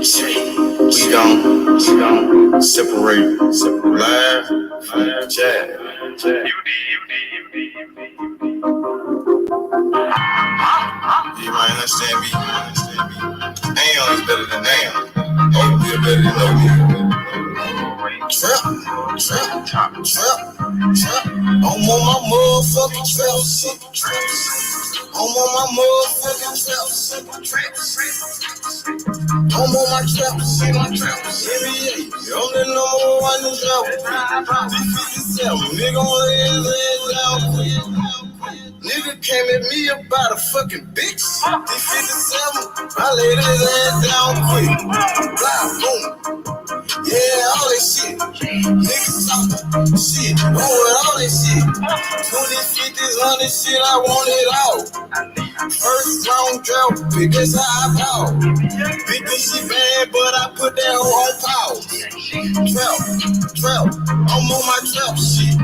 We gon' separate live from jazz. You might understand me. Am is better than am. Oh, we're better than no. Trap. I'm on my motherfucking trap shit. I'm on my motherfucking trap shit. I'm on my trap shit. NBA, I'm the number one in trap. D57, nigga on his ass down quick. Nigga came at me about a fucking bitch. D57, I laid his ass down quick. Blah, boom. Yeah, all that shit. Niggas talking shit. Going all that shit. 20, 50s, 100 shit, I want it all. First round draft pick, that's how I ball. Big this shit bad, but I put that hoe on pause. Trap. I'm on my trap shit.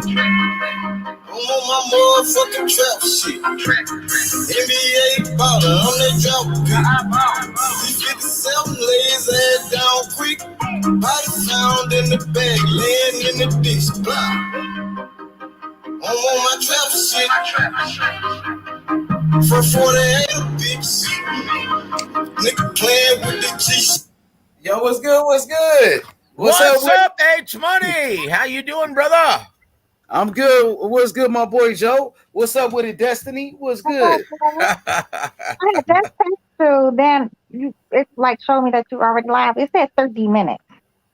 I'm on my motherfucking trap shit. NBA baller, I'm that drop pick. 57 lays ass down quick. Body found in the bag, laying in the ditch. Blah. I'm on my trap shit. For 48 bitch. Nigga playing with the G. Yo, what's good? What's up, H Money? How you doing, brother? I'm good. What's good, my boy Joe? What's up with it, Destiny? What's good? I just text you, then it's like show me that you already live. It said 30 minutes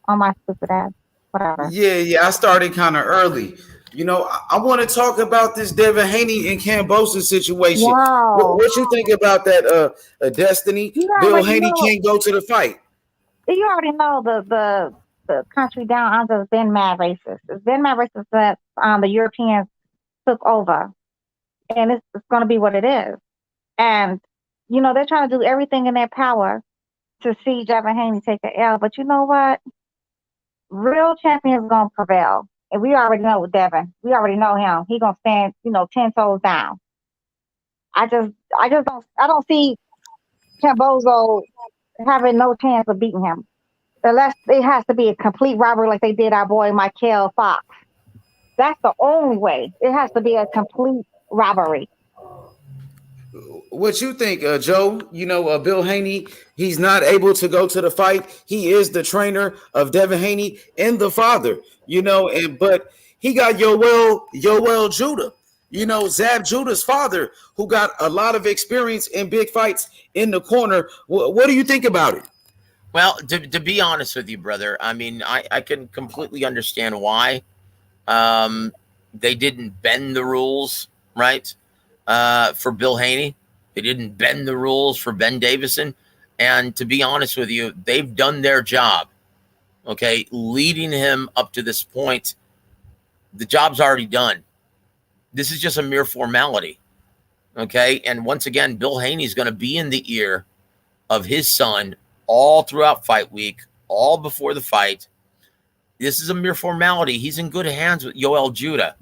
on my stupid ass. Whatever. Yeah. I started kind of early. You know, I want to talk about this Devin Haney and Kambosos situation. Wow. What you think about that, Destiny? Bill Haney can't go to the fight. You already know the country down under has been mad racist. It's been mad racist that the Europeans took over, and it's going to be what it is. And you know they're trying to do everything in their power to see Devin Haney take an L. But you know what? Real champions going to prevail. And we already know with Devin. We already know him. He gonna stand, 10 toes down. I don't see Kambosos having no chance of beating him. Unless it has to be a complete robbery like they did our boy Michael Fox. That's the only way. It has to be a complete robbery. What you think, Joe? Bill Haney, he's not able to go to the fight. He is the trainer of Devin Haney and the father, but he got Yoel Judah, Zab Judah's father, who got a lot of experience in big fights in the corner. What do you think about it? Well, to be honest with you, brother, I mean, I can completely understand why they didn't bend the rules, right? For Bill Haney. They didn't bend the rules for Ben Davison. And to be honest with you, they've done their job, okay? Leading him up to this point, the job's already done. This is just a mere formality, okay? And once again, Bill Haney's going to be in the ear of his son all throughout fight week, all before the fight. This is a mere formality. He's in good hands with Yoel Judah.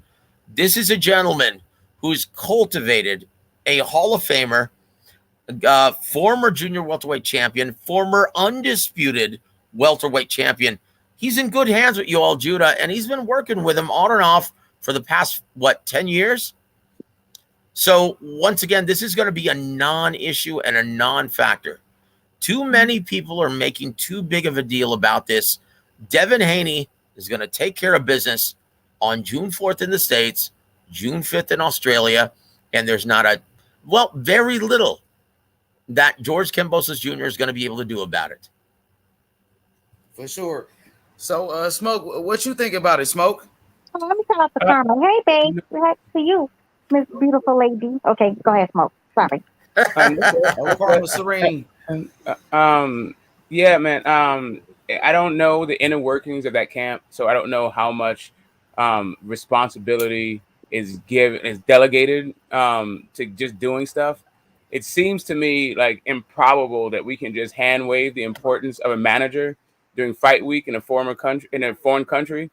This is a gentleman who's cultivated a Hall of Famer, former junior welterweight champion, former undisputed welterweight champion. He's in good hands with Yoel Judah, and he's been working with him on and off for the past, 10 years? So, once again, this is going to be a non-issue and a non-factor. Too many people are making too big of a deal about this. Devin Haney is going to take care of business on June 4th in the States, June 5th in Australia, and there's very little that George Kambosos Jr. is going to be able to do about it. For sure. So, Smoke, what you think about it, Smoke? Oh, let me tell out the comment. Hey, babe. Back to you, Miss Beautiful Lady. Okay, go ahead, Smoke. Sorry. Serene. Yeah, man. I don't know the inner workings of that camp, so I don't know how much responsibility is delegated to just doing stuff. It seems to me like improbable that we can just hand wave the importance of a manager during fight week in a foreign country.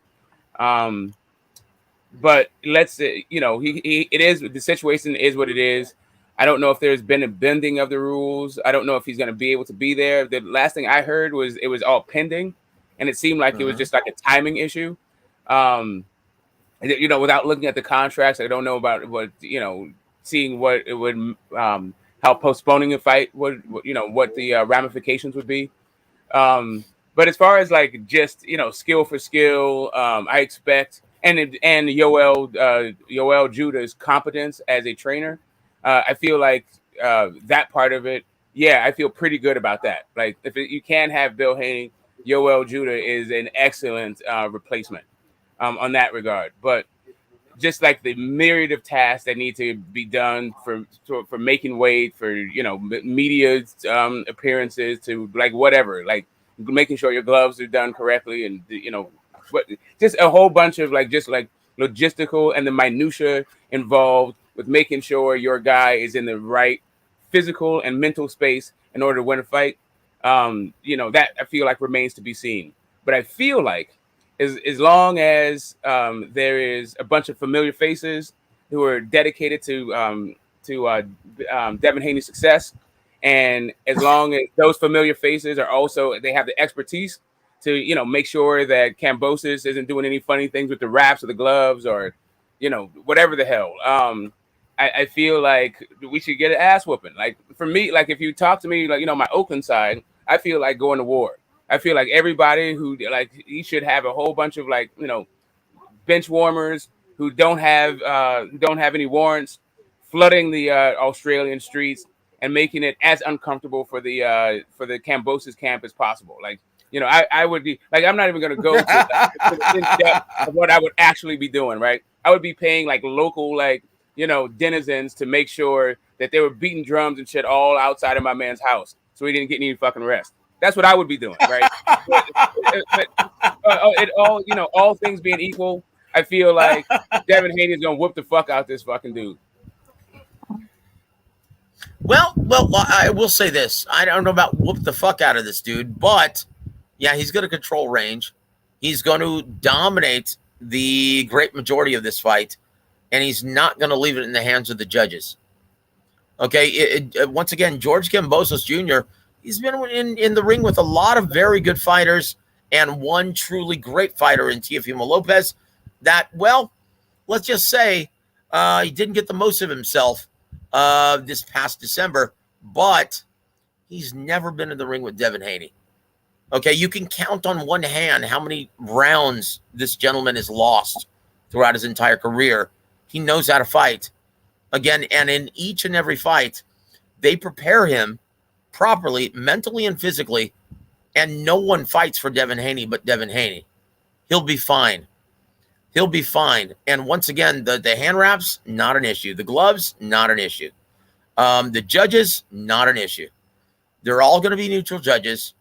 But let's say, it is, the situation is what it is. I don't know if there's been a bending of the rules. I don't know if he's going to be able to be there. The last thing I heard was it was all pending, and it seemed like it was just like a timing issue. Without looking at the contracts, I don't know about what, seeing what it would, how postponing a fight would, what the ramifications would be. But as far as like just, skill for skill, I expect, and Yoel Judah's competence as a trainer, I feel like that part of it, yeah, I feel pretty good about that. Like you can't have Bill Haney, Yoel Judah is an excellent replacement on that regard. But just like the myriad of tasks that need to be done for making weight, for media appearances, to like whatever, like making sure your gloves are done correctly, and just a whole bunch of like logistical and the minutia involved with making sure your guy is in the right physical and mental space in order to win a fight. That I feel like remains to be seen. But I feel like as long as there is a bunch of familiar faces who are dedicated to Devin Haney's success, and as long as those familiar faces are also, they have the expertise to make sure that Kambosos isn't doing any funny things with the wraps or the gloves or whatever the hell. I feel like we should get an ass whooping. Like for me, like if you talk to me, like my Oakland side, I feel like going to war. I feel like everybody who he should have a whole bunch of bench warmers who don't have any warrants, flooding the Australian streets and making it as uncomfortable for the Kambosos camp as possible. Like I would be like, I'm not even going to go to the in-depth of what I would actually be doing. Right, I would be paying like local denizens to make sure that they were beating drums and shit all outside of my man's house, so he didn't get any fucking rest. That's what I would be doing, right? All things being equal, I feel like Devin Haney is gonna whoop the fuck out this fucking dude. Well, I will say this: I don't know about whoop the fuck out of this dude, but yeah, he's going to control range. He's going to dominate the great majority of this fight, and he's not going to leave it in the hands of the judges. Okay, once again, George Kambosos Jr., he's been in the ring with a lot of very good fighters and one truly great fighter in Teofimo Lopez that, well, let's just say he didn't get the most of himself this past December, but he's never been in the ring with Devin Haney. Okay, you can count on one hand how many rounds this gentleman has lost throughout his entire career. He knows how to fight. Again, and in each and every fight, they prepare him properly, mentally and physically, and no one fights for Devin Haney but Devin Haney. He'll be fine. He'll be fine. And once again, the hand wraps, not an issue. The gloves, not an issue. The judges, not an issue. They're all going to be neutral judges.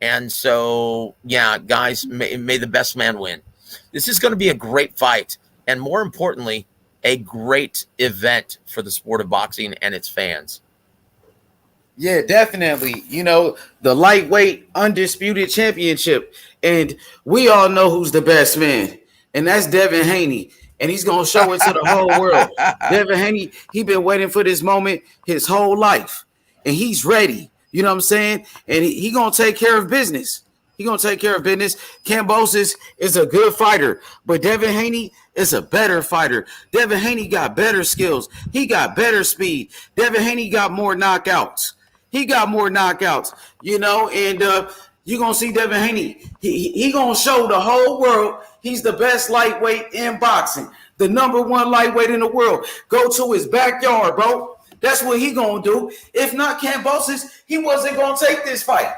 And so, yeah, guys, may the best man win. This is going to be a great fight. And more importantly, a great event for the sport of boxing and its fans. Yeah, definitely. The lightweight undisputed championship. And we all know who's the best man. And that's Devin Haney. And he's going to show it to the whole world. Devin Haney, he been waiting for this moment his whole life. And he's ready. You know what I'm saying? And he going to take care of business. He going to take care of business. Kambosos is a good fighter. But Devin Haney is a better fighter. Devin Haney got better skills. He got better speed. Devin Haney got more knockouts. And you're going to see Devin Haney. He going to show the whole world he's the best lightweight in boxing. The number one lightweight in the world. Go to his backyard, bro. That's what he going to do. If not Kambosos, he wasn't going to take this fight.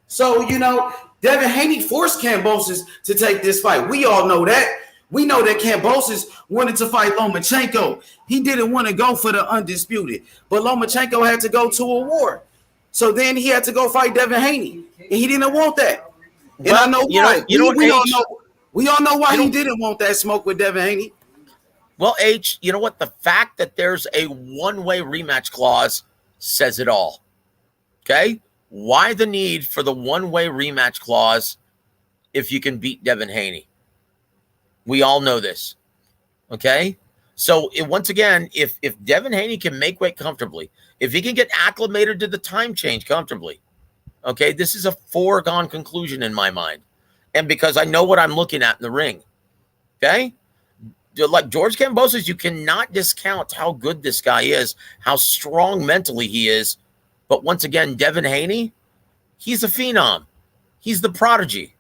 So, Devin Haney forced Kambosos to take this fight. We all know that. We know that Kambosos wanted to fight Lomachenko. He didn't want to go for the undisputed. But Lomachenko had to go to a war. So then he had to go fight Devin Haney. And he didn't want that. And I know why. We all know why he didn't want that smoke with Devin Haney. Well, H, you know what? The fact that there's a one-way rematch clause says it all. Okay? Why the need for the one-way rematch clause if you can beat Devin Haney? We all know this. Okay? So once again, if Devin Haney can make weight comfortably, if he can get acclimated to the time change comfortably, okay, this is a foregone conclusion in my mind. And because I know what I'm looking at in the ring, okay? Like George Kambosos, you cannot discount how good this guy is, how strong mentally he is. But once again, Devin Haney, he's a phenom. He's the prodigy.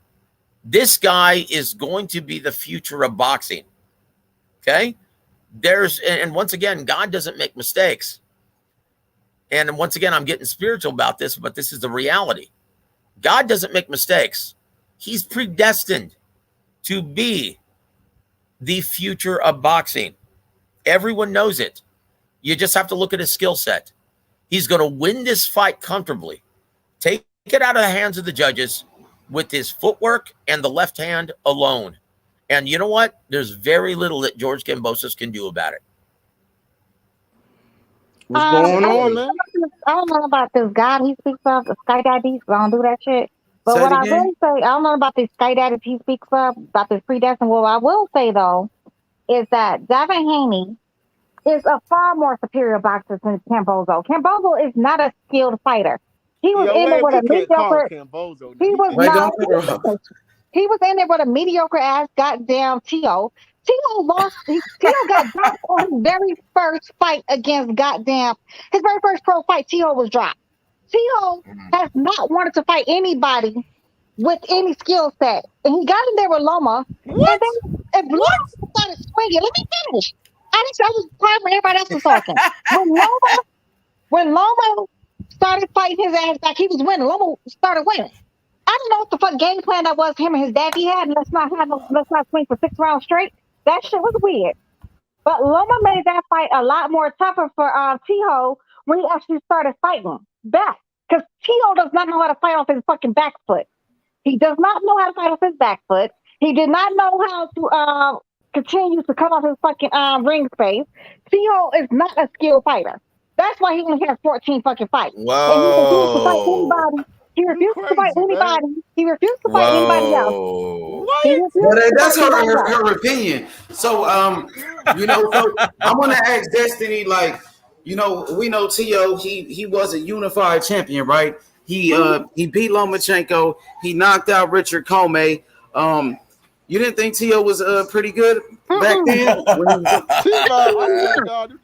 This guy is going to be the future of boxing, okay? And once again, God doesn't make mistakes. And once again, I'm getting spiritual about this, but this is the reality. God doesn't make mistakes. He's predestined to be the future of boxing. Everyone knows it. You just have to look at his skill set. He's going to win this fight comfortably. Take it out of the hands of the judges with his footwork and the left hand alone. And you know what? There's very little that George Kambosos can do about it. What's going on, man? I don't know about this guy he speaks of, the skydiving. I don't do that shit. But what I will say, I don't know about these skydiving he speaks of, about this predestined. What I will say, though, is that Devin Haney is a far more superior boxer than Kambosos. Kambosos is not a skilled fighter. He was in there with a mediocre. He was in there with a mediocre ass goddamn T.O. T.O. lost. T.O. got dropped on his very first fight against goddamn. His very first pro fight, T.O. was dropped. T.O. has not wanted to fight anybody with any skill set. And he got in there with Loma. What? And then Loma started swinging. Let me finish. I was quiet when everybody else was talking. When Loma started fighting his ass back, he was winning. Loma started winning. I don't know what the fuck game plan that was him and his daddy had. And let's not swing for 6 rounds straight. That shit was weird. But Loma made that fight a lot more tougher for T.O. when he actually started fighting back. Because T.O. does not know how to fight off his fucking back foot. He does not know how to fight off his back foot. He did not know how to continue to cut off his fucking ring space. T.O. is not a skilled fighter. That's why he only has 14 fucking fights. Whoa. He refused to fight anybody. He refused to fight anybody else. That's her opinion. So, so I want to ask Destiny, like, we know T.O. He was a unified champion, right? He beat Lomachenko. He knocked out Richard Comey. You didn't think T.O. was pretty good back then?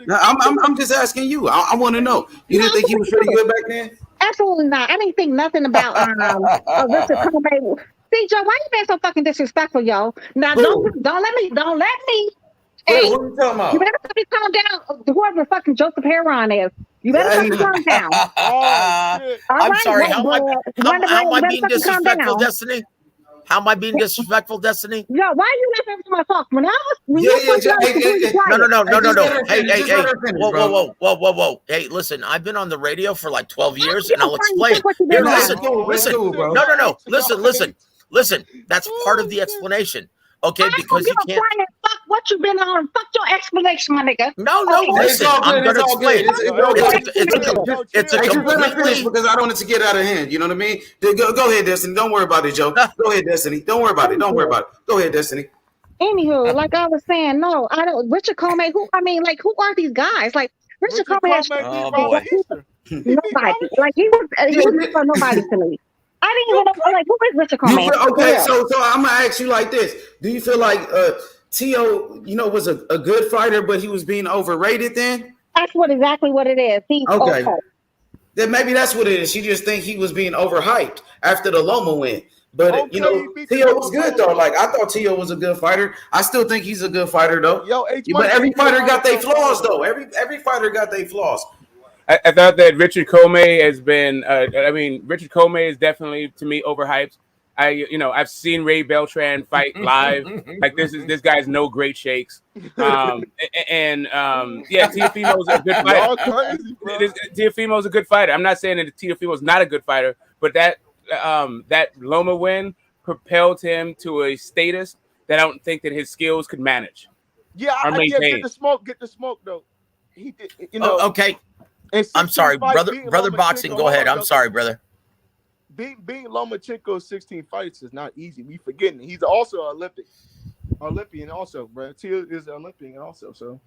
I'm just asking you. I want to know. You didn't think he was pretty good back then? Absolutely not. I didn't think nothing about Richard Comey. See, Joe, why you being so fucking disrespectful, yo? Now, don't let me. Hey, what are you talking about? You better be calm down. Whoever fucking Joseph Heron is, you better calm down. I'm sorry. How am I being disrespectful, Destiny? How am I being disrespectful, Destiny? Yo, why are you laughing at my talk? When I was No. Whoa. Hey, listen, I've been on the radio for like 12 years, and I'll explain. Here, listen. No. Listen. That's part of the explanation. Okay, because you can't. Fuck what you've been on. Fuck your explanation, my nigga. No. Listen, I'm going to explain. It's a completely because I don't want it to get out of hand. You know what I mean? Go ahead, Destiny. Don't worry about it, Joe. Go ahead, Destiny. Don't worry about it. Go ahead, Destiny. Anywho, like I was saying, no, I don't. Richard Comey. Who are these guys? Like Richard Comey. Nobody. Like he was for nobody to me. I didn't even know, like, who is Richard Comey? Okay, so I'm gonna ask you like this: do you feel like T.O. was a good fighter, but he was being overrated? Then that's exactly what it is. He's okay. Then maybe that's what it is. She just think he was being overhyped after the Loma win. But T.O. was good though. Like I thought T.O. was a good fighter. I still think he's a good fighter though. But every fighter got their flaws though. Every fighter got their flaws. I thought that Richard Comey has been. Richard Comey is definitely to me overhyped. I've seen Ray Beltran fight live. Like this guy's no great shakes. Teofimo's a good fighter. Teofimo's a good fighter. I'm not saying that Teofimo's not a good fighter, but that Loma win propelled him to a status that I don't think that his skills could manage. Yeah, get the smoke though. He did, okay. I'm sorry, brother boxing. Go ahead. I'm sorry, brother. Being Lomachenko 16 fights is not easy. We forgetting he's also an Olympic. Olympian also, bro. Tia is an Olympian also. So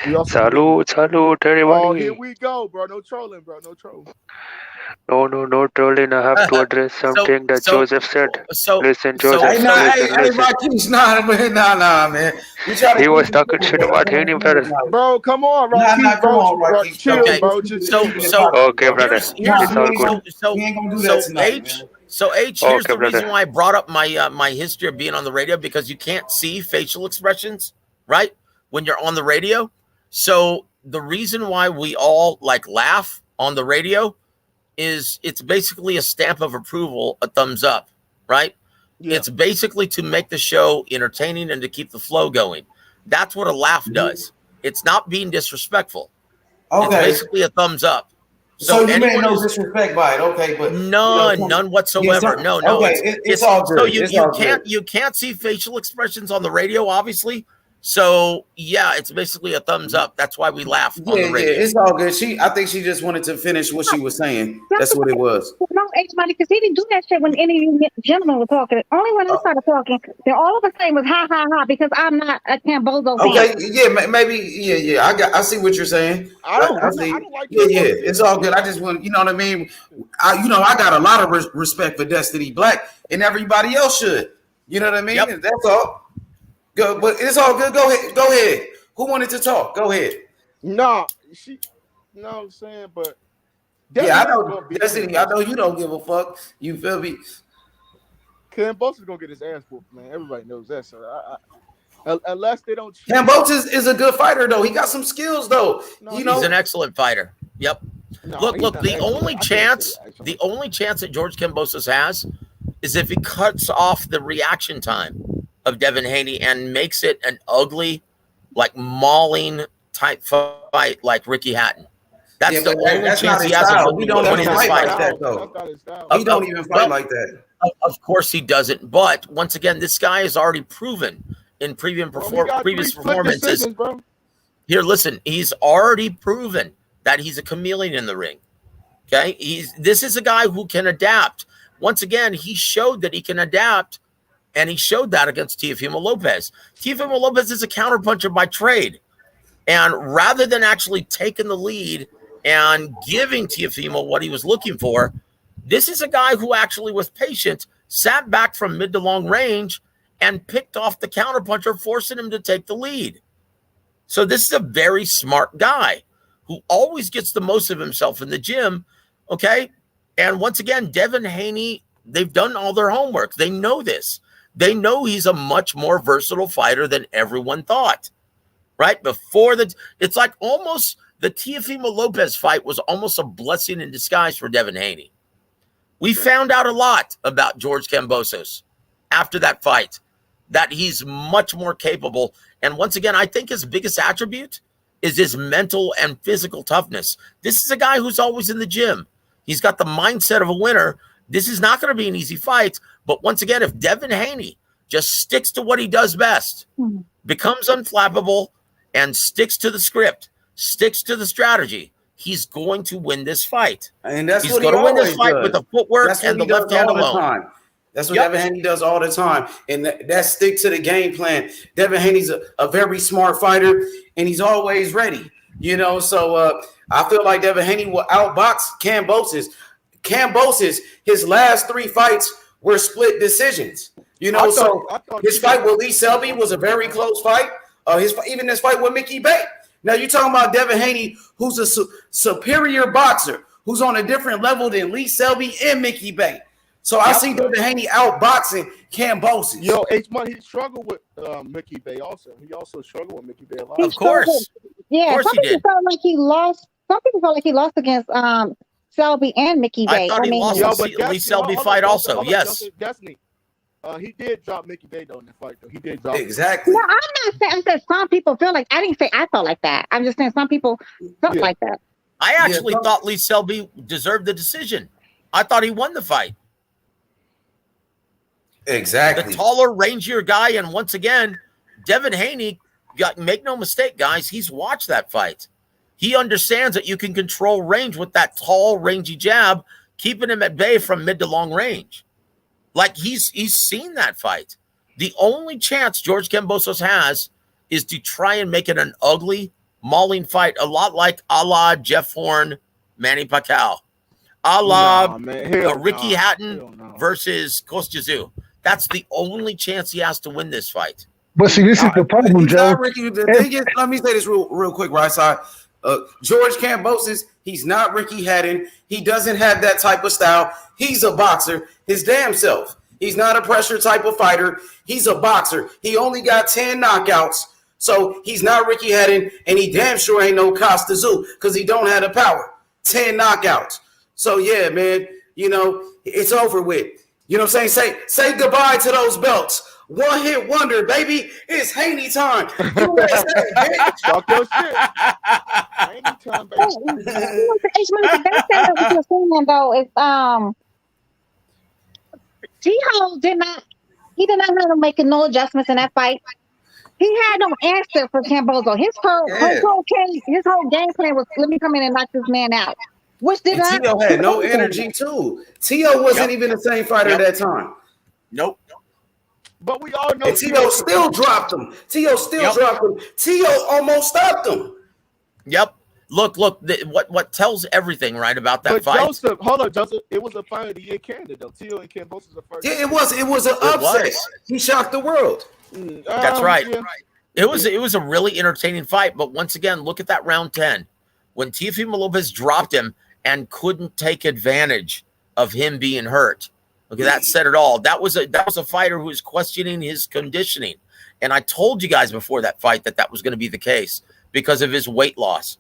we also. Salute, Oh, everybody. here we go, bro. No trolling, bro. No trolling. No trolling. I have to address something that Joseph said. Listen, Joseph, Hey, nah, listen, hey, listen. Marquise, nah, man. We try to He keep was it talking cool, shit bro. about Haney, brother. Bro, come on, Nah, Rakeem, come bro. on, Marquise. Chill, Okay, bro. Just so Okay, brother. here's It's all good. We ain't gonna do that tonight, man. Here's Okay, the reason brother. why I brought up my history of being on the radio, because you can't see facial expressions, right, when you're on the radio. So the reason why we all like laugh on the radio is it's basically a stamp of approval, a thumbs up, right? Yeah. It's basically to make the show entertaining and to keep the flow going. That's what a laugh does. It's not being disrespectful. It's Okay. basically a thumbs up. So you meant anyone no who's disrespect by it, okay? But none whatsoever. Yeah, No. okay, it's all good. So It's all good. you can't see facial expressions on the radio, obviously. So yeah, it's basically a thumbs up. That's why we laugh on the radio. It's all good. I think she just wanted to finish what she was saying. That's what it was. No, H Money, because he didn't do that shit when any of you gentlemen were talking. Only when I started talking, then all of a sudden was ha ha ha because I'm not a Kambosos fan. Okay, yeah, maybe, yeah. I see what you're saying. I don't like. It's all good. I just want, you know what I mean. I got a lot of respect for Destiny Black, and everybody else should. You know what I mean? Yep. That's all. Go, but it's all good. Go ahead. Who wanted to talk? Go ahead. No, you know what I'm saying, but I know Destiny. I know you don't give a fuck. You feel me? Kambosos gonna get his ass whooped, man. Everybody knows that. So unless they don't. Kambosos is a good fighter, though. He got some skills, though. No, He's an excellent fighter. Yep. No, Look. The only chance that George Kambosos has is if he cuts off the reaction time of Devin Haney and makes it an ugly, like mauling type fight like Ricky Hatton. That's the only chance he has of We don't even fight like that, though. We don't even fight like that. Of course he doesn't. But once again, this guy has already proven in previous performances. Here, listen, he's already proven that he's a chameleon in the ring. Okay, this is a guy who can adapt. Once again, he showed that he can adapt. And he showed that against Teofimo Lopez. Teofimo Lopez is a counterpuncher by trade. And rather than actually taking the lead and giving Teofimo what he was looking for, this is a guy who actually was patient, sat back from mid to long range, and picked off the counterpuncher, forcing him to take the lead. So this is a very smart guy who always gets the most of himself in the gym, okay? And once again, Devin Haney, they've done all their homework. They know this. They know he's a much more versatile fighter than everyone thought, right? It's like almost the Teofimo Lopez fight was almost a blessing in disguise for Devin Haney. We found out a lot about George Kambosos after that fight, that he's much more capable. And once again, I think his biggest attribute is his mental and physical toughness. This is a guy who's always in the gym. He's got the mindset of a winner. This is not going to be an easy fight. But once again, if Devin Haney just sticks to what he does best, becomes unflappable, and sticks to the script, sticks to the strategy, he's going to win this fight. And that's he's what going he to win this always fight does. with the footwork and the left hand alone. That's what Devin Haney does all the time. And that stick to the game plan. Devin Haney's a very smart fighter, and he's always ready. So I feel like Devin Haney will outbox Kambosos. His last 3 fights were split decisions. His fight with Lee Selby was a very close fight. Even this fight with Mickey Bay. Now you're talking about Devin Haney, who's a superior boxer, who's on a different level than Lee Selby and Mickey Bay. So I see Devin Haney outboxing Kambosos. Yo, H Money, he struggled with Mickey Bay also. He also struggled with Mickey Bay a lot. Of course. Yeah, some people felt like he lost. Some people felt like he lost against Selby and Mickey Bay. I thought he lost the Lee Selby fight also. Yes. Destiny. He did drop Mickey Bay though in the fight though. He did drop. Exactly. No, I'm not saying. I said some people feel like. I didn't say I felt like that. I'm just saying some people felt like that. I actually thought Lee Selby deserved the decision. I thought he won the fight. Exactly. The taller, rangier guy, and once again, Devin Haney, make no mistake, guys, he's watched that fight. He understands that you can control range with that tall, rangy jab, keeping him at bay from mid to long range. Like he's seen that fight. The only chance George Kambosos has is to try and make it an ugly, mauling fight, a lot like a la Jeff Horn, Manny Pacquiao, a la Ricky Hatton versus Kostya. That's the only chance he has to win this fight. But see, this is the problem, Joe. Ricky, the thing is, let me say this real quick, right side. George Kambosos, he's not Ricky Hatton. He doesn't have that type of style. He's a boxer, his damn self. He's not a pressure type of fighter. He's a boxer. He only got 10 knockouts. So he's not Ricky Hatton, and he damn sure ain't no Costa Zoo because he don't have the power. 10 knockouts. So, yeah, man, you know, it's over with. You know what I'm saying? Say goodbye to those belts. One hit wonder, baby. It's Haney time. USA, bitch. Talk your shit. Haney time, baby. The best thing that we were saying, though, is T-Ho did not have to make no adjustments in that fight. He had no answer for Kambosos. His whole game plan was, let me come in and knock this man out. Which did not. T.O. had no energy, too. T.O. wasn't even the same fighter at that time. Nope. But we all know And T.O. still dropped him. Dropped him. T.O. almost stopped him. Yep. Look. What tells everything right about that fight? Joseph, hold on, Joseph. It was a fight of the year candidate, though. T.O. and Kambosos the first. Yeah, it was an upset. He shocked the world. That's right. Yeah. It was a really entertaining fight. But once again, look at that round 10 when Teofimo Lopez dropped him and couldn't take advantage of him being hurt. Okay, that said it all. That was a fighter who was questioning his conditioning, and I told you guys before that fight that was going to be the case because of his weight loss.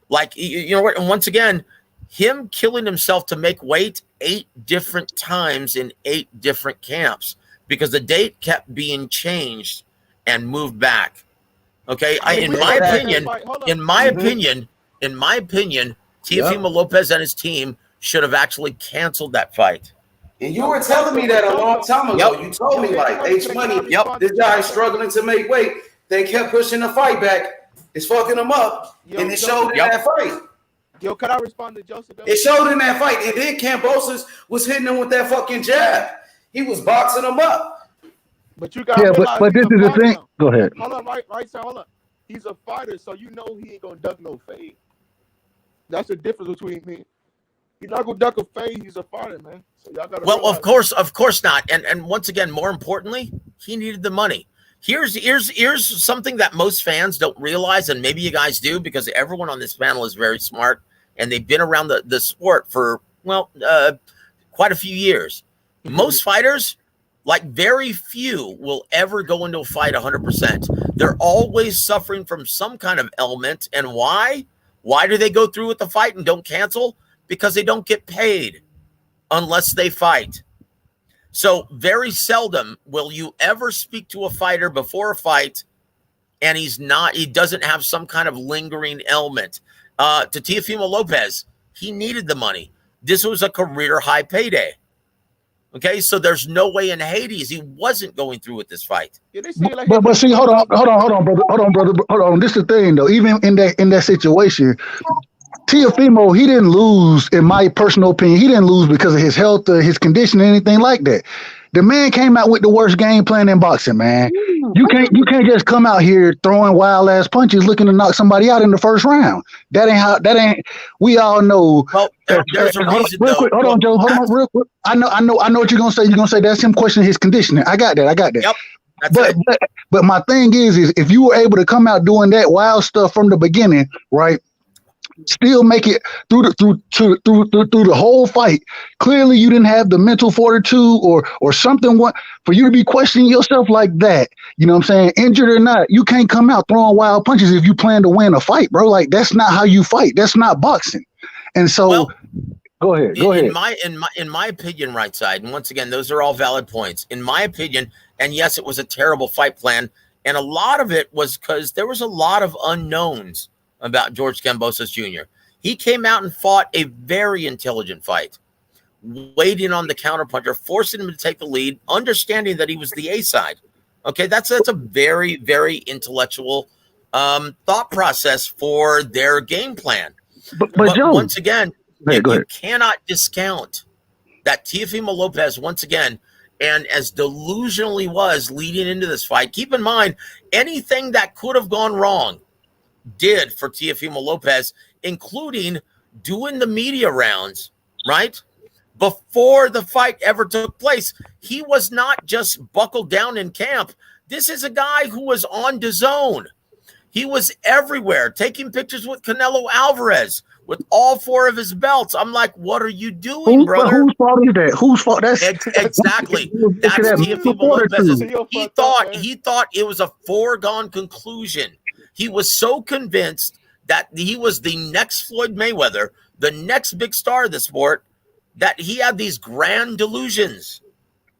Like, you know what? And once again, him killing himself to make weight 8 different times in 8 different camps because the date kept being changed and moved back. Okay, in my opinion, Teofimo Lopez and his team should have actually canceled that fight. And you were telling me that a long time ago. You told me, like, H-Money, this guy's struggling to make weight. They kept pushing the fight back. It's fucking him up. And it showed in that fight. Yo, can I respond to Joseph? It showed in that fight. And then Kambosos was hitting him with that fucking jab. He was boxing him up. But you got but this is the thing. Go ahead. Hold on, right, sir. Hold on. He's a fighter, so you know he ain't gonna duck no fade. That's the difference between me. He's not gonna duck a fade. He's a fighter, man. So y'all gotta. Well, of course not. And once again, more importantly, he needed the money. Here's something that most fans don't realize, and maybe you guys do, because everyone on this panel is very smart and they've been around the sport for quite a few years. Most fighters, like very few, will ever go into a fight 100%. They're always suffering from some kind of ailment. And why? Why do they go through with the fight and don't cancel? Because they don't get paid unless they fight. So very seldom will you ever speak to a fighter before a fight and he doesn't have some kind of lingering ailment. To Teofimo Lopez, he needed the money. This was a career high payday. Okay, so there's no way in Hades he wasn't going through with this fight. But see, hold on, brother. This is the thing, though. Even in that situation, Teofimo, he didn't lose, in my personal opinion. He didn't lose because of his health or his condition or anything like that. The man came out with the worst game plan in boxing, man. You can't just come out here throwing wild ass punches looking to knock somebody out in the first round. That ain't. We all know. Well, there's a reason. Real quick, hold on, Joe. Hold on, real quick. I know what you're gonna say. You're gonna say that's him questioning his conditioning. I got that. Yep. But my thing is if you were able to come out doing that wild stuff from the beginning, right? Still make it through the whole fight. Clearly, you didn't have the mental fortitude or something for you to be questioning yourself like that. You know what I'm saying? Injured or not, you can't come out throwing wild punches if you plan to win a fight, bro. Like that's not how you fight. That's not boxing. And so, go ahead. In my opinion, right side, and once again, those are all valid points. In my opinion, and yes, it was a terrible fight plan, and a lot of it was because there was a lot of unknowns about George Kambosos Jr. He came out and fought a very intelligent fight, waiting on the counterpuncher, forcing him to take the lead, understanding that he was the A side. Okay, that's a very, very intellectual thought process for their game plan. But Joe, once again, you cannot discount that Teofimo Lopez, once again, And as delusional he was leading into this fight, keep in mind, anything that could have gone wrong did for Teofimo Lopez, including doing the media rounds, right? Before the fight ever took place. He was not just buckled down in camp. This is a guy who was on DAZN. He was everywhere, taking pictures with Canelo Alvarez, with all 4 of his belts. I'm like, what are you doing, brother? Whose fault is that? Whose fault? That's exactly. That's Teofimo Lopez's. He thought it was a foregone conclusion. He was so convinced that he was the next Floyd Mayweather, the next big star of the sport, that he had these grand delusions.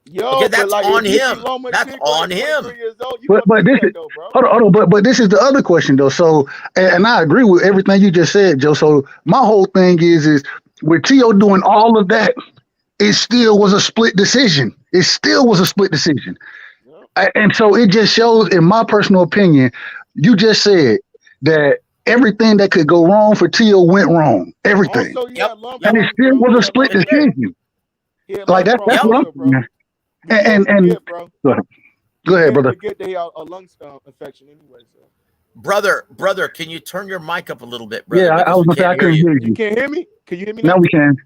Yo, okay, that's on him. That's on him. But this is hold on. But this is the other question though. So, and I agree with everything you just said, Joe. So my whole thing is with Tio doing all of that, it still was a split decision. It still was a split decision, and so it just shows, in my personal opinion, you just said that everything that could go wrong for Tio went wrong. Everything, and it still was a split decision. Like that's what I'm saying. And bro. Go ahead, brother. Get a lung infection anyway. So. Brother, can you turn your mic up a little bit, brother? Yeah, I was gonna say I couldn't hear you. You can't hear me? Can you hear me now? We can.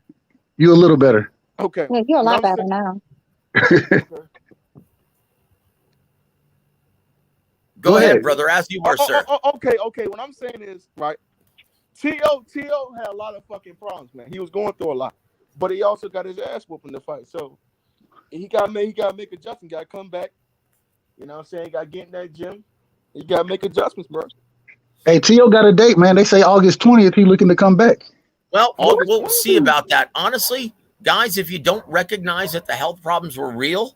You a little better. Okay. Yeah, you're a lot better now. Go ahead, brother, as you are, sir. Okay. What I'm saying is, right, Tio had a lot of fucking problems, man. He was going through a lot. But he also got his ass whooped in the fight. So he gotta make adjustments, gotta come back. You know what I'm saying? He gotta get in that gym. He gotta make adjustments, bro. Hey, Tio got a date, man. They say August 20th he looking to come back. Well, we'll see about that. Honestly, guys, if you don't recognize that the health problems were real,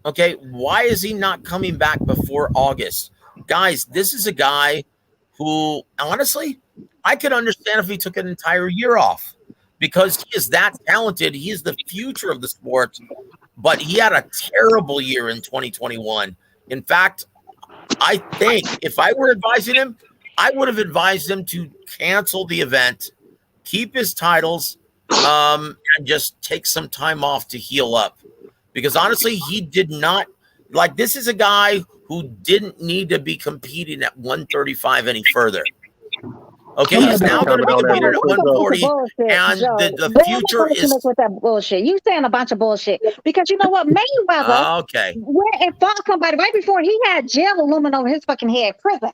okay, why is he not coming back before August? Guys, this is a guy who, honestly, I could understand if he took an entire year off, because he is that talented. He is the future of the sport, but he had a terrible year in 2021. In fact, I think if I were advising him, I would have advised him to cancel the event, keep his titles, and just take some time off to heal up. Because honestly, he did not, like, this is a guy who didn't need to be competing at 135 any further. Okay, he's now going to be competing at 140, and the future is with that bullshit. You saying a bunch of bullshit because you know what, Mayweather. Okay. Went and fought somebody right before he had jail looming over his fucking head, prison,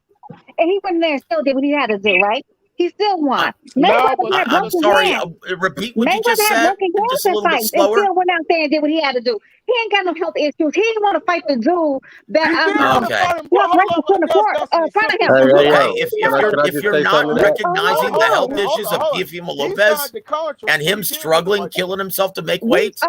and he went in there and still did what he had to do. Right? He still won. I'm sorry. Repeat what you just said. Just a little bit slower. And still went out there and did what he had to do. He ain't got no health issues. He didn't want to fight the dude that if you're not recognizing the health issues of Teofimo Lopez and him struggling, killing himself to make weight,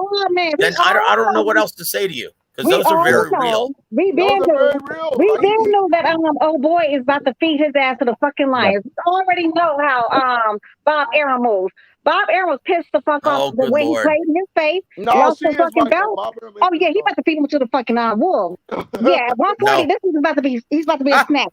then I don't know what else to say to you, because those are very real. We been knew that old boy is about to feed his ass to the fucking Lions. We already know how Bob Arum moves. Bob Arum was pissed the fuck off the way he played in his face. Lost the fucking belt. Oh yeah, he about to feed him to the fucking wolves. Yeah, at 140, this is about to be. He's about to be a snack.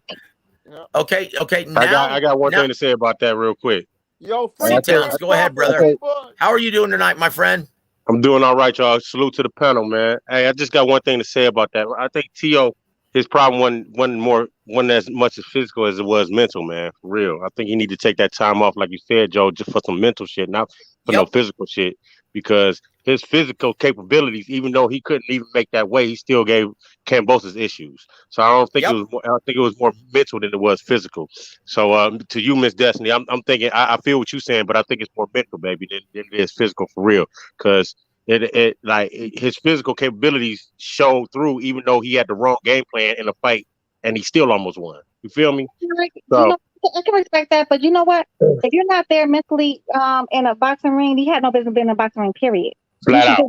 Okay. Now, I got one thing to say about that real quick. Yo, Towns, go ahead, brother. How are you doing tonight, my friend? I'm doing all right, y'all. Salute to the panel, man. Hey, I just got one thing to say about that. I think Tio, his problem wasn't as much as physical as it was mental, man. For real. I think he need to take that time off, like you said, Joe, just for some mental shit, not for no physical shit. Because his physical capabilities, even though he couldn't even make that weight, he still gave Kambosos issues. So I don't think it was more, I think it was more mental than it was physical. So to you, Miss Destiny, I'm thinking I feel what you're saying, but I think it's more mental, baby, than it is physical for real. Because his physical capabilities showed through, even though he had the wrong game plan in a fight, and he still almost won. You feel me? So, I can respect that, but you know what? If you're not there mentally in a boxing ring, he had no business being in a boxing ring, period. Flat out.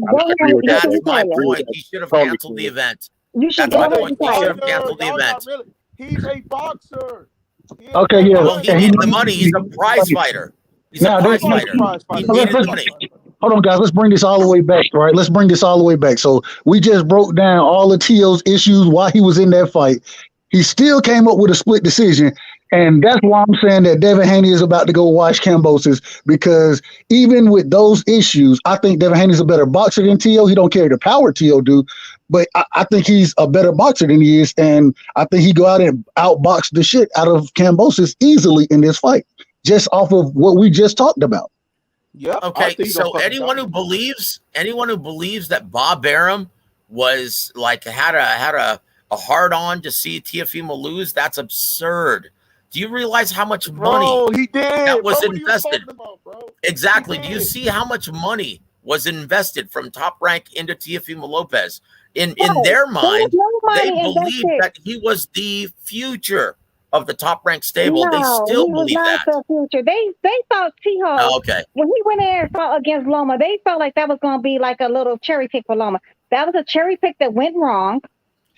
That's my point. He should have canceled the event. That's my point. He should have canceled the event. He's a boxer. Okay, yeah. Well, he needed the money. He's a prize fighter. He needed the money. Hold on, guys. Let's bring this all the way back, right? Let's bring this all the way back. So we just broke down all of Tio's issues while he was in that fight. He still came up with a split decision. And that's why I'm saying that Devin Haney is about to go watch Kambosos, because even with those issues, I think Devin Haney's a better boxer than T.O. He don't carry the power T.O. do, but I think he's a better boxer than he is, and I think he go out and outbox the shit out of Kambosos easily in this fight, just off of what we just talked about. Yeah. Okay, so anyone who believes that Bob Arum was like had a hard on to see Teofimo lose, that's absurd. Do you realize how much money he did. that was Bro, what are you invested? talking about, bro? Exactly. He Do you did. see how much money was invested from Top Rank into Teofimo Lopez? In Right. their There was mind, no they money believed invested. that he was the future of the Top Rank stable. They No, still he was believe not that. the future. They thought T-Ho, Oh, okay. when he went in and fought against Loma, they felt like that was going to be like a little cherry pick for Loma. That was a cherry pick that went wrong.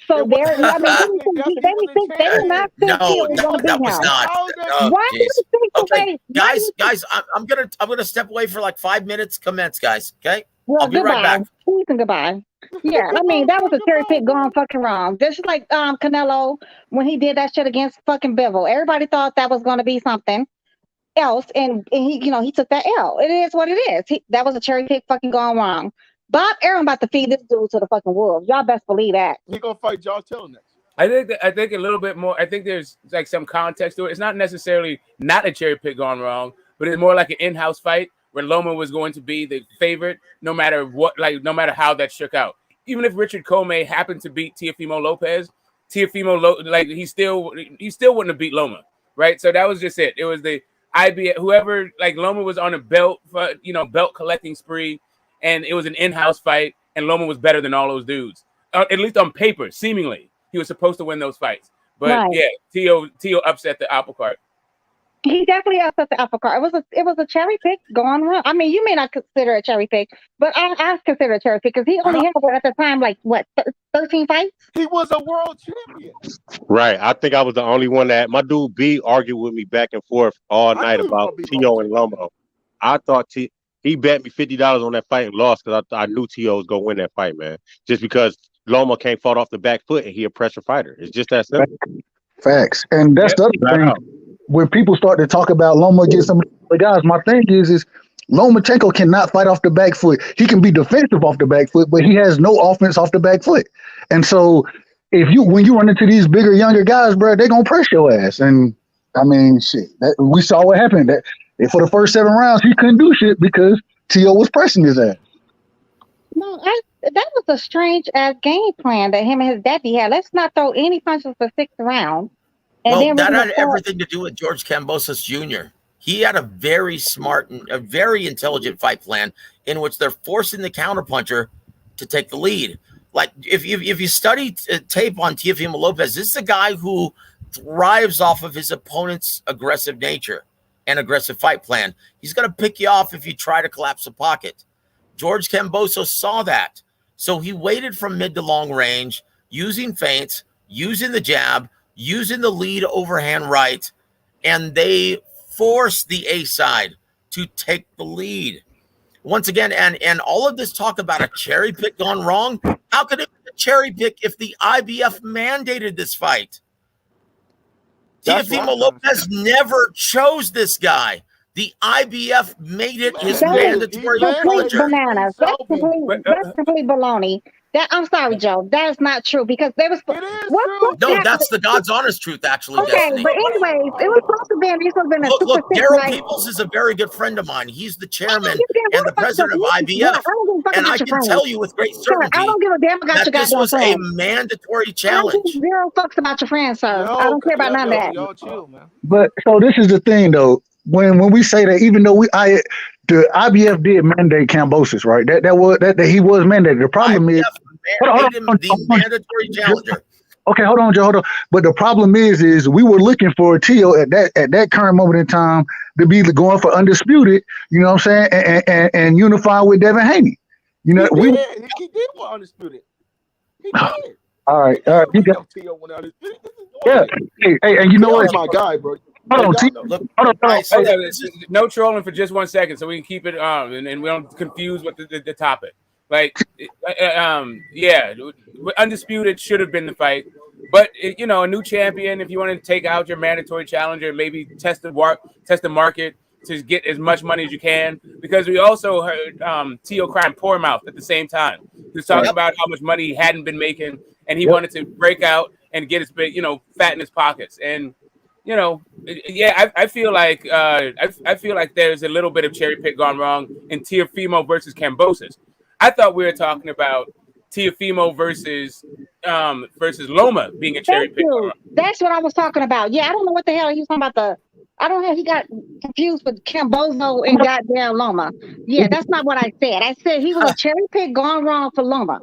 So It wasn't there, I mean, cherry pick. That's he was a they did champion. not think No, T-Ho was going to beat that was him. not. How is that? Oh, Why do jeez. you think the Okay, way? Why do you think? guys, I'm gonna step away for like 5 minutes. Commence, guys. Okay, Well, I'll be right goodbye. back. Peace and goodbye. Yeah, I mean, that was a cherry pick gone fucking wrong. Just like Canelo when he did that shit against fucking Bivol. Everybody thought that was going to be something else, and he, he took that L. It is what it is. That was a cherry pick fucking gone wrong. Bob Arum about to feed this dude to the fucking wolves. Y'all best believe that. He gonna fight Josh Taylor next. I think a little bit more. I think there's like some context to it. It's not necessarily not a cherry pick gone wrong, but it's more like an in-house fight where Loma was going to be the favorite, no matter what, like no matter how that shook out. Even if Richard Comey happened to beat Teofimo Lopez, he still wouldn't have beat Loma, right? So that was just it. It was the IBF, whoever, like Loma was on a belt collecting spree, and it was an in-house fight, and Loma was better than all those dudes, at least on paper, seemingly. He was supposed to win those fights. But Right. yeah, T.O. upset the apple cart. He definitely upset the apple cart. It was a cherry pick gone wrong. I mean, you may not consider a cherry pick, but I consider a cherry pick because he only had at the time like what 13 fights. He was a world champion. Right. I think I was the only one that my dude B argued with me back and forth all I night knew he was about gonna be T.O. Loma. and Lomo. I thought he bet me $50 on that fight and lost because I knew T.O. was gonna win that fight, man. Just because Loma can't fought off the back foot and he a pressure fighter. It's just that simple. Facts. And that's the other thing. When people start to talk about Loma against some of the guys, my thing is Lomachenko cannot fight off the back foot. He can be defensive off the back foot, but he has no offense off the back foot. And so when you run into these bigger, younger guys, bro, they're gonna press your ass. And I mean, shit, we saw what happened. That for the first 7 rounds, he couldn't do shit because T.O. was pressing his ass. No, that was a strange ass game plan that him and his daddy had. Let's not throw any punches for 6th round. And Well, that then had everything to do with George Kambosos Jr. He had a very smart and a very intelligent fight plan in which they're forcing the counterpuncher to take the lead. Like if you study tape on Teofimo Lopez, this is a guy who thrives off of his opponent's aggressive nature and aggressive fight plan. He's going to pick you off if you try to collapse a pocket. George Kambosos saw that. So he waited from mid to long range, using feints, using the jab, using the lead overhand right, and they forced the A side to take the lead. Once again, and all of this talk about a cherry pick gone wrong, how could it be a cherry pick if the IBF mandated this fight? Teofimo Lopez never chose this guy. The IBF made it his mandatory challenger. Bananas. That's complete baloney. I'm sorry, Joe. That is not true because they was. No, that's the God's honest truth, actually. Okay, Destiny. but anyways, it was supposed to be. It was been a Look, Daryl Peoples is a very good friend of mine. He's the chairman and the president of IBF, and I can tell you with great certainty I don't give a damn about that this was a mandatory challenge. I don't give zero fucks about your friends, sir. I don't care about none of that. Y'all chill, man. But so this is the thing, though. When we say that, even though the IBF did mandate Kambosos, right? That he was mandated. The problem is the mandatory challenger. Okay, hold on, Joe. Hold on. But the problem is we were looking for T.O. at that current moment in time to be going for undisputed. You know what I'm saying? And unify with Devin Haney. You know, he did want undisputed. He did. All right. You got T.O. went undisputed. Yeah. Hey, and you know what? My guy, bro. Hold on. No trolling for just 1 second, so we can keep it and we don't confuse with the topic. Like, undisputed should have been the fight. But a new champion, if you want to take out your mandatory challenger, maybe test the market to get as much money as you can. Because we also heard Tio crying poor mouth at the same time. He was talking about how much money he hadn't been making, and he wanted to break out and get his fat in his pockets. And I feel like I feel like there's a little bit of cherry pick gone wrong in Teofimo versus Kambosos. I thought we were talking about Teofimo versus Loma being a cherry pick. That's what I was talking about. Yeah, I don't know what the hell he was talking about. I don't know. He got confused with Kambosos and goddamn Loma. Yeah, that's not what I said. I said he was a cherry pick gone wrong for Loma.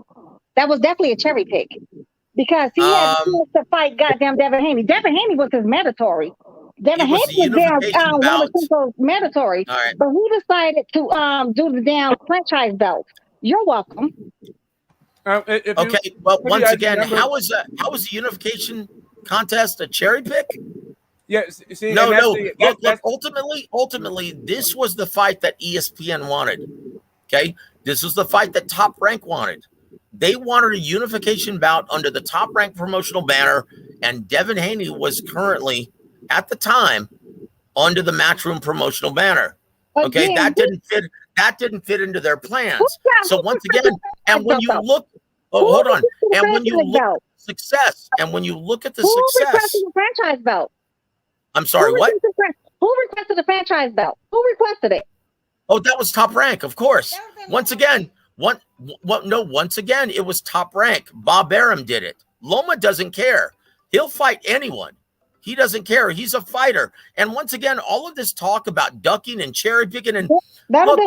That was definitely a cherry pick because he had to fight goddamn Devin Haney. Devin Haney was his mandatory. Devin Haney was down Lomachenko's mandatory, right. But he decided to do the damn franchise belt. You're welcome. Okay, well, once again, how was the unification contest a cherry pick? Yes. See, no. Look, ultimately, this was the fight that ESPN wanted. Okay, this was the fight that Top Rank wanted. They wanted a unification bout under the Top Rank promotional banner, and Devin Haney was currently, at the time, under the Matchroom promotional banner. Okay, that didn't fit into their plans. So once again, and when you look, hold on, and when you look at success, and when you look at the success, who requested the franchise belt? I'm sorry, what? Who requested the franchise belt? Who requested it? Oh, that was Top Rank, of course. Once again, it was Top Rank. Bob Arum did it. Loma doesn't care. He'll fight anyone. He doesn't care. He's a fighter. And once again, all of this talk about ducking and cherry picking and look,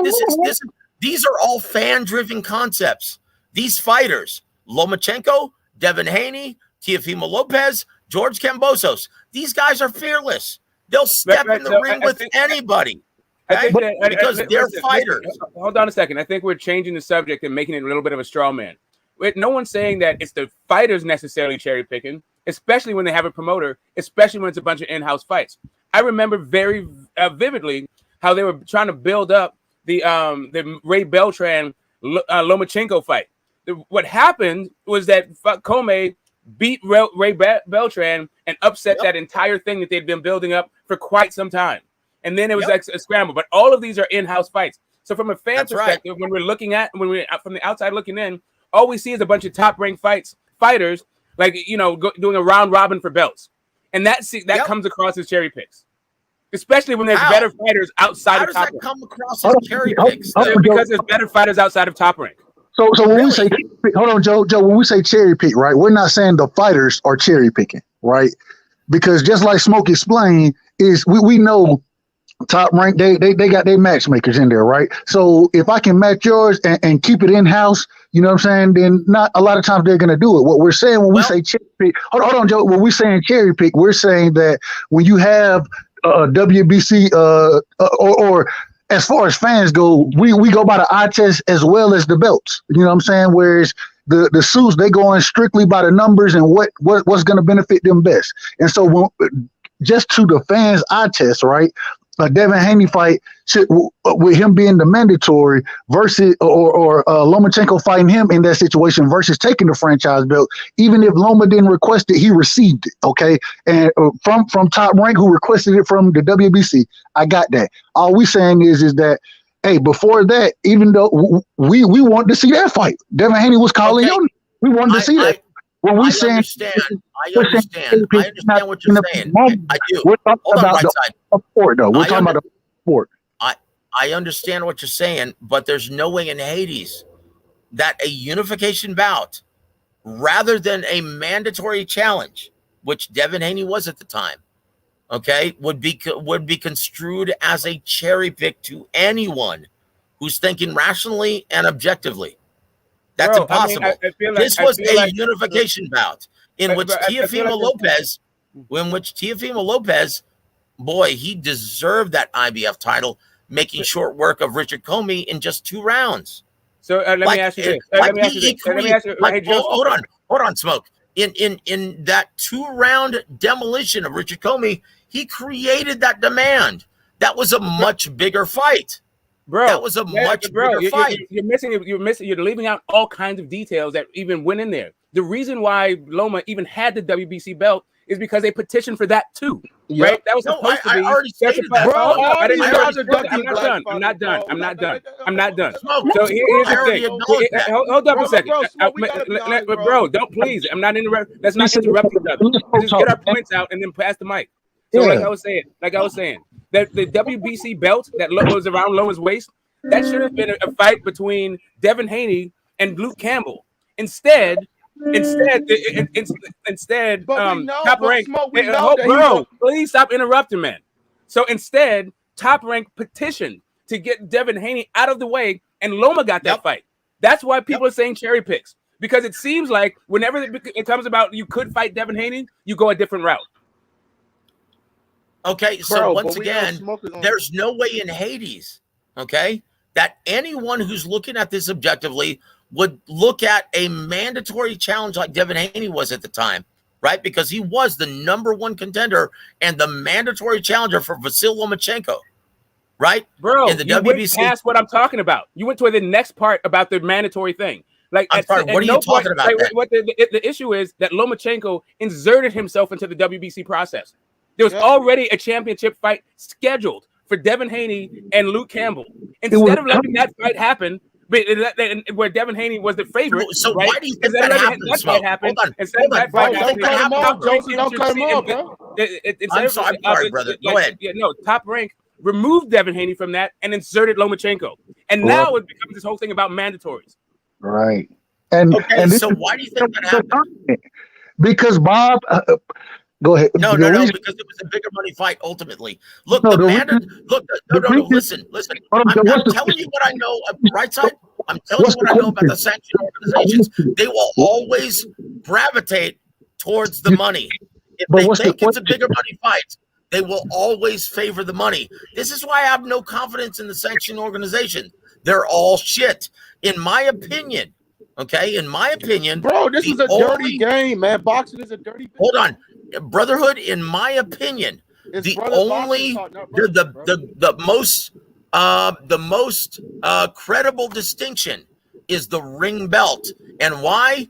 these are all fan-driven concepts. These fighters, Lomachenko, Devin Haney, Teofimo Lopez, George Kambosos, these guys are fearless. They'll step in the ring with anybody. Okay? Because they're fighters. Hold on a second. I think we're changing the subject and making it a little bit of a straw man. No one's saying that it's the fighters necessarily cherry picking, especially when they have a promoter, especially when it's a bunch of in-house fights. I remember very vividly how they were trying to build up the Ray Beltran Lomachenko fight. What happened was that Comey beat Ray Beltran and upset that entire thing that they'd been building up for quite some time. And then it was like a scramble. But all of these are in-house fights. So from a fan perspective, when we're from the outside looking in, all we see is a bunch of top-ranked fighters, like doing a round robin for belts, and that comes across as cherry picks, especially when there's better fighters outside of Top Rank. How does that come across as cherry picks? Because there's better fighters outside of Top Rank. So when we say, hold on, Joe, when we say cherry pick, right, we're not saying the fighters are cherry picking, right? Because just like Smoke explained, we know Top Rank, they got their matchmakers in there, right? So if I can match yours and keep it in house, you know what I'm saying? Then not a lot of times they're gonna do it. What we're saying when we say cherry pick, hold on, Joe. When we're saying cherry pick, we're saying that when you have WBC or as far as fans go, we go by the eye test as well as the belts. You know what I'm saying? Whereas the suits, they go in strictly by the numbers and what's going to benefit them best. And so just to the fans' eye test, right? A Devin Haney fight with him being the mandatory versus or Lomachenko fighting him in that situation versus taking the franchise belt. Even if Loma didn't request it, he received it. Okay, and from Top Rank, who requested it from the WBC, I got that. All we saying is that hey, before that, even though we wanted to see that fight, Devin Haney was calling him. We wanted to see that. When we saying, I understand what you're saying. I do. We're talking about the sport, though. We're talking about the sport. I understand what you're saying, but there's no way in Hades that a unification bout, rather than a mandatory challenge, which Devin Haney was at the time, okay, would be construed as a cherry pick to anyone who's thinking rationally and objectively. That's impossible. I feel like, this was a unification bout in which Teofimo Lopez, boy, he deserved that IBF title, making short work of Richard Comey in just 2 rounds. So let me ask you this. Hold on, Smoke. In that 2-round demolition of Richard Comey, he created that demand. That was a much bigger fight. Bro, that was a much bigger fight. You're missing. You're leaving out all kinds of details that even went in there. The reason why Loma even had the WBC belt is because they petitioned for that too, right? That was supposed to be. I already stated that. Bro, all these guys are I'm ducking not black done. I'm not done. fighters, I'm not bro. done. I'm not done. Smoke. So here's I the already thing. acknowledged that. Hold up a second. Smoke, we gotta be honest, Bro, don't please. I'm not interrupting. Let's not interrupt each other. Let's just get our points out and then pass the mic. So like I was saying, that the WBC belt that was around Loma's waist, that should have been a fight between Devin Haney and Luke Campbell. Instead, Top Rank. Bro, please stop interrupting, man. So instead, Top Rank petitioned to get Devin Haney out of the way, and Loma got that fight. That's why people are saying cherry picks, because it seems like whenever it comes about you could fight Devin Haney, you go a different route. Okay, so once again, there's no way in Hades, okay, that anyone who's looking at this objectively would look at a mandatory challenge like Devin Haney was at the time, right? Because he was the #1 contender and the mandatory challenger for Vasyl Lomachenko, right? Bro, in the you WBC. went past what I'm talking about. You went to the next part about the mandatory thing. Like, I'm sorry, what are you talking about? What the issue is that Lomachenko inserted himself into the WBC process. There was already a championship fight scheduled for Devin Haney and Luke Campbell. Instead of letting that fight happen, where Devin Haney was the favorite, so right? why do you think that happened? Happened. I'm sorry, brother. Go ahead. Top Rank removed Devin Haney from that and inserted Lomachenko, and now it becomes this whole thing about mandatories. Right. And so why do you think that happened? Because Bob. Go ahead. No, because it was a bigger money fight ultimately. Look, listen. I'm telling you what I know, right side? I'm telling you what I know about the sanctioned organizations. They will always gravitate towards the money. If they think it's a bigger money fight, they will always favor the money. This is why I have no confidence in the sanctioned organization. They're all shit. In my opinion, okay? In my opinion. Bro, this is a dirty game, man. Boxing is a dirty game. Hold on. Brotherhood, in my opinion, the most credible distinction is the ring belt. And why?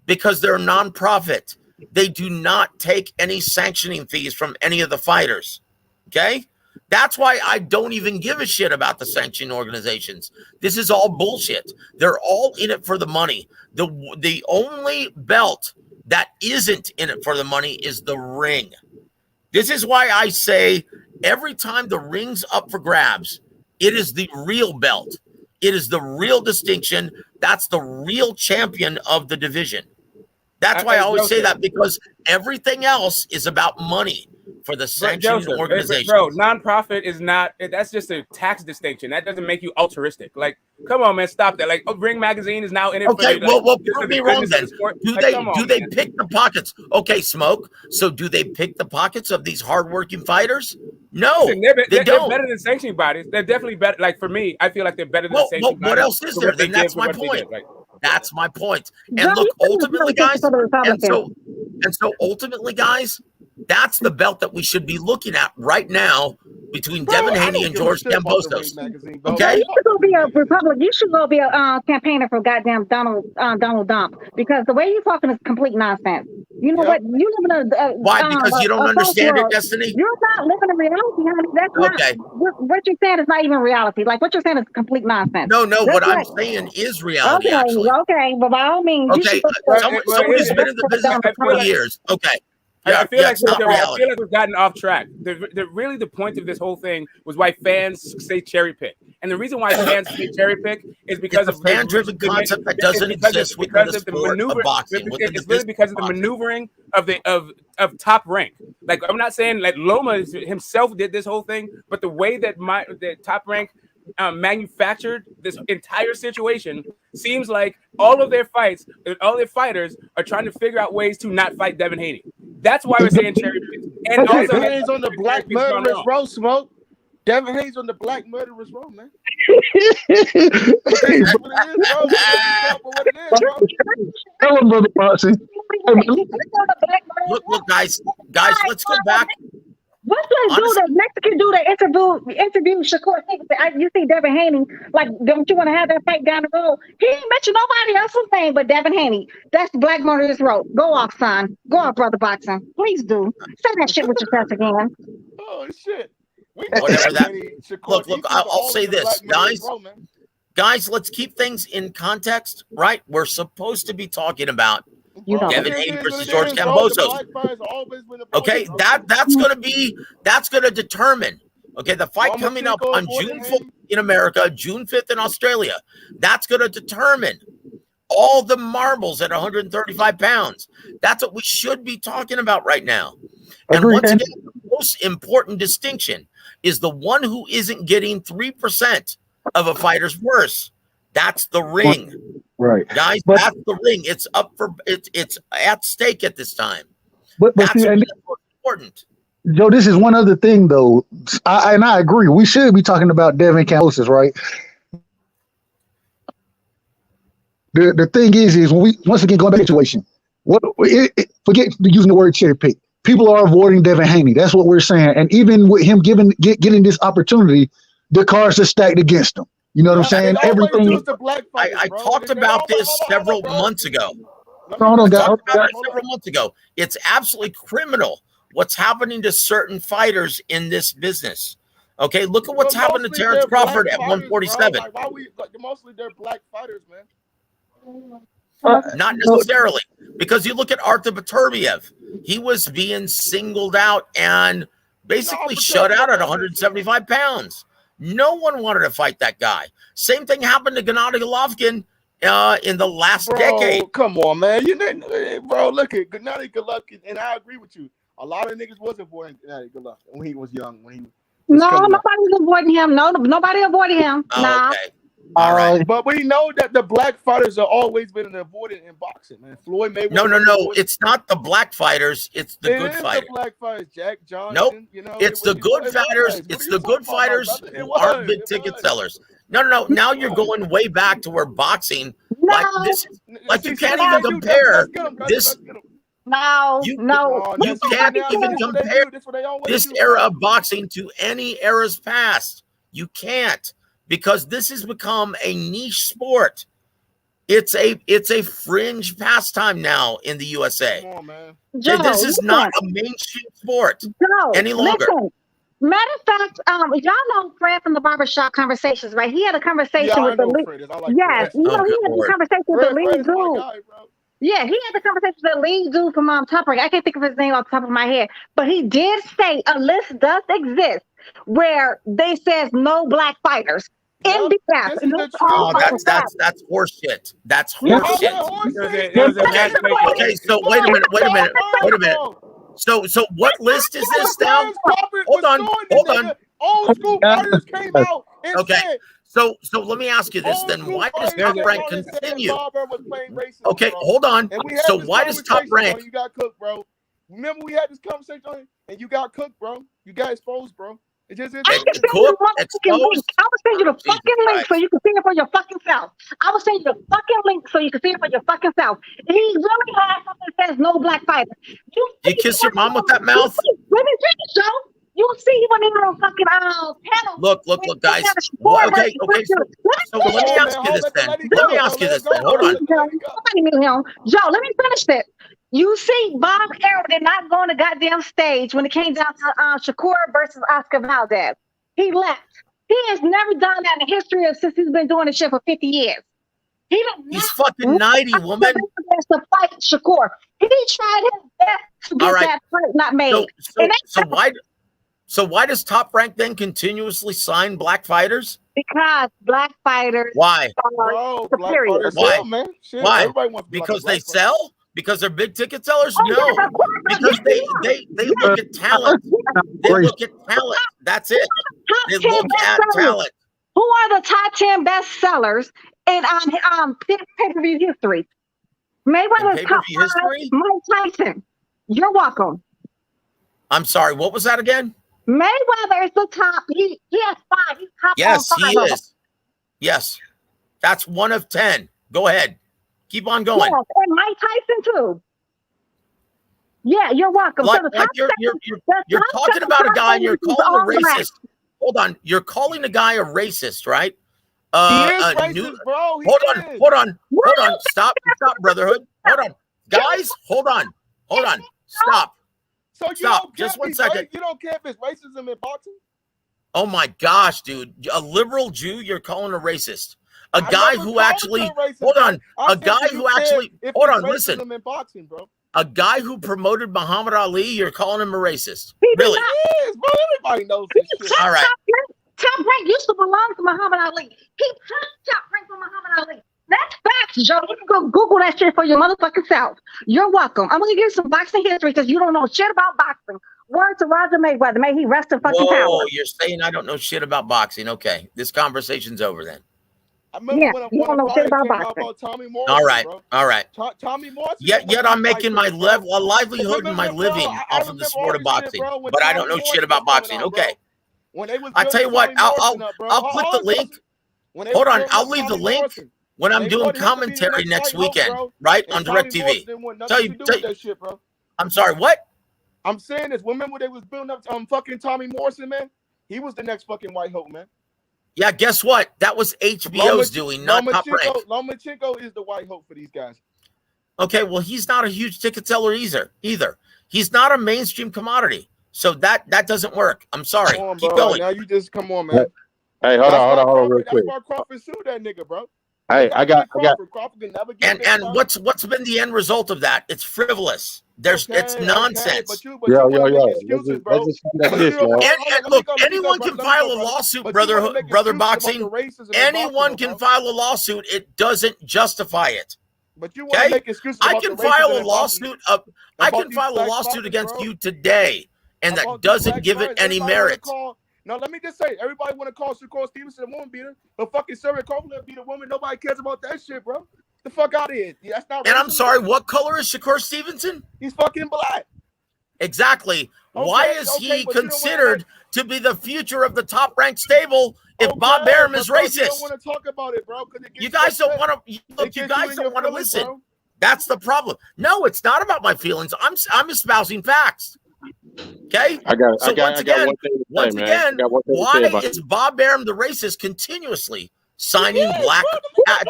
Because they're nonprofit. They do not take any sanctioning fees from any of the fighters. Okay? That's why I don't even give a shit about the sanctioning organizations. This is all bullshit. They're all in it for the money. The only belt that isn't in it for the money is the ring. This is why I say every time the ring's up for grabs, it is the real belt. It is the real distinction. That's the real champion of the division. That's why I always say that, because everything else is about money for the sanctioning organization. Bro, nonprofit is not, that's just a tax distinction. That doesn't make you altruistic. Like, come on, man, stop that. Like, Ring Magazine is now in it. Okay, well, prove me wrong then. Do they pick the pockets? Okay, Smoke. So do they pick the pockets of these hardworking fighters? No, they're better than sanctioning bodies. They're definitely better. Like, for me, I feel like they're better than sanctioning bodies. What else is there? Then that's my point. That's my point. And look, ultimately, guys, and so ultimately, guys, that's the belt that we should be looking at right now between Devin Haney and George Kambosos. Okay, you should go be a Republican. You should go be a campaigner for goddamn Donald Trump, because the way you're talking is complete nonsense. You know what? You live in a why? Because you don't understand it, Destiny. You're not living in reality, honey. That's not what you're saying is not even reality. Like, what you're saying is complete nonsense. No, what I'm saying is reality. Actually, but by all means, okay. Someone who's been in the business for 20 years. Okay. I feel like we've gotten off track. Really, the point of this whole thing was why fans say cherry pick, and the reason why fans say cherry pick is because of fan-driven concept that doesn't exist because of the maneuver of boxing. It's really because of the maneuvering of Top Rank. Like, I'm not saying like Loma himself did this whole thing, but the way that the Top Rank manufactured this entire situation seems like all of their fights, all their fighters are trying to figure out ways to not fight Devin Haney. That's why we're saying cherry pick. And also, Devin Haney's on the black murderous row, Smoke. Devin Haney's on the black murderous row, man. That's what it is, bro. Tell him, brother Boxing. Look, guys, let's go back. What's that dude, that Mexican dude that interviewed Shakur? You see Devin Haney, like, don't you want to have that fight down the road? He ain't mentioned nobody else's name but Devin Haney. That's Black Murderers Road. Go off, son. Go off, brother boxing. Please do. Say that shit with your chest again. Oh shit. Whatever that. Look. I'll say this, guys. Guys, let's keep things in context, right? We're supposed to be talking about Devin Haney versus George Kambosos. Okay, that's gonna determine. Okay, the fight coming up on June 4th in America, June 5th in Australia. That's gonna determine all the marbles at 135 pounds. That's what we should be talking about right now. And once again, the most important distinction is the one who isn't getting 3% of a fighter's worth. That's the ring. Right. Guys, that's the ring. It's up for it's at stake at this time. But that's see, important. Joe, this is one other thing though. I agree. We should be talking about Devin Kambosos, right? The thing is when we once again going back to the situation. Forget using the word cherry pick. People are avoiding Devin Haney. That's what we're saying. And even with him getting this opportunity, the cards are stacked against him. You know what I'm saying? Everything. I talked about this several months ago. Several months ago. It's absolutely criminal what's happening to certain fighters in this business. Okay, look at what's happened to Terence Crawford at 147. Mostly they're black fighters, man. Not necessarily, because you look at Artur Beterbiev, he was being singled out and basically shut out at 175 pounds. No one wanted to fight that guy. Same thing happened to Gennady Golovkin in the last decade. Come on, man. Bro, look at Gennady Golovkin, and I agree with you. A lot of niggas was avoiding Gennady Golovkin when he was young. Nobody was avoiding him. No, nobody avoided him. Nah. Okay. All right. But we know that the black fighters have always been avoided in boxing, man. Floyd Mayweather. No. It's not the black fighters. It's the good fighters. The black fighters, Jack Johnson. Nope. It's the good fighters. It's the good fighters who aren't big ticket sellers. No. Now you're going way back to where boxing, like this, like you can't even compare this. You can't even compare this era of boxing to any eras past. You can't. Because this has become a niche sport. It's a fringe pastime now in the USA. Come on, man. Joe, this is not a mainstream sport any longer. Matter of fact, y'all know Fred from the Barbershop Conversations, right? He had a conversation with the lead. He had a conversation with the lead dude. Yeah, he had the conversation with the lead dude from Top Rank. I can't think of his name off the top of my head, but he did say a list does exist where they says no black fighters. That's horseshit. That's horseshit. Okay, so wait a minute. So what list is this now? Hold on. Old school fighters came out and said, So let me ask you this then. Why does Top Rank continue? Okay, hold on. So why does Top Rank? You got cooked, bro. Remember we had this conversation on it, and you got cooked, bro. You got exposed, bro. It just is. I will send you the fucking link so you can see it for your fucking self. I will send you the fucking link so you can see it for your fucking self. He really has something that says no black fighters. You kiss your mom with that mouth? Let me finish, Joe. You'll see when they're on fucking panel. Look, guys. Okay. So let me ask you this then. Hold on. Joe, let me finish this. You see, Bob Arrow did not go on the goddamn stage when it came down to Shakur versus Oscar Valdez. He left. He has never done that in the history of since he's been doing this shit for 50 years. He's fucking 90, woman. To fight Shakur. He tried his best to get that fight not made. So why does Top Rank then continuously sign black fighters? Because black fighters. Why? Black fighters sell, man. Shit, why? Because they sell? Because they're big ticket sellers? No. Because they look at talent. They look at talent. That's it. They look at talent. Who are the top 10 best sellers in pay-per-view history? Mayweather's top 5, Mike Tyson. You're welcome. I'm sorry, what was that again? Mayweather is the top. He has 5. He's top. Yes, he is. Yes. That's 1 of 10. Go ahead. Keep on going. Yes, and Mike Tyson too. Yeah, you're welcome. Like, So the like top you're talking about a guy and you're calling all a black. racist. Hold on, you're calling a guy a racist, right? He is racist, bro. Hold on. Stop, brotherhood. Hold on, guys. Hold on. Stop. So you Stop. don't Just care one if second. You don't care if it's racism in boxing? Oh my gosh, dude! A liberal Jew, you're calling a racist. A guy who actually hold on. A guy who actually hold on. Listen. In boxing, bro. A guy who promoted Muhammad Ali, you're calling him a racist. He Really? Yes, bro. Everybody knows this shit. All right. Top rank used to belong to Muhammad Ali. He took top rank from Muhammad Ali. That's facts, Joe. You can go Google that shit for your motherfucking self. You're welcome. I'm gonna give you some boxing history because you don't know shit about boxing. Word to Roger Mayweather. May he rest in fucking power. Whoa, you're saying I don't know shit about boxing. Okay, this conversation's over then. I remember you don't know shit about boxing. About Tommy Morrison, All right. Tommy Morrison. Yet I'm making my livelihood and my living off of the sport of boxing, but I don't know shit about boxing. Okay. When they was I tell you what, I'll put the link. Hold on, I'll leave the link when I'm doing commentary next weekend, right, on DirecTV. I'm sorry, what? I'm saying this. Remember they was building up fucking Tommy Morrison, man? He was the next fucking White Hope, man. Yeah, guess what? That was HBO's doing, not Top Rank. Lomachenko is the White Hope for these guys. Okay, well, he's not a huge ticket seller either. He's not a mainstream commodity. So that doesn't work. I'm sorry. Come on, keep bro. going. Now you just come on, man. Hey, hold on, real quick. That's why Crawford sued that nigga, bro. Hey, I got. Crawford can never get and what's been the end result of that? It's frivolous. It's nonsense. But you Yo. excuses, bro. And look, anyone can file a lawsuit, brother boxing. Anyone can file a lawsuit. It doesn't justify it. But you want to make excuses. I can file a lawsuit. I can file a lawsuit against you today, and that doesn't give it any merit. No, let me just say, everybody want to call Shakur Stevenson a woman beater, but fucking Sarah Copeland beat a woman. Nobody cares about that shit, bro. The fuck out of here. That's not. And I'm sorry, what color is Shakur Stevenson? He's fucking black. Exactly. Why is he considered to be the future of the Top Rank stable if Bob Arum is racist? You don't want to talk about it, bro. You guys don't want to. Look, you guys don't want to listen. Bro. That's the problem. No, it's not about my feelings. I'm espousing facts. Okay. Once again, why is Bob Arum the racist continuously signing black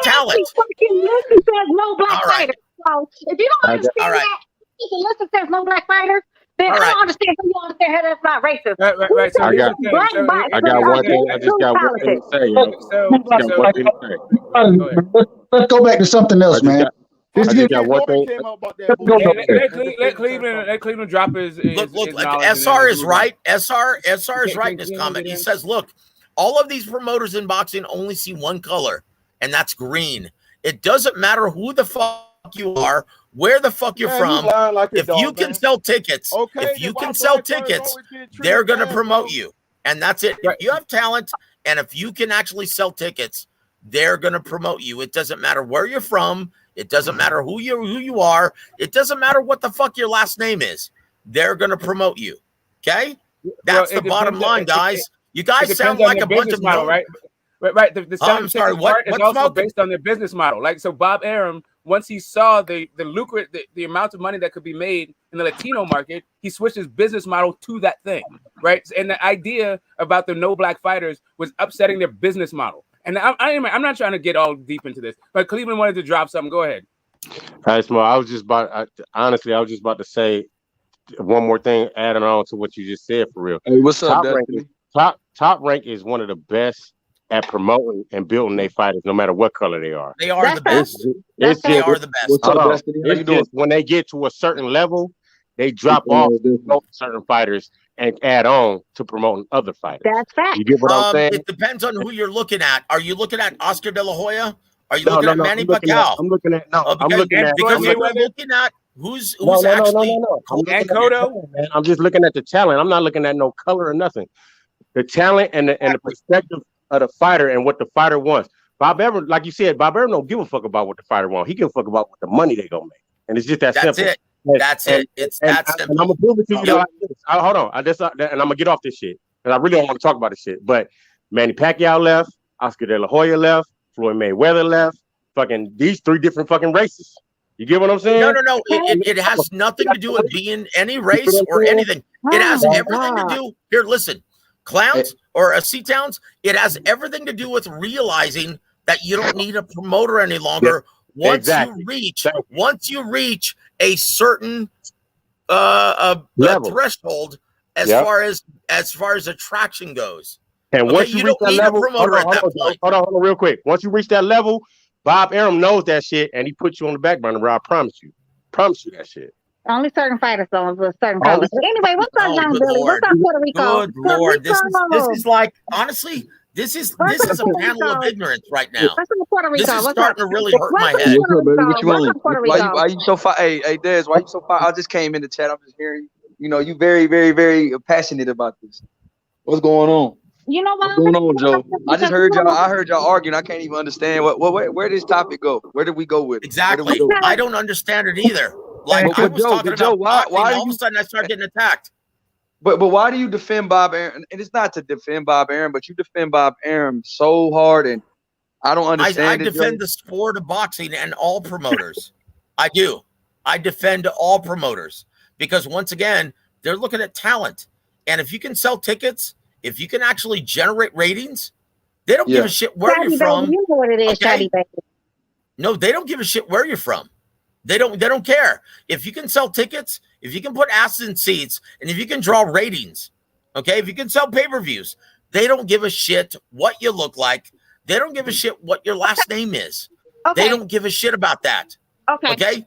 talent? There's no black fighters. So if you don't understand that, if the list says no black fighters, then I don't understand who you understand how that's not racist. Right. So I got one thing. I just got one thing to say. Let's go back to something else, man. I just got one thing. Let Cleveland drop his look. SR is right. SR is right in his comment. He says, "Look, all of these promoters in boxing only see one color, and that's green. It doesn't matter who the fuck you are, where the fuck you're from. If you can sell tickets, they're gonna promote you, and that's it. If you have talent, and if you can actually sell tickets, they're gonna promote you. It doesn't matter where you're from." It doesn't matter who you are. It doesn't matter what the fuck your last name is. They're going to promote you. Okay? That's the bottom line, guys. You guys sound like a bunch of model, right? Right. The I'm sorry. What is also based on their business model. Like, so Bob Arum, once he saw the amount of money that could be made in the Latino market, he switched his business model to that thing, right? And the idea about the no black fighters was upsetting their business model. And I'm not trying to get all deep into this, but Cleveland wanted to drop something. Go ahead. All right, Small. I was just about to say one more thing, adding on to what you just said for real. Hey, what's up, Destiny? Top Rank is one of the best at promoting and building their fighters, no matter what color they are. They are the best. They are the best. What's up, Destiny? How you doing? When they get to a certain level, they drop off certain fighters and add on to promoting other fighters. That's fact. You get what I'm saying? It depends on who you're looking at. Are you looking at Oscar De La Hoya? Are you looking at Manny Pacquiao? I'm looking at who's actually. And Cotto. I'm just looking at the talent. I'm not looking at no color or nothing. The talent and the perspective of the fighter and what the fighter wants. Bob Arum, like you said, Bob Arum don't give a fuck about what the fighter wants. He give a fuck about what the money they gonna make, and it's just that simple. That's it. It's that simple. And I'm gonna prove it to you. Hold on. And I'm gonna get off this shit because I really don't want to talk about this shit. But Manny Pacquiao left, Oscar De La Hoya left, Floyd Mayweather left. Fucking these three different fucking races. You get what I'm saying? No. It has nothing to do with being any race or anything. It has everything to do. Here, listen, clowns or C-Towns. It has everything to do with realizing that you don't need a promoter any longer. Once you reach a certain threshold as far as attraction goes. And once you reach that level, hold on, real quick. Once you reach that level, Bob Arum knows that shit, and he puts you on the back burner, bro. I promise you that shit. Only certain fighters though, with certain colors. But anyway, what's up, Young Billy? What's up, Puerto Rico? Good Lord, this is like, honestly, this is a panel of ignorance right now. This is starting to really hurt my head. Why you so far? Hey, Dez, why you so far? I just came in the chat. I'm just hearing you very, very, very passionate about this. What's going on? You know what? What's going on, Joe? I just heard y'all. I heard y'all arguing. I can't even understand where did this topic go? Where did we go with it? Exactly. I don't understand it either. Like I was talking about, why all of a sudden I start getting attacked. But why do you defend Bob Arum? And it's not to defend Bob Arum, but you defend Bob Arum so hard, and I don't understand. I defend the sport of boxing and all promoters. I do. I defend all promoters because once again, they're looking at talent, and if you can sell tickets, if you can actually generate ratings, they don't give a shit where you're from. You know what it is, okay? No, they don't give a shit where you're from. They don't care. If you can sell tickets, if you can put asses in seats, and if you can draw ratings, okay, if you can sell pay-per-views, they don't give a shit what you look like. They don't give a shit what your last name is. They don't give a shit about that. Okay?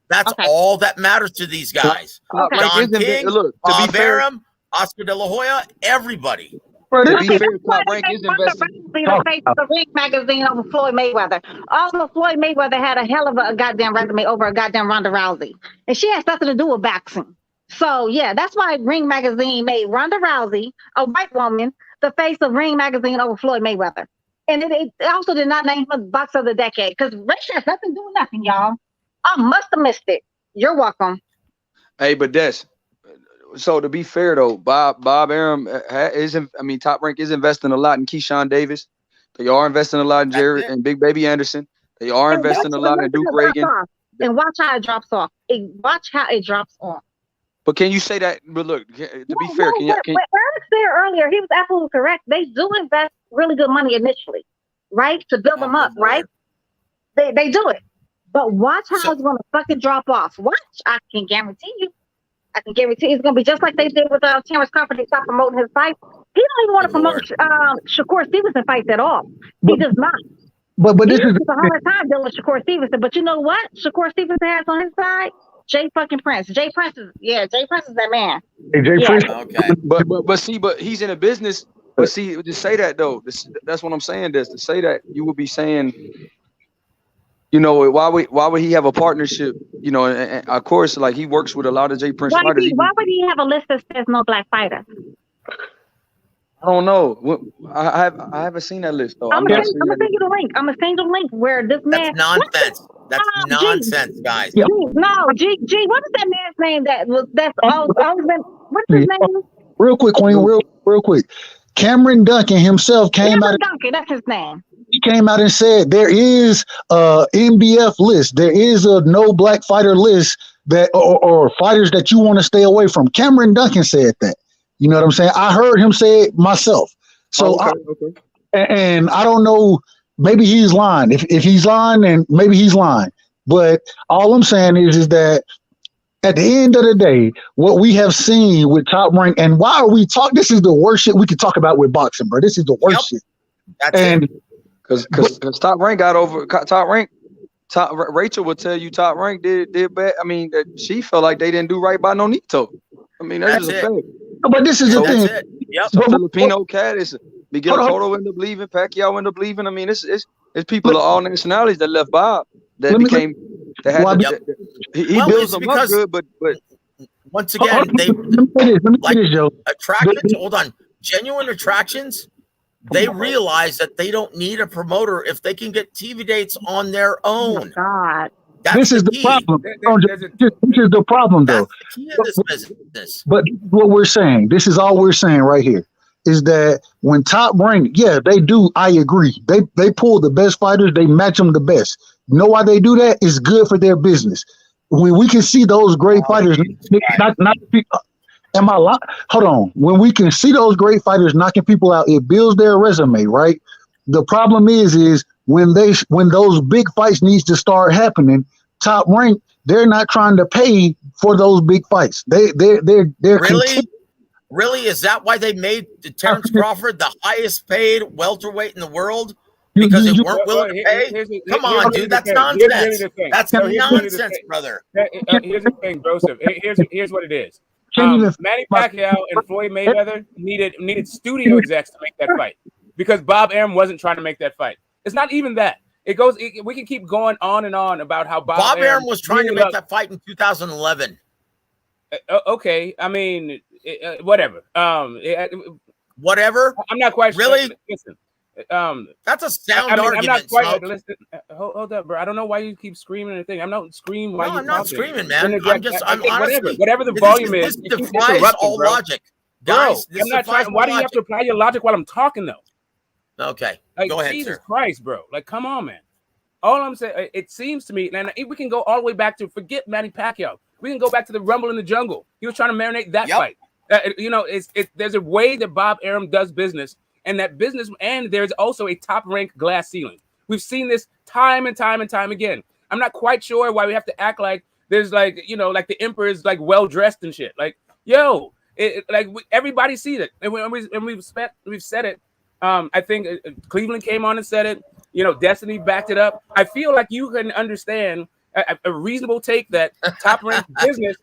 That's all that matters to these guys. Don King, Bob Arum, Oscar De La Hoya, everybody. To be fair, Top Rank is investing. The face of the Ring magazine over Floyd Mayweather. Although Floyd Mayweather had a hell of a goddamn resume over a goddamn Ronda Rousey, and she has nothing to do with boxing. So yeah, that's why Ring magazine made Ronda Rousey, a white woman, the face of Ring magazine over Floyd Mayweather. And it also did not name him Boxer of the Decade because race has nothing to do with nothing, y'all. I must have missed it. You're welcome. Hey, but that's. So to be fair though, Bob Arum Top Rank is investing a lot in Keyshawn Davis. They are investing a lot in Jared and Big Baby Anderson. They are investing a lot in Duke Reagan. And watch how it drops off. Watch how it drops off. But can you say that? But look, to be fair, can Eric said earlier, he was absolutely correct. They do invest really good money initially, right, to build them up, right? They do it. But watch how it's going to fucking drop off. Watch, I can guarantee you. It's going to be just like they did with Terence Crawford. They stopped promoting his fight. He don't even want to promote Shakur Stevenson fights at all. He does not. But this is a hard time dealing with Shakur Stevenson. But you know what? Shakur Stevenson has on his side Jay fucking Prince. Jay Prince is that man. Hey, Jay Prince. Okay. But he's in a business. But see, to say that though, that's what I'm saying. To say that, you would be saying, why would he have a partnership? And of course, like he works with a lot of Jay Prince fighters. Why would he have a list that says no black fighters? I don't know. I haven't seen that list though. I'm gonna send you the link. I'm gonna send you the link where this man. That's nonsense. That's nonsense, guys. G, what is that man's name? That's always been. What's his name? Real quick, Queen. Real quick. Cameron Duncan himself came out. Duncan, that's his name. He came out and said there is a NBF list. There is a no black fighter list that or fighters that you want to stay away from. Cameron Duncan said that. You know what I'm saying? I heard him say it myself. So, and I don't know. Maybe he's lying. If he's lying, then maybe he's lying. But all I'm saying is that at the end of the day, what we have seen with Top Rank, and why are we talking? This is the worst shit we could talk about with boxing, bro. This is the worst shit. Because Top Rank got over Top Rank. Rachel will tell you Top Rank did bad. I mean, she felt like they didn't do right by Nonito. I mean, that's just a fact. But this is the thing. Yep. So Filipino cat is Miguel Cotto ended up leaving, Pacquiao ended up leaving. I mean, it's people of all nationalities that left Bob that became. He builds them up good, but once again, attractions. Hold on, genuine attractions. They realize that they don't need a promoter if they can get TV dates on their own. Oh God. This is the problem. This is the problem, though. That's the key of this business. But what we're saying, this is all we're saying right here. is that when Top Rank, yeah, they do. I agree. They pull the best fighters. They match them the best. You know why they do that? It's good for their business. When we can see those great fighters, not am I lying? Hold on. When we can see those great fighters knocking people out, it builds their resume, right? The problem is when those big fights needs to start happening, Top Rank, they're not trying to pay for those big fights. They're Really? Is that why they made Terence Crawford the highest paid welterweight in the world? You- Because you- they you- weren't willing to pay? Come on, dude. That's Here's nonsense. the thing. That's So here's nonsense, brother. Here's the thing, Joseph. Here's what it is. Can't even- Manny Pacquiao and Floyd Mayweather needed studio execs to make that fight because Bob Arum wasn't trying to make that fight. It's not even that. We can keep going on and on about how Bob Arum was trying to make that fight in 2011. Okay, I mean, whatever. Whatever. I'm not quite really. Sure. Listen, that's a sound argument. I'm not quite. Smoke. Listen, hold up, bro. I don't know why you keep screaming anything. I'm not screaming. No, I'm not screaming, man. I'm honestly, whatever the volume this is. defies all logic, guys. Bro, I'm not trying. Why do you have to apply your logic while I'm talking, though? Okay, like, go ahead, Jesus sir. Christ, bro. Like, come on, man. All I'm saying, it seems to me, and we can go all the way back to forget Manny Pacquiao. We can go back to the Rumble in the Jungle. He was trying to marinate that fight. There's a way that Bob Arum does business, and that business, and there's also a top-ranked glass ceiling. We've seen this time and time and time again. I'm not quite sure why we have to act like there's like the emperor is like well dressed and shit. Like, yo, everybody sees it, and we've said it. I think Cleveland came on and said it. Destiny backed it up. I feel like you can understand a reasonable take that Top Rank's business.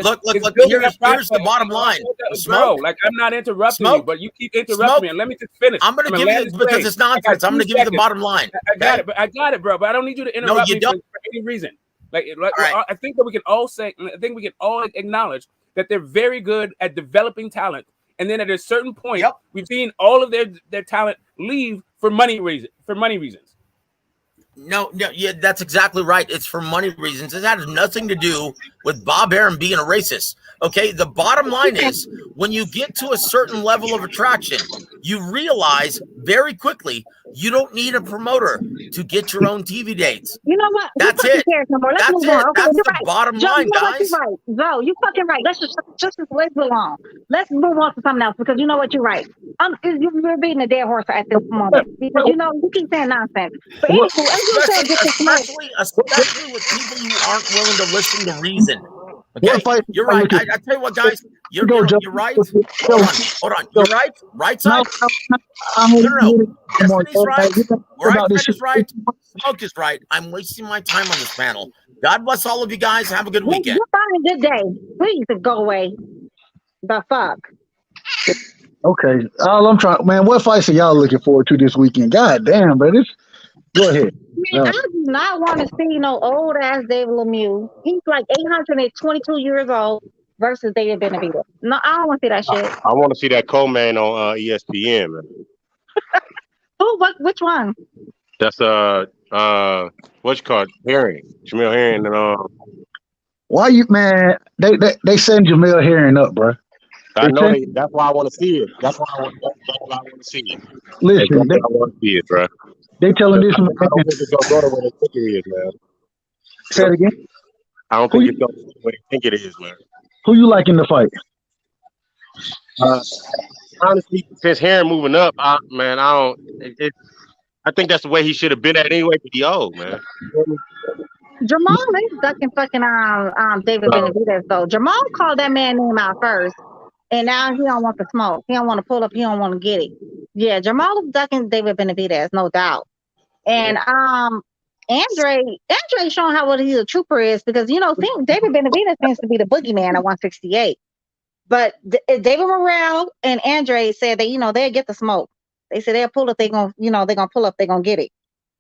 Look. Here's the bottom line, bro. Like, I'm not interrupting you, but you keep interrupting me. And let me just finish. I'm going to give you because it's nonsense. I'm going to give you the bottom line. I got it, bro. But I don't need you to interrupt me for any reason. Right. I think that we can all say. I think we can all acknowledge that they're very good at developing talent. And then at a certain point, we've seen all of their talent leave for money reasons. No, yeah, that's exactly right. It's for money reasons. It has nothing to do with Bob Arum being a racist. Okay, the bottom line is when you get to a certain level of attraction, you realize very quickly you don't need a promoter to get your own TV dates. You know what? That's it. That's it. Okay, that's the right. bottom Joe, line, guys. You're right. Joe, you're fucking right. Let's just let's move on. Let's move on to something else because you know what? You're right. You're beating a dead horse at this moment because you keep saying nonsense. But anyway, especially with people who aren't willing to listen to reason. Okay, you're right. I tell you what, guys, you're right. Hold on. You're right. Right side. No. Destiny's right. Right is right. Smoke is right. I'm wasting my time on this panel. God bless all of you guys. Have a good weekend. You're fine. Good day. Please go away. The fuck. Okay. All I'm trying, man. What fights are y'all looking forward to this weekend? God damn, but go ahead. Man, I do not want to see no old ass David Lemieux. He's like 822 years old versus David Benavidez. No, I don't want to see that shit. I want to see that co-man on ESPN, man. Which one? That's what's called Herring, Jamil Herring, and Why you man? They send Jamil Herring up, bro. I know that's why I want to see it. That's why I want to see it. Listen, I want to see it, bro. They telling this. I don't think it's gonna go the way they think it is, man. Say it again. I don't think it's going the way they think it is, man. Who you like in the fight? Honestly, since Herring moving up, I think that's the way he should have been at anyway. But old, man. Jamal is ducking fucking David Benavidez though. Jamal called that man name out first, and now he don't want the smoke. He don't want to pull up. He don't want to get it. Yeah, Jamal is ducking David Benavidez, no doubt. And Andre showing how what he's a trooper is because David Benavidez seems to be the boogeyman at 168. But David Morrell and Andre said that they'll get the smoke. They said they'll pull up. They're gonna pull up. They're gonna get it.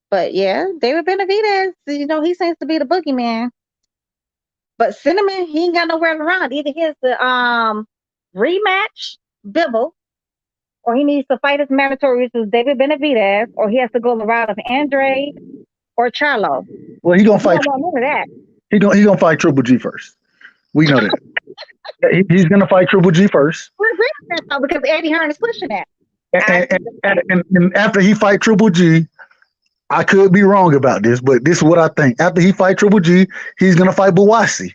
But yeah, David Benavidez, he seems to be the boogeyman. But Cinnamon, he ain't got nowhere to run. Either he has to rematch Bibble, or he needs to fight his mandatory with David Benavidez, or he has to go the route of Andre or Charlo. Well, he gonna fight. None of that. He gonna fight Triple G first. We know that. He's gonna fight Triple G first. I agree with that though, because Eddie Hearn is pushing that. And after he fight Triple G, I could be wrong about this, but this is what I think. After he fight Triple G, he's gonna fight Bawasi.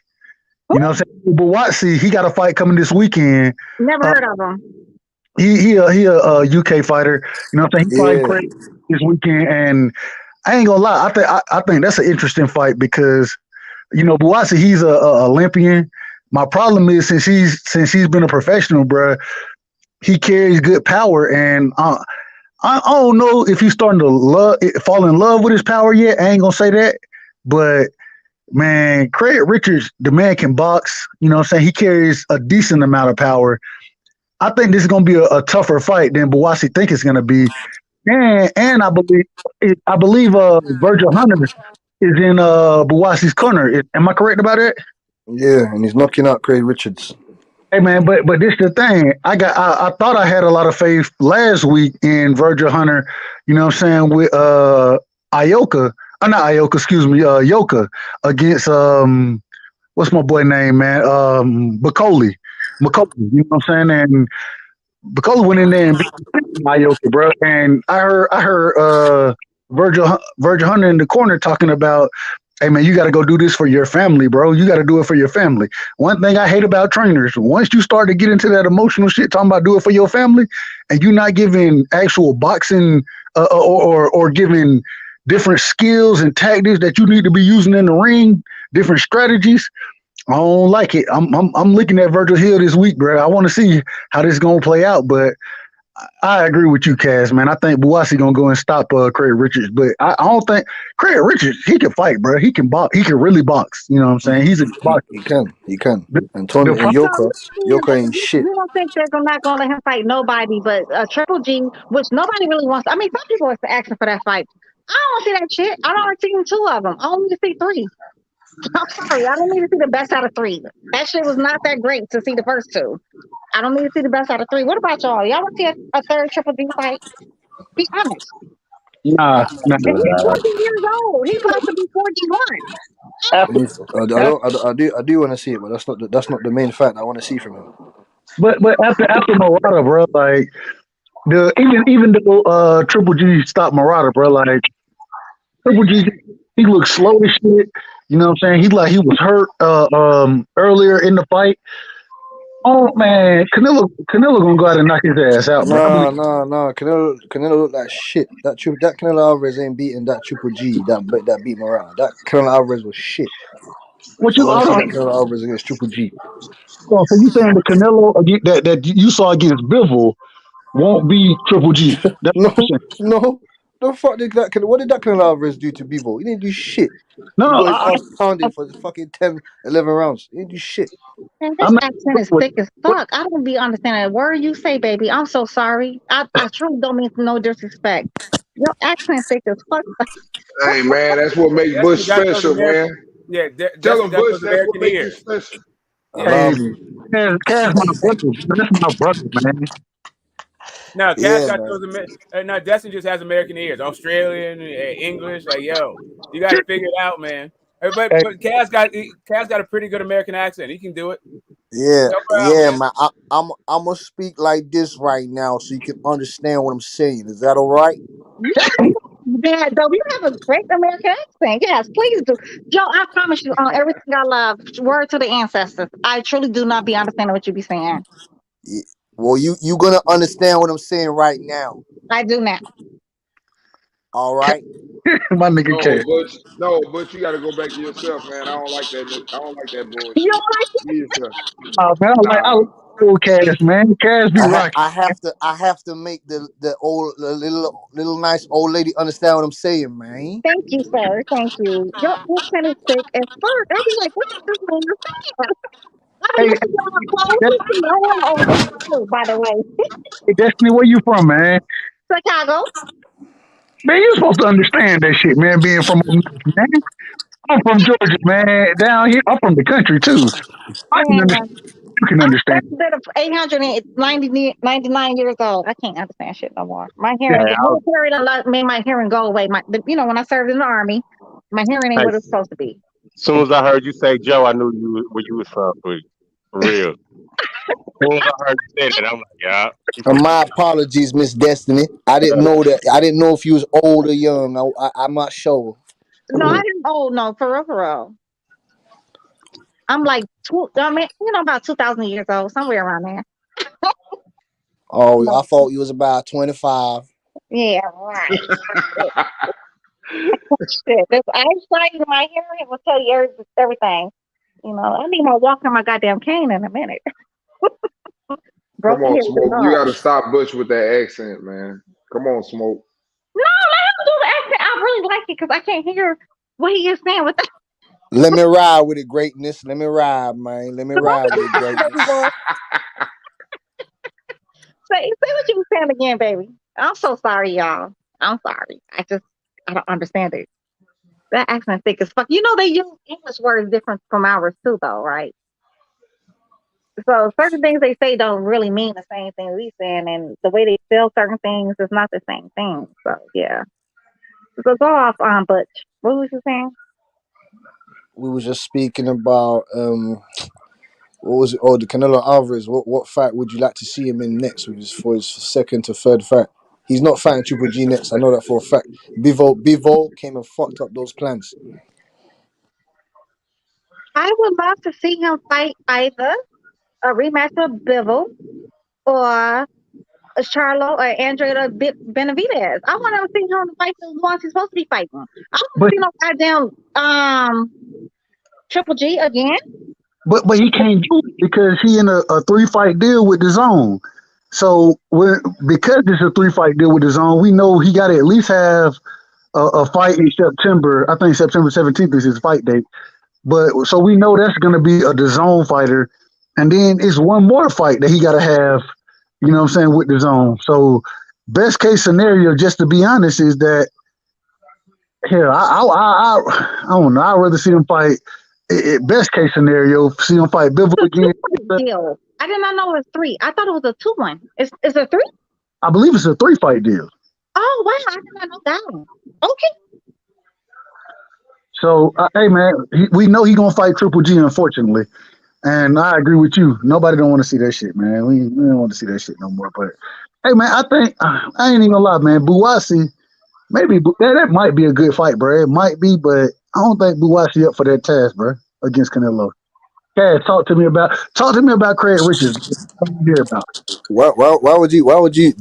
You know what I'm saying? Bawasi, he got a fight coming this weekend. Never heard of him. He a UK fighter. You know what I'm saying? He fighting Craig this weekend, and I ain't gonna lie. I think that's an interesting fight because Bawasi, he's a Olympian. My problem is since he's been a professional, bro, he carries good power, and I don't know if he's starting to fall in love with his power yet. I ain't gonna say that, but man, Craig Richards, the man can box. You know what I'm saying? He carries a decent amount of power. I think this is gonna be a tougher fight than Bawasi think it's gonna be, and I believe Virgil Hunter is in Bawasi's corner. Am I correct about that? Yeah, and he's knocking out Craig Richards. Hey man, but this the thing. I thought I had a lot of faith last week in Virgil Hunter, you know what I'm saying, with Ioka. Not Ioka, excuse me, Yoka against what's my boy name, man? Bacoli. You know what I'm saying? And Bacoli went in there and beat Ioka, bro. And I heard Virgil Hunter in the corner talking about, hey man, you got to go do this for your family, bro. You got to do it for your family. One thing I hate about trainers, once you start to get into that emotional shit, talking about do it for your family, and you're not giving actual boxing or giving different skills and tactics that you need to be using in the ring, different strategies, I don't like it. I'm looking at Virgil Hill this week, bro. I want to see how this is gonna play out, but I agree with you, Cass, man. I think Bawasi gonna go and stop Craig Richards, but I don't think Craig Richards, he can fight, bro. He can box. He can really box. You know what I'm saying? He's a boxer. He can. And Tony and Yoka ain't shit. You don't think they're not going to let him fight nobody but Triple G, which nobody really wants. I mean, some people are asking for that fight. I don't want to see that shit. I don't want to see two of them. I only need to see three. I'm sorry. I don't need to see the best out of three. That shit was not that great to see the first two. I don't need to see the best out of three. What about y'all? Y'all want to see a third Triple G fight? Be honest. Nah. And he's 40 years old. He's about to be 41. I do want to see it, but that's not the main fact I want to see from him. But after Murata, bro, like even though Triple G stopped Murata, bro, like Triple G, he looks slow as shit. You know what I'm saying? He was hurt earlier in the fight. Oh man, Canelo gonna go out and knock his ass out, bro. No. Canelo look like shit. That Canelo Alvarez ain't beating that Triple G that beat Morale. That Canelo Alvarez was shit. What you also that Canelo Alvarez against Triple G. Oh, so you saying the Canelo that you saw against Bivol won't be Triple G? No. The fuck did that? What did that Canelo Alvarez do to Bivol? He didn't do shit. No, he got his ass pounded for the fucking 10, 11 rounds. He didn't do shit. Man, this accent is thick as fuck. I don't be understanding a word you say, baby. I'm so sorry. I truly don't mean no disrespect. Your accent thick as fuck. Hey man, that's what makes Bush special, man. Yeah, tell him Bush that's what makes you special. Cass, my brother. That's my brother, man. No, Cass got those. No, Destin just has American ears, Australian, English. Like, yo, you got to figure it out, man. But Cass got a pretty good American accent. He can do it. Yeah, man. I'm gonna speak like this right now so you can understand what I'm saying. Is that all right? Yeah, though you have a great American accent. Yes, please do. Joe, I promise you on everything I love, word to the ancestors. I truly do not be understanding what you be saying. Yeah. Well, you gonna understand what I'm saying right now. I do now. All right. My nigga Butch, you gotta go back to yourself, man. I don't like that bullshit. You don't like it? Oh man, I like old Cass, man. Cass be rocking. I have to make the little nice old lady understand what I'm saying, man. Thank you, sir. Thank you. Your accent is thick as fuck. I'll be like, what is this man saying? I be looking at my clothes. I am old too, by the way. Hey, Destiny, where you from, man? Chicago. Man, you supposed to understand that shit, man. Being from, man. I'm from Georgia, man. Down here, I'm from the country too. You can understand. I'm 899 years old. I can't understand shit no more. My hearing, military made my hearing go away. When I served in the army, my hearing ain't what it's supposed to be. As soon as I heard you say Joe, I knew where you was from. For real. soon as I heard you say that, I'm like, yeah. And my apologies, Miss Destiny. I didn't know that. I didn't know if you was old or young. I'm not sure. No, I didn't. Oh no, for real, for real. I'm like, I mean, about 2,000 years old, somewhere around there. Oh, No, I thought you was about 25. yeah, right. Shit, this eyesight in my hearing will tell you everything. I need my walk and my goddamn cane in a minute. Come Broken on, hips and Smoke. You all. got to stop Bush with that accent, man. Come on, Smoke. No, let him do the accent. I really like it because I can't hear what he is saying with the Let me ride with it, greatness. Let me ride, man. Let me ride with it, baby greatness. boy. Say what you were saying again, baby. I'm so sorry, y'all. I'm sorry. I don't understand it. That accent thick as fuck. They use English words different from ours too, though, right? So certain things they say don't really mean the same thing we saying, and the way they spell certain things is not the same thing. So yeah. So go off on Butch. What was you saying? We were just speaking about what was it? Oh, the Canelo Alvarez. What fight would you like to see him in next for his second to third fight? He's not fighting Triple G next. I know that for a fact. Bivol came and fucked up those plans. I would love to see him fight either a rematch with Bivol or Charlo or Andrea Benavidez. I want to see him fight the ones he's supposed to be fighting. I want to But see no goddamn Triple G again. but he can't do it because he in a 3-fight deal with the zone. So because it's a 3-fight deal with the zone, we know he got to at least have a fight in September. I think September 17th is his fight date. But so we know that's going to be a DAZN fighter, and then it's one more fight that he got to have. You know what I'm saying, with the zone. So best case scenario, just to be honest, is that here I don't know. I'd rather see him fight. Best case scenario, see him fight Bivol It's a again. 2-fight deal. I did not know it was 3. I thought it was a 2-1. Is it 3? I believe it's a 3-fight deal. Oh wow, I did not know that one. Okay. So hey man, we know he gonna fight Triple G, unfortunately. And I agree with you. Nobody don't want to see that shit, man. We don't want to see that shit no more. But hey, man, I think I ain't even gonna lie, man. Buwasi, maybe that might be a good fight, bro. It might be, but I don't think Buwasi up for that task, bro, against Canelo. Cass, talk to me about Craig Richards. What do you hear about? Why would you?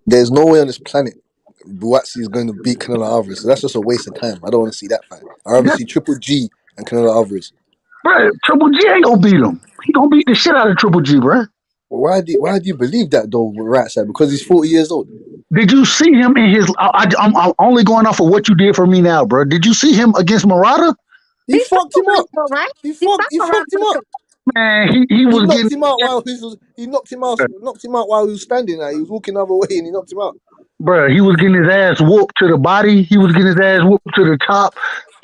There's no way on this planet Buatsi is going to beat Canelo Alvarez. So that's just a waste of time. I don't want to see that fight. I rather That, see Triple G and Canelo Alvarez. bro, Triple G ain't gonna beat him. He gonna beat the shit out of Triple G, bro. Well, why do you believe that though, right side? Because he's 40 years old. Did you see him in his? I'm only going off of what you did for me now, bro. Did you see him against Murata? He He fucked him up. all right. He He fucked fucked he around fucked him up. Man, he He was getting. knocked him out while he knocked him out while he was standing there. He was walking the other way and he knocked him out. Bro, he was getting his ass whooped to the body. He was getting his ass whooped to the top.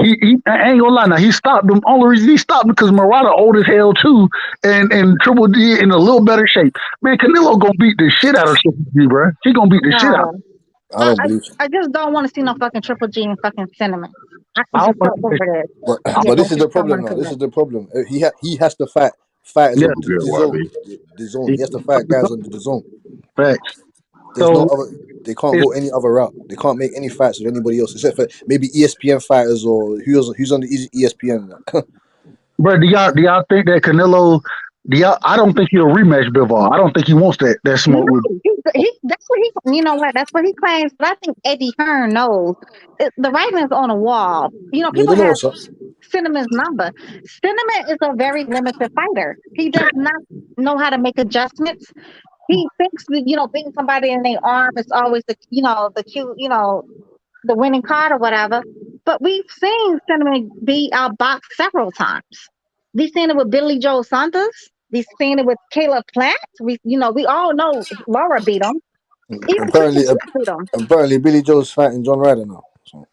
I ain't gonna lie. Now he stopped him. Only reason he stopped him because Murata old as hell too, and Triple D in a little better shape. Man, Canelo gonna beat the shit out of Triple D, bro. He gonna beat the shit out. No. I don't believe I just don't want to see no fucking Triple G and fucking Cinnamon. I can I don't just want tell to see over this. But Yeah, but this is just the don't problem want to now. see This that. is the problem. He has to fight fighters yeah, on Good, the zone. YB. The zone. He has to fight guys on the zone. facts. There's no So other. They can't it's go any other route. They can't make any fights with anybody else except for maybe ESPN fighters or who's on the ESPN. bro, do y'all think that Canelo? I don't think he'll rematch Bivol. I don't think he wants that No, smoke with. that's what he. You know what? That's what he claims. But I think Eddie Hearn knows the writing's on the wall. Yeah, People they know have what's up. Cinnamon's number. Cinnamon is a very limited fighter. He does not know how to make adjustments. He thinks that beating somebody in their arm is always the cute the winning card or whatever. But we've seen Cinnamon be outboxed several times. We've seen it with Billy Joe Saunders. We've seen it with Caleb Plant. We all know Laura beat him. Even Triple Apparently, G beat him. apparently Billy Joe's fighting John Ryder now. So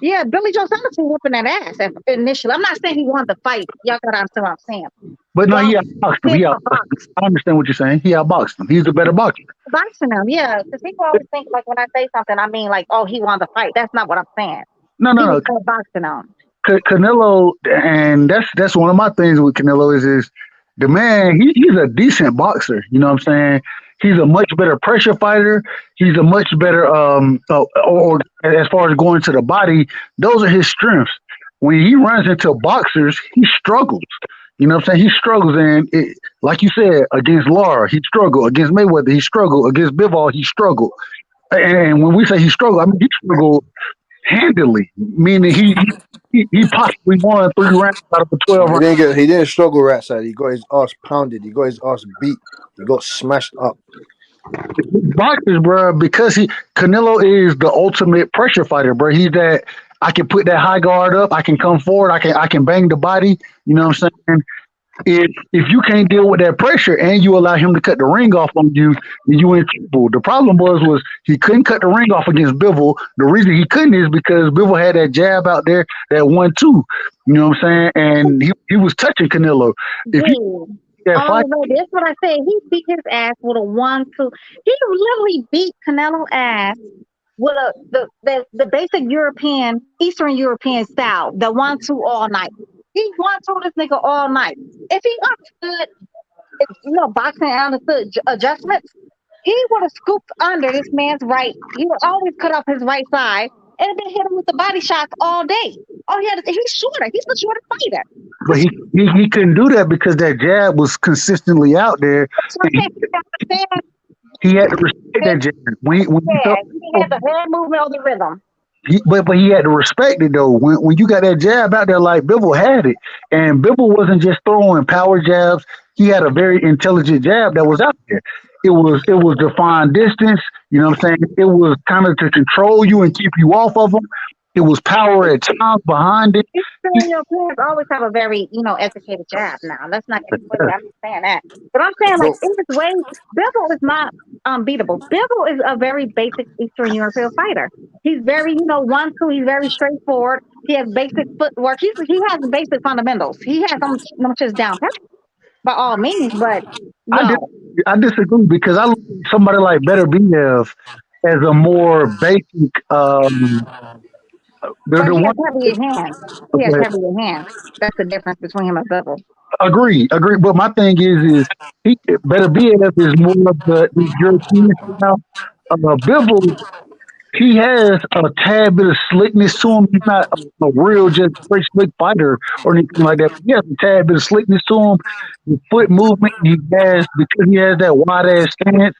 Yeah, Billy Joe Saunders was whooping that ass initially. I'm not saying he won the fight. Y'all gotta understand what I'm saying. But no, he Well, outboxed him. he He outboxed him. outboxed I understand what you're saying. He outboxed him. He's a better boxer. boxing him, yeah. Because people always think like when I say something, I mean like, oh, he won the fight. That's not what I'm saying. No, He no, was no. boxing him. Canelo, and that's one of my things with Canelo is The man, he's a decent boxer. You know what I'm saying? He's a much better pressure fighter. He's a much better or as far as going to the body, those are his strengths. When he runs into boxers, he struggles. You know what I'm saying? He struggles, and like you said, against Lara, he struggled. Against Mayweather, he struggled. Against Bivol, he struggled. And when we say he struggled, I mean he struggled handily, meaning he possibly won 3 rounds out of the 12 rounds. He didn't struggle right side. He got his ass pounded. He got his ass beat. He got smashed up. Boxers, bro, because Canelo is the ultimate pressure fighter, bro. He's that I can put that high guard up, I can come forward, I can bang the body. You know what I'm saying? If you can't deal with that pressure and you allow him to cut the ring off on you, then you in trouble. The problem was he couldn't cut the ring off against Bivol. The reason he couldn't is because Bivol had that jab out there that 1-2. You know what I'm saying? And he was touching Canelo. If he no, that's what I said. He beat his ass with a 1-2. He literally beat Canelo ass with the basic European, Eastern European style, the 1-2 all night. He 1-2 this nigga all night. If he understood, boxing understood adjustments, he would have scooped under this man's right. He would always cut off his right side and then hit him with the body shots all day. He's shorter. He's a shorter fighter. But he couldn't do that because that jab was consistently out there. He had to respect that jab. He had the head movement or the rhythm. But he had to respect it though. When you got that jab out there, like Bivol had it, and Bivol wasn't just throwing power jabs. He had a very intelligent jab that was out there. It was defined distance. You know what I'm saying? It was kind of to control you and keep you off of him. It was power at times behind it. Players always have a very, educated jab now. Let's not get I'm saying that. But I'm saying, like, in this way, Bivol is not unbeatable. Bivol is a very basic Eastern European fighter. He's very, 1-2. He's very straightforward. He has basic footwork. He has basic fundamentals. He has them just down pat by all means. But I disagree because I look at somebody like Better BF as a more basic. He has heavier hands. He has heavier hands. That's the difference between him and Bivol. Agree. But my thing is Better BF is more of the European style. Bivol, he has a tad bit of slickness to him. He's not a real just straight slick fighter or anything like that. He has a tad bit of slickness to him. The foot movement because he has that wide ass stance.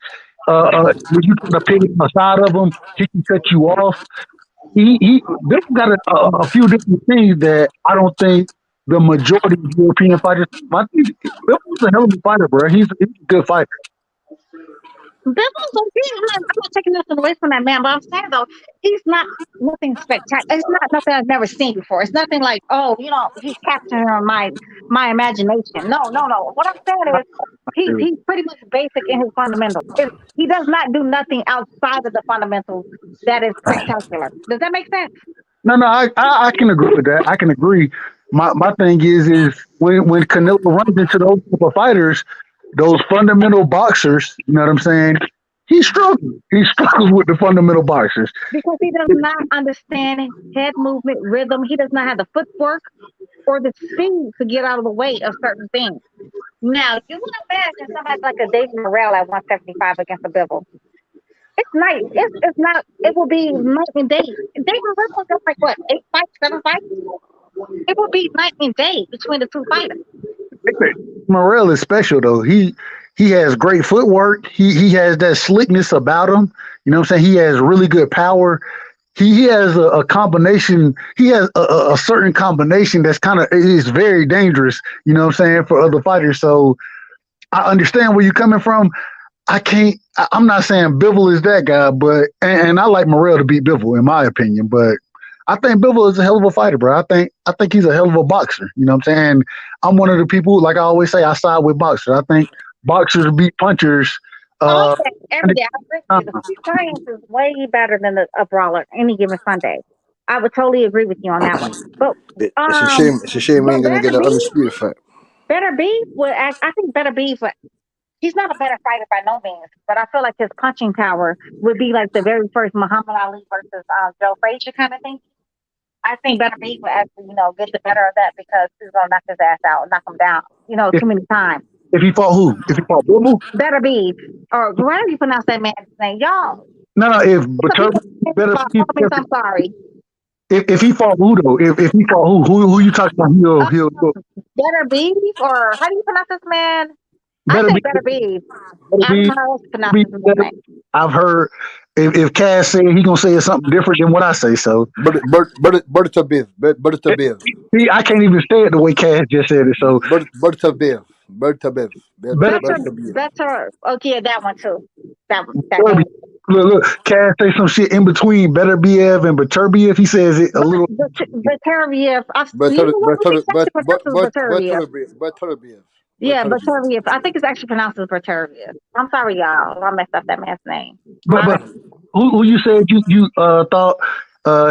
When you try to pick him aside of him, he can cut you off. Bivol got a few different things that I don't think the majority of European fighters. I think Bivol's a hell of a fighter, bro. He's a good fighter. Bivol's okay. I'm not taking nothing away from that man, but I'm saying though, he's not nothing spectacular. It's not nothing I've never seen before. It's nothing like, he's capturing my imagination. No. What I'm saying is he's pretty much basic in his fundamentals. He does not do nothing outside of the fundamentals that is spectacular. Does that make sense? No, I can agree with that. I can agree. My thing is when Canelo runs into those type of fighters, those fundamental boxers, you know what I'm saying? He struggles. He struggles with the fundamental boxers. Because he does not understand head movement, rhythm. He does not have the footwork or the speed to get out of the way of certain things. Now, you would imagine somebody like a David Morrell at 175 against a Bivol. It's nice. It's not. It will be night and day. David Morrell got like what, 8 fights, 7 fights? It will be night and day between the two fighters. Morrell is special though. He has great footwork. He has that slickness about him. You know what I'm saying? He has really good power. He has a combination. He has a certain combination that's is very dangerous. You know what I'm saying, for other fighters. So I understand where you're coming from. I'm not saying Bivol is that guy, but and I like Morrell to beat Bivol in my opinion, but I think Bivol is a hell of a fighter, bro. I think he's a hell of a boxer. You know what I'm saying? I'm one of the people, like I always say, I side with boxers. I think boxers beat punchers. Every day. I agree with you. The science is way better than a brawler any given Sunday. I would totally agree with you on that one. But it's a shame we ain't gonna get an undisputed fight. Better Beef I think Better Beef. He's not a better fighter by no means, but I feel like his punching power would be like the very first Muhammad Ali versus Joe Frazier kind of thing. I think Better Beef will actually, get the better of that because he's gonna knock his ass out, knock him down, If too many times. if he fought who? If he fought Bibble? Better Beef, or whatever you pronounce that man's name, y'all. No. If Some Baturbi people say better about beef, me, so I'm sorry. if he fought who though? If he fought who you talking about? He'll Better Beef, or how do you pronounce this man? I better say be Better Beef. better I don't be know how else to pronounce be this man's better. name. I've heard if Cass say he gonna say something different than what I say. So Bertabev. Bertabev. see, I can't even say it the way Cass just said it. So Bertabev. Bertabev. better Bertabev. Okay, yeah, that one too. That better be. name. Look, Cass say some shit in between Better BF and Baturbi if he says it a little. Batavia. You know what? I think it's actually pronounced as Batavia. Bertabev. Yeah, Batavia. I think it's actually pronounced as Batavia. I'm sorry, y'all. I messed up that man's name. But who you said you thought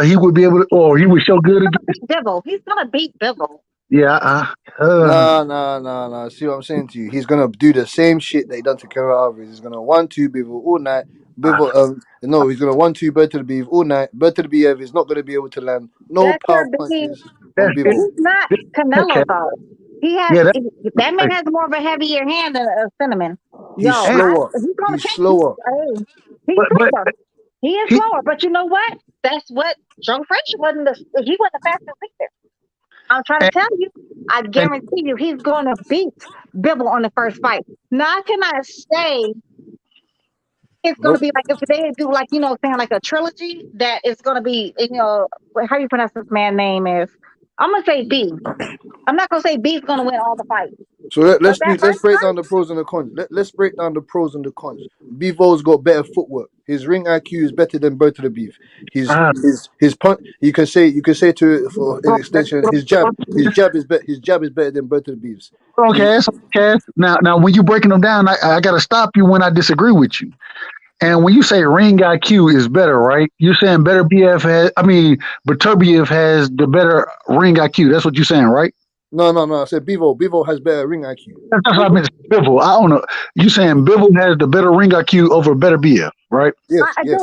he would be able to, or he would show good against? Bibble. He's gonna beat Bibble. Yeah, Nah. See what I'm saying to you? He's gonna do the same shit that he done to Kevin Alvarez. He's gonna 1-2 Bivol all night. Bivol, no, he's gonna 1-2 Bertrand all night. Bertrand is not gonna be able to land no power punches on Bivol. He's not Canelo though. He has that man has more of a heavier hand than a Cinnamon. He's slower. He's slower. He's slower. He is slower, but you know what? That's what Joe Frazier wasn't. He wasn't the fastest either. I'm trying to tell you. I guarantee you, he's going to beat Bibble on the first fight. Now, I cannot say it's going to be like if they do like saying like a trilogy that it's going to be how you pronounce this man's name is. I'm gonna say B. I'm not gonna say B's gonna win all the fights. So let's break down the pros and the cons. Let's break down the pros and the cons. Bevo's got better footwork. His ring IQ is better than both of the Beef. His punch. You can say to for an extension. His jab is better. His jab is better than both of the Beefs. Okay. Now when you breaking them down, I gotta stop you when I disagree with you. And when you say ring IQ is better, right? You're saying better Beterbiev has the better ring IQ. That's what you're saying, right? No. I said Bivol has better ring IQ. That's what I meant. Bivol. I don't know. You saying Bivol has the better ring IQ over Beterbiev, right? Yes. I do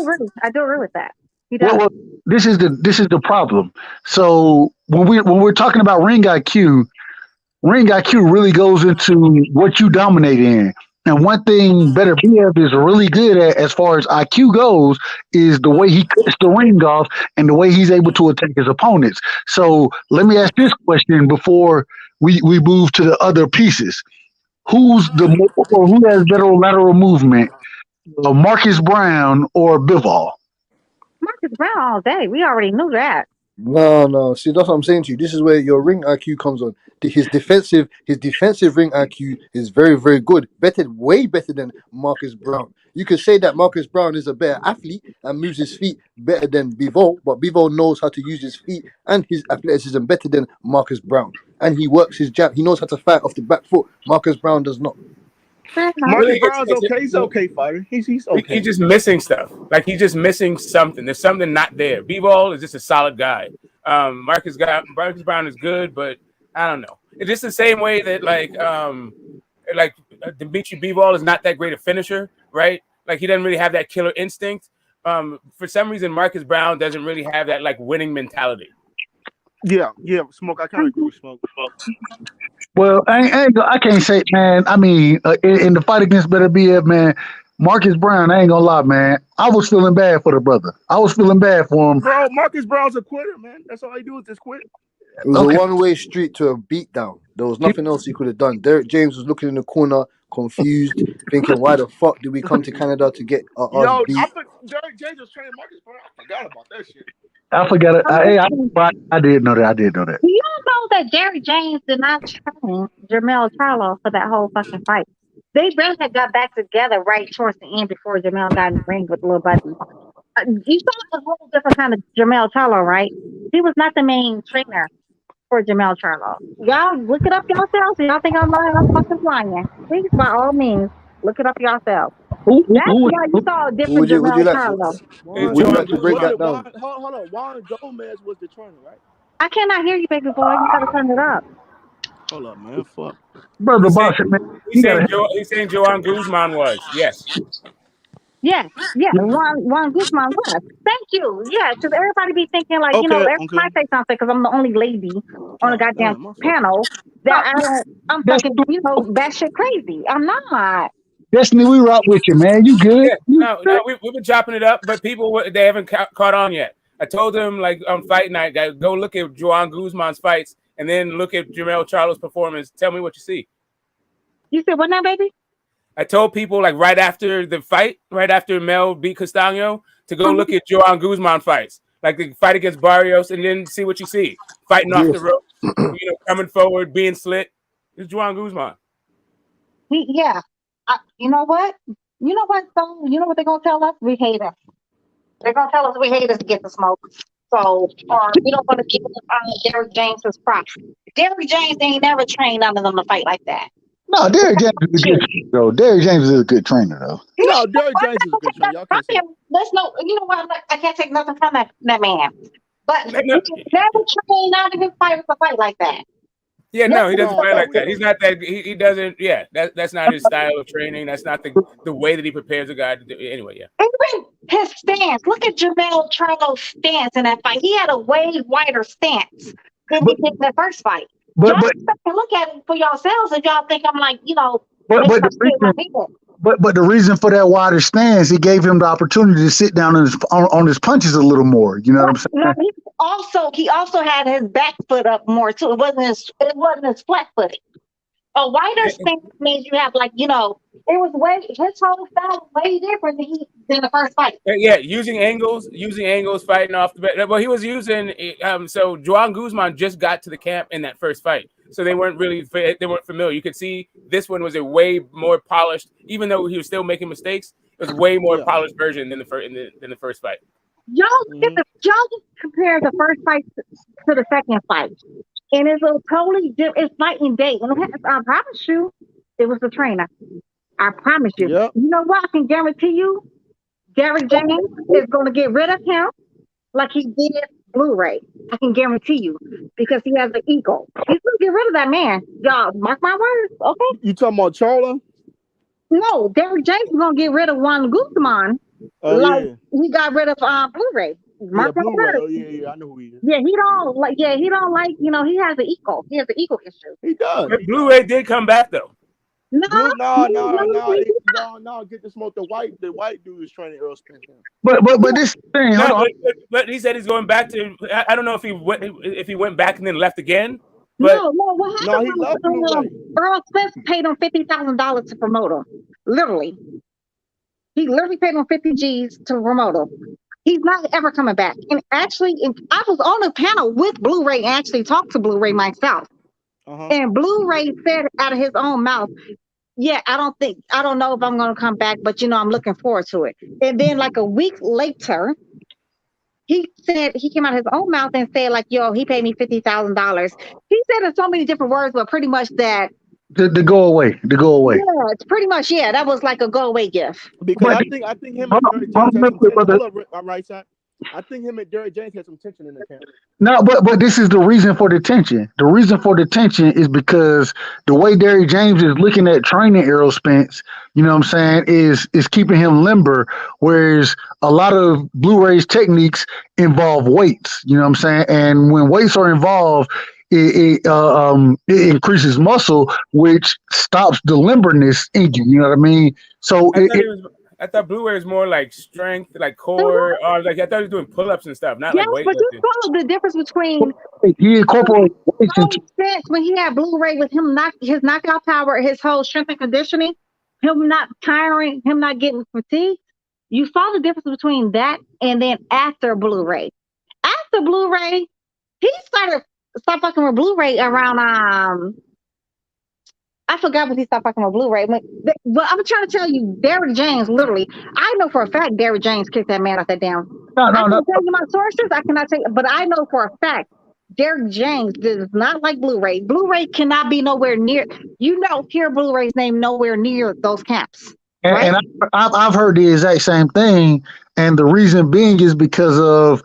agree with that. He does. Well, this is the problem. So when we're talking about ring IQ really goes into what you dominate in. And one thing Beterbiev is really good at as far as IQ goes is the way he cuts the ring off and the way he's able to attack his opponents. So let me ask this question before we move to the other pieces. Who has better lateral movement, Marcus Brown or Bivol? Marcus Brown all day. We already knew that. No. See, that's what I'm saying to you. This is where your ring IQ comes on. His defensive ring IQ is very, very good. Way better than Marcus Brown. You could say that Marcus Brown is a better athlete and moves his feet better than Bivol, but Bivol knows how to use his feet and his athleticism better than Marcus Brown. And he works his jab. He knows how to fight off the back foot. Marcus Brown does not. Marcus Brown's okay. He's okay fighter. He's okay. He's just missing stuff. Like he's just missing something. There's something not there. Bivol is just a solid guy. Marcus Brown is good, but I don't know. It's just the same way that like Dimitri Bivol is not that great a finisher, right? Like he doesn't really have that killer instinct. For some reason, Marcus Brown doesn't really have that like winning mentality. Yeah, Smoke. I kind of agree with Smoke. Well, I can't say, man. I mean, in the fight against Beterbiev, man, Marcus Brown, I ain't gonna lie, man. I was feeling bad for the brother. I was feeling bad for him. Bro, Marcus Brown's a quitter, man. That's all he do is just quit. It was a one-way street to a beatdown. There was nothing else he could have done. Derek James was looking in the corner, confused, thinking, why the fuck did we come to Canada to get our beat? Derek James was training Marcus Brown. I forgot about that shit. I forgot it. I did know that. You don't know that Jerry James did not train Jermell Charlo for that whole fucking fight. They really had got back together right towards the end before Jermell got in the ring with Lil Buddy. You saw a whole different kind of Jermell Charlo, right? He was not the main trainer for Jermell Charlo. Y'all look it up yourselves. Y'all think I'm lying? I'm fucking lying. Please, by all means, look it up yourself. That's why you saw a different Jermell Charlo. Would you like to break that down? Hold on. Juan Gomez was the trainer, right? I cannot hear you, baby boy. You gotta turn it up. Hold up, man. Fuck. Brother Boss, man. He's saying Joan Guzman was. Yes. Yes, yeah, Juan Guzman was. Thank you. Yeah, because everybody be thinking like, Okay, every okay. time I say something, because I'm the only lady on the God goddamn damn, motherfucker. panel that I'm fucking, batshit crazy. I'm not. Destiny, we rock with you, man. You good? Yeah, no, we've been chopping it up, but people they haven't caught on yet. I told them like on fight night, go look at Juan Guzman's fights and then look at Jermell Charlo's performance. Tell me what you see. You said what now, baby? I told people like right after the fight, right after Mel beat Castaño, to go look at Juan Guzman fights, like the fight against Barrios, and then see what you see. Fighting off the ropes, coming forward, being slit. It's Juan Guzman. Yeah. You know what? You know what? So you know what they're gonna tell us? We hate us. They're gonna tell us we hate us to get the smoke. So, or we don't want to give Derrick James's props. Derrick James ain't never trained none of them to fight like that. No, Derrick James is a good trainer, though. Derrick James is a good trainer, though. No, Derrick James is a good trainer. Y'all can't say. There's no, you know what? I can't take nothing from that man. But he never trained none of his fighters to fight like that. Yeah, no, he doesn't fight like that. He's not that. He doesn't. Yeah, that's not his style of training. That's not the way that he prepares a guy to do. Anyway, yeah. Even his stance. Look at Jermell Charlo's stance in that fight. He had a way wider stance than he did in that first fight. Y'all look at it for yourselves if y'all think I'm like, But the reason for that wider stance, it gave him the opportunity to sit down on his punches a little more. You know what I'm saying? No, he also had his back foot up more too. It wasn't his flat footed. A wider stance means you have it was his whole style was way different than the first fight. Yeah, using angles, fighting off the back. Well, he was using. So Juan Guzman just got to the camp in that first fight, so they weren't familiar. You could see this one was a way more polished, even though he was still making mistakes. It was way more polished version than the first fight. Y'all just compare the first fight to the second fight, and it's a totally different. It's night and day. And I promise you, it was the trainer. I promise you. Yep. You know what? I can guarantee you, Derrick James is going to get rid of him like he did Blu-ray. I can guarantee you because he has an ego. He's going to get rid of that man. Y'all, mark my words. Okay. You talking about Charlo? No, Derrick James is going to get rid of Juan Guzman. He got rid of Blu-ray. Mark my words. Oh yeah, I know who he is. Yeah, he don't like. He has an ego. He has an ego issue. He does. But Blu-ray did come back though. No, get the smoke. The white dude is training Errol Spence. But this thing, but he said he's going back to. I don't know if he went back and then left again. But what happened? He left Errol Spence paid him $50,000 to promote him. Literally, he literally paid him 50 G's to promote him. He's not ever coming back. And actually, I was on the panel with Blu-ray and actually talked to Blu-ray myself. And Blu-ray said out of his own mouth, yeah, I don't know if I'm going to come back, but I'm looking forward to it. And then like a week later, he came out of his own mouth and said he paid me $50,000. He said in so many different words, but pretty much that. To go away. Yeah, it's pretty much, that was like a go away gift. Because I think him and Derrick James I think him and Derrick James had some tension in the camp. No, but this is the reason for the tension. The reason for the tension is because the way Derrick James is looking at training Errol Spence, you know what I'm saying, is keeping him limber, whereas a lot of Blu-ray's techniques involve weights, you know what I'm saying? And when weights are involved, it increases muscle, which stops the limberness in you, you know what I mean? So I thought Blu-ray was more like strength, like core, or like I thought he was doing pull-ups and stuff, not like weightlifting. But you saw the difference between he incorporated when he had Blu-ray with him, his knockout power, his whole strength and conditioning, him not tiring, him not getting fatigued. You saw the difference between that and then after Blu-ray. After Blu-ray, he stopped fucking with Blu-ray around I forgot when he stopped fucking with Blu-ray. But I'm trying to tell you, Derrick James, literally, I know for a fact Derrick James kicked that man off that down. I can tell you my sources. I cannot tell you, but I know for a fact Derrick James does not like Blu-ray. Blu-ray cannot be nowhere near. Hear Blu-ray's name nowhere near those camps. Right? And I've heard the exact same thing, and the reason being is because of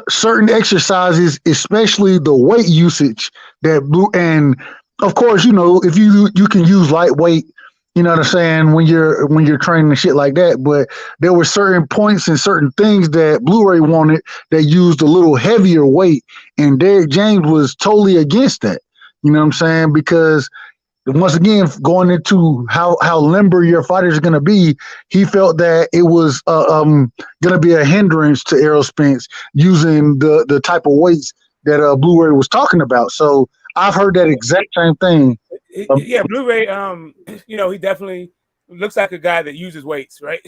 certain exercises, especially the weight usage and of course, if you can use lightweight You know what I'm saying? When you're training and shit like that, but there were certain points and certain things that Blu-ray wanted that used a little heavier weight, and Derrick James was totally against that. You know what I'm saying? Because once again, going into how limber your fighter is going to be, he felt that it was going to be a hindrance to Errol Spence using the type of weights that Blu-ray was talking about. So I've heard that exact same thing. Yeah, Blu-ray. He definitely looks like a guy that uses weights, right?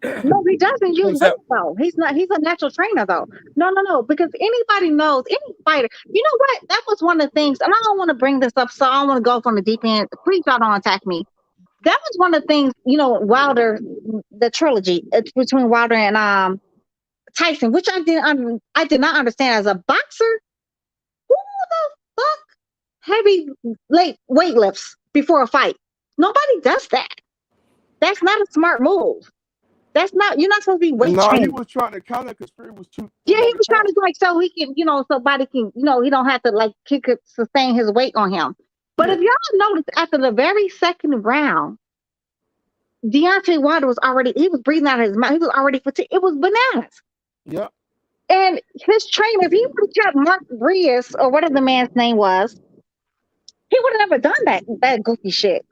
No, he doesn't use weights though. He's not. He's a natural trainer though. No. Because anybody knows, any fighter. You know what? That was one of the things, and I don't want to bring this up, so I don't want to go from the deep end. Please, y'all don't attack me. That was one of the things. Wilder, the trilogy between Wilder and Tyson, which I did not understand as a boxer. Who the fuck heavy weight lifts before a fight? Nobody does that. That's not a smart move. That's not. You're not supposed to be weight training. He was trying to counter because Fury was too. Yeah, he was trying to so he can, somebody can, he don't have to he could sustain his weight on him. But if y'all notice, after the very second round, Deontay Wilder was breathing out of his mouth. He was already fatigued. It was bananas. Yeah. And his trainer, if he would have kept Mark Brias or whatever the man's name was, he would have never done that goofy shit.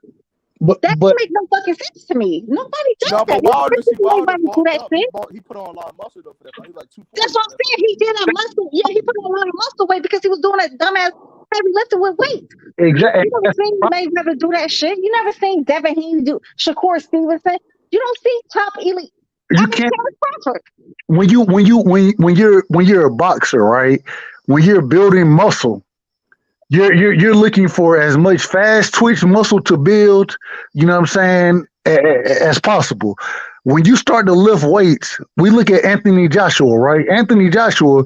That makes no fucking sense to me. Nobody does that. But Wilder do that shit. He put on a lot of muscle though for that. He was like 240. That's what I'm saying. He did have muscle. Yeah, he put on a lot of muscle weight because he was doing that dumbass heavy lifting with weight. Exactly. You never seen Mayweather do that shit. You never seen Devin Haney do Shakur Stevenson. You don't see top elite. You can't. When you're a boxer, right? When you're building muscle, you're looking for as much fast twitch muscle to build, you know what I'm saying, as possible. When you start to lift weights, we look at Anthony Joshua, right? Anthony Joshua,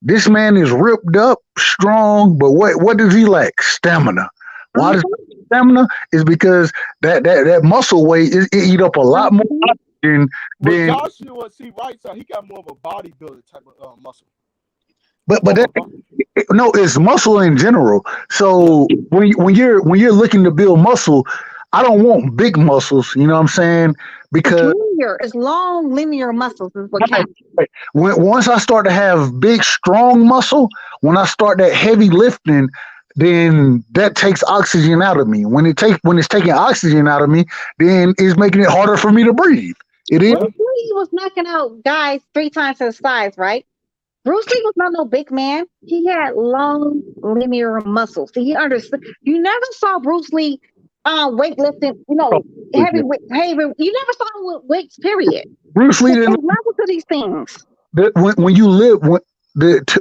this man is ripped up, strong, but what does he lack? Stamina. Why does stamina? Is because that muscle weight it eat up a lot more oxygen than Joshua. See, right? So he got more of a bodybuilder type of muscle. But it's muscle in general. So when you're looking to build muscle, I don't want big muscles. You know what I'm saying? Because it's long linear muscles is what counts. Once I start to have big strong muscle, when I start that heavy lifting, then that takes oxygen out of me. When it's taking oxygen out of me, then it's making it harder for me to breathe. It is. Bruce Lee was knocking out guys 3 times his size, right? Bruce Lee was not no big man. He had long linear muscles. So he understood. You never saw Bruce Lee weightlifting, heavy. You never saw him with weights, period. Bruce Lee didn't level to these things. When you live,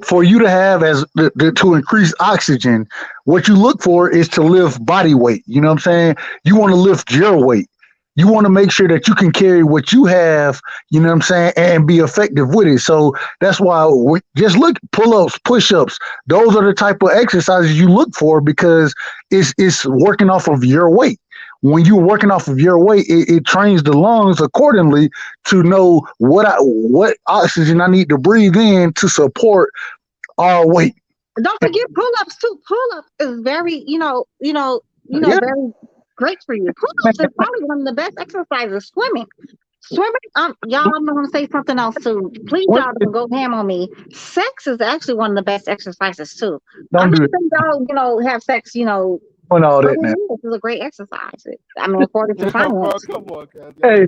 for you to have to increase oxygen, what you look for is to lift body weight. You know what I'm saying? You want to lift your weight. You want to make sure that you can carry what you have, you know what I'm saying, and be effective with it. So that's why just look, pull-ups, push-ups. Those are the type of exercises you look for because it's working off of your weight. When you're working off of your weight, it trains the lungs accordingly to know what oxygen I need to breathe in to support our weight. Don't forget pull-ups too. Pull-ups is very, very great for you. Pull-ups is probably one of the best exercises. Swimming, y'all, I'm going to say something else too. Please, y'all don't go ham on me. Sex is actually one of the best exercises too. I'm not saying y'all, have sex, all that now. This is a great exercise. I mean, according to science. Come on, hey,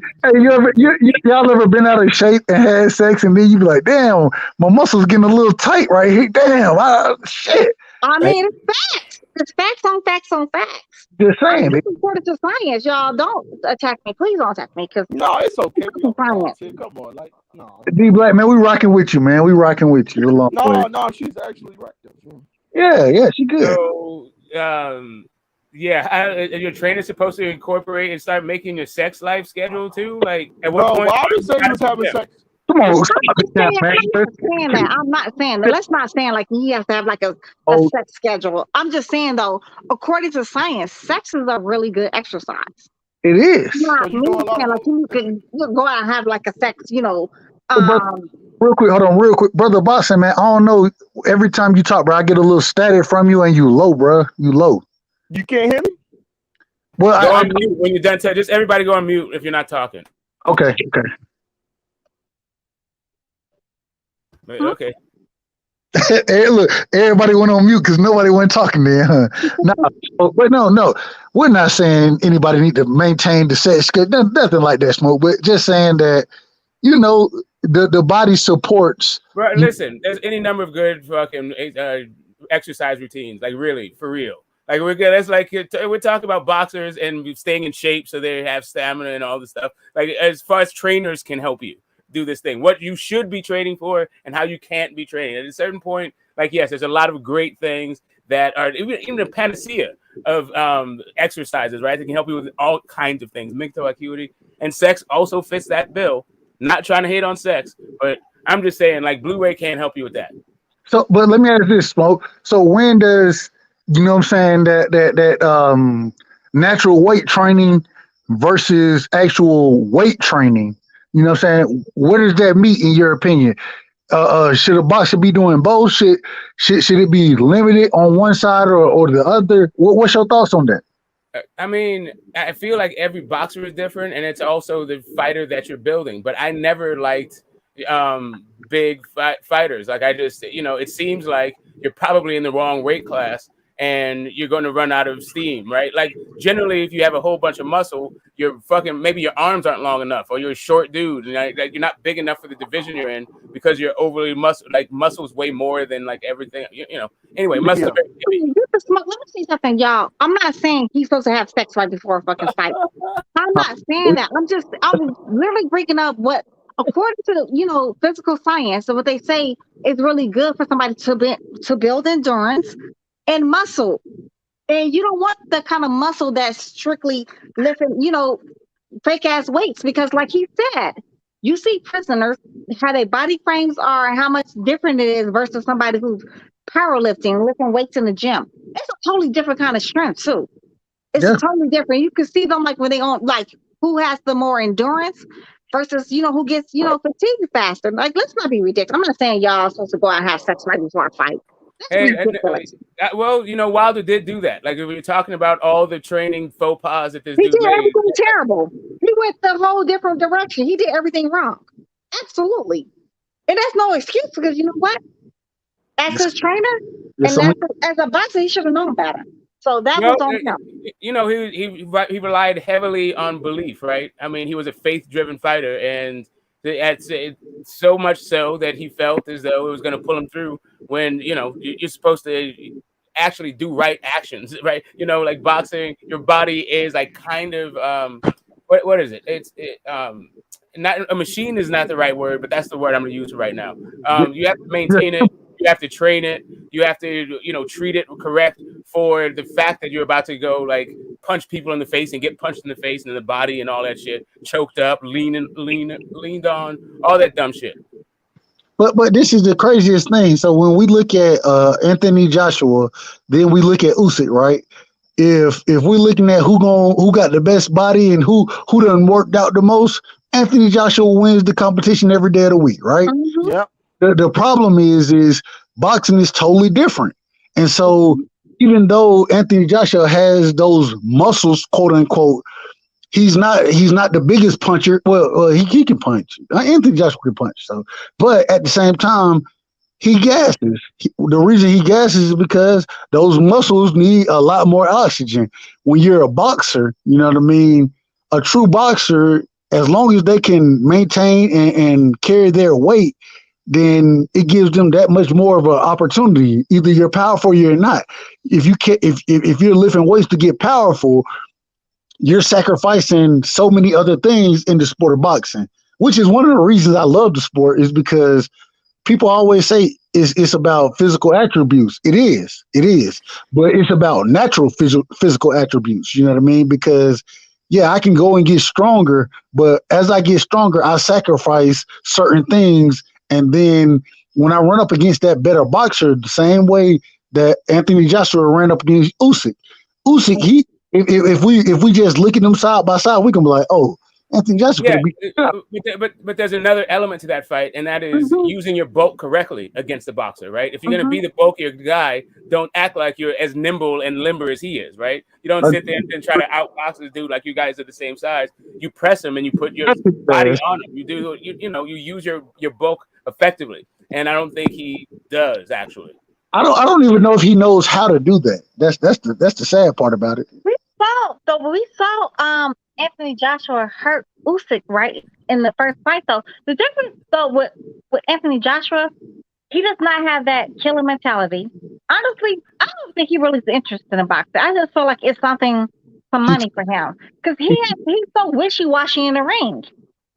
y'all ever been out of shape and had sex and then you be like, damn, my muscles getting a little tight right here. Damn, shit. I mean, it's facts. It's facts on facts on facts. Just saying. It's important to science, y'all. Don't attack me. Please don't attack me. No, it's okay. Come on, no. D Black, man, we rocking with you, man. We rocking with you. No, she's actually right. Yeah, she good. So, your trainer's supposed to incorporate and start making your sex life schedule too? Like, at what point? Why was having sex? Come on, I'm not saying that. Let's not saying like he has to have like a sex schedule. I'm just saying though, according to science, sex is a really good exercise. It is. Like you can go out and have like a sex, real quick, brother Boston, man. I don't know. Every time you talk, bro, I get a little static from you, and you low, bro. You low. You can't hear me? Well, Go on mute when you're done. Just everybody go on mute if you're not talking. Okay. Okay. Hey, look, everybody went on mute because nobody went talking there, huh? No, we're not saying anybody need to maintain the sex, nothing like that, Smoke. But just saying that the body supports. Bro, listen, there's any number of good fucking exercise routines, like really, for real. Like we're good. That's like we're talking about boxers and staying in shape so they have stamina and all this stuff. Like as far as trainers can help you do this thing, what you should be training for and how you can't be training. At a certain point, like yes, there's a lot of great things that are even a panacea of exercises, right? That can help you with all kinds of things. Mental acuity and sex also fits that bill. Not trying to hate on sex, but I'm just saying like Blu-ray can't help you with that. So, but let me ask this, Smoke. So when does what I'm saying that natural weight training versus actual weight training? You know what I'm saying? Where does that meet in your opinion? Should a boxer be doing both? Should it be limited on one side or the other? What's your thoughts on that? I mean, I feel like every boxer is different, and it's also the fighter that you're building. But I never liked big fighters. Like I just, it seems like you're probably in the wrong weight class, and you're going to run out of steam, right? Like generally, if you have a whole bunch of muscle, maybe your arms aren't long enough, or you're a short dude, and like you're not big enough for the division you're in because you're overly muscles way more than like everything, Anyway, muscles. Let me say something, y'all. I'm not saying he's supposed to have sex right before a fucking fight. I'm not saying that. I'm really bringing up what, according to physical science, and what they say is really good for somebody to build endurance and muscle. And you don't want the kind of muscle that's strictly lifting, fake ass weights, because like he said, you see prisoners, how their body frames are and how much different it is versus somebody who's powerlifting, lifting weights in the gym. It's a totally different kind of strength too. It's totally different. You can see them like when they on like who has the more endurance versus who gets fatigued faster. Like let's not be ridiculous. I'm not saying y'all are supposed to go out and have sex right before a fight. Well, Wilder did do that. Like if we're talking about all the training faux pas that this he dude did made. Everything terrible. He went the whole different direction. He did everything wrong. Absolutely. And that's no excuse, because you know what? As his trainer and as a boxer, he should have known better. So that was on him. He relied heavily on belief, right? I mean, he was a faith-driven fighter, and it's so much so that he felt as though it was going to pull him through when, you're supposed to actually do right actions, right? Like boxing, your body is like kind of, what is it? Not a machine is not the right word, but that's the word I'm going to use right now. You have to maintain it. You have to train it. You have to, treat it correct for the fact that you're about to go like punch people in the face and get punched in the face and in the body and all that shit, choked up, leaned on, all that dumb shit. But this is the craziest thing. So when we look at Anthony Joshua, then we look at Usyk, right? If we're looking at who got the best body and who done worked out the most, Anthony Joshua wins the competition every day of the week, right? Mm-hmm. Yep. The problem is boxing is totally different. And so even though Anthony Joshua has those muscles, quote unquote, he's not the biggest puncher. Well, he can punch. Anthony Joshua can punch. So, but at the same time, he gasses. The reason he gasses is because those muscles need a lot more oxygen. When you're a boxer, you know what I mean? A true boxer, as long as they can maintain and carry their weight, then it gives them that much more of an opportunity. Either you're powerful or you're not. If you're lifting weights to get powerful, you're sacrificing so many other things in the sport of boxing, which is one of the reasons I love the sport, is because people always say it's about physical attributes. It is, but it's about natural physical attributes. You know what I mean? Because yeah, I can go and get stronger, but as I get stronger, I sacrifice certain things. And then when I run up against that better boxer, the same way that Anthony Joshua ran up against Usyk, if we just look at them side by side, we can be like, oh, Anthony Joshua Yeah, could be. but there's another element to that fight, and that is using your bulk correctly against the boxer, right? If you're going to be the bulkier guy, don't act like you're as nimble and limber as he is, right? You don't sit there and try to outbox this dude like you guys are the same size. You press him and you put your body on him. You use your bulk effectively, and I don't think he does actually. I don't even know if he knows how to do that. That's the sad part about it. We saw Anthony Joshua hurt Usyk right in the first fight though. The difference though with Anthony Joshua, he does not have that killer mentality. Honestly, I don't think he really is interested in boxing. I just feel like it's some money for him because he's so wishy-washy in the ring.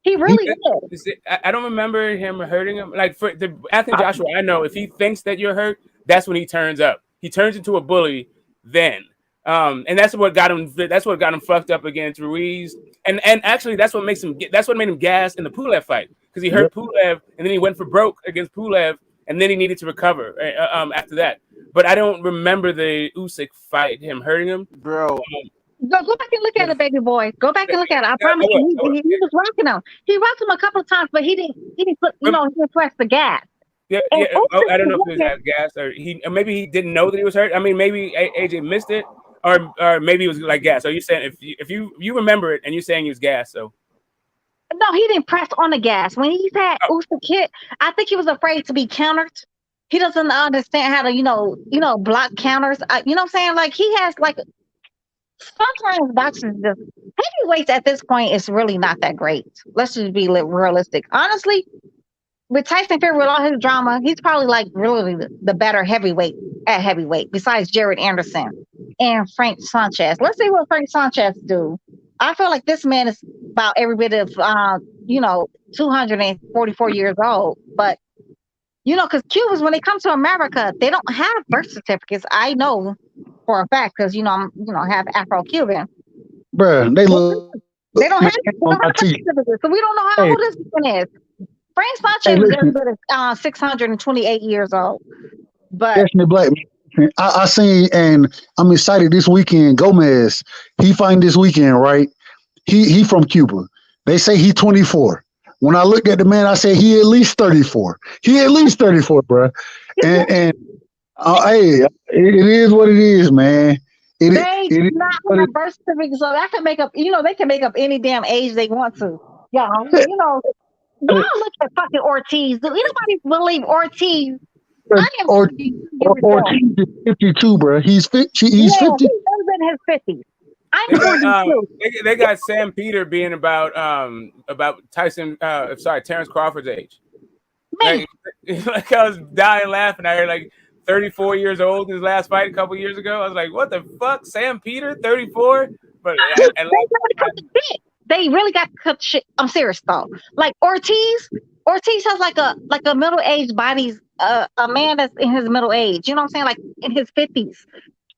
He really is. I don't remember him hurting him. Like for the Anthony Joshua, I know if he thinks that you're hurt, that's when he turns up. He turns into a bully then. And that's what got him. That's what got him fucked up against Ruiz. And actually, that's what made him gas in the Pulev fight because he hurt Pulev and then he went for broke against Pulev and then he needed to recover after that. But I don't remember the Usyk fight him hurting him, bro. Go back and look at it, baby boy. Go back and look at it. I promise you, he was rocking him. He rocked him a couple of times, but he didn't put he didn't press the gas. Yeah. I don't know if it was that gas or maybe he didn't know that he was hurt. I mean, maybe AJ missed it. Or maybe it was like gas. So you're saying if you remember it and you're saying he was gas, so no, he didn't press on the gas. When he's had Usyk hit, I think he was afraid to be countered. He doesn't understand how to block counters. You know what I'm saying? Like he has like sometimes boxing just heavyweights at this point is really not that great. Let's just be realistic. Honestly, with Tyson Fury, with all his drama, he's probably like really the better heavyweight at heavyweight besides Jared Anderson and Frank Sanchez. Let's see what Frank Sanchez do. I feel like this man is about every bit of 244 years old. But because Cubans, when they come to America, they don't have birth certificates. I know for a fact because I'm half Afro-Cuban. Bruh, they don't have birth certificates, so we don't know how old this man is. Frank Sanchez is as good as 628 years old. But definitely black. I seen, and I'm excited this weekend. Gomez, he fighting this weekend, right? He from Cuba. They say he 24. When I looked at the man, I said he at least 34. He at least 34, bro. And hey, it is what it is, man. They do not have birth certificates, so that can make up. They can make up any damn age they want to. Y'all look at fucking Ortiz. Do anybody believe Ortiz? Ortiz is 52, bro. He's 50. He's 50. He's in his 50s. They got Sam Peter being about Terence Crawford's age. Like I was dying laughing. I heard like 34 years old in his last fight a couple years ago. I was like, what the fuck? Sam Peter, 34? But they really got to cut shit. I'm serious though. Like Ortiz has like a middle-aged body, a man that's in his middle age. You know what I'm saying? Like in his 50s.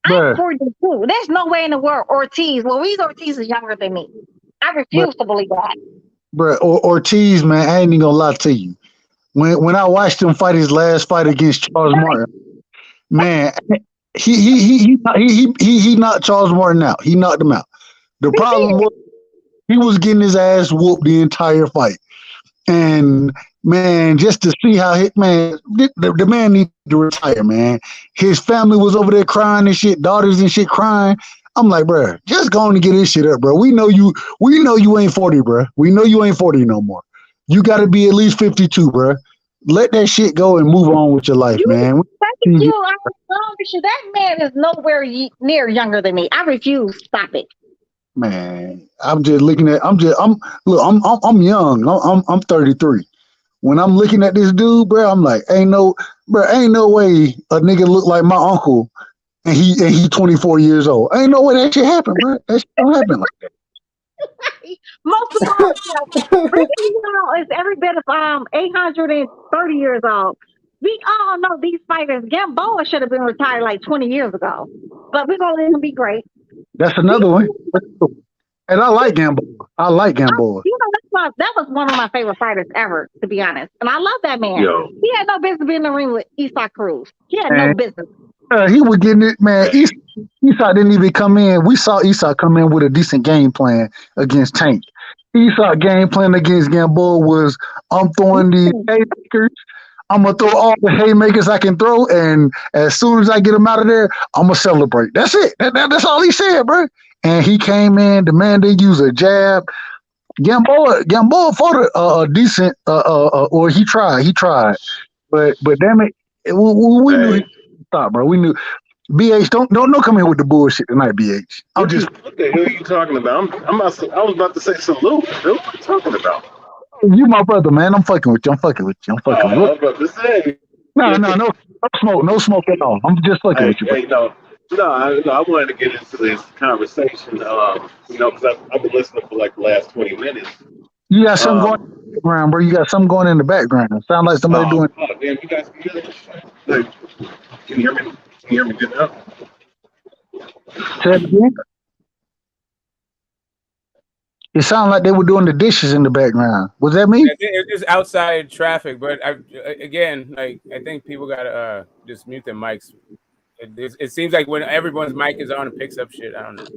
I'm 42. There's no way in the world Luis Ortiz is younger than me. I refuse to believe that. Bro, Ortiz, man, I ain't even gonna lie to you. When I watched him fight his last fight against Charles Martin, man, he knocked Charles Martin out. He knocked him out. The problem was he was getting his ass whooped the entire fight. And man, just to see how the man needs to retire, man. His family was over there crying and shit, daughters and shit crying. I'm like, bro, just go on and get this shit up, bro. We know you ain't 40, bro. We know you ain't 40 no more. You got to be at least 52, bro. Let that shit go and move on with your life, man. Thank you. I promise you, that man is nowhere near younger than me. I refuse. Stop it. Man, I'm just looking at. I'm young. I'm 33. When I'm looking at this dude, bro, I'm like, ain't no way a nigga look like my uncle, and he 24 years old. Ain't no way that shit happen, bro. That shit don't happen like that. Most of all, is every bit of 830 years old. We all know these fighters. Kambosos should have been retired like 20 years ago, but we're gonna let him be great. That's another one. And I like Kambosos. That was one of my favorite fighters ever, to be honest. And I love that man. Yo. He had no business being in the ring with Isaac Cruz. He had no business. He was getting it, man. Isaac didn't even come in. We saw Isaac come in with a decent game plan against Tank. He saw game plan against Gamboa was I'm throwing these haymakers. I'm gonna throw all the haymakers I can throw, and as soon as I get him out of there, I'm gonna celebrate. That's it. That's all he said, bro. And he came in. The man didn't use a jab. Gamboa fought a decent, or he tried, but damn it, we knew he would stop, bro. We knew. BH, don't come here with the bullshit tonight, BH. What the hell are you talking about? I was about to say salute. What are you talking about? You my brother, man. I'm fucking with you. I was about to say. No smoke at all. I'm just fucking with you, bro. I wanted to get into this conversation, because I've been listening for like the last 20 minutes. You got something going in the background, bro. You got something going in the background. Sound like somebody doing. Oh, damn, you guys can hear this? Like, can you hear me? Can you hear me good enough? Say it again. It sounded like they were doing the dishes in the background. Was that me? It's just outside traffic, but I think people gotta just mute their mics. It seems like when everyone's mic is on, it picks up shit. I don't know.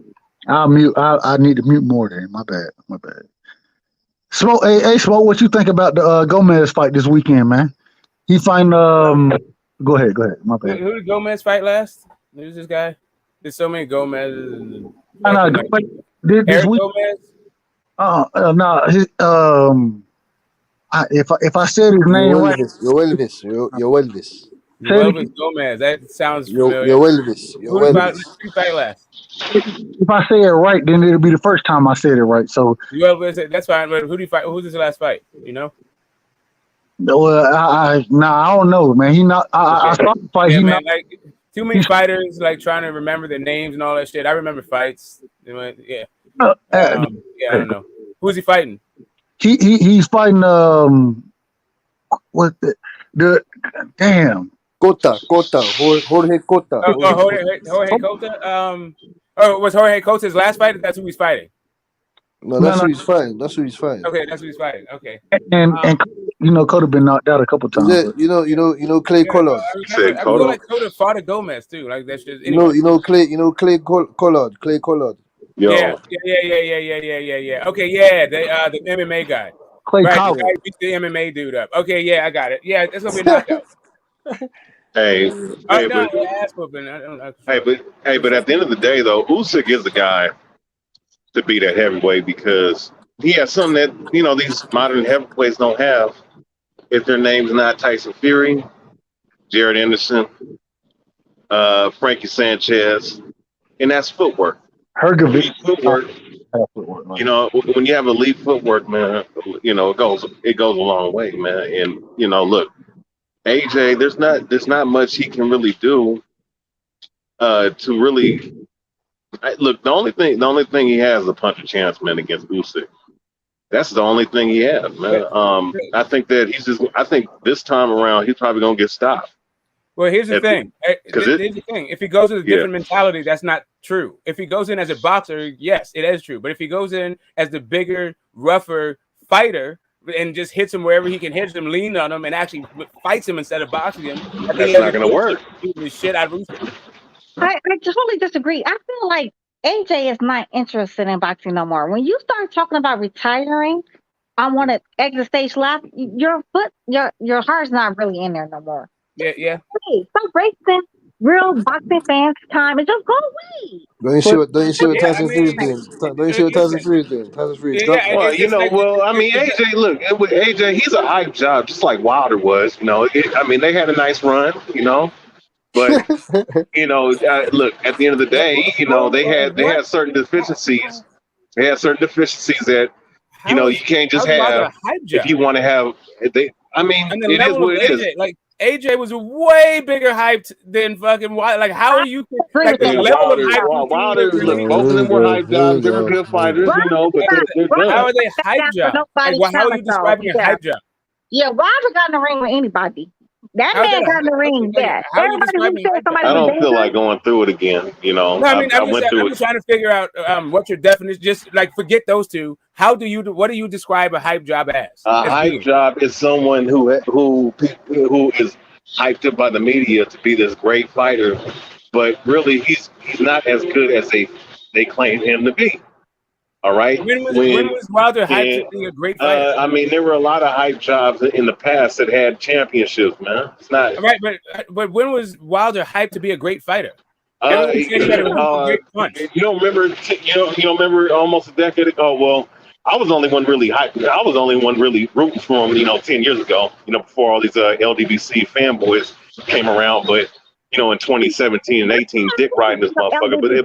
I'll mute. I need to mute more then. My bad. Smoke. Hey, Smoke. What you think about the Gomez fight this weekend, man? He find. Go ahead. My bad. Who did Gomez fight last? Who's this guy? There's so many Gomez's. This week. Gomez. No. If I said his name right, Elvis. Elvis Gomez. That sounds familiar. Elvis. Who fight last? If I say it right, then it'll be the first time I said it right. So Elvis, that's fine. But who do you fight? Who's his last fight? You know? Well, I don't know, man. He not. I saw the fight. Yeah, man, like too many fighters, like trying to remember their names and all that shit. I remember fights. Yeah. I don't know. Who's he fighting? He's fighting what the damn Jorge Cota. Jorge Cota. Was Jorge Cota's last fight? That's who he's fighting. No, that's who he's fighting. Okay, that's who he's fighting. Okay. And Cota been knocked out a couple times. You know Clay Collard. I feel like Cota fought a Gomez too. Like that's just anyway. Clay Collard. Yo. Yeah. Okay, yeah, the MMA guy. Clay Collard. The guy beat the MMA dude up. Okay, yeah, I got it. Yeah, that's gonna be a knockout. But at the end of the day, though, Usyk is the guy to be that heavyweight because he has something that these modern heavyweights don't have. If their name's not Tyson Fury, Jared Anderson, Frankie Sanchez, and that's footwork. Hergovich. Footwork. When you have elite footwork, man, it goes a long way, man. And look, AJ, there's not much he can really do to really look. The only thing he has is a punch of chance, man, against Usyk. That's the only thing he has, man. I think this time around he's probably gonna get stopped. Well, here's the thing. If he goes with a different mentality, that's not true. If he goes in as a boxer, yes, it is true. But if he goes in as the bigger, rougher fighter and just hits him wherever he can hit him, lean on him, and actually fights him instead of boxing him, that's not going to work. The shit out of Usyk. I totally disagree. I feel like AJ is not interested in boxing no more. When you start talking about retiring, I want to exit stage left. Your heart's not really in there no more. Yeah. Hey, stop wasting real boxing fans' time and just go away. Don't you see what Tyson Fury is doing? Don't you see what Tyson Fury is doing? Tyson Fury. AJ, look, with AJ, he's a hype job, just like Wilder was. They had a nice run, but look, at the end of the day, they had certain deficiencies. They had certain deficiencies that you can't just have if you want to have. It is what it is. Like AJ was way bigger hyped than fucking Wilder. Like, how are you? Like the level of hype. Wilder, both of them were hype jobs. They were good fighters, but they're done. How are they hype jobs? Like, how are you describing a hype job? Yeah, Wilder got in the ring with anybody. That man got in the ring. Yeah, everybody who said somebody. I don't feel like going through it again. No, I'm just trying to figure out what's your definition. Just like forget those two. What do you describe a hype job as? A hype job is someone who is hyped up by the media to be this great fighter, but really he's not as good as they claim him to be. All right. When was Wilder hyped to be a great fighter? I mean, there were a lot of hype jobs in the past that had championships, man. It's not right, but when was Wilder hyped to be a great fighter? Everyone said he had a great punch. You don't remember? You don't remember almost a decade ago? Well, I was the only one really hyped. I was the only one really rooting for him. 10 years ago. Before all these LDBC fanboys came around, but. In 2017 and 18, dick riding this motherfucker. But the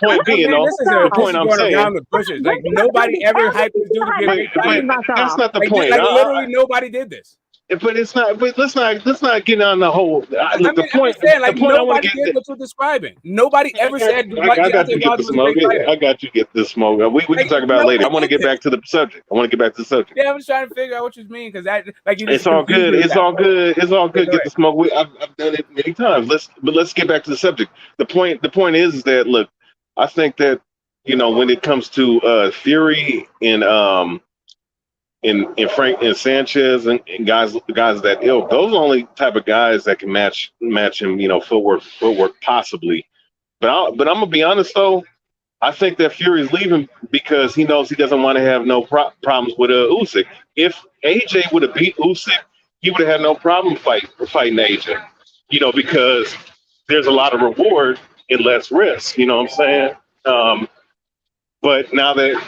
point being, the point I'm saying, around the bushes. Like nobody ever hyped this dude to be a great fighter. That's not the point. Like literally nobody did this. But it's not. But let's not get on the whole. The point. Nobody did what you're describing. Nobody ever said. I got you. Get the smoke. I got you. Get the smoke. We can talk about it later. I want to get back to the subject. Yeah, I'm just trying to figure out what you mean because it's all good. It's all good. Get the smoke. I've done it many times. Let's get back to the subject. The point is that look, I think that when it comes to Fury and Frank and Sanchez and guys that ilk, those are the only type of guys that can match him, footwork possibly. But I'm gonna be honest though, I think that Fury's leaving because he knows he doesn't want to have no problems with Usyk. If AJ would have beat Usyk, he would have had no problem fighting AJ. Because there's a lot of reward and less risk. You know what I'm saying? But now that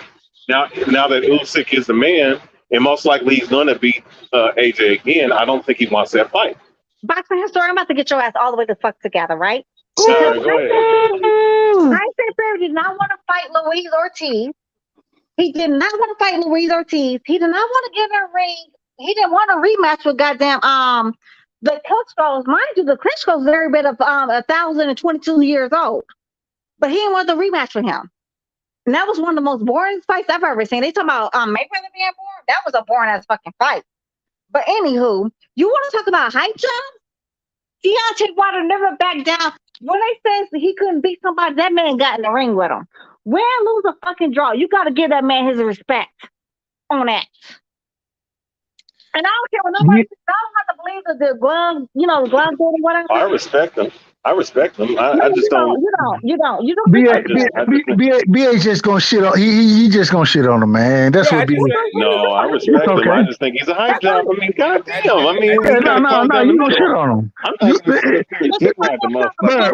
Usyk is the man. And most likely he's going to beat AJ again. I don't think he wants that fight. Boxing historian, I'm about to get your ass all the way the fuck together, right? Sorry, go ahead. Tyson Fury did not want to fight Luis Ortiz. He did not want to fight Luis Ortiz. He did not want to get in a ring. He didn't want a rematch with goddamn the Klitschko's. Mind you, the Klitschko's every bit of 1,022 years old. But he didn't want the rematch with him. And that was one of the most boring fights I've ever seen. They talking about Mayweather being boring. That was a boring ass fucking fight. But anywho, you want to talk about hype jobs? Deontay Wilder never backed down. When they said he couldn't beat somebody, that man got in the ring with him. Win, lose, or fucking draw. You got to give that man his respect on that. And I don't care what nobody says. I don't have to believe that the glove, the glove did or whatever. I respect them. I just don't. You don't. BA just gonna shit on. He just gonna shit on him, man. That's what BA. No, I respect him. I just think he's a hype job. I mean, goddamn. I mean, no, you gonna shit on him. I'm not the motherfucker.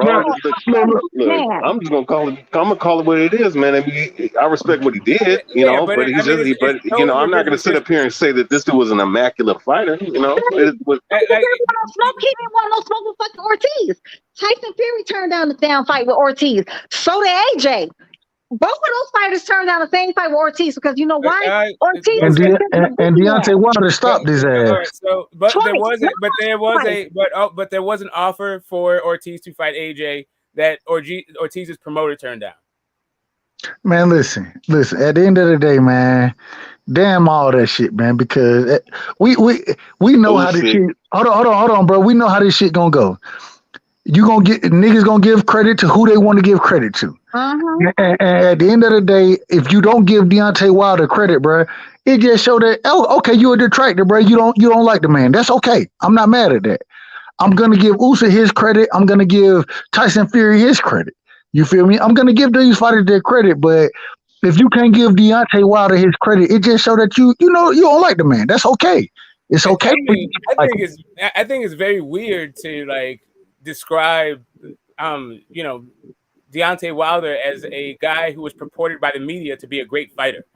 Look, I'm just gonna call it. I'm gonna call it what it is, man. I mean, I respect what he did, but he's just. But I'm not gonna sit up here and say that this dude was an immaculate fighter. It was. He didn't want no smoke with fucking Ortiz. Tyson Fury turned down the damn fight with Ortiz. So did AJ. Both of those fighters turned down the same fight with Ortiz because you know why? Ortiz and Deontay Wilder stopped his ass. Right, so, but there was an offer for Ortiz to fight AJ that Ortiz's promoter turned down. Man, listen. At the end of the day, man, damn all that shit, man. Because we know how this shit. Hold on, bro. We know how this shit gonna go. Niggas gonna give credit to who they want to give credit to. And at the end of the day, if you don't give Deontay Wilder credit, bro, it just show that okay, you're a detractor, bro. You don't like the man. That's okay. I'm not mad at that. I'm gonna give Usyk his credit. I'm gonna give Tyson Fury his credit. You feel me? I'm gonna give these fighters their credit, but if you can't give Deontay Wilder his credit, it just show that you don't like the man. That's okay. It's okay. I think it's very weird to describe Deontay Wilder as a guy who was purported by the media to be a great fighter.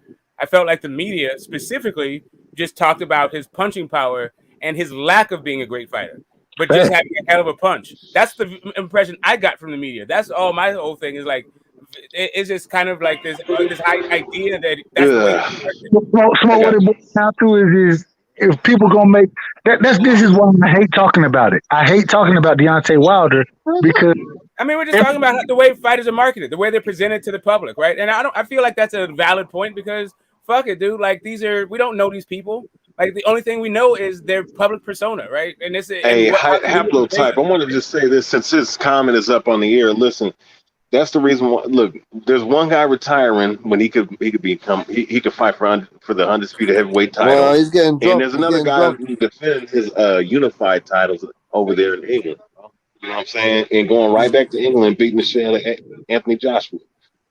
I felt like the media specifically just talked about his punching power and his lack of being a great fighter, but just having a hell of a punch. That's the impression I got from the media. That's all my whole thing is like. It's just kind of like this idea that that's what it boils down to is if people gonna make this is why I hate talking about it. I hate talking about Deontay Wilder because we're just talking about the way fighters are marketed, the way they're presented to the public, right? And I feel like that's a valid point because fuck it, dude. Like we don't know these people. Like the only thing we know is their public persona, right? And it's haplotype. I want to just say this since his comment is up on the air. Listen. That's the reason why. Look, there's one guy retiring when he could fight for the undisputed heavyweight title. Well, he's getting drunk. And there's another guy who defends his unified titles over there in England. You know what I'm saying? And going right back to England, beating the shit out of Anthony Joshua.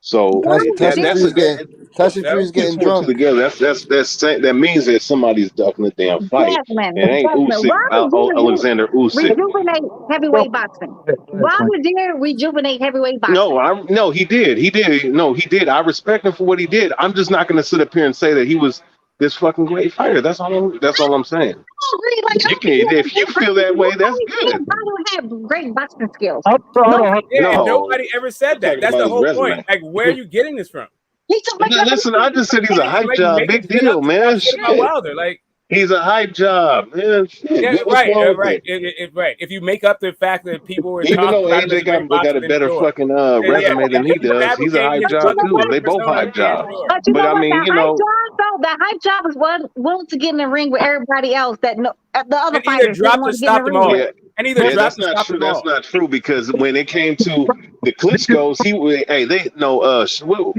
So Tyson that's Fury's getting two and two drunk. together. That means that somebody's ducking the damn fight. It ain't Usyk, Why would Alexander you Usyk. rejuvenate heavyweight boxing? Why would you rejuvenate heavyweight boxing? No, he did. No, he did. I respect him for what he did. I'm just not going to sit up here and say that he was this fucking great fighter. That's all I'm saying. You can, if you feel that way, that's good. I don't have great boxing skills. Nobody ever said that. That's the whole point. Like, where are you getting this from? Listen, I just said he's a hype job. Big deal, man. Shit. Wilder, like. He's a hype job, man. Shit. Yeah, right. Right. If you make up the fact that people were even though about AJ got a better fucking resume than he does, he's a hype job too. They both hype jobs. But I mean, you know, the hype job is willing to get in the ring with everybody else that the other and fighters drop to stop them all. And either that's not true. That's not true because when it came to the Klitschko's,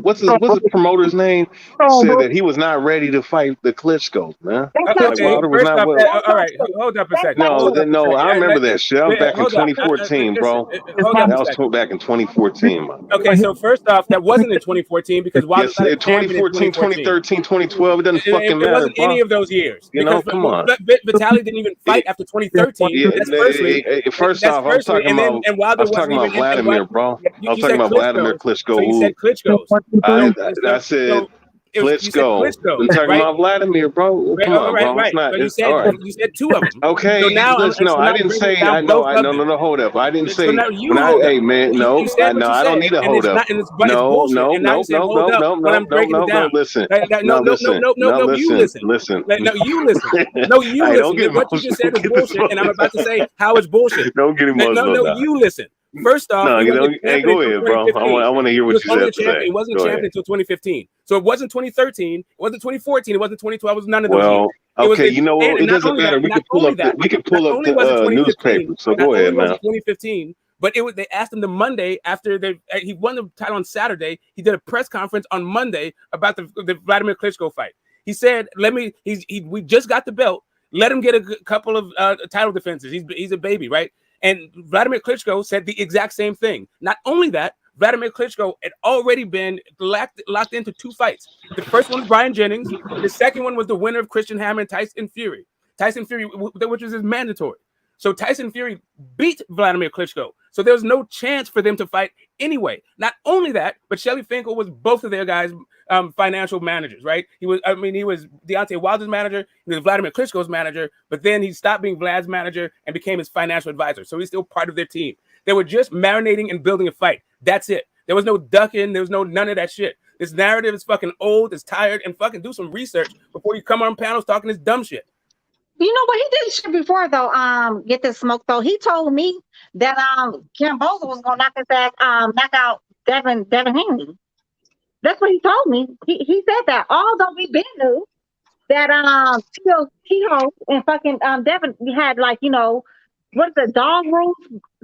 what's the promoter's name? Said that he was not ready to fight the Klitschko's, man. Wilder was not all right, hold up a second. No, I remember that shit. That was back in 2014, bro. That was back in 2014, man. Okay, so first off, that wasn't in 2014 because Wilder yes, 2014, 2013, 2012, it doesn't fucking matter. It wasn't any of those years. You know, come on. Vitaly didn't even fight after 2013. First off, I'm talking about Vladimir, bro. I'm talking about Vladimir Klitschko. So you said Klitschko's. I said Klitschko. I'm talking about Vladimir, bro. Come on, bro. It's not. You said two of them. Okay. So now I didn't say. No, hold up. I didn't say. Hey, man, no. I don't need a hold up. No. Listen. No, you listen. Listen. No, you listen. No, you listen. What you just said is bullshit, and I'm about to say how it's bullshit. Don't get emotional. No, you listen. First off, hey, go ahead, bro. I want to hear what you said today. He wasn't champion until 2015. So it wasn't 2013, it wasn't 2014, it wasn't 2012, it was none of those years. Okay, you know what? It doesn't matter. We can pull up the newspaper. So go ahead, man. 2015, but they asked him the Monday after he won the title on Saturday. He did a press conference on Monday about the Vladimir Klitschko fight. He said, we just got the belt. Let him get a couple of title defenses. He's a baby, right? And Vladimir Klitschko said the exact same thing. Not only that, Vladimir Klitschko had already been locked into two fights. The first one was Brian Jennings. The second one was the winner of Christian Hammer and Tyson Fury. Tyson Fury, which was mandatory. So Tyson Fury beat Vladimir Klitschko. So there was no chance for them to fight anyway. Not only that, but Shelly Finkel was both of their guys' financial managers, right? He was Deontay Wilder's manager, he was Vladimir Klitschko's manager, but then he stopped being Vlad's manager and became his financial advisor. So he's still part of their team. They were just marinating and building a fight. That's it. There was no ducking. There was none of that shit. This narrative is fucking old, it's tired, and fucking do some research before you come on panels talking this dumb shit. You know what? He did shit before though. Get this smoke though. He told me that Kambosos was gonna knock out Devin Haney. That's what he told me. He said that. Although we been knew that T-Ho and fucking Devin had what's the dog rules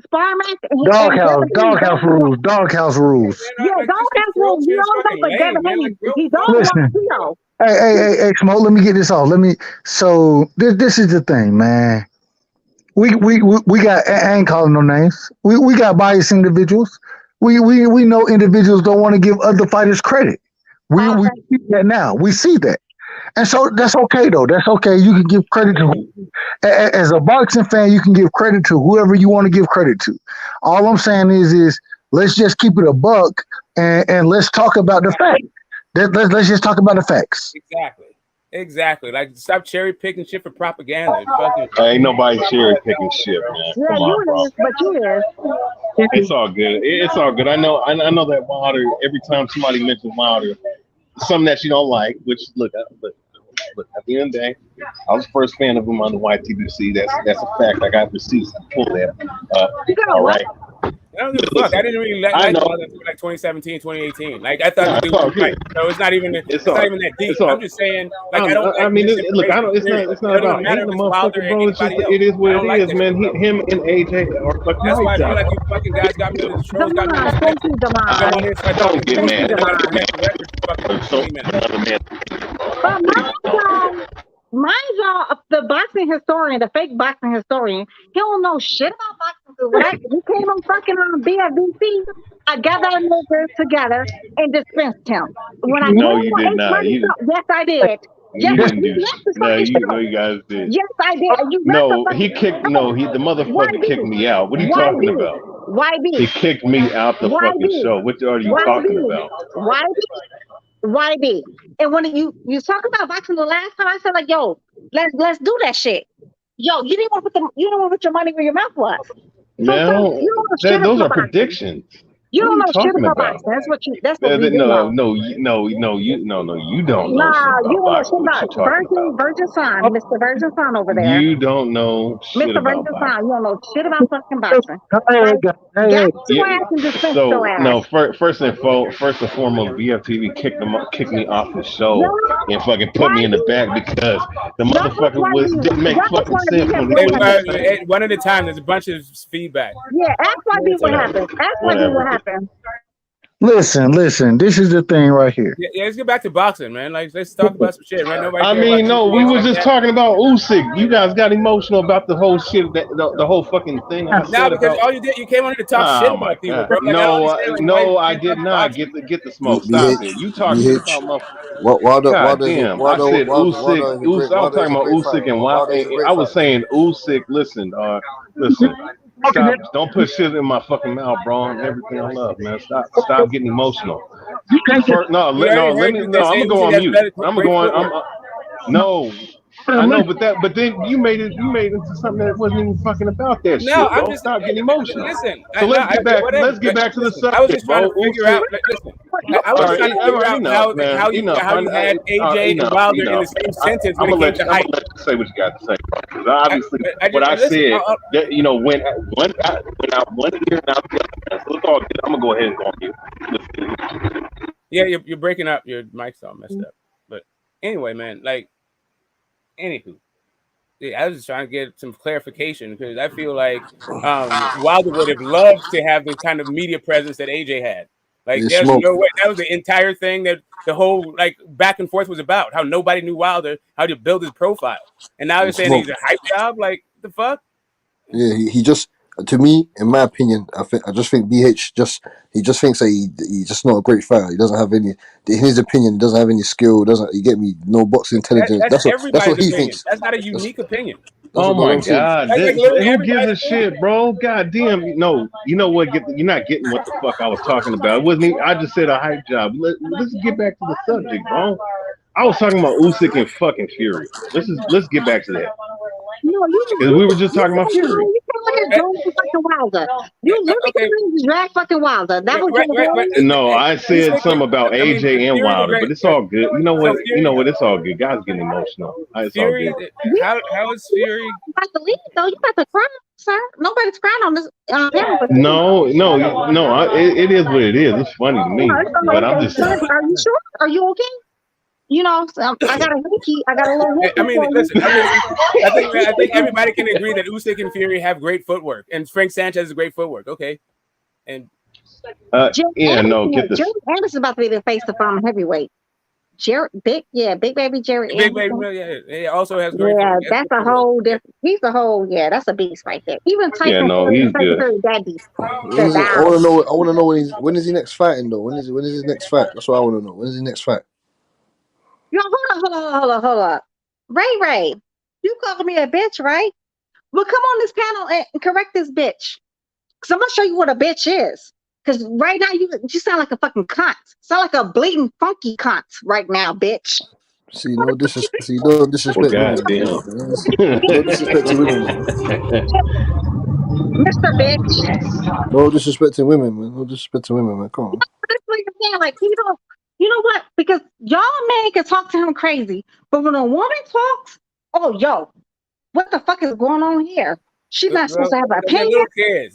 spar match? Doghouse rules. Doghouse rules. Yeah, doghouse rules. You know what? But Devin Haney, he don't want T-Ho. Hey, Smoke, let me get this off. So this is the thing, man. We got, I ain't calling no names. We got biased individuals. We know individuals don't want to give other fighters credit. We see that now. We see that. And so that's okay though. That's okay. You can give credit to as a boxing fan, you can give credit to whoever you want to give credit to. All I'm saying is let's just keep it a buck and let's talk about the facts. Let's just talk about the facts. Exactly. Like, stop cherry picking shit for propaganda. Ain't nobody cherry picking shit, man. Yeah, come on, bro. But you is. It's all good. It's all good. I know that Wilder. Every time somebody mentions Wilder, something that you don't like. Which look. At the end of the day, I was the first fan of him on the YTBC. That's a fact. I got receipts to pull that. All right. I don't give a fuck. I didn't really like until like 2017, 2018. Like, I thought the dude was right. So it's not even that deep. I'm just saying, like, I don't. I mean, it's not about hating the motherfucker, bro. It's just it is what it is, man. Him and AJ are fucking. That's why I feel like you fucking guys got me to the trolls. Don't get mad. Mind y'all, the boxing historian, the fake boxing historian, he don't know shit about boxing when he came on fucking on BFBC, I gathered our niggas together and dispensed him. When I No, came you on did H not. Money You Show, yes, I did. Yes, you didn't do. yes, it's No, fucking true. you guys did. Yes, I did. You got the No, he fucking kicked. No, the motherfucker kicked YB, me out. What are you talking YB, about? He YB, kicked me out the fucking YB, show. What are you talking YB, about? YB. And when you talk about boxing the last time, I said like, yo, let's do that shit. Yo, you didn't want to put your money where your mouth was. So Man, you don't know shit those are about boxing. predictions. You What are don't you know shit talking about about? boxing. That's what we do No, know. you don't know shit Nah, you about don't know shit boxing. What about you talking about? Virgin Son, Mr. Virgin Son over there. You don't know shit Mr. about Virgin Son, boxing. you don't know shit about fucking boxing. Hey, Right? Got hey, your ass and dispense So your ass. no, first and foremost, BFTV kicked me off the show Yo, and fucking put me in the YB, back because the y'all just motherfucker want to be, didn't make y'all just fucking want to be sense him. when You he don't was want to. saying. One at a time. There's a bunch of feedback. Yeah, ask YB what Whatever. happened. Ask YB Whatever. what happened. listen. This is the thing right here. Yeah, let's get back to boxing, man. Like, let's talk about some shit, right? Nobody I care about mean, no, we shit were like just that. talking about Usyk. You guys got emotional about the whole shit, the whole fucking thing I No, said because about. all you did, you came on here to talk shit Oh my about people, god! bro. Like, I don't understand, like, why No, I you did talk not boxing. get the smoke. Stop it! You talk shit about my. God damn! I said Usyk. I was talking about Usyk and Wild. I was saying Usyk. Listen, listen. Stop! Don't put shit in my fucking mouth, bro. And everything I love, man. Stop getting emotional. No, We already heard you I'm say gonna go Usyk on has mute. better, I'm great going. footwork. No. I know, but then you made it into something that wasn't even fucking about that No, shit, I'm bro. just Stop getting emotional. listen. So let's get back. Whatever. Let's get back to the Listen, I was subject, just trying bro. to figure Usyk. out. Listen, I was trying to figure out Enough, man. how Enough. you had AJ and Enough. Wilder in the same sentence when I'm it gonna came let to you. I'm height. gonna let you say what you got to say, bro. Because obviously, what I Listen, said, that went out one ear and out the other. So it's all good. I'm gonna go ahead and go on mute. Yeah, you're breaking up. Your mic's all messed up. But anyway, man, like, anywho. Yeah, I was just trying to get some clarification because I feel like Wilder would have loved to have the kind of media presence that AJ had. Like, there's no way. That was the entire thing that the whole like back and forth was about. How nobody knew Wilder, how to build his profile, and now they're saying he's a hype job. Like, the fuck? Yeah, he just, to me, in my opinion, I just think BH he just thinks that he's just not a great fighter. He doesn't have any, in his opinion, he doesn't have any skill. You get me? No boxing intelligence. That's That's what everybody's he opinion. thinks. That's not a unique opinion. Oh my God! That's like literally Who gives a everybody's opinion. shit, bro? God damn! No, you know what? You're not getting what the fuck I was talking about. It wasn't. I just said a hype job. Let's get back to the subject, bro. I was talking about Usyk and fucking Fury. Let's get back to that. No, Because we were just talking about Fury. You can't drag fucking Wilder. You literally drag fucking Wilder. That was your No, I said something about AJ and Wilder, but it's all good. You know what? It's all good. Guys getting emotional. It's all Fury, good. how is Fury? You about to leave though. You about to cry, sir. Nobody's crying on this panel. No. It is what it is. It's funny to me, but I'm just. Are you sure? Are you okay? You know, I got a hickey. I got a little hickey. I mean, listen. I think everybody can agree that Usyk and Fury have great footwork, and Frank Sanchez has great footwork. Okay, and get this. Jerry Anderson's about to be the face of heavyweight. Big baby Jerry. Big baby, he also has great. Yeah, that's a whole different. He's a whole. Yeah, that's a beast right there. Even Tyson he's good. That beast. I want to know when is he next fighting though? When is his next fight? That's what I want to know. When is his next fight? Yo, hold on. Ray, you called me a bitch, right? Well, come on this panel and correct this bitch. Because I'm going to show you what a bitch is. Because right now, you sound like a fucking cunt. Sound like a bleeding funky cunt right now, bitch. See, no disrespect. No disrespect. No disrespect to women, man. Mr. Bitch. No disrespect to women, man. No disrespect to women, man. Come on. That's what you're saying. Like, you know what? Because y'all men can talk to him crazy, but when a woman talks, what the fuck is going on here? She's not supposed to have an opinion.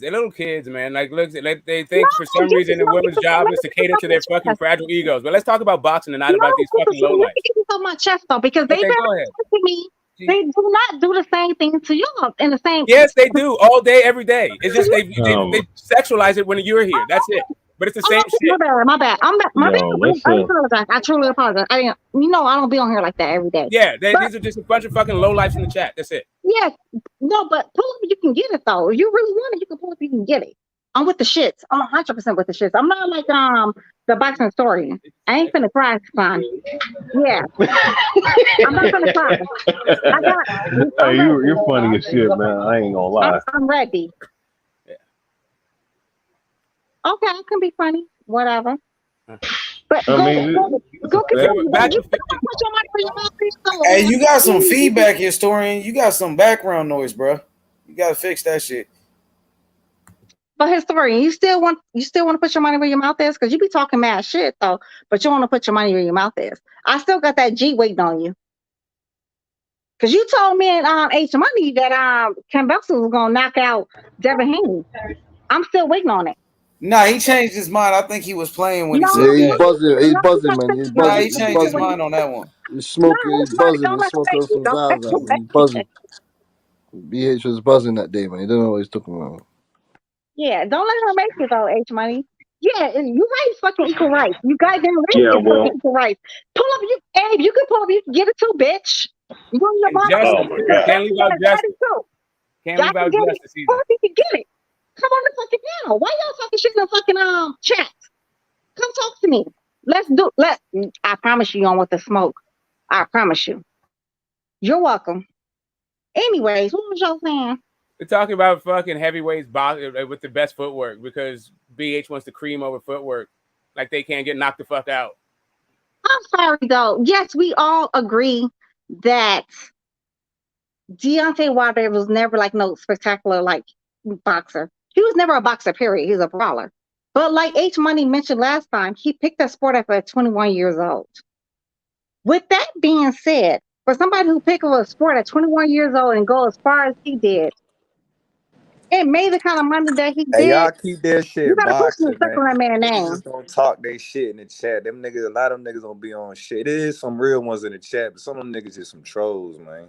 They're little kids, man. Like, look, they think for some reason the women's job is to cater to their fucking fragile egos. But let's talk about boxing and not about these fucking lowlights. Let me get this on my chest though, because they to me. They do not do the same thing to y'all in the same. Yes, they do all day, every day. It's just they sexualize it when you're here. That's it. but it's the same shit. My bad. My bad. Yo, I apologize. I truly apologize. I didn't. I don't be on here like that every day. Yeah, these are just a bunch of fucking low lifes in the chat. That's it. Yeah, no, but pull up, you can get it though. If you really want it, you can pull up, you can get it. I'm with the shits. I'm 100% with the shits. I'm not like the boxing story. I ain't finna cry, son. Yeah, I'm not finna cry. Hey, you're funny as shit, man. I ain't gonna lie. I'm ready. Yeah. Okay, I can be funny, whatever. But I mean, go Hey, you got some feedback, historian. You got some background noise, bro. You gotta fix that shit. But historian, you still want to put your money where your mouth is, because you be talking mad shit though, but you want to put your money where your mouth is. I still got that G waiting on you, because you told me and H Money that Kambosos was gonna knock out Devin Haney. I'm still waiting on it. Nah, he changed his mind. I think he was playing when he said Yeah, he's that. buzzing. He's buzzing, man. He's Nah, buzzing. he changed his mind on that one. He's smoking. He's buzzing. He's smoking some Zaz, man. He's buzzing. BH was buzzing that day, man. He don't know what he's talking about. Yeah, don't let her make it though, H Money. Yeah, and you right, fucking equal rights. You guys didn't raise Yeah, well, fucking equal rights. Pull up, Abe. You can pull up. You can get it too, bitch. You want your mom? Oh my God. Can't leave out justice. Can't leave out justice justice either. You can get it. Come on the fucking panel. Why y'all talking shit in the fucking chat? Come talk to me. I promise you don't want the smoke. I promise you. You're welcome. Anyways, what was y'all saying? We're talking about fucking heavyweights with the best footwork because BH wants to cream over footwork like they can't get knocked the fuck out. I'm sorry though. Yes, we all agree that Deontay Wilder was never like no spectacular like boxer. He was never a boxer, period. He's a brawler. But like H Money mentioned last time, he picked that sport up at 21 years old. With that being said, for somebody who picked up a sport at 21 years old and go as far as he did, it made the kind of money that he did. Hey, y'all keep their shit You gotta boxing, put respect on that man's name. Niggas don't talk they shit in the chat. Them niggas, a lot of them niggas don't be on shit. There is some real ones in the chat, but some of them niggas just some trolls, man.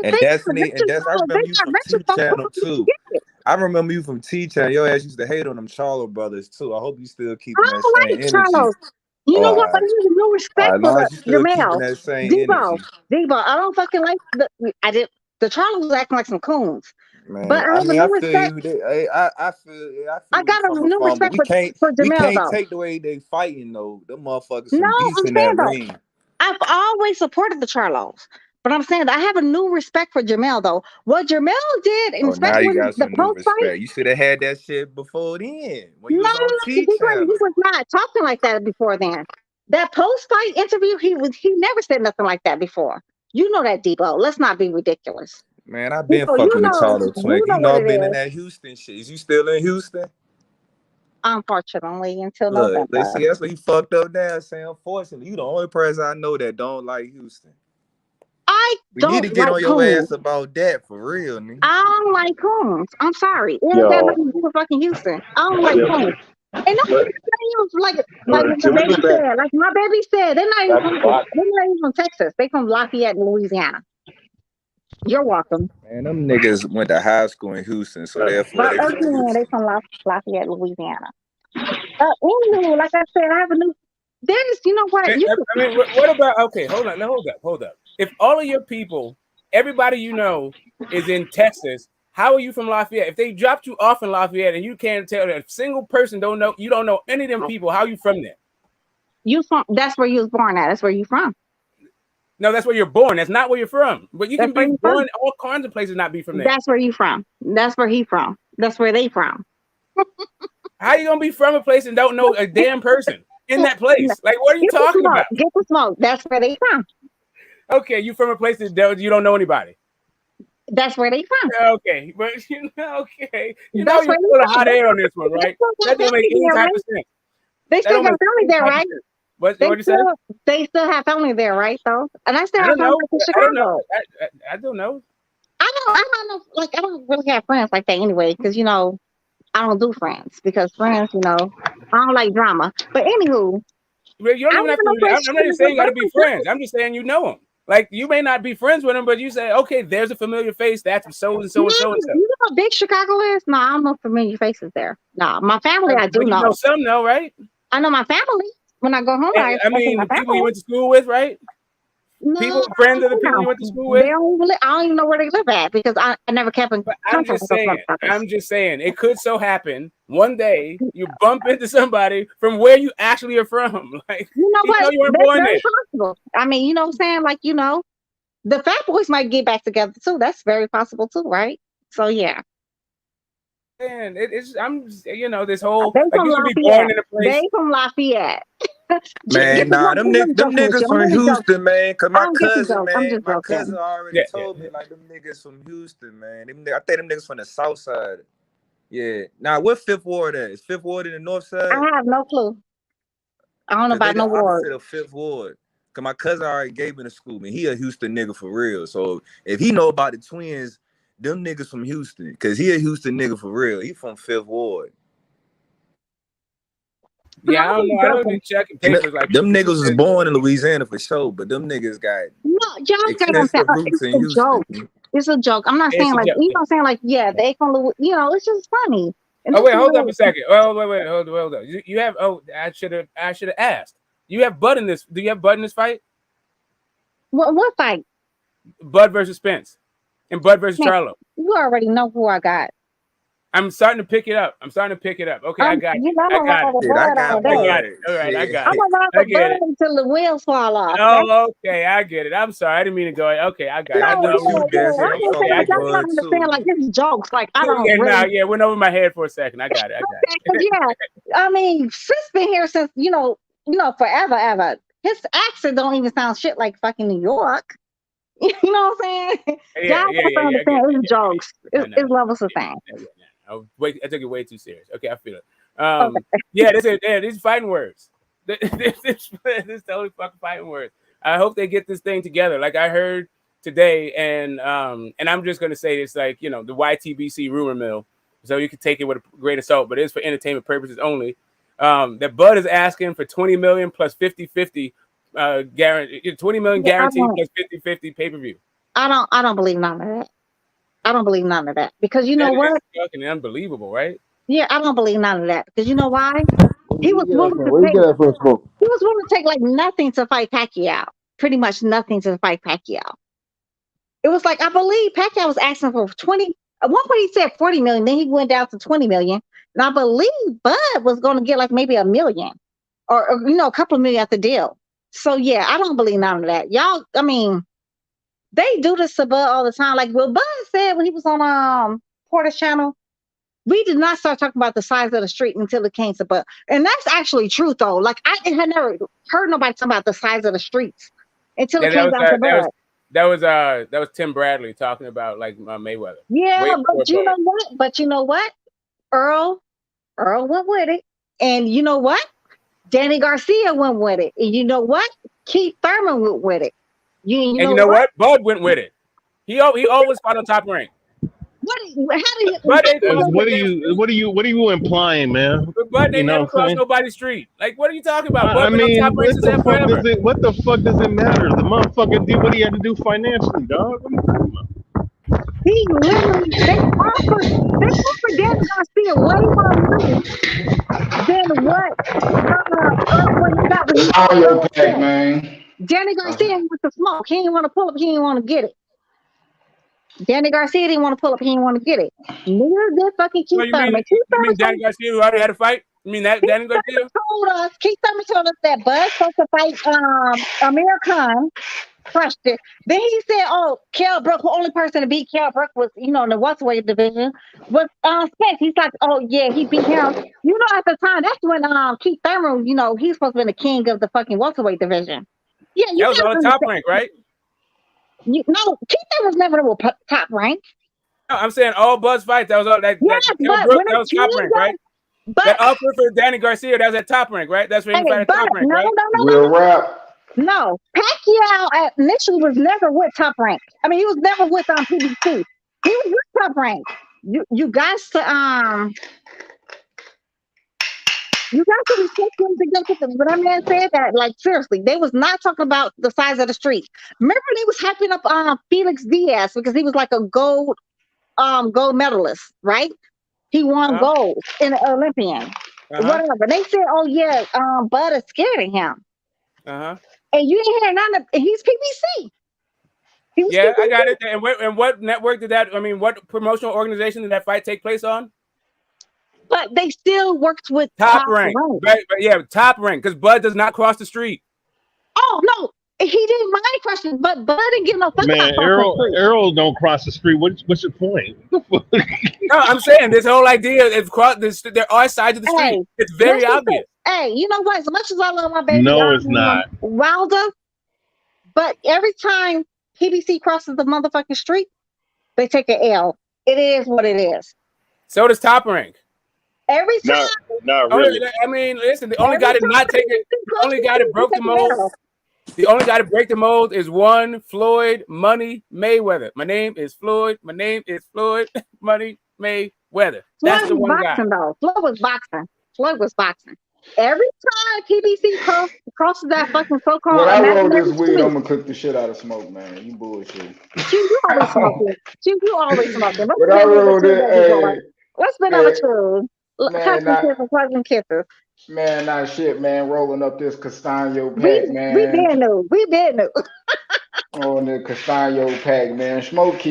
And Destiny, I remember you from T Channel too. I remember you from T Channel. Your ass used to hate on them Charlo brothers too. I hope you still keeping that same energy. Charlo. You know what? I have no respect for Jamel. That same energy. Debo, I don't fucking like the Charlo was acting like some coons. Man, but I feel respect. you. I feel I got a new respect for Jamel. We can't take the way they fighting though. Them motherfuckers some beasts in that ring. I've always supported the Charlos. But I'm saying I have a new respect for Jamel though. What Jamel did, now you got some new respect. You should have had that shit before then. When you was on he was not talking like that before then. That post-fight interview, he never said nothing like that before. You know that, Debo. Let's not be ridiculous. Man, I've been fucking with Charlo Twink. You know I've been in that Houston shit. Is you still in Houston? Unfortunately, until November. Let's see, that's what you fucked up now, saying unfortunately. You the only person I know that don't like Houston. We need to get on your ass about that for real, nigga. I don't like coons. I'm sorry. It ain't got nothing to do with fucking Houston. I don't like coons. And like my baby said, they're not even from Texas. They from Lafayette, Louisiana. You're welcome. Man, them niggas went to high school in Houston, so therefore they from Lafayette, Louisiana. Anyway, like I said, I have a new. There's, you know what? What about? Okay, hold up. If all of your people, everybody you know, is in Texas, how are you from Lafayette? If they dropped you off in Lafayette and you can't tell that a single person you don't know any of them people, how are you from there? That's where you was born at. That's where you from. No, that's where you're born. That's not where you're from. But you can be born all kinds of places, not be from there. That's where you from. That's where he from. That's where they from. How you gonna be from a place and don't know a damn person in that place? Like, what are you talking about? Get the smoke. That's where they from. Okay, you from a place that you don't know anybody. That's where they from. Okay, but okay. You know you're putting a hot air on this one, right? That don't make any type of sense. They still have family there, right? What you say? They still have family there, right? Though, and I still have family in Chicago. I don't know. I don't know. Like, I don't really have friends like that anyway, because I don't do friends because friends, I don't like drama. But anywho, you don't even have to. I'm not even saying you got to be friends. I'm just saying you know them. Like you may not be friends with him, but you say, okay, there's a familiar face. That's so and so and so and so. You know how big Chicago is? No, I don't know familiar faces there. No, my family I do But you know some, though, right? I know my family. When I go home, I mean, the people you went to school with, right? No, people, friends of the people you went to school with. I don't even know where they live at because I never kept in contact with those motherfuckers. I'm just saying, it could so happen one day you bump into somebody from where you actually are from. Like, you know what? You weren't That's born very there. possible. I mean, you know what I'm saying? Like, you know, the Fat Boys might get back together too. That's very possible too, right? So yeah. Man, I'm you know, this whole they like you should be born in a place. They from Lafayette. Man, nah, them niggas from Houston, man. Cause my cousin already told me like them niggas from Houston, man. I think them niggas from the South Side. Yeah. Now, what Fifth Ward at? Is Fifth Ward in the North Side? I have no clue. I don't know about no ward. Opposite of Fifth Ward. Cause my cousin already gave me the school, man. He a Houston nigga for real. So if he know about the twins, them niggas from Houston, cause he a Houston nigga for real. He from Fifth Ward. Yeah, I don't know. I don't be checking papers like them niggas was born in Louisiana for sure, but them niggas got extensive roots in Houston. Joke. It's a joke. I'm not saying like you know, saying like they from you know, it's just funny. Oh wait, hold up a second. Oh wait, hold up. You have I should have asked. You have Bud in this. Do you have Bud in this fight? What fight? Bud versus Spence, and Bud versus Charlo. You already know who I got. I'm starting to pick it up. Okay, I got it. I got it. All right, I got it. I'm gonna ride the Bud until the wheels fall off. Oh, okay, I get it. I'm sorry, I didn't mean to go. Okay, I got it. I understand like this is jokes. Like I don't. Yeah, went over my head for a second. I got it. Yeah, I mean, Sis been here since you know forever, ever. His accent don't even sound shit like fucking New York. You know what I'm saying? Yeah. It's jokes. It's levels of thing. I took it way too serious. Okay, I feel it. Yeah, these fighting words. This totally fucking fighting words. I hope they get this thing together. Like I heard today, and I'm just gonna say it's like the YTBC rumor mill, so you can take it with a grain of salt, but it's for entertainment purposes only. That Bud is asking for $20 million plus 50-50 guarantee, $20 million guaranteed plus 50-50 pay-per-view. I don't believe none of that. I don't believe none of that because you know what? It's fucking unbelievable, right? Yeah, I don't believe none of that because you know why? He was willing to take like nothing to fight Pacquiao. Pretty much nothing to fight Pacquiao. It was like I believe Pacquiao was asking for 20. At one point he said 40 million, then he went down to 20 million. And I believe Bud was going to get like maybe $1 million or a couple of million at the deal. So yeah, I don't believe none of that. Y'all, I mean, they do this to Bud all the time. Like Bud said when he was on Porter's channel, we did not start talking about the size of the street until it came to Bud. And that's actually true though. Like I had never heard nobody talk about the size of the streets until it came down to Bud. That was Tim Bradley talking about like Mayweather. Yeah, but you know what? Earl went with it. And you know what? Danny Garcia went with it. And you know what? Keith Thurman went with it. You know what? Bud went with it. He always fought on Top Rank. What are you implying, man? But they never crossed nobody's street. Like, what are you talking about? I mean, what the fuck does it matter? The motherfucker did what he had to do financially, dog. What are you talking about? He literally they offered Danny Garcia way more money than what he got when he on your back, man. Danny Garcia went to smoke. He didn't want to pull up. He didn't want to get it. Danny Garcia didn't want to pull up. He didn't want to get it. Neither did fucking Keith Thurman. You mean Danny Garcia who already had a fight? You mean that Danny Garcia? Keith Thurman told us that Bud's supposed to fight Amir Khan. Crushed it. Then he said, "Oh, Kell Brook, the only person to beat Kell Brook was, in the welterweight division was Spence." He's like, "Oh yeah, he beat him." At the time, that's when Keith Thurman, he's supposed to be the king of the fucking welterweight division. Yeah, that was on the Top Rank, right? Keith Thurman was never the Top Rank. No, I'm saying all Bud's fights. That was all that. Yes, that was Top Rank, right? But that offer for Danny Garcia, that was at Top Rank, right? That's where he fight at Top Rank, right? Real rap. No, Pacquiao initially was never with Top Rank. I mean, he was never with PBC. He was with Top Rank. You guys to You got to respect him to go to the. When that man said that, like seriously, they was not talking about the size of the street. Remember, they was hyping up Felix Diaz because he was like a gold medalist, right? He won gold in the Olympian, whatever. They said, "Oh yeah, Bud is scared of him." And you ain't hear none of. He's PBC. Yeah, I got it. And what network did that? I mean, what promotional organization did that fight take place on? But they still worked with Top Rank. Right? But yeah, Top Rank, because Bud does not cross the street. Oh no, he didn't mind question, but Bud didn't give no fuck Man, about Errol don't cross the street. What's your point? No, I'm saying this whole idea is there are sides of the street. It's very obvious. Hey, you know what? As much as I love my baby, No, it's not. Wilder, but every time PBC crosses the motherfucking street, they take an L. It is what it is. So does Top Rank. Every time. Not really. I mean, listen, the only guy to not take it, the only guy that broke the mold. The only guy to break the mold is one Floyd Money Mayweather. My name is Floyd. My name is Floyd Money Mayweather. That's the one guy. Floyd was boxing. Every time PBC crosses that fucking so-called. When I roll this weed, I'm gonna cook the shit out of smoke, man. You bullshit. You always smoking. You always smoking. When I roll this, let's spin on a tune. Cousin kisses. Man, not shit, man. Rolling up this Castaño pack, man. We been new. On the Castaño pack, man. Smoke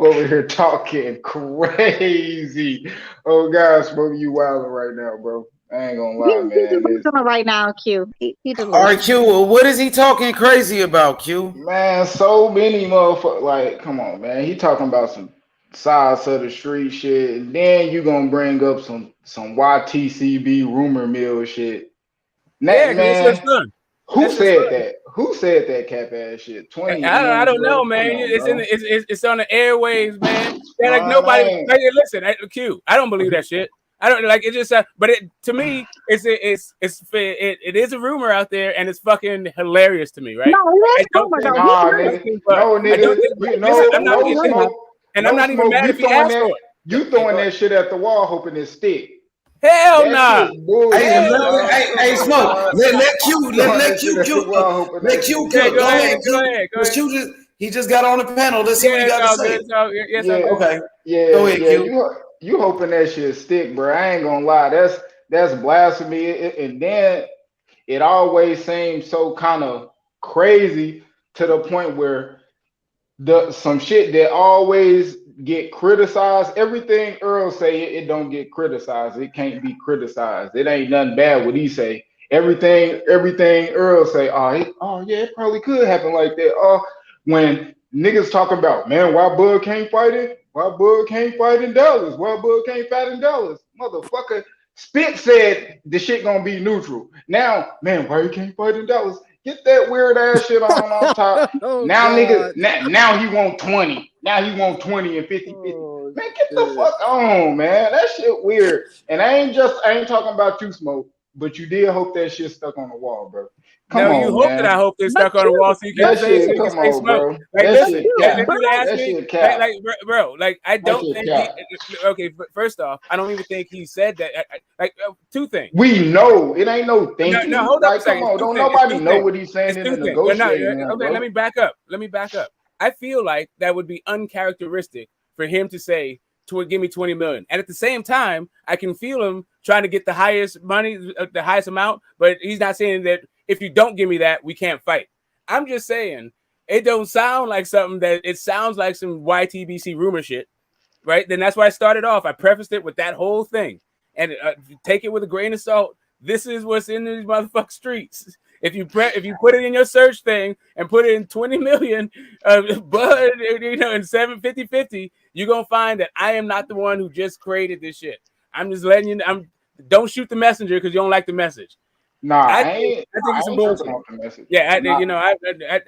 over here talking crazy. Oh God, Smoke, you wilding right now, bro. I ain't gonna lie, man. He's right now, Q. He all right, Q. What is he talking crazy about, Q? Man, so many motherfuckers. Like, come on, man. He talking about some sides of the street shit, and then you gonna bring up some YTCB rumor mill shit. Yeah, man. Who said that? Who said that cap ass shit? 20. I don't know, man. It's on the airwaves, man. They're like nobody. Like, listen, Q. I don't believe that shit. I don't like it. Just but to me, it is a rumor out there, and it's fucking hilarious to me, right? No, nigga. I'm not even mad if he asked for it. You throwing that shit at the wall, hoping it stick. Hell nah. Hey, Smoke. Let Q go ahead. He just got on the panel. Let's see what he got to say. Okay. Yeah. Go ahead, Q. You hoping that shit stick, bro? I ain't gonna lie. That's blasphemy. And then it always seems so kind of crazy to the point where some shit that always get criticized. Everything Earl say, it don't get criticized. It can't be criticized. It ain't nothing bad what he say. Everything Earl say, oh yeah, it probably could happen like that. When niggas talking about, man, why Bud can't fight it? Why Bud can't fight in Dallas? Why Bud can't fight in Dallas? Motherfucker, Spence said the shit gonna be neutral. Now, man, why you can't fight in Dallas? Get that weird ass shit on top. Now, nigga, now he want 20. Now he want 20 and 50-50. Man, get the fuck on, man. That shit weird. And I ain't talking about you, Smoke, but you did hope that shit stuck on the wall, bro. Come on, you hope man. that I hope they're stuck on the wall so you can say Smoke. Bro. Like, listen, bro. Like, I don't think okay, first off, I don't even think he said that. Two things. We know it ain't no thinking. No, hold up a second. Come on, don't nobody know what he's saying in the negotiating. Okay, let me back up. I feel like that would be uncharacteristic for him to say to give me 20 million. And at the same time, I can feel him trying to get the highest money, the highest amount, but he's not saying that if you don't give me that, we can't fight. I'm just saying it don't sound like something that it sounds like some YTBC rumor shit, right? Then that's why I started off. I prefaced it with that whole thing, and take it with a grain of salt. This is what's in these motherfucking streets. If you put it in your search thing and put it in 20 million, Bud, in 750-50, you're gonna find that I am not the one who just created this shit. I'm just letting you. Don't shoot the messenger because you don't like the message. Nah, I think it's some bullshit. Yeah,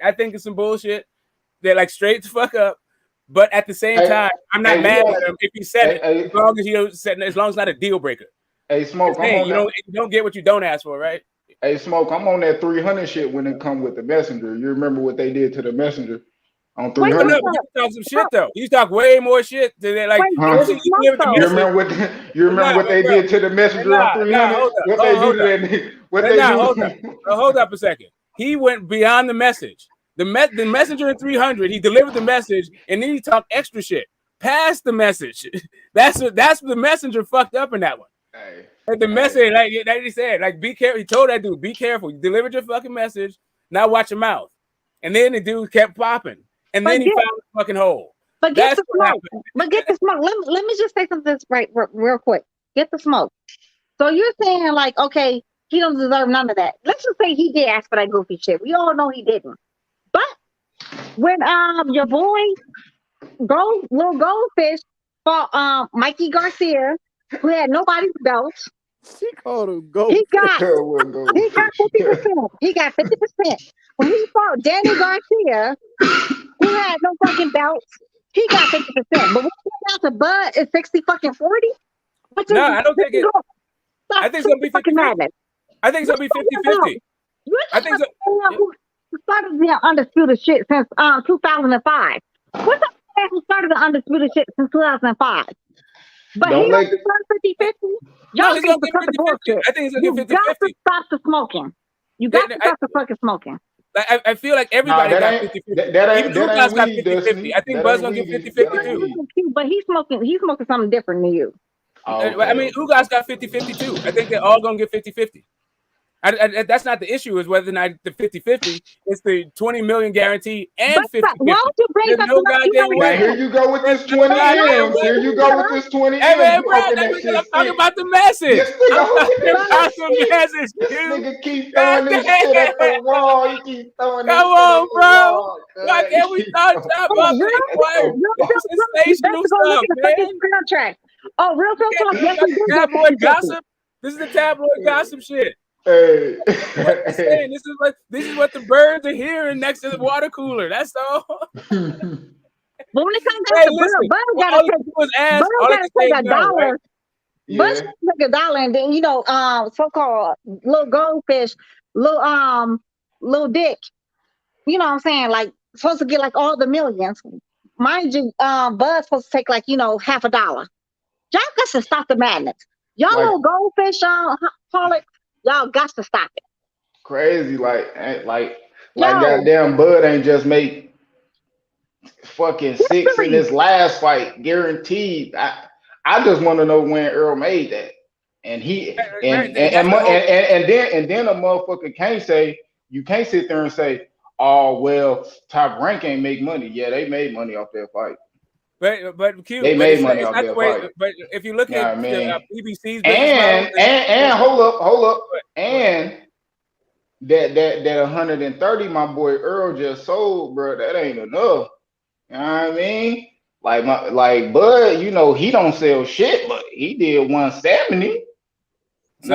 I think it's some bullshit. They're like straight to fuck up, but at the same time, I'm not mad at him if he said it, as long as as long as it's not a deal breaker. Hey, Smoke, you don't get what you don't ask for, right? Hey, Smoke, I'm on that 300 shit when it come with the messenger. You remember what they did to the messenger? On Wait, 300. No, but you talk some shit though. You talk way more shit than that. Like, Wait, Huh? get the you smoke give the though. You message. remember what you remember what they bro. did to the messenger on 300? Hold up. What they do Hold to up. that nigga? What Hold they up. do? Hold up a second. He went beyond the message. The messenger in 300, he delivered the message, and then he talked extra shit past the message. That's what the messenger fucked up in that one. Hey, Like the message, like he said, like be careful. He told that dude, be careful. You delivered your fucking message. Now watch your mouth. And then the dude kept popping, and then he found the fucking hole. But get That's the what smoke. happened. But get the smoke. Let me just say something real quick. Get the smoke. So you're saying like, okay, he don't deserve none of that. Let's just say he did ask for that goofy shit. We all know he didn't. But when your boy little goldfish fought Mikey Garcia, who had nobody's belt, She called him go. he got 50%. He got 50%. When he fought Danny Garcia, who had no fucking belts, he got 50%. But when he got to Bud, it's 60 fucking 40. No, I don't think it. I think it's gonna be 50-50. I think it's gonna be 50-50. I think so. Who started the undisputed shit since 2005? What's the man who started the undisputed shit since 2005? But Don't he let- only started 50-50. No, Y'all he's got gonna to cut the get 50-50. bullshit. I think he's gonna You get got 50-50. to stop the smoking. You got to stop the fucking smoking. Like, I feel like everybody Nah, got that 50-50. ain't- that ain't- Even that Lucas ain't got weed, 50-50. Destiny. I think That Buzz ain't gonna get weed. 50-50 That ain't too. weed. But he's smoking something different than you. Oh, I mean, Ugas got 50-50 too. I think they're all gonna get 50-50. That's not the issue, is whether or not the 50-50. It's the 20 million guarantee and 50-50. Why would you bring There's up no the goddamn Now way. here you go with this There's no 20 goddamn M's. way. Here you go with this 20 Hey M's. man, You bro, hoping that's that because shit I'm talking stick. about the message. This nigga I'm hoping talking that about shit the stick. message, This dude. nigga keep throwing this shit at the wall. He keep throwing this Come shit at on, the bro. wall. Why He can't we keep start throwing top this up shit and at quiet? the wall. You better Sensational go look stuff, at the man. fucking contract. Oh, real talk. Yes, Got we the do get tabloid 50-50. gossip. This is the tabloid gossip shit. Hey. What I'm saying, this is what the birds are hearing next to the water cooler. That's all. But when it comes down Hey, to listen. Bud All I can do is ask. Bud All I gotta can say take is a no, right? dollar. Bud Yeah. should take a dollar, and then so-called little goldfish, little dick. You know what I'm saying? Like supposed to get like all the millions. Mind you, Bud's supposed to take like half a dollar. Y'all got to stop the madness. Y'all Like- little goldfish, call it. Y'all got to stop it. Crazy, like Yo. goddamn Bud ain't just make fucking 6 in this last fight guaranteed. I just want to know when Earl made that, and then a motherfucker can't say, you can't sit there and say, oh well, Top Rank ain't make money. Yeah, they made money off that fight. But Q, They but made it's money not off the that way. fight. But if you look You know at what I mean? the BBC's business model, And hold up, and that 130 my boy Earl just sold, bro. That ain't enough. You know what I mean? Like Bud, he don't sell shit, but he did 170. So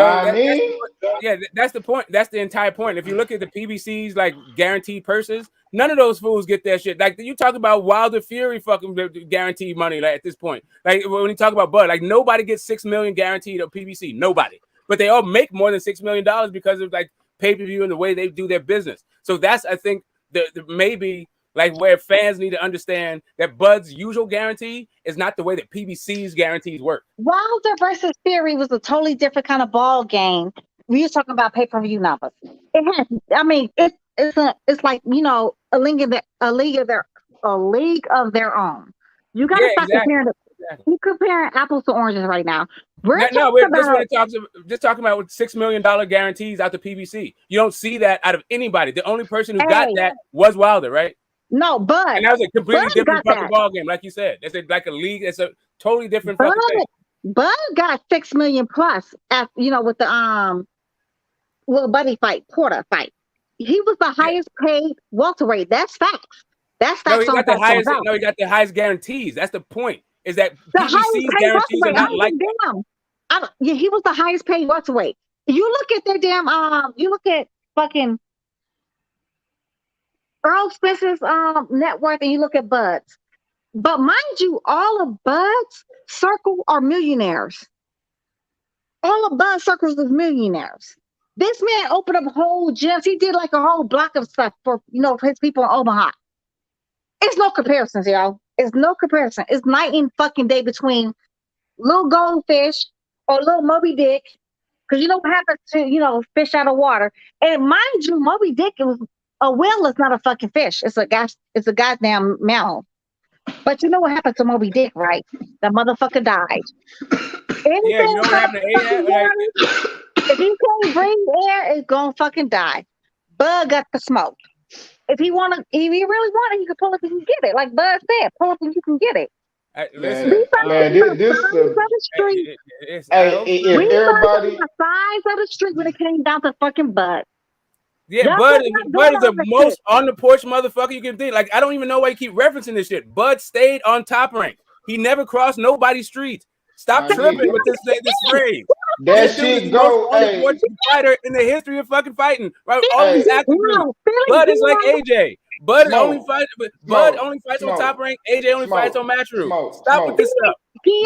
that's the point. That's the entire point. If you look at the PBC's like guaranteed purses, none of those fools get that shit. Like you talk about Wilder Fury fucking guaranteed money like at this point. Like when you talk about Bud, like nobody gets $6 million guaranteed of PBC. Nobody. But they all make more than $6 million because of like pay-per-view and the way they do their business. So that's, I think, the maybe like where fans need to understand that Bud's usual guarantee is not the way that PBC's guarantees work. Wilder versus Fury was a totally different kind of ball game. We were talking about pay-per-view numbers. It has, I mean, it's like a league of their own. You got to stop comparing. You comparing apples to oranges right now. We're just talking about $6 million guarantees out the PBC. You don't see that out of anybody. The only person who got that was Wilder, right? No, but and that was a completely different fucking ball game, like you said. It's like a league. It's a totally different fucking thing. Bud got $6 million plus at with the little buddy fight, Porter fight. He was the highest paid welterweight. That's facts. That's facts. No, he got the highest. No, he got the highest guarantees. That's the point. Is that PBC's guarantees are not like that. He was the highest paid welterweight. You look at their damn you look at fucking Errol Spence's net worth and you look at Bud's. But mind you, all of Bud's circle are millionaires. All of Bud's circles is millionaires. This man opened up whole gyms. He did like a whole block of stuff for for his people in Omaha. It's no comparisons, y'all. It's no comparison. It's night and fucking day between little goldfish or little Moby Dick. Because you know what happens to, fish out of water. And mind you, Moby Dick, a whale is not a fucking fish. It's a goddamn mammal. But you know what happened to Moby Dick, right? The motherfucker died. Yeah, you know what happened to Ahab? If he can't breathe air, it's gonna fucking die. Bud got the smoke. If he really wanted, he could pull up and get it. Like Bud said, pull up and you can get it. Listen, man, this the street. If everybody the size of the street when it came down to fucking Bud. Yeah, Bud is the most on the porch motherfucker you can think. Like, I don't even know why you keep referencing this shit. Bud stayed on Top Rank. He never crossed nobody's street. Stop tripping with this phrase. That shit go. On the porch fighter in the history of fucking fighting. Right? All these activities. Bud is like AJ. Bud only fights on Top Rank. AJ only fights on Matchroom. Stop with this stuff.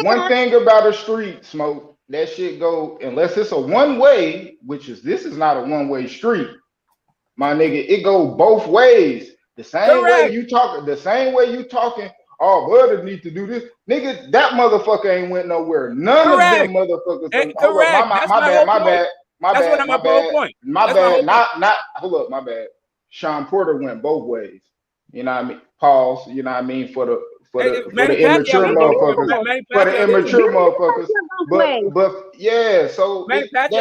One thing about a street, Smoke, that shit go, unless it's a one-way, this is not a one-way street. My nigga, it go both ways. The same way you talking, oh, Bud need to do this. Nigga, that motherfucker ain't went nowhere. None of them motherfuckers. Correct. My bad. Sean Porter went both ways. You know what I mean? Pause. You know what I mean? For the immature motherfuckers. For the immature motherfuckers. But yeah, so that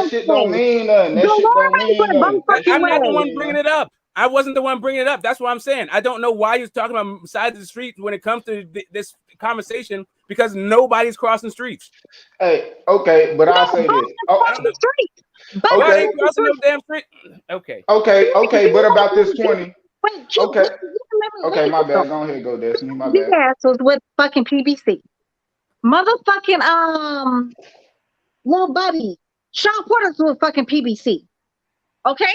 shit don't mean nothing. That shit don't mean nothing. I'm not the one bringing it up. I wasn't the one bringing it up. That's what I'm saying. I don't know why you're talking about sides of the street when it comes to this conversation, because nobody's crossing streets. Hey, okay, but I'll say this. Okay, crossing no damn street. Okay, but about this 20. Okay, my bad. Go ahead, go Destiny. My bad. Yes, was with fucking PBC. Motherfucking little buddy. Sean Porter's with fucking PBC. Okay?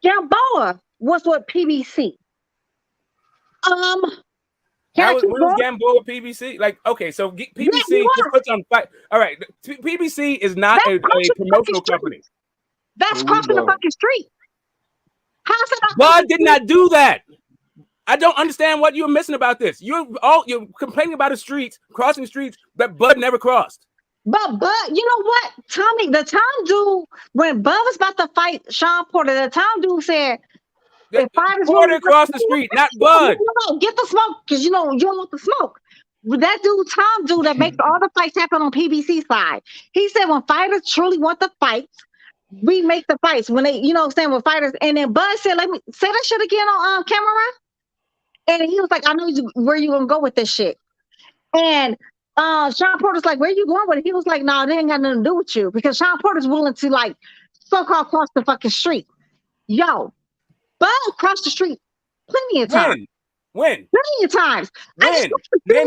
Gamboa was with PBC. Was Gamboa PBC? Like, okay, so PBC just puts on fight. All right, PBC is not a promotional company. That's crossing the fucking street. How's that? Bud did not do that. I don't understand what you're missing about this. You're complaining about a street, crossing streets that Bud never crossed. But you know what, Tommy? The time dude, when Bud was about to fight Sean Porter, the time dude said, Porter crossed the street, not Bud. No, get the smoke, because you don't want the smoke. That dude, Tom dude, that makes all the fights happen on PBC side. He said when fighters truly want the fights, we make the fights. When they, with fighters. And then Bud said, let me say that shit again on camera. And he was like, I know where you gonna go with this shit. And Sean Porter's like, where you going with it? He was like, no, they ain't got nothing to do with you, because Sean Porter's willing to so-called cross the fucking street. Yo, Bud crossed the street plenty of times. When? Plenty of times. Name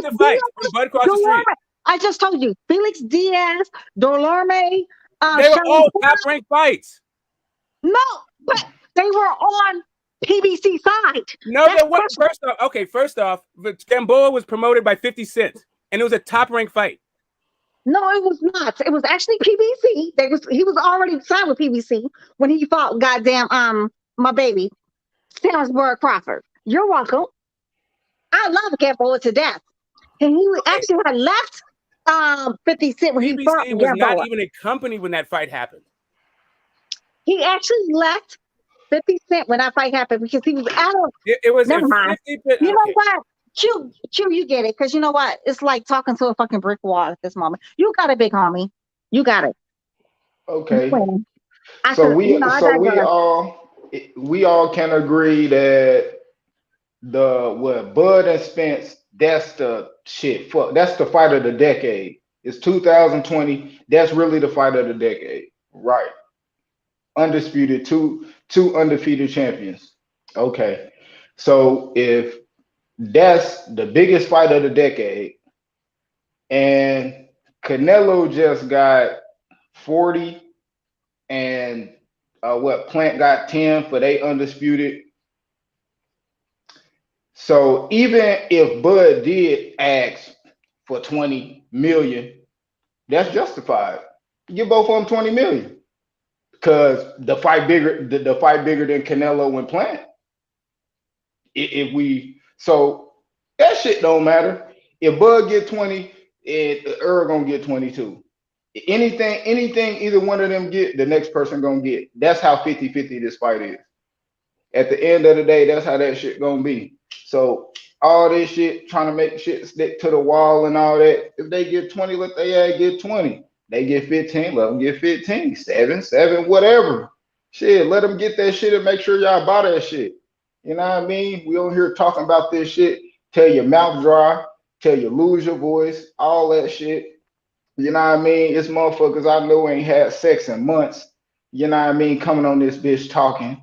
the fight. Bud crossed the street. I just told you, Felix Diaz, Dorlarme. They were all top-ranked fights. No, but they were on PBC side. No, they weren't. First off, Gamboa was promoted by 50 Cent, and it was a top-ranked fight. No, it was not. It was actually PBC. He was already signed with PBC when he fought goddamn my baby, Terence Crawford. You're welcome. I love Gamboa to death. And he actually had left 50 Cent when he fought PBC was Gamboa. not even a company when that fight happened. He actually left 50 Cent when that fight happened because he was out of. It was never mind. 50. You know what? Q, you get it, because you know what? It's like talking to a fucking brick wall at this moment. You got it, big homie. You got it. Okay. So we all can agree that Bud and Spence, that's the shit. Fuck, that's the fight of the decade. It's 2020. That's really the fight of the decade, right? Undisputed, two undefeated champions. Okay, so if that's the biggest fight of the decade, and Canelo just got 40, and Plant got 10 for they undisputed. So even if Bud did ask for 20 million, that's justified. Give both of them 20 million. Cause the fight bigger than Canelo and Plant. If we so that shit don't matter. If Bud get 20, and Earl gonna get 22. Anything either one of them get, the next person gonna get. That's how 50-50 this fight is. At the end of the day, that's how that shit gonna be. So all this shit trying to make shit stick to the wall and all that. If they get 20, let they get 20. They get 15, let them get 15. 7, whatever. Shit, let them get that shit and make sure y'all buy that shit. You know what I mean? We on here talking about this shit. Tell your mouth dry. Tell you lose your voice. All that shit. You know what I mean? It's motherfuckers I know ain't had sex in months. You know what I mean? Coming on this bitch talking.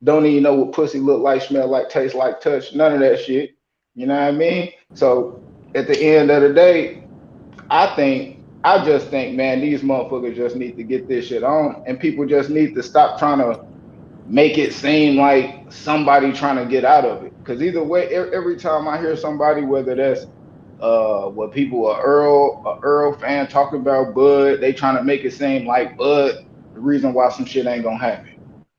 Don't even know what pussy look like, smell like, taste like, touch. None of that shit. You know what I mean? So at the end of the day, I just think, man, these motherfuckers just need to get this shit on, and people just need to stop trying to make it seem like somebody trying to get out of it. Because either way, every time I hear somebody, whether that's what people are Earl fan talking about Bud, they trying to make it seem like Bud the reason why some shit ain't gonna happen.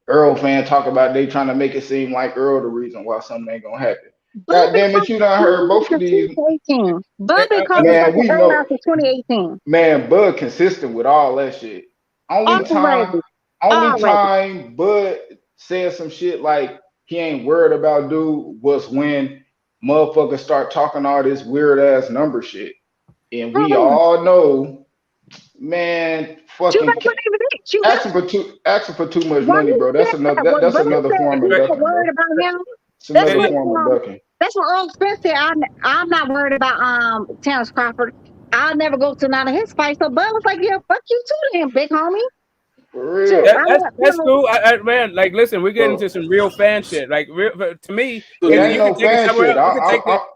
Earl fan talk about they trying to make it seem like Earl the reason why something ain't gonna happen. God damn it, you done heard both of these. 2018. Bud been calling Man, we Earl know. out for 2018. Man, Bud consistent with all that shit. Only time Bud said some shit like he ain't worried about dude was when motherfuckers start talking all this weird ass number shit. And we all know, man, fucking asking for too much money, bro. That's another form of ducking, bro. It's another form of ducking. That's what Errol Spence said. I'm not worried about Terence Crawford. I'll never go to none of his fights. So Bud was like, yeah, fuck you too then, big homie. For real. That's cool. Man, like, listen, we're getting into some real fan shit. Like, to me, you can take it somewhere else.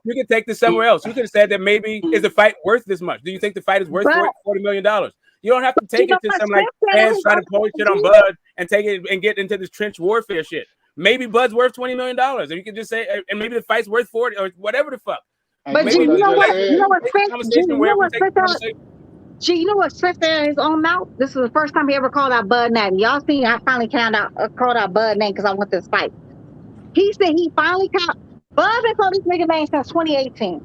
You can take this somewhere else. You could have said that maybe is the fight worth this much? Do you think the fight is worth $40 million? You don't have to take it to some like fans trying to pull shit on Bud and take it and get into this trench warfare shit. Maybe Bud's worth $20 million, and you can just say, and maybe the fight's worth 40 or whatever the fuck. But G, you know what? You know what Spence said in his own mouth? This is the first time he ever called out Bud name. Y'all seen? I finally called out Bud name because I want this fight. He said he finally called. Bud been calling this nigga name since 2018.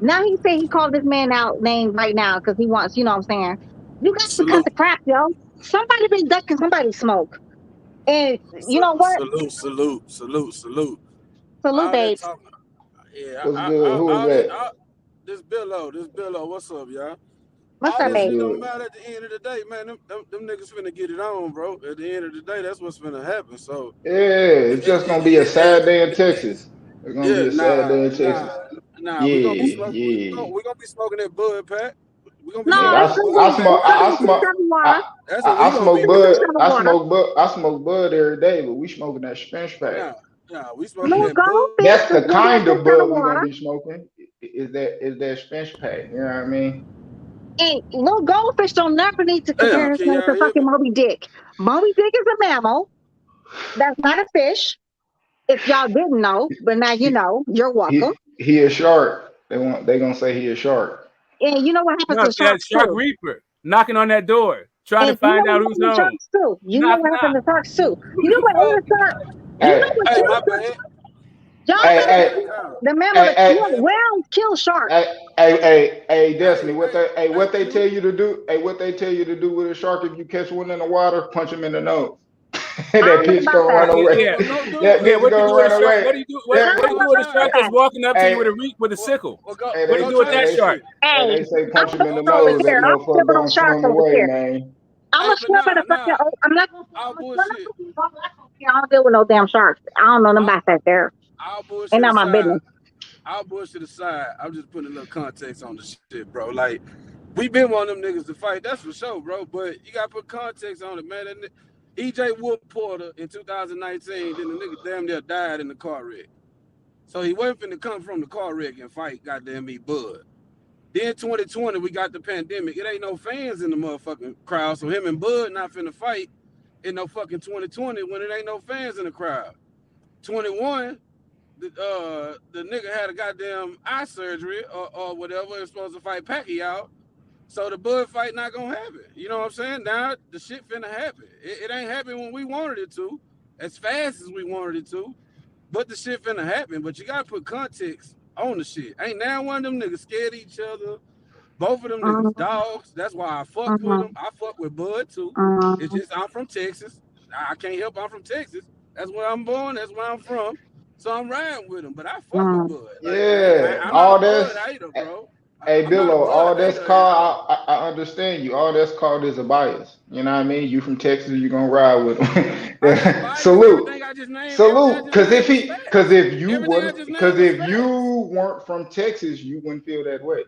Now he said he called this man out name right now because he wants. You know what I'm saying? You got to cut the crap, yo. Somebody been ducking somebody's smoke. And you know what? Salute, babe. Yeah, what's good? Who is that? This Billo. What's up, y'all? What's up, babe? It don't matter at the end of the day, man. Them niggas finna get it on, bro. At the end of the day, that's what's finna happen. So yeah, it's just gonna be a sad day in Texas. It's gonna be a sad day in Texas. We're gonna be smoking. We're gonna be smoking that Bud, Pat. I smoke Bud every day, but we smoking that Spence pack. We smoking that Bud. That's the kind of Bud we're gonna be smoking. Is that Spence pack? You know what I mean? And little goldfish don't never need to compare his name to fucking Moby Dick. Moby Dick is a mammal. That's not a fish. If y'all didn't know, but now you know. You're welcome. He a shark. They gonna say he a shark. And you know what happens to sharks Shark Reaper knocking on that door, trying to find out who's home. Sharks too. You know what happens to sharks too. You know what other shark? The mammal whales kill sharks. Hey, Destiny, what they tell you to do? Hey, what they tell you to do with a shark if you catch one in the water? Punch him in the nose. That bitch gonna run away. That bitch gonna run away. What do you do with a shark that's walking up to you with a sickle? What do you do with that shark? They say punch him in the nose. That motherfucker gonna swim away, man. I'm a swim in the fucking. I'm not gonna. I don't deal with no damn sharks. I don't know them about that there. Ain't not my business. I'll bullshit aside. I'm just putting a little context on the shit, bro. Like, we been one of them niggas to fight. That's for sure, bro. But you gotta put context on it, man. EJ Wood Porter in 2019, then the nigga damn near died in the car wreck. So he wasn't finna come from the car wreck and fight goddamn me Bud. Then 2020, we got the pandemic. It ain't no fans in the motherfucking crowd. So him and Bud not finna fight in no fucking 2020 when it ain't no fans in the crowd. 21, the nigga had a goddamn eye surgery or whatever. It's supposed to fight Pacquiao. So the Bud fight not gonna happen. You know what I'm saying? Now the shit finna happen. It ain't happen when we wanted it to, as fast as we wanted it to, but the shit finna happen. But you gotta put context on the shit. Ain't now one of them niggas scared of each other. Both of them niggas dogs. That's why I fucked with them. I fuck with Bud too. It's just I'm from Texas. I can't help I'm from Texas. That's where I'm born. That's where I'm from. So I'm riding with him. But I fuck with Bud. Like, Yeah, I'm all not a that's. Bud hater, bro. Hey, I'm not a Billo, all Bud that's hater. called. I understand you. All that's called is a bias. You know what I mean? You from Texas, you gonna ride with him. Salute, Everything I just named, salute. Because if was you weren't from Texas, you wouldn't feel that way.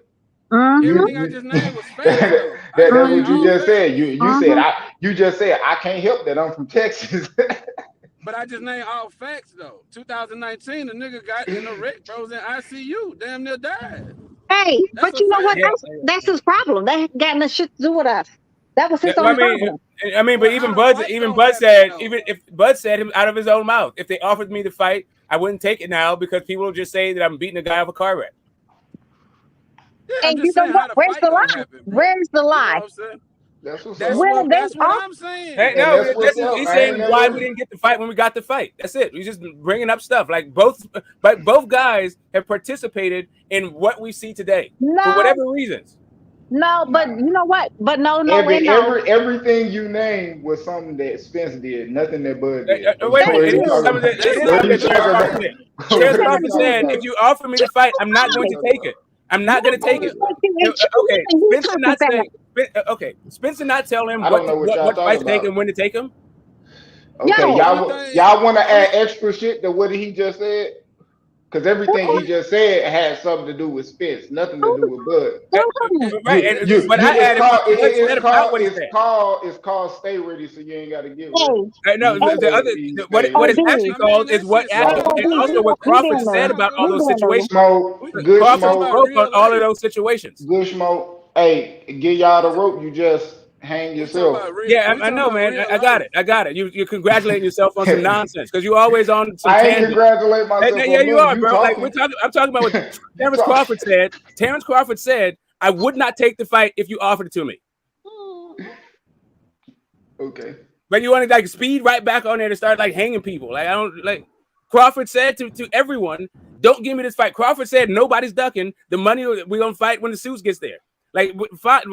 Everything I just named was facts, though. That's what you just said. You said you just said I can't help that I'm from Texas. But I just named all facts though. 2019, the nigga got in a wreck, bro, was in ICU, damn near died. Hey, That's but you know what? fact. That's his problem. That ain't got no shit to do with us. That was his I own mean, problem. but even Bud said, even if Bud said him out of his own mouth, if they offered me the fight, I wouldn't take it now because people will just say that I'm beating a guy off a car wreck. Yeah, And you know what? Where's the lie? Where's the lie? You know what I'm saying? That's what's That's up. what I'm saying. Hey, no, he's saying why we didn't get the fight when we got the fight. That's it. He's just bringing up stuff like both guys have participated in what we see today for whatever reasons. No, but you know what? But no. Everything you named was something that Spence did, nothing that Bud did. Wait a minute. Terence Crawford said, if you offer me the fight, I'm not going to take it. I'm not going to take it. Okay, Spencer not saying. Okay, Spencer not tell him what fight to take and when to take him. Okay, y'all want to add extra shit to what he just said? Because everything he just said had something to do with Spence, nothing to do with Bud. It's called Stay Ready, so you ain't got to get ready. No, what it's actually called is what also what Crawford said about all those situations. Good smoke on all of those situations. Good smoke. Hey, give y'all the rope. You just hang yourself. Yeah, I know, man. I got it. You're congratulating yourself on some nonsense because you're always on some tangent. I ain't congratulate myself. Yeah, you are, bro. Like I'm talking about what Terence Crawford said. Terence Crawford said, "I would not take the fight if you offered it to me." Okay. But you want to like speed right back on there to start like hanging people. Like I don't like. Crawford said to everyone, "Don't give me this fight." Crawford said, "Nobody's ducking the money. We're gonna fight when the suits gets there." Like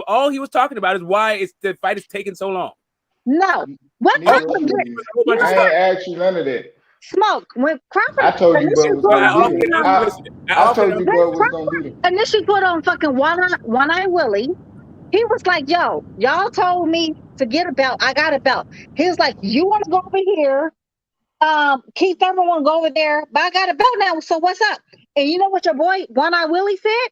all he was talking about is why the fight is taking so long. No, what Crawford did? I ain't asked you none of that. Smoke when Crawford. I told you Bud was gonna beat him. I told you Bud was gonna beat him. Initially put on fucking one eye Willie. He was like, "Yo, y'all told me to get a belt. I got a belt." He was like, "You want to go over here? Keith Thurman want to go over there, but I got a belt now. So what's up?" And you know what your boy One Eye Willie said?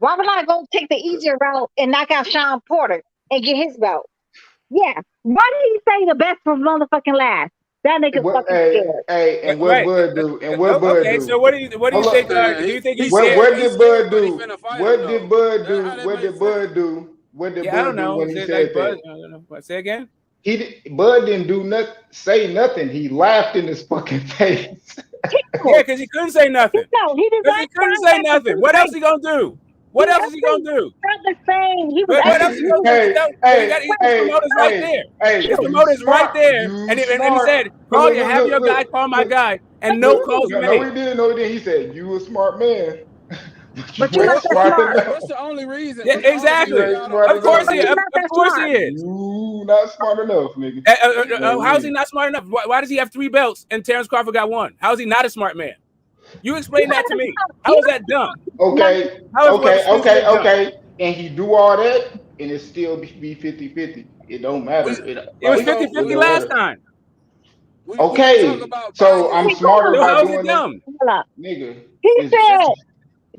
Why would I go take the easier route and knock out Sean Porter and get his belt? Yeah. Why did he say the best from motherfucking last? That nigga's fucking scared. Hey, and what Bud do? And what Bud do? Okay, so what do you think? Do you think he's scared? What did Bud do? What did Bud do? What did Bud do? What did Bud do when he said that? Say again. Bud didn't do nothing. Say nothing. He laughed in his fucking face. Yeah, because he couldn't say nothing. No, he didn't. He couldn't say nothing. What else he gonna do? What else is he gonna do? Not the same. He was what else is he gonna do? His promoter's right there. His promoter's right there. And he said, "Call you, have your guy call my guy," and no calls made. No, he didn't. No, he didn't. He said, "You a smart man." But you're not smart. That's the only reason. Yeah, exactly. Of course he is. Of course he is. You not smart enough, nigga. How's he not smart enough? Why does he have 3 belts and Terence Crawford got 1? How is he not a smart man? You explain that to me. How is that dumb? Okay. And he do all that, and it still be 50-50. It don't matter. It was 50-50 last time. Okay. So I'm smarter by doing dumb. Nigga. He said.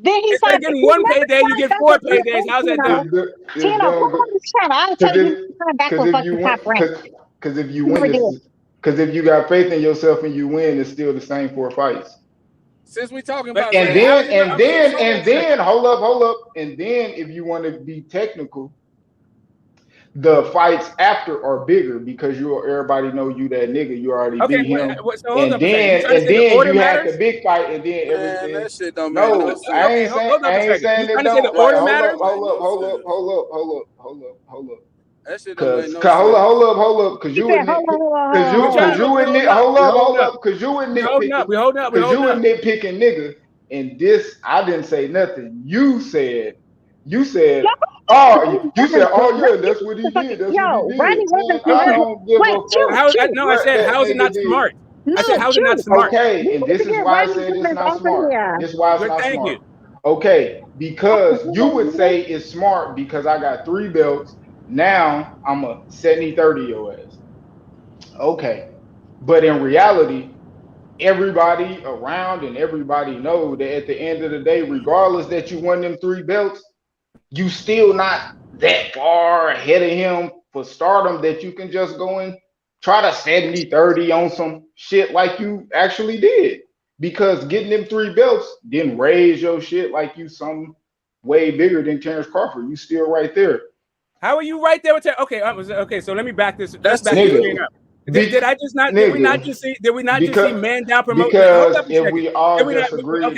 Then he started getting 1 payday, you get 4 paydays. How's that dumb? Tino, come on this channel. I'll tell you back with fucking Top Rank. Because if you win, because if you got faith in yourself and you win, it's still the same 4 fights. Since we talking about and then hold up. And then if you want to be technical, The fights after are bigger because everybody know you that nigga. You already beat him, so hold up a second. and The then order you had matters? the big fight, and then Man, everything. that shit don't make no sense. Okay, hold up a second. You that trying to say the don't. Like, order matters? Hold up. That shit don't make no Cause sense. hold up, cause you would nitpicking nigga, and this I didn't say nothing. You said, oh yeah, that's what he did. That's what he did. Randy wasn't. Man, I don't give a fuck. No, I said, how is it not smart? I said, how is it not smart? Okay, and this is why I said it's not smart. This is why it's not smart. Okay, because you would say it's smart because I got 3 belts. Now I'm a 70-30 your ass. Okay. But in reality, everybody around and everybody know that at the end of the day, regardless that you won them 3 belts, you still not that far ahead of him for stardom that you can just go and try to 70-30 on some shit like you actually did. Because getting them 3 belts didn't raise your shit like you some way bigger than Terence Crawford. You still right there. How are you right there with okay, so let me back this. Let's back this train up. Did I just not? Did we not just see man down promotion? Because if we all just agree that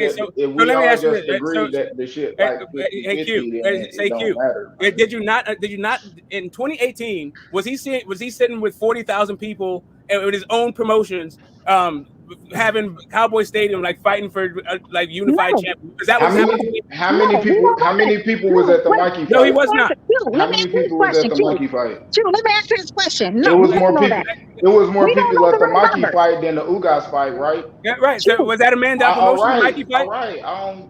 the shit like hey Q, say Q. Did you not in 2018 was he sitting with 40,000 people and with his own promotions having Cowboy Stadium like fighting for like unified champion? Is that what's happening? How many people was at the Mikey fight? No, he was not. How many people was at the Mikey fight? Let me answer this question. No, it was more people. It was more people at the Mikey fight than the Ugas fight, right? Yeah, right. So was that a man down promotion? Mikey fight? All right.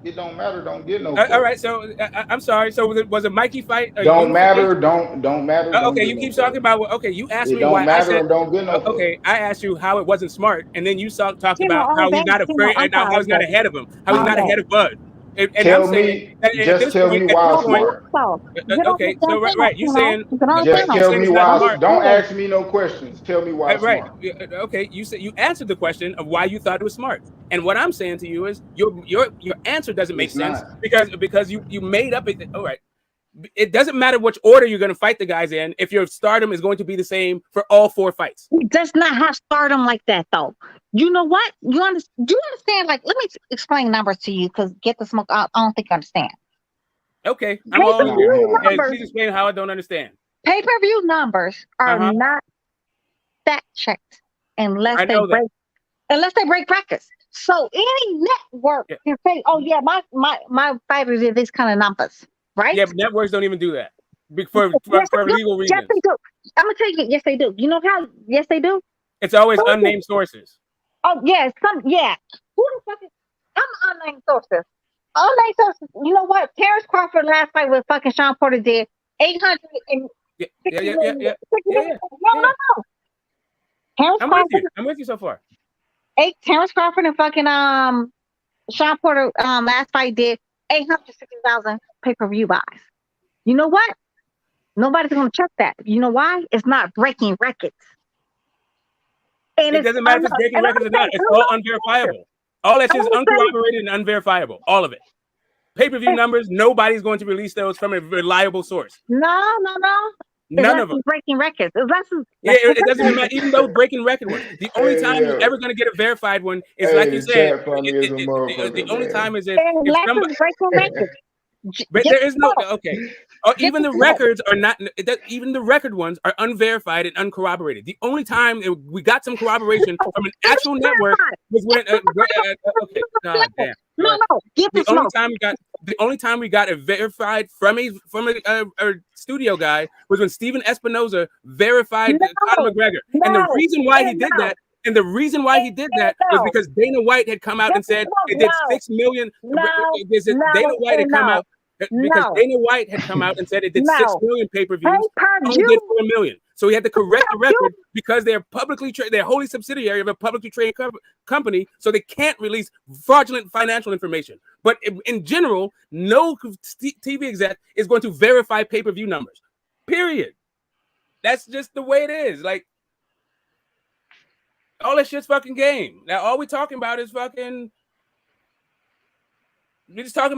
It don't matter. Don't get no. All right. So I'm sorry. So was it Mikey fight? Don't matter. Don't matter. Okay, you keep talking about. Okay, you asked me why. I said don't get no. Okay, I asked you how it wasn't smart, and then you talked about how he's not afraid, how he's not ahead of him, how he's not ahead of Bud. And tell me why it's smart. Okay, so right, you saying just tell me why. Don't ask me no questions. Tell me why it's smart. Okay, you said you answered the question of why you thought it was smart, and what I'm saying to you is your answer doesn't make sense because you made up it. All right. It doesn't matter which order you're going to fight the guys in if your stardom is going to be the same for all 4 fights. It does not have stardom like that, though. You know what? Do you understand? Like, let me explain numbers to you because get the smoke. I don't think you understand. Okay, I'm all in. Please explain how I don't understand. Pay-per-view numbers are not fact checked unless they break records. So any network can say, "Oh yeah, my fighters did these kind of numbers." Right? Yeah, but networks don't even do that for legal reasons. Yes, they do. I'm gonna tell you. Yes, they do. You know how? Yes, they do. It's always unnamed sources. Oh yeah, Who the fuck is? I'm unnamed sources. Unnamed sources. You know what? Terence Crawford last fight with fucking Sean Porter did 800 and. Yeah. No. I'm with you so far. Terence Crawford and fucking Sean Porter last fight did 860,000 pay-per-view buys. You know what? Nobody's going to check that. You know why? It's not breaking records. And it doesn't matter if it's breaking records or not. It's all unverifiable. All that shit is uncorroborated and unverifiable. All of it. Pay-per-view numbers, nobody's going to release those from a reliable source. No. None of them. Breaking records. It doesn't matter. Even though breaking record ones, the only time you're ever going to get a verified one is like you said. The only time is if somebody breaking records. But there is no even the records are not. Even the record ones are unverified and uncorroborated. The only time we got some corroboration from an actual network was when. God damn. No. The only time we got it verified from a studio guy was when Steven Espinoza verified Conor McGregor, and the reason why he did that. And the reason why he did that was because Dana White had come out and said it did 6 million. Dana White had come out because Dana White had come out and said it did 6 million pay-per-views. Only did 4 million. So he had to correct the record because they're they're wholly subsidiary of a publicly traded company, so they can't release fraudulent financial information. But in general, no TV exec is going to verify pay-per-view numbers. Period. That's just the way it is. Like. All that shit's fucking game. Now, all we talking about is fucking. We're just talking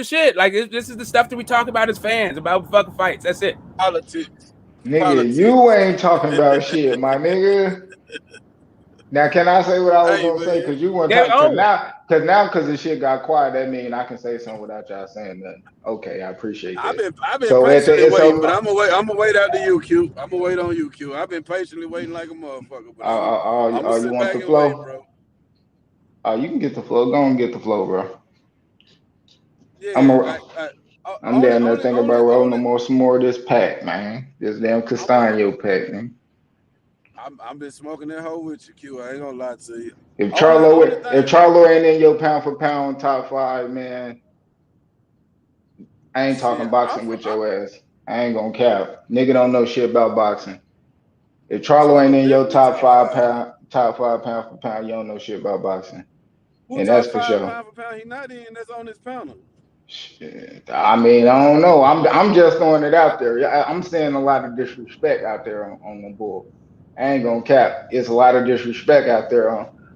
shit. Like this is the stuff that we talk about as fans about fucking fights. That's it. Politics. Nigga, you ain't talking about shit, my nigga. Now, can I say what I was gonna say? Cause you want to talk. Cause the shit got quiet. That mean I can say something without y'all saying nothing. Okay, I appreciate that. I've been patiently waiting, but I'm gonna wait after you, Q. I'm gonna wait on you, Q. I've been patiently waiting like a motherfucker, but I'm gonna sit you want back the and flow? wait, bro. You can get the flow. Go and get the flow, bro. Yeah, I'm down there thinking about rolling some more of this pack, man. This damn Castaño pack, man. I've been smoking that hoe with you, Q. I ain't gonna lie to you. If Charlo ain't in your pound for pound top 5, man, I ain't talking boxing with your ass. I ain't gonna cap. Nigga don't know shit about boxing. If Charlo ain't in your top 5 pound for pound, you don't know shit about boxing. Who And top that's for 5 sure. pound for pound? He not in. That's on his panel. Shit. I mean, I don't know. I'm just throwing it out there. I'm seeing a lot of disrespect out there on the bull. I ain't gonna cap. It's a lot of disrespect out there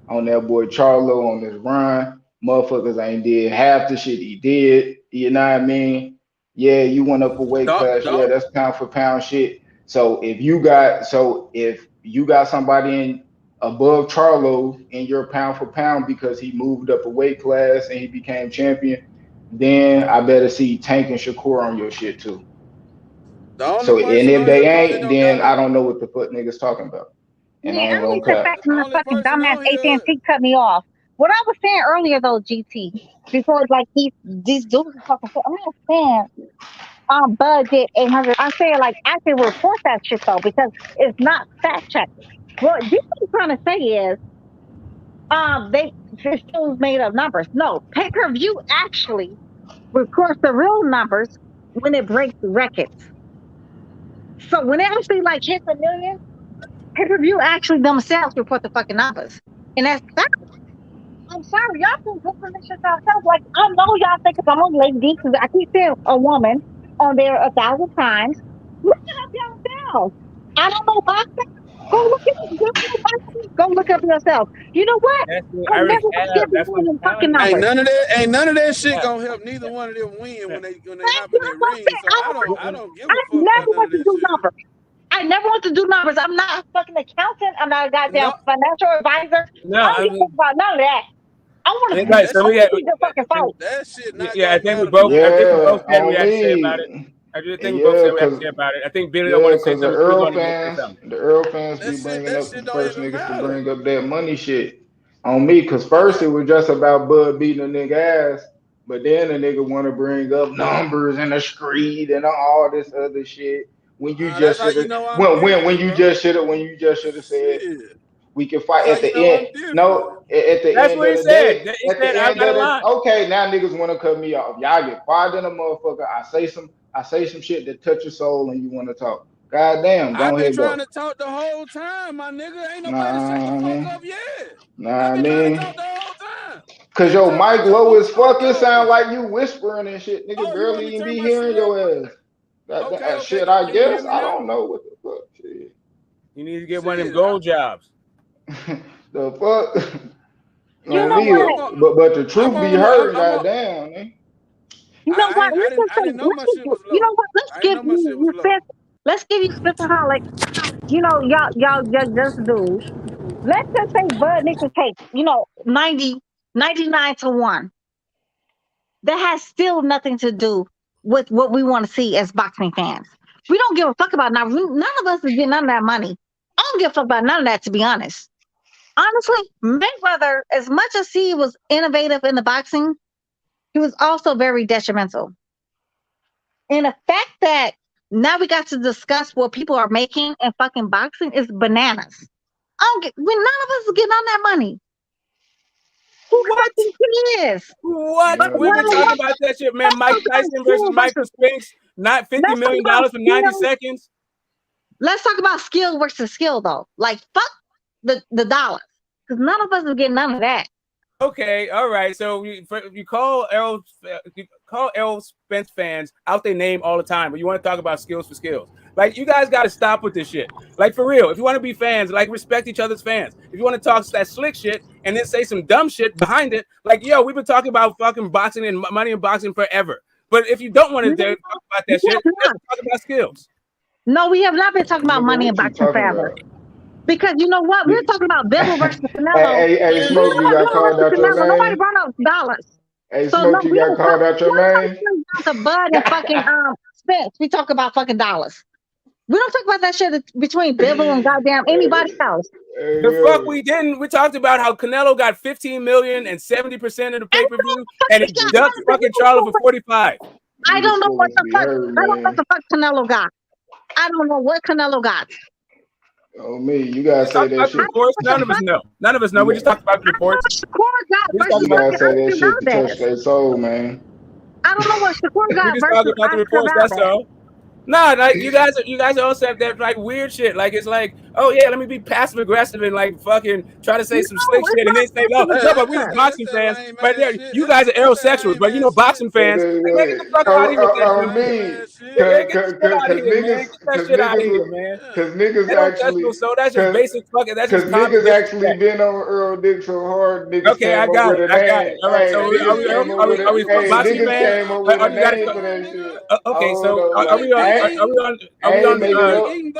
on that boy Charlo on this run. Motherfuckers ain't did half the shit he did. You know what I mean? Yeah, you went up a weight class. Yeah, that's pound for pound shit. So if you got somebody in above Charlo in your pound for pound because he moved up a weight class and he became champion, then I better see Tank and Shakur on your shit too. So, and if they ain't, then I don't know what the fuck niggas talking about. And Yeah, I I ain't gonna hate the cap. fact that my fucking dumbass AT&T cut me off. What I was saying earlier though, GT, before like these dudes are talking shit, I'm not saying Bud did 800. I'm saying like actually report that shit though because it's not fact checked. What this is trying to say is they it shows made up numbers. No, pay-per-view actually records the real numbers when it breaks the records. So when it actually like hits a million, pay-per-view actually themselves report the fucking numbers. And that's that. I'm sorry, y'all can Google this shit yourself. Like, I know y'all think I'm on Lady D because I keep seeing a woman on there 1,000 times. Look it up yourself. I don't know boxing. Go look it up. Go look it up yourself. You know what? I'm never gonna give you one of them fucking numbers. Ain't none of that shit gonna help neither one of them win when they hop in that ring. So I don't give a fuck about none of that shit. Numbers. I never want to do numbers. I'm not a fucking accountant. I'm not a goddamn financial advisor. I don't give a fuck about none of that. I want to Right, so we got the fucking fight. That shit not I think we matter. both. I think we both said on we had to say about it. me. I just think we both said we have to say about it. I think Billy don't want to say Because the something. Earl Want to say something. the Earl fans be bringing up the first niggas to bring up that money shit on me. Because first it was just about Bud beating a nigga ass, but then a nigga want to bring up numbers and the street and all this other shit. When you just should have, when you just should have said we can fight at the end. No, at the That's end what of he the said. day, He at said, the I end got of a the line. okay, now niggas want to cut me off. Y'all get quiet than a motherfucker. I say some shit that touch your soul and you want to talk. God damn, go I've been ahead, trying go. to talk the whole time, my nigga. Ain't nobody shut the fuck up yet. I've been trying to talk the whole time. Cause Every your time I mic come low on, as you want fuck. to It talk sound then. like you whispering and shit. Nigga Oh, you want barely me to even turn be my shit hearing your up? ass. That Okay. shit, I Can you hear guess. me I now? don't know what the fuck shit. You need to get one of them gold jobs. The fuck? You On know me, what? but the truth be heard, goddamn, man. You know what? Let's just say, I didn't know my shit was you low. know what? Let's I didn't give know my shit was you low. let's give you Spencerholic. You know, y'all just do. Let's just say Bud needs to take, 99 to 1. That has still nothing to do with what we want to see as boxing fans. We don't give a fuck about now. None of us is getting none of that money. I don't give a fuck about none of that, to be honest. Honestly, Mayweather, as much as he was innovative in the boxing, he was also very detrimental. And the fact that now we got to discuss what people are making in fucking boxing is bananas. None of us is getting on that money. Who fucking cares? What? But We've been talking about that shit, man. Mike Tyson versus Michael Spinks, not $50 million for 90 seconds. Let's talk about skill versus skill, though. Like, fuck the dollars. Because none of us is getting none of that. Okay, all right. So you call Errol Spence fans out their name all the time, but you want to talk about skills for skills. Like, you guys got to stop with this shit. Like, for real, if you want to be fans, like, respect each other's fans. If you want to talk that slick shit and then say some dumb shit behind it, like, yo, we've been talking about fucking boxing and money in boxing forever. But if you don't want to talk about that shit, let's talk about skills. No, we have not been talking about Nigga, money in what you boxing talking forever. about? Because you know what? We're talking about Bivol versus Canelo. Hey, We Smoke, talking you about got Bivol called versus out your Canelo. Nobody name. brought up dollars. Hey, So no, Smoke, you we got don't called out your name. talk down to Bud and fucking Spence. We talk about fucking dollars. We don't talk about that shit between Bivol and goddamn anybody else. The fuck we didn't. We talked about how Canelo got 15 million and 70% of the pay-per-view, and he ducked fucking Charlo for 45. I don't know what the fuck. Heard, I don't know what the fuck Canelo got. I don't know what Canelo got. Oh me, you gotta Just say talked that about the shit. reports. None of us know. None of us know. We just talked about the reports. We just talked You about gotta the say that Oscar shit to touch Valdez. their soul, man. I don't know what Shakur We got just talking versus about the Oscar reports. That's Valdez. all. No, like you guys also have that like weird shit. Like it's like, oh yeah, let me be passive aggressive and like fucking try to say some slick shit, and then say, no, but we as boxing fans, but you guys are aerosexuals, but you know boxing fans. Like, man, get the fuck out of here with that shit. Get the shit out of here, man. Get that shit out of here, man. Cause niggas Aerosexual, so that's just basic fucking. That's just common niggas actually disrespect. been on Earl Dick so hard, niggas Okay, came I up got with it. a I got it. name. All right, Hey, so niggas came up with are we a boxing niggas fans? came up with a You got name for that shit. okay, so Hold on, are we on? Are we on?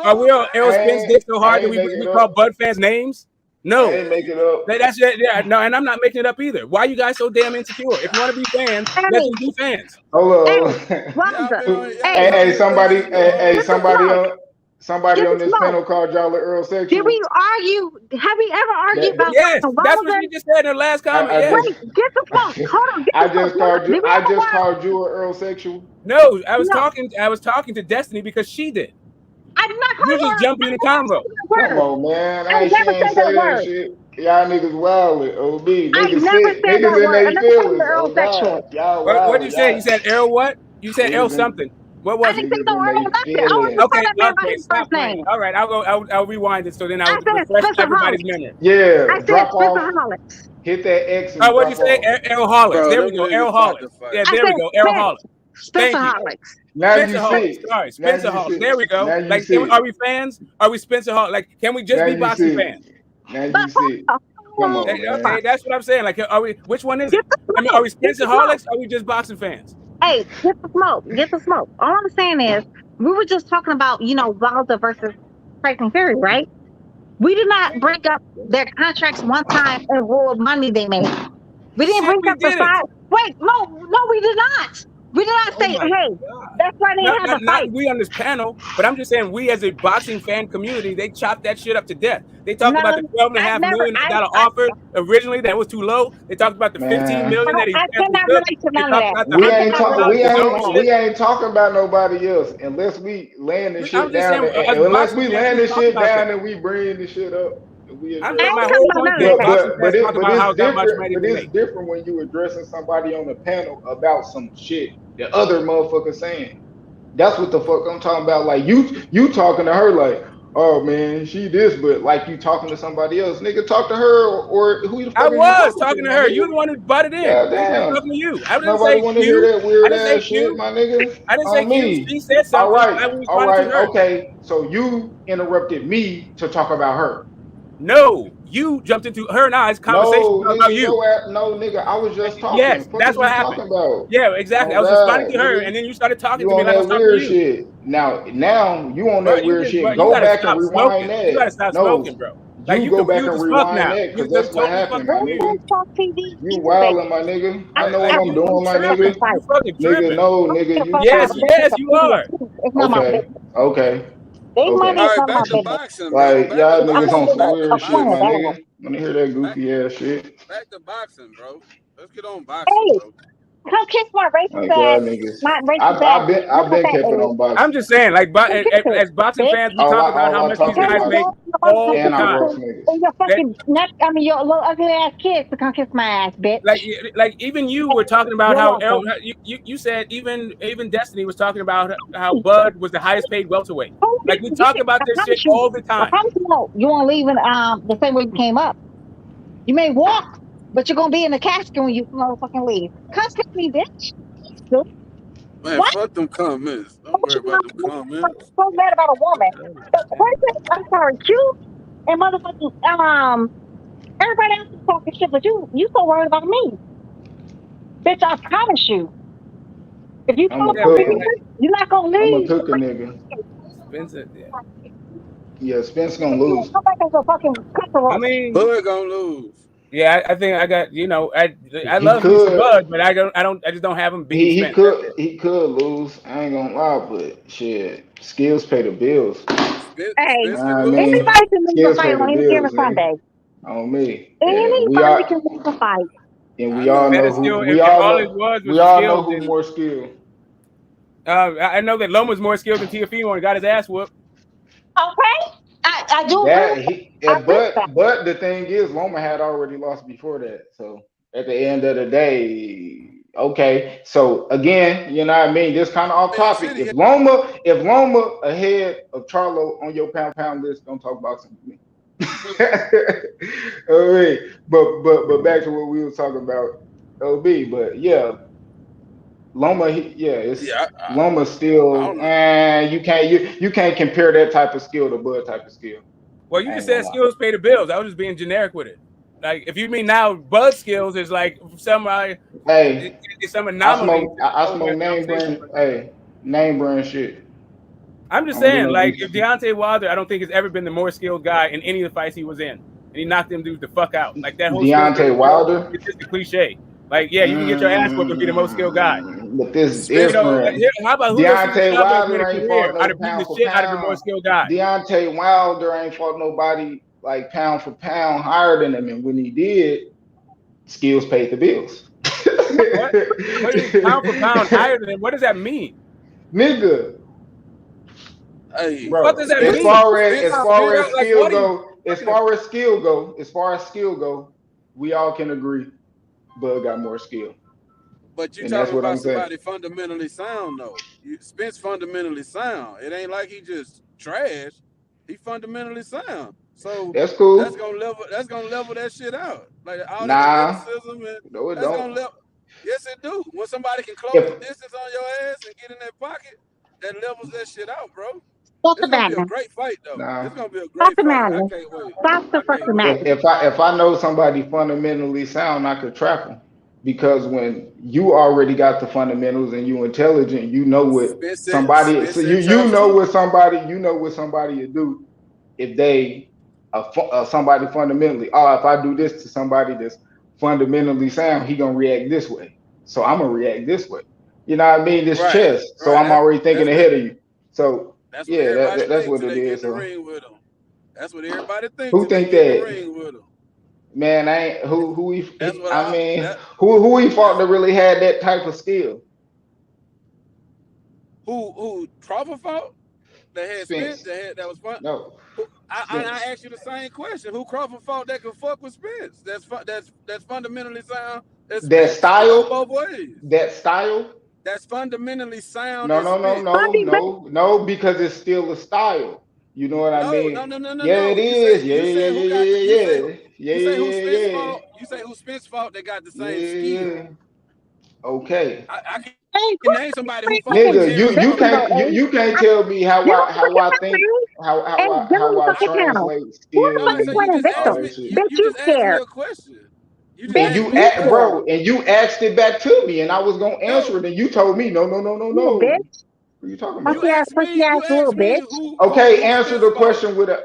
Are we on Errol Spence dick so hard that we call Bud fans names? No, I ain't make it up. That's it. Yeah, no, and I'm not making it up either. Why are you guys so damn insecure? If you want to be fans, let's just be fans. Hold on. Hey, somebody on this panel called y'all Earl sexual. Did we argue? Have we ever argued about yes, fucking that's what you just said in the last comment. Wait, get the smoke. Hold on, get the smoke. I just called you an Earl sexual. No, I was talking to Destiny because she did. I did not call you just jumping in the convo. Come on, man. I She never ain't said say that shit. Y'all niggas wildin'. OB. I Niggas never sick. said Niggas that in word. I their never called feelings. you Oh God. Y'all wildin'. What did you say? You said Errol what? You said Errol something. What was I didn't it? say no Earl nothing. I want to call that man by his stop first playing. name. All right, I'll rewind it so then I'll I said refresh everybody's Spencerholics. memory. Yeah, I said drop off. Spencerholics. Hit that X and Oh, what did you say? off. Errol Holics. There we go. Errol Holics. Yeah, there we go. Errol Holics. Thank you. Now Spencer you Hall. see. Sorry, Spencer Hall. There we go. Now you Like, see. are we fans? Are we Spencer Hall? Like, can we just now be you boxing see. fans? Now you see. Come on, man. Okay, that's what I'm saying. Like, are we? Which one is it? I mean, are we Spencer Holics? Or are we just boxing fans? Hey, get the smoke. Get the smoke. All I'm saying is, we were just talking about, Wilder versus Tyson Fury, right? We did not break up their contracts one time and what money they made. We didn't bring up the fight. Wait, no, we did not. We did not say, hey, that's why they had the fight. Not we on this panel, but I'm just saying we as a boxing fan community, they chopped that shit up to death. They talked about the $12.5 million that got offered originally that was too low. They talked about the 15 million that he actually took. They talked about the we ain't talking about nobody else unless we land this shit down. Unless we land this shit down and we bring this shit up. My whole point is boxing fans talk about how much money they make. It's different when you addressing somebody on the panel about some shit the other motherfucker saying. That's what the fuck I'm talking about. Like you talking to her like, oh man, she this, but like you talking to somebody else. Nigga, talk to her or who the fuck I was you talking to her. You're the one who butted in. God damn. Talking to you. I didn't Nobody say want to hear that weird ass shit, you. my nigga. I didn't say you. She said something. All right. I responded to her. Okay. So you interrupted me to talk about her. No, you jumped into her and I's conversation about you. No, nigga, I was just talking. Yes, that's what happened. About? Yeah, exactly. I was responding to her, and then you started talking to me like I was talking to you. Shit. Now you on that weird shit. Go back and rewind that. You gotta stop smoking, bro. Like you go back and rewind now. that because that's what happened, my nigga. You wildin', my nigga. I know what I'm doing, my nigga. You fucking tripping. No, nigga. Yes, you are. Okay. All right, back to boxing, bro. Like y'all niggas on some weird shit, my nigga. Let me hear that goofy ass shit. Back to boxing, bro. Let's get on boxing, bro. Come kiss my racist ass. My racist ass. I've been keeping on boxing. I'm just saying, like, as boxing fans, we talk about how much these guys make all the time. And your fucking your little ugly ass kids to come kiss my ass, bitch. Like even you were talking about how you said even Destiny was talking about how Bud was the highest paid welterweight. Like we talk about this shit all the time. I promise you won't leave in the same way you came up. You may walk, but you're gonna be in the casket when you motherfucking leave. Come kiss me, bitch. Man, fuck them comments. Don't worry about them comments. So mad about a woman. I'm sorry, you and motherfucking everybody else is talking shit, but you so worried about me. Bitch, I promise you. If you talk about me, you're not gonna leave. I'm gonna cook a nigga. Spence. Yeah, Spence gonna lose. I mean, Bud gonna lose. Yeah, I think I got I He love me some could. Bud, but I just don't have him beating He Spence. That's it. lose. I ain't gonna lie, but shit, skills pay the bills. Hey, Spence can I lose mean, too. anybody can lose a skills fight pay the on any given bills, man. Sunday. On me, Anybody can lose a fight. and I we all know. know Better who skill. If all it was we the all know skills, who then more skilled. I know that Loma's more skilled than Tiafimo and got his ass whooped. Okay, I do agree That with that. I agree with that. but the thing is, Loma had already lost before that. So at the end of the day, okay. So again, you know what I mean. This kind of off Man, topic. shit, If Loma ahead of Charlo on your pound list, don't talk boxing with me. All right, but back to what we were talking about, OB. But yeah, Loma, it's yeah, Loma I still, don't know. you can't compare that type of skill to Bud type of skill. Well, you I just ain't gonna said lie. skills pay the bills. I was just being generic with it. Like if you mean now Bud skills is like somebody Hey, it's some anomaly to the I whole smoke name conversation. brand. Hey, name brand shit. I'm I just don't do saying, no like, goofy if shit. Deontay Wilder, I don't think has ever been the more skilled guy in any of the fights he was in, and he knocked them dudes the fuck out. Like that whole skills pay the Deontay bill, Wilder. it's just a cliche. Like, yeah, you can get your ass whooped and be the most skilled guy. But this You know, like, different. how about Julio Cesar Deontay Chavez made a Wilder ain't career fought out no of beating the pound for shit out of the more pound. skilled guy? Deontay Wilder ain't fought nobody like pound for pound higher than him, and when he did, skills paid the bills. What? What do you mean pound for pound higher than him? What does that mean? Nigga, Hey, What bro. does that As mean? far Spence, as Like, skill what are you go, talking about? we all can agree Bud got more skill. but you And that's talking what about I'm saying. somebody fundamentally sound though. Spence fundamentally sound. It ain't like he just trash. He fundamentally sound. So That's that's cool. gonna level that shit out. Like all that Nah, athleticism and no, it that's don't. gonna level. Yes, it do. When somebody can close If the distance on your ass and get in that pocket, that levels that shit out, bro. Stop the It's gonna be a madness. great fight though. nah, It's gonna be a Stop great the fight. I madness. can't wait. Stop the I can't fucking wait. madness. if I know somebody fundamentally sound, I could trap them. Because when you already got the fundamentals and you intelligent, you know what somebody. So Spence said you traps know too. what somebody. You know what somebody will do if they somebody fundamentally. Oh, if I do this to somebody that's fundamentally sound, he gonna react this way. So I'm gonna react this way. You know what I mean? This Right, chess. So right. I'm already thinking That's what ahead of you. So that's what yeah, everybody that's thinks what till it they get is. in the So ring with him. That's what everybody thinks who till they think get in the that? ring with him. Man, I ain't That's what I mean, that who he fought that's that really had that type of skill? who Crawford fought that had Spence Spence. that was fun. No, I Spence. asked you the same question. Who Crawford fought that could fuck with Spence? That's fundamentally sound as That Spence. It go style, both ways. that style. That's fundamentally sound No, as no, no, Spence. no, no, no, because it's still a style. You know what I No, mean? no, no, no, no, Yeah, it no. is. Yeah, You yeah, saying yeah, who got the, yeah, yeah, yeah, you say who yeah, Spence yeah, yeah, fought? You say who Spence fought that got the same yeah, skill? yeah. Okay. I Hey, can name somebody who fought with Nigga, Terence listen though, Crawford. hey. you can't tell me Give him the fucking how I think panel. Hey, give him the how I fucking panel. translate Who the skill fuck No, is so and you winning just all victim? asked that me. shit. Bitch, You you just asked me scared. a question. You just Bitch, And asked you me a you at question. scared. bro, and you asked it back to me, and I was gonna answer No, it, and you told me no, no, no, no, You a no. bitch. What are you talking you about? asked me. Pussy ass You little asked me bitch. Okay, who answer Spence the fought. question with a,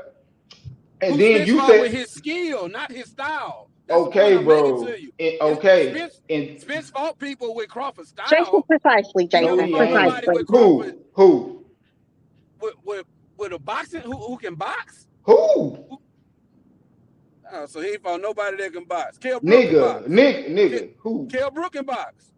and Who then Spence you fought said, with his skill, not his style. That's the point okay, I'm making bro, to you. okay, and Spence fought people with Crawford's Jason, style. precisely, He no, never Jason, he fought ain't. nobody precisely. with Crawford Who, with with a boxing who can box. who, Oh, so he ain't fought nobody that can box. Kell Brook can nigga, box. who? Kell Brook can box.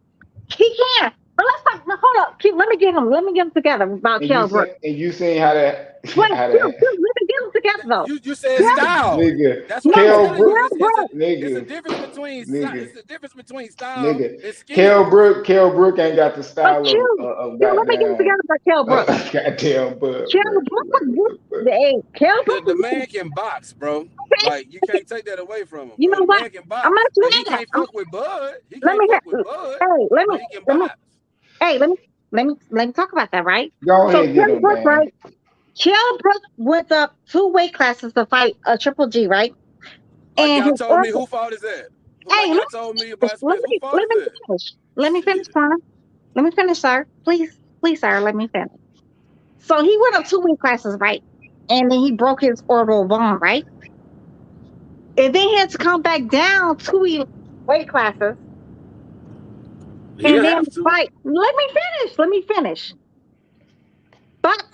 He can. But let's talk. Hold up. Let me get him. Let me get him together about Kell Brook. And you seen how that, Wait, how Let that, me get him together though. You said Kell, style. nigga, That's what no, I'm Kell telling you. Brook, Kell Brook. It's a nigga, difference between nigga. it's the difference between style Nigga, and skill. Kell Brook ain't got the But style of let me get him goddamn, together about Kell Brook. goddamn Bud, Kell bro. Brook Like, was what the good. Hey, Kell Brook The was man can box, bro. okay. Like you can't take that away from him, You bro. know The what? man can I'm box, gonna let you but he have that. can't fuck with Bud. He Let can't me fuck have. with Bud, Hey, but he can let me. box. Hey, let me talk about that, right? Go So ahead, get Kell him, Brook, man. right? Kell Brook went up 2 weight classes to fight a Triple G, right? And Y'all his told me other, who fought is that? hey, Like y'all told me about let Spence. Who me fought let is me that? finish. Let me finish, Shit. son. Let me finish, sir. Please, sir, let me finish. So he went up 2 weight classes, right? And then he broke his orbital bone, right? And then he had to come back down 2 weight classes. He And didn't then have to. fight. Let me finish. But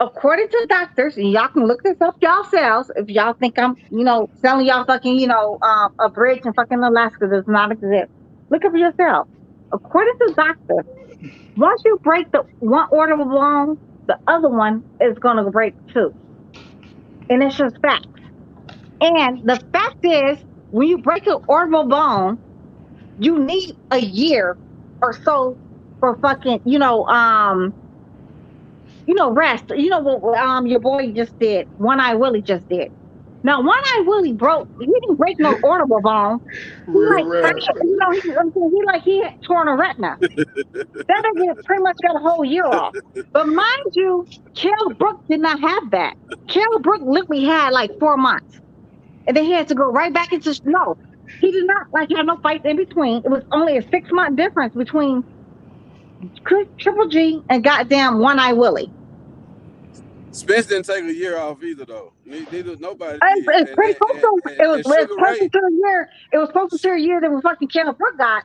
according to doctors, and y'all can look this up yourselves if y'all think I'm, selling y'all fucking, a bridge in fucking Alaska does not exist. Look up yourself. According to doctors, once you break the one orbital bone, the other one is going to break too. And it's just fact. And the fact is, when you break an orbital bone, you need a year or so for fucking, rest. You know what your boy just did. One Eye Willie just did. Now, One Eye Willie broke. He didn't break no orbital bone. He like, he had torn a retina. That nigga pretty much got a whole year off. But mind you, Kell Brook did not have that. Kell Brook literally had like 4 months, and then he had to go right back into no. He did not have no fights in between. It was only a 6-month difference between Triple G and goddamn One Eye Willie. Spence didn't take a year off either, though. Neither nobody It's did. pretty close. It was closer to a year. It was closer to a year than what fucking Kell Brook got.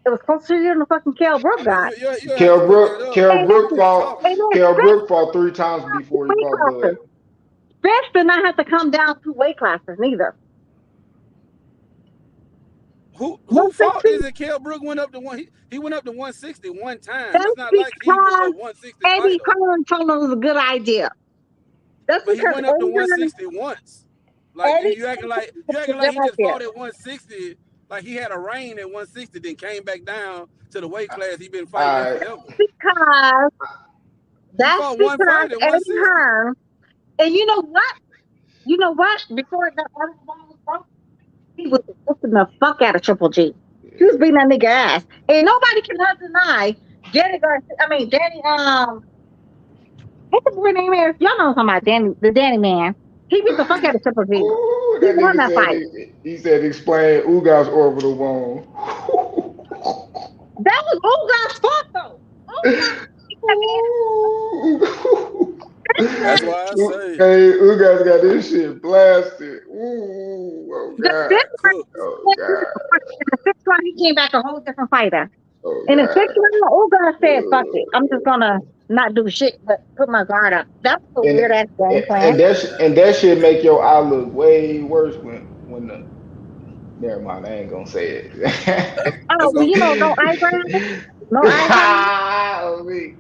It was closer to a year than fucking Kell Brook got. Kell Brook Spence fought 3 times before he fought Bud. Spence did not have to come down 2 weight classes neither. Who fought? Is it Kell Brook went up to one? He went up to 160 one time. It's not like he was a 160 Eddie fighter. Hearn told him it was a good idea. That's But he because went up to Eddie 160 once. Like Eddie you acting like he just fought at 160. Like he had a reign at 160, then came back down to the weight class he been fighting forever. Because that's because Eddie Hearn. And you know what? Before that was broke, he was whooping the fuck out of Triple G. He was beating that nigga ass. And nobody can deny Danny what's the boy name is? Y'all know something about Danny, the Danny man. He beat the fuck out of Triple G. Ooh, He won that fight. He said explain Ugas orbital bone. That was Ugas' fault though. That's why I say. Hey, Ugas got this shit blasted. Ooh, oh God. Oh God. In the 6th round, he came back a whole different fighter. In the 6th round, Ugas said, "Fuck it, I'm just gonna not do shit, but put my guard up." That's a weird ass game plan. And that shit make your eye look way worse when the. Never mind, I ain't gonna say it. No eyebrows. No eyebrows. Oh, me,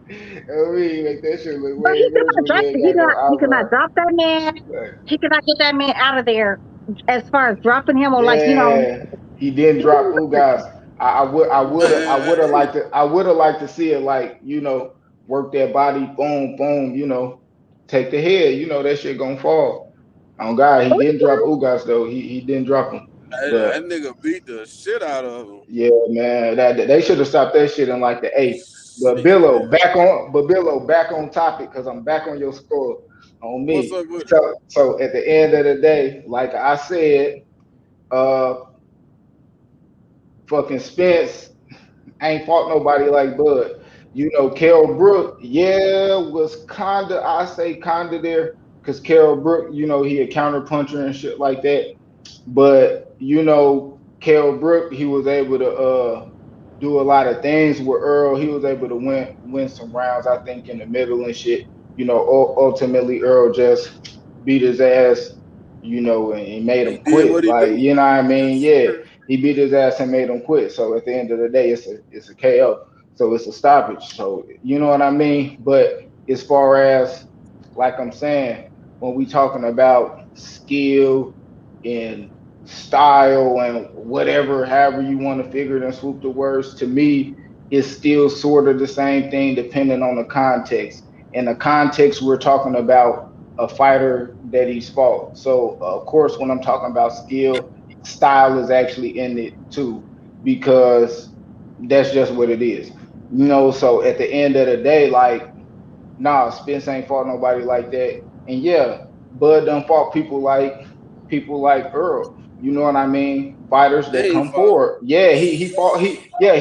make that shit look But way he could worse. not drop. He could not drop that man. He could not get that man out of there. As far as dropping him, or he didn't drop Ugas. I would have liked to see it work that body, boom, boom, take the head, that shit gonna fall. Oh God, he didn't drop Ugas though. He didn't drop him. That nigga beat the shit out of him. Yeah, man. That they should have stopped that shit in like the 8th. But Billo, back on topic, because I'm back on your score on me. What's up with so at the end of the day, like I said, fucking Spence ain't fought nobody like Bud. Kell Brook, was kinda there, because Kell Brook, he a counter puncher and shit like that. But Kell Brook, he was able to do a lot of things with Earl. He was able to win some rounds, I think, in the middle and shit. Ultimately Earl just beat his ass, and made him quit. Like, you know what I mean? Yeah, he beat his ass and made him quit. So at the end of the day, it's a KO. So it's a stoppage. So you know what I mean? But as far as, like I'm saying, when we talking about skill and style and whatever, however you want to figure it and swoop the words, to me, it's still sort of the same thing depending on the context. In the context, we're talking about a fighter that he's fought. So, of course, when I'm talking about skill, style is actually in it too, because that's just what it is. So at the end of the day, Spence ain't fought nobody like that. And yeah, Bud done fought people like Earl. You know what I mean? Fighters that come forward. Yeah, he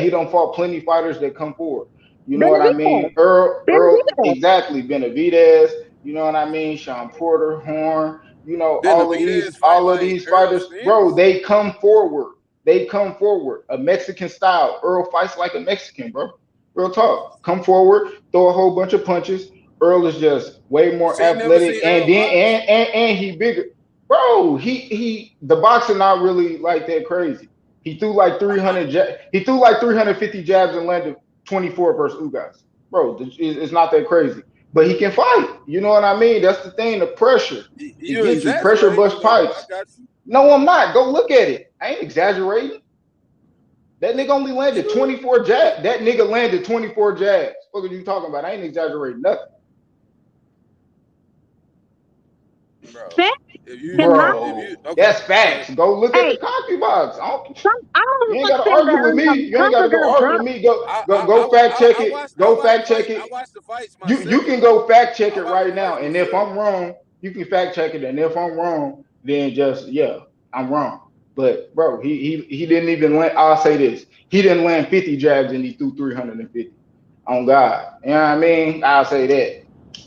done fought plenty fighters that come forward. You know what I mean? Earl, Benavidez. exactly. Benavidez. You know what I mean? Sean Porter, Horn. You know, Benavidez fight all of like these Errol fighters, bro. Spence. They come forward. They come forward. A Mexican style. Earl fights like a Mexican, bro. Real talk. Come forward, throw a whole bunch of punches. Earl is just way more So you never athletic, seen and Errol then box? and he bigger. Bro, he the boxing not really like that crazy. He threw like 300 he threw like 350 jabs and landed 24 versus Ugas. Bro, it's not that crazy. But he can fight. You know what I mean? That's the thing, the pressure. He You gets you. Pressure exaggerating, bust but I pipes. got you. No, I'm not. Go look at it. I ain't exaggerating. That nigga only landed 24 jabs. That nigga landed 24 jabs. What are you talking about? I ain't exaggerating nothing. Bro, Okay. That's facts. Go look at the copy box. You ain't gotta argue with me. You ain't gotta go argue with me. Go fact check it. Go fact check it. I watched the fights myself. You can go fact check it right now. And if I'm wrong, you can fact check it. And if I'm wrong, then just I'm wrong. But bro, he didn't even land. I'll say this: he didn't land 50 jabs and he threw 350. On God, you know what I mean? I'll say that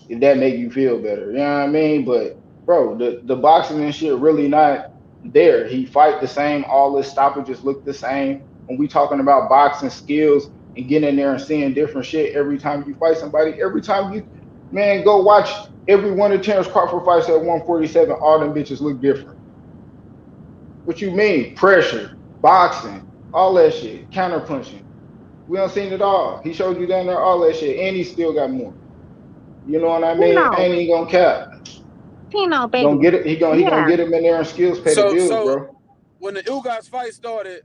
if that make you feel better, you know what I mean? But bro, the boxing and shit really not there. He fight the same. All his stoppages look the same. When we talking about boxing skills and getting in there and seeing different shit every time you fight somebody, every time you go watch every one of Terence Crawford fights at 147. All them bitches look different. What you mean? Pressure, boxing, all that shit, counter punching. We don't seen it all. He showed you down there all that shit, and he still got more. You know what I mean? Ain't even gonna cap. Pino, baby. Gonna get it. He gonna get him in there and skills pay the bills, bro. When the Ugas fight started,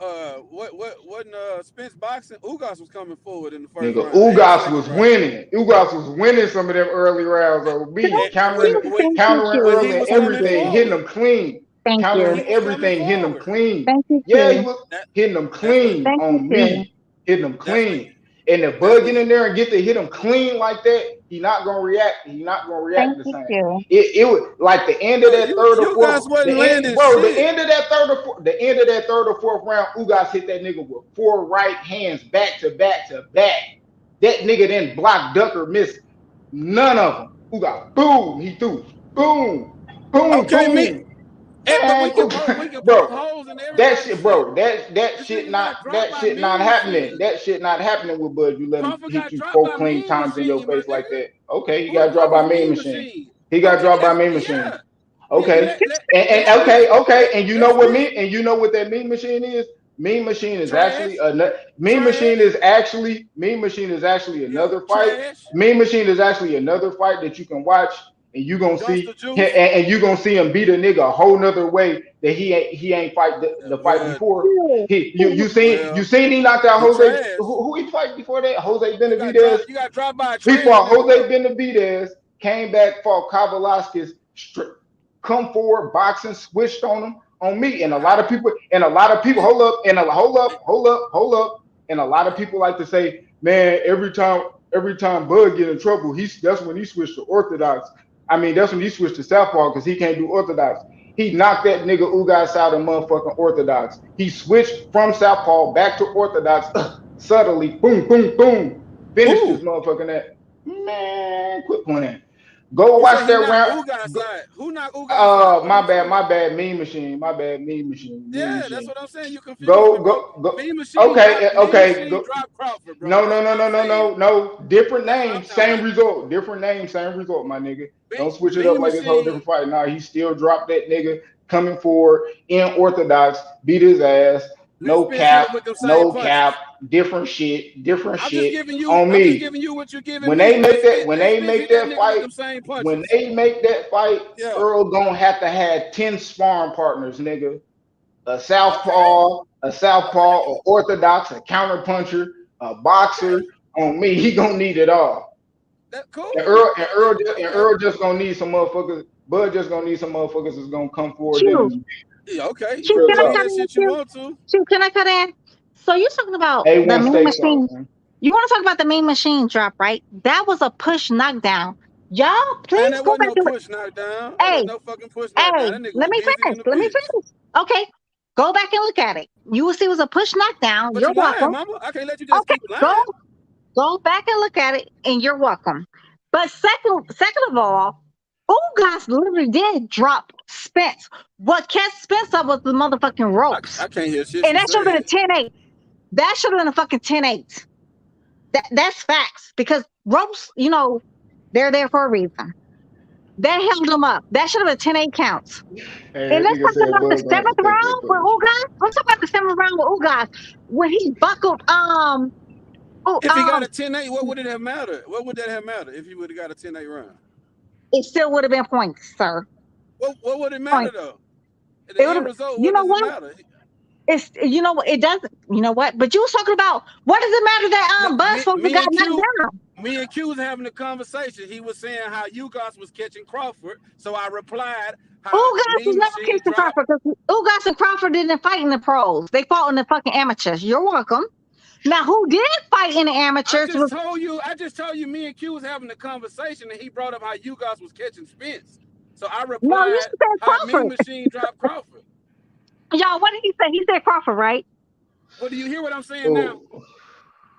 wasn't Spence boxing? Ugas was coming forward in the first Nigga, round. Ugas was winning. Ugas was winning some of them early rounds over me, countering early and everything, hitting them clean. Countering everything, hitting them clean. Yeah, he was hitting them clean on me, hitting them clean. And if Bud get in there and get to hit him clean like that, he not gonna react. He not gonna react the same. It was like the end of that third or fourth. The end of that third or fourth round, Ugas hit that nigga with 4 right hands back to back to back. That nigga didn't block, duck, or miss none of them. Ugas, boom, he threw, boom, boom, boom. Man, bro, that shit, bro, that shit not happening. That shit not happening with Bud. You let him hit you 4 clean times in your face like that. Okay, he got dropped by Mean Machine. He got dropped by Mean Machine. Okay, okay, and you know what that Mean Machine is? Mean Machine is actually another. Mean Machine is actually another fight. Mean Machine is actually another fight that you can watch. And you gonna see, and you gonna see him beat a nigga a whole nother way that he ain't fight the fight before. You seen he knocked out Jose. Who he fight before that? Jose Benavidez. You got dropped by a He fought Jose Benavidez, came back, fought Kavalaskis, come forward, boxing, switched on me, and a lot of people, hold up, and a lot of people like to say, man, every time Bud get in trouble, that's when he switched to orthodox. I mean, that's when he switched to southpaw because he can't do orthodox. He knocked that nigga Ugas out of motherfucking orthodox. He switched from southpaw back to orthodox subtly. Boom, boom, boom. Finished this motherfucking that. Man, quit playing. Go watch that round. Who knocked Ugas? My bad. Mean Machine. Yeah, that's what I'm saying. You confused. Go. Mean Machine. Okay. Drop Crawford, bro. No. Different name, same result. Different name, same result, my nigga. Don't switch it up like it's a whole different fight. Nah, he still dropped that nigga coming forward in orthodox, beat his ass. No cap, different shit, on me. When they make that fight, Earl gonna have to have 10 sparring partners, nigga. A southpaw, or orthodox, a counter puncher, a boxer. On me, he gonna need it all. Cool. And Earl just gonna need some motherfuckers. Bud just gonna need some motherfuckers that's gonna come forward. Okay. Can I cut in? So you're talking about the Mean Machine. You want to talk about the Mean Machine drop, right? That was a push knockdown. Y'all, please go back to push knockdown. No fucking push knockdown. Let me finish. Okay, go back and look at it. You will see it was a push knockdown. But you're lying, mama. I can't let you just keep lying. Go back and look at it, and you're welcome. But second of all, Ugas literally did drop Spence. What kept Spence up was the motherfucking ropes. I can't hear shit And you that should have been saying. a 10-8. That should have been a fucking 10-8. That's facts. Because ropes, they're there for a reason. That held them up. That should have been 10-8 counts. And And that let's nigga talk said about the Bud gonna 7th expect round that with push. Ugas. Let's talk about the 7th round with Ugas. When he buckled If he got a 10-8, what would it have mattered? What would that have mattered if he would have got a 10-8 round? it still would have been points, sir. What would it matter Points. though? It The would end have, result, you what know does it what? matter? It's it doesn't. You know what? But you was talking about what does it matter that Bud supposed to got knocked down? Me and Q was having a conversation. He was saying how Ugas was catching Crawford, so I replied how Ugas was Mean never Machine catching dropped. Crawford because Ugas and Crawford didn't fight in the pros. They fought in the fucking amateurs. You're welcome. Now, who did fight in the amateurs? I just told you. Me and Q was having a conversation, and he brought up how Ugas was catching Spence. So I replied, no, you said how Crawford. Mean Machine dropped Crawford. Y'all, what did he say? He said Crawford, right? Well, do you hear what I'm saying now?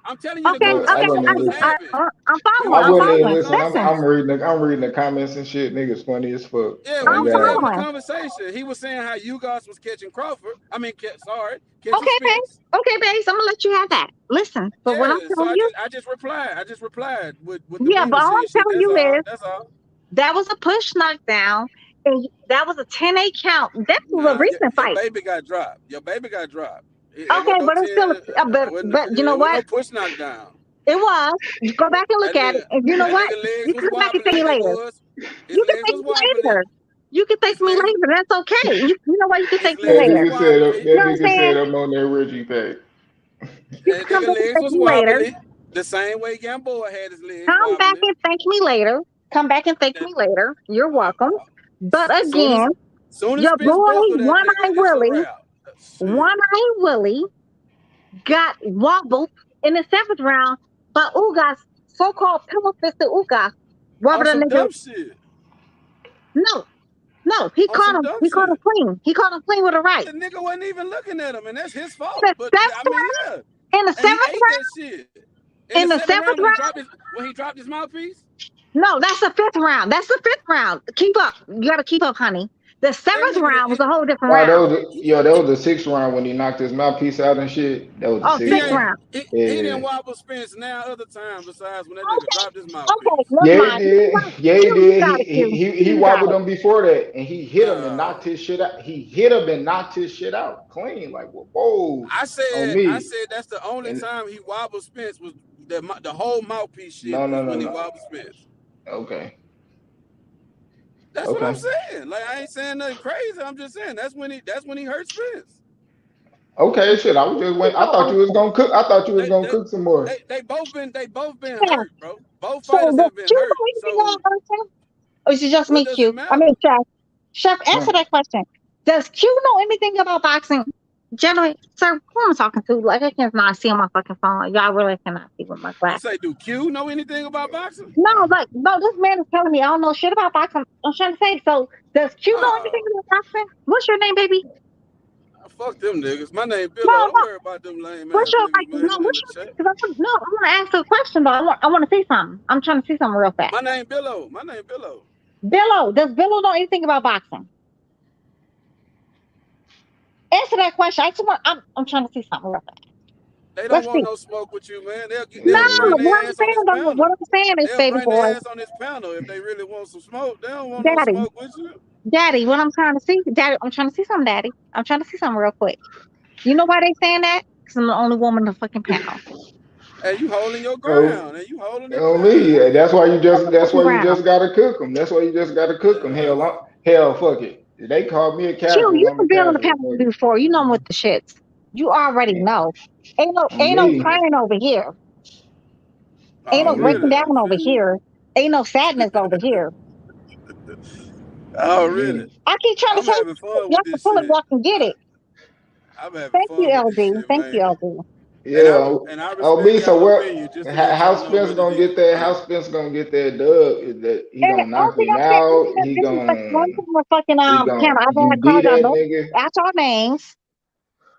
I'm telling you Okay, the conversation we was having. I'm following. I wouldn't even Listen. listen. I'm reading the comments and shit. Niggas funny as fuck. Yeah, So we was yeah. having a conversation. He was saying how Ugas was catching Crawford. catching Okay, Spence. Okay, babes, I'm gonna let you have that. Listen, but what I'm telling you, I just replied with the but all I'm shit. telling you is That's all. that was a push knockdown, and that was a 10-8 count. That was a recent fight. Your baby got dropped. Okay, but it's still, but you know what? No push knockdown. It was. You go back and look at it, and you know what? You come back and thank me later. You can thank me later. You can thank me later. That's okay. You know what? You can thank me later. That nigga said I'm on that Reggie page. That nigga legs was wobbly. The same way Gamboa had his legs Come back and thank me later. You're welcome. But again, your boy, One-Eye Willie got wobbled in the 7th round by Ugas, so-called pillow-fisted Ugas. Some dumb shit. No, he caught him. He caught him clean. He caught him clean with a right. The nigga wasn't even looking at him, and that's his fault. In the 7th round, when he dropped his mouthpiece. No, that's the 5th round. Keep up. You gotta keep up, honey. The 7th round was a whole different round. That was the 6th round when he knocked his mouthpiece out and shit. That was the 6th round. He didn't wobble Spence now other time besides when that nigga dropped his mouthpiece. He did. He wobbled him before that, and he hit him and knocked his shit out. He hit him and knocked his shit out clean. Like, whoa. I said that's the only time he wobbled Spence was the whole mouthpiece shit when he wobbled Spence. Okay. That's what I'm saying. Like, I ain't saying nothing crazy. I'm just saying that's when he hurt Spence. Okay, shit. I thought you was gonna cook. I thought you was gonna cook some more. They both been hurt, bro. Both fighters have been hurt. Or is it just me, Q? I mean, Chef, answer that question. Does Q know anything about boxing? Gentlemen, sir, who am I talking to? Like, I cannot see on my fucking phone. Y'all really cannot see with my glasses. You say, do Q know anything about boxing? No, this man is telling me I don't know shit about boxing. I'm trying to say, so does Q know anything about boxing? What's your name, baby? Fuck them niggas. My name Billo. Don't worry about them lame What's your name? I want to ask a question, though. I want to say something. I'm trying to say something real fast. My name Billo. Billo, does Billo know anything about boxing? Answer that question. I'm trying to see something real fast. They don't want no smoke with you, man. What I'm saying is, baby boy, ass on this panel if they really want some smoke. They don't want no smoke with you. Daddy, what I'm trying to see, I'm trying to see something, Daddy. I'm trying to see something real quick. You know why they saying that? Because I'm the only woman in the fucking panel. Hey, you holding your ground, and you holding it. Me. That's why you just gotta cook them. That's why you just gotta cook them. Hell, fuck it. They called me a casual. You've been on the panel before. You know I'm with the shits. You already know. Ain't no crying over here. Ain't no breaking down over here. Ain't no sadness over here. Oh, really? I keep trying to tell you, y'all can pull it, walk and get it. Thank you, LD. Thank you, LD. Yeah. So how Spence gonna get that? How Spence gonna get that dub? Is that he gonna knock him out? He gonna beat that nigga. That's our names.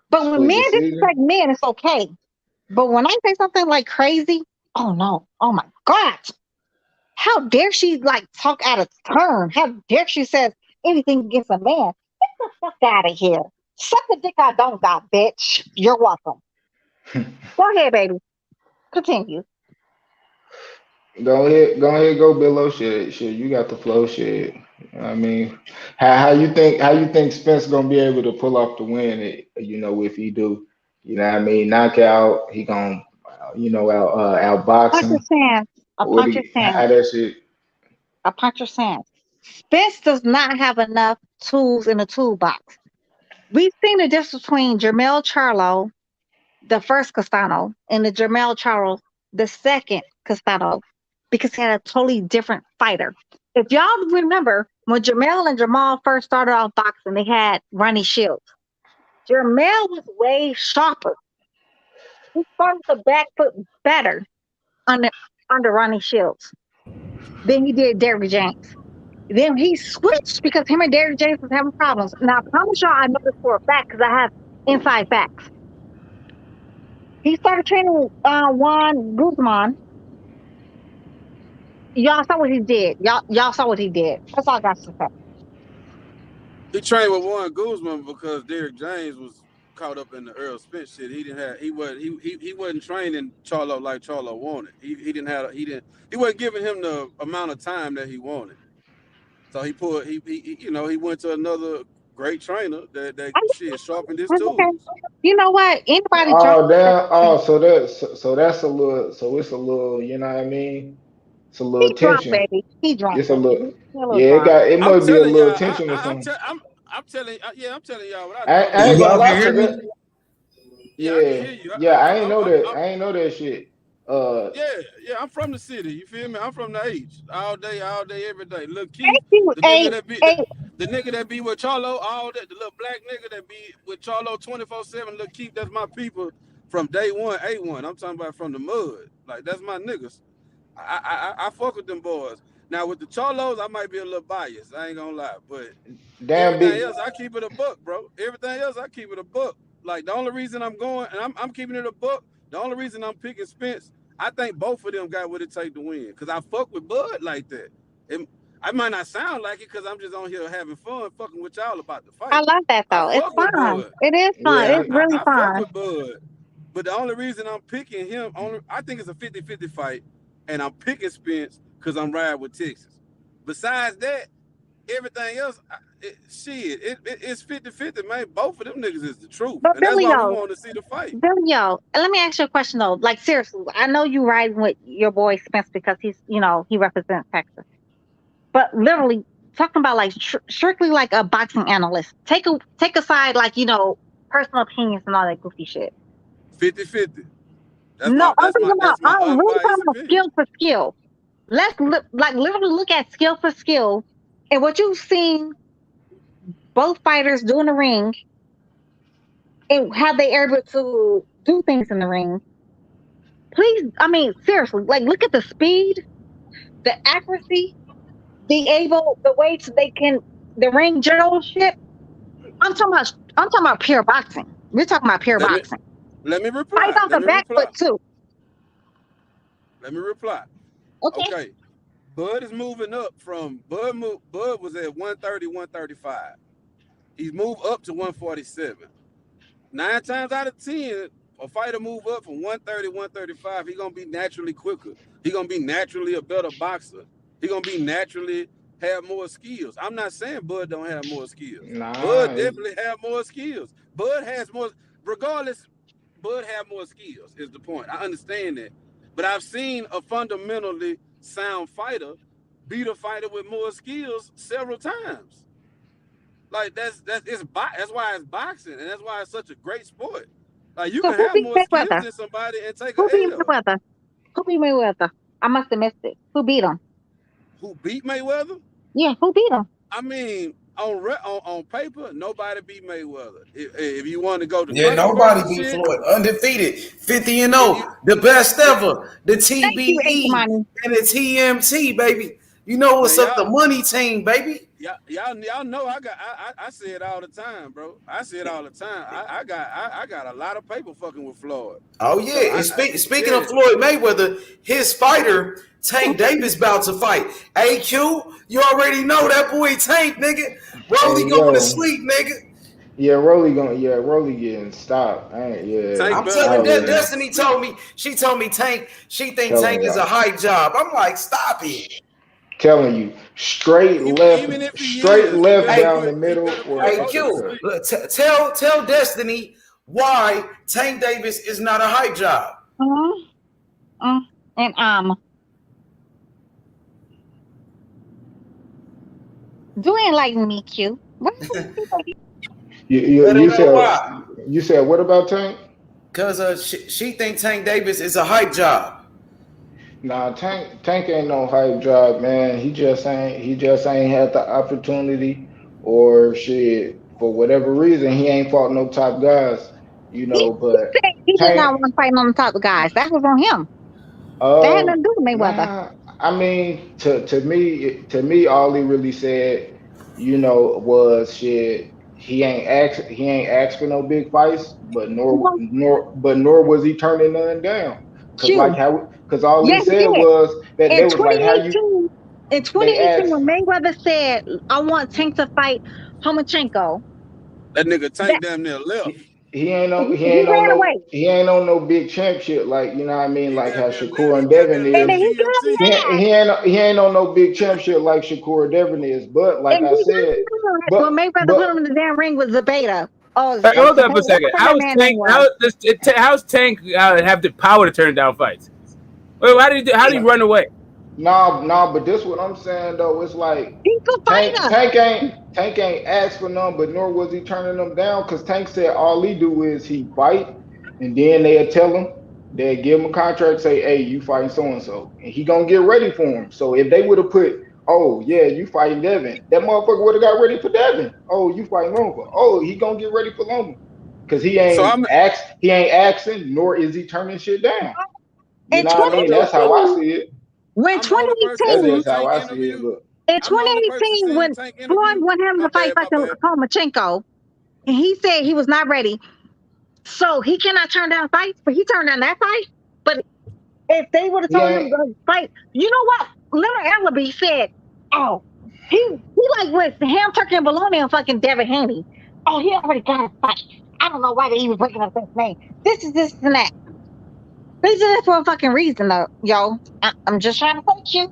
But when men disrespect men, it's okay. But when I say something like crazy, Oh no! Oh my God! How dare she like talk out of turn? How dare she says anything against a man? Get the fuck out of here! Suck the dick I don't got, bitch. You're welcome. Go ahead, baby. Continue. Go ahead, go below shit. Shit, you got the flow shit. I mean, how you think Spence gonna be able to pull off the win? If he do, what I mean, knockout, he gonna, outbox Punch your him. sand. A What punch your he, sand. how that shit? A punch your sand. Spence does not have enough tools in the toolbox. We've seen the difference between Jermell Charlo, the first Castano, and the Jermell Charlo, the second Castano, because he had a totally different fighter. If y'all remember, when Jermell and Jamal first started off boxing, they had Ronnie Shields. Jermell was way sharper. He started the back foot better under Ronnie Shields than he did Derrick James. Then he switched because him and Derrick James was having problems. Now, I promise y'all I know this for a fact because I have inside facts. He started training Juan Guzman. Y'all saw what he did. Y'all saw what he did. That's all I got to say. He trained with Warren Guzman because Derrick James was caught up in the Errol Spence shit. He wasn't training Charlo like Charlo wanted. He wasn't giving him the amount of time that he wanted. So he went to another great trainer that shit sharpened his That's okay. tools. You know what? Anybody drop Oh damn! Oh, so that's a little. So it's a little. You know what I mean? It's a he little drunk, tension. baby. He drunk, It's a baby. little. He a little Yeah, drunk. it I'm must be a telling little y'all, tension or something. I'm telling y'all what I I, know. I ain't gonna Y'all can lie hear to me? that. Yeah, I can Yeah, hear you. yeah. I ain't know that. I ain't know that shit. Yeah, I'm from the city. You feel me? I'm from the H. All day, every day. Look, Keith, Thank you. the Hey, nigga that be hey, the nigga that be with Charlo, all that, the little black nigga that be with Charlo 24/7. Look, Keith, that's my people from day one, A1. I'm talking about from the mud. Like that's my niggas. I fuck with them boys. Now with the Charlos, I might be a little biased. I ain't gonna lie, but damn everything big. else, I keep it a buck, bro. Everything else, I keep it a buck. Like the only reason I'm going and I'm keeping it a buck. The only reason I'm picking Spence, I think both of them got what it take to win. Cause I fuck with Bud like that. It, I might not sound like it, cause I'm just on here having fun, fucking with y'all about the I fight. love that I though. It's fuck with fun. Bud. It is fun. Yeah, It's really I fuck fun. with Bud. But the only reason I'm picking him, I think it's a 50-50 fight, and I'm picking Spence because I'm riding with Texas. Besides that, everything else, it's 50-50, man. Both of them niggas is the truth. But And that's why we Billy-O, want to see the fight. Billy-O, let me ask you a question though. Like seriously, I know you riding with your boy Spence because he represents Texas. But literally talking about like strictly like a boxing analyst. Take aside like personal opinions and all that goofy shit. 50-50. That's No, my I'm that's my thinking about. that's my I'm really talking unbiased about opinion. skill for skill. Let's like literally look at skill for skill and what you've seen both fighters do in the ring and how they are able to do things in the ring. Please, I mean, seriously, like look at the speed, the accuracy, the way they can, the ring generalship. I'm talking about pure boxing. We're talking about pure Let me boxing. let me Fight reply. off Let the me back reply. foot too. Let me reply. Okay. Okay. Bud is moving up from Bud was at 130, 135. He's moved up to 147. 9 times out of 10, a fighter move up from 130, 135, he gonna be naturally quicker. He gonna be naturally a better boxer. He gonna be naturally have more skills. I'm not saying Bud don't have more skills. nah. Bud definitely have more skills. Bud has more, regardless, Bud have more skills is the point. I understand that. But I've seen a fundamentally sound fighter beat a fighter with more skills several times. Like that's why it's boxing, and that's why it's such a great sport. Like you So can who have beat more skills Mayweather? than somebody and take a Who beat L. Mayweather? Who beat Mayweather? I must have missed it. Who beat him? Who beat Mayweather? Yeah, who beat him? I mean, on paper, nobody beat Mayweather. If you want to go to Yeah, nobody controversy beat shit, Floyd. Undefeated. 50 and if 0. you The best if, ever. The Thank you, H TBE Money. and the TMT, baby. You know what's man, up? y'all The money team, baby. Y'all know I say it all the time, bro. I say it all the time. I got a lot of paper fucking with Floyd. Oh yeah, So and speaking of Floyd Mayweather, his fighter Tank Davis about to fight. AQ, you already know that boy Tank, nigga. Rolly Hey going to yo, sleep, nigga. yeah, Rolly getting stopped. I'm better than telling I that Floyd. Destiny told me, she told me Tank, she think telling Tank is a y'all, hype job. I'm like, stop it. telling you, Even if he straight is, left Hey, down the he middle better or put hey Floyd to uppercut. Q, sleep. look, tell Destiny why Tank Davis is not a hype job. And do enlighten me, Q. What You, Let her you know said why. you said what about Tank? Cause she think Tank Davis is a hype job. Nah, Tank ain't no hype job, man. He just ain't had the opportunity or shit for whatever reason. He ain't fought no top guys, he But said he did Tank, not want to fight on the top of guys. That was on him. That had nothing to do with Mayweather. nah. I mean, to me, all he really said, was shit. He ain't asked for no big fights, but Well, nor was he turning none down. Q. Cause all he Yes, he said did. was that In they was like, how you 2018, in they 2018, asked. when Mayweather said, "I want Tank to fight Homachenko," That nigga that Tank damn near left. He ain't he on he ain't on ran no away, he ain't on no big championship like you know what I mean He like damn how near left. Shakur He and damn Devin near and left is. then he got GMT. mad, He ain't on no big championship like Shakur and Devin is. But like and I he said, got mad when but Mayweather put him but in the damn ring with Zabata. Oh, Hey, hold up a second. whatever that man name was. How's Tank have the power to turn down fights? Wait, how did he run away? no, but this what I'm saying though. It's like He's a Tank fighter. Tank ain't Tank ain't asked for none, but nor was he turning them down because Tank said all he do is he fight, and then they'll tell him, they'll give him a contract, say, hey, you fighting so and so, and he gonna get ready for him. So if they would have put, oh yeah, you fighting Devin, that motherfucker would have got ready for Devin. Oh, you fighting Loma. Oh, he gonna get ready for Loma. Cause So I'm he ain't asking, nor is he turning shit down. You In know what I so I'm mean? the That's how I 2018, see it. when I'm the only person That's seen 2018, just how Tank I see it. interview. But in I'm the only person 2018, seen when Tank Floyd interview. wanted him My to fight bad, my fucking bad. Homachenko, and he said he was not ready, so he cannot turn down fights, but he turned down that fight. But if they would have he told him ain't. to fight, you know what? Leonard Ellaby said, "Oh, he like with ham turkey and bologna and fucking Devin Haney. Oh, he already got a fight. I don't know why they even bringing up his name. This and that. They did it for a fucking reason, though, yo. I'm just trying to thank you.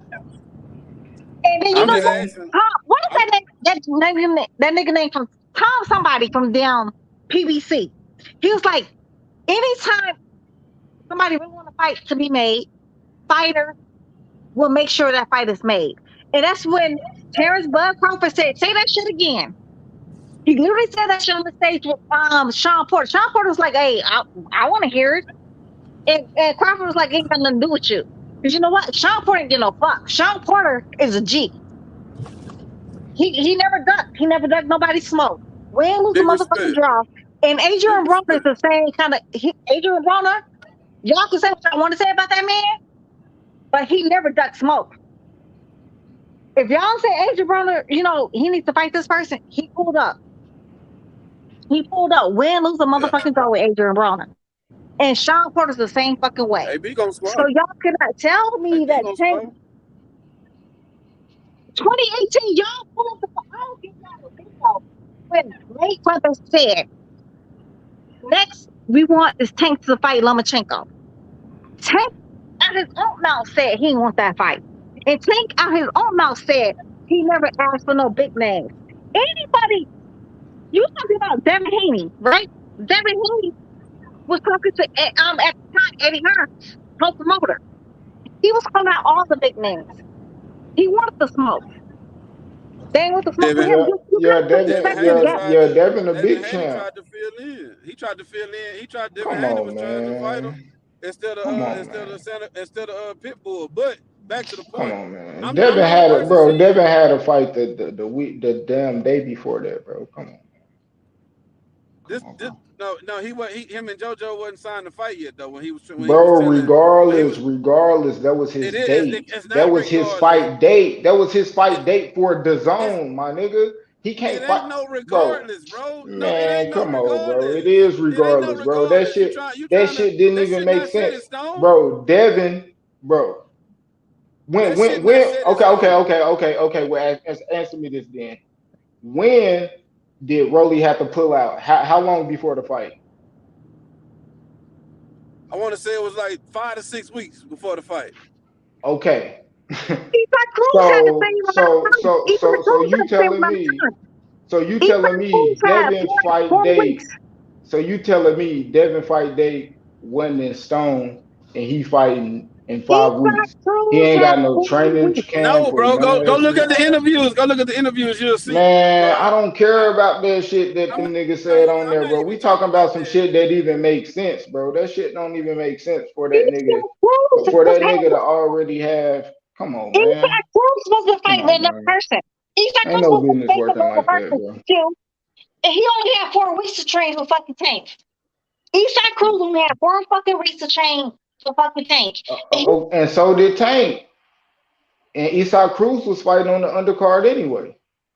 And then you I'm know just what? Man, asking. Tom, what is I'm that nigga name from Tom? Somebody from down PBC. He was like, anytime somebody really want a fight to be made, fighter will make sure that fight is made. And that's when Terrence Bud Crawford said, say that shit again. He literally said that shit on the stage with Sean Porter. Sean Porter was like, hey, I want to hear it. And Crawford was like, ain't got nothing to do with you. Because you know what? Sean Porter ain't get no fuck. Sean Porter is a G. He never ducked. He never ducked nobody's smoke. Win, lose a big motherfucking respect. draw. And Big Adrian Broner is respect. the same kind of Adrian Broner. Y'all can say what y'all want to say about that man, but he never ducked smoke. If y'all say Adrian Broner, he needs to fight this person, he pulled up. He pulled up. Win, lose a Yeah. motherfucking draw with Adrian Broner. And Sean Porter's the same fucking way. AB gonna So squabble. y'all cannot tell me AB that gonna Tank squabble. 2018, y'all pull up the I'll give y'all a video when Mayweather said, next we want is Tank to fight Lomachenko. Tank out his own mouth said he didn't want that fight. And Tank out his own mouth said he never asked for no big names. Anybody, you talking about Devin Haney, right? Devin Haney was talking to at the time Eddie Hearn, co-promoter. He was calling out all the big names. He wanted the smoke. They ain't want to smoke with Devin him. yeah, You yeah, couldn't put Devin Devin, respect in Haney yeah, that. tried yeah, to Devin, a Devin big Haney champ. tried to fill in. He tried to fill in. He tried Devin Come Haney on, was trying to fight him man. instead of Come uh on, instead man. of Santa, instead of Pitbull. But back to the Come point. on, man. I'm Devin the only had a person bro. seen Devin had a fight the week, the damn day before that, bro. Him and JoJo wasn't signed to fight yet though. When he was Bro, telling, regardless, that was his date. it's That not was his regardless. fight date. That was his fight date for the zone, my nigga. He can't It fight, ain't no bro. regardless, bro. No, it Man, ain't no come on, bro. It regardless. is It ain't no regardless, bro. regardless. You That trying to shit didn't that even shit make not set sense, in stone. bro. Devin, bro. That shit not set in stone. Okay. Well, answer me this then. When did Rolly have to pull out? How long before the fight? I want to say it was like 5 to 6 weeks before the fight. Okay. Eastside Cruz had the same amount of time. Eastside So Cruz you had the same telling amount of me? time. So you telling Eastside Cruz me had Devin fight 4 weeks. date? So you telling me Devin fight date wasn't in stone and he fighting in 5 weeks? Eastside He Cruz ain't had got no 4 training weeks. camp No, or bro. none of Go that look shit. at the interviews. Go look at the interviews. You'll see, Man, bro. I don't care about that shit that them niggas said on I'm there, not bro. even We talking talking about about some that. shit that even makes sense, bro. That shit don't even make sense for that nigga. Eastside Cruz For was that nigga having. to already have. Come on, man. Eastside Cruz wasn't Come fighting on, another man. person. Eastside Ain't Cruz no wasn't business fighting working another like that, person. bro. Still, and he only had 4 weeks to train for fucking Tank. Eastside Cruz only had 4 fucking weeks to train for fucking Tank. And so did Tank. And Eastside Cruz was fighting on the undercard anyway.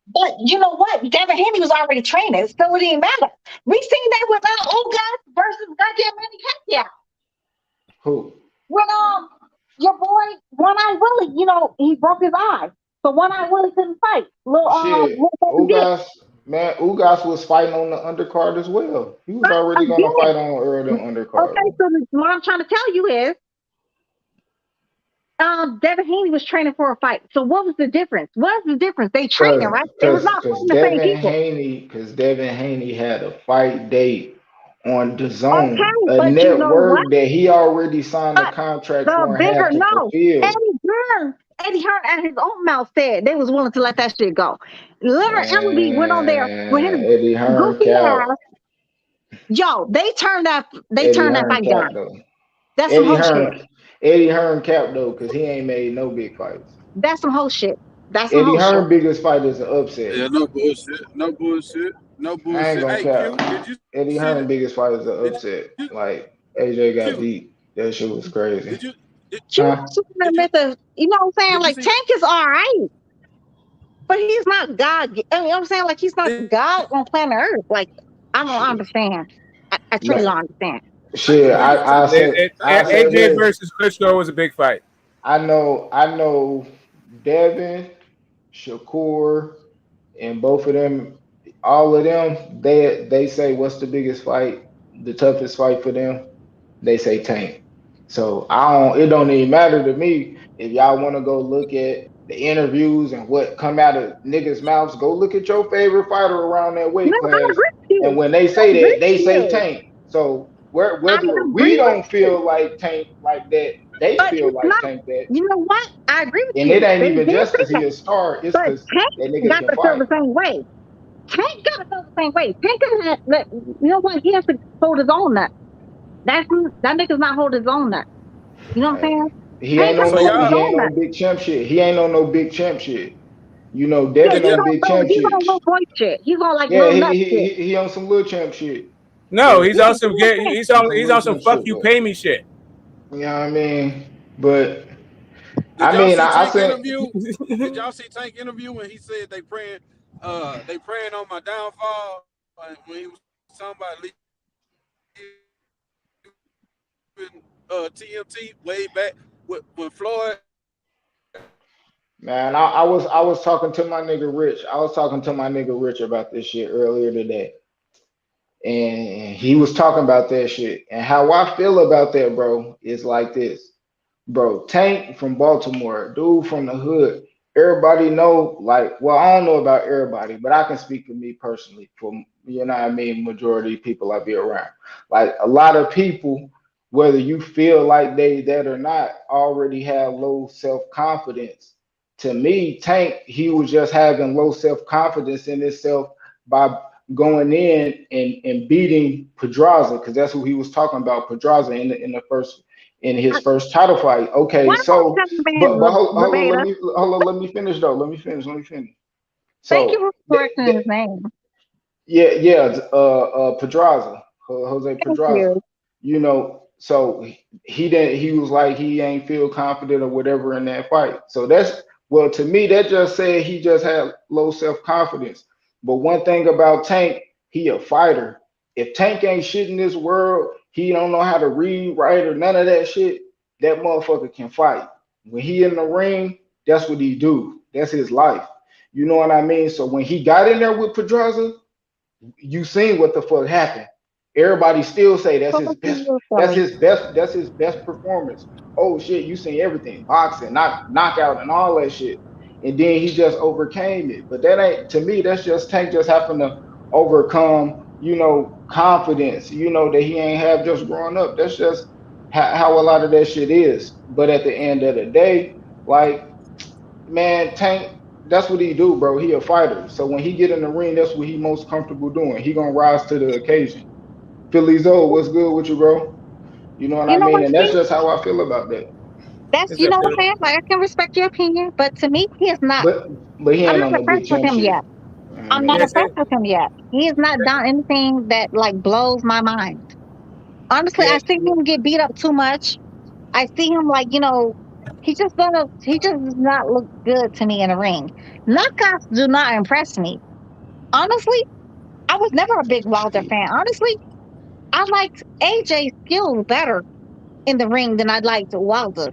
But you know what? Devin Haney was already training, so it didn't matter. We seen that with Ugas versus goddamn Manny Pacquiao. Who? When your boy One Eye Willie, he broke his eye, so One Eye Willie couldn't fight. Shit. Little dick. Ugas was fighting on the undercard as well. He was already gonna fight on early undercard. Okay, so what I'm trying to tell you is, Devin Haney was training for a fight. So what was the difference? What was the difference? They training, right? They was not fighting the same people. Because Devin Haney had a fight date on the zone, Okay, a but you know what? network that he already signed a contract for and had to fulfill. Eddie Hearn at his own mouth said they was willing to let that shit go. Leonard Ellerby went on there with his Eddie Hearn goofy cap. ass. Yo, they turned that fight Cap down. though. That's some whole shit. Eddie Hearn cap though, because he ain't made no big fights. That's some whole shit. That's some Eddie whole shit. Hearn biggest fight is an upset. Yeah, no bullshit. No bullshit. No bullshit. I ain't gonna Hey, cap. Q, did you Eddie see Hearn that? biggest fight is an upset. Like AJ got Q, beat. That shit was crazy. did you Huh? You know what I'm saying? did you Like see Tank is all right, but he's not God. You know what I'm saying? Like he's not God on planet Earth. Like I don't understand. I truly don't understand. Shit, I said AJ this. versus Klitschko was a big fight. I know Devin, Shakur, and both of them, all of them, they say what's the biggest fight, the toughest fight for them? They say Tank. So it don't even matter to me if y'all want to go look at the interviews and what come out of niggas' mouths. Go look at your favorite fighter around that weight No, I class, agree with and you. when they I say agree that, they with say you. Tank. So I whether we agree with don't you. feel like Tank like that, they But feel it's like not. Tank that, You know what? I agree with and it you. ain't They even did just say because he that. a star. It's But because that Tank nigga got can to feel fight. the same way. Tank got to feel the same way. Tank can have, you know what? He has to hold his own nut. That nigga's not hold his own nut. You know what I'm saying? He Tank ain't got on to so no hold his he y'all ain't own no nut. big champ shit. He ain't on no big champ shit. You know, Yeah, Devin he's on on big champ he's shit. on little boy shit. He's on like Yeah, little nut shit. he on some little champ shit. No, But he's Yeah, on you some know what I'm saying? he's on some fuck you pay me shit. You know what I mean? But did I y'all mean, see I Tank said, interview? Did y'all see Tank interview when he said they praying on my downfall when he was talking about leaving TMT way back when Floyd. man, I was talking to my nigga Rich. I was talking to my nigga Rich about this shit earlier today. And he was talking about that shit. And how I feel about that, bro, is like this. Bro, Tank from Baltimore, dude from the hood. Everybody know, like, well, I don't know about everybody, but I can speak for me personally, for you know what I mean, majority of people I be around. Like a lot of people, whether you feel like they that or not, already have low self-confidence. To me, Tank, he was just having low self-confidence in himself by going in and beating Pedraza, because that's who he was talking about, Pedraza in his first title fight. Okay, Why don't so you but man hold on, Rabeda? let me finish though. Let me finish. Thank you So for correcting his name. Yeah. Pedraza, Jose Thank Pedraza. you. You know, so he didn't. He was like he ain't feel confident or whatever in that fight. So that's well to me that just said he just had low self confidence. But one thing about Tank, he a fighter. If Tank ain't shit in this world, he don't know how to read, write, or none of that shit. That motherfucker can fight. When he in the ring, that's what he do. That's his life. You know what I mean? So when he got in there with Pedraza, you seen what the fuck happened. Everybody still say that's his Totally best. That's silly. his best. That's his best performance. Oh shit, you seen everything, boxing, knockout, and all that shit. And then he just overcame it. But that ain't to me. That's just Tank just happened to overcome. You know, confidence. You know that he ain't have just growing up. That's just how a lot of that shit is. But at the end of the day, like man, Tank, that's what he do, bro. He a fighter. So when he get in the ring, that's what he most comfortable doing. He gonna rise to the occasion. Philly Zoe, what's good with you, bro? You know what I You know mean? what, And that's Steve? just how I feel about that. That's It's you a know what, Philly. man. Like I can respect your opinion, but to me, he is not. But he I'm ain't not on no big impressed with champ him shit. yet. I I'm know not Yes, that. it, impressed with him yet. He has not done anything that like blows my mind. Honestly, yeah, I see him get beat up too much. I see him like he just does not look good to me in the ring. Knockouts do not impress me. Honestly, I was never a big Wilder fan. Honestly, I liked AJ's skills better in the ring than I liked Wilder.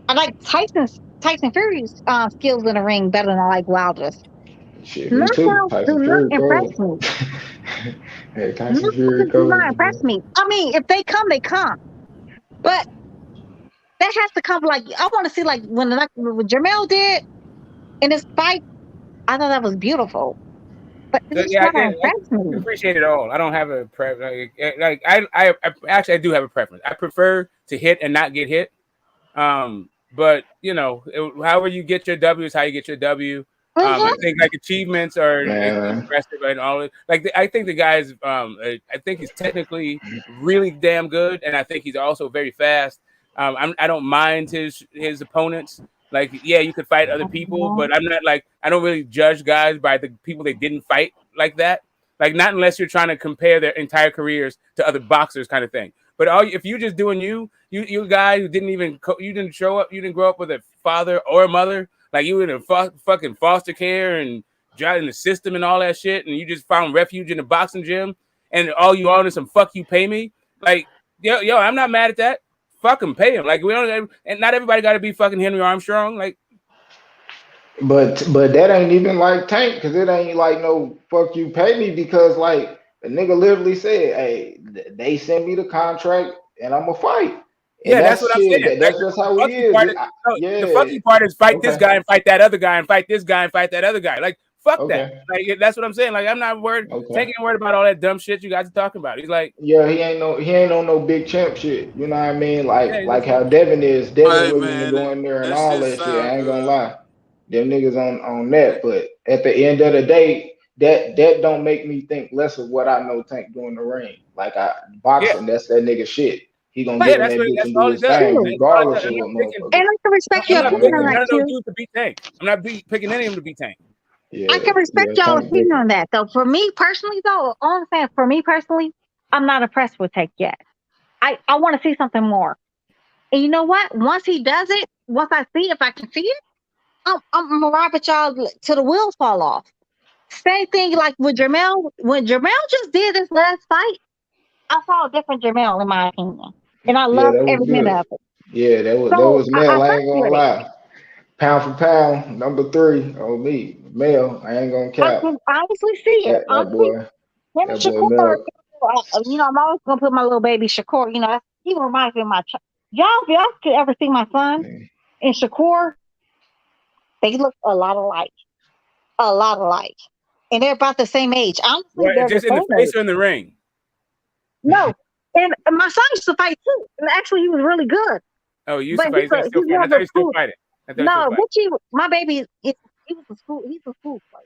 I like Tyson Fury's skills in the ring better than I like Wilder's. Shit, me too. Knockouts do Tyson not Fury impress cold. me. Hey, Tyson Fury Knockouts do not cold, impress boy. me. I mean, if they come, they come. But that has to come like I want to see like what Jamel did in his fight. I thought that was beautiful, but it so just yeah, not impress I can me. appreciate it all. I don't have a preference. I actually I do have a preference. I prefer to hit and not get hit. But you know, however you get your W is how you get your W. I Hmm. think like achievements are Man, impressive and all. I think the guy's. I think he's technically really damn good, and I think he's also very fast. I don't mind his opponents. Like, yeah, you could fight other people, but I'm not like I don't really judge guys by the people they didn't fight like that. Like, not unless you're trying to compare their entire careers to other boxers, kind of thing. But if you're just doing you a guy who didn't even you didn't show up, you didn't grow up with a father or a mother, like you in a fucking foster care and driving the system and all that shit, and you just found refuge in the boxing gym, and all you on is some fuck you pay me, like yo, I'm not mad at that. Fucking pay him. Like we don't, and not everybody got to be fucking Henry Armstrong. Like but that ain't even like Tank, cause it ain't like no fuck you pay me because like the nigga literally said, hey, they send me the contract and I'm gonna fight, and yeah, that's that's what I'm shit. saying. Like That's just the how he fucky is. part is no, the Yeah. fucky part is fight this Okay. guy and fight that other guy and fight this guy and fight that other guy. Like fuck that. Okay. Like that's what I'm saying. Like I'm not worried. Okay. Tank ain't worried about all that dumb shit you guys are talking about. He's like, Yeah, he ain't on no big champ shit. You know what I mean? yeah, Like he's just, how Devin is. Devin Hey willing to man, go in there and that all shit that shit. I sound ain't gonna good. lie. Them niggas on that. But at the end of the day, that don't make me think less of what I know Tank doing the ring. Like yeah, boxing, that's that nigga shit. He gonna But get yeah. in that bitch That's and do all he his does. thing, Q, That's all he does. regardless of I'm not what picking. and motherfucker. I can respect I'm your not You opinion know picking on what that, none of those Q. dudes to beat Tank. I'm not picking any of them to beat Tank. I can respect y'all Tank opinion different. on that though. For me personally, though, all I'm saying for me personally, I'm not impressed with Tech yet. I want to see something more. And you know what? Once he does it, once I see if I can see it, I'm gonna ride with y'all till the wheels fall off. Same thing like with Jamel. When Jamel just did his last fight, I saw a different Jamel in my opinion, and I Yeah, loved that was every minute good. of it. Yeah, that So was I Mel. I ain't fucked gonna with it. lie. Pound for pound, number three. Oh me, Mel. I ain't gonna I cap. can honestly see it. That Honestly, boy. him and That boy Shakur, Mel. I'm always gonna put my little baby Shakur. He reminds me of my child. If y'all could ever see my son and Shakur, they look a lot alike, a lot alike, and they're about the same age. Honestly, What? they're the Just in the same age. face or in the ring? No, and my son used to fight too, and actually he was really good. Oh, you used But to fight. He's still he's fighting. more I of thought a he was still school. fighting. I thought he was still No, fighting. Richie, my baby, he was a school. He's a school boy.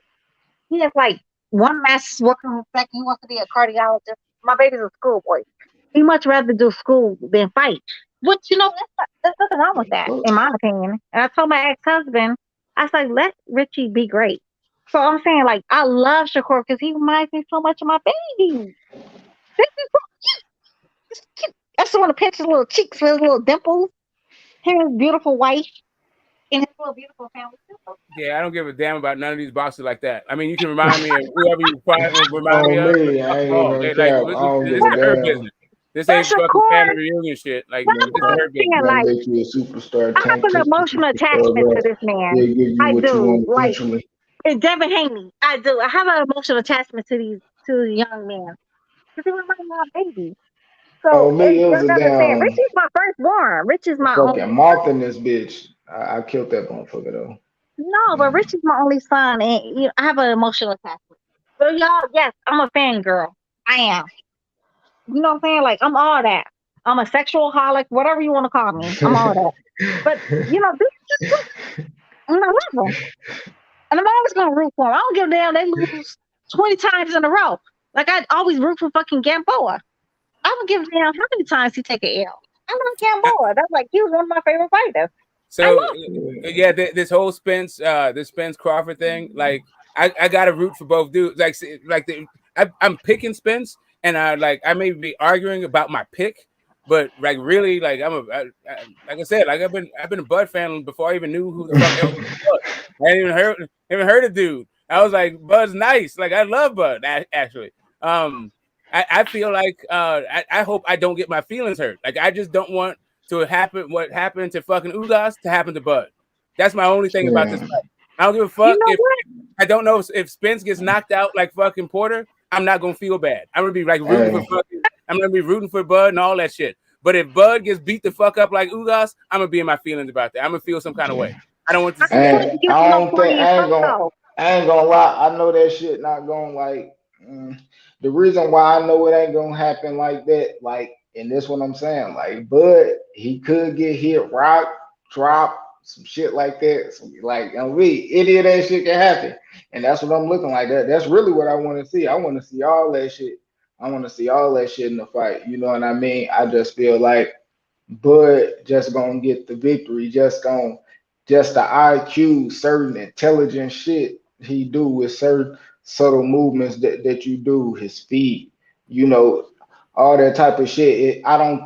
He has like one master's working on his second. He wants to be a cardiologist. My baby's a schoolboy. He much rather do school than fight. Which there's nothing wrong with that, in my opinion. And I told my ex-husband, I was like, let Richie be great. So I'm saying, like, I love Shakur because he reminds me so much of my baby. This is so cute. I just want to pinch his little cheeks with his little dimples. Him and his beautiful wife and his little beautiful family. Yeah, I don't give a damn about none of these boxers like that. I mean, you can remind me of whoever you find, remind me On of. me, I ain't Oh, even like cap. I don't this give a is her damn. business. This But ain't fucking Shakur, family reunion shit. Like Man, this is her business. gonna like, make you a superstar. I have Tank an took the emotional superstar attachment to rap. this man. They'll give you I what you do. want Like, eventually. and Devin Haney, I do. I have an emotional attachment to the young man because he reminds me of my baby. So On me, it you was a understand. damn Rich is my firstborn. Rich is my only fucking moth in this bitch. I killed that motherfucker though. no, but Rich is my only son, and I have an emotional attachment. So y'all, yes, I'm a fangirl. I am. You know what I'm saying? Like I'm all that. I'm a sexual holic, whatever you want to call me. I'm all that. But this I love him, and I'm always gonna root for him. I don't give a damn. They lose 20 times in a row. Like I always root for fucking Gamboa. I don't give a damn how many times he take an L. I love Gamboa. That's like he was one of my favorite fighters. So yeah, this whole Spence Crawford thing, like I gotta root for both dudes. I'm picking Spence, and I may be arguing about my pick, but like really, like like I said, like I've been a Bud fan before I even knew who the fuck Errol Spence was. I hadn't even heard of dude. I was like, Bud's nice. Like I love Bud actually. I feel like I hope I don't get my feelings hurt. Like I just don't want to happen what happened to fucking Ugas to happen to Bud. That's my only thing about this fight. I don't give a fuck You know if I don't know if Spence gets knocked out like fucking Porter. I'm not gonna feel bad. I'm gonna be like rooting for fucking. I'm gonna be rooting for Bud and all that shit. But if Bud gets beat the fuck up like Ugas, I'm gonna be in my feelings about that. I'm gonna feel some kind of way. I don't want to see that. I ain't gonna lie. I know that shit not going like. The reason why I know it ain't gonna happen like that, like, and this what I'm saying, like, Bud, he could get hit, rock, drop, some shit like that. So, like, any of that shit can happen, and that's what I'm looking like. That's really what I want to see. I want to see all that shit. I want to see all that shit in the fight. You know what I mean? I just feel like Bud just gonna get the victory. Just the IQ, certain intelligent shit he do with certain subtle movements that you do, his speed, all that type of shit. I don't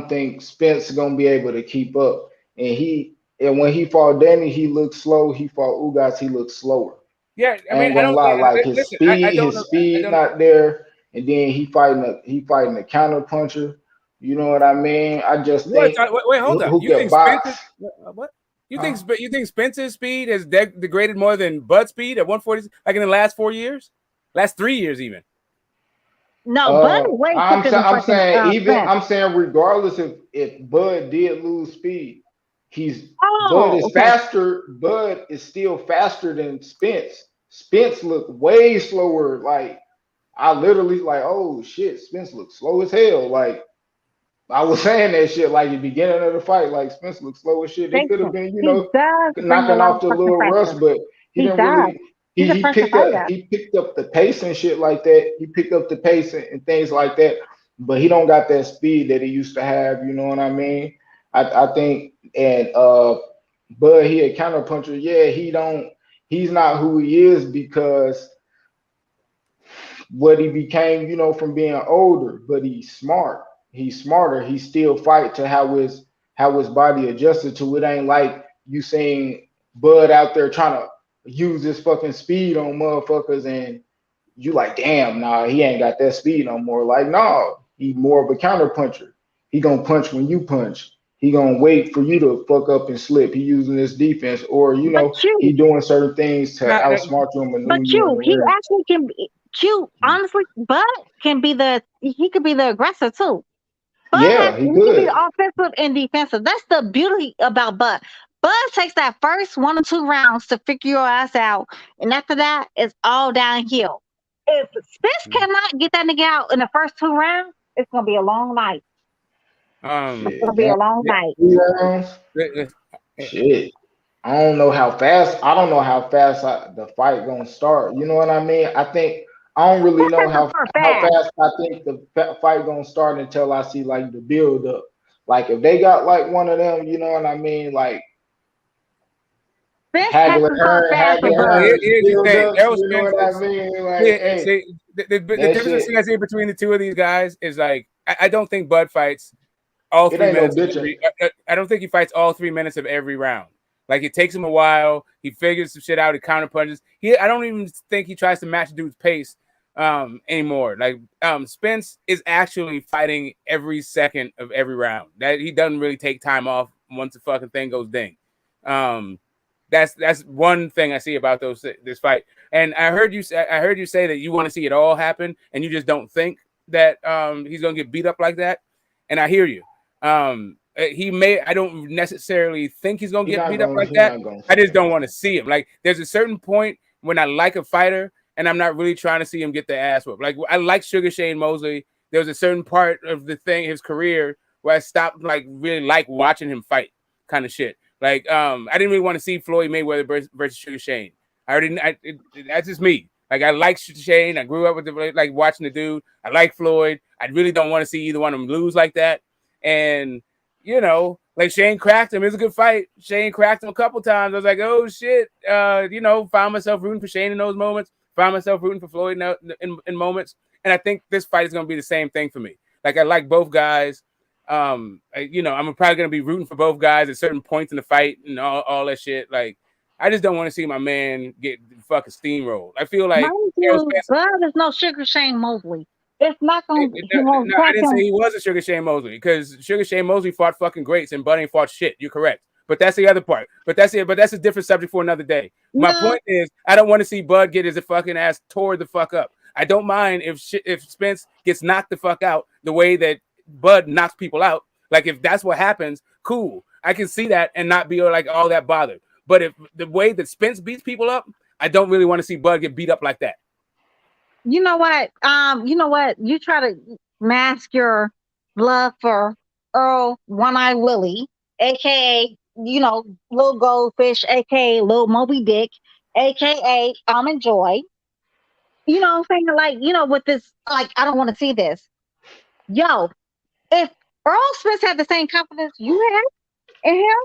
think Spence gonna be able to keep up. And when he fought Danny, he looked slow. He fought Ugas, he looked slower. Yeah, I ain't gonna lie, like his speed not there, and then he fighting a counter puncher. You know what I mean? I just think Wait, hold up. who You can think box. Spence? What? You think Spence's speed has degraded more than Bud's speed at 140? Like in the last 4 years, last 3 years even. No, Bud is way quicker than fucking Spence. I'm saying regardless if Bud did lose speed, Bud is okay. faster. Bud is still faster than Spence. Spence looked way slower. Like I literally like, oh shit, Spence looks slow as hell. Like I was saying that shit like at the beginning of the fight, like Spence looked slow as shit. They could have been, He does bring a knocking lot off of the fucking little rust, pressure. but he didn't does. really. He's a pressure fighter. He picked up the pace and shit like that. He picked up the pace and things like that, but he don't got that speed that he used to have. You know what I mean? I think and Bud, he a counter puncher. Yeah, he's not who he is because what he became, from being older, but he's smart. He's smarter. He still fight to how his body adjusted to it. Ain't like you seeing Bud out there trying to use his fucking speed on motherfuckers and you like, damn, nah, he ain't got that speed no more. Like, no, he more of a counter puncher. He gonna punch when you punch. He gonna wait for you to fuck up and slip. He using this defense, or he doing certain things to outsmart you and maneuver you in the He ring. actually can be cute. Honestly, Bud can be he could be the aggressor too. Yeah, he he can be could. offensive and defensive. That's the beauty about Bud. Bud takes that first 1 or 2 rounds to figure your ass out, and after that, it's all downhill. If Spence cannot get that nigga out in the first 2 rounds, it's gonna be a long night. It's gonna be a long night. 3 rounds. Shit. I don't know how fast. I don't know how fast the fight gonna start. You know what I mean? I don't really know how fast I think the fight gonna start until I see like the build up. Like if they got like one of them, you know what I mean? Like Spence has to start fast for Bud. Here's the thing. Errol You know Spence what I is, mean? Like, hey, see, the difference I see between the two of these guys is like I don't think Bud fights all 3 minutes of every. I don't think he fights all 3 minutes of every round. Like it takes him a while. He figures some shit out. He counter punches. I don't even think he tries to match dude's pace anymore. Like Spence is actually fighting every second of every round. That he doesn't really take time off once the fucking thing goes ding. That's one thing I see about this fight. And I heard you say that you want to see it all happen, and you just don't think that he's gonna get beat up like that. And I hear you. I don't necessarily think he's gonna get beat up like that. I just don't want to see him. Like there's a certain point when I like a fighter and I'm not really trying to see him get the ass whooped. Like I like Sugar Shane Mosley. There was a certain part of his career where I stopped really watching him fight kind of shit. Like I didn't really want to see Floyd Mayweather versus Sugar Shane. That's just me. Like I like Shane. I grew up with watching the dude. I like Floyd. I really don't want to see either one of them lose like that. And Shane cracked him. It was a good fight. Shane cracked him a couple times. I was like, oh shit. Found myself rooting for Shane in those moments. Found myself rooting for Floyd in moments. And I think this fight is going to be the same thing for me. Like I like both guys. I'm probably going to be rooting for both guys at certain points in the fight and all that shit. Like I just don't want to see my man get fucking steamrolled. I feel like there's no Sugar Shane Mosley. It's not going to. No, I didn't say he was a Sugar Shane Mosley because Sugar Shane Mosley fought fucking greats and Bud ain't fought shit. You're correct. But that's the other part. But that's a different subject for another day. My point is, I don't want to see Bud get his fucking ass tore the fuck up. I don't mind if Spence gets knocked the fuck out the way that Bud knocks people out. Like if that's what happens, cool. I can see that and not be all that bothered. But if the way that Spence beats people up, I don't really want to see Bud get beat up like that. You know what? You try to mask your love for Earl One-Eye Willie, aka Little Goldfish, aka Little Moby Dick, aka Almond Joy. You know what I'm saying? With this, I don't want to see this. Yo, if Earl Spence had the same confidence you had in him,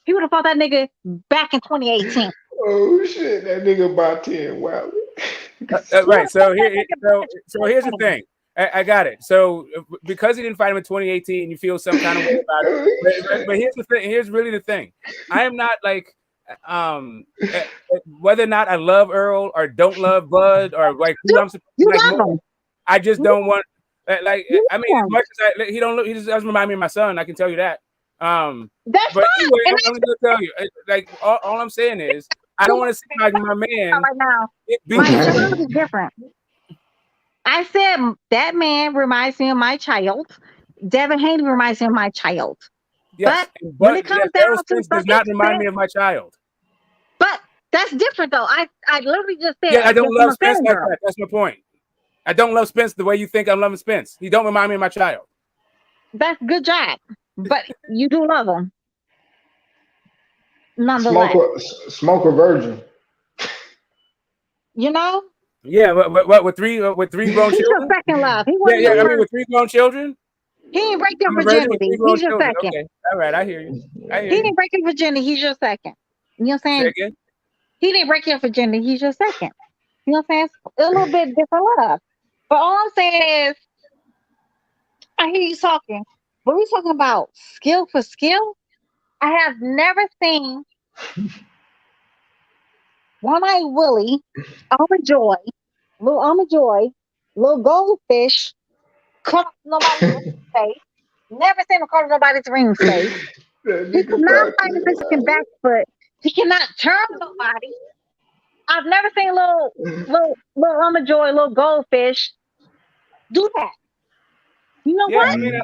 he would have fought that nigga back in 2018. Oh shit, that nigga about 10. Wow. Right. So here's the thing. I got it. So because he didn't fight him in 2018, you feel some kind of way about it. But here's the thing. Here's really the thing. I am not whether or not I love Earl or don't love Bud or who I'm more, I just don't want as much as he just doesn't remind me of my son. I can tell you that. That's but fine. Anyway, I'm gonna tell you. All I'm saying is I don't want to see my man right now. My child is different. I said that man reminds me of my child. Devin Haney reminds me of my child. Yes, but when it comes down to does not remind me of my child. But that's different though. I literally just said. Yeah, I don't love Spence like that. That's my point. I don't love Spence the way you think I'm loving Spence. He don't remind me of my child. That's good job. But you do love him. Nonetheless. Smoke a virgin. Yeah, but with three grown children. He's your second love. With 3 grown children. He didn't break your virginity. He's your second. Okay. All right, I hear you. He didn't break your virginity. He's your second. You know what I'm saying? Second? He didn't break your virginity. He's your second. You know what I'm saying? It's a little bit different love. But all I'm saying is, I hear you talking. But we're talking about skill for skill. I have never seen One-Eye Willie, Almond Joy, Little Goldfish, cut nobody's ring face. Never seen him cut nobody's ring face. He cannot fight a Mexican back foot. He cannot turn nobody. I've never seen little Almond Joy, Little Goldfish do that. You know what? I mean,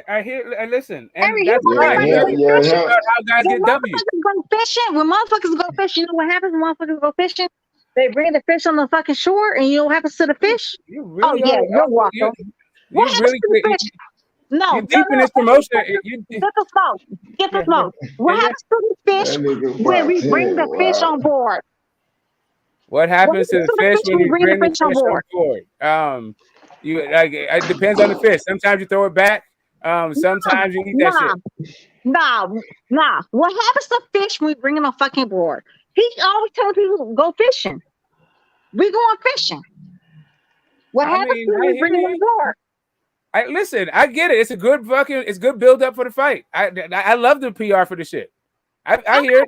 I hear. I listen, and Harry, that's right. That's how guys get W. Go fishing. When motherfuckers go fishing, you know what happens when motherfuckers go fishing? They bring the fish on the fucking shore, and you know what happens to the fish? You're welcome. What happens to the fish? No, you're deep in this promotion. Get the smoke. Get the smoke. What happens to the fish when we bring the fish on board? What happens to the fish when you bring the fish on board? It depends on the fish. Sometimes you throw it back. Sometimes you eat that shit. Nah. What happens to fish when we bring them on fucking board? He's always telling people to go fishing. We going fishing. What happens to we bring him door? Listen, I get it. It's good build up for the fight. I love the PR for the shit. I hear it.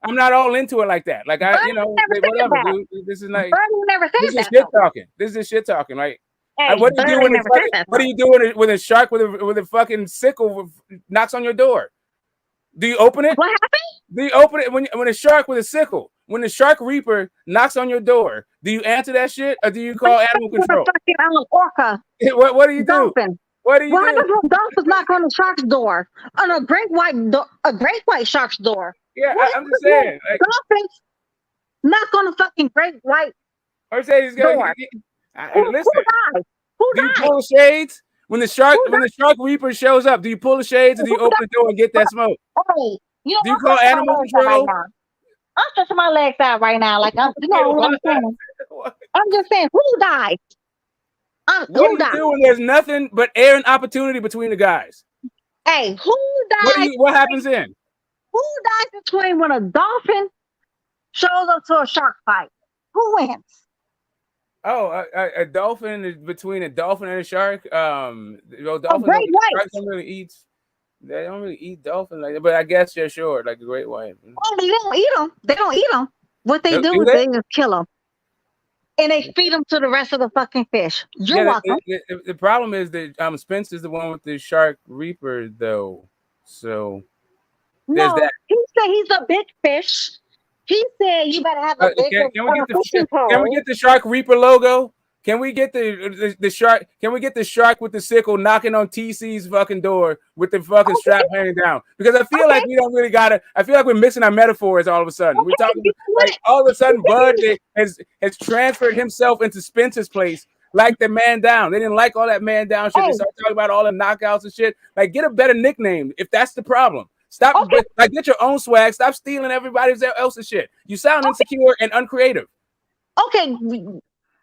I'm not all into it like that. Like whatever, dude. This is like this is shit talking. This is shit talking. Like, what do you do when a shark with a fucking sickle knocks on your door? Do you open it? What happened? Do you open it when a shark with a sickle? When the shark reaper knocks on your door, do you answer that shit or do you call animal control? Fucking orca. What do you do? What do you do? Why does dolphins knock on the shark's door? On a great white shark's door. Yeah, I'm just saying. Like, dolphins knock on the fucking great white door. Listen. Who died? Do you pull shades when the shark reaper shows up? Do you pull the shades or do you open the door and get that smoke? Hey, do you call animal control? Right, I'm stretching my legs out right now. Like I'm just saying, who died? What do you do when there's nothing but air and opportunity between the guys? Hey, who died? What happens then? Who dies between when a dolphin shows up to a shark fight? Who wins? Oh, a dolphin is between a dolphin and a shark. Dolphins they don't really eat dolphins like that, but I guess they're short, like a great white. Oh, they don't eat them. They don't eat them. What they do is they just kill them. And they feed them to the rest of the fucking fish. You're welcome. The problem is that Spence is the one with the shark reaper, though. So there's that. He said he's a big fish. He said you better have a big can we get the shark reaper logo? Can we get the shark? Can we get the shark with the sickle knocking on TC's fucking door with the fucking strap hanging down? Because I feel like we don't really gotta. I feel like we're mixing our metaphors all of a sudden. We're talking like all of a sudden Bud has transferred himself into Spencer's place like the man down. They didn't like all that man down shit. They started talking about all the knockouts and shit. Like, get a better nickname if that's the problem. Stop. Like, get your own swag. Stop stealing everybody else's shit. You sound insecure and uncreative. Okay.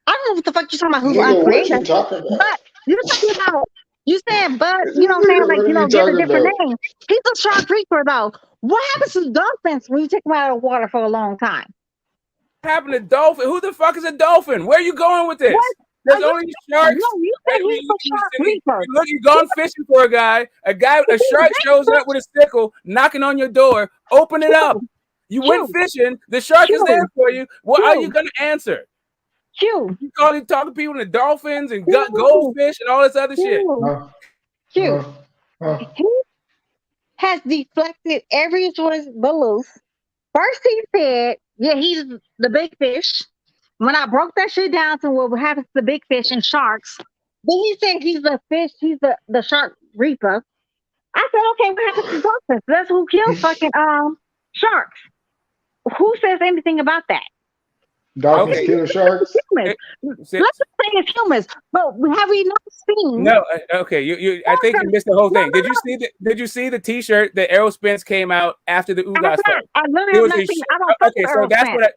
I don't know what the fuck you're talking about. Who's uncreative? But you're talking about you saying, but you know what I'm saying, like give a different name. He's a shark reaper though. What happens to dolphins when you take them out of the water for a long time? What happened to dolphin? Who the fuck is a dolphin? Where are you going with this? What? There's only sharks. No, you said he's a shark reaper. Look, you've gone fishing for a shark shows up with a sickle, knocking on your door. Open it up. You went fishing. The shark is there for you. What are you going to answer? You talking to people and dolphins and goldfish and all this other shit. He has deflected every choice but loose. First he said, yeah, he's the big fish. When I broke that shit down to what happens to big fish and sharks, then he said he's the fish, he's the shark reaper. I said, okay, what happens to dolphins? That's who kills fucking sharks. Who says anything about that? Dolphins kill sharks. Let's just say it's humans, but have we not seen? No, okay. You. I think you missed the whole thing. Did you see the T-shirt that Errol Spence came out after the Ugas fight? I literally have not seen. I don't okay, so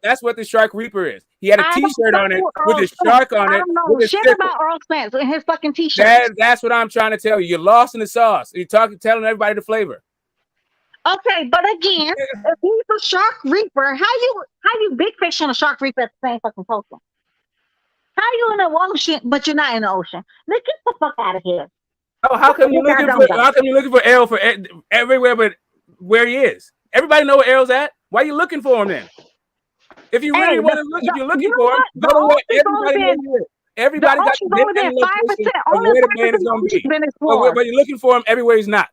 that's what the Shark Reaper is. He had a T-shirt on it with a shark on it. I don't know shit about Errol Spence and his fucking T-shirt. That's what I'm trying to tell you. You're lost in the sauce. You're telling everybody the flavor. Okay, but again, if he's a shark reaper, how you big fish and a shark reaper at the same fucking token? How you in the ocean, but you're not in the ocean? Let's get the fuck out of here. Oh, how come you're looking for Errol for everywhere but where he is? Everybody know where Errol's at. Why are you looking for him then? If you really want to look, if you're looking for him, go to what everybody knows. Everybody got different locations of where the man is going to be. But you're looking for him everywhere he's not.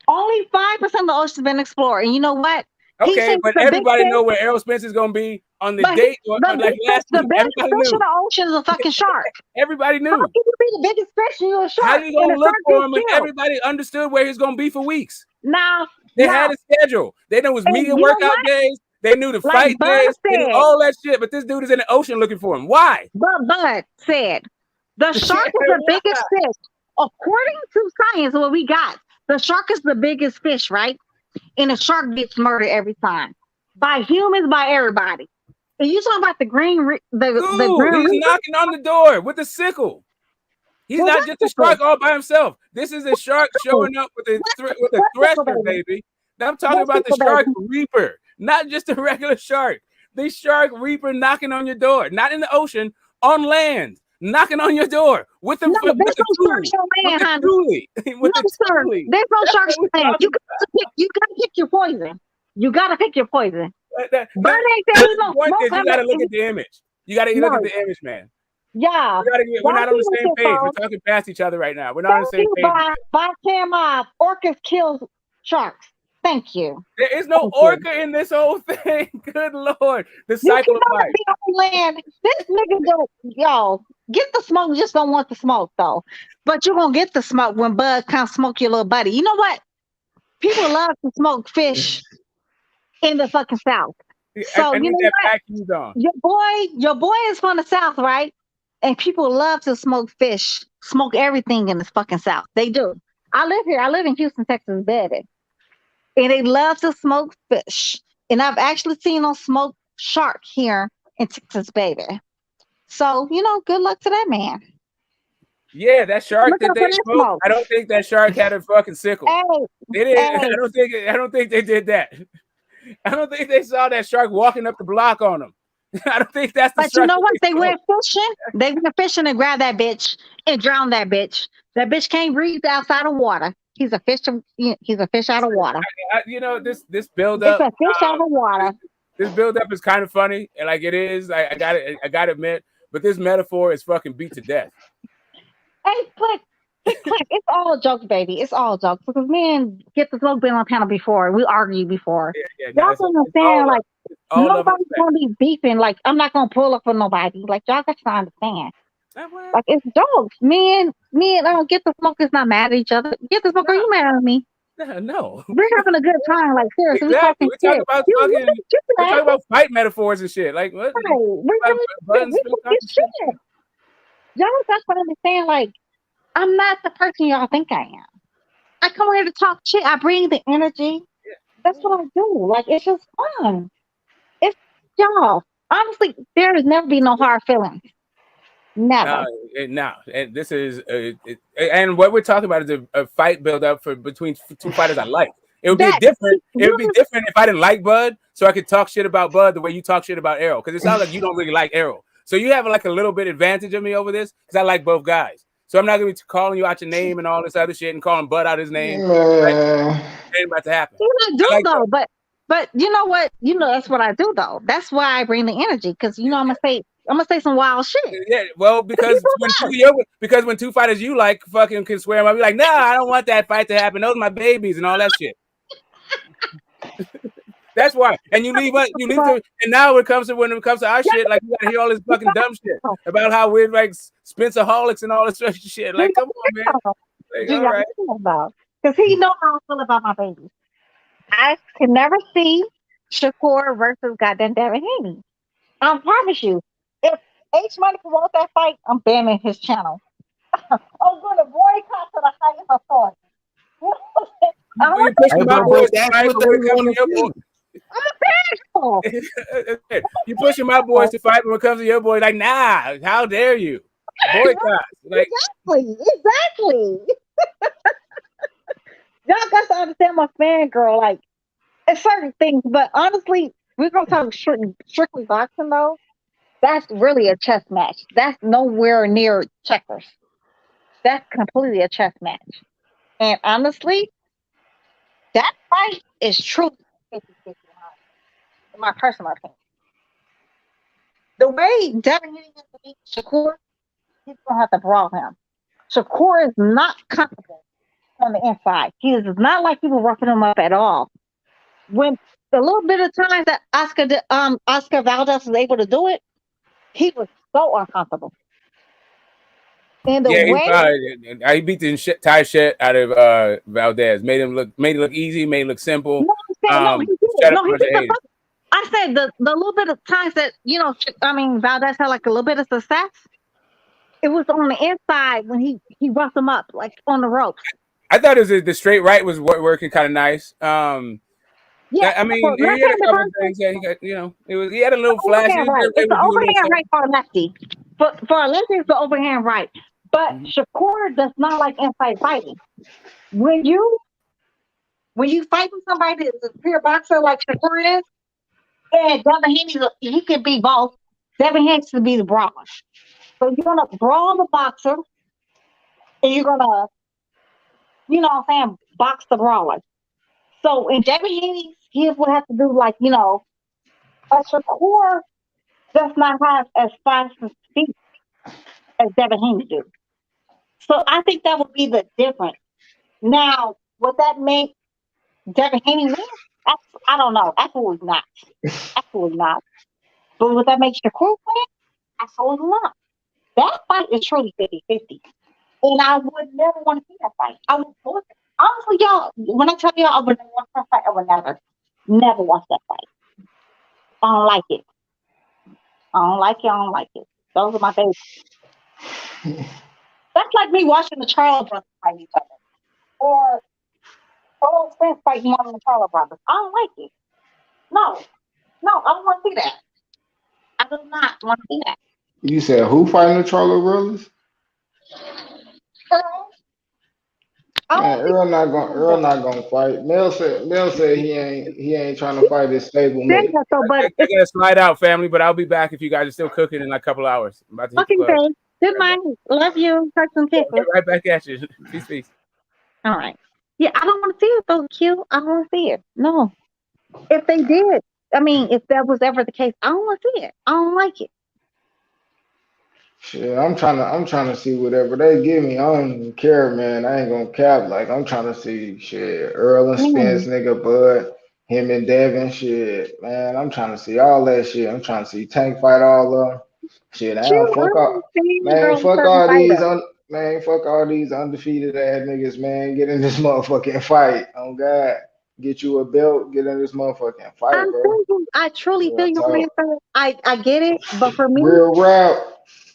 Only 5% of the ocean's been explored, and you know what? Okay, but everybody know where Errol Spence is going to be on the date or like last week. The biggest fish in the ocean is a fucking shark. Everybody knew. How can you be the biggest fish and you're a shark? How you going to look for him and everybody understood where he's going to be for weeks? They had a schedule. They knew his media workout days. They knew the fight days. They knew all that shit, but this dude is in the ocean looking for him. Why? But Bud said the shark is the biggest fish. According to science, what we got, the shark is the biggest fish, right? And the shark gets murdered every time by humans, by everybody. And you talking about the green? He's knocking on the door with a sickle. He's not just a shark all by himself. This is a shark showing up with a thresher, baby. I'm talking about the shark reaper, not just a regular shark. The shark reaper knocking on your door, not in the ocean, on land, knocking on your door with the there's no sharks on land, honey. No, sir. There's no sharks on land. You gotta pick your poison. You gotta pick your poison. Bird ain't there. The point is, you gotta look at the image. You gotta look at the image, man. Yeah. We're not on the same page. We're talking past each other right now. We're not on the same page. By Cam, orcas kill sharks. Thank you. There is no orca in this whole thing. Good Lord. The cycle of life. Be on land. This nigga don't, y'all, get the smoke. You just don't want the smoke, though. But you're going to get the smoke when Bud comes smoke your little buddy. You know what? People love to smoke fish in the fucking South. So, you know what? Your boy is from the South, right? And people love to smoke fish, smoke everything in the fucking South. They do. I live here. I live in Houston, Texas, baby. And they love to smoke fish. And I've actually seen them smoke shark here in Texas, baby. So, you know, good luck to that man. Yeah, that shark that they smoked, I don't think that shark had a fucking sickle. They didn't, I don't think they did that. I don't think they saw that shark walking up the block on them. I don't think that's the But you know what? They went fishing. They went fishing and grabbed that bitch and drowned that bitch. That bitch can't breathe outside of water. He's a fish. He's a fish out of water. You know, this build up. It's a fish out of water. This build up is kind of funny, and like it is. I got to admit, but this metaphor is fucking beat to death. Hey, click. It's all jokes, baby. It's all jokes because me and Get the Smoke been on panel before. We argued before. Y'all understand? Like nobody's gonna be beefing. Like I'm not gonna pull up for nobody. Like y'all got to understand. Like it's jokes. Me and Get the Smoke is not mad at each other. Get the Smoke, are you mad at me? No. We're having a good time. Like seriously, exactly. we're talking about fight metaphors and shit. Like what? Right. Shit. Y'all got to understand. Like I'm not the person y'all think I am. I come here to talk shit. I bring the energy. That's what I do. Like it's just fun. It's y'all. Honestly, there has never been no hard feelings. Never. No, and this is and what we're talking about is a fight build up for between two fighters I like. It would be different. It would be different if I didn't like Bud, so I could talk shit about Bud the way you talk shit about Errol. Because it sounds like you don't really like Errol, so you have like a little bit advantage of me over this because I like both guys. So I'm not gonna be calling you out your name and all this other shit and calling Bud out his name. It ain't about to happen. I do though, but you know what? You know that's what I do though. That's why I bring the energy because you know I'm gonna say some wild shit. Yeah, well, because when two fighters you like fucking can swear, I'll be like, nah, I don't want that fight to happen. Those are my babies and all that shit. That's why. And you leave and now when it comes to our shit, like you gotta hear all this fucking dumb shit about how we're like Spencerholics and all this shit. Like, come on, man. Like, all right. Because he knows how I feel about my babies. I can never see Shakur versus goddamn Devin Haney. I promise you. If H Money promotes that fight, I'm banning his channel. I'm going to boycott to the highest authority. You pushing my boys to fight, but when it comes to your boy, like, nah, how dare you? Boycott. Like, exactly. Y'all got to understand my fangirl. Like, it's certain things, but honestly, we're going to talk strictly boxing, though. That's really a chess match. That's nowhere near checkers. That's completely a chess match. And honestly, that fight is truly 50-50 in my personal opinion. The way Devin Haney has to beat Shakur, he's going to have to brawl him. Shakur is not comfortable on the inside. He is not like people roughing him up at all. When the little bit of time that Oscar Valdez was able to do it, he was so uncomfortable. And the way he beat the Thai shit out of Valdez, made it look easy, made it look simple. I said the little bit of times that Valdez had like a little bit of success. It was on the inside when he roughed him up like on the ropes. I thought it was the straight right was working kind of nice. Yeah, I mean, he had a couple things that he got, he had a little flash. It's the overhand right for a lefty. For a lefty, it's the overhand right. But Shakur does not like inside fighting. When you fight with somebody that's a pure boxer like Shakur is, And Devin Haney, he could be both. Devin Haney could be the brawler. So you're gonna brawl the boxer, and you're gonna, what I'm saying, box the brawler. So in Devin Haney, he would have to do like, a Shakur does not have as fast a feet as Devin Haney do. So I think that would be the difference. Now, would that make Devin Haney win? I don't know. Absolutely not. Absolutely not. But would that make Shakur win? Absolutely not. That fight is truly 50-50. And I would never want to see that fight. I would honestly, y'all, when I tell y'all I would never watch that fight, I would never watch that fight. I don't like it. I don't like it. I don't like it. Those are my favorites. That's like me watching the Charles brothers fight each other. Or Errol Spence fighting one of the Charles brothers. I don't like it. No, I don't want to see that. I do not want to see that. You said who fighting the Charlo brothers? Earl. Man, Earl not gonna fight. Mel said he ain't trying to fight his stable mate. I gotta slide out, family, but I'll be back if you guys are still cooking in like a couple hours. I'm about to hit the club. Okay, good night. Love you. Talk some pickles. Right back at you. Peace. All right. Yeah, I don't want to see it though, Q. I don't want to see it. No. If they did, if that was ever the case, I don't want to see it. I don't like it. Shit, I'm trying to see whatever they give me. I don't even care, man. I ain't gonna cap. Like I'm trying to see shit. Earl and Spence, nigga, Bud, him and Devin, shit, man. I'm trying to see all that shit. I'm trying to see Tank fight all of them. Shit, fuck all these undefeated ass niggas, man. Get in this motherfucking fight. Oh God. Get you a belt, get in this motherfucking fight, bro. I truly feel you, man. I get it, but for me, real rap.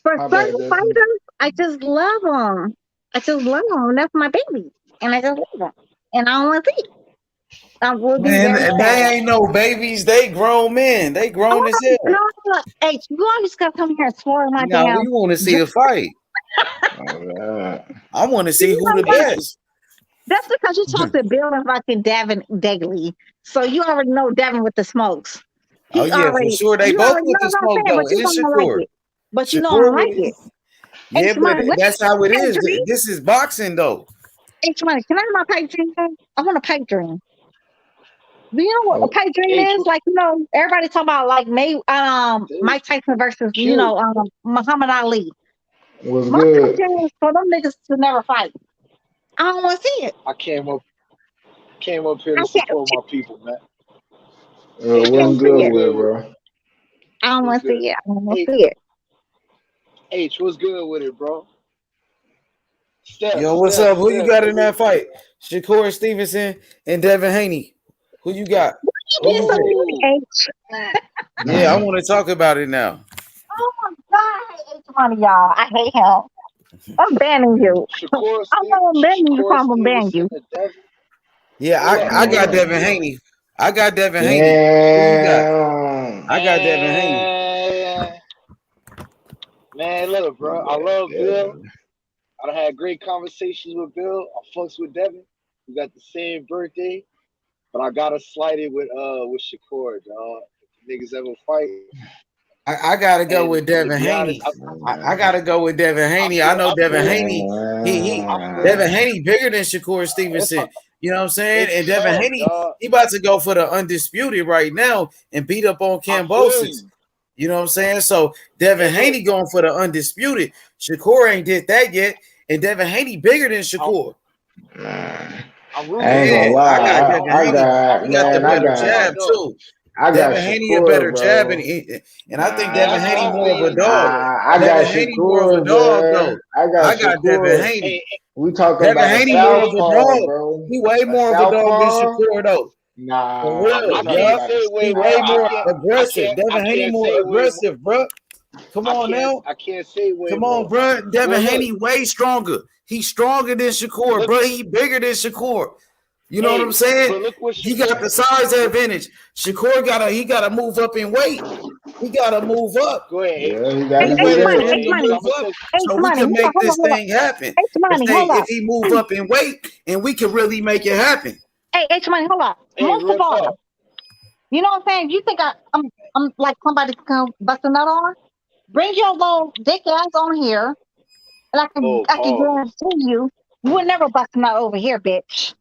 For certain fighters, I just love them. That's my baby, and I just love them, and I don't want to see it. Man, they ain't no babies. They grown men. They grown as hell. No, hey, you always gotta come here and spoil my damn. We want to see the fight. I want to see who the best. That's because you talked to Bill and fucking Devin daily, so you already know Devin with the smokes. For sure. They both with the smoke though. It's Shakur. But you know I don't like it. Yeah, but that's how it is. This is boxing though. Hey, can I have my pipe dream? I want a pipe dream. Do you know what a pipe dream is? Like, everybody talking about like Mike Tyson versus Muhammad Ali. What's my good? Pipe dream is for them niggas to never fight. I don't want to see it. I came up here to support my people, man. What's good with it, bro? I don't want to see it. I don't want to see it. H, what's good with it, bro? What's up? Who you got in that fight? Shakur Stevenson and Devin Haney. Who you got? Yeah, I want to talk about it now. Oh my God, I hate H-Money, y'all. I hate him. I'm banning you. I'm banning you. I'm banning you. Yeah, I got Devin Haney. I got Devin Haney. Who you got? I got Devin Haney. Man, look, bro. I love Bill. I done had great conversations with Bill. I fucks with Devin. We got the same birthday, but I gotta slide it with Shakur, dog. If niggas ever fight. I gotta go with Devin Haney. I gotta go with Devin Haney. I know Devin Haney. Devin Haney bigger than Shakur Stevenson. You know what I'm saying? And Devin Haney, he about to go for the undisputed right now and beat up on Kambosos. You know what I'm saying? So Devin Haney going for the undisputed. Shakur ain't did that yet, and Devin Haney bigger than Shakur. I ain't gonna lie. I got the better jab too. Devin Haney a better jab, and I think Devin Haney more of a dog. I got Haney more of a dog though. I got Devin Haney. We talking Devin about Haney more of a dog, bro. He way more of a dog than Shakur though. Nah, he way more aggressive. Devin Haney more aggressive, bro. Come on now. I can't say way Come on, bro. Devin Haney way stronger. He's stronger than Shakur, bro. He bigger than Shakur. You know what I'm saying? He got the size advantage. Shakur gotta move up in weight. He gotta move up. Go ahead. Yeah, he gotta move up so we can make this thing happen. If he move up in weight, and we can really make it happen. Hey, H-Money, hold on. You know what I'm saying? You think I'm like somebody to come bust a nut on? Bring your little dick ass on here, and I can Pause. guarantee you would never bust a nut over here, bitch.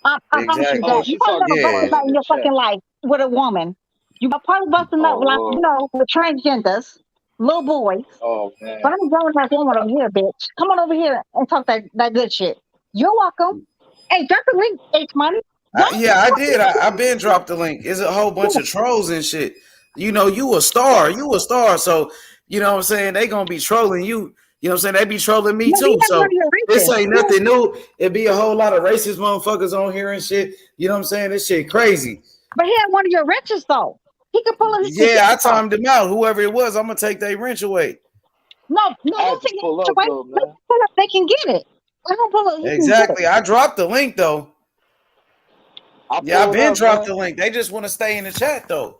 I promise you Oh, that. Exactly. You she probably talking never to bust a Yeah. nut somebody in in the your chat. fucking life with a woman. You probably bust a nut Oh with like, Lord. with transgenders, little boys. Oh But man. I'm a grown ass woman over here, bitch. Come on over here and talk that good shit. You're welcome. Hey, drop the link, H Money. Drop Yeah, I did. I been dropped the link. It's a whole bunch of trolls and shit. You know, you a star. You a star. So, you know what I'm saying? They gonna be trolling you. You know what I'm saying? They be trolling me No, he too. had one So of your this riches. ain't nothing new. It be a whole lot of racist motherfuckers on here and shit. You know what I'm saying? This shit crazy. But he had one of your riches though. He could pull his shit Yeah, I off. timed them out. Whoever it was, I'm gonna take their wrench away. No, I had don't to take pull it up away. though, Let man. him pull up. They can get it. Let him pull it. He can get it. Exactly. I dropped the link though. I Yeah, I've pulled been up, dropped man. the link. They just want to stay in the chat though.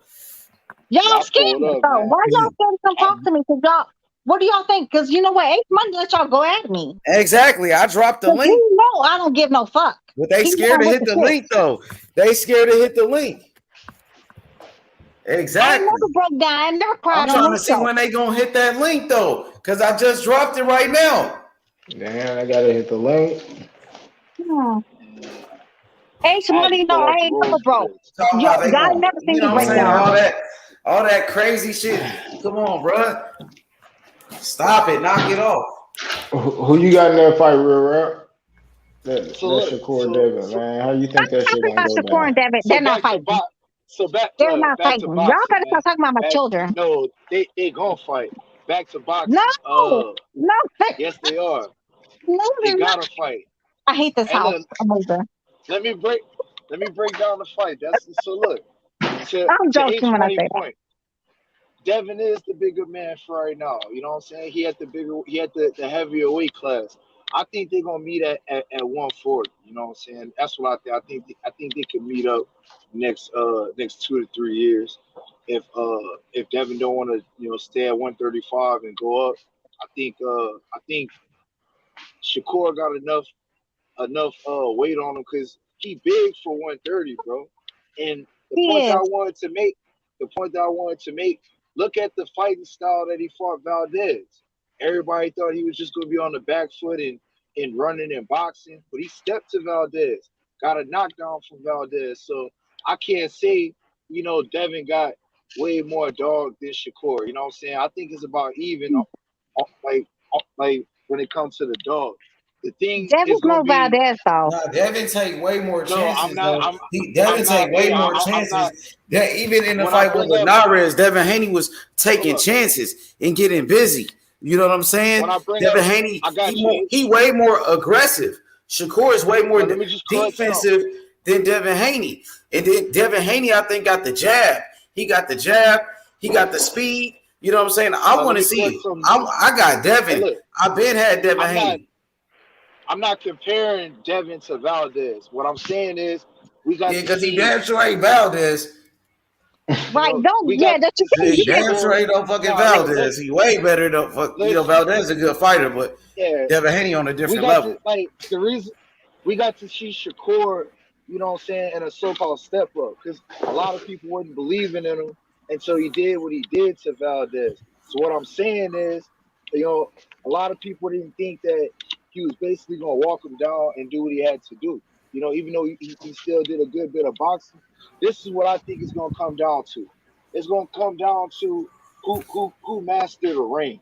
Yeah, Y'all I pulled scared up, though. man. Why y'all scared to come talk to me? Cause y'all, what do y'all think? Cause you know what? H Money let y'all go at me. Exactly. I dropped the Cause he link. know I don't give no fuck. But they He scared down to with hit the the shit. link though. They scared to hit the link. I ain't Exactly. never broke down. I never I'm cried on trying no to see show. when they gonna hit that link though, cause I just dropped it right now. Damn, I gotta hit the link. Hmm. H I had to Money, no, pull I up the ain't never rules for broke. this. Talking Yo, about they God gonna, never seen you me know what I'm break saying? down. Man, All that crazy shit. Come on, bruh. Stop it. Knock it off. who you got in that fight, real rap? So That look, Shakur Devin, man. How you think that Stop shit talking gonna about go Shakur and down? Devin. so They're not back to fighting. box. So They're not back to fighting. Y'all boxing, better man. stop talking about my Back, children. no, they gonna fight. Back to No, boxing. no, Yes they are. no, They they're not. gotta fight. I hate this Hey, house. look, I'm over. let me break down the fight. That's so look I'm to H joking when I Money say that. point. Devin is the bigger man for right now. You know what I'm saying? He had the heavier weight class. I think they're gonna meet at 140. You know what I'm saying? That's what I think. I think they could meet up next 2 to 3 years. If Devin don't want to stay at 135 and go up, I think Shakur got enough weight on him because he big for 130, bro. And the He point that I is. wanted to make, look at the fighting style that he fought Valdez. Everybody thought he was just going to be on the back foot and running and boxing, but he stepped to Valdez, got a knockdown from Valdez. So I can't say, Devin got way more dog than Shakur. You know what I'm saying? I think it's about even, like when it comes to the dog. The thing is Devin's gonna no be Valdez, though. Nah, Devin take way more no. I'm chances not. though. I'm Devin not. take way Hey, more I'm not. chances. That even in the When I fight with bring up, Linares, Devin Haney was hold taking up. chances and getting busy. You know what I'm saying? When I bring Devin up, Haney, I got you, H. he way more aggressive. Shakur is way more But let me just correct something. defensive than Devin Haney. And then Devin Haney, I think, got the jab. He got the jab. He got the speed. You know what I'm saying? I But want let to me correct see. something. I got Hey, Devin. look. I've been had Devin I'm not. Haney. I'm not comparing Devin to Valdez. What I'm saying is, we got Yeah, to because he see. damn sure ain't Valdez. Right. Don't, We yeah, got that's to your Yeah, see thing. he You can't. damn sure Shakur. ain't no fucking Nah, look. Valdez. He way better than Listen. Valdez is a good fighter, but Yeah. Devin Haney on a We different got to level. the reason we got to see Shakur, you know what I'm saying, in a so-called step up because a lot of people wasn't believing in him until he did what he did to Valdez. So what I'm saying is, a lot of people didn't think that he was basically gonna walk him down and do what he had to do. Even though he still did a good bit of boxing. This is what I think it's gonna come down to. It's gonna come down to who mastered the range.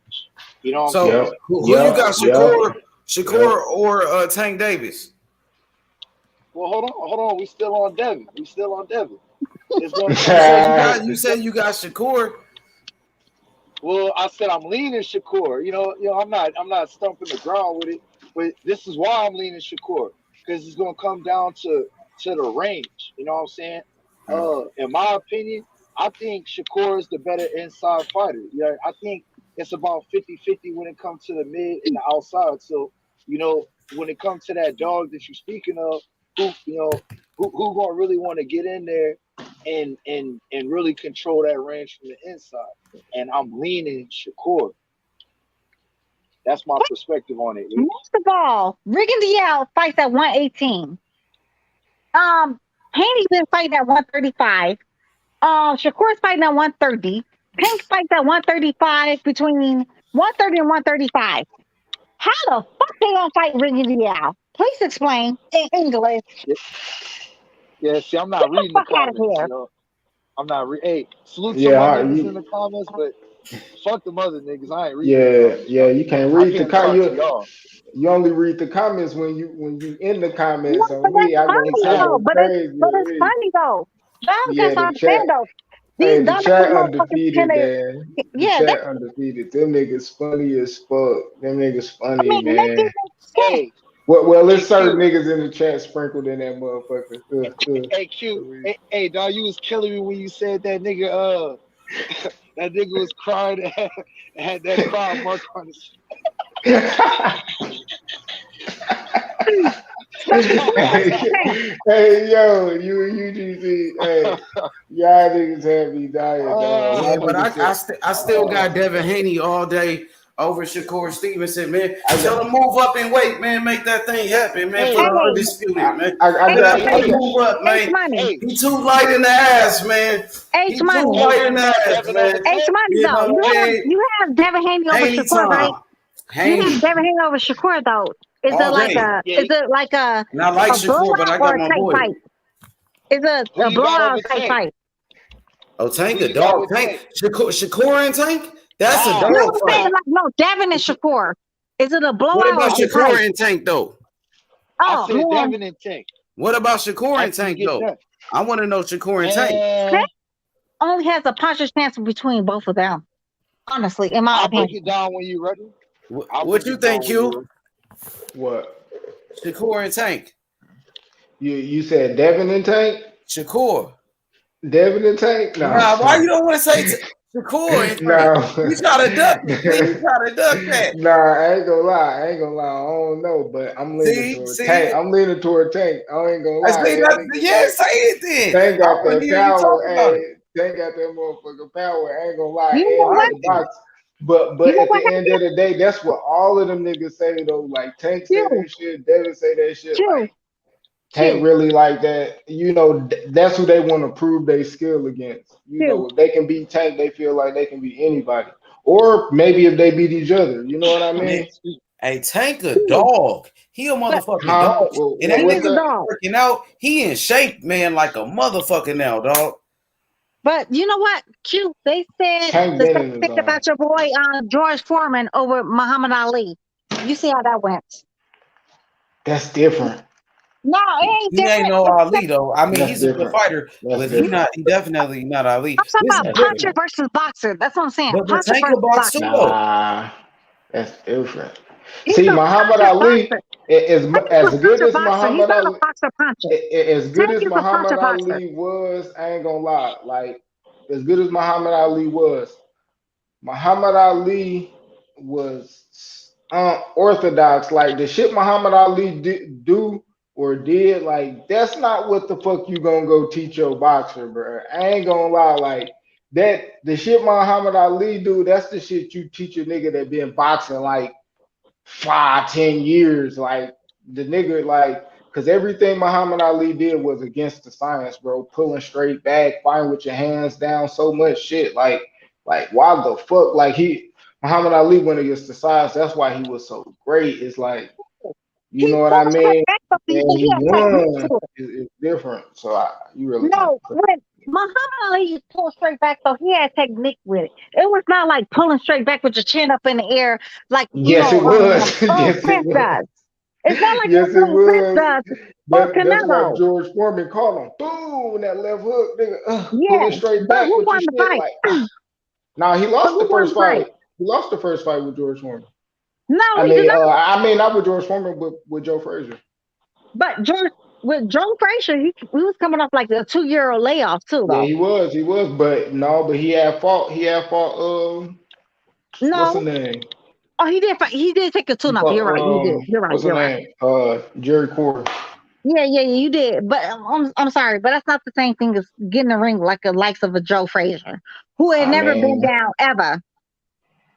You know what I'm So Yep, saying? who you yep, got, yep, yep. Shakur or Tank Davis? Well, hold on. We still on Devin. It's gonna You come said down. you said you got Shakur. Well, I said I'm leaning Shakur. I'm not stumping the ground with it, but this is why I'm leaning Shakur because it's gonna come down to the range. You know what I'm saying? In my opinion, I think Shakur is the better inside fighter. Yeah, I think it's about 50-50 when it comes to the mid and the outside. So, when it comes to that dog that you're speaking of, who gonna really want to get in there and really control that range from the inside? And I'm leaning Shakur. That's my perspective on it. Most of all, Riggin DL fights at 118. Haney's been fighting at 135. Shakur's fighting at 130. Tank fights at 135 between 130 and 135. How the fuck they gonna fight Ricky Diao? Please explain in English. Yeah, see, I'm not Get the reading the fuck out of comments, here. yo. I'm not Hey, salute to my Yeah, niggas in the comments, but fuck them other niggas. I ain't reading the yeah, comments, yeah. yo. You can't I read the came to talk to comment. y'all. You only read the comments when you in the No, comments but on me. that's funny I though. go But crazy. it's funny though. Y'all got Yeah, to the chat. understand though. These Hey, the dumbass chat motherfuckers undefeated, can. man. The Yeah, they. chat undefeated. Them niggas funny as fuck. Them niggas I funny, mean, make it man. make sense. Hey, Well, hey, there's certain Q. niggas in the chat sprinkled in that motherfucker. Hey, Q. Hey, dog, you was killing me when you said that nigga, that nigga was crying and had that cry mark on his hey, yo, you UGC, hey, y'all niggas have me dying, dog. Yeah, but I still got Devin Haney all day over Shakur Stevenson, man. Tell him move up and wait, man. Make that thing happen, man. For the undisputed, man. I got Move up, man. Money. He too light in the ass, man. H He too money. light in the ass, man. H money You though. know what I mean? You have Devin Haney over Haney Shakur, right? time. You Haney. have Devin Haney over Shakur though. Is All day. it like a Not like Shakur, but blowout I or got a my tight boy. fight? Is it Who a you got blowout over or tight Tank? fight? Oh, Tank, Who a you got dog. with Tank. Shakur and Tank? That's a Nah. dog No, I'm fight. saying like no, Devin and Shakur. Is it a blowout What or about a tight Shakur fight? and Tank, though? I Oh said man, Devin and Tank. What about Shakur and After you Tank, get though? done. I want to know Shakur and Tank. Tank only has a puncher's chance between both of them. Honestly, in my I'll opinion. break it down when you're ready. What you think, Q? What? Shakur and Tank. You said Devin and Tank? Shakur. Devin and Tank? No. Nah, why you don't want to say Shakur and Tank? No. You try to duck. You try to duck that. Nah, I ain't gonna lie. I don't know, but I'm leaning toward Tank. I'm leaning toward Tank. I ain't gonna lie. Say it then. Tank I got want that to hear you talk power. about it. Tank got that motherfucking power. I ain't gonna lie. You know And what? he can box. But You know at what the end of the day, that's what all of them niggas say though. Like Tank say that shit, Devin say that shit. Like Tank really like that. You know, that's who they want to prove they skill against. You know, if they can beat Tank, they feel like they can beat anybody. Or maybe if they beat each other. You know what I mean? Hey, Tank a dog. He a motherfucking dog. And that nigga working out, he in shape, man, like a motherfucker now, dog. But you know what, Q? They said the same thing about your boy George Foreman over Muhammad Ali. You see how that went? That's different. No, it ain't He different. ain't no Ali though. I mean, That's he's a good fighter, but he definitely not Ali. I'm talking about puncher versus boxer. That's what I'm saying. But Puncher Tank versus a box boxer. too though. Nah, that's different. He's See, a Muhammad puncher Ali boxer. is as good as Boxer. He's Muhammad not a Ali. boxer puncher. As good Tank as is a puncher Muhammad boxer. Ali was, I ain't gonna lie. Like as good as Muhammad Ali was, Muhammad Ali was orthodox. Like the shit Muhammad Ali do or did, like that's not what the fuck you gonna go teach your boxer, bro. I ain't gonna lie, like that the shit Muhammad Ali do, that's the shit you teach a nigga that been boxing like 5-10 years. Like the nigga, like, cause everything Muhammad Ali did was against the science, bro. Pulling straight back, fighting with your hands down, so much shit. Like why the fuck? Like Muhammad Ali went against the science. That's why he was so great. It's like, you know what I mean? And he won. It's different. So you really no. When Muhammad Ali pulled straight back, though, he had technique with it. It was not like pulling straight back with your chin up in the air, like yes, it was. Yes, Spence it was. does. It's not like yes, it was. Spence does or That's why Canelo. George Foreman called him. Boom, that left hook, nigga, Yeah, pulling straight but back who with your won the shit. fight? Like, nah, he lost the Who won first the fight? fight. He lost the first fight with George Foreman. No, I he did mean, not. not with George Foreman, but with Joe Frazier. But with Joe Frazier, he was coming off like a 2-year layoff too, though. Yeah, he was, but he had fought. What's the No. name? Oh, he did. He did take a tune-up. You're right. He did. You're right. What's You're the right. name? Jerry Corey. Yeah, you did. But I'm sorry, but that's not the same thing as getting the ring like the likes of a Joe Frazier, who had never been down ever.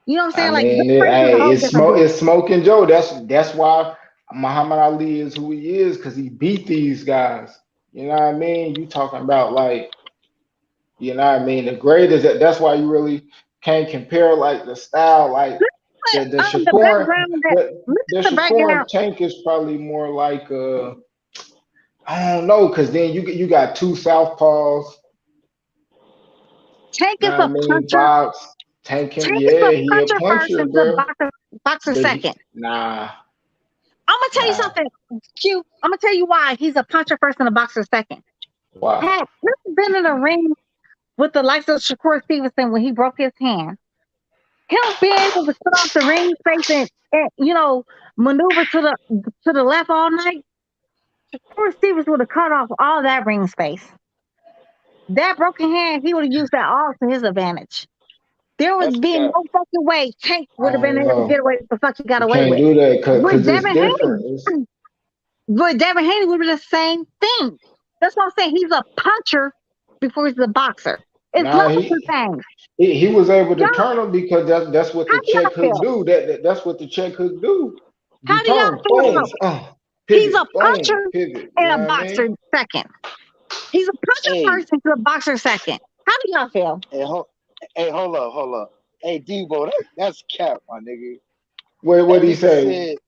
You know what I'm saying? Like Joe Frazier's a whole different dude. It's Smoking Joe. That's why Muhammad Ali is who he is, because he beat these guys. You know what I mean? You talking about like You know what I mean? The greatest. That's why you really can't compare like the style, like the The Shakur, background that the listen to Shakur and background. Tank is probably more like I don't know, because then you got two southpaws. Tank You is know what I a mean? puncher. Box, Tank him. Tank is a Yeah, he a puncher first puncher, and the bro. boxer But second. nah, I'm gonna tell you nah. something, Q. I'm gonna tell you why he's a puncher first and a boxer second. Why? Pat, he's been in a ring with the likes of Shakur Stevenson when he broke his hand. Him being able to cut off the ring space and maneuver to the left all night. Shakur Stevens would have cut off all that ring space. That broken hand, he would have used that all to his advantage. There That's would be cap. no fucking way Tank I would have been don't able to get know. away with the fuck he got You away can't with. do that With because it's Devin different. It's Haney, with Devin Haney would be the same thing. That's what I'm saying. He's a puncher before he's a boxer. It's nah. not the two things. He was able to Y'all, turn him because that's what how the do check y'all hook feel? do. That's what the check hook do. You How do y'all turn, feel? boom, He's a pivot, boom, puncher pivot. You and know a what I boxer mean? second. He's a puncher Hey, first and he's a boxer second. How do y'all feel? hold up. Hey, Debo, that's cap, my nigga. What That he nigga say? said.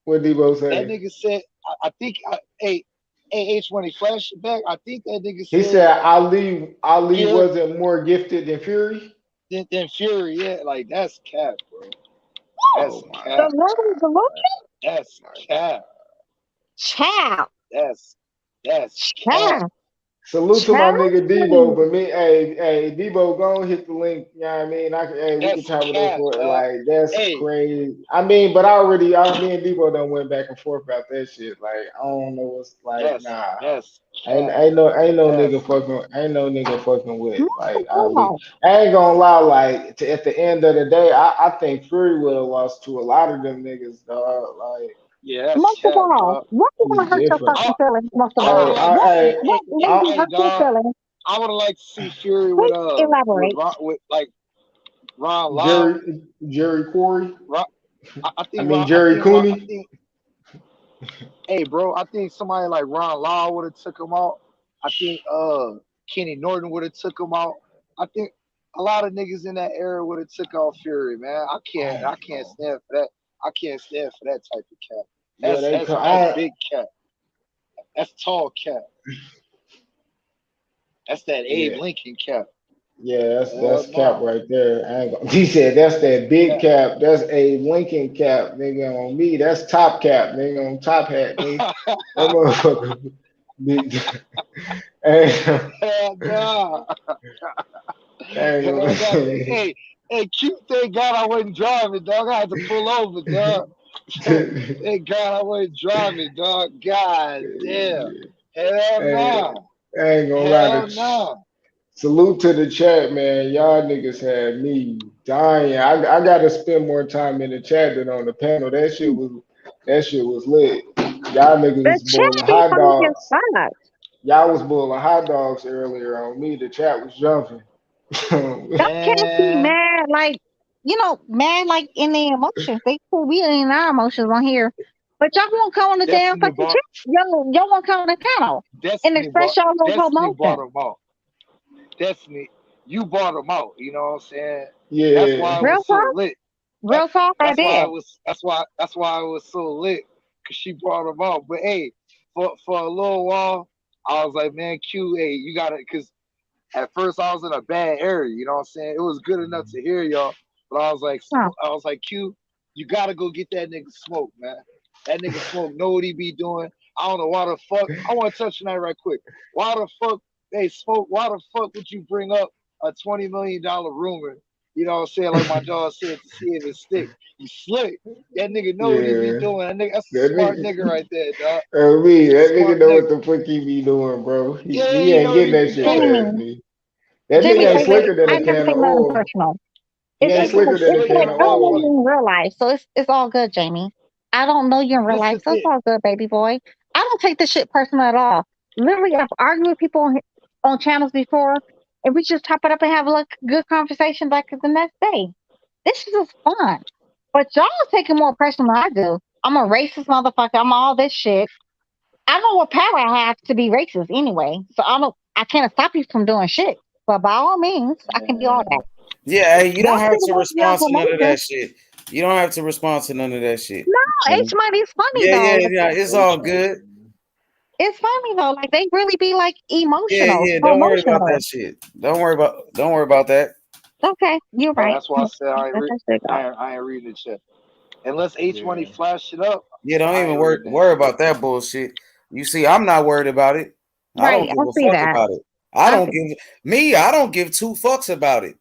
What Debo That say? nigga said. I think. Hey, H when he flashed it back, I think that nigga He said. said Ali Yeah, wasn't more gifted than Fury. then Fury. Yeah, like that's cap, bro. That's Oh my The cap. Lord, the Lord, That's cap. child, That's cap. child, Salute to my child. nigga Debo, but me, hey, Debo, go and hit the link. You know what I mean? We can That's chop it up cap, for it. dog. Like, that's Hey, crazy. I mean, but me and Debo done went back and forth about that shit. Like, I don't know what's like, nah. that's Ain't cap. ain't no ain't no nigga That's fucking ain't no nigga fucking with Most like of Ali. all, I ain't gonna lie, like at the end of the day, I think Fury would have lost to a lot of them niggas, dog. Like yeah, that's most of cap, all, dog. what do you it's want to hurt your different. I fucking feelings? Most of I would have Hey, all, liked to I, see. what made you Hey, hurt your dog. feelings? I would have liked to see Fury Please with elaborate. with like Ron Lyle. Jerry Corey. Ron, I mean Jerry I Cooney. think. Hey, bro, I think somebody like Ron Lyle would have took him out. I think Kenny Norton would have took him out. I think a lot of niggas in that era would have took out Fury, man. I I don't can't know. stand for that. I can't stand for that type of cap. Yeah, they come. That's big cap. That's tall cap. That's that Abe Yeah, Lincoln cap. yeah, Hell that's cap no. right there. I ain't gonna, he said that's that big Cap. cap. That's a Lincoln cap, nigga. On me, that's top cap, nigga. On top hat, nigga. That motherfucker. Big. Hey, Hell no. I ain't Hell no. gonna. Hey, cute. Thank God I wasn't driving, dog. I had to pull over, dog. Thank God I wasn't driving, dog. God damn. Hell Hey, no. I ain't gonna lie Hell to no. salute to the chat, man. Y'all niggas had me dying. I gotta spend more time in the chat than on the panel. That shit was lit. Y'all niggas The was chat boiling be hot funny as dogs. fuck. Y'all was boiling hot dogs earlier on me. The chat was jumping. Y'all can't be Man. mad like mad like in their emotions. They cool, we in our emotions on here, but y'all won't come on the damn Destiny fucking bought chat. Y'all won't come on the panel and express y'all little Destiny bought emotions. them out. Destiny, you bought them out. You know what I'm saying? That's Yeah. why it Real was so talk, lit. real talk. I did. That's why it was so lit because she brought them out. But hey, for a little while, I was like, man, Q, hey, you got to because at first I was in a bad area. You know what I'm saying? It was good enough to hear y'all, but Huh. I was like, Q, you got to go get that nigga Smoke, man. That nigga Smoke know what he be doing. I don't know why the fuck. I want to touch on that right quick. Why the fuck, hey Smoke? Why the fuck would you bring up a $20 million rumor? You know what I'm saying? Like my dog said, to see if it stick. You slick. That nigga know what he be Yeah. doing. That's a That smart nigga nigga. right there, dog. Me, That's a that nigga smart know what nigga. the fuck he be doing, bro. He, Yeah, he you ain't know what getting he that be shit doing. past Jamie, me. That nigga Jamie, ain't baby, slicker than I a never can take of nothing oil. personal. He ain't slicker than It's a Nigga, like can you of I don't know know oil. what? you in real life, so it's all good, Jamie. I don't know you in real This life, the so it's thing. all good, baby boy. I don't take this shit personal at all. Literally, I've argued with people on channels before, and we just top it up and have a good conversation like the next day. This is just fun. But y'all take it more personal than I do. I'm a racist motherfucker. I'm all this shit. I know what power I have to be racist anyway, so I can't stop you from doing shit. But by all means, I can do all that. Yeah, hey, you don't That's have pretty to much your respond to none of information. that shit. You don't have to respond to none of that shit. No, H Money is funny Yeah, though. yeah. It's all good. It's funny though. Like they really be like Yeah, emotional, yeah. so Don't worry about emotional. that shit. Don't worry about that. Okay, you're right. That's why I said I ain't, Let that shit go. I ain't reading the shit. Unless H Money flash it up, Yeah, don't I even ain't worry reading that worry shit. about that bullshit. You see, I'm not worried about it. I Right, don't give I a see fuck that. about it. I don't give two fucks about it.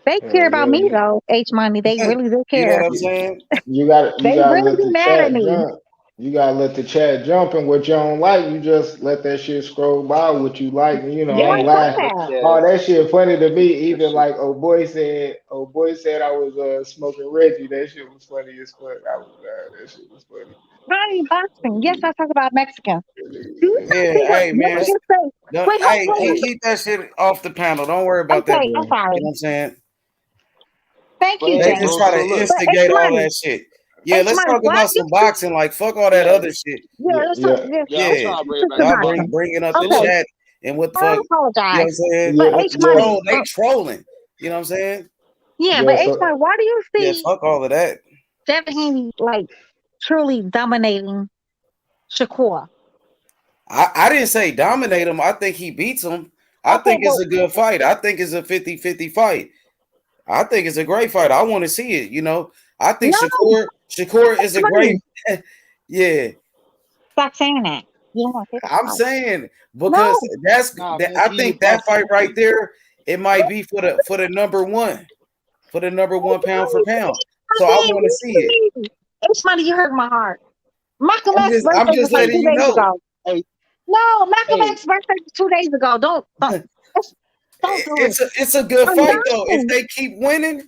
They care about me though, H Money. They really do You know care. what I'm saying? You got They to really let be the mad at chat me. jump. You gotta let the chat jump, and what you don't like, you just let that shit scroll by. What you like, you know, Yeah, ain't fuck lying. that. Oh, that shit funny to me. Even like oh boy said I was smoking Reggie. That shit was funny as fuck. I was that shit was funny. Honey boxing. Yes, I talk about Mexicans. Do you know Yeah, people hey man. Mexicans say, wait, hold on. Keep that shit off the panel. Don't worry about that, Okay, bro. I'm You know sorry. what I'm saying? Thank you, They James. just try to But H instigate all Money, that shit. Yeah, let's Money, talk why about do you some think? boxing. Like fuck all that other shit. Yeah, let's talk. Yeah, Yeah, to y'all boxing. bringing up the Okay, chat and what the I fuck. You know what I'm apologize. saying? But H Money, They trolling. You know what I'm saying? yeah, but H Money, why do you Yeah, see fuck all of that. Devin Haney like truly dominating Shakur? I didn't say dominate him. I think he beats him. I Okay, think it's a good fight. I think it's a 50-50 fight. I think it's a great fight. I want to see it. You know, I think no, Shakur is a great. Yeah, stop saying that. You don't want to say that. I'm saying No, because I think that fight right there, it might be for the number one pound for pound. So I want to see it. H Money, you hurt my heart. Malcolm I'm X's I'm birthday was just like letting 2 you days know. ago. No, Malcolm X's birthday was 2 days ago. Don't do it. It's a good I'm fight though. If dying. they keep winning,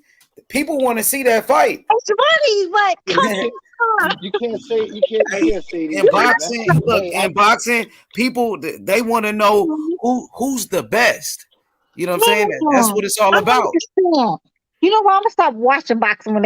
people want to see that fight. It's funny, but You can't say In these things, man. boxing, look, in boxing, people they want to know who's the best. You know what I'm saying? That's what it's all I about. understand. You know what? I'm gonna stop watching boxing when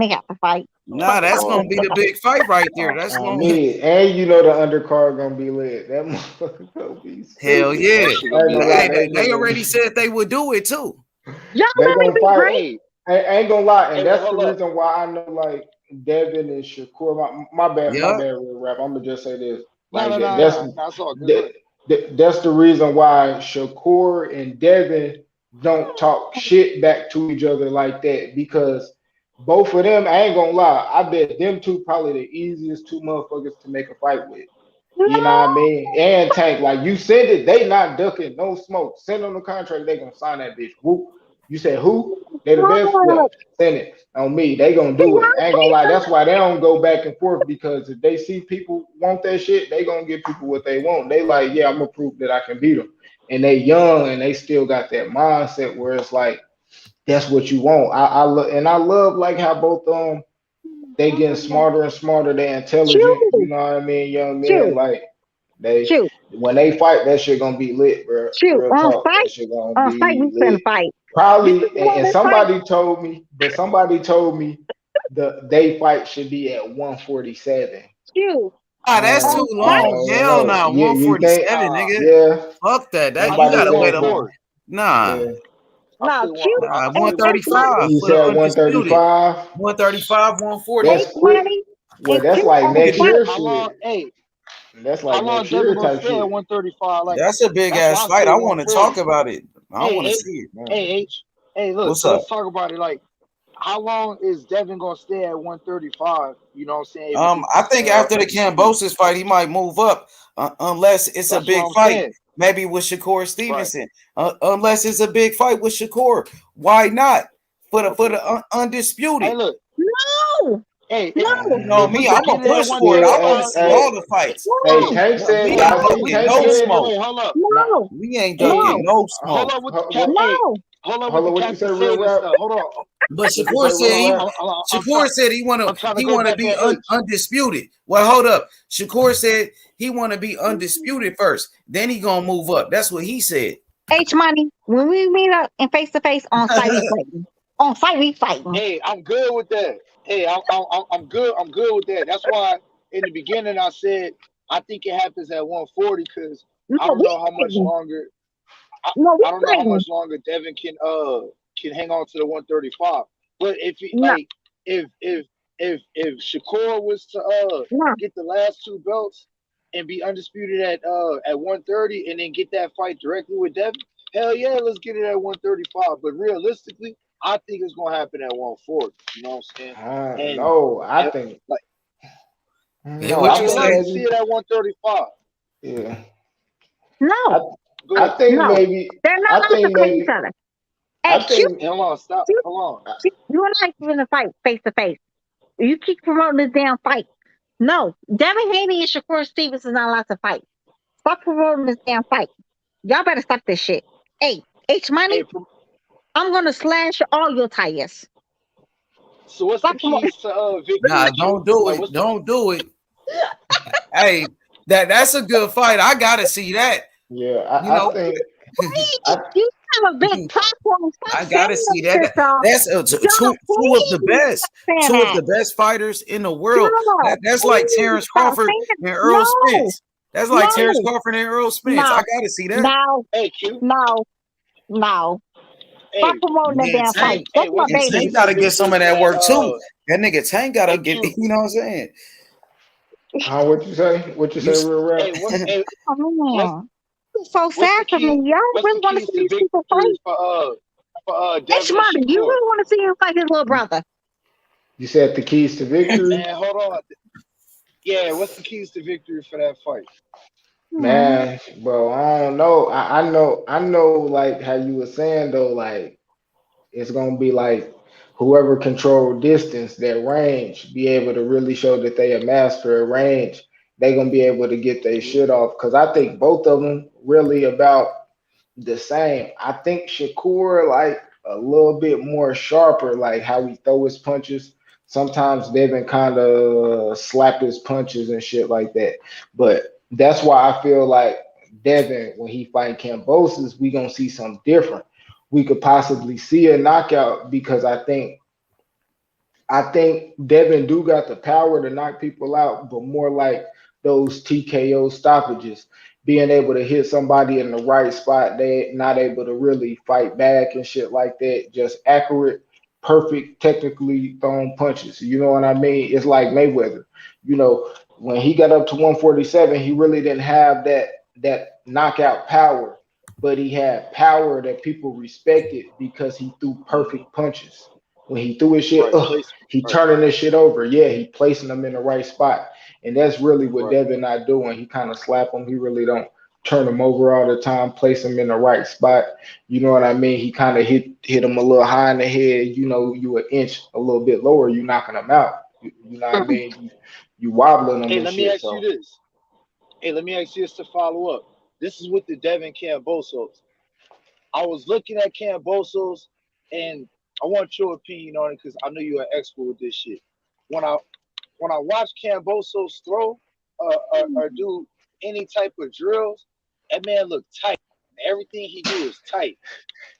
they have to fight. Nah, that's gonna be the big fight right there. That's On gonna me, and you know the undercard gonna be lit. That motherfucker gonna be hell stupid. yeah. I ain't gonna lie, They already said they would do it too. Y'all they let me gonna be fight. great. I ain't gonna lie, and that's the reason why I know like Devin and Shakur. My bad, Yep. real rap. I'm gonna just say this. No, Like that's all good. that's the reason why Shakur and Devin don't talk shit back to each other like that because both of them, I ain't gonna lie, I bet them two probably the easiest two motherfuckers to make a fight with. You know what I No, mean? And Tank, like you said it, they not ducking no smoke. Send them the contract, they gonna sign that bitch. Whoop. You said who? They the best? Yeah. no. Send it on me. They gonna See, do it. y'all I ain't gonna lie. That's why they don't go back and forth because if they see people want that shit, they gonna give people what they want. They like, yeah, I'm gonna prove that I can beat them. And they young and they still got that mindset where it's like that's what you want. I love like how both they getting smarter and smarter. They intelligent. You Shoot, know what I mean? Young men shoot, like they shoot, when they fight, that shit gonna be lit, bro. shoot. Real talk, that shit gonna On site, we be finna lit. fight. You Probably, know and this fight? somebody told me, they fight should be at 147. Shoot. That's too I long. don't Hell know. no. You think? 147, nigga. Yeah. Fuck that. You Somebody gotta wait said a that. nah. Yeah. No, shoot. Nah, And H Money, 135 You for the said undisputed. 135. 135, 140. That's H quick. Money, Well, and that's shoot like on You could next do year it. How long? shit. Hey, That's how like long next Devin year gonna type stay at shit. 135? Like That's a big that's why ass I fight. say I want to talk 140. about it. I want to Hey, see it. H. Hey, look. What's So up? let's talk about it. Like, how long is Devin gonna stay at 135? You know what I'm saying? If it I gets think after the undisputed. Kambosos fight, he might move up, unless it's a That's what big I'm fight, saying. maybe with Shakur Right. Stevenson. Unless it's a big fight with Shakur, why not? For the Hey, undisputed. look. No, Hey, no. You know if we me, could I'm gonna get it at push for it. I want to 135, see all the fights. Hey, No, Tank But said, we y'all ain't see ducking Tank no hey, said, smoke. wait, hold up. nah, no, We ain't Hey, ducking no, no hold smoke. up with the cat. what, Hey, no. hold up with hold the on, what you captain say, real saying and rap? stuff. Hold on. But What you Shakur say, said real rap? Shakur said I'm trying to he go wanna back be at H. undisputed. Well, hold up. Shakur said he wanna be undisputed first. Then he gonna move up. That's what he said. H Money, when we meet up in face to face on site, we fighting. On site, we fighting. Hey, I'm good with that. Hey, I'm good. I'm good with that. That's why in the beginning I said I think it happens at 140 because No, I don't we know how much fighting. longer. I don't know how much longer Devin can hang on to the 135. But if he if Shakur was to get the last two belts and be undisputed at 130 and then get that fight directly with Devin, hell yeah, let's get it at 135. But realistically, I think it's gonna happen at 140. You know what I'm saying? I think like what you say? I see it at 135. Yeah. No. I think no. maybe. They're not allowed to fight each other. Hey, I think. Hold on, stop. Hold on. You and I are in a fight face to face. You keep promoting this damn fight. No, Devin Haney and Shakur Stevens is not allowed to fight. Stop promoting this damn fight. Y'all better stop this shit. Hey, H Money, I'm gonna slash all your tires. So what's the keys to victory? Nah, don't do it. Don't do it. Hey, that's a good fight. I gotta see that. Yeah, I think. You have a big platform. I gotta see that. That's two of the best. Two of the best fighters in the world. That's like Terence Crawford and Errol Spence. That's like Terence Crawford and Errol Spence. I gotta see that. No. Stop promoting that damn fight. That's my baby. Tank gotta get some of that work too. That nigga Tank gotta get. You know what I'm saying? What you say? What you say, real rap? It's so sad for me. Y'all really want to see these people fight? H Money, you really want to see him fight his little brother? You said the keys to victory? Man, hold on. Yeah, what's the keys to victory for that fight? Man, bro, I don't know. I know like how you were saying though, like it's gonna be like whoever control distance, that range, be able to really show that they a master of range. They gonna be able to get their shit off. Cause I think both of them really about the same. I think Shakur like a little bit more sharper, like how he throw his punches. Sometimes Devin kind of slap his punches and shit like that. But that's why I feel like Devin, when he fight Kambosos, we gonna see something different. We could possibly see a knockout because I think Devin do got the power to knock people out, but more like those TKO stoppages, being able to hit somebody in the right spot, they not able to really fight back and shit like that. Just accurate, perfect, technically thrown punches. You know what I mean? It's like Mayweather. You know, when he got up to 147, he really didn't have that knockout power, but he had power that people respected because he threw perfect punches. When he threw his shit, he turning this shit over. Yeah, he placing them in the right spot. And that's really what Devin not doing. He kind of slap them. He really don't turn them over all the time, place them in the right spot. You know what I mean? He kind of hit them a little high in the head. You know, you an inch a little bit lower, you knocking them out. You know what I mean? You wobbling them. Hey, let me ask you this. Hey, let me ask you this to follow up. This is with the Devin Kambosos. I was looking at Kambosos, and I want your opinion on it because I know you're an expert with this shit. When I watch Kambosos throw or do any type of drills, that man look tight. Everything he do is tight.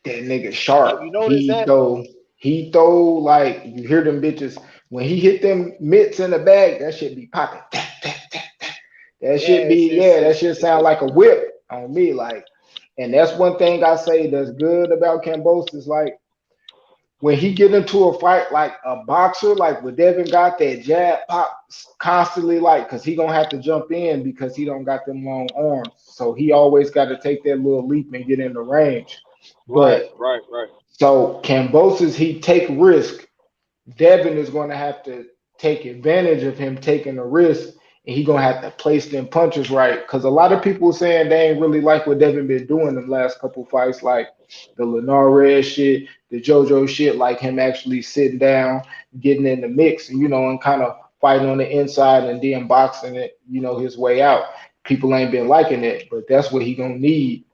That nigga sharp. You notice He throw like you hear them bitches when he hit them mitts in the bag. That shit be popping. That shit sound like a whip on me. Like, and that's one thing I say that's good about Kambosos. Like, when he get into a fight like a boxer, like when Devin got that jab pop constantly, like, because he gonna have to jump in because he don't got them long arms. So he always got to take that little leap and get in the range. Right. So Kambosos, he take risk. Devin is gonna have to take advantage of him taking a risk, and he gonna have to place them punches right. Because a lot of people saying they ain't really like what Devin been doing the last couple fights, like the Linares shit, the JoJo shit, like him actually sitting down, getting in the mix, and and kind of fighting on the inside and then boxing it, his way out. People ain't been liking it, but that's what he gonna need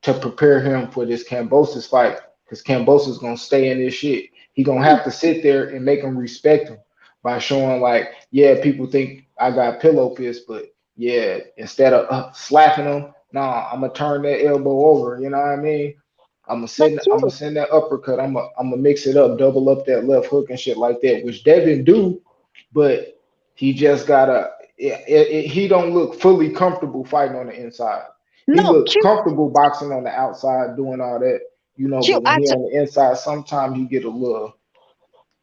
to prepare him for this Kambosos fight. Because Kambosos gonna stay in this shit. He gonna have to sit there and make them respect him by showing like, yeah, people think I got pillow fist, but yeah, instead of slapping them, nah, I'm gonna turn that elbow over. You know what I mean? I'm gonna send that uppercut. I'm gonna mix it up, double up that left hook and shit like that, which Devin do, but he just gotta. He don't look fully comfortable fighting on the inside. he looked comfortable boxing on the outside, doing all that, but when he on the inside, sometimes you get a little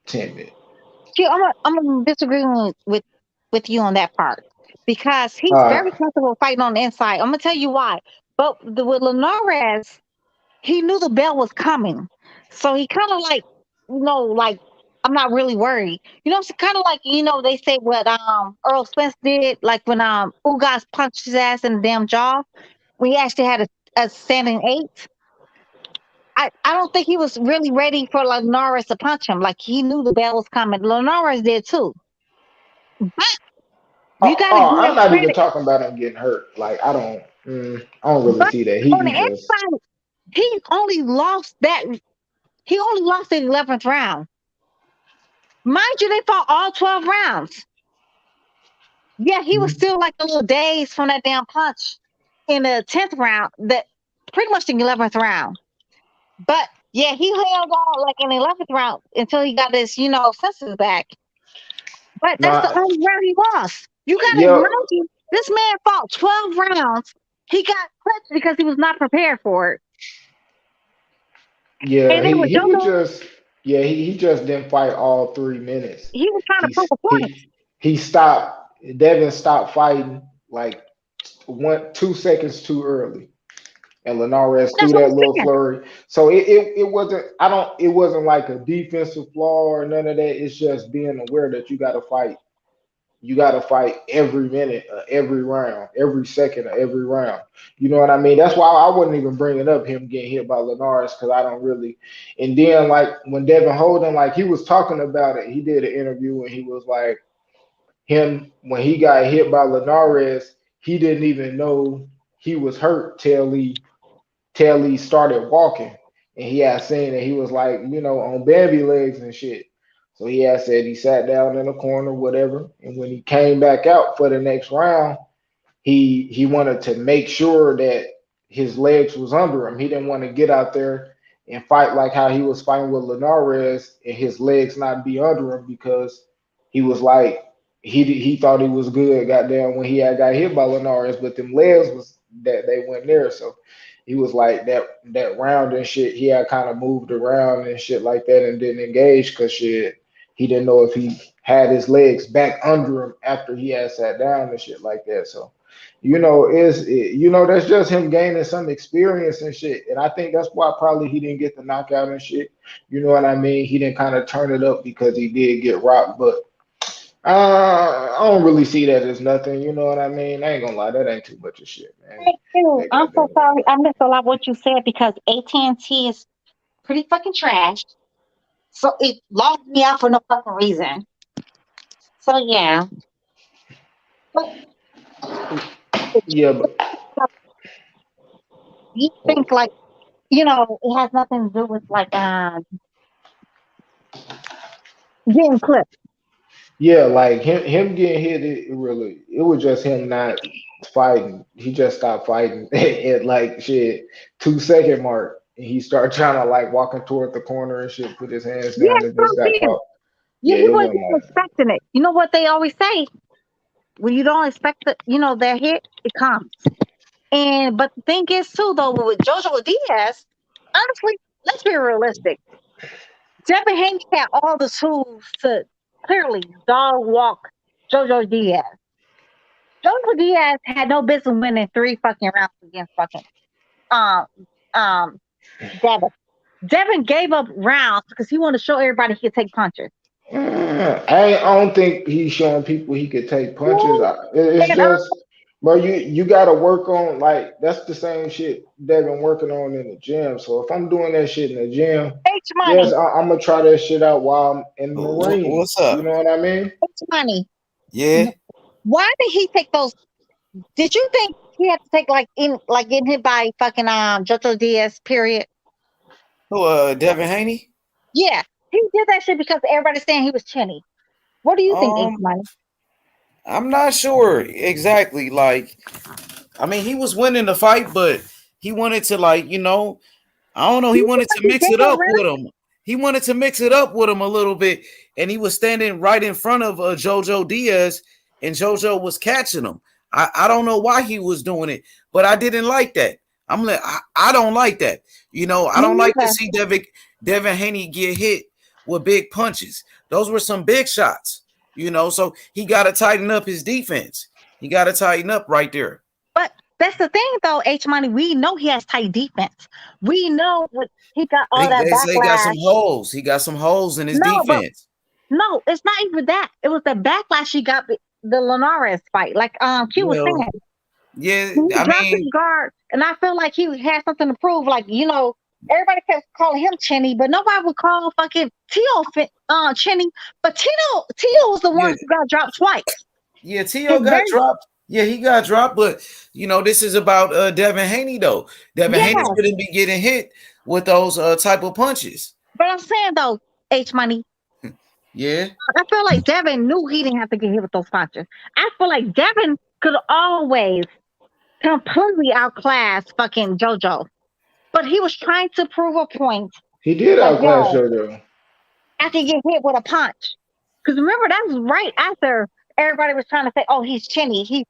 timid. I'm disagreeing with you on that part because he's very comfortable fighting on the inside. I'm gonna tell you why. But with Linares, he knew the bell was coming, so he kind of like, like I'm not really worried. It's kind of like they say what Errol Spence did, like when Ugas punched his ass in the damn jaw. We actually had a standing 8. I don't think he was really ready for Linares to punch him. Like he knew the bell was coming. Linares did too. But you got to I'm give not even credit. talking about him getting hurt. Like I don't really But see that. on the He just inside, he only lost that. He only lost the 11th round. Mind you, they fought all 12 rounds. Yeah, he was still like a little dazed from that damn punch in the 10th round. That pretty much the 11th round. But yeah, he held on like in the 11th round until he got his, senses back. But that's the only round he lost. You got to remind you, this man fought 12 rounds. He got clipped because he was not prepared for it. Yeah, And then with he was JoJo, just he just didn't fight all 3 minutes. he was trying to prove a point. He stopped. Devin stopped fighting like 2 seconds too early, and Linares threw that little flurry. So it wasn't. It wasn't like a defensive flaw or none of that. It's just being aware that you got to fight. You got to fight every minute, every round, every second of every round. You know what I mean? That's why I wouldn't even bring it up, him getting hit by Linares, because I don't really. And then, like, when Devin Holden, like, he was talking about it, he did an interview and he was like, when he got hit by Linares, he didn't even know he was hurt till he started walking. And he had seen that he was like, on Bambi legs and shit. So he had said he sat down in a corner, whatever. And when he came back out for the next round, he wanted to make sure that his legs was under him. He didn't want to get out there and fight like how he was fighting with Linares and his legs not be under him, because he was like, he thought he was good, goddamn, when he had got hit by Linares, but them legs was that they went there. So he was like that round and shit, he had kind of moved around and shit like that and didn't engage because shit, he didn't know if he had his legs back under him after he had sat down and shit like that. So, that's just him gaining some experience and shit. And I think that's why probably he didn't get the knockout and shit. You know what I mean? He didn't kind of turn it up because he did get rocked, but I don't really see that as nothing. You know what I mean? I ain't gonna lie, that ain't too much of shit, man. I'm so sorry. I missed a lot of what you said because AT&T is pretty fucking trash. So it logged me out for no fucking reason. So yeah. But yeah, but you think like, it has nothing to do with like getting clipped. Yeah, like him getting hit, it was just him not fighting. He just stopped fighting at like shit 2 second mark. And he started trying to like walking toward the corner and shit, put his hands Yeah, down and just got caught. Yeah, Yeah, he it wasn't wasn't like expecting it. You know what they always say? When you don't expect their hit, it comes. But the thing is too, though, with Jojo Diaz, honestly, let's be realistic. Devin Haney had all the tools to clearly dog walk Jojo Diaz. Jojo Diaz had no business winning 3 fucking rounds against fucking um Devin. Devin gave up rounds because he wanted to show everybody he could take punches. I don't think he's showing people he could take punches. It's just, bro, you got to work on, like, that's the same shit they've been working on in the gym. So if I'm doing that shit in the gym, yes, I'm gonna try that shit out while I'm in the Marines. What's up? You know what I mean? It's money. Yeah. Why did he take those? Did you think he had to take getting hit by fucking Jojo Diaz? Period. Who? Devin Haney? Yeah, he did that shit because everybody's saying he was chinny. What do you think, H Money? I'm not sure exactly. Like, I mean, he was winning the fight, but he wanted to, like, I don't know. He wanted to mix it up with him. He wanted to mix it up with him a little bit, and he was standing right in front of Jojo Diaz, and Jojo was catching him. I don't know why he was doing it, but I didn't like that. I don't like that. You know, I don't like to see Devin Haney get hit with big punches. Those were some big shots, you know, so he got to tighten up his defense. He got to tighten up right there. But that's the thing, though, H Money. We know he has tight defense. We know he got all that They say he got backlash. some holes. He got some holes in his defense. No, it's not even that. It was the backlash he got the Linares fight. Like Q was saying. Yeah, he dropped his guard, and I feel like he had something to prove. Like, you know, everybody kept calling him Chinny, but nobody would call fucking Tio Chinny. But Tio was the one who got dropped twice. Yeah, Tio got dropped. Yeah, he got dropped, but you know, this is about Devin Haney though. Devin Haney shouldn't be getting hit with those type of punches. But I'm saying though, H Money. Yeah. I feel like Devin knew he didn't have to get hit with those punches. I feel like Devin could always completely outclass fucking JoJo. But he was trying to prove a point. He did outclass JoJo. I can get hit with a punch. Because remember, that was right after everybody was trying to say, oh, he's Chinny. He's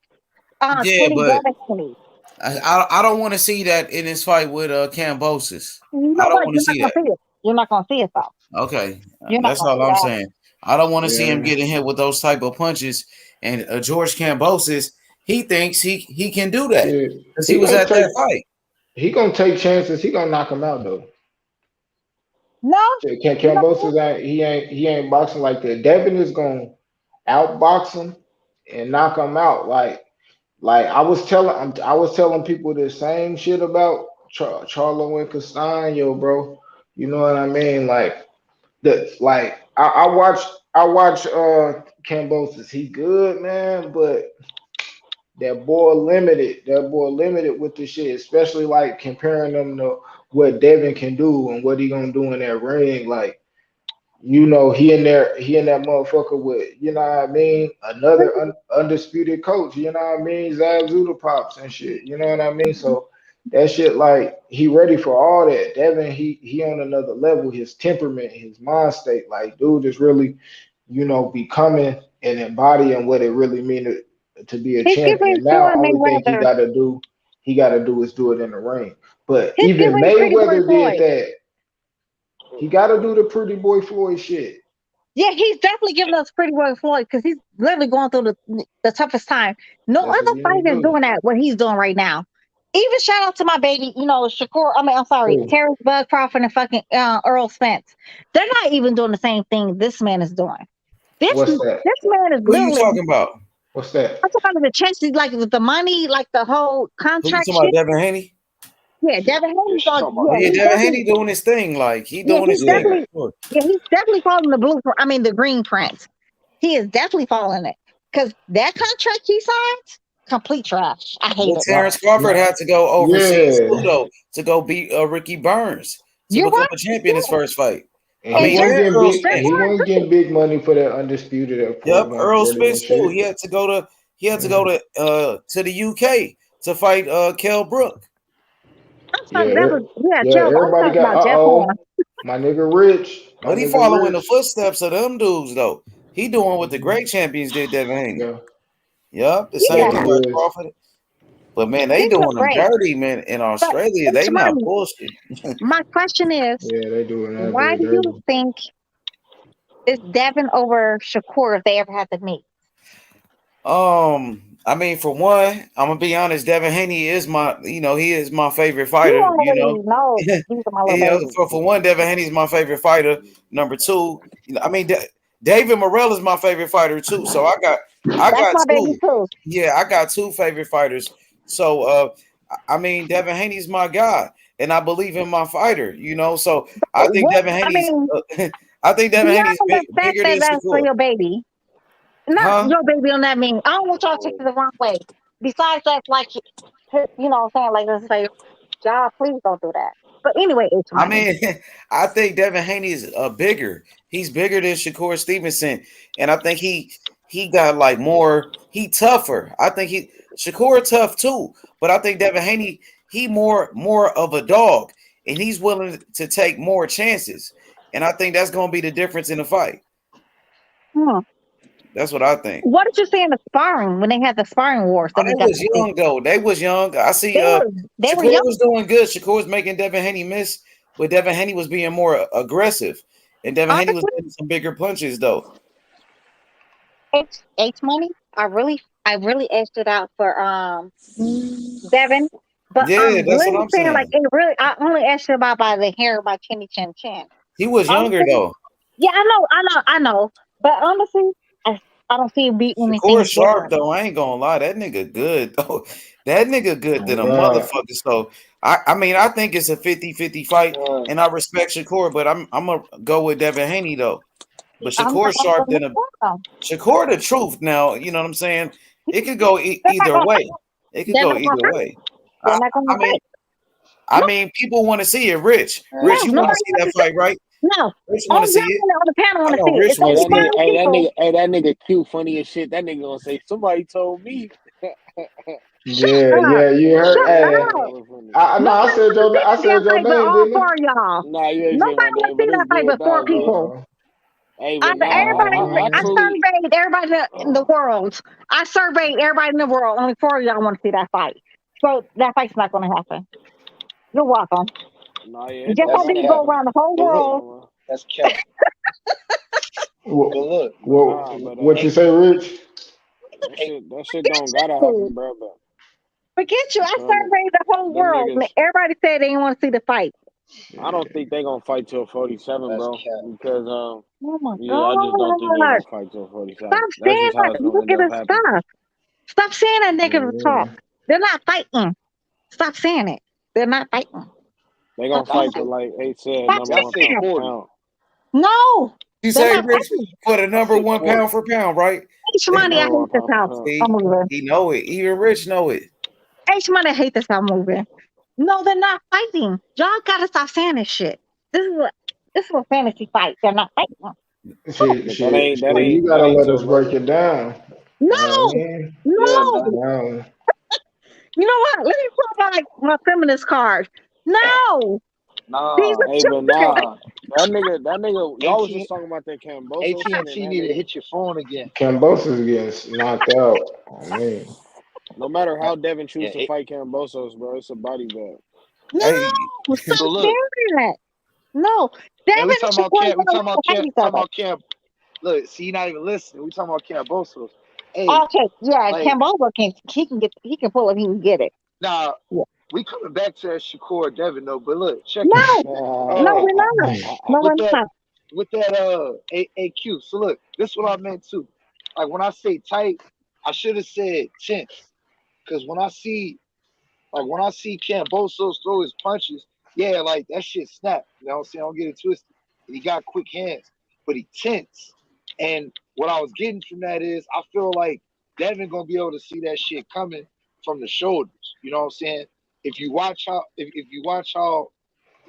Chinny, but I don't want to see that in this fight with Kambosos. I don't want to see that. You're not going to see it, though. Okay. That's all I'm saying. I don't want to see him getting hit with those type of punches. And George Kambosos, he thinks he can do that because he was at that fight. He gonna take chances. He gonna knock him out though. No, Kambosos he ain't boxing like that. Devin is gonna outbox him and knock him out. Like I was telling people the same shit about Charlo and Castaño, bro. You know what I mean? Like that. Like I watch Kambosos. He good, man, but that boy limited with the shit, especially like comparing them to what Devin can do and what he gonna do in that ring. Like, you know, he in that motherfucker with, you know what I mean, another undisputed coach, you know what I mean, Zazuda Pops and shit, you know what I mean? So that shit, like, he ready for all that. Devin, he on another level. His temperament, his mind state, like, dude is really, you know, becoming and embodying what it really means to be a champion. Now, only thing he gotta do is do it in the ring. But even Mayweather did that. He gotta do the Pretty Boy Floyd shit. Yeah, he's definitely giving us Pretty Boy Floyd because he's literally going through the toughest time. No other fighter is doing that, what he's doing right now. Even shout out to my baby, you know, Terence Crawford and fucking Errol Spence. They're not even doing the same thing this man is doing. This man is literally. What are you talking about? What's that? I'm talking about the chances, like with the money, like the whole contract. You talking about Devin Haney? Yeah, Devin Haney's Devin Haney doing his thing. Like he doing his thing. Yeah, he's definitely following the blueprint. I mean, the green print. He is definitely following it because that contract he signed, complete trash. I hate it. Terence Crawford had to go overseas to go beat Ricky Burns to become a champion his first fight. I mean, he wasn't getting big money for that undisputed. Yep, Errol Spence too. He had to go to the UK to fight Kell Brook. Everybody got my nigga Rich. But he following the footsteps of them dudes though. He doing what the great champions did, Devin Haney. Yep, the same thing with Crawford. But man, they doing them dirty, man. In Australia, they not bullshit. My question is, they doing that. Why do you think is Devin over Shakur if they ever had to meet? I mean, for one, I'm gonna be honest. Devin Haney is he is my favorite fighter. For one, Devin Haney is my favorite fighter. Number two, I mean, David Morrell is my favorite fighter too. So I got two. Yeah, I got two favorite fighters. So I mean, Devin Haney's my guy, and I believe in my fighter. You know, so I think Devin Haney's. I think Devin Haney's bigger than Shakur. For your baby. Not your baby on that mean. I don't want y'all to take it the wrong way. Besides that, like, you know what I'm saying? Like, let's say, y'all, please don't do that. But anyway, I mean, I think Devin Haney is bigger. He's bigger than Shakur Stevenson. And I think he got like more, he tougher. I think Shakur tough too. But I think Devin Haney, he more of a dog. And he's willing to take more chances. And I think that's going to be the difference in the fight. That's what I think. What did you see in the sparring when they had the sparring wars? That They he got was young though. They was young. I see. they were Shakur young. was doing good. Shakur was making Devin Haney miss, but Devin Haney was being more aggressive, and Devin Haney was hitting some bigger punches though. H money. I really edged it out for Devin, but Yeah, I'm that's what really I'm saying like saying. it really. I only edged it about by the hair by chinny chin chin. He was younger Honestly, though. yeah, I know. But honestly, I don't see it beating Shakur anything Sharp different. though. I ain't gonna lie. That nigga good though. That nigga good than a Yeah. motherfucker. So I mean I think it's a 50-50 fight, and I respect Shakur, but I'm gonna go with Devin Haney though. But I'm Shakur not Sharp going than a to Shakur the truth. Now you know what I'm saying. It could go either way. It could They're go not going either to way. They're not going to I mean, fight. people want to see it. Rich, No, you want to nobody see wants that to see. fight, right? No, Rich want to only see y'all it. on the panel I want to know see it. Rich It's want only to Hey, see it. that smiling nigga, people. that nigga cute, funny as shit. That nigga gonna say somebody told me. Shut Yeah, up. yeah, you heard. Shut Hey, up. I no, Nobody wants to see I that damn said your fight but name, all didn't four of y'all. Nah, you ain't say my Nobody wants name, to but see it's that fight good but four dog, bro. people. I? Hey, I but nah, I truly, surveyed everybody in the world. I surveyed everybody in the world. Only four of y'all want to see that fight. So that fight's not going to happen. You're welcome. nah, yeah, it Just don't like gotta you go happen. around the whole But look, world. that's cap. But look, Nah, but what you hey, say, Rich? that shit Forget don't gotta you. happen, bro. But Forget you. I'm I trying to, surveyed the whole them world. niggas. Everybody said they didn't want to see the fight. I don't think they gonna fight till 47, that's bro. cap. Because Oh my yeah, I just don't think they God. gonna fight till 47. Stop That's saying just how that it's gonna end up negative happening. stuff. Stop saying that negative talk. Yeah. They're not fighting. Stop saying it. They're not fighting. They gonna Stop saying fight Y'all for it. say like Ace said, Stop number y'all one say pound saying it. for 40. pound. No, You they're say not Rich fighting. for the I number say one 40. pound for pound, right? H For Money, I number hate one this pound for house. pound. I'm See, moving. he know it. Even Rich know it. H Money, I hate this house. I'm moving. No, they're not fighting. Y'all gotta stop saying this shit. This is a fantasy fight. They're not fighting. Shit, But shit, shit. You that gotta ain't let till us break Monday. it down. You know what I No, mean? Yeah, man. no. No. You know what? Let me pull out my feminist card. No, these Nah, are Hey, but children. nah. nah, that nigga, y'all was just AT talking about that Kambosos shit, and AT&T that need to nigga, hit your phone again. Kambosos getting knocked out. I mean, no matter how Devin Yeah. choose to fight Kambosos, bro, it's a body bag. Hey, No, stop So look, saying that. No, man, Devin we and talking about Shakur Cam. We gonna talking learn about to Cam. hate each Talking other. about Cam. Look, see, you're not even listening. We talking about Kambosos. Hey, Okay, yeah, like, Cambozo he can pull it, he can get it. nah, Yeah. we coming back to that Shakur Devin though. But look, check it. No, no, we're not. No, With we're that, not. AQ. So look, this is what I meant too. Like when I say tight, I should have said tense. Because when I see Kambosos throw his punches, yeah, like that shit snap. You know what I'm saying? Don't get it twisted. And he got quick hands, but he tense. And what I was getting from that is I feel like Devin gonna be able to see that shit coming from the shoulders. You know what I'm saying? If you watch how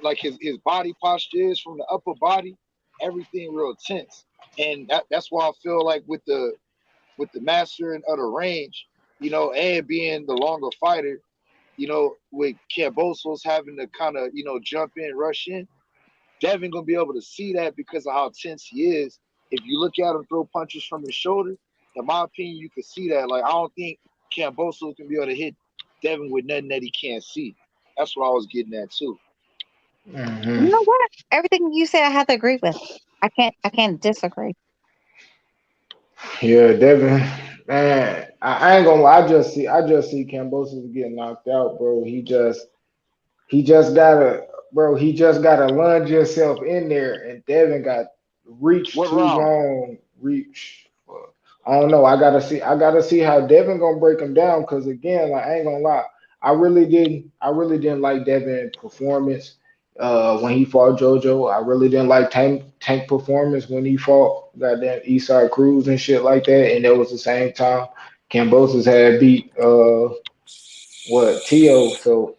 like his body posture is from the upper body, everything real tense. And that's why I feel like with the mastering of the range, you know, and being the longer fighter, you know, with Kambosos having to kind of, you know, jump in, rush in, Devin gonna be able to see that because of how tense he is. If you look at him throw punches from his shoulder, in my opinion, you can see that. Like I don't think Kambosos can be able to hit Devin with nothing that he can't see. That's what I was getting at too. You know what? Everything you said, I have to agree with. I can't disagree. yeah, Devin, man, I ain't gonna lie. I just see Kambosos getting knocked out, bro. He just gotta, bro. He just gotta lunge himself in there, and Devin got reached What too round? long. Reach. I don't know. I gotta see. I gotta see how Devin gonna break him down. Cause again, like, I ain't gonna lie. I really didn't. I really didn't like Devin performance when he fought JoJo. I really didn't like Tank performance when he fought goddamn Eastside Cruz and shit like that. And that was the same time Kambosos had beat what Tio. So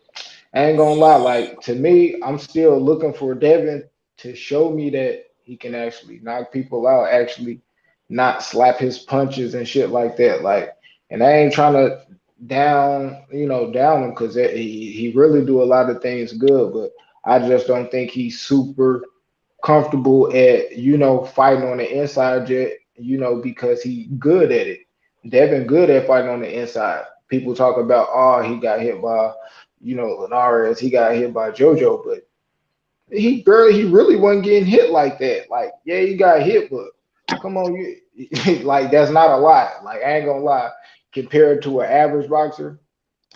I ain't gonna lie, like to me, I'm still looking for Devin to show me that he can actually knock people out, actually not slap his punches and shit like that. Like, and I ain't trying to down him because he really do a lot of things good, but I just don't think he's super comfortable at fighting on the inside yet because he good at it. Devin good at fighting on the inside. People talk about, oh, he got hit by, Linares, he got hit by JoJo, but he really wasn't getting hit like that. Like, yeah, he got hit, but come on, like that's not a lot. Like, I ain't gonna lie, compared to an average boxer,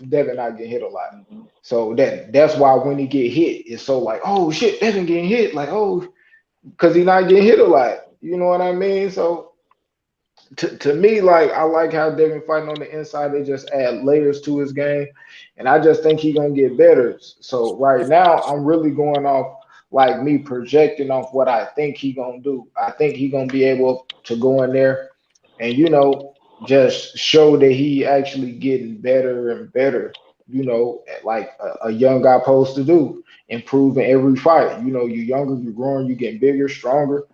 Devin not getting hit a lot. So that's why when he get hit, it's so like, oh shit, Devin getting hit, like, oh, because he not getting hit a lot. You know what I mean? So to me, like, I like how Devin fighting on the inside. They just add layers to his game, and I just think he gonna get better. So right now, I'm really going off like me projecting off what I think he gonna do. I think he gonna be able to go in there and just show that he actually getting better and better. Like a young guy supposed to do, improving every fight. You're younger, you're growing, you're getting bigger, stronger,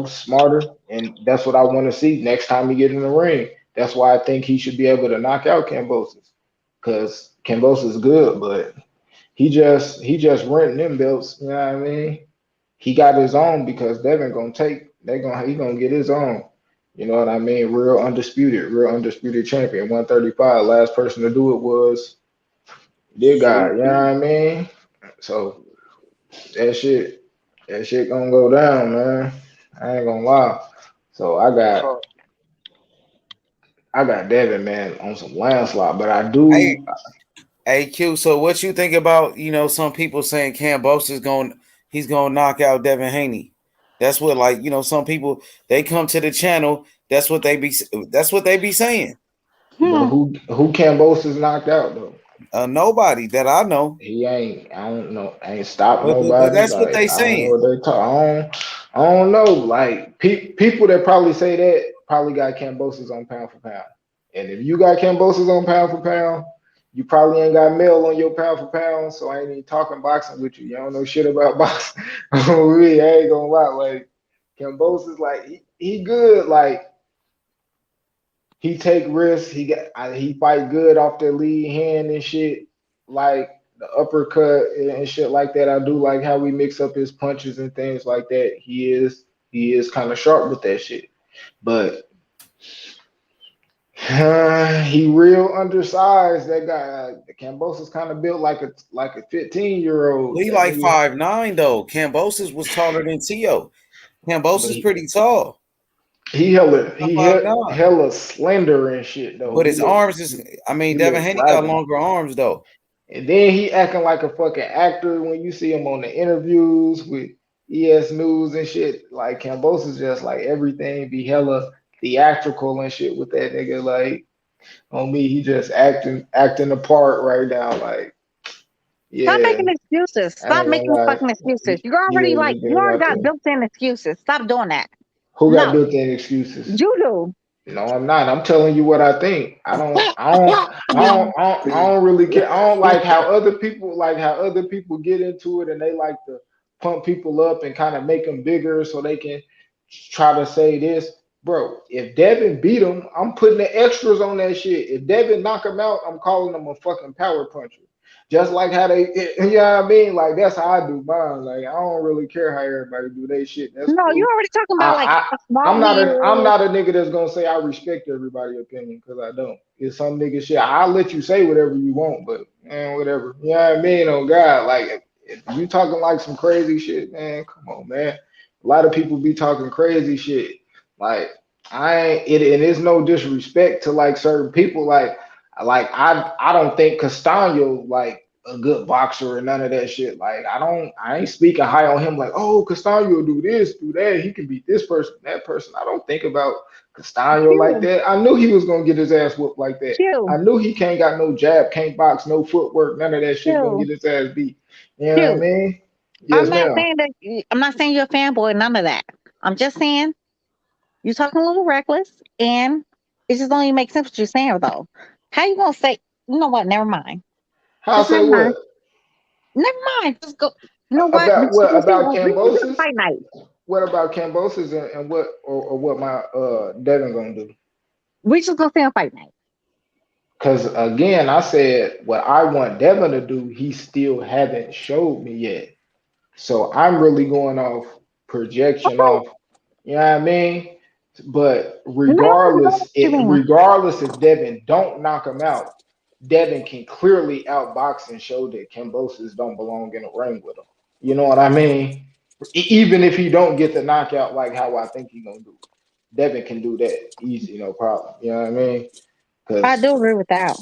smarter, and that's what I want to see next time he get in the ring. That's why I think he should be able to knock out Kambosos, because Kambosos is good, but he just renting them belts. You know what I mean? He got his own because Devin he gonna get his own. You know what I mean? Real undisputed champion, 135. Last person to do it was this guy. You know what I mean? So that shit gonna go down, man. I ain't gonna lie. So I got Devin, man, on some landslide, but I do. Hey Q, so what you think about some people saying Kambosos he's gonna knock out Devin Haney? That's what some people they come to the channel. That's what they be saying. But who Kambosos knocked out though? Nobody that I know. He ain't. I don't know. Ain't stopped But nobody. that's what Like, they I don't know saying. what they talk. I don't know. Like people that probably say that probably got Kambosos on pound for pound. And if you got Kambosos on pound for pound, you probably ain't got Mel on your pound for pound. So I ain't even talking boxing with you. You don't know shit about boxing. I ain't gonna lie. Like Kambosos, like he good. Like he take risks. He fight good off the lead hand and shit. Like the uppercut and shit like that. I do like how we mix up his punches and things like that. He is kind of sharp with that shit. But he real undersized. That guy, Kambosos, kind of built like a 15-year-old. He That like nigga, 5'9" though. Kambosos was taller than Tio. Kambosos pretty tall. he hella slender and shit though. But his arms is. Devin Haney got Fragile. longer arms though. And then he acting like a fucking actor when you see him on the interviews with ES News and shit. Like Kambosos just like everything be hella theatrical and shit with that nigga. Like on me, he just acting the part right now. Like, yeah. Stop making excuses. Stop making fucking excuses. You already got built-in excuses. Stop doing that. Who got built-in excuses? You do. No, I'm not. I'm telling you what I think. I don't really care. I don't like how other people get into it and they like to pump people up and kind of make them bigger so they can try to say this. Bro, if Devin beat him, I'm putting the extras on that shit. If Devin knock him out, I'm calling him a fucking power puncher. Just like how you know what I mean? Like, that's how I do mine. Like, I don't really care how everybody do their shit. That's no, cool. you already talking about I'm not a nigga that's gonna say I respect everybody's opinion, because I don't. It's some nigga shit. I'll let you say whatever you want, but man, whatever. You know what I mean? Oh God, like if you talking like some crazy shit, man, come on, man. A lot of people be talking crazy shit. Like, I ain't it, and it's no disrespect to like certain people. Like I don't think Castano like a good boxer or none of that shit. Like I ain't speaking high on him like, oh, Castano do this, do that. He can beat this person, that person. I don't think about Castano like that. I knew he was gonna get his ass whooped like that. I knew he can't got no jab, can't box, no footwork, none of that shit gonna get his ass beat. You know what I mean? Yes, I'm not saying you're a fanboy, none of that. I'm just saying you're talking a little reckless, and it just don't even make sense what you're saying though. How you gonna say? You know what? Never mind. How say what? Never mind. Just go. You know what? About what? About Kambosos? Fight night. What about Kambosos and what or what my Devin gonna do? We just gonna say a fight night. Because again, I said what I want Devin to do, he still haven't showed me yet. So I'm really going off projection off. You know what I mean? But No, what you mean? regardless if Devin don't knock him out, Devin can clearly outbox and show that Kambosos don't belong in a ring with him. You know what I mean? Even if he don't get the knockout like how I think he's gonna do, Devin can do that easy, no problem. You know what I mean? I Because, do agree with that.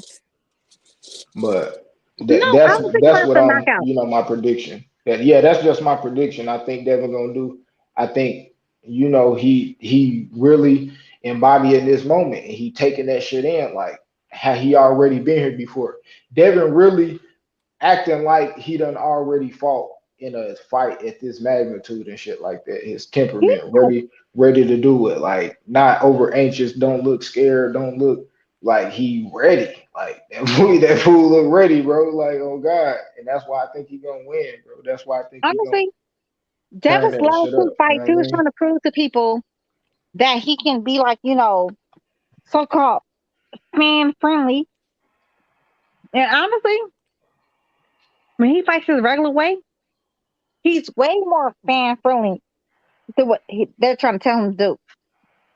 but No, I don't think that's that's what a I'm. knockout. My prediction. That's just my prediction. I think Devin gonna do. I think he really embodying this moment and he taking that shit in like how he already been here before. Devin really acting like he done already fought in a fight at this magnitude and shit like that. His temperament, Yeah, ready to do it. Like not over anxious, don't look scared, don't look like he ready. Like that fool look ready, bro. Like, oh God. And that's why I think he gonna win, bro. That's why I think he gonna honestly, turn Devin's that last shit two up. You fights, know he what I was mean? trying to prove to people that he can be like, so-called fan friendly. And honestly, when he fights his regular way, he's way more fan friendly than what they're trying to tell him to do.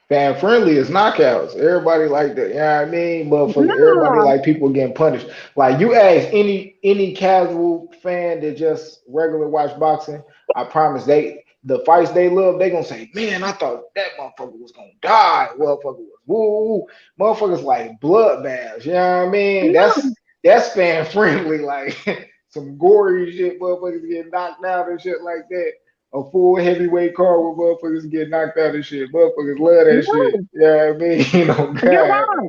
Fan friendly is knockouts. Everybody like that. You know what I mean? Motherfucker, everybody No, like people getting punished. Like you ask any casual fan that just regular watch boxing, I promise the fights they love, they gonna say, man, I thought that motherfucker was gonna die. Motherfucker was woo. Motherfuckers like bloodbaths. You know what I mean? no, That's fan friendly, like some gory shit, motherfuckers get knocked out and shit like that. A full heavyweight card where motherfuckers get knocked out and shit. Motherfuckers love that shit. no, Yeah, I mean, you're God, wrong.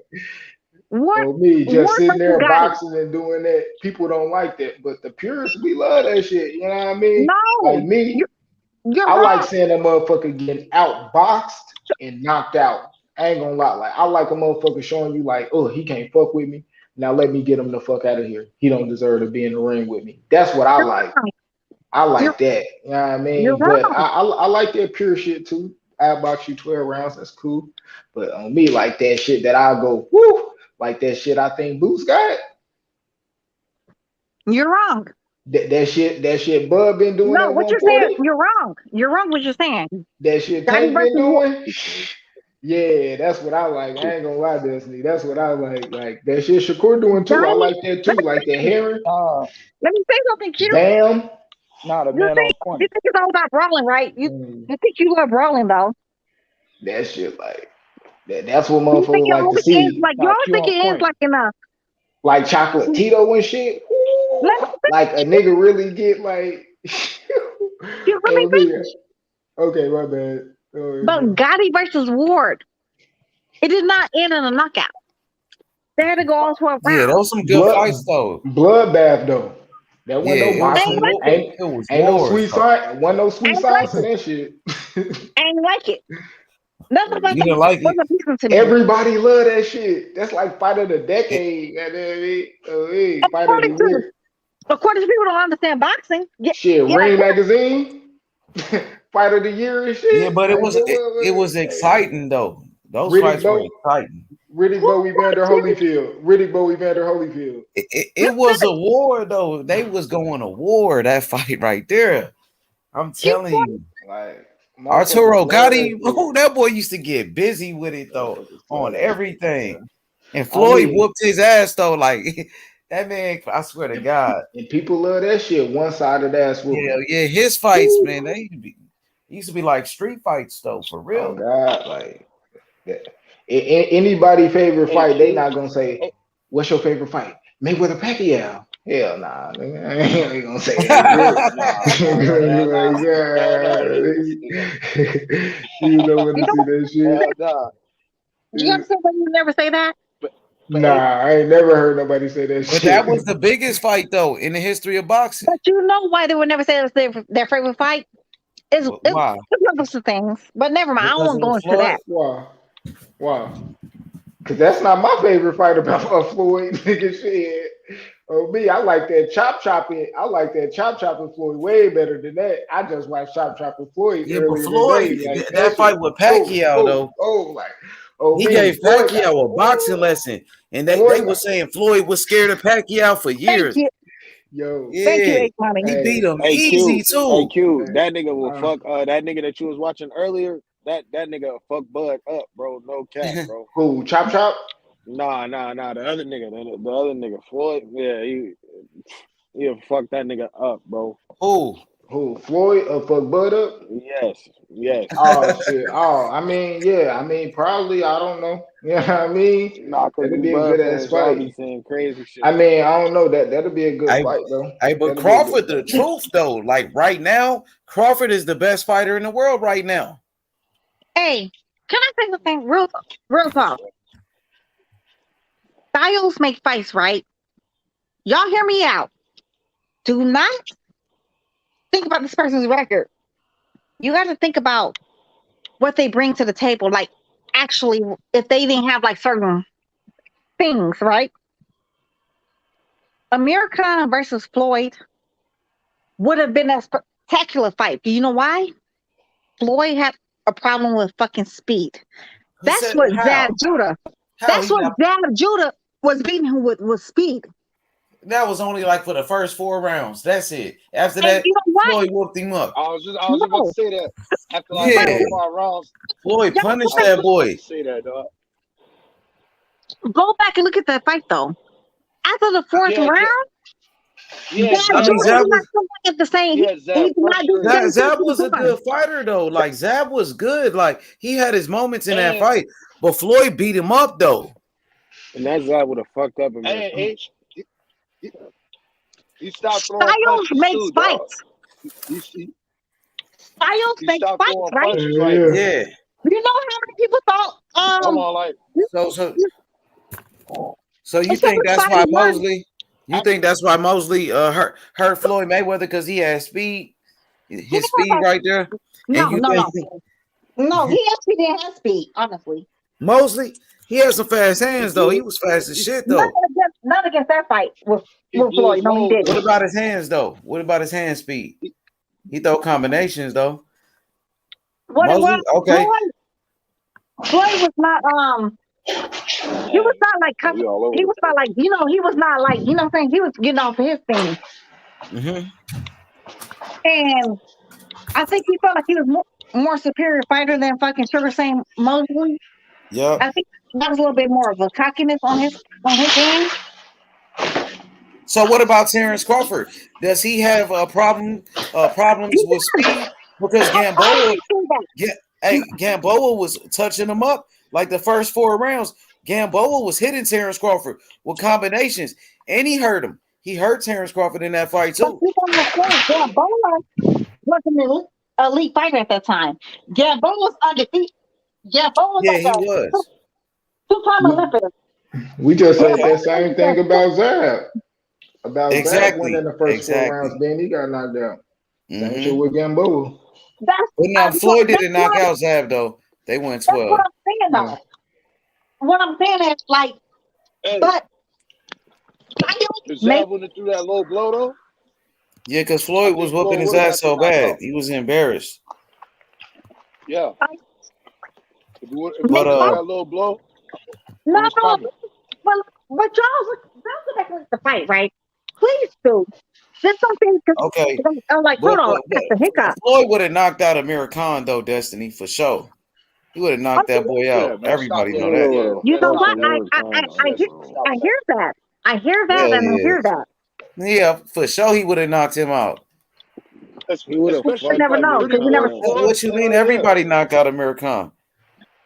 What? me just Ward sitting versus there Gotti? boxing and doing that. People don't like that, but the purists, we love that shit. You know what I mean? Like No, me, you're I like wrong. seeing a motherfucker getting outboxed and knocked out. I ain't gonna lie. Like I like a motherfucker showing you like, oh, he can't fuck with me. Now let me get him the fuck out of here. He don't deserve to be in the ring with me. That's what I You're like. wrong. I You're like that. You know what I you're mean? But wrong. I like that pure shit too. I box you 12 rounds, that's cool. But on me, like that shit that I'll go, whoo, like that shit I think Boots got. You're wrong. That shit Bud been doing No, at what you're saying, 140. you're wrong. You're wrong. What you're saying. That shit Gotti Tank been versus Ward. doing. Yeah, that's what I like. I ain't gonna lie, Destiny. That's what I like. Like that shit Shakur doing too. I Gotti. like that Let too. me Like that Heron. let me say something, Q. Bam. Nah, the You man think on point. you think it's all about brawling, right? You Mm, you think you love brawling though? that shit like that's what You think motherfuckers it like to only ends see. like you Nah, always Q think on it ends point. like in a. Like Chocolate Tito and shit. Let Ooh, me like finish, a Q. nigga really get like Q, let me oh man. finish. Okay, my bad. Go ahead, But bro. Gotti versus Ward, it did not end in a knockout. They had to go all 12 Yeah, rounds. those some good fights Blood though. bloodbath though. That wasn't Yeah, no it was Ain't some boxing. like war. it. Ain't no Wars sweet though. science. Wasn't no sweet Ain't science in like it. that shit. Ain't like it. That's what You didn't like it? wasn't decent to me. Everybody love that shit. That's like fight of the decade. Goddamn it. Oh, hey, fight of the According to year. according to people who don't understand boxing, yeah, Shit, yeah, Ring Magazine. Fight of the year and Yeah, shit. but Like it was hey, exciting though. Those Riddick fights were Bowe. exciting. Riddick who Bowe Evander Holyfield. Riddick Bowe Evander Holyfield. It was a war though. They was going to war that fight right there. I'm telling you. Like motherfuckers Arturo love that Gotti, shit. oh, that boy used to get busy with it though Motherfuckers love on that shit, everything. man. And On Floyd me. whooped his ass though. Like that man, I swear to God. And people love that shit. One sided ass Yeah, whooping. yeah, his fights, Woo. man, they used to be like street fights though, for Oh real. God, like that. Anybody favorite Hey, fight, they Q. not gonna say, Hey, "What's your favorite fight?" Mayweather Pacquiao. Hell nah, nigga. I ain't gonna say that shit. hell nah. Like, Hell no, they God, ain't gonna see that. you don't want you to see know, that shit. Hell nah. you understand why you never say that? But Nah, hey, I ain't never heard nobody say that But that was shit. the biggest fight though in the history of boxing. But you know why they would never say it was their favorite fight? Why? It's levels of things. But never mind. I don't Because want it to go was into Floyd. that. Why? Why? Cause that's not my favorite fight about Floyd, nigga. Shit. Oh me, I like that chop chopping. I like that chop chopping Floyd way better than that. I just watched chop chopping Floyd Yeah, but earlier Floyd, today. Like that that shit fight was with Pacquiao oh though, like oh he me, gave Floyd got Pacquiao a boxing lesson, and they Floyd were got saying Floyd was scared of Pacquiao for Thank years. you. yo Thank you, Yeah, H Money. he beat hey him hey easy Q. Hey too. Q. hey That nigga will fuck that nigga that you was watching earlier. That nigga fuck Bud up, bro. No cap, bro. Who? Chop Chop? Nah. The other nigga, the other nigga, Floyd. Yeah, he'll fuck that nigga up, bro. Who? Floyd? Fuck Bud up? Yes. Oh shit. Oh, I mean, yeah. I mean, probably. I don't know. You know what I mean? Nah, cause That'd we be a Bud good ass fans, y'all fight. be saying crazy shit. I mean, I don't know that'll be a good fight though. Hey, but That'll be a good Crawford, the truth though, like right now, Crawford is the best fighter in the world right now. Hey, can I say something real talk? Styles make fights, right? Y'all hear me out. Do not think about this person's record. You got to think about what they bring to the table. Like, actually, if they didn't have like certain things, right? Amir Khan versus Floyd would have been a spectacular fight. Do you know why? Floyd had a problem with fucking speed. That's what Zab Judah. That's what Zab Judah was beating him with speed. That was only like for the first 4 rounds. That's it. After that, you know Floyd whooped him up. I was just about to say that. After like 4 rounds, Floyd punished that boy. Say that, dog. Go back and look at that fight though. After the 4th round, Zab was at the same. He did not do Zab was a good fighter though. Like Zab was good. Like he had his moments in that fight, but Floyd beat him up though. And that Zab would have fucked up him. He stopped throwing Styles punches makes too, fights. Styles makes fights, right? Yeah. You know how many people thought So you think that's why Mosley? You think that's why Mosley hurt Floyd Mayweather because he had speed, his speed right there? No, he actually didn't have speed, honestly. Mosley, he had some fast hands though. He was fast as shit though. Not against that fight with Floyd. No, he didn't. What about his hands though? What about his hand speed? He throw combinations though. Mosley, okay. Floyd was not he was not like he was not like he was not like what I'm saying, he was getting off his thing. And I think he felt like he was more superior fighter than fucking Sugar Shane Mosley. Yeah. I think that was a little bit more of a cockiness on his end. So what about Terence Crawford? Does he have problems with speed? Because Gamboa was touching him up like the first 4 rounds. Gamboa was hitting Terence Crawford with combinations, and he hurt him. He hurt Terence Crawford in that fight too. Gamboa wasn't an elite fighter at that time. Gamboa was undefeated. Gamboa he was 2-time Olympic. We just said that same thing about Zab. Zab winning in the first 4 rounds, then he got knocked out. Same shit with Gamboa. But now Floyd didn't knock out Zab though. They went 12. That's what I'm saying though. What I'm saying is like, but Zab went through that low blow though. Yeah, because Floyd was whooping his ass so bad, he was embarrassed. Yeah. If you would that low blow. No, but y'all look back at the fight, right? Please do. There's something. Okay. I'm like, hold on, that's the hiccup. Floyd would have knocked out Amir Khan though, Destiny, for sure. He would have knocked that boy out. Everybody know that. You know what? I hear that. I hear that, and I hear that. Yeah, for sure, he would have knocked him out. You never know because you never. What you mean? Everybody knocked out Amir Khan.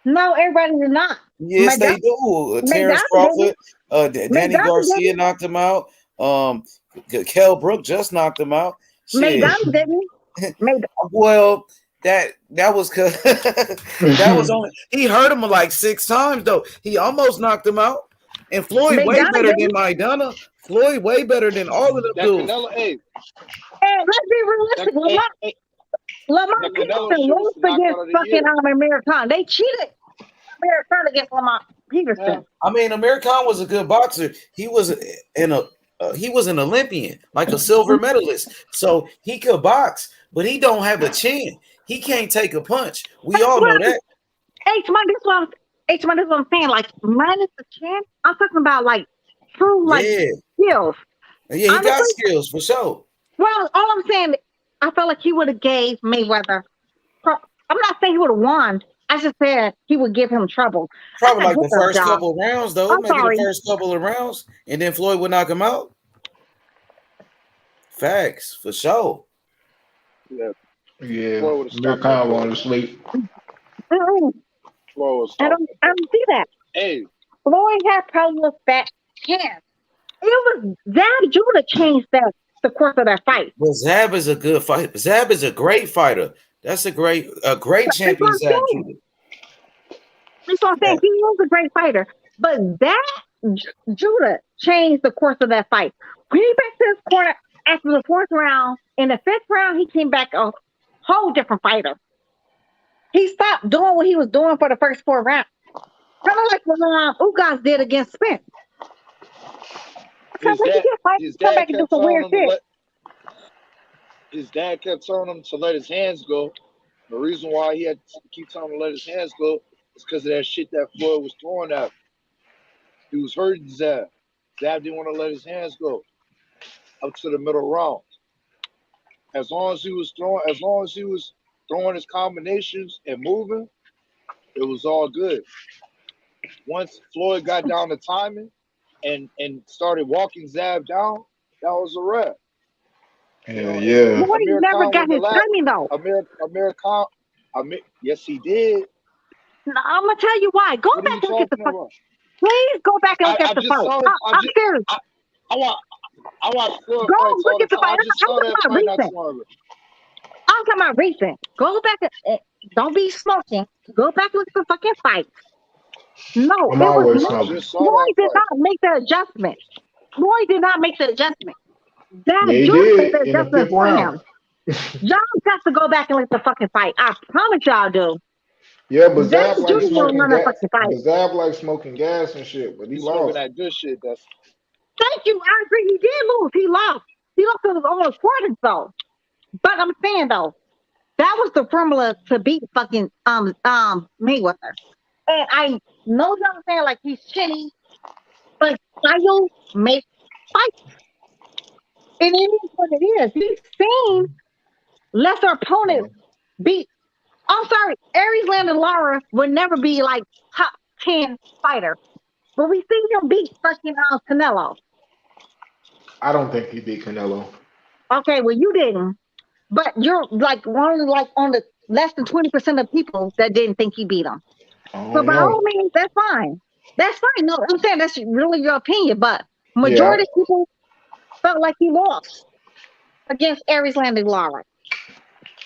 No, everybody did not. Yes, they do. Terence Crawford, Danny Garcia knocked him out. Kell Brook just knocked him out. Maydana didn't. Well, that was that was only he hurt him like 6 times though. He almost knocked him out. And Floyd way better than Maidana. Floyd way better than all of them dudes. Hey, let's be realistic. Lamar Peterson lost against fucking Amir Khan. They cheated Amir Khan against Lamar Peterson. I mean, Amir Khan was a good boxer. He was an Olympian, like a silver medalist. So he could box, but he don't have a chin. He can't take a punch. We all know that. H-Man, this is what I'm saying. Like, minus the chin, I'm talking about like true skills. Yeah, he got skills for sure. Well, all I'm saying, I felt like he would have gave Mayweather I'm not saying he would have won. I just said he would give him trouble. Probably I said, like the first couple of rounds, though. I'm Maybe sorry. the first couple of rounds, and then Floyd would knock him out. Facts, for sure. Yeah. Floyd Kyle wanted to sleep. I don't see that. Hey, Floyd had problems with that hand. It was Zab Judah changed the course of that fight. But Zab is a good fighter. Zab is a great fighter. That's a great champion, Zab Judah. That's what I'm saying. He was a great fighter. But that Judah changed the course of that fight. When he back to his corner after the fourth round, in the fifth round, he came back a whole different fighter. He stopped doing what he was doing for the first 4 rounds. Kind of like what Ugas did against Spence. His dad kept telling him his dad kept telling him to let his hands go. The reason why he had to keep telling him to let his hands go is because of that shit that Floyd was throwing at him. He was hurting Zab. Zab didn't want to let his hands go up to the middle round. As long as he was throwing his combinations and moving, it was all good. Once Floyd got down to timing and started walking Zab down, that was a wrap. Yeah. Floyd never got his timing though. Amir Khan, yes, he did. No, I'm gonna tell you why. Go back and look at the fight. Please go back and look at the fight. I'm serious. I watch Floyd go fights look all the at the time. fight. I just saw that fight not too long ago. I'm talking about recent. Go back and don't be smoking. Go back and look at the fucking fight. No, I'm always smoking. Floyd did not make the adjustment. Floyd did not make the adjustment. That he Judah made did the in the adjustment fifth for round. him. Y'all got to go back and look at the fucking fight. I promise y'all do. Yeah, but Zab like Judah smoking won gas. fucking fight. But Zab like smoking gas and shit. But he He's lost. smoking that good shit. Thank you. I agree. He did lose. He lost. He lost to his own importance though. But I'm saying though, that was the formula to beat fucking Mayweather. And I know y'all saying like he's shitty, but style makes fights. And it is what it is. He's seen lesser opponents beat. I'm sorry, Aries Landon Lara would never be like top 10 fighter. But we seen him beat fucking Canelo. I don't think he beat Canelo. Okay, well you didn't. But you're like one of on the less than 20% of people that didn't think he beat him. So by all means, that's fine. That's fine. No, I'm saying that's really your opinion, but majority of people felt like he lost against Aries Landon Lara.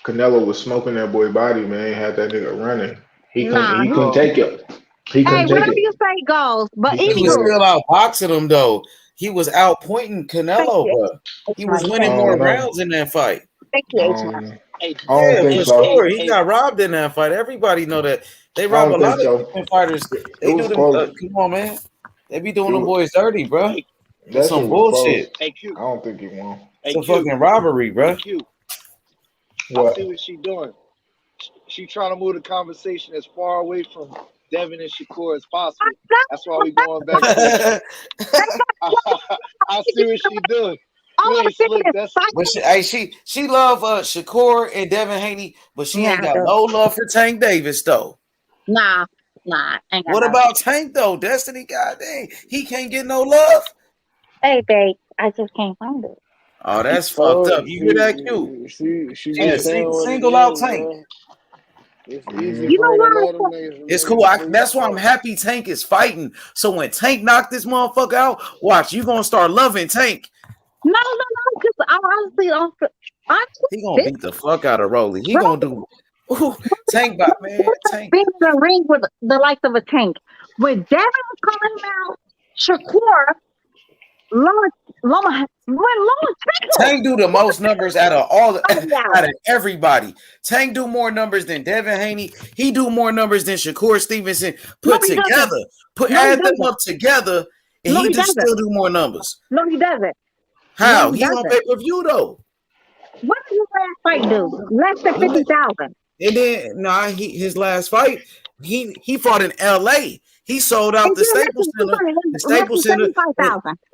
Canelo was smoking that boy body, man. Had that nigga running. He couldn't take it. Hey, whatever you say goes. But he was still out boxing him though. He was out pointing Canelo, bro. He was winning more rounds in that fight. Thank you, I don't think so. Sure. He got robbed in that fight. Everybody know that. They rob a lot of fighters. They do them. Come on, man. They be doing them boys dirty, bro. That's some bullshit. Hey, Q. I don't think he won. It's a fucking robbery, bro. I see what she doing. She trying to move the conversation as far away from Devin and Shakur as possible. That's why we going back to I see what she doing. You ain't slick. But she love Shakur and Devin Haney, but she ain't got no love for Tank Davis though. Nah. What about Tank though? Destiny, goddamn, he can't get no love. Hey, babe, I just can't find it. Oh, that's fucked up. You hear that, Q? She single out Tank. It's easy you know what? It's cool. That's why I'm happy Tank is fighting. So when Tank knock this motherfucker out, watch, you gonna start loving Tank. No. Because I honestly, he gonna beat the fuck out of Rolly. He gonna do Tank, man. Tank. Being in the ring with the likes of a Tank. When Devin was calling him out, Shakur, Tank do the most numbers out of out of everybody. Tank do more numbers than Devin Haney. He do more numbers than Shakur Stevenson put together. Add them up together, and he still do more numbers. No, he doesn't. How? No, he on pay-per-view though. What did his last fight do? Less than 50,000. And then his last fight, he fought in LA. He sold out the Staples Center.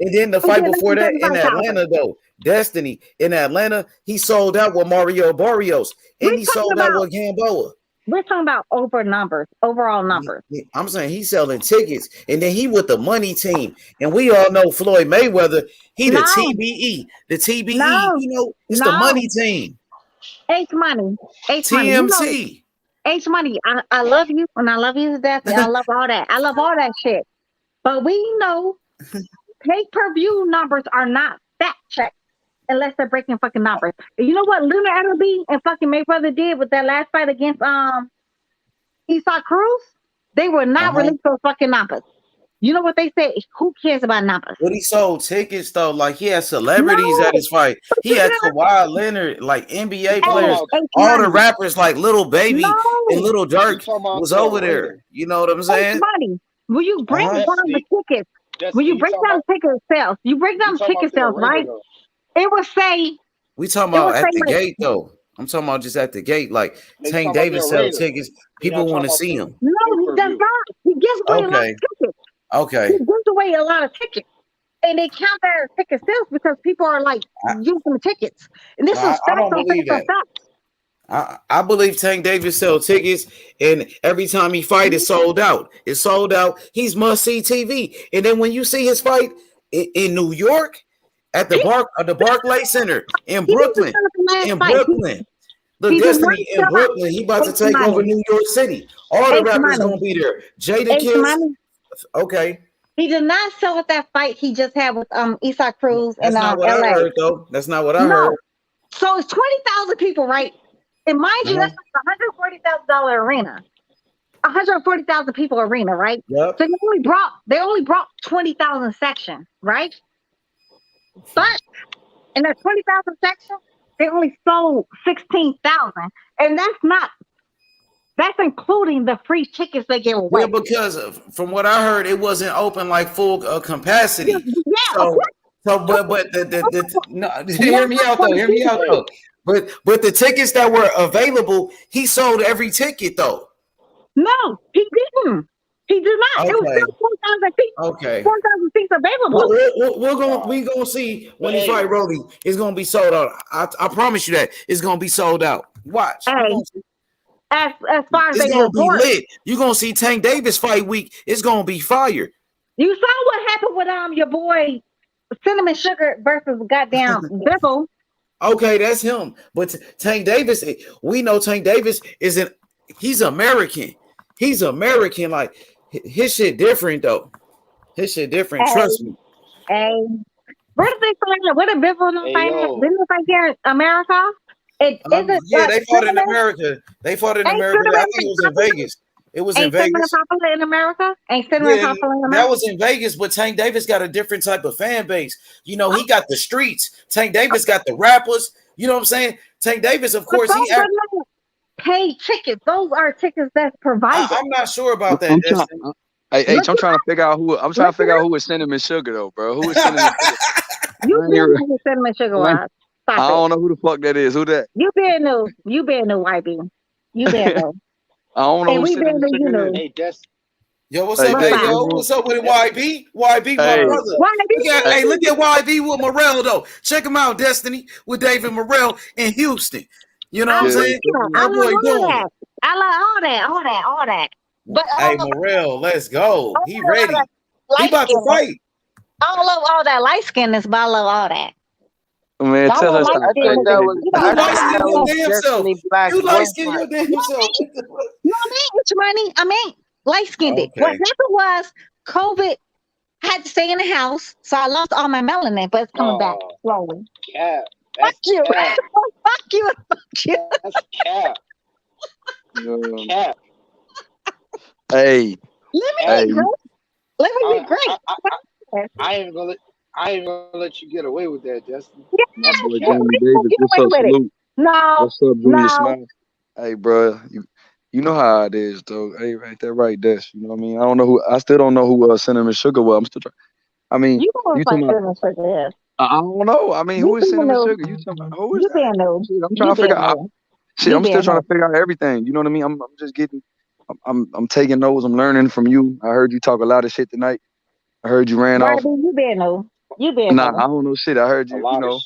And then the fight before that in Atlanta, though. Destiny in Atlanta, he sold out with Mario Barrios. And he sold out with Gamboa. We're talking about overall numbers. I'm saying he's selling tickets, and then he with the money team, and we all know Floyd Mayweather. He the TBE, You know, it's the money team. H Money, TMT. H Money. I love you, and I love you to death. And I love all that. I love all that shit. But we know pay-per-view numbers are not fact checked unless they're breaking fucking numbers. You know what Leonard Ellerbe and fucking Mayweather did with that last fight against Isaac Cruz? They will not release those fucking numbers. You know what they say? Who cares about numbers? But he sold tickets though. Like he had celebrities at his fight. He had Kawhi Leonard, like NBA players, all the rappers like Lil Baby and Lil Durk was over there. You know what I'm saying? Will you break down the tickets? When you break down ticket sales, right? It would say. We talking about at the gate though. I'm talking about just at the gate. Like Tank Davis sell tickets. People want to see him. No, he does not. He gives away a lot of tickets. Okay. He gives away a lot of tickets. And they count that as ticket sales because people are like using the tickets. And this is I don't believe that. I believe Tank Davis sell tickets, and every time he fight, it's sold out. It's sold out. He's must-see TV. And then when you see his fight in New York at the Barclays Center in Brooklyn, the Destiny in Brooklyn, he about to take over New York City. All the rappers gonna be there. Jada Kiss. Okay. He did not sell at that fight he just had with Isaac Cruz in LA. I heard, though. That's not what I heard. So it's 20,000 people, right? And mind you, that's like $140,000 arena. 140,000 people arena, right? Yep. So they only brought 20,000 section, right? But in that 20,000 section, they only sold 16,000, and that's including the free tickets they give away. Yeah, because from what I heard, it wasn't open like full capacity. Yeah. But hear me out though. But the tickets that were available, he sold every ticket though. No, he didn't. He did not. Okay. It was still 4,000 people. Okay. 4,000 seats available. We're gonna see when he fight Rolly. It's gonna be sold out. I promise you that it's gonna be sold out. Watch. As far as it's gonna be lit. You're gonna see Tank Davis fight week. It's gonna be fire. You saw what happened with your boy Cinnamon Sugar versus goddamn Biffle. Okay, that's him. But Tank Davis, we know Tank Davis he's American. He's American. Like his shit different though. His shit different. Trust me. Where did they find it? Where did Biffle fight? Didn't they fight here in America? They fought in America. I think it was in Vegas. It was in Vegas. Ain't popular in America? Popular in America? That was in Vegas, but Tank Davis got a different type of fan base. You know, he got the streets. Tank Davis got the rappers. You know what I'm saying? Tank Davis, of course, paid tickets. Those are tickets that's provided. I'm not sure about that. I'm trying to figure out who is Cinnamon Sugar though, bro. Who is Cinnamon Sugar? You know who Cinnamon Sugar was. I don't know who the fuck that is. Who that? You been new, YB. You been new. I don't know. And we been new, you know. Hey, yo, what's up, hey, yo? What's up with YB? YB, my brother. Look at YB with Morel though. Check him out, Destiny with David Morel in Houston. You know what I'm saying? I love all that. But hey, Morel, let's go. He ready. He about to fight. I don't love all that light skinness, but I love all that. Man, tell us. You light skin your damn self. No, I mean, light skinned. Okay. What happened was COVID had to stay in the house, so I lost all my melanin, but it's coming back slowly. Yeah. Fuck you. Fuck you. That's cap. Cap. Hey. Let me be great. I ain't gonna let you get away with that, Justin. What's up, Junior Smile? Hey, bro, you know how it is, though. Hey, right there, right there. You know what I mean? I still don't know who Cinnamon Sugar was. I'm still trying. I mean, you know what Cinnamon Sugar is. I don't know. I mean, who is Cinnamon Sugar? You talking about who is that? I'm trying to figure out. I'm still trying to figure out everything. You know what I mean? I'm just getting. I'm taking notes. I'm learning from you. I heard you talk a lot of shit tonight. I heard you ran off. You been new. Nah, I don't know shit. I heard you. You know.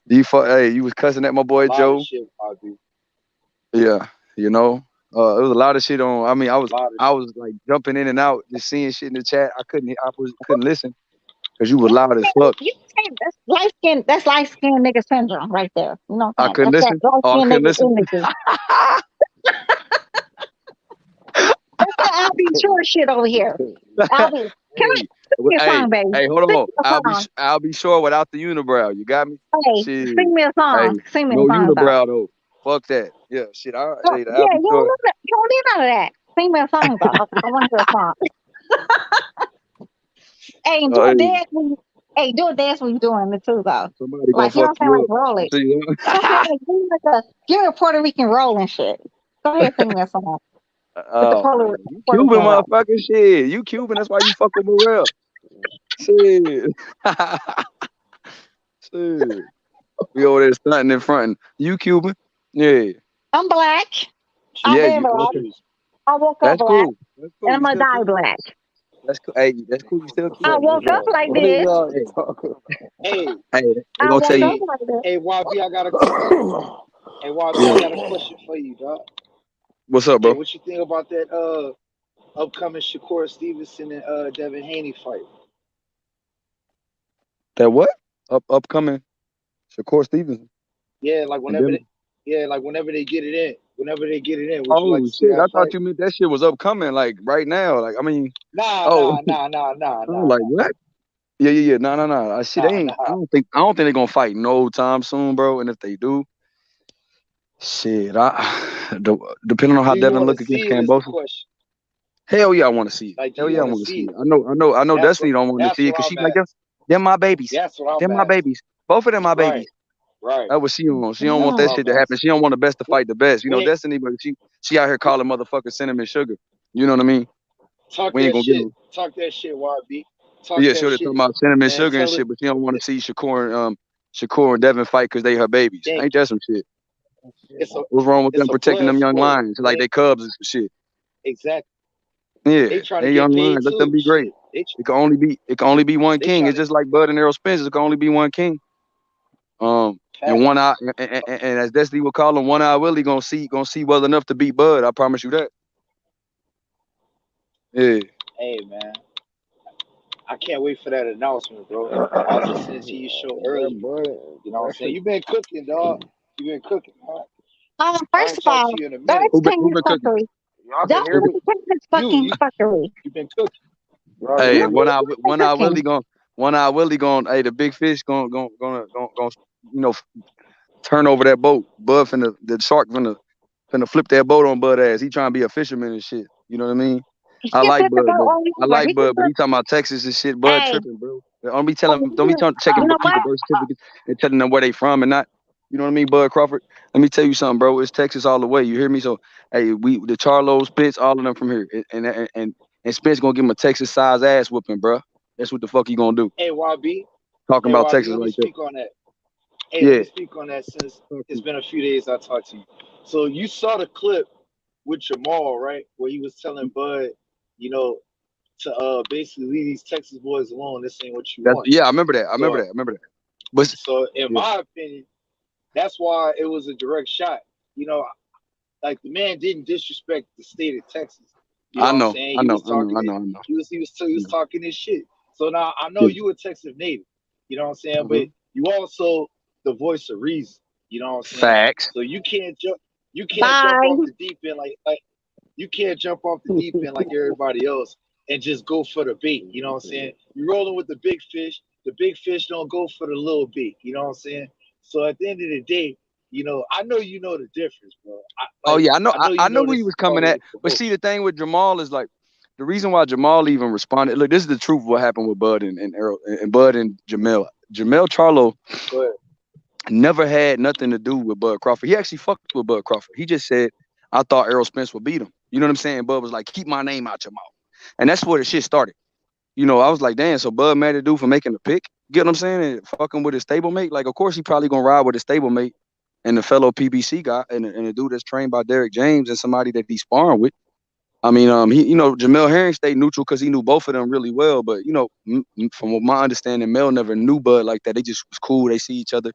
You was cussing at my boy Joe. Shit, yeah. You know, it was a lot of shit on. I mean, I was like jumping in and out, just seeing shit in the chat. I couldn't listen because you was loud as fuck. You can't, that's light skin nigga syndrome right there. You know what I I'm saying? couldn't That's that listen. light Oh, I skin couldn't nigga listen. energy. That's that I'll be sure shit over here. I'll be can I sing me a song, baby? Hey, hold Sing on. me a song. I'll be sure without the unibrow. You got me? Hey, Shit. sing me a Hey, song. Sing me a no song though. unibrow though. Fuck that. Yeah, shit. Oh, Hey, yeah, I'll be sure. you don't need none of that. Sing me a song though. I want to hear a song. Hey, and do a Hey, dance when you, hey, do a dance when you're doing it too though. somebody gonna Like you know fuck what I'm saying? you Like up. roll it. See You know what I'm saying? Like give me a Puerto Rican roll and shit. Go ahead, sing me a song with the Oh man, you Puerto Cuban Rican roll. motherfucker. Shit, you Cuban. That's why you fuck with Morel. Shit. Shit. We over there stunting and fronting. You Cuban? Yeah. I'm black. I've Yeah. been You black. okay? I woke up That's black, cool. That's and cool. I'm You gonna still die Cuban? black. That's cool. Hey, that's cool. You still I Cuban? woke up like What are this. y'all Hey, talking? Hey, hey, they I gonna tell woke up you. hey, like this. hey, YB, I got a hey YB, I Yeah. got a question for you, dog. What's up, Hey, bro? what you think about that upcoming Shakur Stevenson and Devin Haney fight? That what? Upcoming Shakur Stevenson Yeah, and them. whenever they get it in, would you like Oh to see shit! that I thought fight? you meant that shit was upcoming, like right now. Like I mean, Nah, oh, nah, nah, nah, nah, I was nah, like what? Yeah. No. Shit, they nah, ain't. nah. I don't think they're gonna fight no time soon, bro. And if they do, shit, depending on how Do you Devin want to look against see it? Is the Kambosos, question. hell yeah, I want to see it. Like, do Hell you yeah, I want to want to see see it. it? I know. That's Destiny what don't want to see it that's because what she's I'm like, asking. them my babies. That's what I'm Them my asking. babies. Both of them my Right, babies. right. That's what she wants. She don't want That's that what shit I'm to happen. asking. She don't want the best to When, fight the best. You when know, it, Destiny, but she out here calling motherfuckers cinnamon sugar. You know what I mean? talk We ain't that gonna get shit. on. Talk that shit, YB. Talk Yeah, that sure. They're talking shit. about cinnamon And sugar and tell it. shit, but she don't want to see Shakur and Devin fight because they her babies. Thank Ain't that some shit? you. What's wrong with It's them a protecting blood them young sport. lions like They they cubs and some shit? exactly. They Yeah, trying to they get young paid lions. Let them too. be great. Shit. They It can only be one they king. trying It's to just like Bud and Errol Spence. It can only be one king. And one eye, facts. and as Destiny would call him, one eye Willie gonna see well enough to beat Bud. I promise you that. Yeah. Hey man, I can't wait for that announcement, bro. I was listening to your show That earlier. boy, You know what I'm saying? You've been cooking, dog. You've been cooking, man. I First ain't of talked all, to you in a don't minute. Who entertain his been cooking? fuckery. y'all can Don't hear me? entertain his You fucking you fuckery. you've been cooking. Y'all can Hey, No, hear me? he's not been cooking. one eye Willie going. Hey, the big fish going. You know, turn over that boat. Bud finna the shark finna flip that boat on Bud ass. He trying to be a fisherman and shit. You know what I mean? He can flip the boat on you, but he can But flip. he talking about Texas and shit. Bud Hey, tripping, bro. Don't be checking you know people what? birth certificates and telling them where they from and not. You know what I mean, Bud Crawford? Let me tell you something, bro. It's Texas all the way. You hear me? So, hey, the Charlo, Spence, all of them from here, and Spence gonna give him a Texas size ass whooping, bro. That's what the fuck he gonna do. Hey YB. Talking Hey about YB, Texas let me like that. speak on that. Hey, let Yeah. me speak on that since it's been a few days I talked to you. So you saw the clip with Jamal, right? Where he was telling Bud, you know, to basically leave these Texas boys alone. This ain't what you want. I remember that. So But so in yeah. my opinion, that's why it was a direct shot. You know, like the man didn't disrespect the state of Texas. You know I what I'm know. saying? He was talking he was talking his shit. So now I know Yeah. you a Texas native. You know what I'm saying? But Uh-huh. you also the voice of reason. You know what I'm saying? Facts. So you can't jump Bye. off the deep end like you can't jump off the deep end like everybody else and just go for the bait. You know what I'm saying? You're rolling with the big fish. The big fish don't go for the little bait. You know what I'm saying? So at the end of the day, you know, I know you know the difference, bro. Oh yeah, I know. I know I you know know where he this was is part coming of at. the But promotion. see, the thing with Jamal is like the reason why Jamal even responded. Look, this is the truth of what happened with Bud and Errol and Bud and Jamel. Jamel Charlo Go ahead. never had nothing to do with Bud Crawford. He actually fucked with Bud Crawford. He just said, "I thought Errol Spence would beat him." You know what I'm saying? Bud was like, "Keep my name out your mouth," and that's where the shit started. You know, I was like, "Damn!" So Bud mad at dude for making a pick. Get what I'm saying? And fucking with his stablemate. Like, of course he probably gonna ride with his stablemate and the fellow PBC guy and a dude that's trained by Derek James and somebody that he's sparring with. I mean, Jamel Herring stayed neutral because he knew both of them really well. But from my understanding, Mel never knew Bud like that. They just was cool. They see each other.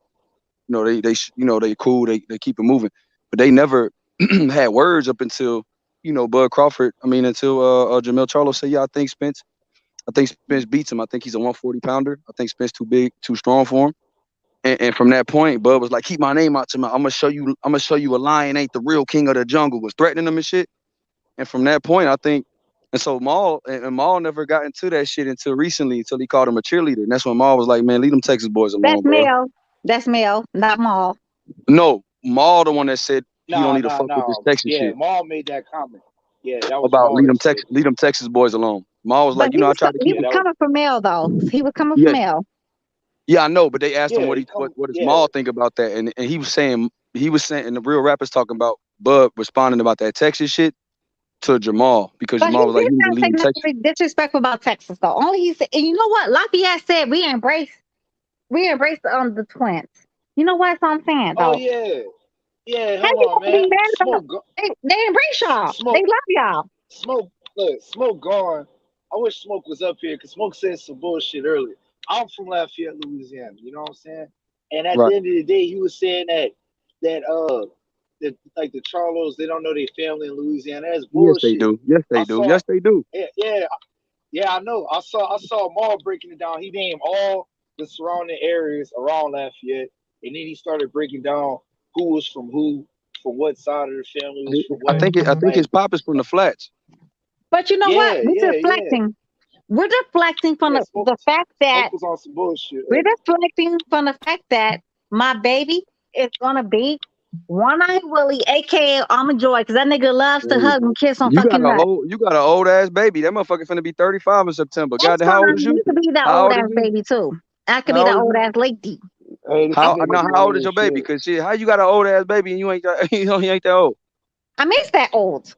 They cool. They keep it moving. But they never had words up until Bud Crawford. I mean, until Jamel Charlo said, yeah, I think Spence beats him. I think he's a 140 pounder. I think Spence too big, too strong for him. And from that point, Bud was like, keep my name out to my. I'm gonna show you a lion ain't the real king of the jungle. Was threatening him and shit. And from that point, I think, and so Maul never got into that shit until recently, until he called him a cheerleader. And that's when Maul was like, man, leave them Texas boys alone, bro. That's Mel, not Maul. No, Maul the one that said he don't need to fuck with this Texas shit. Yeah, Maul made that comment. Yeah, that was about Maul leave them Texas boys alone. Maul was like, I tried to keep. He was coming from Mel though. He was coming from Mel. Yeah, I know, but they asked him what does Maul think about that, and he was saying, and the real rappers talking about Bud responding about that Texas shit to Jamal, because Jamal was like, you need to leave Texas. Disrespectful about Texas though. Only he said, and you know what? Lafayette said we embrace the twins. You know what I'm saying though? Oh yeah. Hold on, man. They embrace y'all. They love y'all. Smoke gone. I wish Smoke was up here because Smoke said some bullshit earlier. I'm from Lafayette, Louisiana. You know what I'm saying? And at the end of the day, he was saying that like the Charlos, they don't know their family in Louisiana. That's bullshit. Yes, they do. Yeah, I know. I saw Maul breaking it down. He named all the surrounding areas around Lafayette, and then he started breaking down who was from who, from what side of the family was from what. I think his pop is from the Flats. But you know what? We're deflecting. Yeah. We're deflecting from the fact that was on some bullshit. We're deflecting from the fact that my baby is gonna be One-Eyed Willie, aka Almond Joy, because that nigga loves to hug and kiss on fucking nuts. You got an old ass baby. That motherfucker finna be 35 in September. God, how old is you? You could be that old ass baby too. I could be that old ass lady. How old is your baby? Because shit, how you got an old ass baby and you ain't that old? I mean, it's that old.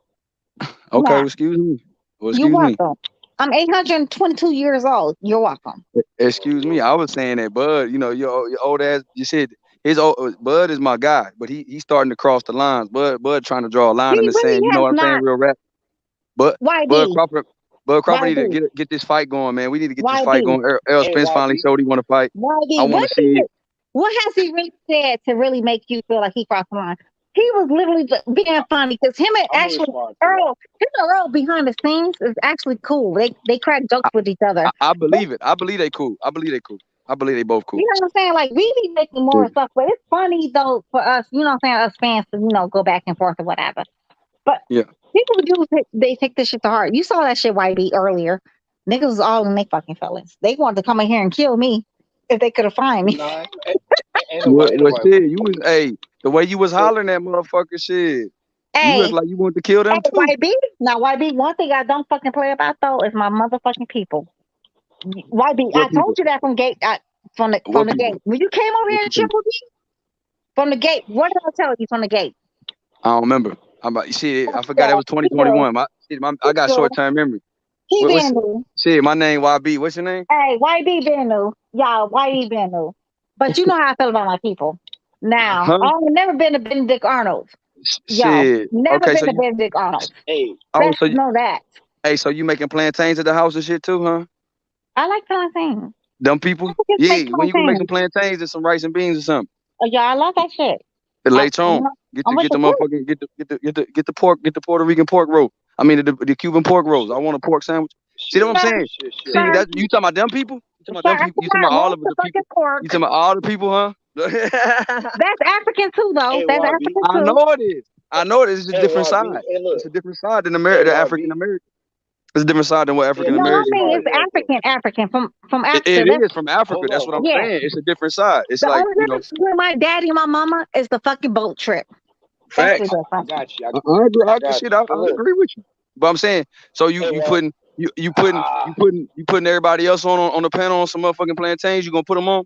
Okay, well, excuse me. You're welcome. I'm 822 years old. You're welcome. Excuse me. I was saying that Bud, your old ass, you said Bud is my guy, but he's starting to cross the lines. Bud trying to draw a line in the sand. You know what I'm saying? Real rap. But Bud Crawford need to get this fight going, man. We need to get this fight going. Errol Spence finally showed he want to fight. I want to see it. What has he really said to really make you feel like he crossed the line? He was literally being funny because him and Earl behind the scenes is actually cool. They crack jokes with each other. I believe it. I believe they cool. I believe they both cool. You know what I'm saying? Like, we be making more stuff, but it's funny though for us. You know what I'm saying? Us fans to go back and forth or whatever. But people they take this shit to heart. You saw that shit YB earlier. Niggas was all in their fucking feelings. They wanted to come in here and kill me if they could have find me. The way you was hollering that motherfucker shit. You look like you want to kill them too. YB, one thing I don't fucking play about though is my motherfucking people. YB, I told you that from the gate. When you came over here and chilled with me from the gate, what did I tell you from the gate? I don't remember. I forgot it was 2021. I got short-term memory. My name YB. What's your name? Hey, YB Benu. Y'all, YB Benu. But you know how I feel about my people. Now, I've never been to Benedict Arnold. Shit. Never been to Benedict Arnold. Hey. So you know that. Hey, so you making plantains at the house and shit too, huh? I like plantains. Them people? Yeah, when you gonna make some plantains and some rice and beans or something? Yeah, I love that shit. Later on, get the Puerto Rican pork roll. I mean the Cuban pork rolls. I want a pork sandwich. See what I'm saying? See, you talking about them people? You talking about them people? You talking about all of the people? You talking about all the people, huh? That's African too, though. Hey, that's African too. I know it is. It's a different side. It's a different side than the African American. It's a different side than what African American. No, I mean it's African from Africa. It is from Africa. That's what I'm saying. It's a different side. It's the only difference between my daddy and my mama is the fucking boat trip. Facts. I got you. I agree with you. But I'm saying, so you putting everybody else on the panel on some motherfucking plantains. You gonna put them on?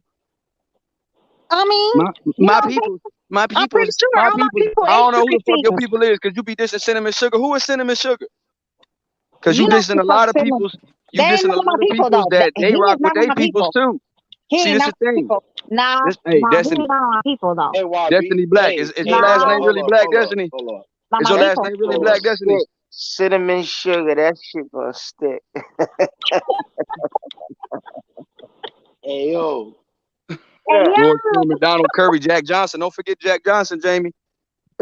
I mean, my people. I'm pretty sure all my people. I don't know who the fuck your people is, because you be dissing Cinnamon Sugar. Who is Cinnamon Sugar? Because you dissing a lot of people's. You dissing a lot of people's that they rock with their peoples too. See, this is the thing. Nah, Destiny. People though. Destiny Black. Is your last name really Black, Destiny? Is your last name really Black, Destiny? Cinnamon Sugar, that shit gonna stick. Hey yo. George Foreman, Donald Curry, Jack Johnson. Don't forget Jack Johnson, Jamie.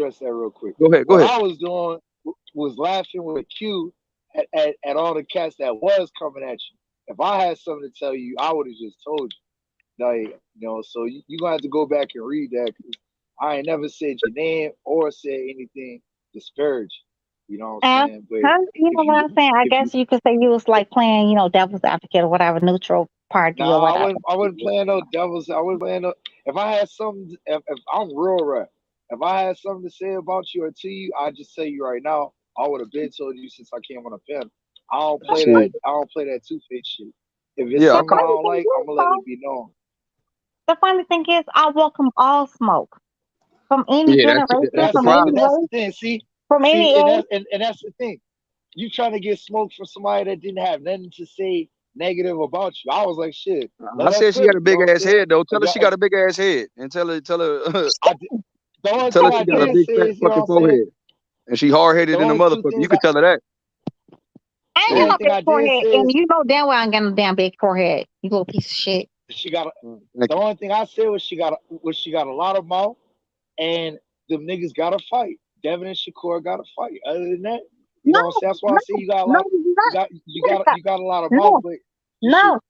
address that real quick. Go ahead. What I was doing was laughing with Q at all the cats that was coming at you. If I had something to tell you, I would have just told you. Like, so you gonna have to go back and read that, because I ain't never said your name or said anything disparaging. You know what I'm saying? But you know what I'm saying? I guess you could say you was like playing, devil's advocate or whatever, neutral party or nah, whatever. I wasn't playing no devils. I wasn't playing no. If I had something, if I'm real rap, if I had something to say about you or to you, I'd just tell you right now. I would have been told you since I came on a panel. I don't play that. I don't play that two-faced shit. If it's Yeah, something I don't like, I'm gonna let it be known. The funny thing is, I welcome all smoke from any yeah, generation, that's the from any And problem. that's race, the thing. See, from any and age. that's the thing. You trying to get smoke from somebody that didn't have nothing to say negative about you. I was like, shit, I let her said she cook. got a You know big what I'm ass saying? head though. Tell If her y'all, she got a big ass head, and tell her the only tell thing her I she got a did big say fat is, you know what fucking I'm saying? forehead, and she hard The headed in a only two motherfucker. You things could tell her that. I the ain't got only no Shit. thing big I did forehead, say and is you know damn well I ain't got no damn big forehead. You little piece of shit. she got. Like, The only thing I said was she got a lot of mouth, and them niggas got to fight. Devin and Shakur got to fight. Other than that, you know No, what I'm saying? That's why I no, say you got a no, lot. you not. You got a lot of mouth, No, but you should no,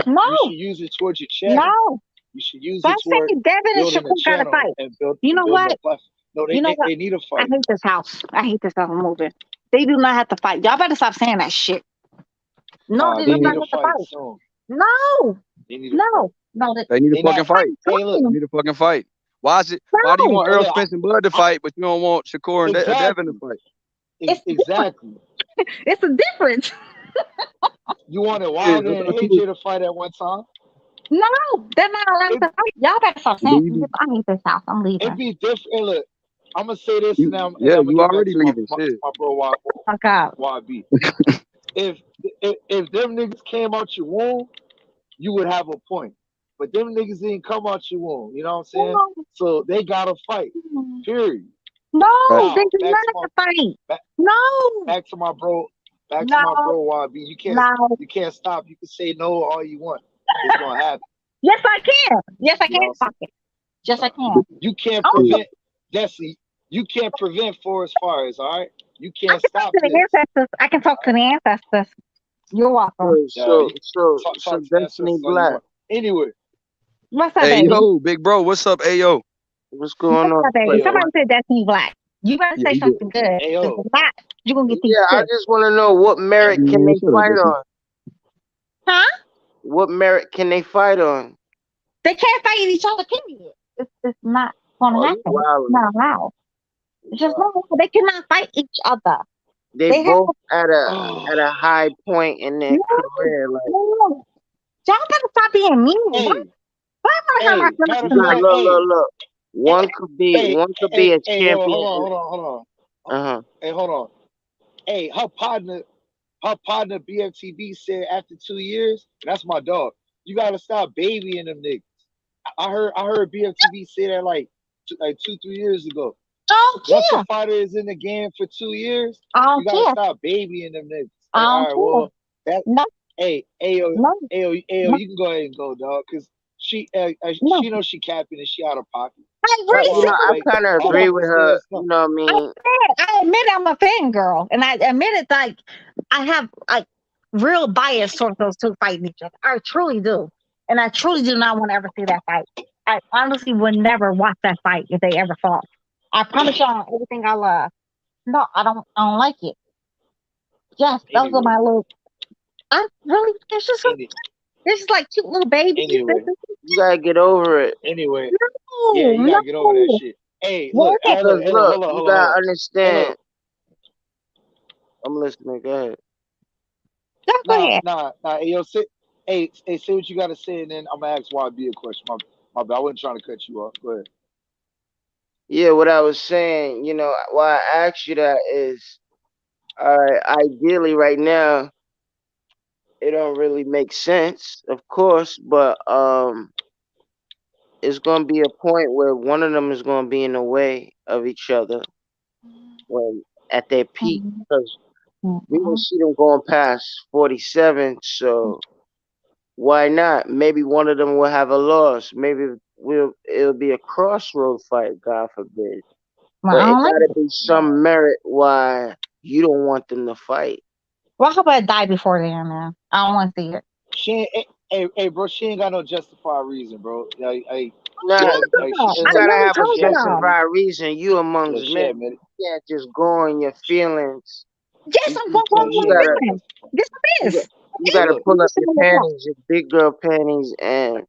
no, you should use it towards your channel. no. You should use it Don't toward say Devin and building a Shakur got to channel fight. and You know building a what? platform. No, You know what? they need a I fight. hate this house. I hate this house. I'm moving. They do not have to fight. Y'all better stop saying that shit. No, Nah, they they do need not a have to fight fight. soon. No, They need a fight. no, no. they need a They fucking not. fight. Hey, look. They need a fucking fight. Why is it? Why do you No. want Hey, Errol look. Spence and Bud to fight, but you don't want Shakur and Devin to Exactly. fight? It's different. Exactly. It's a difference. You wanted Yeah, Wilder I and thought you AJ to fight at one time. No, they're not allowed to fight. Y'all better stop saying. would. I hate this house. I'm It'd leaving. be different. Hey, look, I'm gonna say this, and Yeah, I'm gonna you get back already to leaving. Shit. my bro Fuck out. YB. If, if them niggas came out your womb, you would have a point. But them niggas didn't come out your womb. You know what I'm saying? So they gotta fight. Period. No, they Now do not have to fight. No, back to my bro. Back to my no, bro YB. no. You can't stop. You can say no all you want. It's gonna happen. Yes, I can. Yes, I You know can what I'm stop saying? it. Yes, I can. You can't I'm prevent Jesse. You can't prevent forest fires. All right. You I can't can talk stop to the this. ancestors. I can talk to the ancestors. You're welcome. You So talk to the Destiny ancestors all you Black, want. Anyway, What's up, Hey baby? yo, big bro, what's up? Hey yo. what's going What's on, up, baby? player? Somebody said that's me black. You better Yeah, say he did. something good. hey Because yo, if not, you're going to get these Yeah, I tips. just want to know what merit Yeah, can they what's up, fight Destiny? on? Huh? What merit can they fight on? They can't fight each other, period. It's not going to Oh, you happen. It's wildin'. not allowed. It's just not. They cannot fight each other. They They have both at oh, a high point in their no, career. Like, no. Y'all better stop being mean. hey, Why am I hurt my feelings matter you of from got that? fact, look. One could be a yo, champion. hold on. Hey, hold on. Hey, her partner BFTB said after 2 years, and that's my dog. You gotta stop babying them niggas. I heard BFTB say that like 2-3 years ago. I Once don't a care. fighter is in the game for 2 years, I you don't gotta care. stop babying them niggas. I Like, all don't right, care. well, that No, hey, no, no, you can go ahead and go, dog, because she no. she knows she capping and she out of pocket. I But That's you why know, really I like kind of all agree I'm said with gonna say her. is no. You know what I mean? I admit I'm a fangirl, and I admit it like I have like real bias towards those two fighting each other. I truly do, and I truly do not want to ever see that fight. I honestly would never watch that fight if they ever fought. I promise y'all everything I love. No, I don't. I don't like it. Yes, those are Anyway, my little. I really. It's just. any, It's just like cute little babies. anyway, You gotta get over it. anyway. Yeah, No, you gotta get over that no. shit. Hey, look, Work it. Cause look, hold on, you hold on, hold gotta on. Hey, understand. look, I'm listening. Go ahead. Just go ahead. hey, yo, say what you gotta say, and then I'm gonna ask YB a question. My bad. I wasn't trying to cut you off. Go ahead. Yeah, what I was saying. You know, why I asked you that is, ideally, right now, it don't really make sense, of course, but it's gonna be a point where one of them is gonna be in the way of each other when at their peak, because we don't see them going past 47. So why not? Maybe one of them will have a loss. Maybe it'll be a crossroad fight, God forbid. Well, But I it don't like gotta it. be some merit why you don't want them to fight. Well, how about die before then, man? I don't want to see it. She ain't, hey, bro, she ain't got no justified reason, bro. Nah, Like, you gotta have a justified reason. You amongst men, man. you can't just go on your feelings. Yes, I'm going on my feelings. Yes, it is. You gotta pull up your panties, your big girl panties, and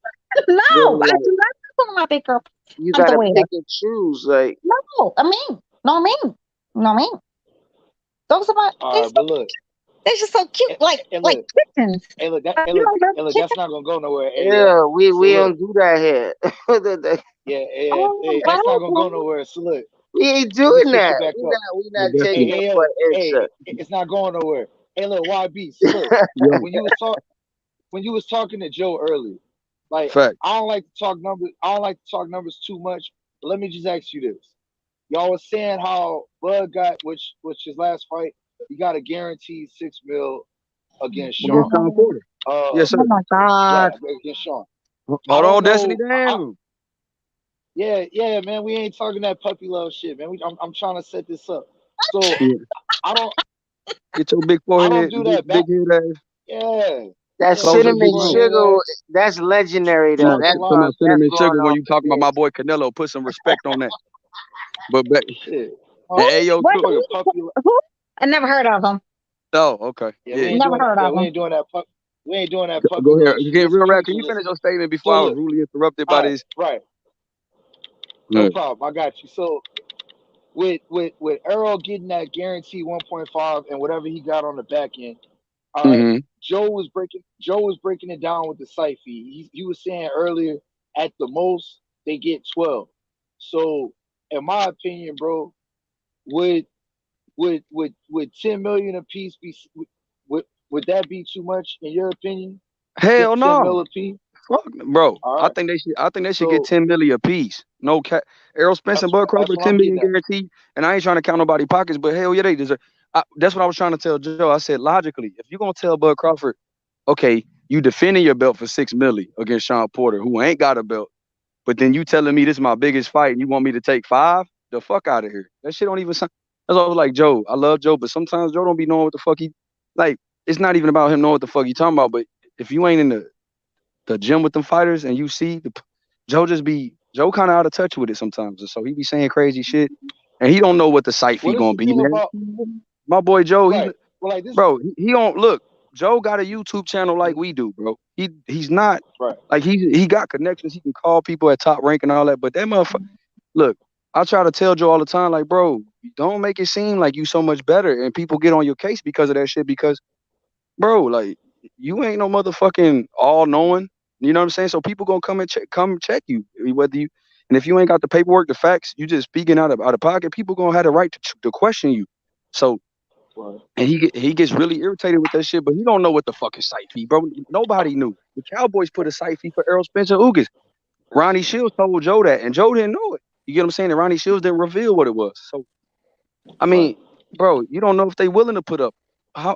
no, really, I do not pull my big girl. you gotta pick and choose. Like, no, I mean. Those are my. But look, they're just so cute, like kittens. Hey, look, that's not gonna go nowhere. Yeah, we don't do that here. That's not gonna go nowhere. So look, we ain't doing that. We not taking it for answer. It's not going nowhere. Hey, look, YB. So look, when you was talking to Joe earlier, like Fact. I don't like to talk numbers. I don't like to talk numbers too much. But let me just ask you this: y'all was saying how Bud got, which his last fight, he got a guaranteed $6 million against Sean. Yes, sir. Oh my God. Yeah, against Sean. Hold on, Destiny. Damn. Yeah, man. We ain't talking that puppy love shit, man. I'm trying to set this up. So I don't get your big forehead. I don't do that. Big head ass. Yeah. That cinnamon sugar, that's legendary though. That's cinnamon sugar when you talking about my boy Canelo. Put some respect on that. But shit. Hey, yo, who? I never heard of him. Oh, okay. We never heard of him. We ain't doing that. We ain't doing that. Go ahead. Get real rap. Can you finish your statement before I was rudely interrupted by this? Right. No problem. I got you. So with Errol getting that guaranteed 1.5 and whatever he got on the back end, all right. Joe was breaking it down with the site fee. He was saying earlier, at the most they get 12. So in my opinion, bro, would 10 million a piece be would that be too much in your opinion? Hell no. 10 million a piece? Fuck, bro. Right. I think they should get 10 million a piece. No cap. Errol Spence and Bud Crawford 10 million guaranteed. And I ain't trying to count nobody's pockets, but hell yeah, they deserve. That's what I was trying to tell Joe. I said logically, if you're gonna tell Bud Crawford, okay, you defending your belt for 6 million against Sean Porter, who ain't got a belt, but then you telling me this is my biggest fight and you want me to take 5? The fuck out of here. That shit don't even sound. That's why I was like, Joe, I love Joe, but sometimes Joe don't be knowing what the fuck he like. It's not even about him knowing what the fuck he talking about, but if you ain't in the gym with them fighters and you see Joe kind of out of touch with it sometimes, and so he be saying crazy shit and he don't know what the site fee gonna be, man. My boy Joe, he don't look. Joe got a YouTube channel like we do, bro. He's not like he got connections. He can call people at Top Rank and all that, but that motherfucker. Look, I try to tell Joe all the time, like, bro, don't make it seem like you so much better, and people get on your case because of that shit. Because, bro, like, you ain't no motherfucking all knowing. You know what I'm saying? So people gonna come check you, whether you, and if you ain't got the paperwork, the facts, you just speaking out of pocket. People gonna have the right to question you. So, and he gets really irritated with that shit, but he don't know what the fucking site fee, bro. Nobody knew. The Cowboys put a site fee for Errol Spence and Ugas. Ronnie Shields told Joe that, and Joe didn't know it. You get what I'm saying? And Ronnie Shields didn't reveal what it was. So, I mean, bro, you don't know if they willing to put up.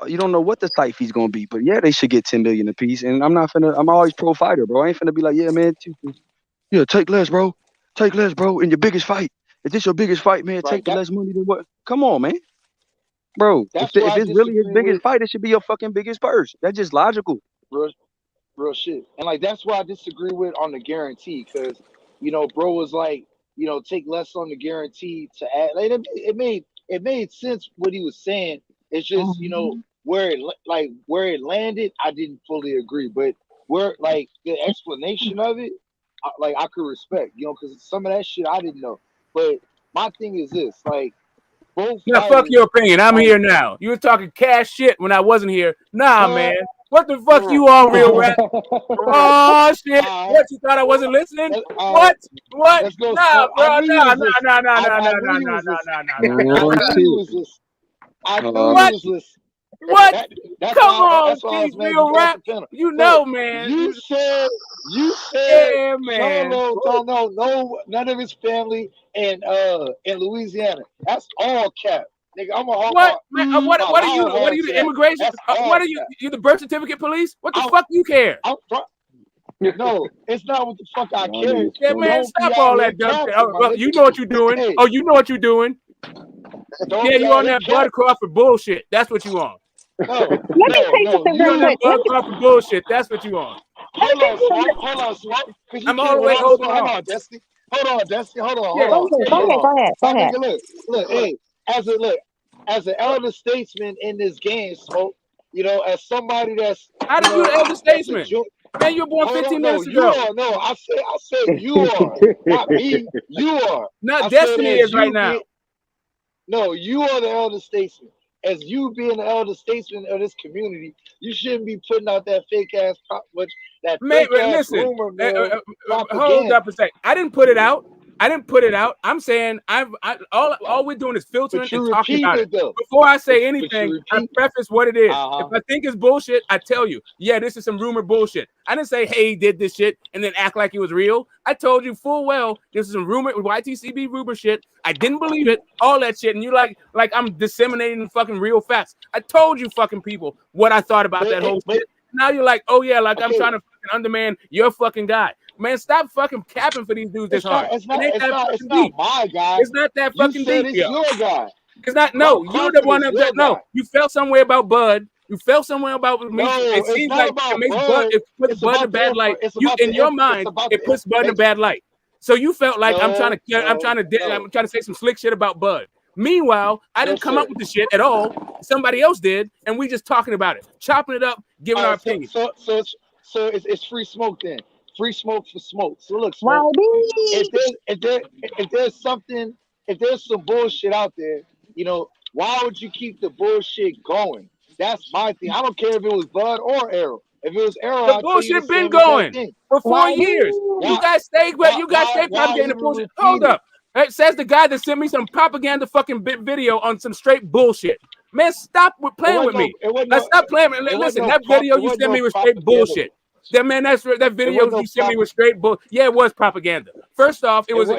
You don't know what the site fee's gonna be, but yeah, they should get 10 million a piece. And I'm always pro fighter, bro. I ain't finna be like, yeah, man, take less, bro. Take less, bro. In your biggest fight. If this your biggest fight, man, take the less money than what? Come on, man. Bro, if it's really his biggest fight, it should be your fucking biggest purse. That's just logical. Real shit. And like that's why I disagree with on the guarantee, because bro was like, take less on the guarantee to add. Like it made sense what he was saying. It's just where it landed, I didn't fully agree. But where like the explanation of it, I could respect, because some of that shit I didn't know. But my thing is this, like both. Now fuck your opinion. I'm here now. You were talking cash shit when I wasn't here. Nah, man. What the fuck you on, real rap? Oh shit! What, you thought I wasn't listening? What? Nah, bro. Nah. What? Come on, Keith, real rap. You know, man. You said yeah, man. Solo don't know none of his family in Louisiana. That's all cap. Nigga, I'm a what are you? What are you? The immigration? What are you? You the birth certificate police? What the fuck you care? No, it's not what the fuck I care. Yeah, man, stop all that dumb shit. You know what you're doing. Oh, you know what you're doing. Don't Yeah, you on that that Bud Crawford bullshit. That's what you on. no, Let me say something You real on that quick. Bud Crawford bullshit. That's what you on. Hold on, Smoke. Because you I'm all can't the way hold on, holding Smoke. Hold on. on, Destiny. Hold Yeah, on. Go ahead. My nigga, look, hey, as an elder statesman in this game, Smoke, as somebody that's, how did you the elder that's a statesman? Man, you were born hold 15 on, no, minutes you ago. are, no, I said you are, not me, you are. Not I Destiny said as is right you now. no, you are the elder statesman. As you being the elder statesman of this community, you shouldn't be putting out that fake ass Man, listen, rumor mill hold propaganda. up a sec. I didn't put it out. I'm saying all we're doing is filtering But and you talking repeat about it. it though. Before I say But you anything, I repeat. preface what it is. Uh-huh. If I think it's bullshit, I tell you, yeah, this is some rumor bullshit. I didn't say, hey, he did this shit and then act like it was real. I told you full well this is some rumor, YTCB rumor shit. I didn't believe it, all that shit. And you like I'm disseminating fucking real facts. I told you fucking people what I thought about that whole shit. Now you're like, oh yeah, like I'm trying to fucking underman your fucking guy. Man, stop fucking capping for these dudes this hard. It's not deep. my guy. It's not that fucking deep, it's yo. your guy. It's not. No, you're the one that. No, you felt some way about Bud. You felt somewhere about me. No, it it's seems not like about it makes Bud. It puts It's Bud in a about bad light. You, in your mind, it puts Bud in a bad light. So you felt like I'm trying to say some slick shit about Bud. Meanwhile, I didn't come up with the shit at all. Somebody else did, and we just talking about it, chopping it up, giving our opinion. So it's free smoke then. Free smoke for smoke. So look, Smoke, if there's some bullshit out there, why would you keep the bullshit going? That's my thing. I don't care if it was Bud or Errol. If it was Errol, the bullshit been going for 4 years. You guys stay propagating bullshit. Hold up. It says the guy that sent me some propaganda fucking video on some straight bullshit. Man, stop playing with me. Stop playing with me. Listen, that video you sent me was straight bullshit. That man, that video you sent me was straight bull. Yeah, it was propaganda. First off, it was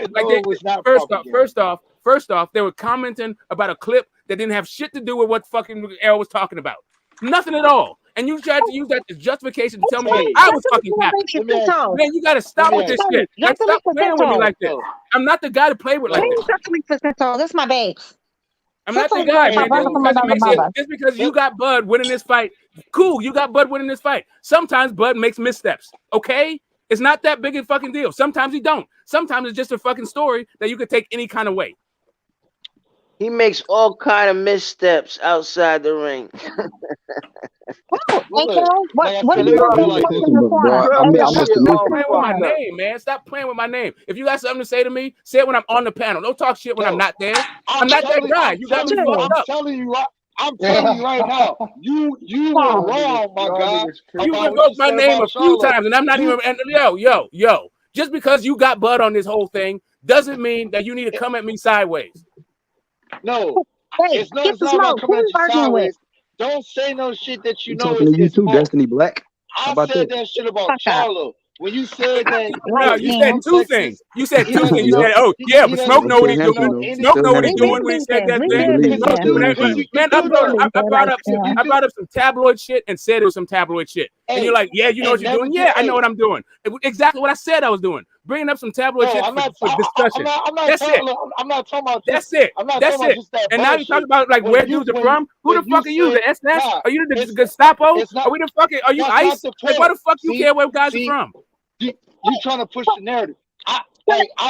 first off, they were commenting about a clip that didn't have shit to do with what fucking Errol was talking about. Nothing at all. And you tried to use that as justification to tell me I was fucking happy. Man, you gotta stop with this shit. Stop playing with me like this. I'm not the guy to play with like this. This is my babes. I'm not the guy, man. Just because you got Bud winning this fight, cool. You got Bud winning this fight. Sometimes Bud makes missteps. Okay, it's not that big a fucking deal. Sometimes he don't. Sometimes it's just a fucking story that you could take any kind of way. He makes all kind of missteps outside the ring. My name, man. Stop playing with my name. If you got something to say to me, say it when I'm on the panel. Don't talk shit when I'm not there. I'm not that guy. You got me fucked up. I'm telling you right now, you were wrong, my guy. You revoked my name a few times, and I'm not even. And yo. Just because you got Bud on this whole thing doesn't mean that you need to come at me sideways. No, it's not about coming at you sideways. Don't say no shit that you know is you too, Destiny Black. I said that shit about Charlo. When you said that, no, you said two things. You said two things. You said, "Oh yeah, but Smoke know what he's doing. Smoke know what he's doing when he said that thing." Man, I brought up some tabloid shit and said it was some tabloid shit. And you're like, "Yeah, you know what you're doing." Yeah, I know what I'm doing. Exactly what I said I was doing. Bringing up some tabloid shit for discussion. That's it. I'm not talking about. That's it. That's it. And now you talk about like where dudes are from. Who the fuck are you? The SS? Are you the Gestapo? Are we the fucking? Are you ICE? Like, why the fuck you care where guys are from? You trying to push the narrative. I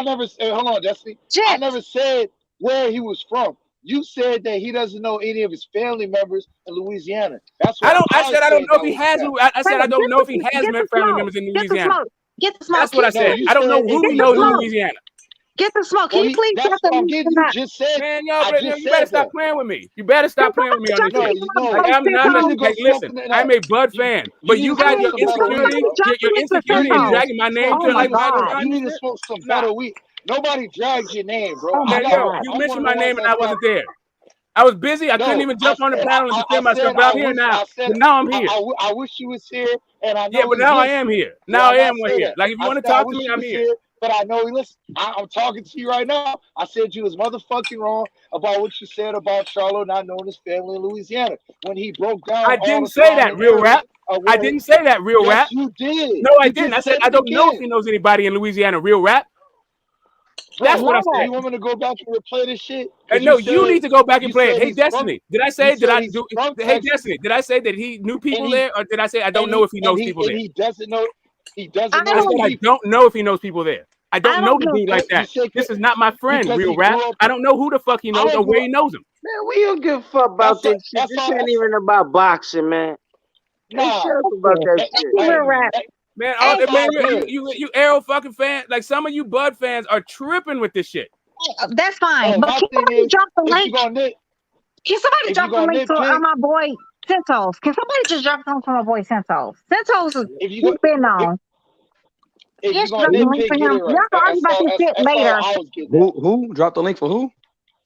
never said, hold on, Destiny. I never said where he was from. You said that he doesn't know any of his family members in Louisiana. That's what I said I don't know if he has. I said I don't know if he has family members in Louisiana. Get the smoke. That's what I said. I don't know who he knows in Louisiana. Get the smoke. Can you please that's what I'm getting. You just said. Man, you better stop playing with me. You better stop playing with me on this shit. I'm not. Like, listen, I'm a Bud fan, but you got your insecurity. Your insecurity and dragging my name. You need to smoke some better weed. Nobody drags your name, bro. You mentioned my name and I wasn't there. I was busy. I couldn't even jump on the panel and defend myself. But I'm here now. But now I'm here. I wish you was here, and I know. Yeah, but now I am here. Now I am here. Like if you want to talk to me, I'm here. But I know he listen. I'm talking to you right now. I said you was motherfucking wrong about what you said about Charlo not knowing his family in Louisiana when he broke down. I didn't say that, real rap. I didn't say that, real rap. You did. No, I didn't. I said I don't know if he knows anybody in Louisiana, real rap. That's what I said. You want me to go back and replay this shit? No, you need to go back and play it. Hey, he's from- Destiny, did I you say, said he's from hey, Texas. Destiny, did I say that he knew people And he- there? Or did I say I don't know if he knows people there? He doesn't know. He doesn't know. I said I don't know if he knows people there. I don't know the dude like that. This is not my friend, because Real he Rap. grew up- I don't know who the fuck he knows or where he knows him. Man, we don't give a fuck about this shit. This ain't even about boxing, man. Nah, shut up about that shit. Man, you Errol fucking fan. Like some of you Bud fans are tripping with this shit. That's fine. But can somebody drop the link? Can somebody drop the link to my boy Santos? Can somebody just drop something for my boy Santos? Santos he's been on. If Yes, you gonna drop the link nitpick, for get him. it right. Y'all can argue about this shit later. Who? Drop the link for who?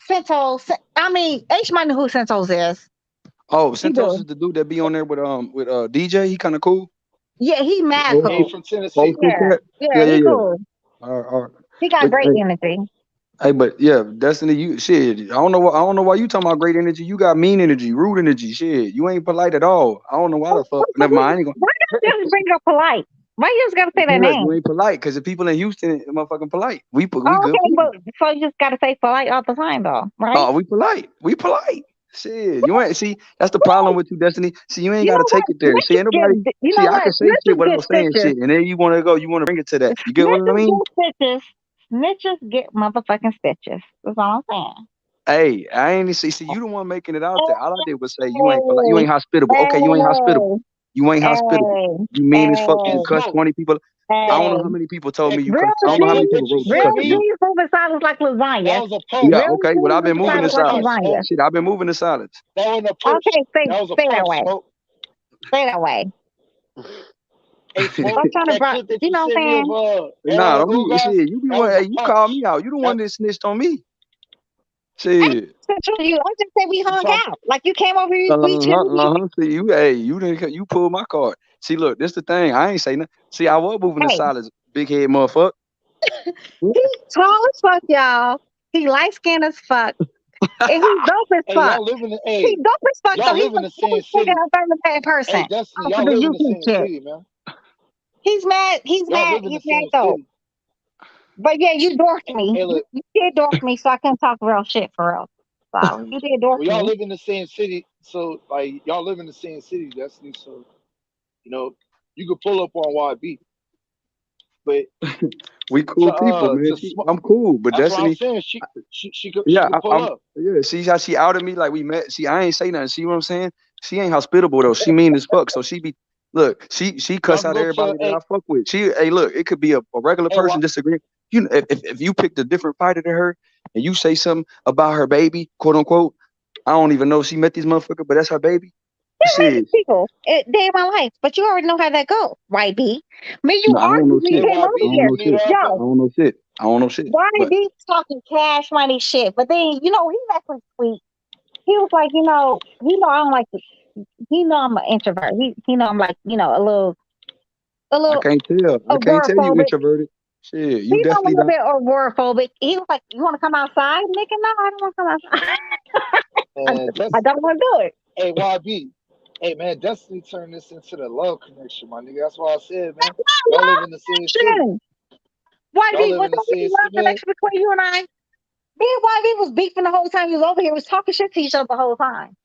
Santos. I mean, H might know who Santos is. Oh, Santos is the dude that be on there with DJ. He kind of cool. Yeah, he mad cool. Hey, from Tennessee. Yeah, he cool. All right. He got great energy. Hey, but yeah, Destiny, you shit. I don't know why you talking about great energy. You got mean energy, rude energy. Shit, you ain't polite at all. I don't know why the fuck. Never mind. I ain't gonna. Why don't you bring up polite? Why you just gotta say that name? You ain't polite because the people in Houston are motherfucking polite. We good. Okay, but so you just gotta say polite all the time, though, right? Oh, we polite. We polite. Shit, you ain't see. That's the problem with you, Destiny. See, you ain't gotta take it there. See, ain't nobody. See, I can say shit without saying shit, and then you want to go. You want to bring it to that. You get what I mean? Snitches get motherfucking stitches. That's all I'm saying. Hey, I ain't see. You the one making it out there. All I did was say you ain't polite. You ain't hospitable. Okay, you ain't hospitable. You ain't hospitable. You mean as fuck. You cuss 20 people. I don't know how many people told me you cuss. I don't know how many people wrote you cuss. Real G's moving silence like lasagna. Yeah, okay. Well, I've been moving the silence. Shit, I've been moving the silence. That wasn't a push. Okay, stay that way. Smoke. Stay that way. Hey, Smoke, I'm trying to that clip that you know what I'm saying? Nah, don't be, shit, you be one. Hey, you call me out. You the one that snitched on me. Shit. I just said we hung out. Like you came over here. See, you pulled my card. See, look, this the thing. I ain't say nothing. See, I was moving the silence, big head motherfucker. He's tall as fuck, y'all. He light skinned as fuck. And he's dope as fuck. He's dope as fuck. So he's a same person. Hey, Destiny, y'all live in the same city, man. He's mad. He's mad though. But yeah, you dorked me. Hey, look. You did dork me, so I can't talk real shit for real. So you did dork me. Y'all live in the same city, so like y'all live in the same city, Destiny. So you know you could pull up on YB. But we cool people, man. I'm cool, but that's Destiny. What I'm saying. She could pull up. Yeah, see how she outed me like we met. See, I ain't say nothing. See what I'm saying? She ain't hospitable though. She mean as fuck. So she be look. She cuss out everybody that I fuck with. Hey, look, it could be a regular person disagreeing. You know, if you picked a different fighter than her and you say something about her baby, quote unquote, I don't even know if she met these motherfuckers, but that's her baby. Shit. People, day of my life, but you already know how that goes, right, B? Me, you argued. We came over here. I don't know shit. YB talking cash money shit, but then you know he's actually sweet. He was like, I don't like it. He know I'm an introvert. He know I'm like, a little. I can't tell. I can't tell you introverted. Shit, you definitely a little bit agoraphobic. He was like, "You want to come outside, nigga?" No, I don't want to come outside. I don't want to do it. Hey, YB. Hey, man, Destiny turned this into the love connection, my nigga. That's what I said, man. Y'all live in the same city. YB, what's the love connection between you and I? Me and YB was beefing the whole time he was over here. Was talking shit to each other the whole time.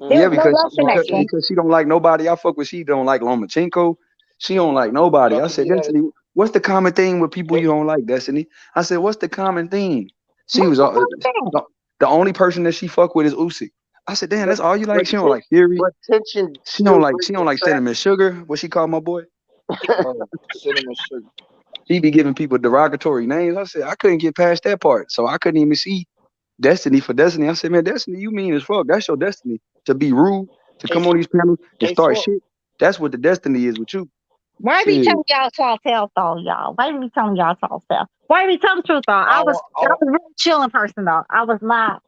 Yeah, because she don't like nobody. I fuck with. She don't like Lomachenko. She don't like nobody. I said, Destiny, what's the common thing with people you don't like, Destiny? I said, what's the common thing? She was the only person that she fuck with is Usyk. I said, damn, that's all you like? She don't like Fury. She don't like cinnamon sugar. What she call my boy? Cinnamon sugar. She be giving people derogatory names. I said, I couldn't get past that part. So I couldn't even see Destiny for Destiny. I said, man, Destiny, you mean as fuck. That's your destiny. To be rude, to come on these panels and start shit. That's what the destiny is with you. Why be telling y'all tall tales though, y'all? Why be telling y'all tall tales? Why be telling the truth though? I was a really chilling person though. I was not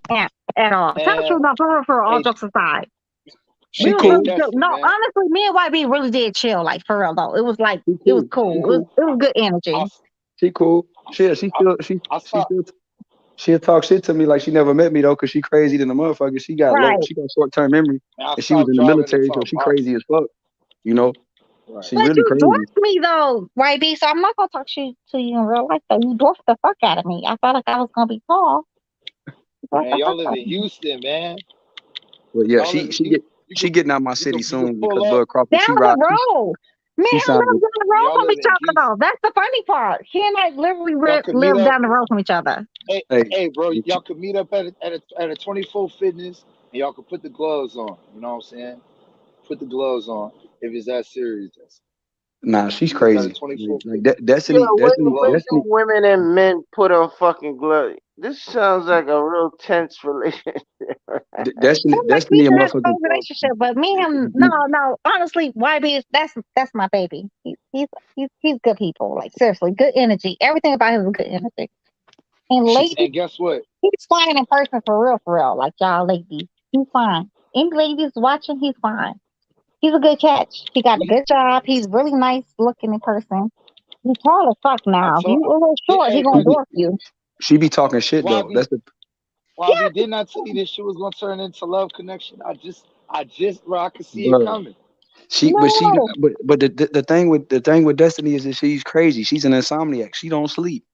at all. Tell the truth though, for all jokes aside. She cool. No, honestly, me and YB really did chill, like for real though. It was like it was cool. It was good energy. She cool. She'll talk shit to me like she never met me though, cause she crazy than a motherfucker. She got short-term memory, and she was in the military, so she crazy as fuck. You know. She But really you crazy. dwarfed me though, YB. So I'm not gonna talk shit to you in real life. Though you dwarfed the fuck out of me. I felt like I was gonna be tall. Man, y'all live in Houston, man. Well, yeah, Y'all live in Houston. she getting out my city You soon can because pull up. Bud Crawford Down she the ride. road. Man, She I signed love with down the Man, road y'all from live each in other Houston. though. That's the funny part. He and I literally Y'all could meet live up. down the road from each other. Hey, bro, y'all could meet up at a 24 Fitness, and y'all could put the gloves on. You know what I'm saying? Put the gloves on if it's that serious. Nah, she's Meet up at a crazy. 24 Like Fitness. Yeah, Destiny, when, Destiny, when Destiny. do women and men put on fucking gloves? This sounds like a real tense relationship. Destiny, I'm like we Destiny, a can have a motherfucking. close relationship, but me and no, honestly, YB is that's my baby. He's good people. Like seriously, good energy. Everything about him is good energy. And ladies, And guess what? he's fine in person for real. Like y'all ladies, he's fine. Any ladies watching, he's fine. He's a good catch. He got a good job. He's really nice looking in person. He's tall as fuck I now. If told. you a little short, he gonna dwarf you. She be talking shit though. YB, That's the. YB, didn't I tell you this shit was gonna turn into Love Connection? Bro, I could see it Bro. coming. No. But the thing with Destiny is that she's crazy. She's an insomniac. She don't sleep.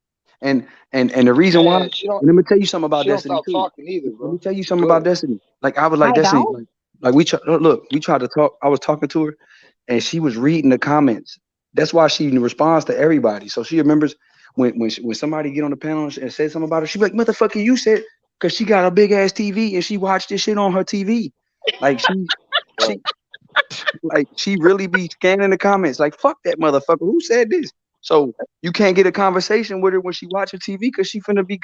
And the reason why, Man, she don't. let me tell you something about She don't Destiny stop too. talking either, Let me bro. tell you something Go about ahead. Destiny. Like I was like I Destiny, don't. like we tried to talk. I was talking to her, and she was reading the comments. That's why she responds to everybody. So she remembers when somebody get on the panel and say something about her, she be like, "Motherfucker, you said," because she got a big ass TV and she watched this shit on her TV. Like she like she really be scanning the comments. Like fuck that motherfucker. Who said this? So you can't get a conversation with her when she watching TV because she finna be.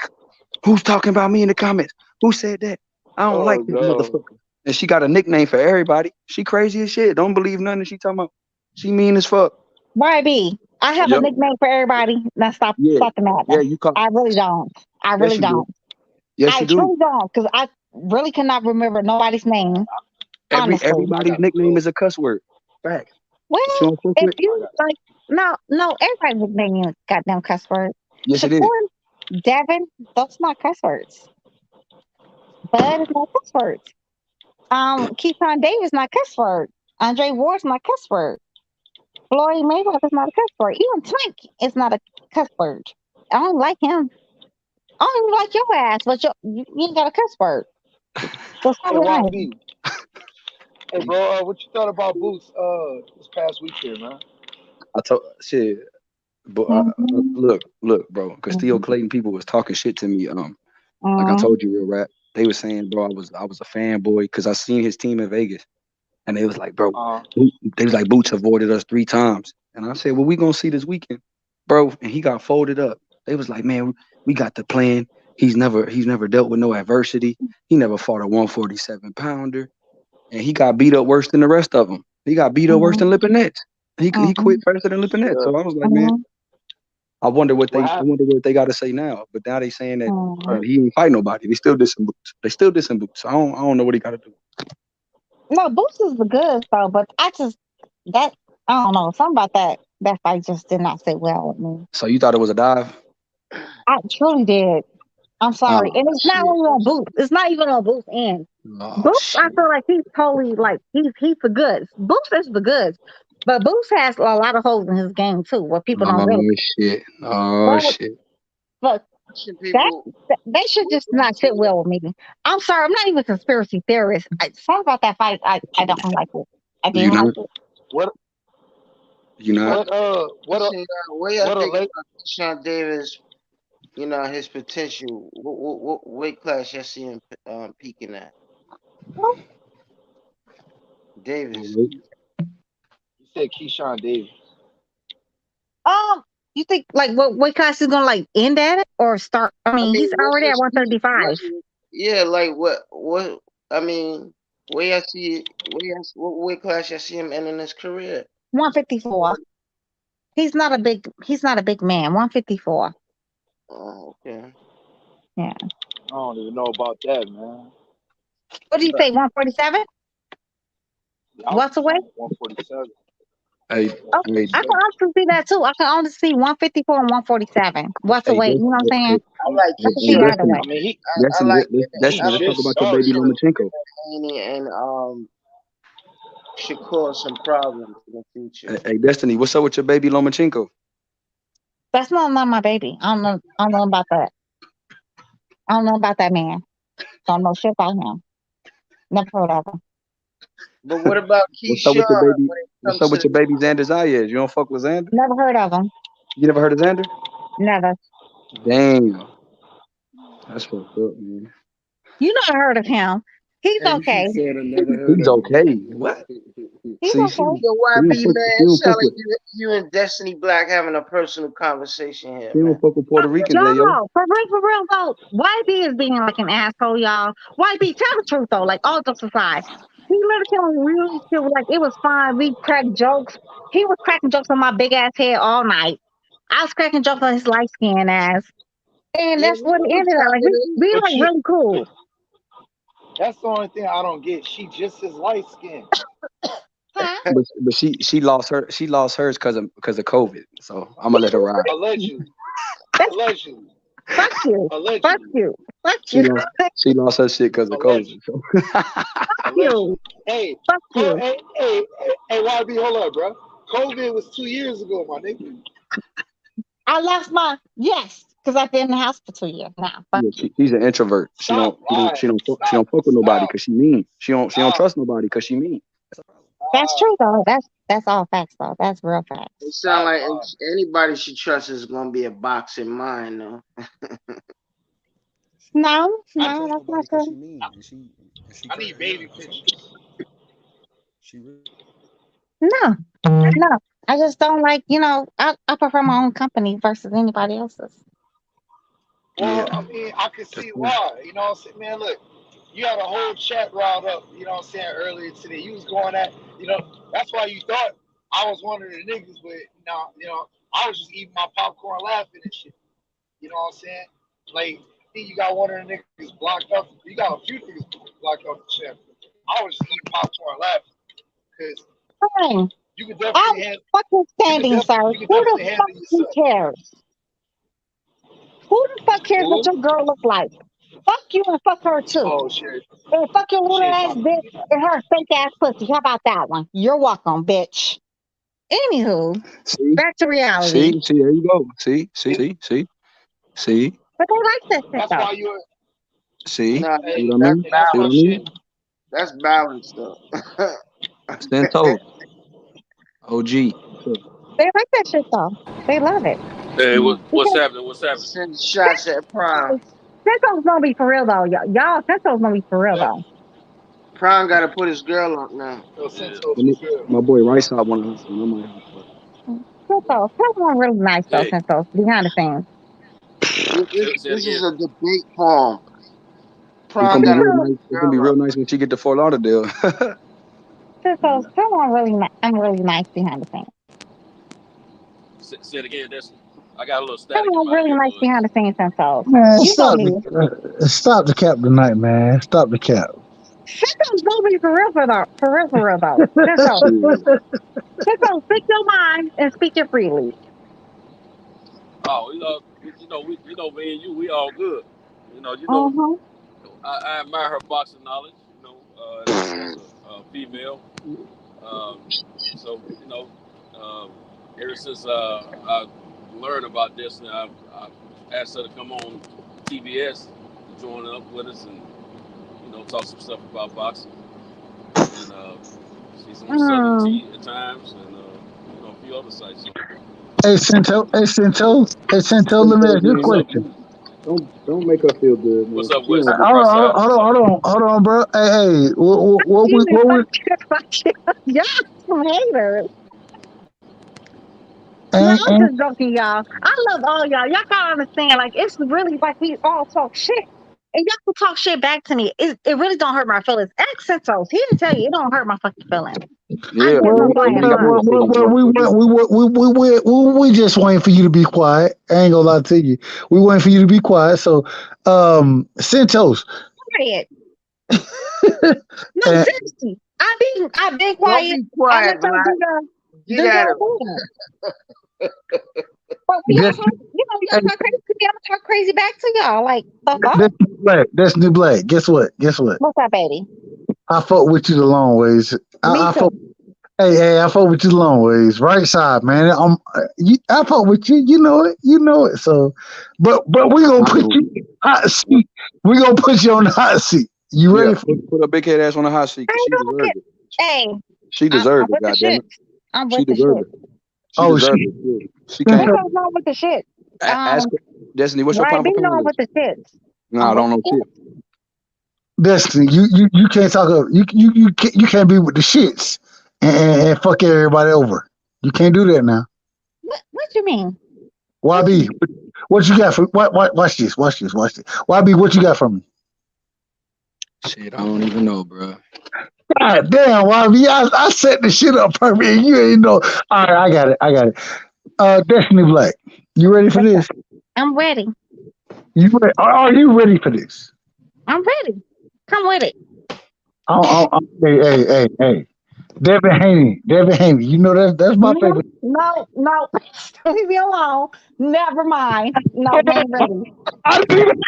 Who's talking about me in the comments? Who said that? I don't like this motherfucker. And she got a nickname for everybody. She crazy as shit. Don't believe nothing she talking about. She mean as fuck. YB, I have a Yep. nickname for everybody. Now stop Yeah. fucking at Yeah, me. you call. I really don't. I Yes, really you do. don't. Yes, I you do. truly don't, because I really cannot remember nobody's name, honestly. Everybody's nickname is a cuss word. Fact. Well, If you don't fuck if with. you like, no, everybody's nickname is goddamn cuss word. Yes, it is. Shakur, Devin, those not cuss words. Bud is not cuss words. Keyshawn Davis not cuss word. Andre Ward's not cuss word. Floyd Mayweather is not a cuss word. Even Tank is not a cuss word. I don't like him. I don't even like your ass, but you ain't got a cuss word. So stop Hey, lying. YB. Hey, bro, what you thought about Boots this past weekend, man? I told shit. But Mm-hmm. look, bro. Because Theo Clayton people was talking shit to me. Like I told you, real rap. They was saying, bro, I was a fanboy because I seen his team in Vegas, and they was like, bro, they was like, Boots avoided us 3 times, and I said, well, we gonna see this weekend, bro. And he got folded up. They was like, man, we got the plan. He's never dealt with no adversity. He never fought a 147 pounder, and he got beat up worse than the rest of them. He got beat up worse than Lipinets. He quit faster than Lipinets. So I was like, man. I wonder what they got to say now. But now they saying that he didn't fight nobody. They still dissing Boots. They still dissing Boots. I don't know what he got to do. No, Boots is the good though, but I don't know. Something about that fight just did not sit well with me. So you thought it was a dive? I truly did. I'm sorry. Oh, And it's not only on Boots. It's not even on Boots' end. Oh, Boots, I feel like he's totally like he's the goods. Boots is the goods. But Boots has a lot of holes in his game too, where people don't really. shit. Oh But shit. but that should just not sit well with me. I'm sorry, I'm not even a conspiracy theorist. Sorry about that fight. I don't like it. I didn't like it. What? You not? What y'all think about Keyshawn Davis? You know his potential. What weight class y'all see him peaking at? Davis. You said Keyshawn Davis. You think like what weight class is gonna like end at it or start? I mean he's already at 135. Yeah, like what? I mean, what weight class y'all see him ending his career? 154. He's not a big man. 154. Oh, okay. Yeah. I don't even know about that, man. What do you say? 147? What's away? 147. Hey, Oh, I can also see that too. I can only see 154 and 147. What's hey, away? You know what I'm saying? I like I can see either way. I mean, Destiny, let's talk about your baby Lomachenko. Haney and should cause some problems in the future. Hey, Destiny, what's up with your baby Lomachenko? That's not my baby. I don't know about that. I don't know about that man. Don't know shit about him. Never heard of him. But what about What's up with Keyshawn your baby? when it What's comes up to with your baby Xander Zayas? You don't fuck with Xander? Never heard of him. You never heard of Xander? Never. Damn. That's fucked up, man. You never heard of him. He's okay. Said I never heard He's of okay. What? He's See, okay. Yo, YB, man, it sound like you and Destiny Black having a personal conversation here, He man. don't fuck with Puerto Ricans, Y'all, yo. for real though, YB is being like an asshole, y'all. YB, tell the truth though, like all jokes aside. He literally really feel like it was fine. We cracked jokes. He was cracking jokes on my big ass head all night. I was cracking jokes on his light skin ass. And that's what it ended up. Like we like really cool. That's the only thing I don't get. She just as light skinned. But she lost hers because of COVID. So I'm gonna let her ride. Allegedly. Allegedly. Fuck you. Allegedly. Fuck you. Fuck you. She lost her shit because of COVID. So. Fuck you. Hey, fuck you. Hey, YB, hold up, bro. COVID was 2 years ago, my nigga. I lost my because I've been in the house for 2 years now. Yeah, she's an introvert. She don't fuck with nobody because she mean. She don't trust nobody because she mean. That's true though. That's all facts though. That's real facts. It sound like anybody she trusts is gonna be a boxing mind, though. No, that's not true. I need baby pictures. No. I just don't like, I prefer my own company versus anybody else's. Well, I mean, I can see why. You know what I'm saying? Man, look, you had a whole chat riled up, you know what I'm saying, earlier today. You was going at, that's why you thought I was one of the niggas, but I was just eating my popcorn laughing and shit. You know what I'm saying? Like, you got one of the niggas blocked up. You got a few niggas blocked up the chat. I was just eating popcorn laughing. Because you could definitely handle fucking standing, sir. Who the fuck cares? Who the fuck cares what your girl look like? Fuck you and fuck her too. Oh shit. And fuck your little ass bitch and her fake ass pussy. How about that one? You're welcome, bitch. Anywho, back to reality. See, there you go. See. But they like that shit That's though. why you see. Nah, See what I mean? See what I mean? That's balance though. Santos. OG. They like that shit though. They love it. Hey, what's happening? What's happening? Send shots at Prime. Santos gonna be for real though, y'all. Santos gonna be for real though. Prime gotta put his girl on now. My boy Rice out one of them. Santos one really nice though. Santos behind the scenes. This is a debate form. Prime it's gonna be real nice when she get the Fort Lauderdale. Santos one really nice. I'm really nice behind the scenes. Say it again. I got a little static. Really nice behind the scenes, Santos. Man, stop the cap tonight, man. Stop the cap. Santos gonna be for real though. Santos, speak your mind and speak it freely. Oh, me and you, we all good. I admire her boxing knowledge. As a female. So ever since I learned about this, and I asked her to come on TBS to join up with us and talk some stuff about boxing. And she's on Southern T at times, and a few other sites. Hey Cinto, let me ask you a question. Don't make her feel good, man. What's up, Wes? Hold on, bro. Hey, what Y'all some haters. I'm just joking, y'all. I love all y'all. Y'all gotta understand, like, it's really like we all talk shit. And y'all can talk shit back to me. It really don't hurt my feelings. Ask Santos. He didn't tell you it don't hurt my fucking feelings. Yeah, we just waiting for you to be quiet. I ain't gonna lie to you. We waiting for you to be quiet. So, Santos. Quiet. No, seriously. I've been quiet. Don't be quiet, man. Get at him. But y'all talk crazy to me. I'm gonna talk crazy back to y'all. Like, the fuck? That's new black. Guess what? What's up, baby? I fuck with you the long ways. I fuck Hey, I fuck with you long ways, right side, man. I fuck with you. You know it. So, but we gonna put you in the hot seat. We gonna put you on the hot seat. You ready for it? Put a big head ass on the hot seat because she deserves it. Hey, She deserves it, goddammit. I'm She with the deserves shit. it. She deserves it. She What's can't. wrong with the shit? Ask her, Destiny, what's your Right, be pound known for with the shit. No, I don't know shit. Destiny, you can't talk up. You can't be with the shits and fuck everybody over. You can't do that now. What you mean? YB, what you got for? Watch this. YB, what you got from me? Shit, I don't even know, bro. God damn, YB, I set the shit up for me. And you ain't know. All right, I got it. Destiny Black, you ready for this? I'm ready. Are you ready for this? I'm ready. Come with it. Hey. Devin Haney. You know that's my favorite. No. Leave me alone. Never mind. No, we ain't ready. I didn't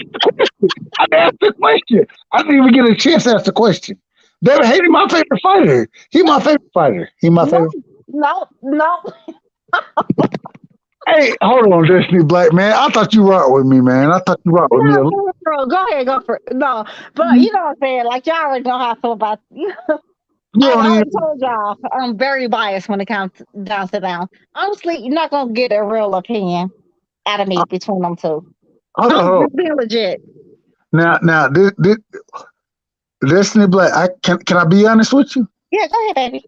ask the question. I didn't even get a chance to ask the question. Devin Haney, my favorite fighter. He my favorite fighter. No. Hey, hold on, Destiny Black, man. I thought you rocked with me, man. No, go ahead, go for it. No, but you know what I'm saying? Like, y'all already know how I feel about you. I already told y'all I'm very biased when it comes down to down. Honestly, you're not gonna get a real opinion out of me between them two. Hold I'm on. just being legit. Now, this Destiny Black. Can I be honest with you? Yeah, go ahead, baby.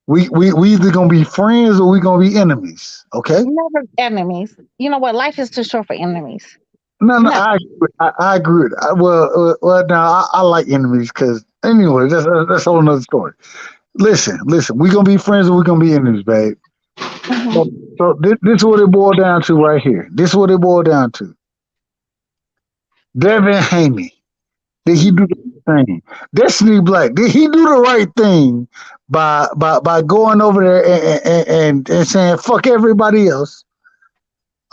We either gonna be friends or we gonna be enemies. Okay. Never enemies. You know what? Life is too short for enemies. No, I agree. Well, now I like enemies because anyway, that's a whole nother story. Listen, we gonna be friends or we gonna be enemies, babe. So this is what it boiled down to right here. This is what it boiled down to. Devin Haney, did he do the right thing? Destiny Black, did he do the right thing by going over there and saying fuck everybody else?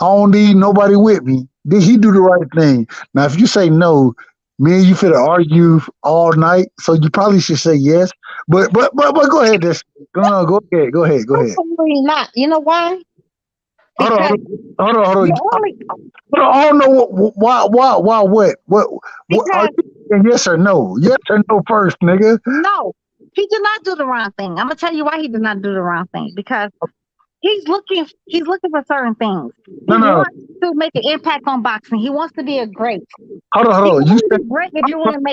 I don't need nobody with me. Did he do the right thing? Now, if you say no, me and you finna argue all night. So you probably should say yes. But go ahead, no, go ahead. Probably not. You know why? Hold on. I don't know why what are you saying yes or no? Yes or no first, nigga. No, he did not do the wrong thing. I'm gonna tell you why he did not do the wrong thing because he's looking for certain things. He wants to make an impact on boxing. He wants to be a great. Hold on. You said great if you're willing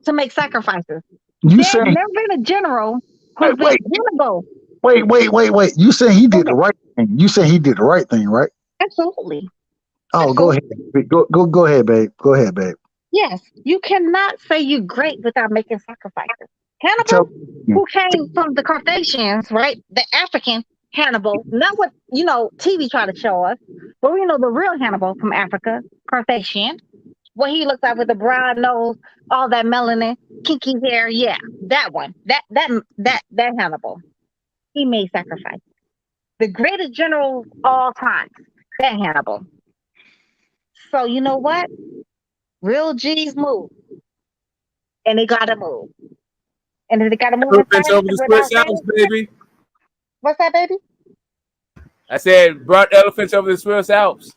to make sacrifices. There's never been a general who's been Hannibal. Wait. You said he did the right thing. You said he did the right thing, right? Absolutely. Oh, go ahead. Go ahead, babe. Go ahead, babe. Yes, you cannot say you're great without making sacrifices. Hannibal, who came from the Carthaginians, right? The African Hannibal, not what TV try to show us, but we know the real Hannibal from Africa, Carthaginian. What he looks like with the brown nose, all that melanin, kinky hair, yeah, that one, that Hannibal. He made sacrifices. The greatest general of all time, that Hannibal. So you know what? Real G's move, and they gotta move, and if they gotta move. Elephants over the Swiss Alps, baby. What's that, baby? I said brought elephants over the Swiss Alps.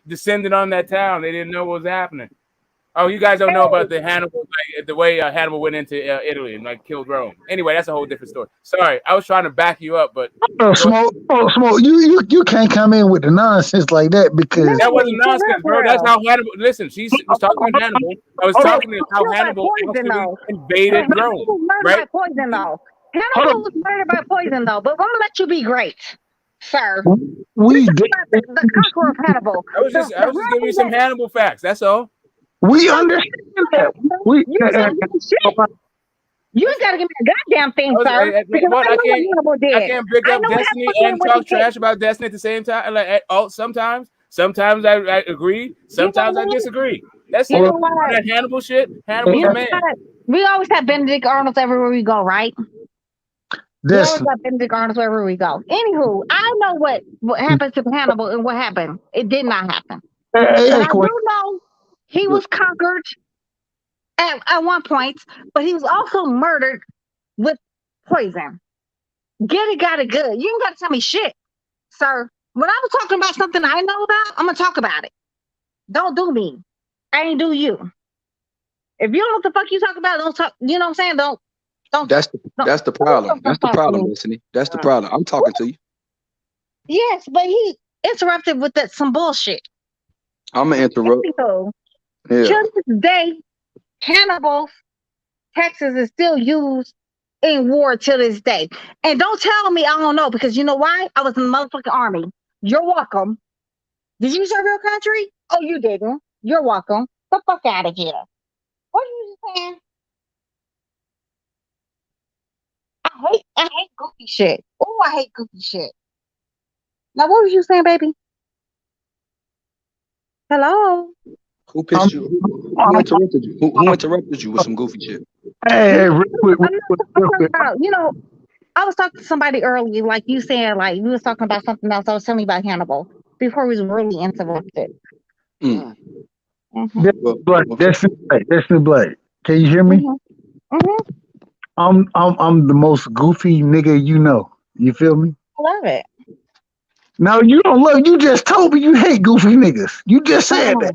Descended on that town. They didn't know what was happening. Oh, you guys don't know about the Hannibal, like, the way Hannibal went into Italy and killed Rome. Anyway, that's a whole different story. Sorry, I was trying to back you up, but Smoke. You can't come in with the nonsense like that because that wasn't nonsense, bro. That's how Hannibal. Listen, she was talking about Hannibal. I was talking about how Hannibal actually invaded Rome. Murdered by poison, though. Hannibal was murdered by poison, though. But I'm gonna let you be great, sir. The conqueror of Hannibal. I was just giving you some Hannibal facts. That's all. We understand that. You ain't gotta give me a goddamn thing, sir. I can't pick up Destiny and talk trash about Destiny at the same time. Like, sometimes I agree, sometimes I disagree. That's it. That Hannibal shit. Hannibal's the man. We always have Benedict Arnolds everywhere we go, right? We always have Benedict Arnolds wherever we go. Anywho, I know what happened to Hannibal and what happened. It did not happen. And I do know he was conquered at one point, but he was also murdered with poison. Get it, got it good. You ain't got to tell me shit, sir. When I was talking about something I know about, I'm gonna talk about it. Don't do me. I ain't do you. If you don't know what the fuck you talk about, don't talk. You know what I'm saying? Don't. That's the problem. That's the problem, Destiny. That's the problem. I'm talking to you. Yes, but he interrupted with some bullshit. I'm gonna interrupt. Yeah. To this day, Hannibal, Texas is still used in war to this day. And don't tell me I don't know, because you know why? I was in the motherfucking army. You're welcome. Did you serve your country? Oh, you didn't. You're welcome. Get the fuck out of here. What are you saying? I hate goofy shit. Oh, I hate goofy shit. Now, what was you saying, baby? Hello? Who pissed you? Who interrupted you? Who interrupted you with some goofy shit? Hey, real quick. You know, I was talking to somebody earlier, like you said, like you was talking about something else. I was telling you about Hannibal before we was really interrupted. Destiny Blake. Can you hear me? I'm the most goofy nigga you know. You feel me? I love it. No, you don't love. You just told me you hate goofy niggas. You just said that.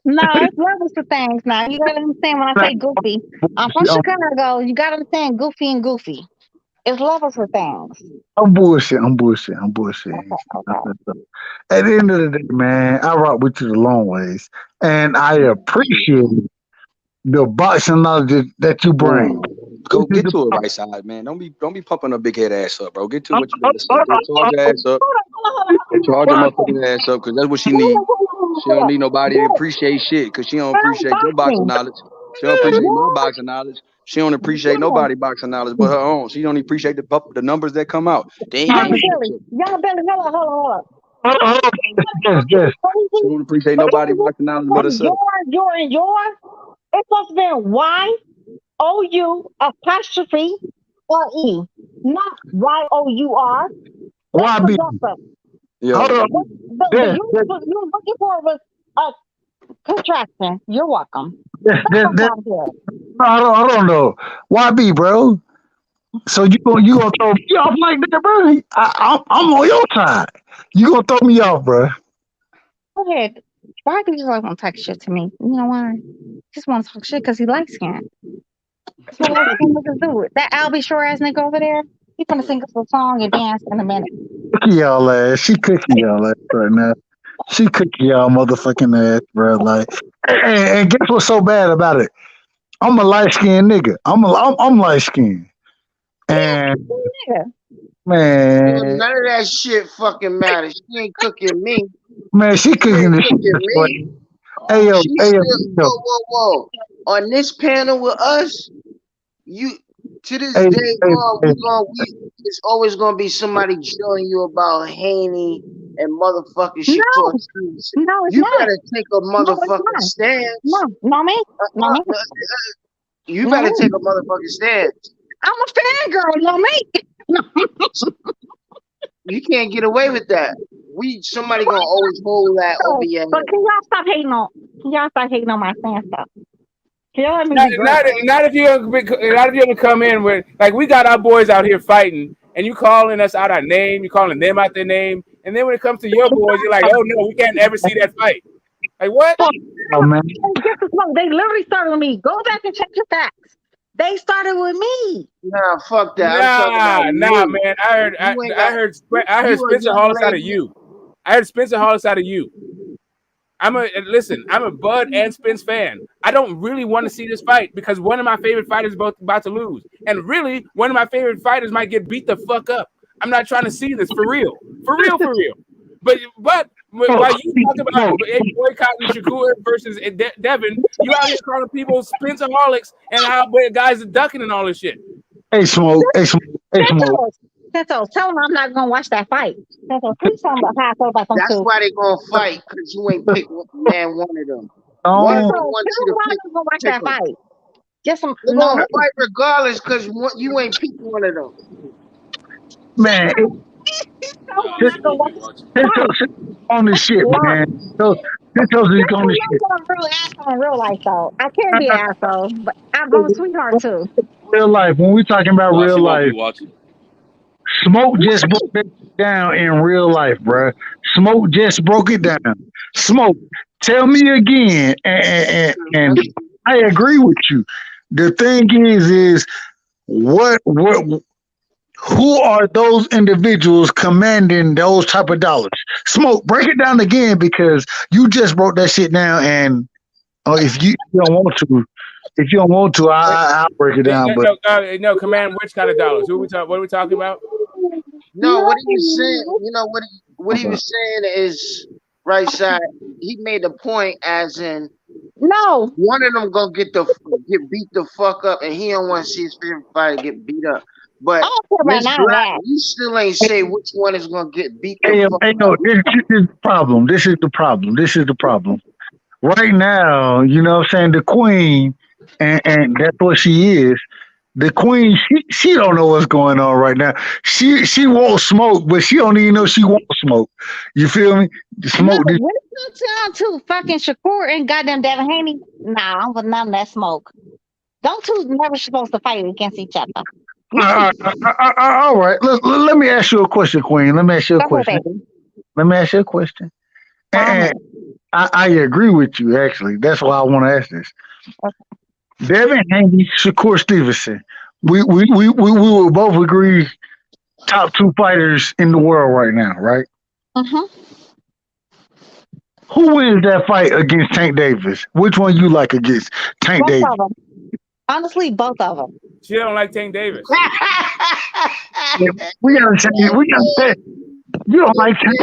No, it's levels to things now. You gotta understand when I say goofy. I'm from Chicago. You gotta understand goofy and goofy. It's levels for things. I'm bullshit. Okay. At the end of the day, man, I rock with you the long ways. And I appreciate the boxing knowledge that you bring. Go get to it right side, man. Don't be pumping a big head ass up, bro. Get to what you gotta say. Go charge your ass up. Charge your motherfucking ass up, because that's what she needs. She don't need nobody to appreciate shit, because she don't appreciate your boxing knowledge. She don't appreciate my boxing knowledge. She don't appreciate nobody boxing knowledge but her own. She don't appreciate the numbers that come out. They ain't Young Billy, hold on. Yes. She don't appreciate nobody boxing knowledge but herself. Your. It's supposed to be YOU apostrophe RE, not YOUR. YB. Hold on. But you were looking for was a contraction. You're welcome. I don't know. YB, bro. So you gonna throw me off like that, bro? I'm on your side. You gonna throw me off, bro? Go ahead. Why do you just want to talk shit to me? You know why? Just want to talk shit because he likes skin. That's what light skin niggas do. That Albie Shore ass nigga over there, he's gonna sing us a song and dance in a minute. Cookie y'all ass. She cooking y'all ass right now. She cooking y'all motherfucking ass, bro. Like, and guess what's so bad about it? I'm a light skinned nigga. I'm light skinned. And man, none of that shit fucking matters. She ain't cooking me. Man, she cooking this shit. Hey yo. Whoa. On this panel with us, you to this day on, it's always gonna be somebody showing you about Haney and motherfucking shit. No, it's you not. better take a motherfucking stance. No, me. You better take a motherfucking stance. I'm a fangirl, no me. You can't get away with that. Somebody gonna always hold that over your head. But can y'all stop hating on my fan stuff? Not if you're gonna come in with, like, we got our boys out here fighting, and you calling us out our name, you calling them out their name, and then when it comes to your boys, you're like, oh no, we can't ever see that fight. Like, what? Oh man, they literally started with me. Go back and check your facts. They started with me. Nah, fuck that. Nah, man. I heard Spencer Hollis out of you. I heard Spencer Hollis out of you. I'm a Bud and Spence fan. I don't really want to see this fight because one of my favorite fighters is about to lose. And really, one of my favorite fighters might get beat the fuck up. I'm not trying to see this for real. For real. But while you talk about boycotting Shakur versus Devin, you out here calling people Spencerholics and how guys are ducking and all this shit. Hey, Smoke. Tell them I'm not gonna watch that fight. Please tell them how I feel about them. That's why they gonna fight, because you ain't pick one of them. One of them wants you to pick. Gonna watch that fight. Just they're gonna fight regardless, because you ain't pick one of them. Man, on this shit, man. So this is on this shit. I'm really asshole in real life, though. I can be an asshole, but I'm a sweetheart too. Real life. When we talking about real life, Smoke just broke it down in real life, bruh. Smoke just broke it down. Smoke, tell me again, and I agree with you. The thing is what who are those individuals commanding those type of dollars? Smoke, break it down again because you just broke that shit down. And if you don't want to, I'll break it down. But No, command which kind of dollars? What are we talking about? No, what he was saying, you know what he was saying is right side. He made a point as in no, one of them gonna get beat the fuck up, and he don't want to see his favorite fighter get beat up. But Miss Black, you still ain't say which one is gonna get beat the fuck up. This is the problem. This is the problem. Right now, you know what I'm saying, the queen, and that's what she is. The queen, she don't know what's going on right now. She won't smoke, but she don't even know she won't smoke. You feel me? Smoke. No, when it comes down to fucking Shakur and goddamn Devin Haney, nah, I'm with none of that smoke. Those two never supposed to fight against each other. All right. Let me ask you a question, Queen. Let me ask you a question. And I agree with you, actually. That's why I want to ask this. Okay. Devin Haney, Shakur Stevenson. We will both agree top two fighters in the world right now, right? Uh-huh. Who wins that fight against Tank Davis? Which one you like against Tank Davis? Of them. Honestly, both of them. She don't like Tank Davis. We gotta say you don't like Tank.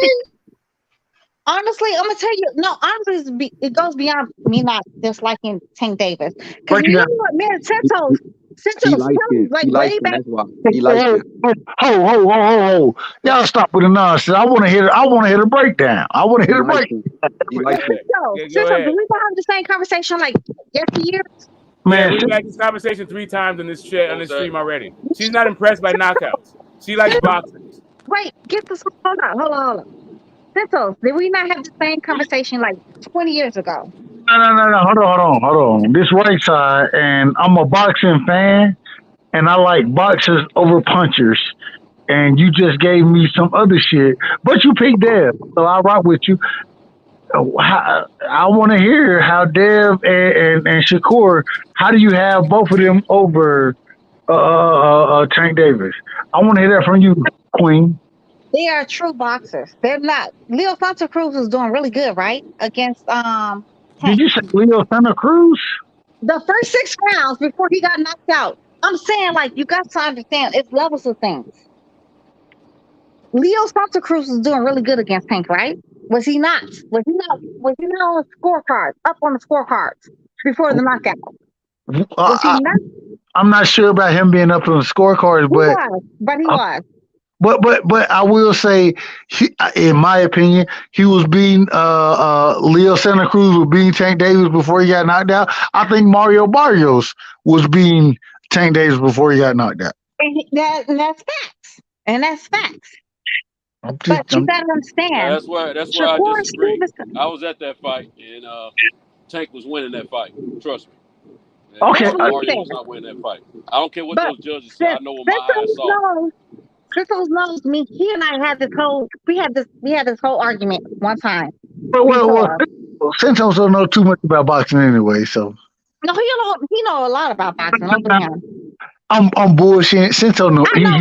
Honestly, I'm gonna tell you. No, honestly, it goes beyond me not disliking Tank Davis. Because you know what, man, Santos like way back. He likes it. Ho! Y'all stop with the nonsense. I want to hear the breakdown. He likes it. Santos, do we have the same conversation like yesteryear? Man, we've had this conversation 3 times on this stream already. She's not impressed by knockouts. She likes boxing. Wait, get this. Hold on. Santos, did we not have the same conversation like 20 years ago? No. Hold on. This right side, and I'm a boxing fan, and I like boxers over punchers. And you just gave me some other shit, but you picked Dev, so I rock with you. I want to hear how Dev and Shakur. How do you have both of them over Tank Davis? I want to hear that from you, Queen. They are true boxers. They're not. Leo Santa Cruz is doing really good, right? Against Tank. Did you say Leo Santa Cruz? The first 6 rounds before he got knocked out. I'm saying, like, you got to understand, it's levels of things. Leo Santa Cruz is doing really good against Tank, right? Was he not? Was he not on the scorecards? Up on the scorecards before the knockout? Was he not? I'm not sure about him being up on the scorecards, but he was. But I will say, in my opinion, he was beating Leo Santa Cruz was beating Tank Davis before he got knocked out. I think Mario Barrios was beating Tank Davis before he got knocked out. And that's facts. But you gotta understand. Yeah, that's why I disagree. I was at that fight, and Tank was winning that fight. Trust me. And okay. Mario was not winning that fight. I don't care what those judges say. I know what my eyes saw. Crystal knows me. He and I had this whole argument one time. Well, Santos don't know too much about boxing anyway, so. No, he know a lot about boxing. I'm bullshitting. Santos know. I know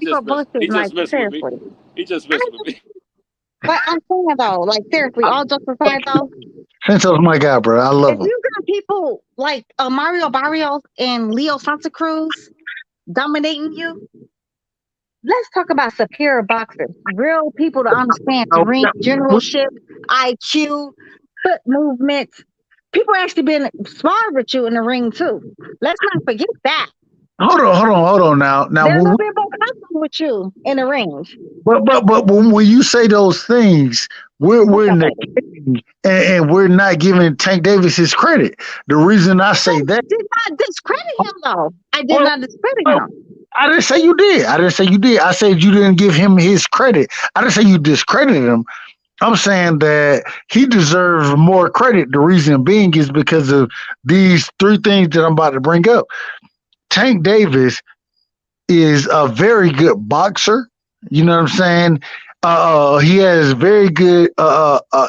you are bullshitting. He just messed with me. But I'm saying though, like seriously, all jokes aside though. Santos my guy, bro. I love him. If you got people like Mario Barrios and Leo Santa Cruz dominating you, let's talk about superior boxers. Real people to understand the ring generalship, IQ, foot movements. People actually been sparring with you in the ring too. Let's not forget that. Hold on now. There's no people comfortable with you in the ring. But when you say those things, we're in the king, and we're not giving Tank Davis his credit. The reason I say that, did not discredit him though. I did not discredit him. I didn't say you did. I said you didn't give him his credit. I didn't say you discredited him. I'm saying that he deserves more credit. The reason being is because of these 3 things that I'm about to bring up. Tank Davis is a very good boxer. You know what I'm saying? He has very good.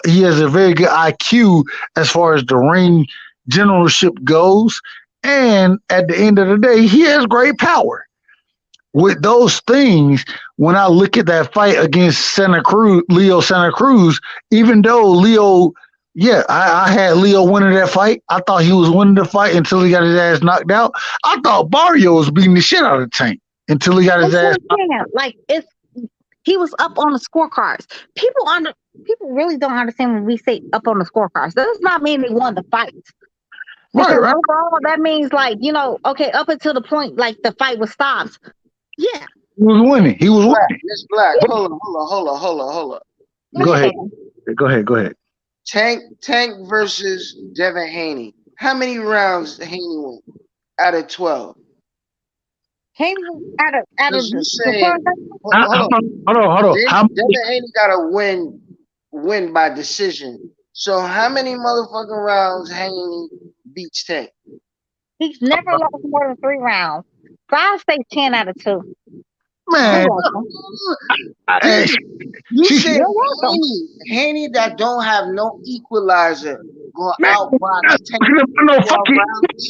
He has a very good IQ as far as the ring generalship goes, and at the end of the day, he has great power. With those things, when I look at that fight against Leo Santa Cruz, even though Leo, yeah, I had Leo winning that fight. I thought he was winning the fight until he got his ass knocked out. I thought Barrio was beating the shit out of Tank until he got his ass knocked out. Like he was up on the scorecards. People really don't understand when we say up on the scorecards. That does not mean they won the fight. Because right. overall, that means like, okay, up until the point like the fight was stopped. Yeah. He was winning. He was winning. Miss Black, hold on. Go ahead. Tank versus Devin Haney. How many rounds Haney won out of 12? Haney out of you saying, hold on. Devin Haney got to win by decision. So how many motherfucking rounds Haney beats Tank? He's never lost more than 3 rounds. So I'll say 10 out of 2. Man, you said Haney that don't have no equalizer going outbox Tank.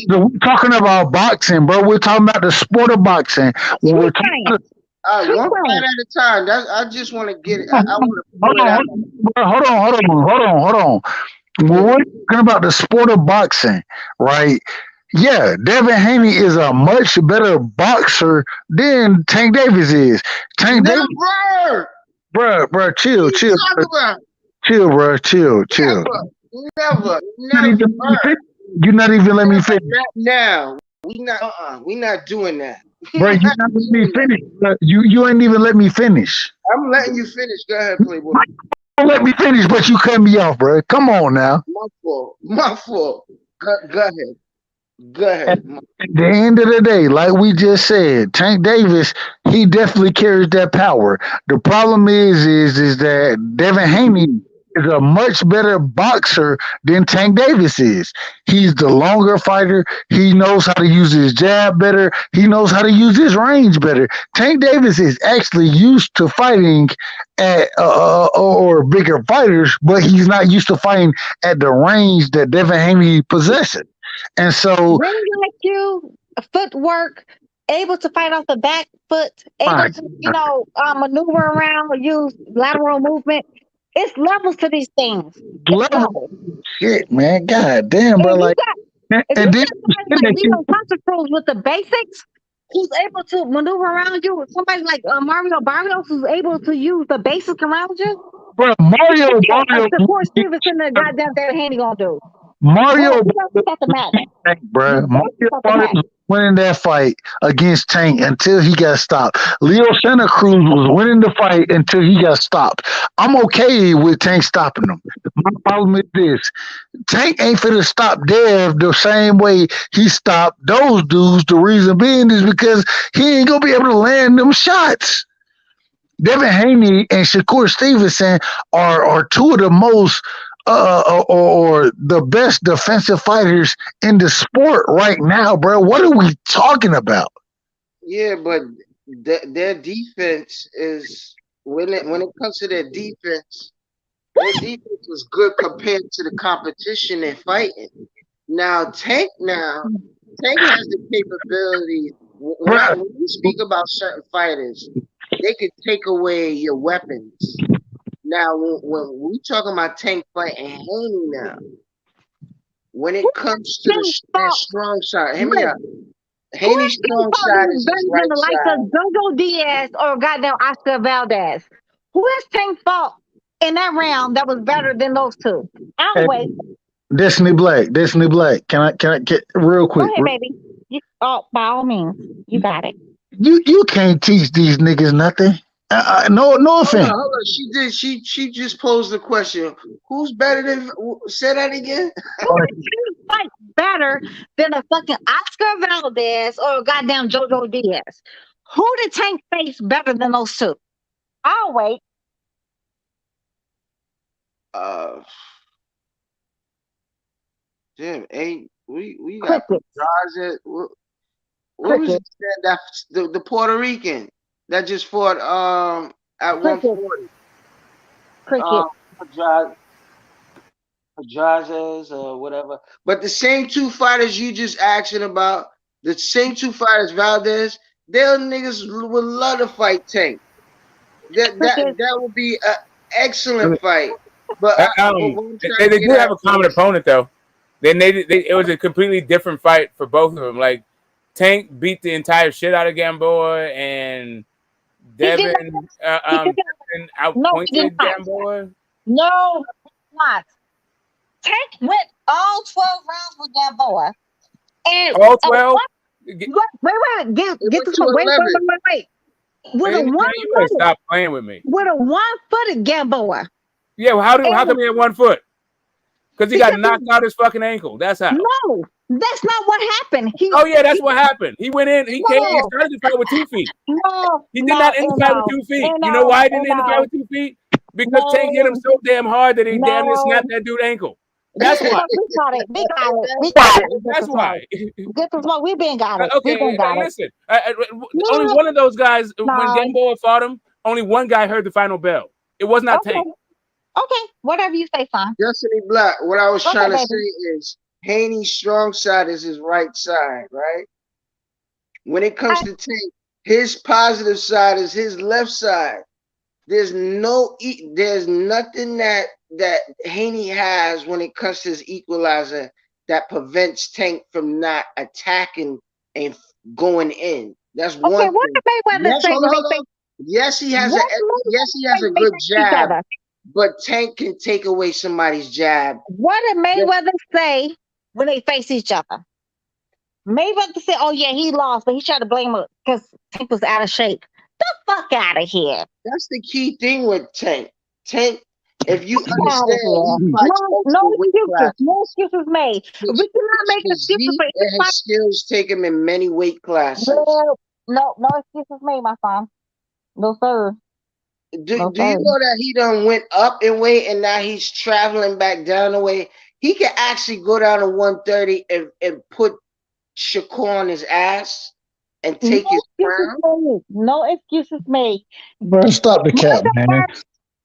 We're talking about boxing, bro. We're talking about the sport of boxing. When we're talking one fight at a time. I just want to get it. I want to hold on. When we're talking about the sport of boxing, right? Yeah, Devin Haney is a much better boxer than Tank Davis is. Davis, bro, chill. Never. You're not even letting me finish. Not now. We not doing that. Bro, you're not letting me finish. You ain't even let me finish. I'm letting you finish. Go ahead, Playboy. Don't let me finish, but you cut me off, bro. Come on now. My fault. Go ahead. At the end of the day, like we just said, Tank Davis, he definitely carries that power. The problem is that Devin Haney is a much better boxer than Tank Davis is. He's the longer fighter. He knows how to use his jab better. He knows how to use his range better. Tank Davis is actually used to fighting at or bigger fighters, but he's not used to fighting at the range that Devin Haney possesses. And so, range IQ, footwork, able to fight off the back foot, able to maneuver around, use lateral movement. It's levels to these things. Shit, man, god damn, bro. Like, like Santa Cruz with the basics, who's able to maneuver around you. Somebody like Mario Barrios, who's able to use the basics around you. Bro, Mario Barrios. Of course, Stevenson, the goddamn Devin Haney gonna do. Mario Barrios winning that fight against Tank until he got stopped. Leo Santa Cruz was winning the fight until he got stopped. I'm okay with Tank stopping him. My problem is this. Tank ain't finna stop Dev the same way he stopped those dudes. The reason being is because he ain't gonna be able to land them shots. Devin Haney and Shakur Stevenson are two of the most or the best defensive fighters in the sport right now, bro. What are we talking about? Yeah, but their defense is when it comes to their defense was good compared to the competition they're fighting. Now Tank has the capability. When you speak about certain fighters, they could take away your weapons. Now, when we talking about Tank fighting Haney now, when it comes to the strong side, hear me out. Haney's strong side is his right side. Jojo Diaz or goddamn Oscar Valdez. Who has Tank fought in that round that was better than those two? I'll wait. Destiny Black. Can I get real quick? Go ahead, baby. By all means, you got it. You can't teach these niggas nothing. No offense. Hold on. She just posed the question. Who's better than? Say that again. Who fight better than a fucking Oscar Valdez or a goddamn Jojo Diaz? Who did Tank face better than those two? I'll wait. Damn, we got guys that what was it? That the Puerto Rican that just fought at 140. Cricket. Pedrazes or whatever. But the same two fighters you just asking about, the same two fighters, Valdez, they'll niggas would love to fight Tank. That would be an excellent fight. But what I'm trying they to do get have at a common is, opponent though. It was a completely different fight for both of them. Like Tank beat the entire shit out of Gamboa, and Devin outpointed Gamboa. No, not. Tank went all 12 rounds with Gamboa. And all 12? Wait. Get this one. Wait. With a one-footed, stop playing with me. With a one-footed Gamboa. Yeah, well, how come he had 1 foot? Because he got knocked out his fucking ankle. That's how. No, that's not what happened. That's what happened. He went in. He started the fight with 2 feet. No, he did not end the fight with 2 feet. You know why he didn't end the fight with 2 feet? Because Tank hit him so damn hard that he damn near snapped that dude's ankle. That's why. We got it. That's why. Get the smoke. We been got it. Okay, listen. Only one of those guys, when Gamboa fought him, only one guy heard the final bell. It was not Tank. Okay, whatever you say, son. Destiny Black, what I was trying to say is Haney's strong side is his right side, right? When it comes to Tank, his positive side is his left side. There's nothing that Haney has when it comes to his equalizer that prevents Tank from not attacking and going in. That's one thing. Yes, he has a good jab, but Tank can take away somebody's jab. What did Mayweather say when they face each other? Mayweather said, "Oh yeah, he lost, but he tried to blame it because Tank was out of shape." The fuck out of here. That's the key thing with Tank. Tank, if you understand, no excuses made. We cannot make excuses for his skills take him in many weight classes. No excuses made, my son. No sir. Do you know that he done went up in weight and now he's traveling back down the way? He can actually go down to 130 and put Shakur on his ass and take his crown. No excuses made. Bro, stop the cap, man.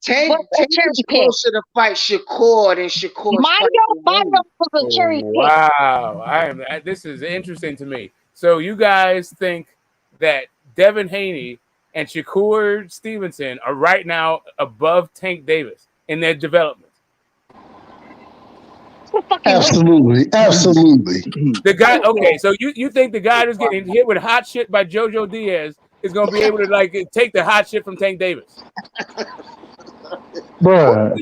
Tank is closer to fight Shakur than Shakur. Mario was a cherry pick. Wow, this is interesting to me. So you guys think that Devin Haney and Shakur Stevenson are right now above Tank Davis in their development? Absolutely. The guy, okay, so you think the guy who's getting hit with hot shit by JoJo Diaz is going to be able to take the hot shit from Tank Davis? Bro, what are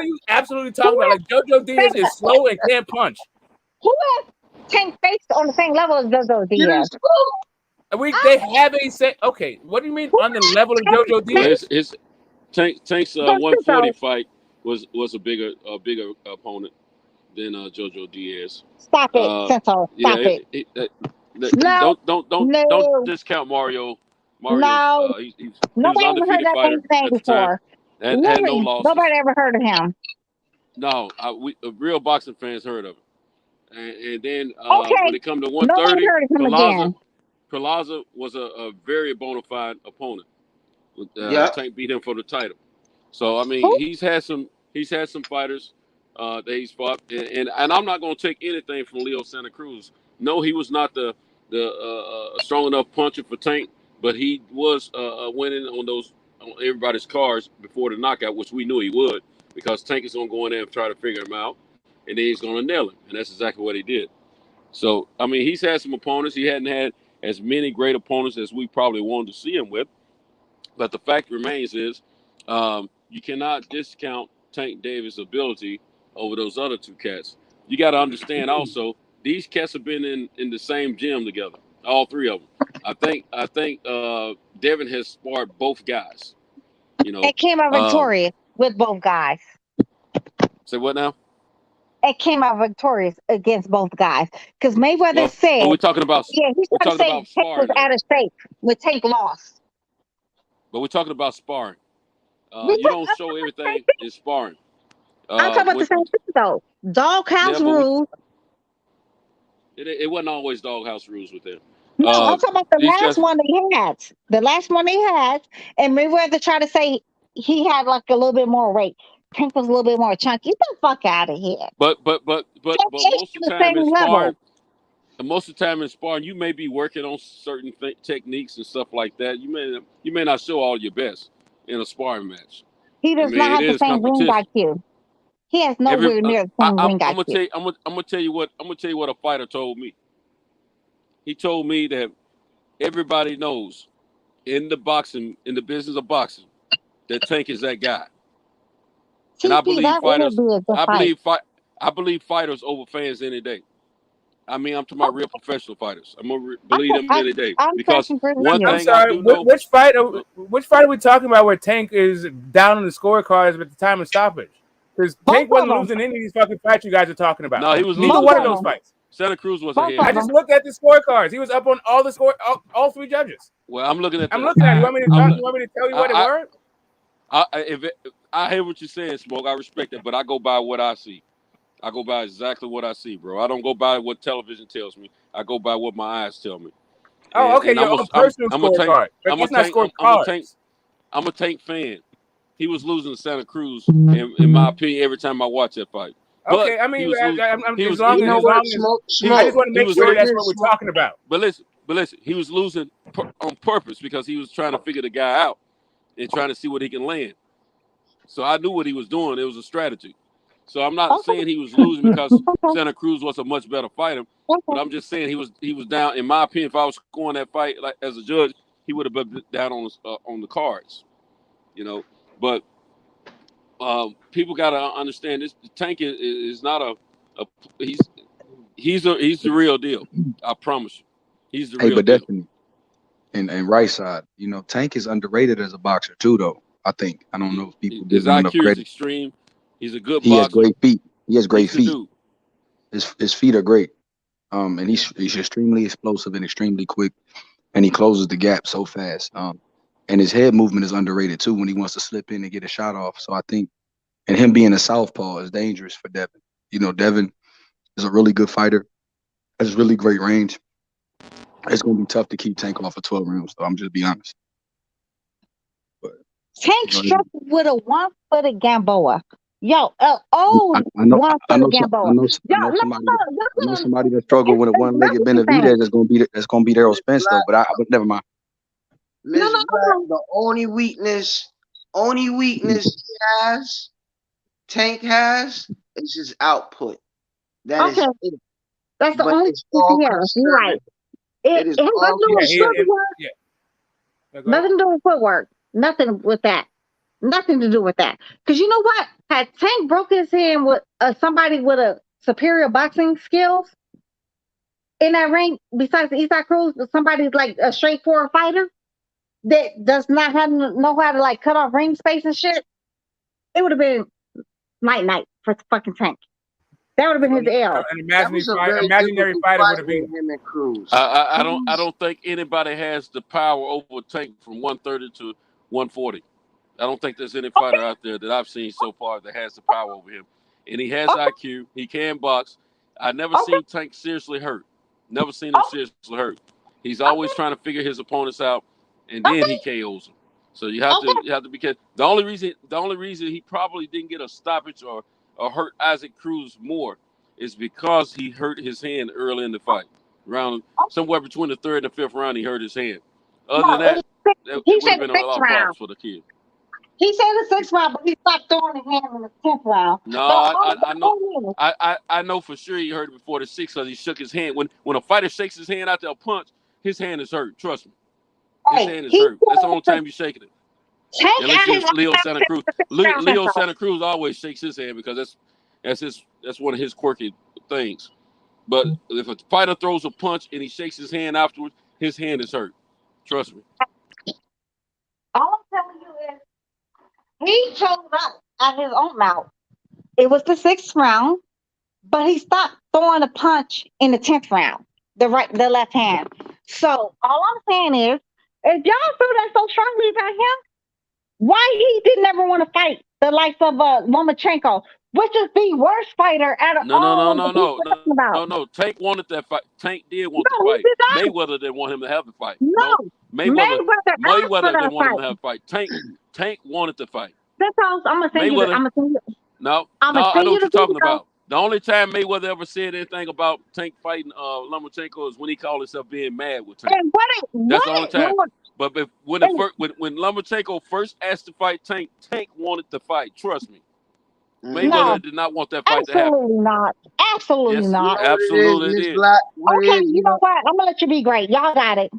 you absolutely talking about? Like JoJo Diaz is slow and can't punch. Who has Tank faced on the same level as JoJo Diaz? They have a set. Okay, what do you mean on the level of JoJo Diaz? His Tank's 140 fight was a bigger opponent than JoJo Diaz. Stop it, Cento. Stop it. Don't discount Mario. He was undefeated fighter at the time. And had no losses. Nobody ever heard of him. No, real boxing fans heard of him. And then when it come to 130, Perlaza was a very bona fide opponent. Tank beat him for the title. So I mean, he's had some fighters that he's fought, and I'm not going to take anything from Leo Santa Cruz. No, he was not the strong enough puncher for Tank, but he was winning on everybody's cards before the knockout, which we knew he would, because Tank is going to go in there and try to figure him out, and then he's going to nail him, and that's exactly what he did. So I mean, he's had some opponents. He hadn't had as many great opponents as we probably wanted to see him with, but the fact remains is you cannot discount Tank Davis' ability over those other two cats. You got to understand also, these cats have been in the same gym together, all three of them. I think Devin has sparred both guys. It came out victorious with both guys. Say what now? It came out victorious against both guys because Mayweather said. We're talking about. Yeah, he's trying to say Tank was out of shape when Tank lost. But we're talking about sparring. You don't show everything in sparring. I'm talking about the same thing though. Doghouse rules. It wasn't always doghouse rules with them. No, I'm talking about the These last guys, one they had. The last one they had, and Mayweather tried to say he had like a little bit more weight. Tank was a little bit more chunky. Get the fuck out of here. but Tank is most of the the time in same level. sparring, and most of the time in sparring, you may be working on certain techniques and stuff like that. You may not show all your best in a sparring match. He I does not mean, it have the is same ring competition. IQ. He has Every nowhere near the same ring I'm gonna IQ. tell you, I'm gonna tell you what a fighter told me. He told me that everybody knows in the business of boxing, that Tank is that guy. And I TP, believe that would fighters, be a good fight. I believe fighters over fans any day. I mean, I'm talking about real professional fighters. I'm gonna believe them any day I'm because agree with one you. I'm thing I sorry. do know. Which fight are we talking about where Tank is down on the scorecards at the time of stoppage? Because Tank wasn't losing any of these fucking fights you guys are talking about. No, he was Neither losing. one of those fights. Santa Cruz was Both ahead. I of just them. looked at the scorecards. He was up on all the all three judges. Well, I'm looking at I'm looking at it. You want me to tell you what it were? I hear what you're saying, Smoke. I respect it, but I go by what I see. I go by exactly what I see, bro. I don't go by what television tells me. I go by what my eyes tell me. Oh, okay. Your own personal scorecard. But it's not scorecards. I'm a Tank fan. He was losing to Santa Cruz, in my opinion, every time I watch that fight. Okay, I mean, as long as I just want to make sure that's what we're talking about. But listen, he was losing on purpose because he was trying to figure the guy out and trying to see what he can land. So I knew what he was doing. It was a strategy. So I'm not saying he was losing because Santa Cruz was a much better fighter, but I'm just saying he was down. In my opinion, if I was scoring that fight like as a judge, he would have been down on the cards, you know. But people got to understand this. Tank is not a he's the real deal. I promise you, he's the real but deal. definitely. And right side, you know, Tank is underrated as a boxer too, though. I think I don't know if people give His him enough IQ is credit. extreme. He's a good He boxer. has great feet. He has great feet. Dude. His feet are great. And he's extremely explosive and extremely quick, and he closes the gap so fast. And his head movement is underrated too when he wants to slip in and get a shot off. So I think, and him being a southpaw is dangerous for Devin. You know, Devin is a really good fighter, has really great range. It's going to be tough to keep Tank off for 12 rounds, though. I'm just be honest. But, Tank struck with a one-footed Gamboa. Yo, I know Gamboa. somebody that struggled with a one-legged Benavidez that's gonna beat Errol Spence though. But never mind. Miss Black, the only weakness Tank has is his output. That is it. That's the only thing he has. You're right. It has nothing to do with footwork. Nothing to do with footwork. Nothing with that. Nothing to do with that. Because you know what? Had Tank broke his hand with somebody with a superior boxing skills in that ring, besides Isaac Cruz, somebody like a straightforward fighter that does not know how to like cut off ring space and shit, it would have been night for fucking Tank. That would have been his L. An imaginary fighter would have been him and Cruz. I don't think anybody has the power over Tank from 130 to 140. I don't think there's any fighter out there that I've seen so far that has the power over him. And he has IQ. He can box. I never seen Tank seriously hurt. Never seen him seriously hurt. He's always trying to figure his opponents out, and then he KOs them. So you have to be careful. The only reason he probably didn't get a stoppage or hurt Isaac Cruz more is because he hurt his hand early in the fight. Around somewhere between the third and the fifth round, he hurt his hand. Other than that, it would have been a lot of problems for the kid. He said the 6th round, but he stopped throwing his hand in the 10th round. No, I know for sure he hurt it before the 6th because he shook his hand. When a fighter shakes his hand after a punch, his hand is hurt. Trust me. His hand is hurt. That's the only time you're shaking it. Unless it's Leo Santa Cruz. Leo Santa Cruz always shakes his hand because that's one of his quirky things. But if a fighter throws a punch and he shakes his hand afterwards, his hand is hurt. Trust me. All I'm telling you is he chose up at his own mouth. It was the 6th round, but he stopped throwing a punch in the 10th round, the left hand. So all I'm saying is, if y'all feel that so strongly about him, why he didn't ever want to fight the likes of Lomachenko? which is the worst fighter out of all of the people we're talking about. No. Tank wanted that fight. Tank did want the No, he fight. did not. Mayweather didn't want him to have the fight. No, Mayweather asked for that didn't want him fight. to have the fight. Tank wanted the fight. That's all. I'm gonna send you. Mayweather. I'm gonna send you. No, I'm gonna I send know you what the you're talking video. about. The only time Mayweather ever said anything about Tank fighting Lomachenko is when he called himself being mad with Tank. And That's the only time. But when Lomachenko first asked to fight Tank, Tank wanted to fight. Trust me. Mayweather did not want that fight to happen. Absolutely not. Absolutely Yes, not. absolutely it did. Okay, you know what? I'm gonna let you be great. Y'all got it.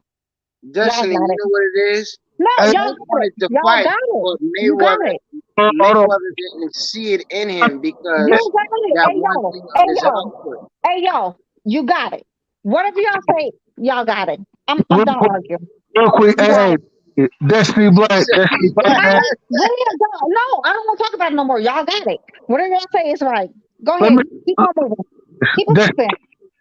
Destiny, you know what it is? No, He y'all wanted to y'all fight, got but it. You got it. Mayweather didn't see it in him because You got it. that Hey one yo, thing hey on his yo, output. hey yo, you got it. Whatever y'all say, y'all got it. I'm done arguing. Real quick, hey, Destiny Black, Destiny Black, man. No, I don't want to talk about it no more. Y'all got it. Whatever y'all say is right. Go Let ahead. me, Keep on moving. Keep it moving.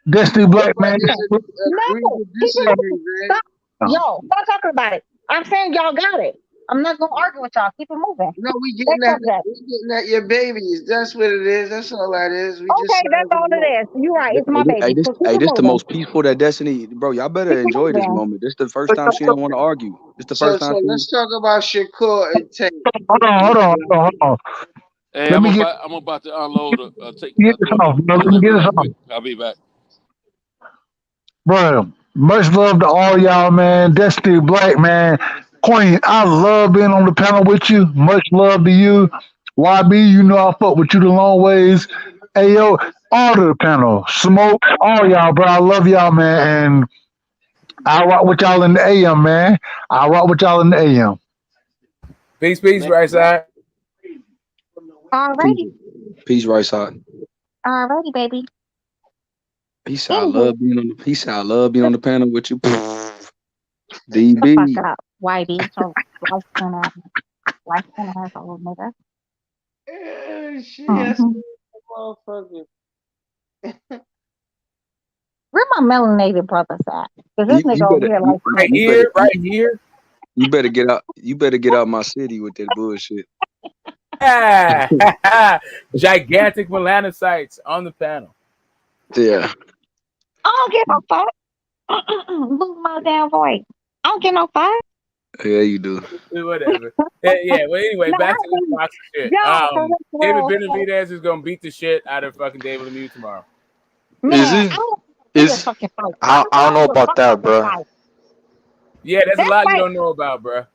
Destiny Black, man. No, keep it moving. Stop. Yo, stop talking about it. I'm saying y'all got it. I'm not gonna argue with y'all. Keep it moving. No, we getting at your babies. That's what it is. That's all that is. We just That's all it is. You're right. It's my Hey, baby. this, So keep hey, it this the moving. most peaceful that Destiny, bro. Y'all better Keep it enjoy this moving. moment. This is the first time she don't want to argue. This the So first time she. let's talk about Shakur and Tank. Hold on. Hey, Let I'm me get about to unload. this off. Let me get this off. Quick. I'll be back. Bro, much love to all y'all, man. Destiny Black, man. Queen, I love being on the panel with you. Much love to you. YB, you know I fuck with you the long ways. Hey, yo, all to the panel. Smoke, all y'all, bro. I love y'all, man. And I rock with y'all in the AM, man. I rock with y'all in the AM. Peace, right side. Alrighty. Peace, right side. Alrighty, baby. He said I love being on the. He said I love being on the panel with you. DB. Fuck up, YB. So life has a little nigga. She has motherfucker. Where my melanated brothers at? Because this nigga over here like right here. You better get out. You better get out my city with that bullshit. Gigantic melanocytes on the panel. Yeah. I don't give no fuck. Lose my damn voice. I don't give no fuck. Yeah, you do. Whatever. Yeah. Well, anyway, back to this boxing shit. David Benavidez is gonna beat the shit out of fucking David Lemieux tomorrow. Is he? I don't know about that, bro. Yeah, there's a lot you don't know about, bro.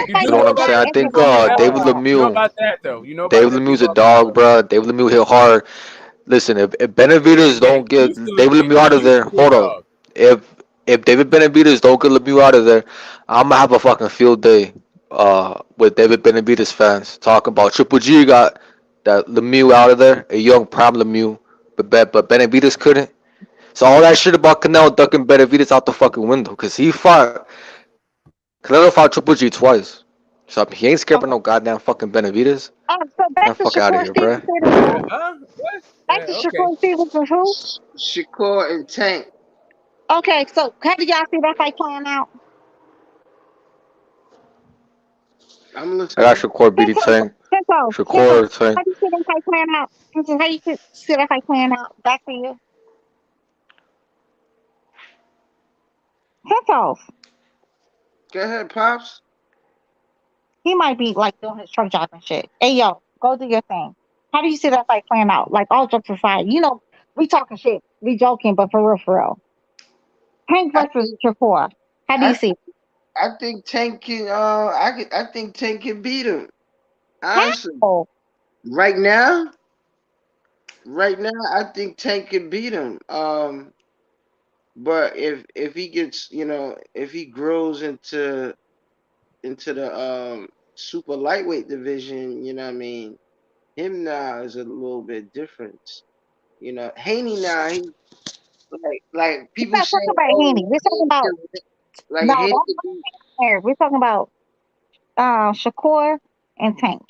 You know what I'm saying? I think David Lemieux. You know about that though. You know David Lemieux's a dog, bro. David Lemieux hit hard. Listen, if Benavidez don't get David Lemieux out of there, hold up. If David Benavidez don't get Lemieux out of there, I'm gonna have a fucking field day. With David Benavidez fans talking about Triple G got that Lemieux out of there, a young prime Lemieux, but Benavidez couldn't. So all that shit about Canelo ducking Benavidez out the fucking window, because Canelo fought Triple G twice. So I mean, he ain't scared of no goddamn fucking Benavidez. So back to Fuck out of Shakur here, bro. Stevenson. What? Back to Shakur Stevenson who? Shakur and Tank. Okay, so how do y'all see that fight playing out? I'm listening. I got Shakur beating Tank. Shakur Tank. How do you see that fight playing out? How do you see that fight playing out? Back to you. Pintos. Go ahead, Pops. He might be like doing his truck job and shit. Hey yo, go do your thing. How do you see that fight playing out? Like all jokes aside, we talking shit, we joking, but for real. Tank versus Shakur. How do you see it? I think Tank can. I think Tank can beat him. Honestly, right now, I think Tank can beat him. But if he gets, if he grows into the super lightweight division, you know what I mean, him now is a little bit different. Haney now, he like people We're not talking saying, about Haney. We're talking about like no. Haney. We're talking about Shakur and Tank.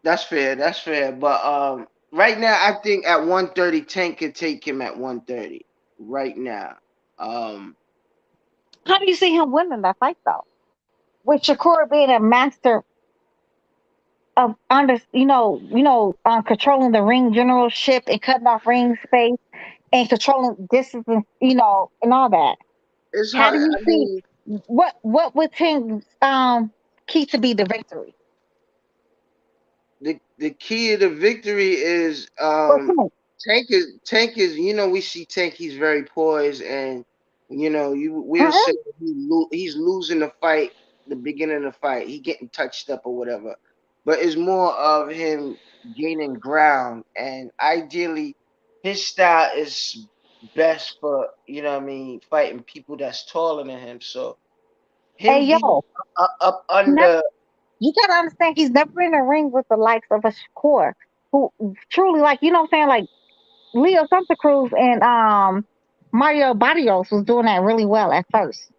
That's fair. But right now, I think at 130, Tank could take him at 130. Right now. How do you see him winning that fight though? With Shakur being a master of controlling the ring generalship and cutting off ring space and controlling distance, and and all that. It's How hard. do you I see mean, what would Tank's key to be the victory? the key of the victory is For Tank. Tank is we see Tank, he's very poised, and we'll say he's losing the fight, the beginning of the fight, he getting touched up or whatever, but it's more of him gaining ground, and ideally his style is best for fighting people that's taller than him. So Hey him being yo, up never, under. you gotta understand he's never in a ring with the likes of a Shakur, who truly, like, what I'm saying, like Leo Santa Cruz and Mario Barrios was doing that really well at first.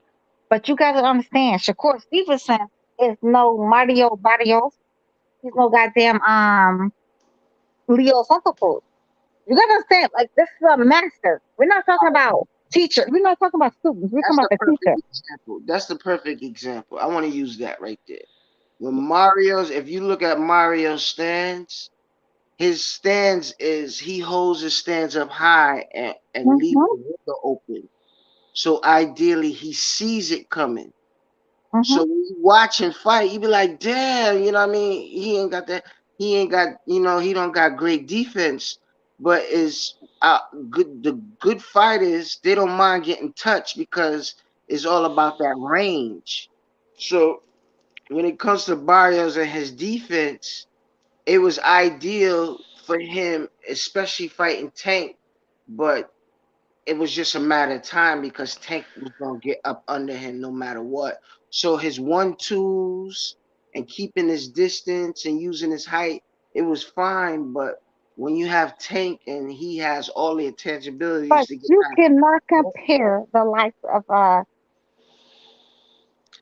But you gotta understand, Shakur Stevenson is no Mario Barrios. He's no goddamn Leo Santa Cruz. You gotta understand, like, this is a master. We're not talking about teacher. We're not talking about students. We're That's talking the about the teacher. perfect example. That's the perfect example. I want to use that right there. When Mario's, if you look at Mario's stance, his stance is he holds his stance up high and leaves the window open. So ideally, he sees it coming. So when you watch him fight, you be like, damn, you know what I mean? He ain't got that. He ain't got, he don't got great defense, but is good. The good fighters, they don't mind getting touched because it's all about that range. So when it comes to Barrios and his defense, it was ideal for him, especially fighting Tank, but it was just a matter of time because Tank was gonna get up under him no matter what. So his 1-2s and keeping his distance and using his height, it was fine. But when you have Tank and he has all the intangibilities But to get you past, cannot compare the likes of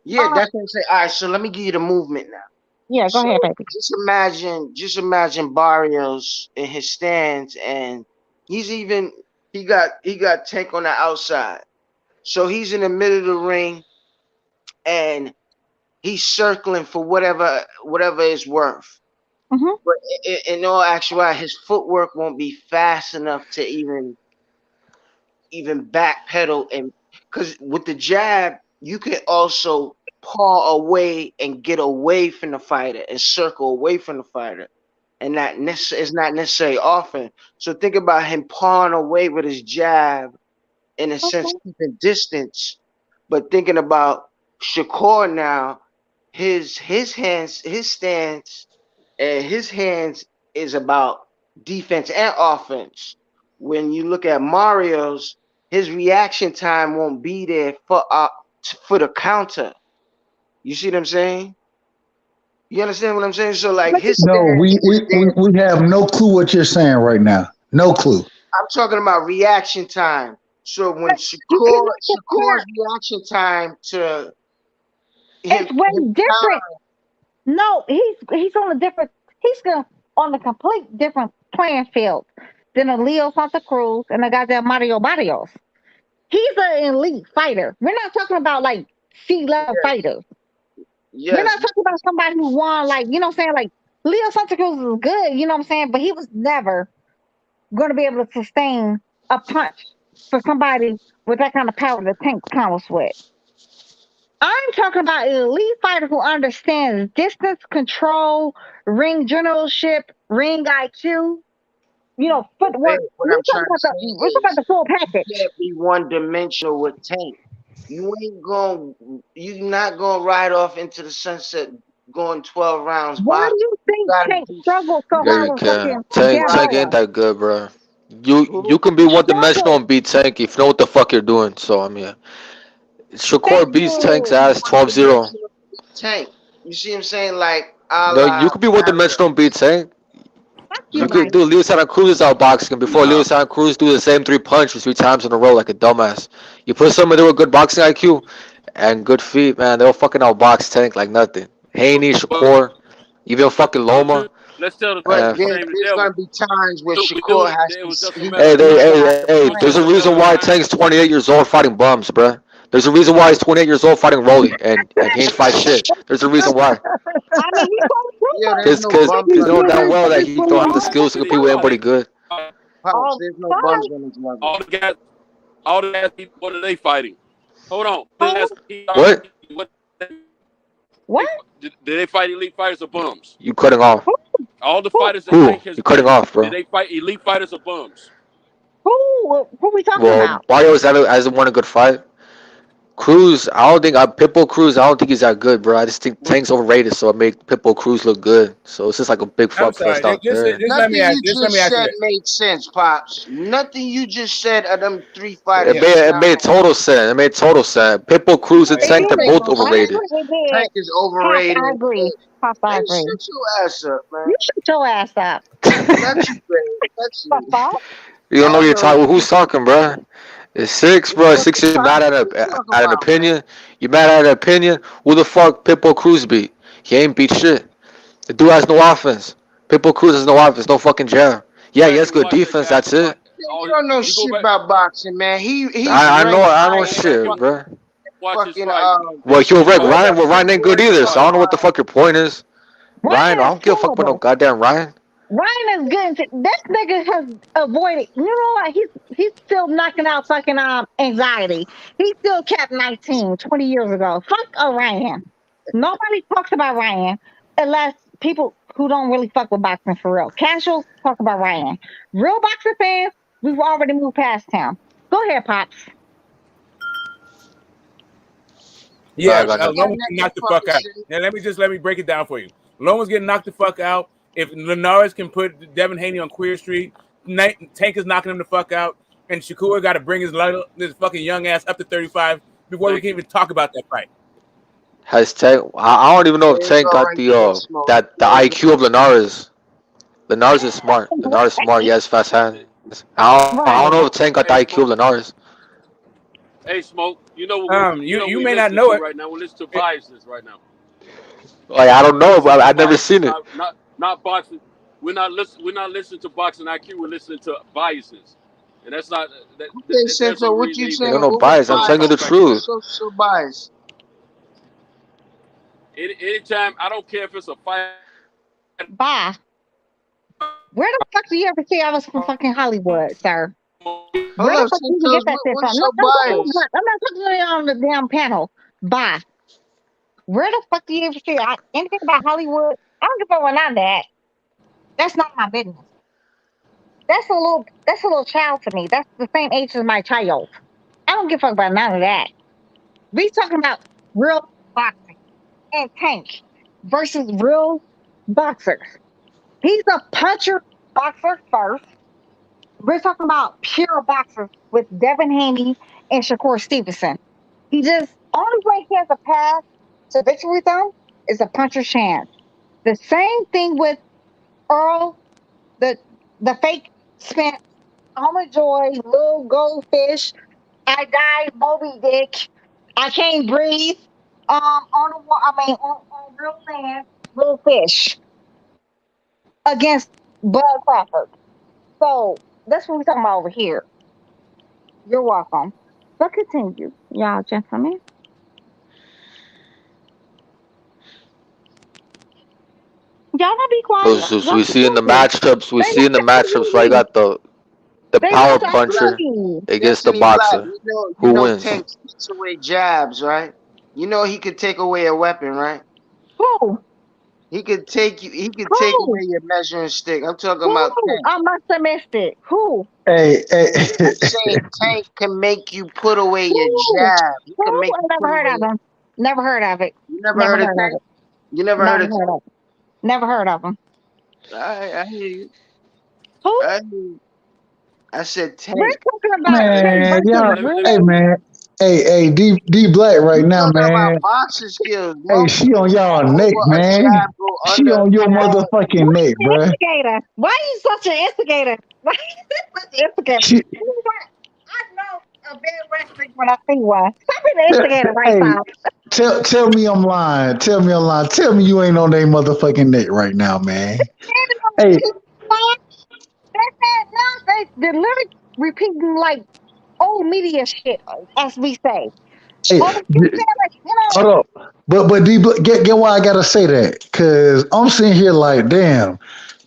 yeah, that's what I'm saying. All right, so let me give you the movement now. yeah, go So ahead, baby. just imagine Barrios in his stance, and he got Tank on the outside. So he's in the middle of the ring, and he's circling for whatever it's worth. But in all actuality, his footwork won't be fast enough to even backpedal, and because with the jab, you can also paw away and get away from the fighter and circle away from the fighter, and it's not necessarily often. So think about him pawing away with his jab, in a sense, keeping distance. But thinking about Shakur now, his hands, his stance, and his hands is about defense and offense. When you look at Mario's, his reaction time won't be there for the counter. You see what I'm saying? You understand what I'm saying? So like his No, stance is there. we have no clue what you're saying right now. No clue. I'm talking about reaction time. So when Shakur's reaction time to him, It's way different. No, he's on a different. He's on a complete different playing field than a Leo Santa Cruz and a goddamn Mario Barrios. He's an elite fighter. We're not talking about like C-level fighters. We're not talking about somebody who won, like, what I'm saying, like Leo Santa Cruz is good, what I'm saying, but he was never going to be able to sustain a punch for somebody with that kind of power that Tank comes with. I'm talking about an elite fighter who understands distance control, ring generalship, ring IQ, footwork. What I'm trying to say We're talking about is the full you package. can't be one dimensional with Tank. You're not gonna ride off into the sunset going 12 rounds. Why do you think Tank struggled so Yeah, hard you with can. fucking Tank ain't Gamboa? that good, bro. You can be He one dimensional struggled. and beat Tank if you know what the fuck you're doing. So I mean, Shakur Thank beats Tank's you. ass 12-0. Tank. You see what I'm saying? Like No, you could be one dimensional and beat Tank. Fuck you, You could Mike. do Leo Santa Cruz's outboxing before Leo Santa Cruz do the same 3 punches 3 times in a row like a dumbass. You put someone there with good boxing IQ and good feet, man, they'll fucking outbox Tank like nothing. Haney, Shakur, even fucking Loma. Let's tell the But truth. Uh, We there's shame the devil. going to be times where We knew Shakur it. has It was just a to, matter hey, of time. he's going to have hey, to hey, We there's just a plan. a reason matter of why time. Tank's 28 years old fighting bums, bruh. There's a reason why he's 28 years old fighting Rolly, and he ain't fight shit. There's a reason why. I mean, he Yeah, probably there's Cause, no cause, bumps cause on they know his damn level. well that he don't have the skills to compete with anybody good. Pops, there's no bumps on his level. All the guys, what are they fighting? Hold on. What? What? Did they fight elite fighters or bums? You cutting off? All the fighters that Who? Tank has You cutting beat, off, bro? did they fight elite fighters or bums? Who we talking Well, about? Barrios hasn't won a good fight. Cruz, I don't think Pitbull Cruz. I don't think he's that good, bro. I just think Tank's overrated, so it made Pitbull Cruz look good. So it's just like a big I'm fuck fest sorry. out there. Nothing you Just just said made sense, Pops. Nothing you just said of them three fighters. It made total sense. It made total sense. Pitbull Cruz and It Tank, they're did. both I overrated. agree. It did. Tank is Pops, overrated. I agree. Pops, I Man, agree. shut your ass up, man. You shut your ass up. Not you, Greg. That's you. You don't know I your know. talking. Who's talking, bro? It's six, bro. It's six. You're mad at an opinion. You mad at an opinion? Who the fuck Pitbull Cruz beat? He ain't beat shit. The dude has no offense. Pitbull Cruz has no offense. No fucking jam. Yeah, he has good defense. That's it. You don't know shit about boxing, man. He's I ranked know higher shit, than bro. fucking Well, you'll wreck Ryan. Well, Ryan ain't good either. So I don't know what the fuck your point is. Ryan, I don't give a fuck about no goddamn Ryan. Ryan is good. This nigga has avoided. You know what? He's still knocking out fucking anxiety. He still kept 19 20 years ago. Fuck Ryan. Nobody talks about Ryan unless people who don't really fuck with boxing for real. Casuals talk about Ryan. Real boxing fans, we've already moved past him. Go ahead, Pops. Yeah, I got Loma's getting knocked the fuck out. Now let me break it down for you. Loma's getting knocked the fuck out. If Linares can put Devin Haney on Queer Street, Tank is knocking him the fuck out, and Shakur got to bring his fucking young ass up to 35 before we can even talk about that fight. Has Tank? I don't even know if Tank got the IQ of Linares. Linares is smart. Linares is smart. He has fast hands. I don't know if Tank got the IQ of Linares. Hey, Smoke. You know what? You may not know it right now. We're listening to biases right now. Like I don't know, but I've never seen it. Not boxing. We're not listening to boxing IQ. We're listening to biases, and that's not. So what you saying? Ain't no bias. I'm telling you the truth. So bias. Anytime, I don't care if it's a fight. Bye. Where the fuck do you ever see I was from fucking Hollywood, sir? Where the fuck did you get that shit from? I'm not talking on the damn panel. Bye. Where the fuck do you ever see anything about Hollywood? I don't give a fuck about none of that. That's not my business. That's a little child to me. That's the same age as my child. I don't give a fuck about none of that. We talking about real boxing and Tank versus real boxers. He's a puncher boxer first. We're talking about pure boxers with Devin Haney and Shakur Stevenson. He just only way he has a path to victory with them is a puncher's chance. The same thing with Earl, the fake Spence, Almond Joy, Little Goldfish, I Died, Moby Dick, I Can't Breathe, on Real Land, Little Fish against Bud Crawford. So that's what we're talking about over here. You're welcome. So continue, y'all gentlemen. Y'all not be quiet. So we see in the matchups. We see in the matchups. Right, got the power puncher against the boxer. Who wins? Tank takes away jabs, right? You know he could take away a weapon, right? Who? He could take away your measuring stick. I'm talking about Tank. I must have missed it. Who? Hey. I'm saying Tank can make you put away your jab. He can make I never heard of him. Never heard of it. You never heard of Tank? You never heard of Tank? Never heard of him. I hear you. Who? I said Tank. We're talking about Man, y'all. Hey, man. Hey, D Black right now, man. About boxing skills. Hey, she on y'all neck, man. She on your motherfucking neck, bro. Instigator. Why are you such an instigator? Why are you such an instigator? I know a bad wrestling when I see one. Stop being an instigator right now. Tell me I'm lying. Tell me I'm lying. Tell me you ain't on their motherfucking neck right now, man. Hey. They're literally repeating like old media shit, as we say. Hey, hold up. But D, get why I gotta say that? Cause I'm sitting here like, damn,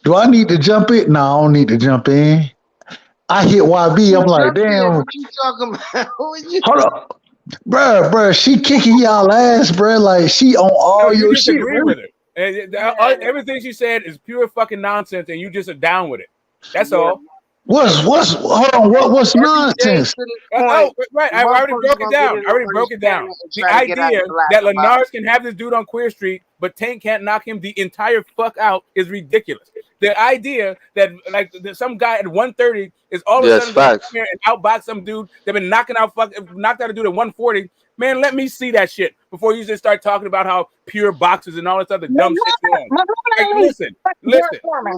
do I need to jump in? No, I don't need to jump in. I hit YB. I'm You like, jumped in. damn, What you talking about? What you? hold up. Bruh, she kicking y'all ass, bruh. Like she on No, all you your just shit, agree bruh. with it. And everything she said is pure fucking nonsense, and you just are down with it. That's Yeah. all. What's hold on, what's Every day nonsense? to this point, Right. I already motherfuckers broke it gonna get down. in I an already broke it down. understanding and The try to get out idea the black that about Lenars can have this dude on Queer Street, but Tank can't knock him the entire fuck out is ridiculous. The idea that that some guy at 130 is all of a Yes, sudden going to come facts. here and outbox some dude that been knocked out a dude at 140. Man, let me see that shit before you just start talking about how pure boxers and all this other dumb shit going on. Like, listen.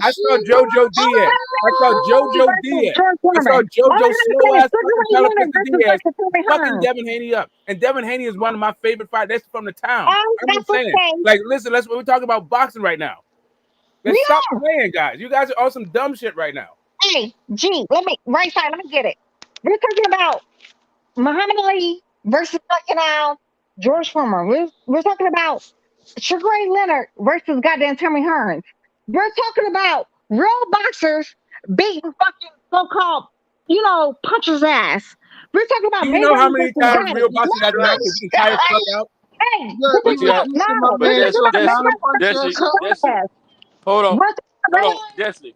I saw JoJo Diaz. I saw JoJo Diaz. I saw JoJo slow ass fucking Pelican Diaz fucking Devin Haney up. And Devin Haney is one of my favorite fighters. That's from the town. I'm just saying. Like, listen, we're talking about boxing right now. Let's stop playing, guys. You guys are on some dumb shit right now. Hey, G, let me get it. We're talking about Muhammad Ali versus George Foreman. We're talking about Sugar Ray Leonard versus goddamn Tommy Hearns. We're talking about real boxers beating fucking so-called, puncher's ass. We're talking about Do you know how many versus times guys. real boxers got knocked his entire fuck out? Hey, But you got, but Destiny. Hold on, Destiny.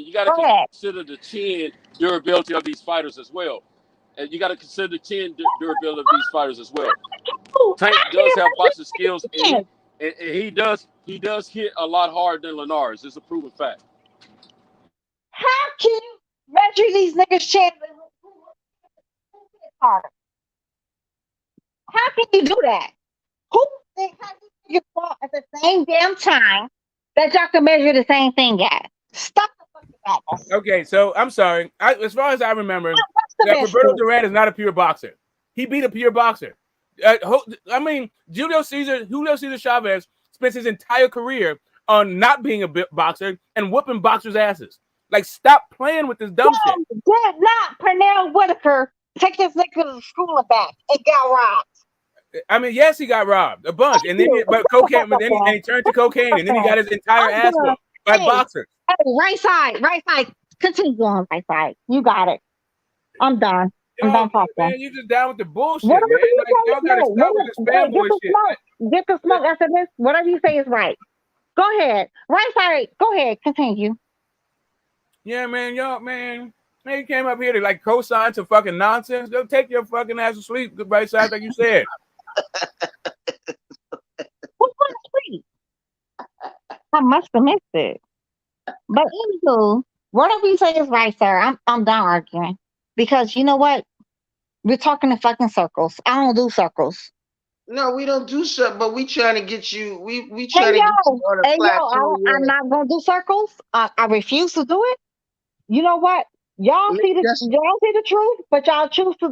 You got to consider the chin durability of these fighters as well, and you got to consider the chin durability of these fighters as well. Tank does have boxing skills, and he does hit a lot harder than Lenars. It's a proven fact. How can you measure these niggas' chins harder? How can you do that? Who thinks how you fought at the same damn time that y'all can measure the same thing at? Stop the fucking madness. Okay, so I'm sorry. As far as I remember, that Roberto Duran is not a pure boxer. He beat a pure boxer. Julio Cesar Chavez spent his entire career on not being a boxer and whooping boxers' asses. Like, stop playing with this dumb shit. Did not Pernell Whitaker take this nigga to school and back and got robbed? I mean, yes, he got robbed a bunch, and then cocaine, and he turned to cocaine, and then he got his entire ass whooped by boxers. Hey, right side. Continue on, right side. You got it. I'm done. I'm done talking. Man, you just down with the bullshit, man. Like, y'all gotta stop with this fanboy shit. Get the smoke after this. Whatever you say is right. Go ahead. Right side. Go ahead. Continue. Yeah, man. You came up here to co-sign some fucking nonsense. Go take your fucking ass to sleep. Right side, like you said. Who's going to sleep? I must have missed it. But anywho, whatever you say is right, sir. I'm done arguing. Because you know what? We're talking in fucking circles. I don't do circles. No, we don't do so, but we trying to get you. We trying to get you on a platform. I'm not gonna do circles. I refuse to do it. You know what? Y'all see the truth, but y'all choose to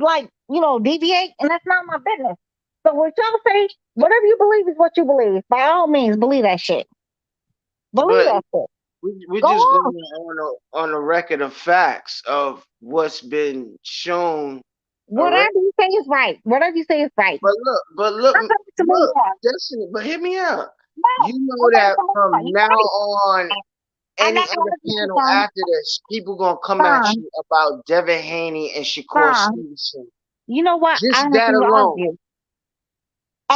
deviate, and that's not my business. So what y'all say, whatever you believe is what you believe. By all means, believe that shit. Believe that shit. We're just going on a record of facts of what's been shown. Whatever you say is right. Whatever you say is right. But look, Destiny, but hear me out. You know that from now on, any other panel after this, people gonna come at you about Devin Haney and Shakur Stevenson. You know what? Just that alone.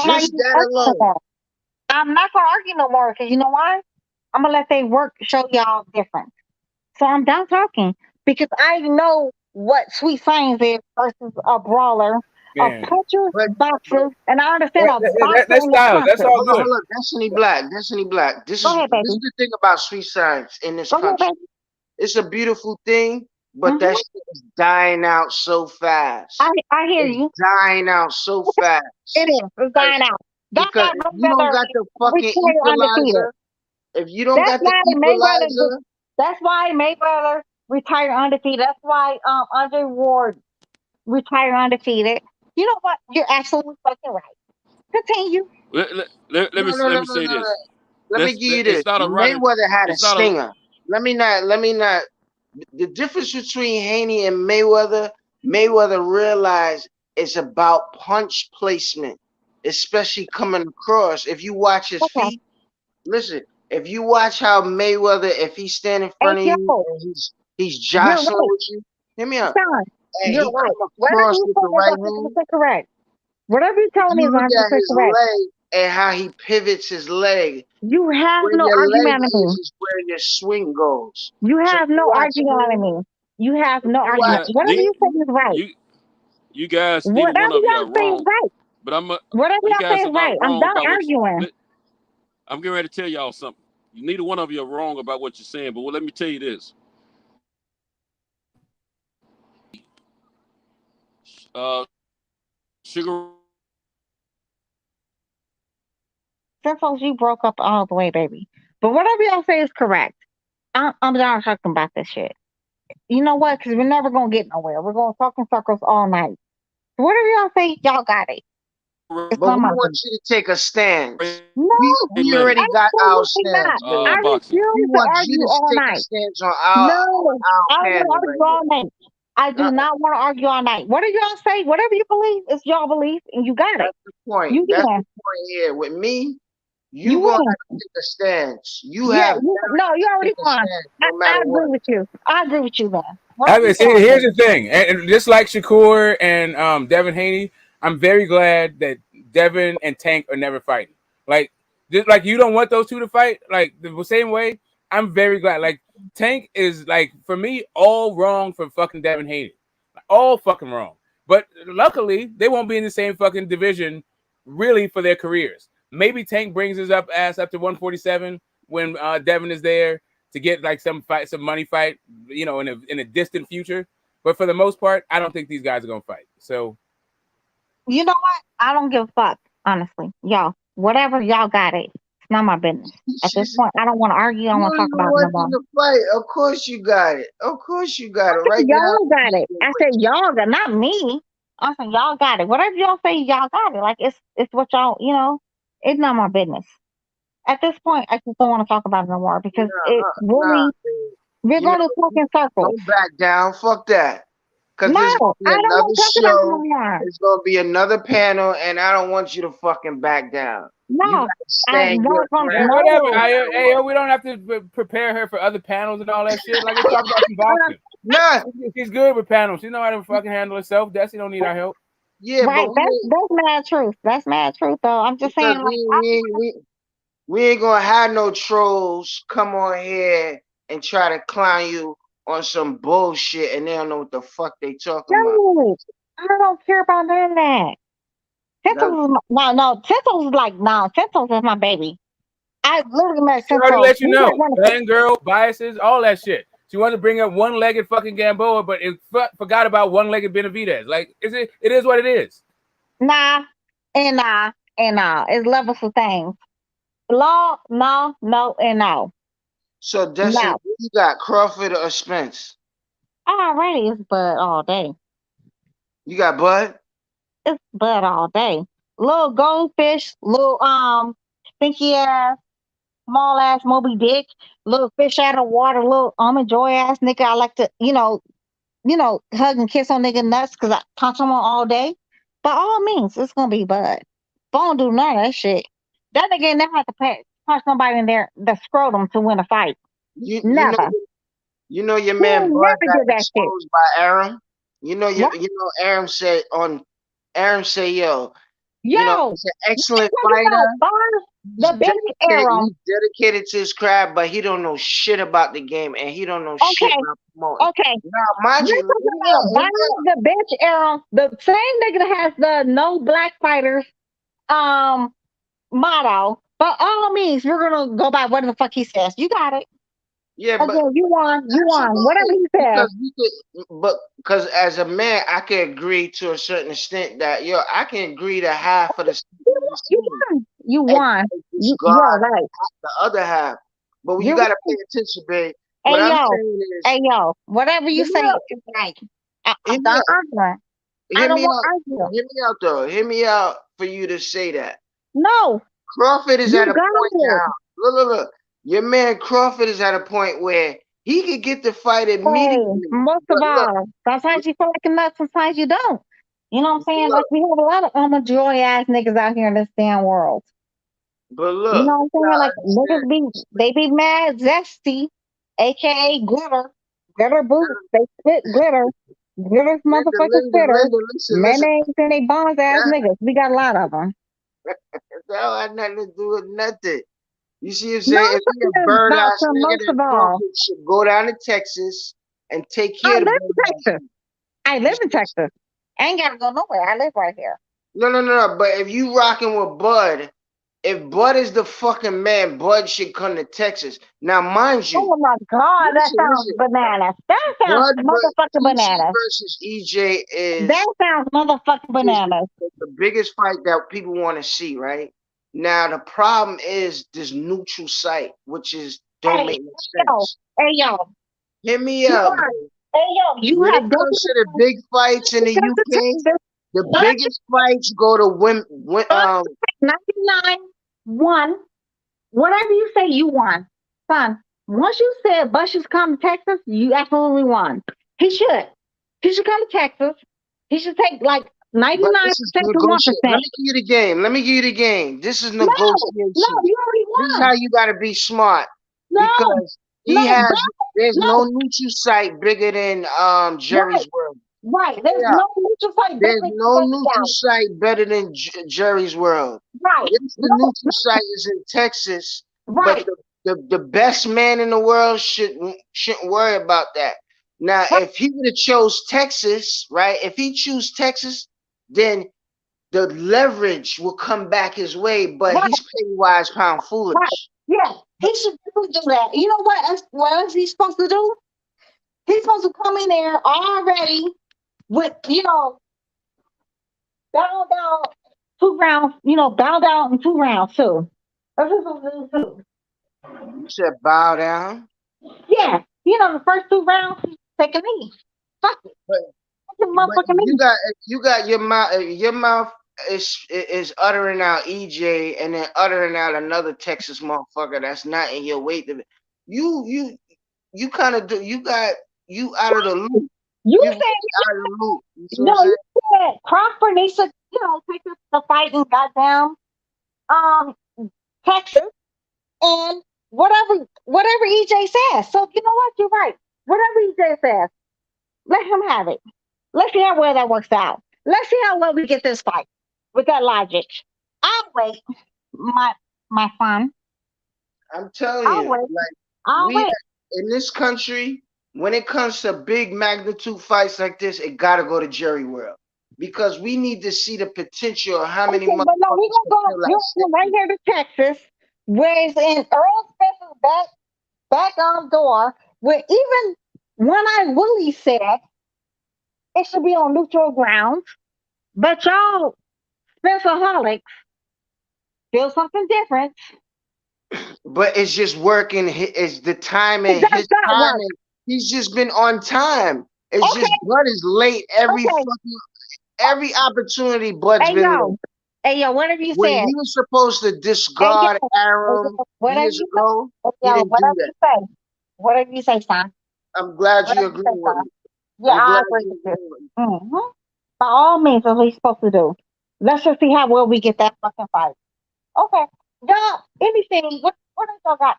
Just that alone. I'm not gonna argue no more because you know why? I'm gonna let they work show y'all different. So I'm done talking because I know what sweet science is versus a brawler, a puncher, boxer, and I understand a boxer. That's styles. That's all good. Hold on, Destiny Black. This is the thing about sweet science in this country. It's a beautiful thing, but that shit is dying out so fast. I hear you. Dying out so fast. It is. It's dying out. Because if you don't got the fucking equalizer, if you don't got the equalizer, that's why Mayweather retired undefeated. That's why Andre Ward retired undefeated. You know what? You're absolutely fucking right. Continue. Let me say this. Let me give you this. Mayweather had a stinger. Let me not. The difference between Haney and Mayweather realized It's about punch placement, especially coming across. If you watch his feet, listen. If you watch how Mayweather, if he's standing in front of you and he's jostling with you, hear me out. Sean, And you're he right. come Whatever across you with the saying is right 100% hand. correct. Whatever you're telling me You is look 100% at his correct. leg and how he pivots his leg. You have Where no your leg argument on me. is where your swing goes. You So have you no watch argument on him. me. You have no You argument. watch Whatever you say is right. You guys, neither one Whatever of you are y'all say is wrong. right. But Whatever you y'all say guys is are right. not I'm wrong done about what arguing. I'm getting ready to tell y'all something. Neither one of you are wrong about what you're saying, but let me tell you this. Sugar. Since you broke up all the way, baby. But whatever y'all say is correct. I'm done talking about this shit. You know what? Because we're never going to get nowhere. We're going to talk in circles all night. So whatever y'all say, y'all got it. It's But not we my want business. you to take a stance. No, We already got our absolutely not. stance, baby. I We refuse to want you argue to all take a night. stance on No, I our don't want to panel right argue all night. I do not want to argue all night. Whatever y'all say, whatever you believe, it's y'all belief, and you got it. That's the point. You That's win. the point here. With me, You gonna win. have to take a stance. You Yeah, have no, you to already take a won. stance no I matter agree what. with you. I agree with you, man. I Whatever mean, you see, want to here's do. the thing, and just like Shakur and Devin Haney, I'm very glad that Devin and Tank are never fighting. Like, just like you don't want those two to fight, like the same way. I'm very glad. Like Tank is like for me all wrong for fucking Devin Haney, all fucking wrong. But luckily, they won't be in the same fucking division really for their careers. Maybe Tank brings his ass up to 147 when Devin is there to get like some money fight, you know, in a distant future. But for the most part, I don't think these guys are gonna fight. So You know what? I don't give a fuck, honestly. Y'all, whatever y'all got it. It's not my business. At this point, I don't want to argue. I don't You want to don't talk even about it no want more. them to fight. Of course you got it. Of course you got it. I Right said now, y'all got it. I said y'all got, not me. I said y'all got it. Whatever y'all say, y'all got it. Like it's what y'all, it's not my business. At this point, I just don't want to talk about it no more because it nah, really, we're you know, going to talk in circles. don't back down. Fuck that. Because No, there's gonna be I don't another want to talk about it no show. more. There's gonna be another panel, and I don't want you to fucking back down. You No, gotta I stand your no, yeah, ground whatever. no no. matter what. We don't have to prepare her for other panels and all that shit. Like let's talk about some boxing. Nah. She's good with panels. She know how to fucking handle herself. Desi don't need our help. Yeah, Right, but that's mad truth. That's mad truth, though. I'm just saying, because like, I, we ain't gonna have no trolls come on here and try to clown you on some bullshit, and they don't know what the fuck they talking about. no, I don't care about none of that. Tinsels is Tinsels is like, no, Tinsels is my baby. I literally met She already Tinsels. let you know. Fangirl, biases, all that shit. She wanted to bring up one-legged fucking Gamboa, but it forgot about one-legged Benavidez. Like, it is what it is. Nah, and nah, and nah. It's levels of things. Law, no, and no. So, Destiny, No. you got Crawford or Spence? Alrighty, it's Bud all day. You got Bud? It's Bud all day. Little goldfish, little stinky ass, small ass Moby Dick, little fish out of water, little almond joy ass nigga. I like to, hug and kiss on nigga nuts because I punch him on all day. By all means, it's gonna be Bud. Don't do none of that shit. That nigga never had to punch somebody in there the scrotum to win a fight. Never. You know your He man ain't Bud never got did that shit. exposed by Aaron. What? Aaron said yo, Yo, he's an excellent what you talking fighter. about, bars? The bench arrow. He's dedicated to his craft, but he don't know shit about the game, and he don't know shit about promoting. Okay. Now, mind You're you, talking about Byron, the bench arrow, the same nigga that has the no black fighters motto. By all means, we're gonna go by whatever the fuck he says. You got it. Yeah, Again, but you won. Whatever he says. Because as a man, I can agree to a certain extent that I can agree to half of the You won. You're right. the other half. But you You're gotta right. pay attention, babe. Hey What I'm yo, saying is, whatever you say is right. I'm done arguing. I don't want to argue. Hear me out though. Hear me out for you to say that. No. Crawford is You at a got point it. now. Look. Your man Crawford is at a point where he could get the fight immediately. Most of all, sometimes you feel like a nut, sometimes you don't. You know what I'm saying? Like we have a lot of joy ass niggas out here in this damn world. But You look, know what I'm saying? Like understand. they be mad zesty, aka glitter boots. They spit glitter, glitter's motherfucking spitter, Listen. mayonnaise and they bonds ass niggas. We got a lot of them. That had nothing to do with nothing. You see what I'm No, saying? If he a I'm bird about ass to nigga, most that of all. Crawford should go down to Texas and take I care of live the in bird ass Texas. I live in Texas. I ain't gotta go nowhere. I live right here. No. But if you rocking with Bud, if Bud is the fucking man, Bud should come to Texas. Now, mind you, Oh my God, that sounds listen. bananas. That sounds Bud motherfucking EJ bananas. versus EJ That is sounds motherfucking bananas. the biggest fight that people want to see, right? Now, the problem is this neutral site, which is don't make no sense. Hey yo, Hear me out, bro. Hey yo, you When it have comes to the big fights in the UK, the biggest fights go to women. 99 won. Whatever you say, you won, son. Once you said Bush should come to Texas, you absolutely won. He should. He should come to Texas. He should take like 99% But this is to 1%. negotiation. Let me give you the game. This is No, negotiation. you already won. This is how you got to be smart. No, Because there's no neutral site bigger than Jerry's World. Right. There's no neutral site better There's than no neutral site better than Jerry's World. Right. Yes, the neutral site is in Texas, Right. but the best man in the world shouldn't worry about that. Now, if he would have chose Texas, right? If he choose Texas, then the leverage will come back his way, but he's penny wise, pound foolish. Right. Yeah, he should do that. You know what else he's supposed to do? He's supposed to come in there already with, bow down 2 rounds, bow down in 2 rounds too. That's what he's supposed to do too. You said bow down? Yeah. The first 2 rounds, take a knee. Fuck it. But you got your mouth is uttering out EJ and then uttering out another Texas motherfucker that's not in your weight division. You kind of do. You out of the loop. You said out of the loop. You said Crawford needs to, take the fight in goddamn Texas and whatever EJ says. So you know what? You're right. Whatever EJ says, let him have it. Let's see how well that works out. Let's see how well we get this fight with that logic. I'll wait, my son. I'm telling you, in this country, when it comes to big magnitude fights like this, it gotta go to Jerry World because we need to see the potential of how many. But no, we're gonna go right here to Texas, where it's in Errol Spence's back door, where even One-Eyed Willie said it should be on neutral grounds, but y'all Spencerholics feel something different. But it's just working. It's the timing. His timing. He's just been on time. It's just Bud is late every opportunity. Bud's been late. Hey yo, whatever you when said. He was supposed to discard Arrow years ago. He didn't do that. Whatever you say, son. I'm glad you agree with me. Yeah, I agree with you. Mm-hmm. By all means, that's what he's supposed to do. Let's just see how well we get that fucking fight. Okay. Y'all, anything, what else y'all got?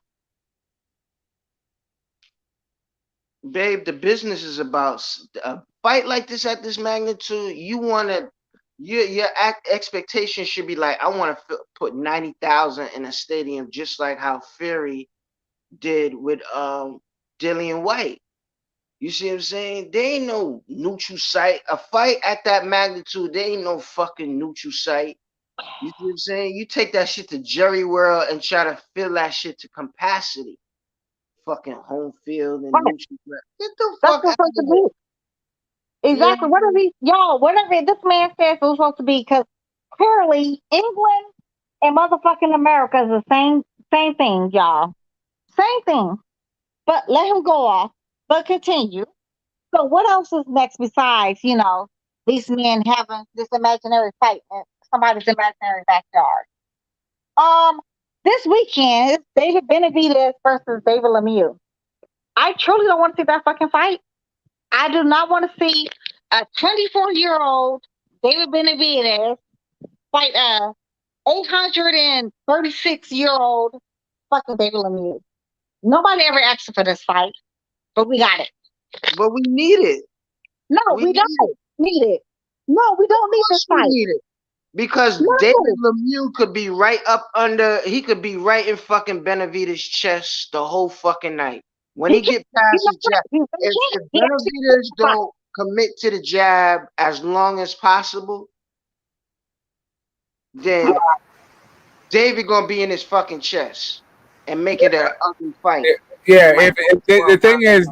Babe, the business is about a fight like this at this magnitude. You want to, your expectation should be like, I want to put 90,000 in a stadium, just like how Fury did with Dillian White. You see what I'm saying? There ain't no neutral site. A fight at that magnitude, there ain't no fucking neutral site. You see what I'm saying? You take that shit to Jerry World and try to fill that shit to capacity. Fucking home field and neutral. Get the fuck out of here. Exactly. Whatever this man says it was supposed to be, because clearly England and motherfucking America is the same thing, y'all. Same thing. But let him go off. But continue. So what else is next besides, these men having this imaginary fight in somebody's imaginary backyard? This weekend is David Benavidez versus David Lemieux. I truly don't want to see that fucking fight. I do not want to see a 24-year-old David Benavidez fight 836-year-old fucking David Lemieux. Nobody ever asked for this fight, but we got it. But we need it. No, we don't need it. No, we don't need this fight. Need it. Because David Lemieux could be right up under. He could be right in fucking Benavidez' chest the whole fucking night. When he get past his jab, if Benavidez don't commit to the jab as long as possible, then David gonna be in his fucking chest and make it an ugly fight. Yeah, if the thing is,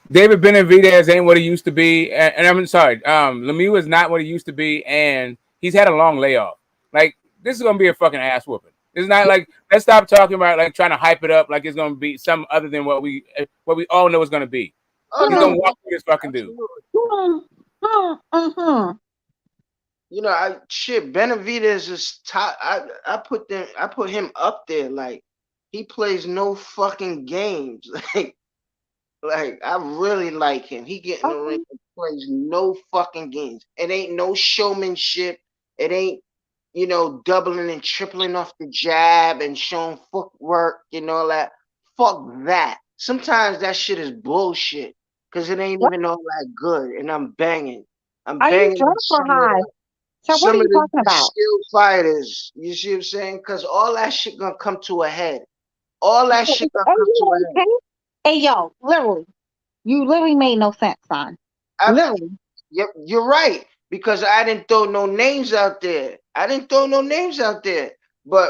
David Benavidez ain't what he used to be, and I'm sorry, Lemieux is not what he used to be, and he's had a long layoff. Like, this is gonna be a fucking ass whooping. It's not like, let's stop talking about like trying to hype it up like it's gonna be something other than what we all know it's gonna be. He's gonna walk through this fucking dude. You know, Benavidez is top. I put him up there. Like, he plays no fucking games. Like I really like him. He get in the ring and plays no fucking games. It ain't no showmanship. It ain't, doubling and tripling off the jab and showing footwork, all that. Fuck that. Sometimes that shit is bullshit because it ain't even all that good. And I'm banging. I'm banging. You for high? So what are you talking about? Skilled fighters. You see what I'm saying? Because all that shit gonna come to a head. All that shit gonna come to a head. Hey, yo, you literally made no sense, son. Literally. Yep, you're right. Because I didn't throw no names out there. But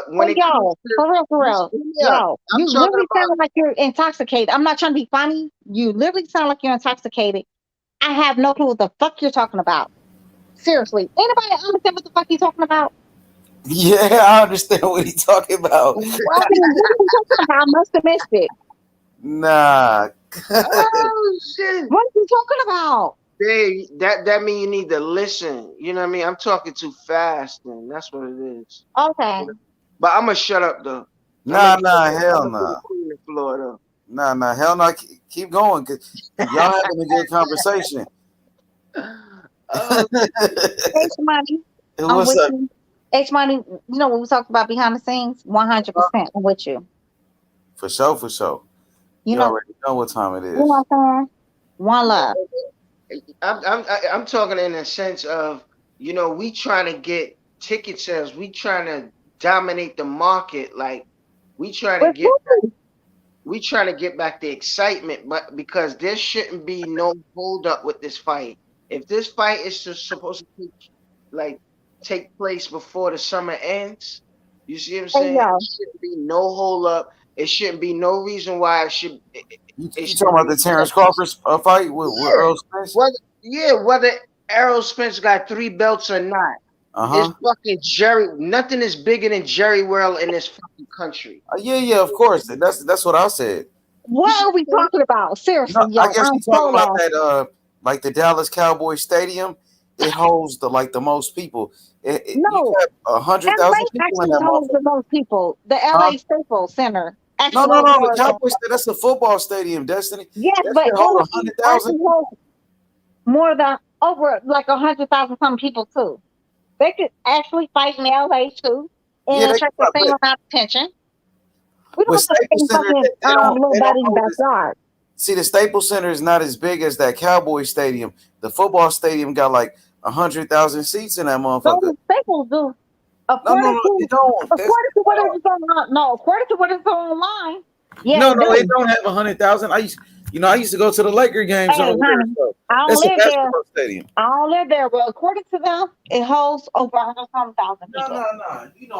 when it comes to, for real, you literally sound like you're intoxicated. I'm not trying to be funny. You literally sound like you're intoxicated. I have no clue what the fuck you're talking about. Seriously. Anybody understand what the fuck he's talking about? Yeah, I understand what he's talking about. I must have missed it. Nah. Oh shit! What are you talking about? Hey, that mean you need to listen. You know what I mean? I'm talking too fast, and that's what it is. Okay. But I'm gonna shut up though. Nah, hell no. Nah, hell no. Keep going, cause y'all having a good conversation. H Money. What's up? H Money. You know what we talked about behind the scenes? 100%. I'm with you. For sure. You already know what time it is. You know what I'm saying? One love. I'm talking in the sense of, we trying to get ticket sales. We trying to dominate the market. Like, we trying to get back the excitement, but because there shouldn't be no hold up with this fight. If this fight is supposed to take place before the summer ends, you see what I'm saying? It shouldn't be no hold up. It shouldn't be no reason why it should. You talking about the Terence Crawford fight with Errol Spence? Whether Errol Spence got 3 belts or not. It's fucking Jerry. Nothing is bigger than Jerry World in this fucking country. Yeah, of course. That's what I said. What are we talking about? Seriously, I guess you're talking about that, like the Dallas Cowboys Stadium. It holds the most people. You have 100,000 people in that holds the most people. The LA Staples Center. No. The Cowboys. That's a football stadium, Destiny. Yes, but it holds 100,000. More than over 100,000 some people too. They could actually fight in LA too and attract the same amount of attention. We don't have See, the Staples Center is not as big as that Cowboy Stadium. The football stadium got 100,000 seats in that motherfucker. No, Staples do. According to what is online. Yeah, no, it don't have 100,000. I used to go to the Laker games over there. So I don't live there, but according to them, it holds over 100,000 people. No.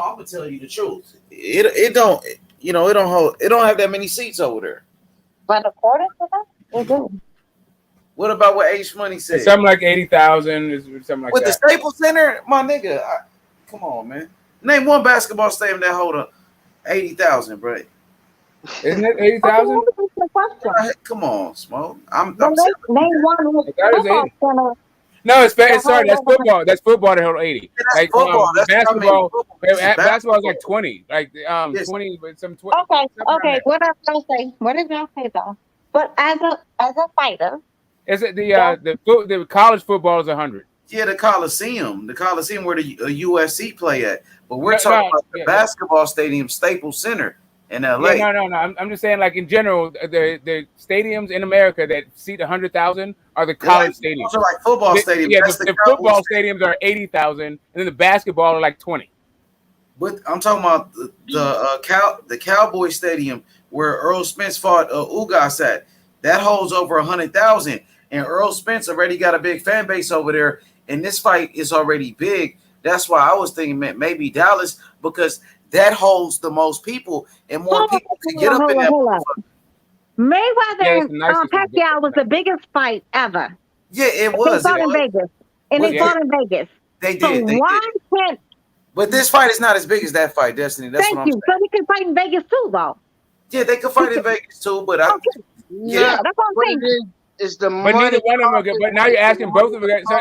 I'm gonna tell you the truth. It don't. It don't hold. It don't have that many seats over there. But according to them, it do. What about what H Money said? It's something like 80,000, something like with that. With the Staples Center, my nigga. Come on, man. Name one basketball stadium that hold 80,000, bro. Isn't it 80,000? Come on, Smoke. I'm name one. No, sorry. That's football. That's football that hold 80. That's football. That's basketball. Basketball is 20. 20, but some 20. Okay. What did y'all say though? But as a fighter, is it the college football is 100? Yeah, the Coliseum where the USC play at. But we're talking about the basketball stadium, Staples Center in LA. Yeah, no. I'm just saying, like in general, the stadiums in America that seat 100,000 are the college stadiums. Those are like football stadiums. Yeah, That's the football stadiums are 80,000, and then the basketball are like 20. But I'm talking about the Cowboy Stadium where Errol Spence fought Ugas at. That holds over 100,000, and Errol Spence already got a big fan base over there. And this fight is already big. That's why I was thinking maybe Dallas, because that holds the most people, and more people can get up in that. Mayweather and Pacquiao was the biggest fight ever. Yeah, it was. They fought in Vegas. And they fought in Vegas. They did. So why can't... But this fight is not as big as that fight, Destiny. That's what I'm saying. So they can fight in Vegas too, though. Yeah, they can fight in Vegas too, but that's what I'm saying. It's the but neither one of them are good. But now you're asking both of them. So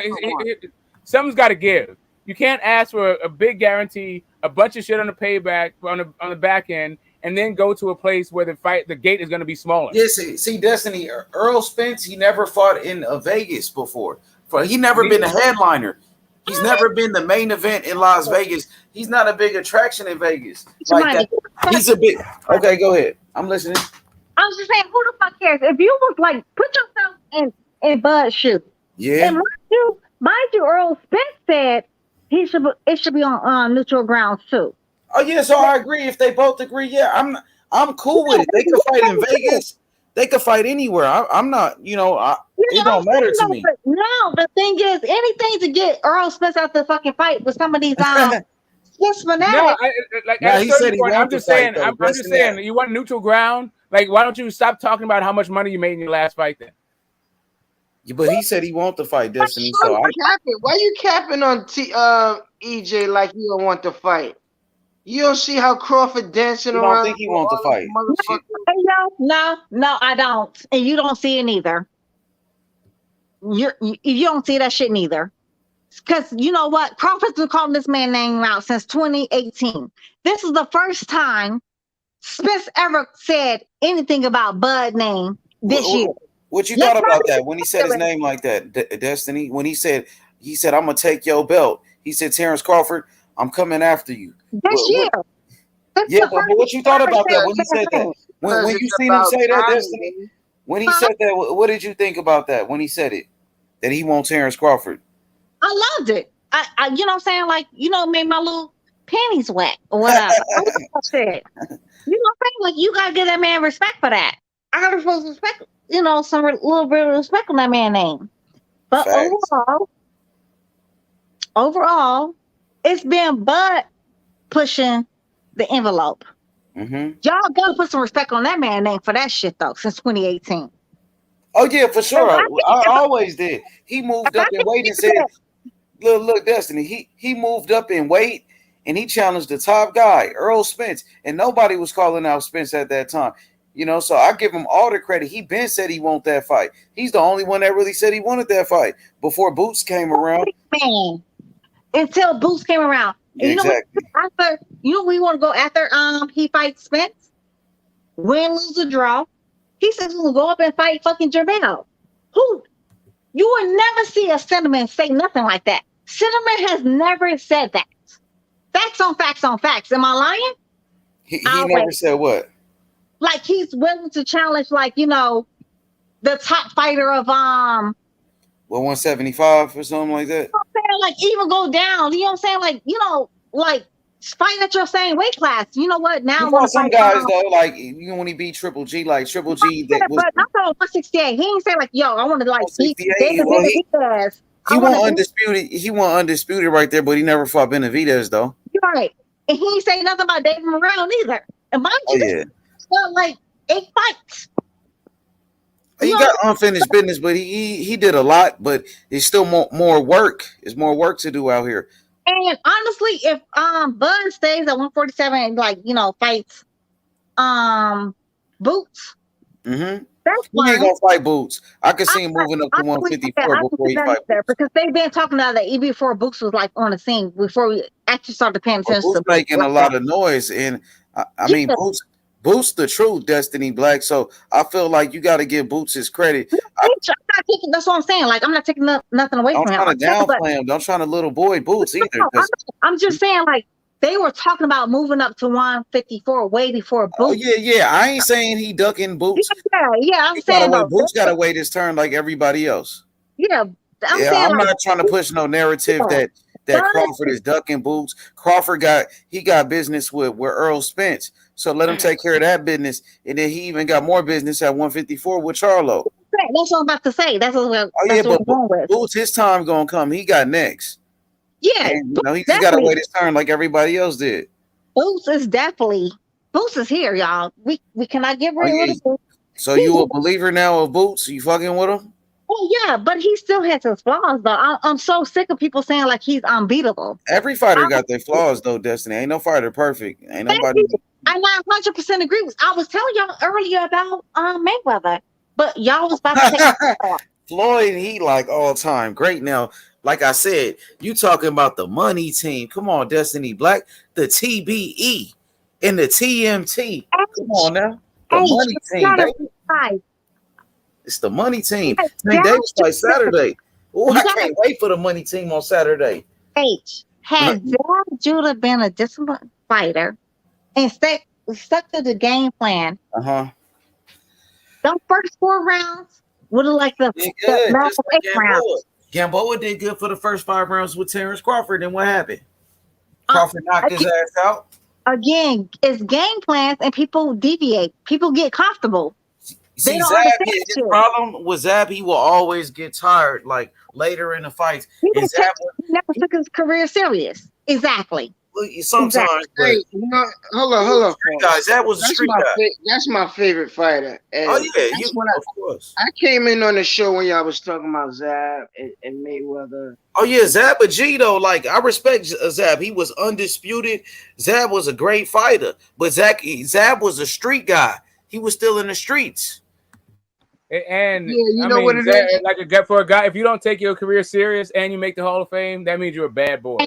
something's got to give. You can't ask for a big guarantee, a bunch of shit on the payback on the back end, and then go to a place where the gate is going to be smaller. Yeah, see, Destiny, Errol Spence, he never fought in Vegas before. He never been a headliner. He's never been the main event in Las Vegas. He's not a big attraction in Vegas. Like that. He's a big. Okay, go ahead. I'm listening. I was just saying, who the fuck cares? If you was like, put yourself in Bud's shoes. Yeah. And mind you, Errol Spence said it should be on neutral grounds too. Oh yeah, so I agree. If they both agree, yeah, I'm cool with it. They can fight in Vegas. They can fight anywhere. I'm not, it don't matter to me. No, the thing is, anything to get Errol Spence out the fucking fight with some of these yes, No, he said I'm just saying. I'm just saying. You want neutral ground? Like, why don't you stop talking about how much money you made in your last fight then? Yeah, but he said he wants to fight, Destiny. So why you capping on EJ like you don't want to fight? You don't see how Crawford dancing around? I don't think he wants to fight. No, I don't. And you don't see it neither. You don't see that shit neither. Because you know what? Crawford's been calling this man name out since 2018. This is the first time Spence ever said anything about Bud name this year. What you thought about that when he said his name like that, Destiny? When he said, I'm gonna take your belt. He said, Terence Crawford, I'm coming after you. This year. Yeah, but what you thought about that when he said that? When you seen him say that, Destiny? When he said that, what did you think about that when he said it? That he won't Terence Crawford? I loved it. I you know what I'm saying? Like, made my little panties wet or whatever. I love that shit. You know what I'm saying? Like, you gotta give that man respect for that. I gotta supposed to respect, some little bit of respect on that man's name. But overall, it's been Bud pushing the envelope. Mm-hmm. Y'all gotta put some respect on that man's name for that shit though, since 2018. Oh yeah, for sure. I always did. He moved up in weight and said, "Look, Destiny." He moved up in weight and he challenged the top guy, Errol Spence, and nobody was calling out Spence at that time. So I give him all the credit. He been said he want that fight. He's the only one that really said he wanted that fight before Boots came around. Man, until Boots came around. And exactly. We want to go after he fights Spence, win, lose, or draw. He says he's gonna go up and fight fucking Gervonta. Who? You will never see a Cinnamon say nothing like that. Cinnamon has never said that. Facts on facts on facts. Am I lying? He never said what? Like he's willing to challenge, the top fighter of 175 or something like that. You know what I'm saying? Like even go down. You know what I'm saying? Like fight at your same weight class. You know what? Now some guys though, like when he beat Triple G, like Triple G. But I'm talking 168. He ain't say like, yo, I want to beat David Benavidez. He won undisputed. He won undisputed right there, but he never fought Benavidez though. You're right, and he ain't say nothing about David Morrell either. And mind you, like 8 fights. He got unfinished business, but he did a lot, but it's still more work. There's more work to do out here. And honestly, if Bud stays at 147 and fights Boots, that's fine. He ain't gonna fight Boots. I could see him moving up to 154 before he fight Boots. Because they've been talking about that even before Boots was like on the scene, before we actually started paying attention. Boots making a lot of noise, and I mean Boots the truth, Destiny Black. So I feel like you got to give Boots his credit. That's what I'm saying. Like, I'm not taking nothing away I'm from him. trying to downplay him. Don't try to little boy Boots either. I'm just saying, like, they were talking about moving up to 154 way before Boots. Oh yeah. I ain't saying he ducking Boots. Yeah. I'm saying though, Boots got to wait his turn like everybody else. Yeah, I'm not trying to push no narrative that Crawford is ducking Boots. Crawford got business with Errol Spence, so let him take care of that business, and then he even got more business at 154 with Charlo. That's what I'm about to say. That's what we're going with. Boots, his time gonna come. He got next. Yeah, and, he just gotta wait his turn like everybody else did. Boots is here, y'all. We cannot get rid of Boots. So you a believer now of Boots? You fucking with him? Oh yeah, but he still has his flaws though. I'm so sick of people saying like he's unbeatable. Every fighter got their flaws though, Destiny. Ain't no fighter perfect. Ain't nobody. I 100% agree with. I was telling y'all earlier about Mayweather, but y'all was about to take Floyd, he like all time great. Now, like I said, you talking about the money team. Come on, Destiny Black, the TBE and the TMT. Come on now. The money team, baby. It's the money team. Tank Davis fight Saturday. Oh, I can't wait for the money team on Saturday. Had Judah been a disciplined fighter and stuck to the game plan, the first 4 rounds would have like the last 8 rounds. Gamboa did good for the first 5 rounds with Terence Crawford, and what happened? Crawford knocked his ass out. Again, it's game plans, and people deviate. People get comfortable. See, Zab, his problem with Zab, he will always get tired, like later in the fights. He never took his career serious. Exactly. Sometimes, hey, hold on. Guys, that was a street guy. That's my favorite fighter. And of course. I came in on the show when y'all was talking about Zab and Mayweather. Oh yeah, Zab G though. Like I respect Zab. He was undisputed. Zab was a great fighter, but Zab was a street guy. He was still in the streets. And what it is? Like for a guy, if you don't take your career serious and you make the Hall of Fame, that means you're a bad boy.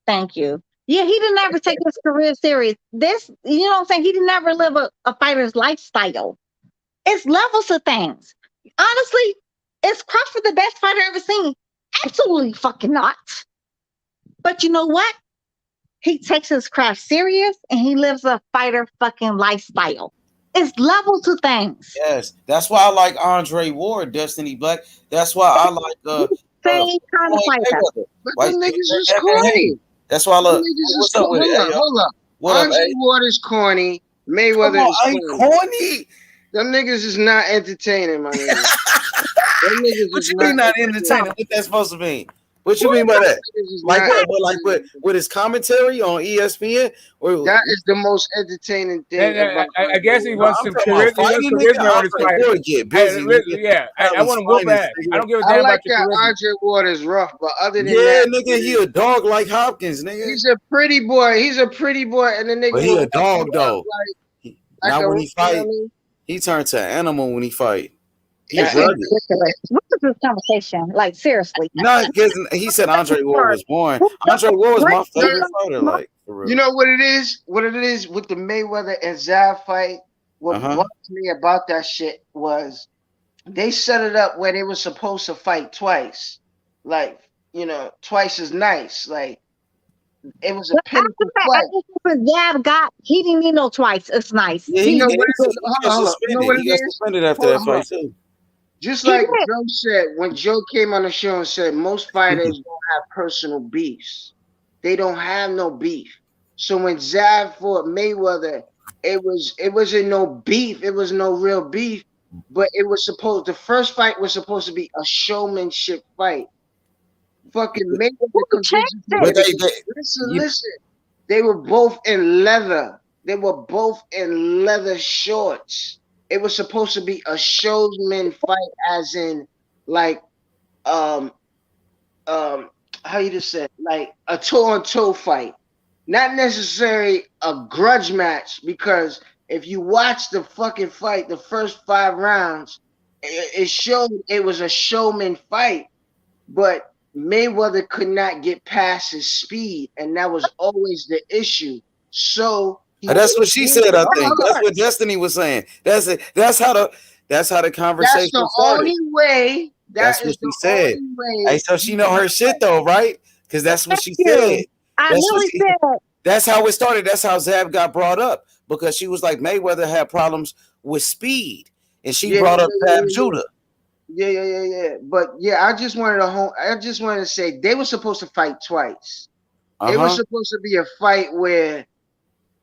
Thank you. Yeah, he didn't ever take his career serious. This, you know what I'm saying? He didn't ever live a fighter's lifestyle. It's levels of things. Honestly, is Crawford the best fighter I've ever seen? Absolutely fucking not. But you know what? He takes his craft serious and he lives a fighter fucking lifestyle. It's levels of things. Yes, that's why I like Andre Ward, Destiny Black. That's why I like same kind of fighter. But them niggas is corny. That's why I love. What's up with it? Hold up. Andre Ward is corny. Mayweather is corny. Them niggas is not entertaining, my nigga. What you mean not entertaining? What that's supposed to mean? What you mean by that? Like with his commentary on ESPN? That is the most entertaining thing. I guess he wants some charisma on his fight. Yeah, I want to whoop ass. I don't give a damn about your charisma. Andre Ward is rough, but other than that, nigga, he a dog like Hopkins, nigga. He's a pretty boy. And the nigga. But he a dog though. Now when he fight, he turns to an animal when he fight. What is this conversation? Like seriously? No, because he said Andre Ward was born. Andre Ward was my favorite fighter. Like, for real. You know what it is? What it is with the Mayweather and Zab fight? What bugged me about that shit was they set it up where they were supposed to fight twice. Like, twice as nice. Like it was a pinnacle fight. Zab he didn't need no twice. It's nice. Yeah, he got suspended after that fight too. Just like Joe said, when Joe came on the show and said most fighters don't have personal beefs. They don't have no beef. So when Zab fought Mayweather, it wasn't no beef. It was no real beef. But the first fight was supposed to be a showmanship fight. Fucking Mayweather. Listen. They were both in leather. They were both in leather shorts. It was supposed to be a showman fight, as in like how you just said, like a toe-on-toe fight. Not necessarily a grudge match, because if you watch the fucking fight, the first 5 rounds, it showed it was a showman fight, but Mayweather could not get past his speed, and that was always the issue. So That's what she said. I think Hold that's on. what Destiny was saying. That's it. That's how the conversation That's the started. only way. That's That what is she the said. only Hey, way. so she know her shit though, right? Because that's what she Thank said. you. I That's what literally she. said. That's how it started. That's how Zab got brought up because she was like Mayweather had problems with speed, and she Yeah, brought up Zab yeah. Judah. Yeah. But yeah, I just wanted to say they were supposed to fight twice. It was supposed to be a fight where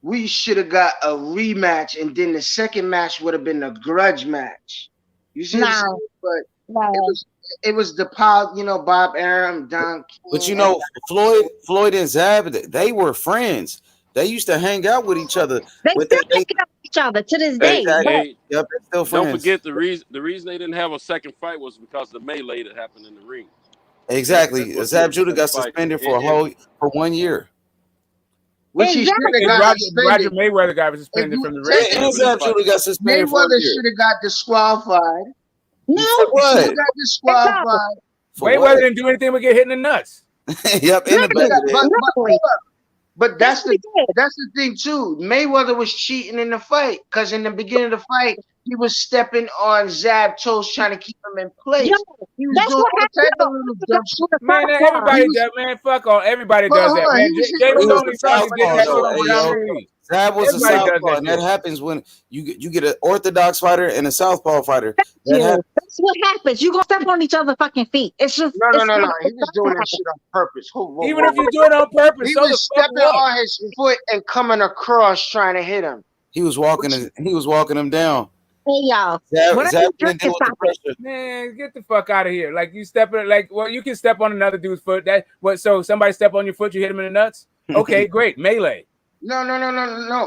we should have got a rematch, and then the second match would have been a grudge match. You see what I'm saying? But it was the power, Bob Arum, Don But King, you and know, Floyd and Zab, they were friends. They used to hang out with each other. They still hang out with each other to this day. Hey, yep, they're still don't friends. forget the reason they didn't have a second fight was because of the melee that happened in the ring. Exactly. That's Zab what Judah got fight. suspended for 1 year. which he should have got Roger suspended. Mayweather got suspended from the ring. And Zab Judah got suspended for 1 Mayweather year. should have got disqualified. No, For He what? should have got disqualified. Mayweather didn't do anything but get hit in the nuts. Yep, in the back. But that's the thing too. Mayweather was cheating in the fight because in the beginning of the fight he was stepping on Zab's toes trying to keep him in place. He was doing all type of little dumb shit. Man, everybody does. Man, fuck all. Everybody does that. Man, James only fucking did that shit on John Reed. Zab was a Everybody does southpaw, that and that shit. happens when you get an orthodox fighter and a southpaw fighter. That's what happens. You gonna step on each other's fucking feet. It's just No. He was doing that shit on purpose. Even if you do it on purpose, he so was the fuck stepping on his foot and coming across trying to hit him. He was walking him down. Hey y'all, man, get the fuck out of here! Like you stepping, you can step on another dude's foot. So somebody step on your foot, you hit him in the nuts. Okay, great, melee. No.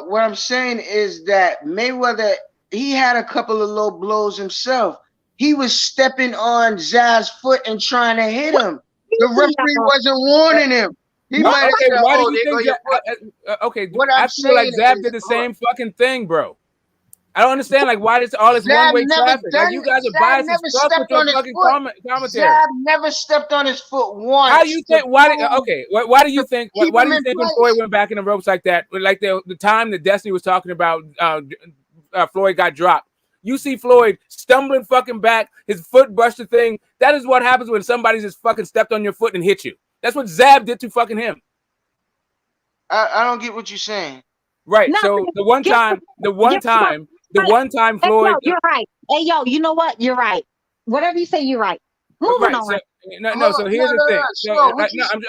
What I'm saying is that Mayweather, he had a couple of low blows himself. He was stepping on Zab's foot and trying to hit him. The referee wasn't warning him. He might have said, why do you think okay, I feel like Zab did the same fucking thing, bro. I don't understand, why is all this one-way traffic? You guys are biased as fuck with your fucking commentary. Zab never stepped on his foot once. How do you think? Why do you think when Floyd went back in the ropes like that? Like the time that Destiny was talking about, Floyd got dropped. You see Floyd stumbling fucking back, his foot brushed the thing. That is what happens when somebody just fucking stepped on your foot and hit you. That's what Zab did to fucking him. I don't get what you're saying. Right. No, so the one time Floyd. Hey, yo, you're right. Hey, yo, you know what? You're right. Whatever you say, you're right. Moving on. So here's the thing.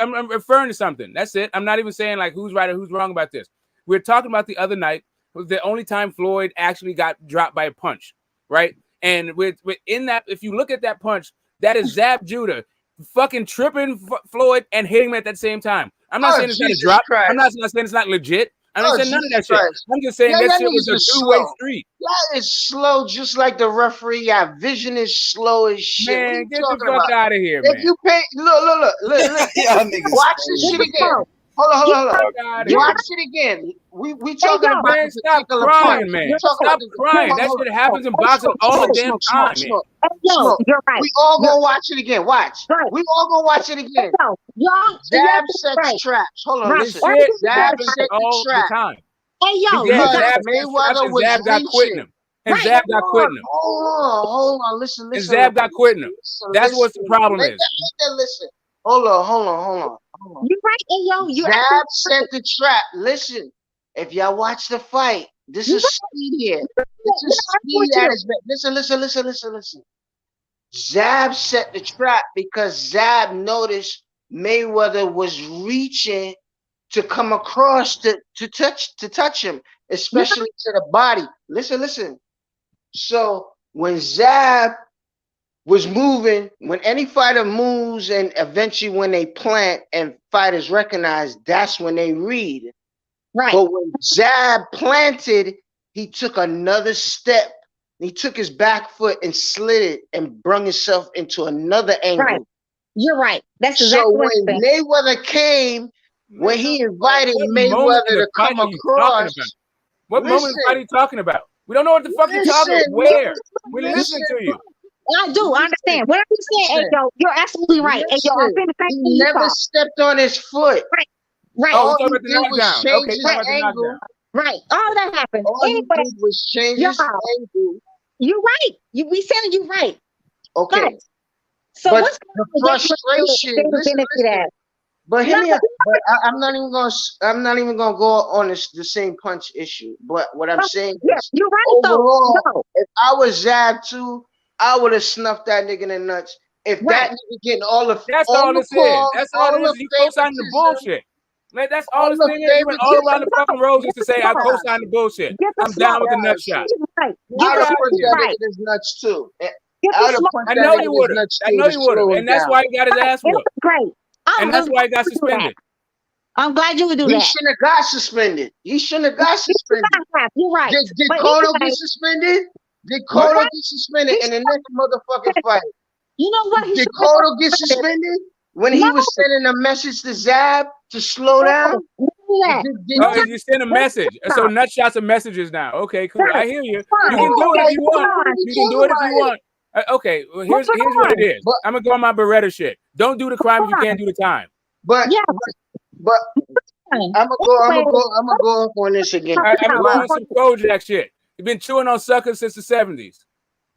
I'm referring to something. That's it. I'm not even saying who's right or who's wrong about this. We're talking about the other night. It was the only time Floyd actually got dropped by a punch, right? And within that, if you look at that punch, that is Zab Judah fucking tripping Floyd and hitting him at that same time. I'm not saying it's not a drop. Christ. I'm not saying it's not legit. I'm not saying none of that shit. I'm just saying that shit was a two-way street. That is slow, just like the referee. Yeah, vision is slow as shit. Man, get the fuck out of here, man. If you pay, look. Watch this shit again. Hold on. Watch it again. We talking about man, stop crying, man. Stop crying. That shit happens in boxing all the damn time, man. You're right. We all gonna watch it again. Watch. We all gonna watch it again. Zab sets traps. Hold on, listen. Zab set the trap. Hey, yo. Mayweather was Zab got quitting him. And Zab got quitting him. Hold on. Listen. And Zab got quitting him. That's what the problem is. Listen. Hold on. You're right, yo. Zab set the trap. Listen, if y'all watch the fight, this is speed here. This is speed at his best. Listen. Zab set the trap because Zab noticed Mayweather was reaching to come across to touch him, especially to the body. Listen. So when Zab was moving, when any fighter moves and eventually when they plant and fighters recognize, that's when they read. Right. But when Zab planted, he took another step. He took his back foot and slid it and brung himself into another angle. Right. You're right. That's exactly so when Mayweather came, when he invited Mayweather to come across. What moment are you talking about? We don't know what the fuck you're talking about. Where? We're listening to you. I do. I understand. Whatever you saying, Ayo, you're absolutely right. Ayo, I'm saying the same thing. He never stepped on his foot. Right. All he did was change his angle. Right. All of that happened. All he Anyway, did was change his angle. you're right. We said you're right. Okay. So but what's the frustration, listen. But hear me out. But I'm not even gonna go on the same punch issue. But what I'm saying is, you're right, overall, though. if I was Zab too, I would have snuffed that nigga in the nuts. If that nigga getting all the That's all all the this is. calls, That's all all it is. the You co-signing the favoritism, bullshit. Man, that's all all this the thing is. You went all around the fucking roses to say I co-signed the bullshit. I'm down with the nut shot. I'd have punched that nigga in his nuts too. I'd have punched I that know nigga you in his would have. nuts I too know to you would have. slow him And that's down. why he got his ass whooped. Great. And that's why he got suspended. I'm glad you would do He that. shouldn't have got suspended. He shouldn't have got suspended. You're right. Did But Cotto anyway, get suspended? Did What? Cotto get suspended in the next motherfucking fight? You know what? Did Cotto get suspended when he was sending a message to Zab to slow down? Oh, you send a message. So nut shots are messages now. Okay, cool. I hear you. You can do it if you want. You can do it if you want. Okay, well, here's what it is. I'm gonna go on my Beretta shit. Don't do the crime if you can't do the time. But I'm gonna go off on this again. I'm gonna go on some Kojak shit. You've been chewing on suckers since the 70s.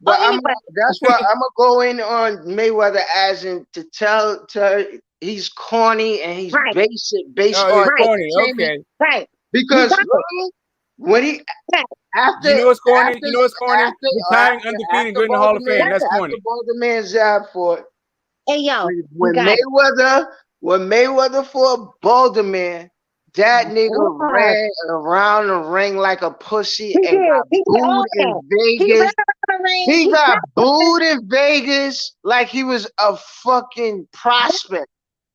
But that's why I'm gonna go in on Mayweather as in to tell he's corny and he's basic based on corny. Okay, because when he after you know it's corny. You know it's corny. After Retiring undefeated and going to the Hall of Fame. That's corny. After both the man Zab fought. Hey yo, when Mayweather fought Balderman, that nigga ran around the ring like a pussy and got booed in Vegas. He got booed in Vegas like he was a fucking prospect.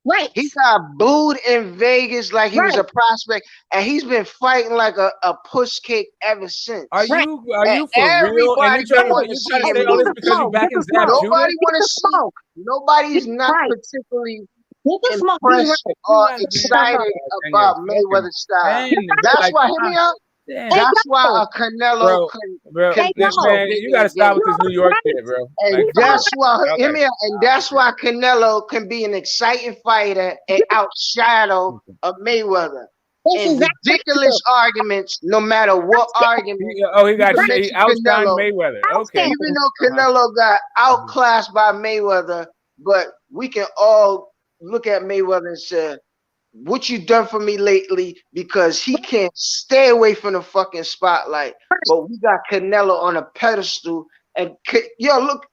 Right. He got booed in Vegas like he was a prospect, and he's been fighting like a puss cake ever since. Are you for real? And you trying to say all this because you back in Zab Judah? Nobody want to see. Nobody's not particularly impressed or excited about Mayweather's style. That's why, hear me out. That's why a Canelo man, you gotta stop with this New York shit, bro. And that's why, hear me out. And that's why Canelo can be an exciting fighter and outshadow a Mayweather. And ridiculous arguments, no matter what argument. He outshined Mayweather. Okay. Even though Canelo got outclassed by Mayweather, but we can all look at Mayweather and say, what you done for me lately? Because he can't stay away from the fucking spotlight. But we got Canelo on a pedestal. And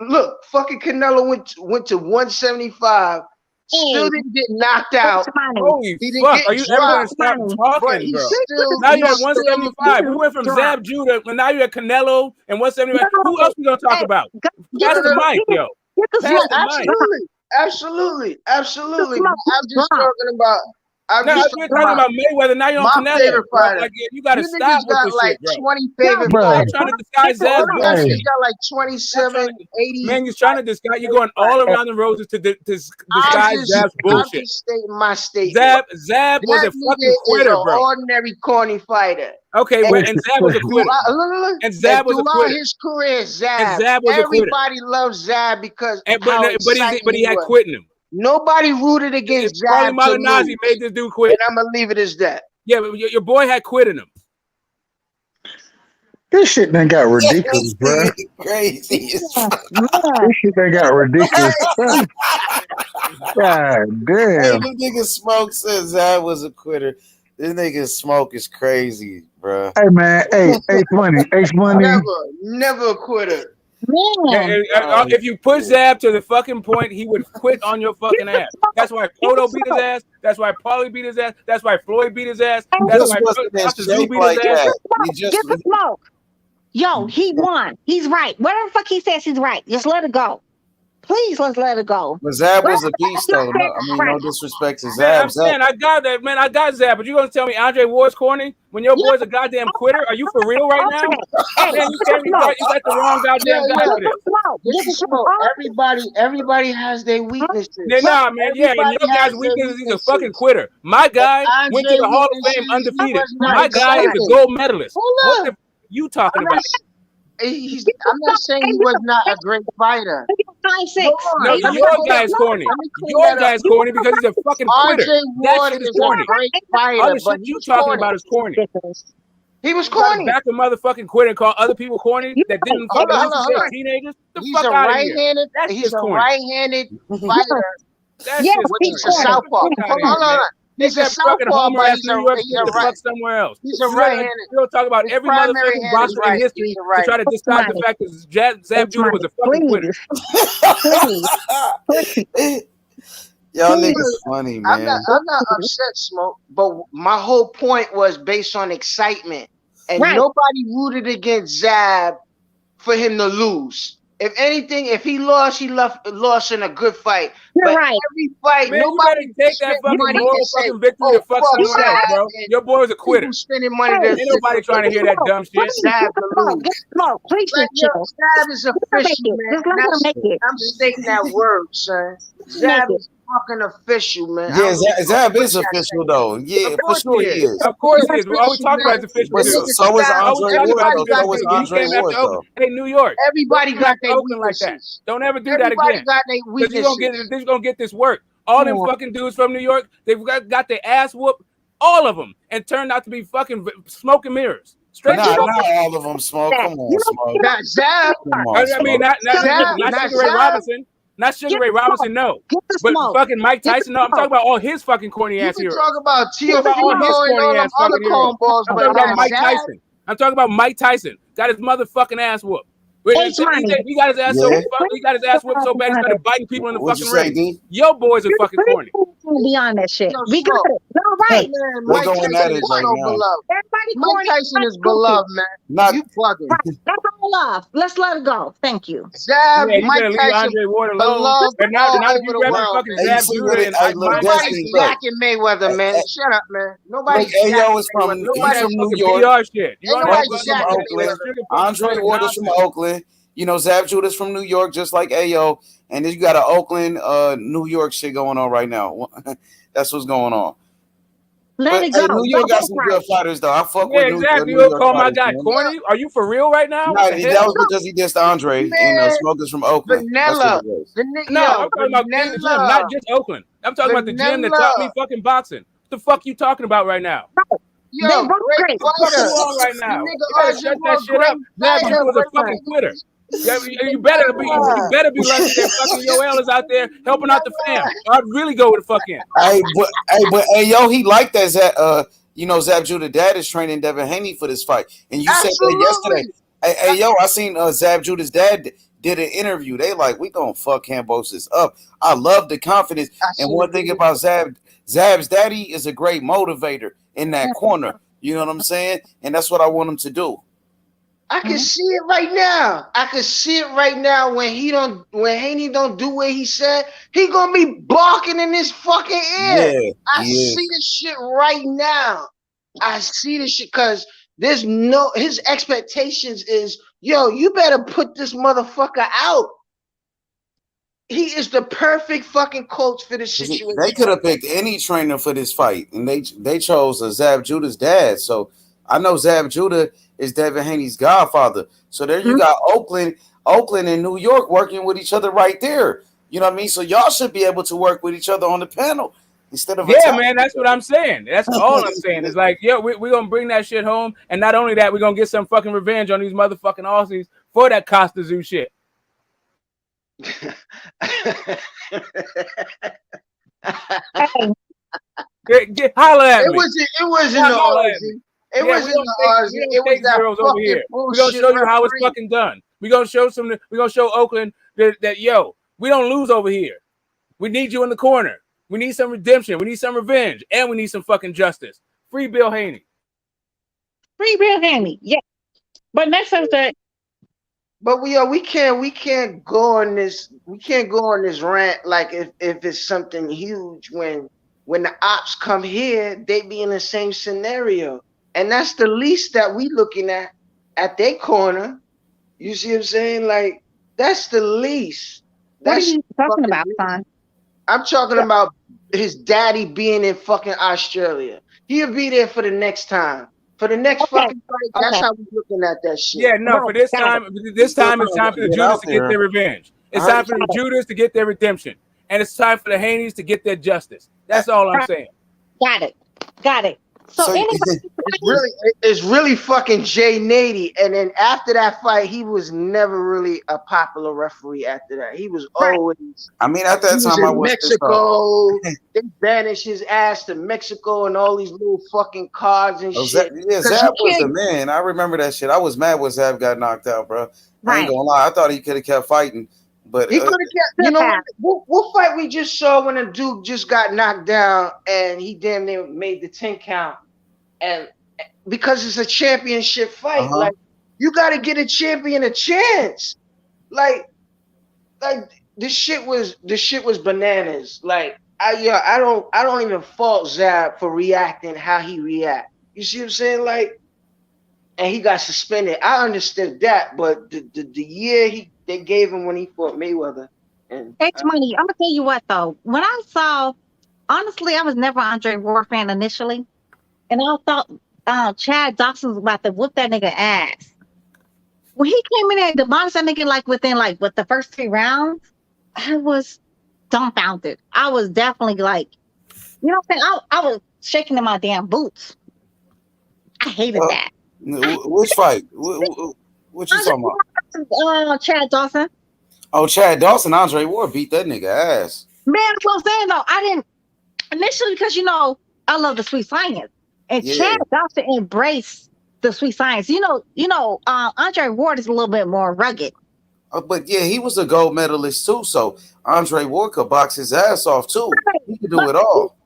look, fucking Canelo went to 175. Still didn't get knocked out. Holy fuck! Are you ever gonna stop talking, bro? Now you're at 175. We went from Zab Judah, but now you're at Canelo and 175. Who else we gonna talk about? Pass the mic, yo. Pass the mic. Absolutely. I'm just talking about. You're talking about Mayweather. Now you're on Canelo. Like, you gotta stop with this like shit, bro. 20 favorite fighters. Trying to disguise Zab's bullshit. He's got like 27, 80. Man, you're trying to disguise. You're going all around the roses to disguise Zab's bullshit. I'm just stating my statement. Zab was a fucking quitter, bro. Ordinary corny fighter. Okay, and Zab was a quitter. And Zab was a quitter. His career, Zab was a quitter. Everybody loves Zab because but he had quitting him. Nobody rooted against Zab. Paulie Malignaggi made this dude quit. And I'm gonna leave it as that. Yeah, but your boy had quitting him. This shit done got ridiculous, bro. Crazy. This shit done got ridiculous. God damn. Hey, this nigga Smoke says Zab was a quitter. This nigga Smoke is crazy, bro. Hey man, hey, Money. Never a quitter. If you push Zab to the fucking point, he would quit on your fucking ass. That's why Cotto beat his ass. That's why Paulie beat his ass. That's why Floyd beat his ass. That's why Dr. Zoo beat his ass. Get the smoke. Yo, he won. He's right. Whatever the fuck he says, he's right. Just let it go. Please, let's let it go. But Zab was a beast, though. No disrespect to Zab. Man, I got that, man. I got Zab. But you gonna tell me Andre Ward's corny when your boy's a goddamn quitter? Are you for real right now? Man, you got the wrong goddamn guy for this. Everybody has their weaknesses. Nah, man. Yeah, and your guy's weakness is he's a fucking quitter. My guy went to the Hall of Fame undefeated. My guy is a gold medalist. What the you talking about? I'm not saying he was not a great fighter. 5'6". No, your guy's corny. Your guy's corny because he's a fucking quitter. RJ Ward is a great fighter, but you talking about is corny. He was Trying to corny. back a motherfucking quitter and call other people corny that didn't fucking listen to their teenagers. The He's fuck a out of here. right-handed. That's He's just a corny. right-handed fighter. That's just He's a corny. southpaw. Get the fuck Hold out of on, here, man. He's a That fucking southpaw, homer but ass New York he's shit a the right. fuck somewhere else. He's a right-handed. You'll talk about His every primary motherfucking hand is boxer in right. history He's a to right. try to disguise the fact that Zab Judah was a fucking quitter. Y'all niggas funny, man. I'm not upset, Smoke, but my whole point was based on excitement. And nobody rooted against Zab for him to lose. If anything, if he lost in a good fight. But every fight, Man, nobody you better take that fucking money moral and say, fucking victory to fuck fuck someone else, Zab, bro. and Your boy was a quitter. people spending money to Ain't nobody trying to hear that dumb shit. Zab to lose. Please Like, yo, chill. Zab is official, man. I'm stating that word, son. Zab is fucking official, man. Yeah, Zab is official though. Yeah, for sure he is. Of course he is. All we talking about is official. But so is Andre Ward though. So is He Andre came after Ward Oakland. though. Hey, New York. Everybody got their Oakland like that. weaknesses. Don't ever do that Everybody again. got their Because weaknesses. you're gonna get this work. All them fucking dudes from New York, they've got their ass whooped, all of them, and turned out to be fucking smoke and mirrors. Straight Not all of them smoke. Come on, smoke. Not Zab. I mean, not Sugar Ray Robinson. Not Sugar Ray Robinson, no. But fucking Mike Tyson, no. I'm talking about all his fucking corny ass heroes. You can talk about I'm talking about all his corny ass other fucking heroes. cornballs, I'm but talking about not Mike Zab. Tyson. I'm talking about Mike Tyson. Got his motherfucking ass whooped. He got his ass he got his ass whooped so bad he started biting people in the What'd fucking you say, ring. D? Your boys are fucking corny. Beyond that shit. We got it. No, right. Man, We're Mike going Tyson at it is right so now. beloved. Everybody Mike corny. Tyson is beloved, man. Not You bugging. That's all love. Let's let it go. Thank you. Zab, Yeah, you Mike better leave Tyson, Andre Ward alone. beloved And not all if over you the rather world, fucking man. Hey, you Zab see Judah what it? and Hey, look, Mike Nobody's Destiny, look. jacking Mayweather, man. Shut up, man. Nobody's Hey, yo, jacking is from Mayweather. he's Nobody's from New fucking York. PR shit. You Ain't want nobody Smoke is from jacking Oakland. Mayweather. Andre Ward is from Oakland. You know, Zab Judah's from New York, just like Ayo. And then you got an Oakland, New York shit going on right now. That's what's going on. Let it Hey, go. New York got some good fighters, though. I fuck Yeah, with exactly. New You'll York call my fighters, guy man. corny? Are you for real right now? Nah, What the that hell? was because he dissed Andre and Smokers from Oakland. That's Vanilla. what it was. No, I'm talking about in the gym, not just Oakland. I'm talking about the gym that taught me fucking boxing. What the fuck you talking about right now? Yo, great What's fighter. going on right The now? nigga You better Andre shut that Ward, shit up. great Zab Judah was a fighter. fucking quitter. You better be lucky that fucking Yoel is out there helping out the fam. I'd really go with the fuck in. Hey, yo, he liked that. Zab Judah dad is training Devin Haney for this fight, and you said that yesterday. Hey, yo, I seen Zab Judah's dad did an interview. They like, we gonna fuck Kambosos up. I love the confidence. And one thing about Zab's daddy is a great motivator in that corner. You know what I'm saying? And that's what I want him to do. I can see it right now. I can see it right now when Haney don't do what he said, he gonna be barking in his fucking ear. Yeah, I see this shit right now. I see this shit because his expectations is, yo, you better put this motherfucker out. He is the perfect fucking coach for this situation. They could have picked any trainer for this fight, and they chose Zab Judah's dad. So I know Zab Judah is Devin Haney's godfather. So there you got Oakland and New York working with each other right there. You know what I mean? So y'all should be able to work with each other on the panel instead of man. That's what I'm saying. That's all I'm saying. It's like, we're gonna bring that shit home, and not only that, we're gonna get some fucking revenge on these motherfucking Aussies for that Costa Zoo shit. Holla at me. It wasn't the Aussie. It wasn't the Aussie. It was that over here. We're gonna show you how it's fucking done. We're gonna show Oakland that yo, we don't lose over here. We need you in the corner. We need some redemption. We need some revenge, and we need some fucking justice. Free Bill Haney. Free Bill Haney. Yeah. But next time that. But we can't go on this rant like if it's something huge when the ops come here, they be in the same scenario. And that's the least that we looking at their corner. You see what I'm saying? Like, that's the least. What are you talking about, son? I'm talking about his daddy being in fucking Australia. He'll be there for the next time. For the next fucking fight, that's how we're looking at that shit. Yeah, no, for this time it's time for the Judas to get their revenge. It's time for the Judas to get their redemption. And it's time for the Haneys to get their justice. That's all I'm saying. Got it. So it's really fucking Jay Nady. And then after that fight, he was never really a popular referee after that. He was always I mean, at that time, I in was Mexico. They banished his ass to Mexico and all these little fucking cards and shit. Zab was the man. I remember that shit. I was mad when Zab got knocked out, bro. I ain't gonna lie. I thought he could have kept fighting, but he could have kept. You know what fight we just saw when a dude just got knocked down and he damn near made the 10 count, and because it's a championship fight, like you got to get a champion a chance. Like this shit was bananas. Like I don't even fault Zab for reacting how he react. You see what I'm saying? Like, and he got suspended. I understood that, but the year they gave him when he fought Mayweather. And H Money, I'm gonna tell you what though. When I saw, honestly, I was never an Andre Ward fan initially, and I thought Chad Dawson was about to whoop that nigga ass. When he came in there and demolished that nigga like within the first 3 rounds, I was dumbfounded. I was definitely like, you know what I'm saying? I was shaking in my damn boots. I hated that. Which fight? What you talking about? Chad Dawson. Oh, Chad Dawson, Andre Ward beat that nigga ass. Man, that's what I'm saying though. I didn't initially because I love the sweet science, and Chad Dawson embraced the sweet science. Andre Ward is a little bit more rugged. But yeah, he was a gold medalist too. So Andre Ward could box his ass off too. He could do it all.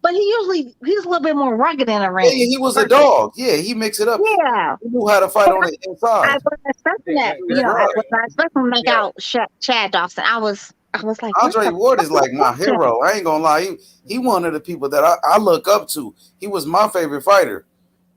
But he's a little bit more rugged in the ring. Yeah, he was a dog. Yeah, he mixed it up. Yeah, he knew how to fight on the inside. I was expecting that. I was expecting to make out Chad Dawson. I was like, Andre Ward is like my hero. I ain't gonna lie. He one of the people that I look up to. He was my favorite fighter.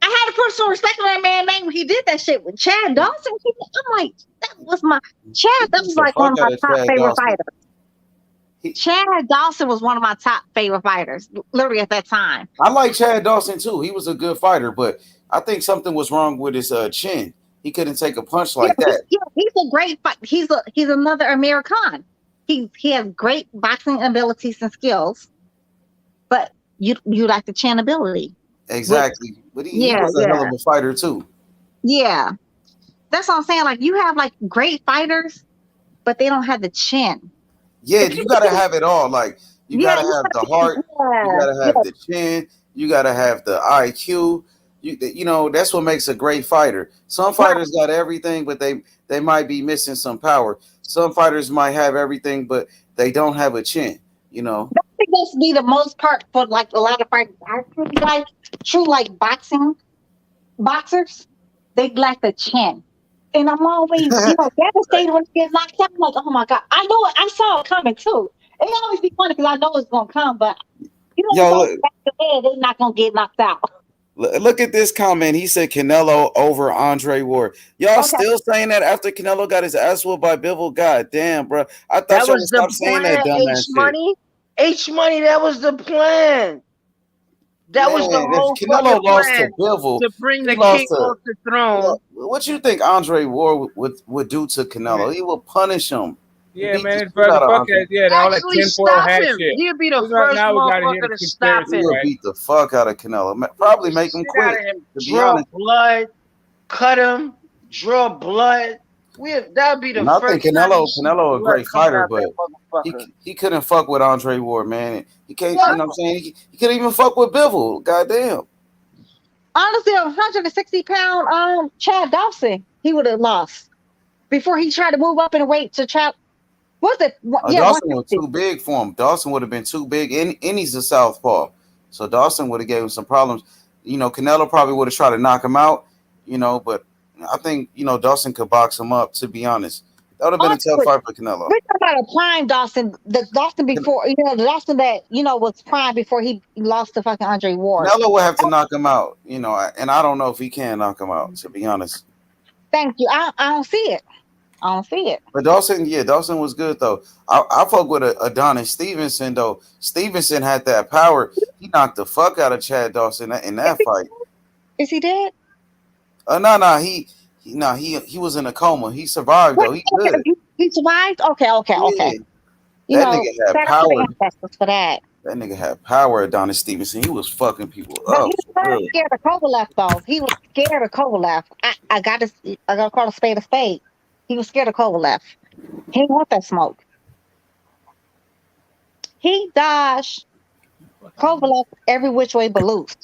I had a personal respect for that man when he did that shit with Chad Dawson. I'm like, that was my Chad. That was like one of my top favorite fighters. Chad Dawson was one of my top favorite fighters, literally at that time. I like Chad Dawson too. He was a good fighter, but I think something was wrong with his chin. He couldn't take a punch like that. Yeah, he's a great fight. He's another Amir Khan. He has great boxing abilities and skills, but you like the chin ability. Exactly. But he was a hell of a fighter too. Yeah. That's what I'm saying. Like, you have like great fighters, but they don't have the chin. Yeah, you gotta have it all. Like, you gotta have the heart, you gotta have the chin, you gotta have the IQ. You know, that's what makes a great fighter. Some fighters got everything, but they might be missing some power. Some fighters might have everything, but they don't have a chin. You know, I think that's be the most part for like a lot of fighters. I really like true like boxers. They lack the chin, and I'm always devastated when they get knocked out. I'm like, oh my god, I know it. I saw it coming too. It always be funny because I know it's gonna come, but back to head, they're not gonna get knocked out. Look at this comment. He said Canelo over Andre Ward. Y'all still saying that after Canelo got his ass whooped by Bivol? God damn, bro. I thought y'all would stop saying that dumbass shit. H Money, that was the plan. That was the whole Canelo lost to Bivol to bring the king off the throne. What you think Andre Ward would do to Canelo? He will punish him. Yeah, man, fuck that. All that tinfoil hat shit. He'll be the first motherfucker to stop him. He'll beat the fuck out of Canelo. Probably make him quit. Draw blood, cut him, draw blood. That'd be the first. I think Canelo a great fighter, but he couldn't fuck with Andre Ward, man. He can't. You know what I'm saying? He couldn't even fuck with Bivol. Goddamn. Honestly, a 160-pound Chad Dawson, he would have lost before he tried to move up in weight to Chad. What's it? Dawson was too big for him. Dawson would have been too big, and he's a southpaw, so Dawson would have gave him some problems. You know, Canelo probably would have tried to knock him out. You know, but I think Dawson could box him up. To be honest, that would have been a tough fight for Canelo. We're talking about a prime Dawson, the Dawson before the Dawson that was prime before he lost to fucking Andre Ward. Canelo would have to knock him out. You know, and I don't know if he can knock him out. To be honest. Thank you. I don't see it. I don't see it. But Dawson was good though. I fuck with Adonis Stevenson though. Stevenson had that power. He knocked the fuck out of Chad Dawson in that fight. Is he dead? No. He was in a coma. He survived though. He good. He survived. Okay. Yeah. That nigga had power. For that. That nigga had power. Adonis Stevenson. He was fucking people But up. he was not scared of Kovalev, though. He was scared of Kovalev. I got to call a spade a spade. He was scared of Kovalev. He didn't want that smoke. He dodged Kovalev every which way but loose.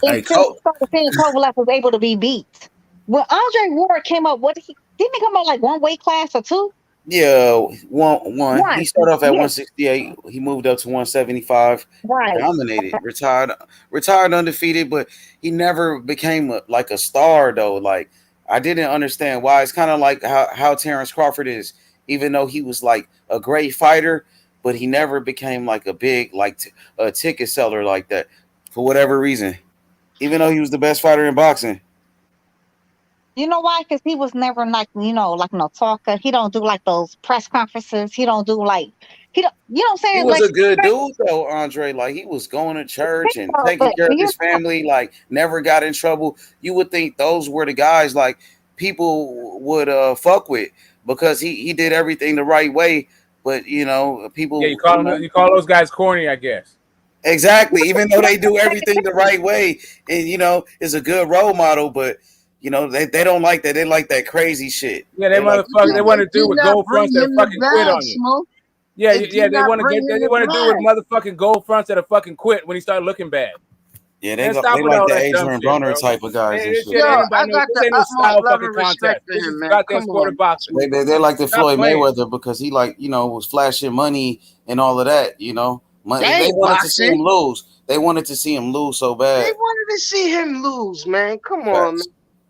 Until he started seeing Kovalev was able to be beat. When Andre Ward came up, didn't he come up like one weight class or two? Yeah, one. He started off at 168. He moved up to 175. Right. Dominated. Retired undefeated, but he never became like a star though. Like I didn't understand why. It's kind of like how Terence Crawford is. Even though he was like a great fighter, but he never became like a big a ticket seller like that for whatever reason. Even though he was the best fighter in boxing. You know why? Because he was never like no talker. He don't do like those press conferences. He don't do like you know what I'm saying? He was like, a good dude though, Andre. Like he was going to church and taking care of his family. Like never got in trouble. You would think those were the guys like people would fuck with because he did everything the right way. But people. Yeah, you call those guys corny, I guess. Exactly. Even though they do everything the right way, and is a good role model, but. They don't like that. They like that crazy shit. Yeah, they motherfuckers. They want to do with gold fronts that fucking quit on you. Smoke. Yeah. They want to do with motherfucking gold fronts that fucking quit when he started looking bad. Yeah, they like the Adrian Broner type of guys and shit. Yo, I got the utmost love and respect for him, man. Come on. They like the Floyd Mayweather because he was flashing money and all of that. They wanted to see him lose. They wanted to see him lose so bad. They wanted to see him lose, man. Come on, man.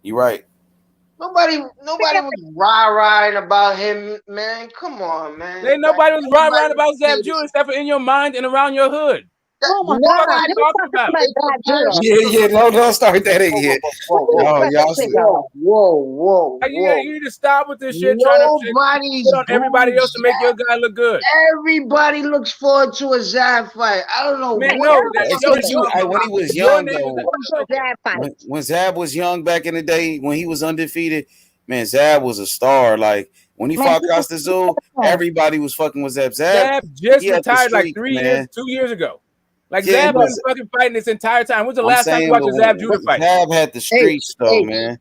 You're right. Nobody was rah-rahing about him, man. Come on, man. Nobody was rah-rahing about Zab Judah except for in your mind and around your hood. Oh my God! Talking about. Yeah. Don't start that again. Whoa. You need to stop with this shit. Trying to put on everybody else to make your guy look good. Everybody looks forward to a Zab fight. I don't know. Man, when he was young, though, when Zab was young back in the day, when he was undefeated, man, Zab was a star. Like when he fought Costa Azul, everybody was fucking with Zab. Zab just retired like 2 years ago. Like Zab was fucking fighting this entire time. When's the last time you watched a Zab Judah fight? Zab had the streets though, man.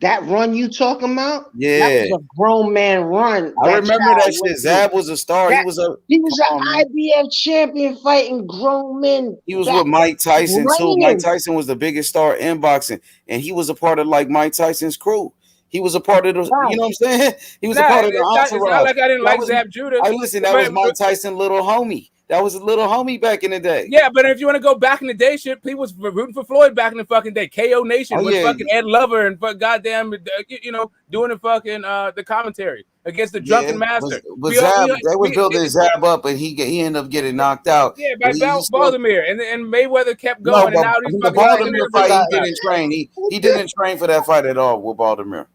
That run you talking about? Yeah, that was a grown man run. I remember that shit. Zab was a star. He was an IBF champion fighting grown men. He was with Mike Tyson too. Mike Tyson was the biggest star in boxing, and he was a part of like Mike Tyson's crew. He was a part of the, you know what I'm saying? He was a part of the entourage. It's not like I didn't like Zab Judah. Listen, that was Mike Tyson's little homie. That was a little homie back in the day. Yeah, but if you want to go back in the day, shit, people was rooting for Floyd back in the fucking day. KO Nation with fucking Ed Lover and goddamn, doing the fucking the commentary against the drunken master. But Zab, they was building Zab up, and he ended up getting knocked out. Yeah, by Baltimore, and Mayweather kept going. No, and now these the Baltimore fight, he didn't train. He didn't train for that fight at all with Baltimore.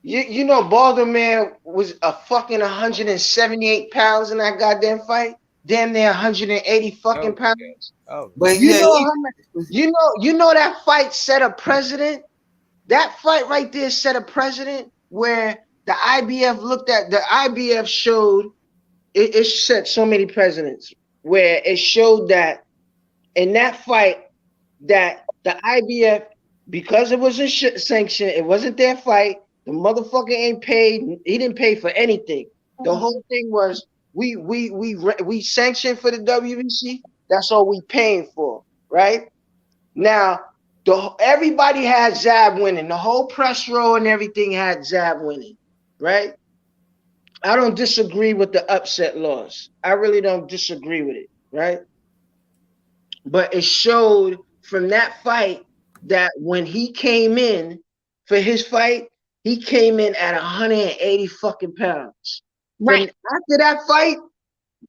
You know, Baltimore was a fucking 178 pounds in that goddamn fight. Damn near 180 fucking pounds. Oh, but you know that fight set a precedent. That fight right there set a precedent where the IBF showed it set so many precedents where it showed that in that fight that the IBF, because it was a sanction, it wasn't their fight. The motherfucker ain't paid. He didn't pay for anything. The whole thing was we sanctioned for the WBC. That's all we paying for, right? Now, everybody had Zab winning. The whole press row and everything had Zab winning, right? I don't disagree with the upset loss. I really don't disagree with it, right? But it showed from that fight that when he came in for his fight, he came in at 180 fucking pounds. Right. After that fight,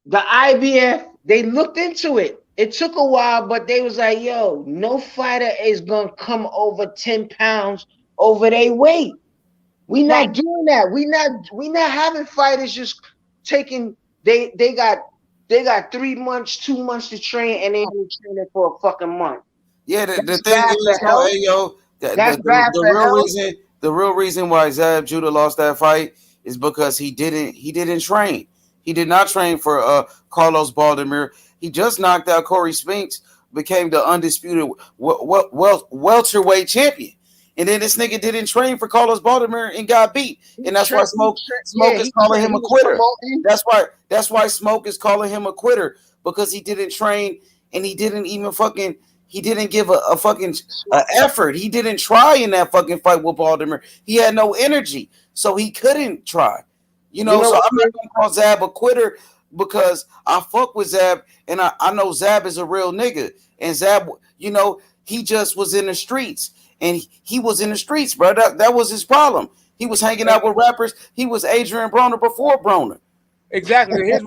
the IBF, they looked into it. It took a while, but they was like, yo, no fighter is going to come over 10 pounds over their weight. We not doing that. We not having fighters just taking, they got 3 months, 2 months to train, and they only training for a fucking month. Yeah, the thing is, the real reason why Zab Judah lost that fight is because he didn't train. He did not train for Carlos Baldomir. He just knocked out Corey Spinks, became the undisputed welterweight champion. And then this nigga didn't train for Carlos Baldomir and got beat. And that's why Smoke is calling him a quitter. That's why Smoke is calling him a quitter, because he didn't train and he didn't even fucking he didn't give a fucking effort. He didn't try in that fucking fight with Baldomir. He had no energy, so he couldn't try. So I'm not gonna call Zab a quitter because I fuck with Zab and I know Zab is a real nigga. And Zab, he just was in the streets. And he was in the streets, bro. That was his problem. He was hanging out with rappers. He was Adrian Broner before Broner. Exactly. Here's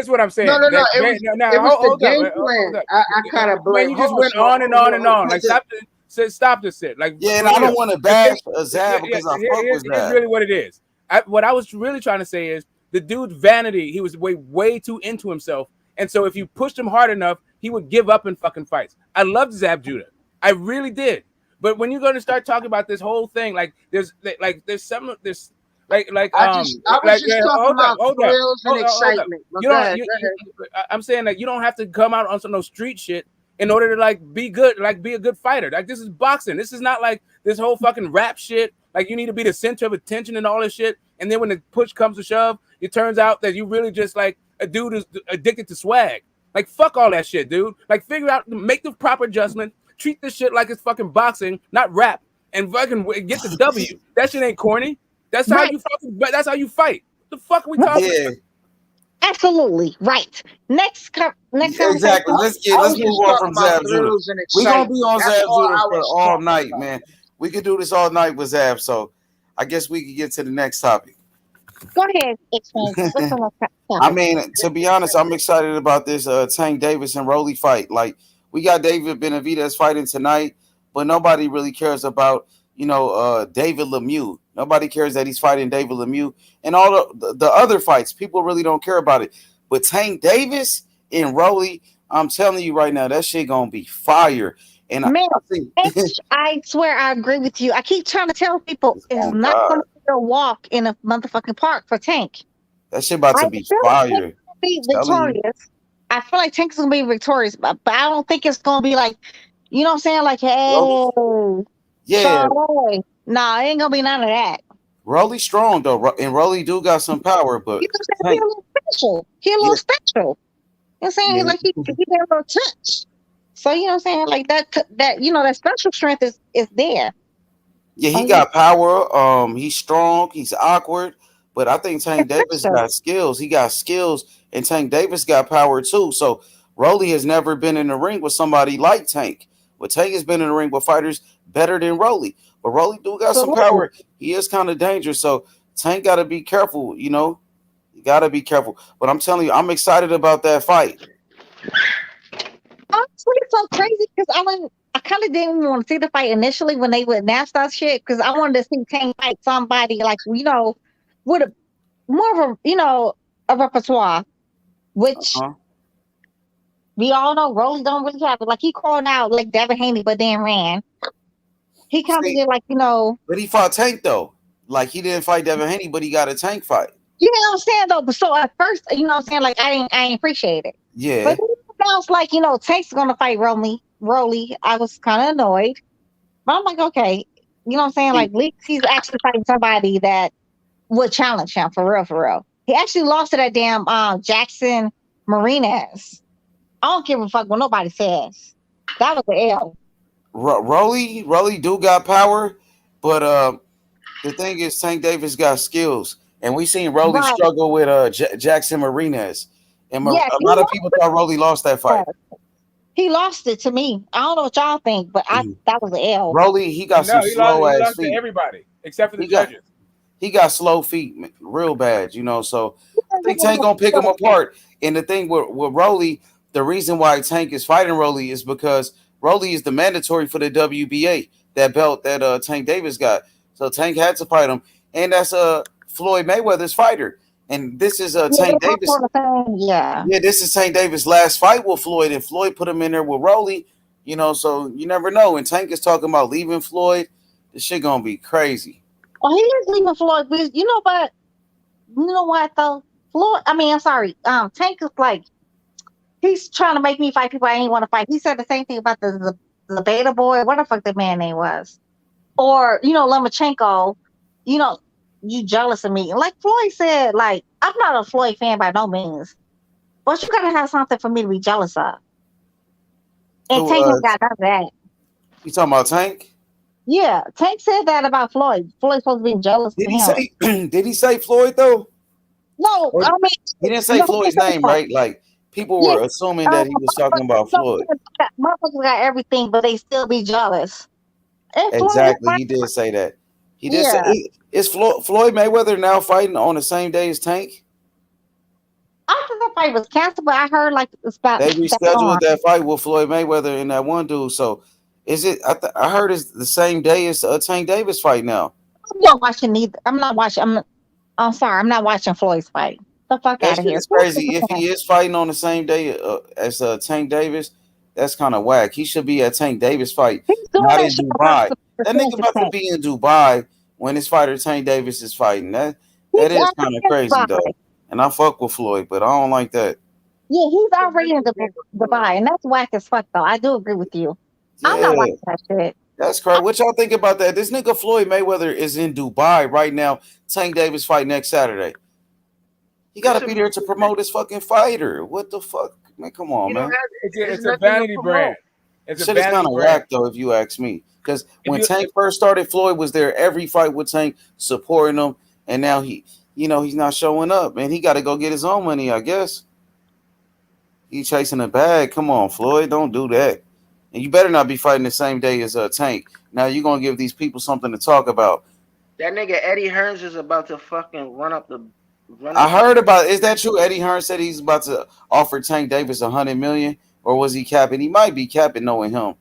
what I'm saying. No. It was the game plan. I kind of blame. You just went on and on and on. Like stop this shit. Like and I don't want to bash Zab because I fuck with Zab. Here's really what it is. What I was really trying to say is the dude's vanity. He was way too into himself, and so if you pushed him hard enough, he would give up in fucking fights. I loved Zab Judah. I really did. But when you're going to start talking about this whole thing, there's some I'm saying that you don't have to come out on some no street shit in order to be good, be a good fighter. Like, this is boxing. This is not like this whole fucking rap shit. Like, you need to be the center of attention and all this shit. And then when the push comes to shove, it turns out that you really just like a dude who's addicted to swag. Like, fuck all that shit, dude. Like, figure out, make the proper adjustment. Treat this shit like it's fucking boxing, not rap, and fucking get the W. That shit ain't corny. That's how you fucking. That's how you fight. What the fuck are we talking about? Absolutely right. Next exactly. Let's move on from Zab Judah. We're gonna be on Zab Judah for all night, man. We could do this all night with Zab. So I guess we could get to the next topic. Go ahead, I mean, to be honest, I'm excited about this Tank Davis and Rolly fight. Like, we got David Benavidez fighting tonight, but nobody really cares about, David Lemieux. Nobody cares that he's fighting David Lemieux. And all the other fights, people really don't care about it. But Tank Davis and Rolly, I'm telling you right now, that shit gonna be fire. And man, I swear I agree with you. I keep trying to tell people it's not going to be a walk in a motherfucking park for Tank. That shit about to be fire. Be victorious. I feel like Tank's gonna be victorious, but I don't think it's gonna be like, you know what I'm saying? Like, hey, yeah, nah, it ain't gonna be none of that. Rolly strong though, and Rolly do got some power, but he a little special. He a little special. You know what I'm saying? Like he got a little touch. So you know what I'm saying? Like that that special strength is there. Yeah, he got power. He's strong. He's awkward, but I think Tank Davis got skills. He got skills. And Tank Davis got power too. So Rolly has never been in the ring with somebody like Tank. But Tank has been in the ring with fighters better than Rolly. But Rolly do got some power. He is kind of dangerous. So Tank got to be careful, You got to be careful. But I'm telling you, I'm excited about that fight. Honestly, it's so crazy because I kind of didn't want to see the fight initially when they would announce that shit because I wanted to see Tank fight somebody like, with a more of a repertoire. Which we all know Rolly don't really have it. Like, he called out like Devin Haney, but then ran. He kind of did But he fought Tank though. Like, he didn't fight Devin Haney, but he got a Tank fight. You know what I'm saying though? But so at first, you know what I'm saying, like I ain't appreciate it. Yeah. But then it sounds like, Tank's gonna fight Rolly. I was kind of annoyed. But I'm like, okay, you know what I'm saying? Like, at least he's actually fighting somebody that would challenge him for real. He actually lost to that damn Jackson Martinez. I don't give a fuck what nobody says. That was the L. Rolly do got power, but the thing is, Tank Davis got skills, and we seen Rolly struggle with Jackson Martinez, and a lot of people thought Rolly lost that fight. He lost it to me. I don't know what y'all think, but that was the L. Rolly, he got some slow ass feet. To everybody except for the judges. He got slow feet, real bad, So I think Tank gonna pick him apart. And the thing with Rolly, the reason why Tank is fighting Rolly is because Rolly is the mandatory for the WBA, that belt that Tank Davis got. So Tank had to fight him, and that's Floyd Mayweather's fighter. And this is Tank Davis. Yeah, this is Tank Davis' last fight with Floyd, and Floyd put him in there with Rolly. So you never know. And Tank is talking about leaving Floyd. This shit gonna be crazy. Oh, he is leaving Floyd. But you know what though? Floyd. I mean, I'm sorry. Tank is like he's trying to make me fight people I ain't want to fight. He said the same thing about the beta boy. What the fuck the man name was? Or Lomachenko. You know, you jealous of me? Like Floyd said, like I'm not a Floyd fan by no means, but you gotta have something for me to be jealous of. And Who? Tank ain't got none of that. You talking about Tank? Yeah, Tank said that about Floyd. Floyd's supposed to be jealous Did of he him. say? Did he say Floyd though? No, Or I mean, he didn't say no, he Floyd's said name, Floyd. right? Like people Yeah, were assuming that he was talking about Floyd. motherfuckers got everything, but they still be jealous. And Floyd is Exactly, fine. he did say that. He did say Yeah, is Floyd Mayweather now fighting on the same day as Tank? I thought that fight was canceled, but I heard like it's about They that on. rescheduled that fight with Floyd Mayweather and that one dude. So is it? I heard it's the same day as Tank Davis fight now. I'm not watching either. I'm not watching. I'm sorry. I'm not watching Floyd's fight. The fuck That out of shit here. is crazy. If he is fighting on the same day as Tank Davis, that's kind of whack. He should be at Tank Davis fight, He's doing not that in shit about Dubai. the That nigga finish about to Tank. be in Dubai when his fighter Tank Davis is fighting. That He's is already kind of in crazy though. Dubai. And I fuck with Floyd, but I don't like that. Yeah, he's already in Dubai, and that's whack as fuck. Though I do agree with you. I'm not Yeah, watching that shit. that's crazy. What y'all think about that? This nigga Floyd Mayweather is in Dubai right now. Tank Davis fight next Saturday. He got It's to a be there to promote his fucking fighter. What the fuck, man? Come on, you don't man. have it's It's a nothing to vanity promote. brand. It's a Shit is kind vanity of brand. whack though, if you ask me. Because If when you Tank first started, Floyd was there every fight with Tank, supporting him, and now he's not showing up, man. He got to go get his own money, I guess. He chasing a bag. Come on, Floyd, don't do that. And you better not be fighting the same day as Tank. Now you're gonna give these people something to talk about. That nigga Eddie Hearns is about to fucking run I up the. heard about. Is that true? Eddie Hearn said he's about to offer Tank Davis $100 million, or was he capping? He might be capping, knowing him.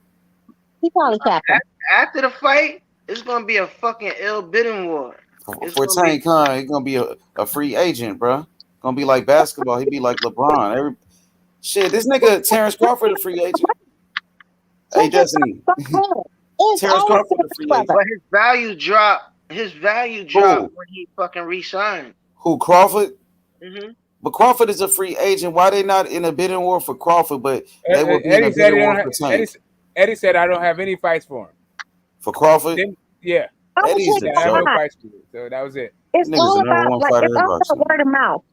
He probably capping. After the fight, it's gonna be a fucking ill bidding war. It's For gonna be Tank Khan, he's gonna be a free agent, bro. Gonna be like basketball. He'd be like LeBron. Shit, this nigga Terence Crawford a free agent. Hey, Destiny. It's Terence always Crawford a free agent. but his value dropped. His value dropped when he fucking re-signed. Who Crawford? Mm-hmm. But Crawford is a free agent. Why they not in a bidding war for Crawford, but they will be in Eddie a said bidding war for Tank? Eddie said I don't have any fights for him. For Crawford? Yeah. Eddie's a I have no joke. fights for him. So that was it. It's Niggas all the number about one like fighter it's in all about boxing. word of mouth.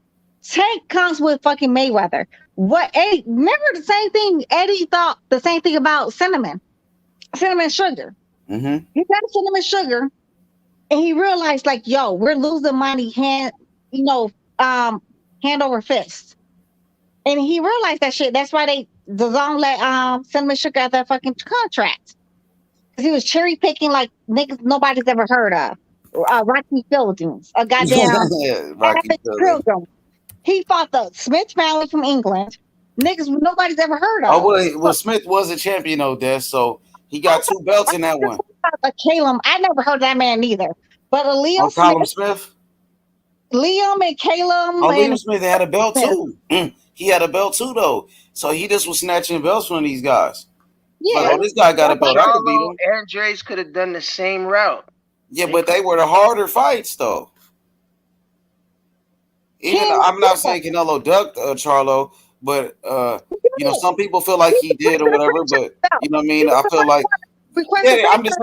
Tank comes with fucking Mayweather. What Eddie? Remember the same thing. Eddie thought the same thing about cinnamon sugar. Mm-hmm. He got cinnamon sugar, and he realized like, yo, we're losing money hand over fist. And he realized that shit. That's why the zone let cinnamon sugar out that fucking contract. He was cherry picking like niggas nobody's ever heard of. Rocky Philippines, a goddamn Rocky pilgrim. He fought the Smith family from England. Niggas nobody's ever heard of. Oh, well, Smith was a champion, though, Des, so he got 2 belts in that one. Calum, I never heard of that man either. But Liam Smith? Liam and Calum. Oh, and Liam Smith had a belt, too. He had a belt, too, though. So he just was snatching belts from these guys. Yeah. Like, oh, this guy got a belt. I could beat him. And Dre's could have done the same route. Yeah, but they were the harder fights, though. Even I'm not saying Canelo ducked Charlo, but some people feel like he did or whatever. But you know what I mean? I feel like I'm just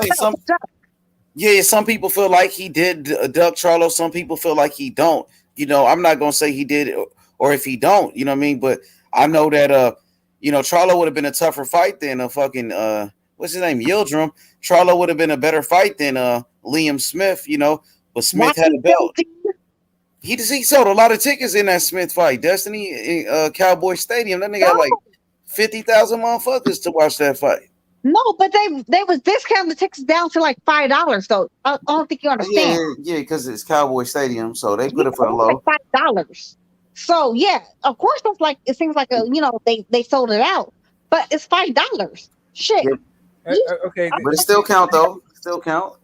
saying some people feel like he did duck Charlo. Some people feel like he don't. I'm not gonna say he did or if he don't. You know what I mean? But I know that Charlo would have been a tougher fight than a fucking what's his name, Yildirim. Charlo would have been a better fight than Liam Smith. But Smith had a belt. He sold a lot of tickets in that Smith fight. Destiny Cowboy Stadium. That nigga had like 50,000 motherfuckers to watch that fight. No, but they was discounting the tickets down to like $5. So I don't think you understand. Yeah, because it's Cowboy Stadium, so they put it for the low. Like $5. So yeah, of course that's like it seems like they sold it out, but it's $5. Shit. Yeah. Okay, but it still count though. Still count.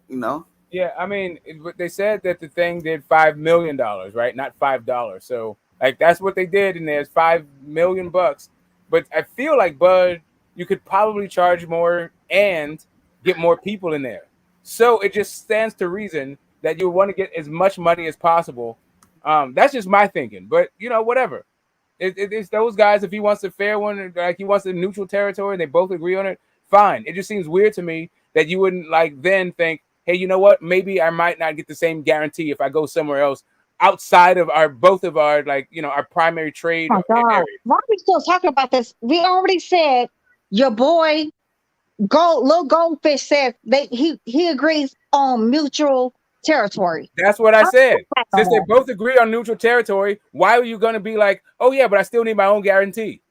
Yeah, I mean, they said that the thing did $5 million, right? Not $5. So, like, that's what they did, and there's $5 million. But I feel like, Bud, you could probably charge more and get more people in there. So it just stands to reason that you want to get as much money as possible That's just my thinking. But whatever. It's those guys. If he wants a fair one, like he wants a neutral territory, and they both agree on it, fine. It just seems weird to me that you wouldn't then think, hey, you know what? Maybe I might not get the same guarantee if I go somewhere else outside of both of our our primary trade areas. Why are we still talking about this? We already said your boy Little Goldfish said he agrees on mutual territory. That's what I said. Since they both agree on neutral territory, why are you going to be like, oh yeah, but I still need my own guarantee?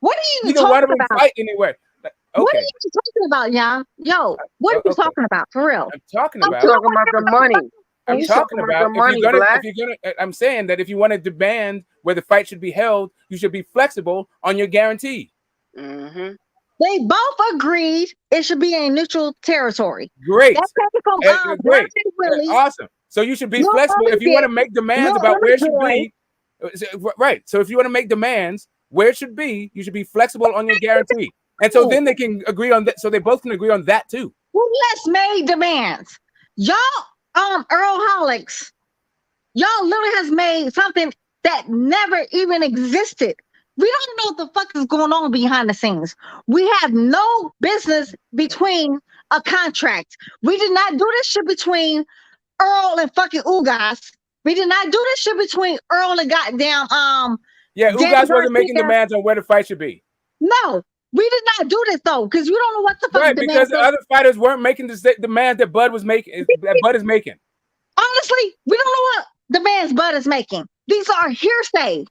What are you even talking about? Fight anyway. Okay. What are you talking about, y'all? Yo, what are you talking about for real? I'm talking about the money. I'm talking about if you're gonna. I'm saying that if you want to demand where the fight should be held, you should be flexible on your guarantee. Mm-hmm. They both agreed it should be a neutral territory. Great. That's great. Awesome. So you should be flexible if you want to make demands about where it should be. Right. So if you want to make demands where it should be, you should be flexible on your guarantee. And so then they can agree on that. So they both can agree on that too. Who less made demands? Y'all, Earl Holics, y'all literally has made something that never even existed. We don't know what the fuck is going on behind the scenes. We have no business between a contract. We did not do this shit between Earl and fucking Ugas. We did not do this shit between Earl and goddamn Yeah, Ugas wasn't making demands on where the fight should be. No, we did not do this though, because we don't know what the fuck. Right, because the other fighters weren't making the demands that Bud was making. That Bud is making. Honestly, we don't know what demands Bud is making. These are hearsay.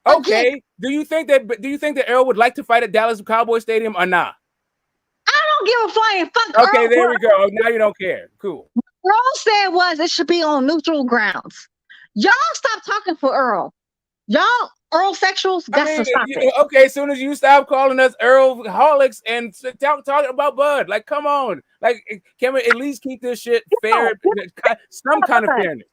Okay. Again, Do you think that Earl would like to fight at Dallas Cowboy Stadium or not? I don't give a flying fuck. Okay, Earl, there we go. Now you don't care. Cool. What Earl said was it should be on neutral grounds. Y'all stop talking for Earl. Y'all Earl sexuals got to stop it. Okay, as soon as you stop calling us Earl Holics and talking about Bud, like, come on, like, can we at least keep this shit fair? Some kind of fairness.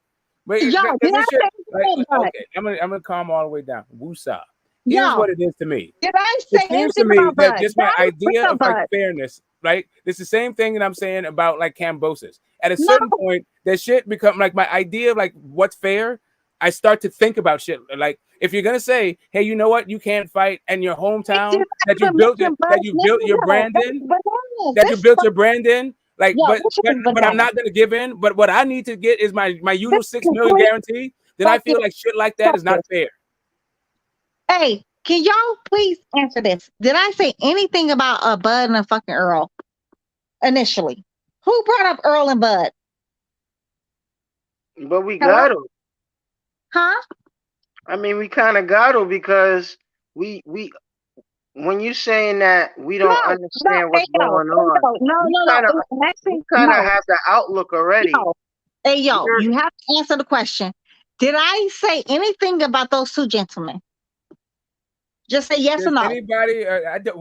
But okay, I'm gonna calm all the way down. Woosah. Here's what it is to me. Did I say it seems to me that just my idea of like fairness, right? It's the same thing that I'm saying about like Kambosos. At a certain point, that shit become like my idea of like what's fair. I start to think about shit like if you're gonna say, hey, you know what, you can't fight in your hometown that you built your brand in, like, but I'm not gonna give in. But what I need to get is my usual $6 million guarantee. Then I feel like shit like that is not fair. Hey, can y'all please answer this? Did I say anything about a Bud and a fucking Earl initially? Who brought up Earl and Bud? But we got him. Huh? I mean, we kind of got him because we when you saying that we don't understand what's going on, we kind of have the outlook already. Hey, you have to answer the question. Did I say anything about those two gentlemen? Just say yes or no. Anybody?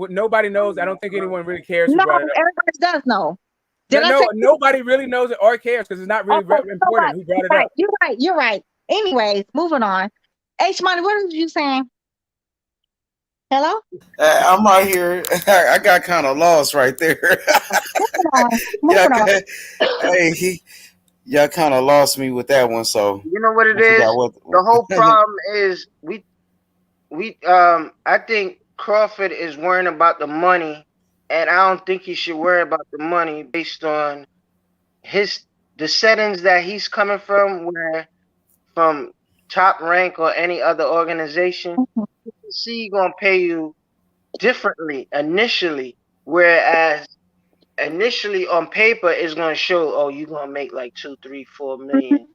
Nobody knows. I don't think anyone really cares. No, everybody does know. Nobody really knows it or cares because it's not really important who brought it up. You're right. Anyways, moving on. H Money, what are you saying? Hello? I'm right here. I got kind of lost right there. Y'all kind of lost me with that one. So you know what it is? The whole problem is I think Crawford is worrying about the money, and I don't think he should worry about the money based on the settings that he's coming from, where from Top Rank or any other organization, he gonna pay you differently initially, whereas initially on paper it's gonna show, you're gonna make like 2, 3, 4 million,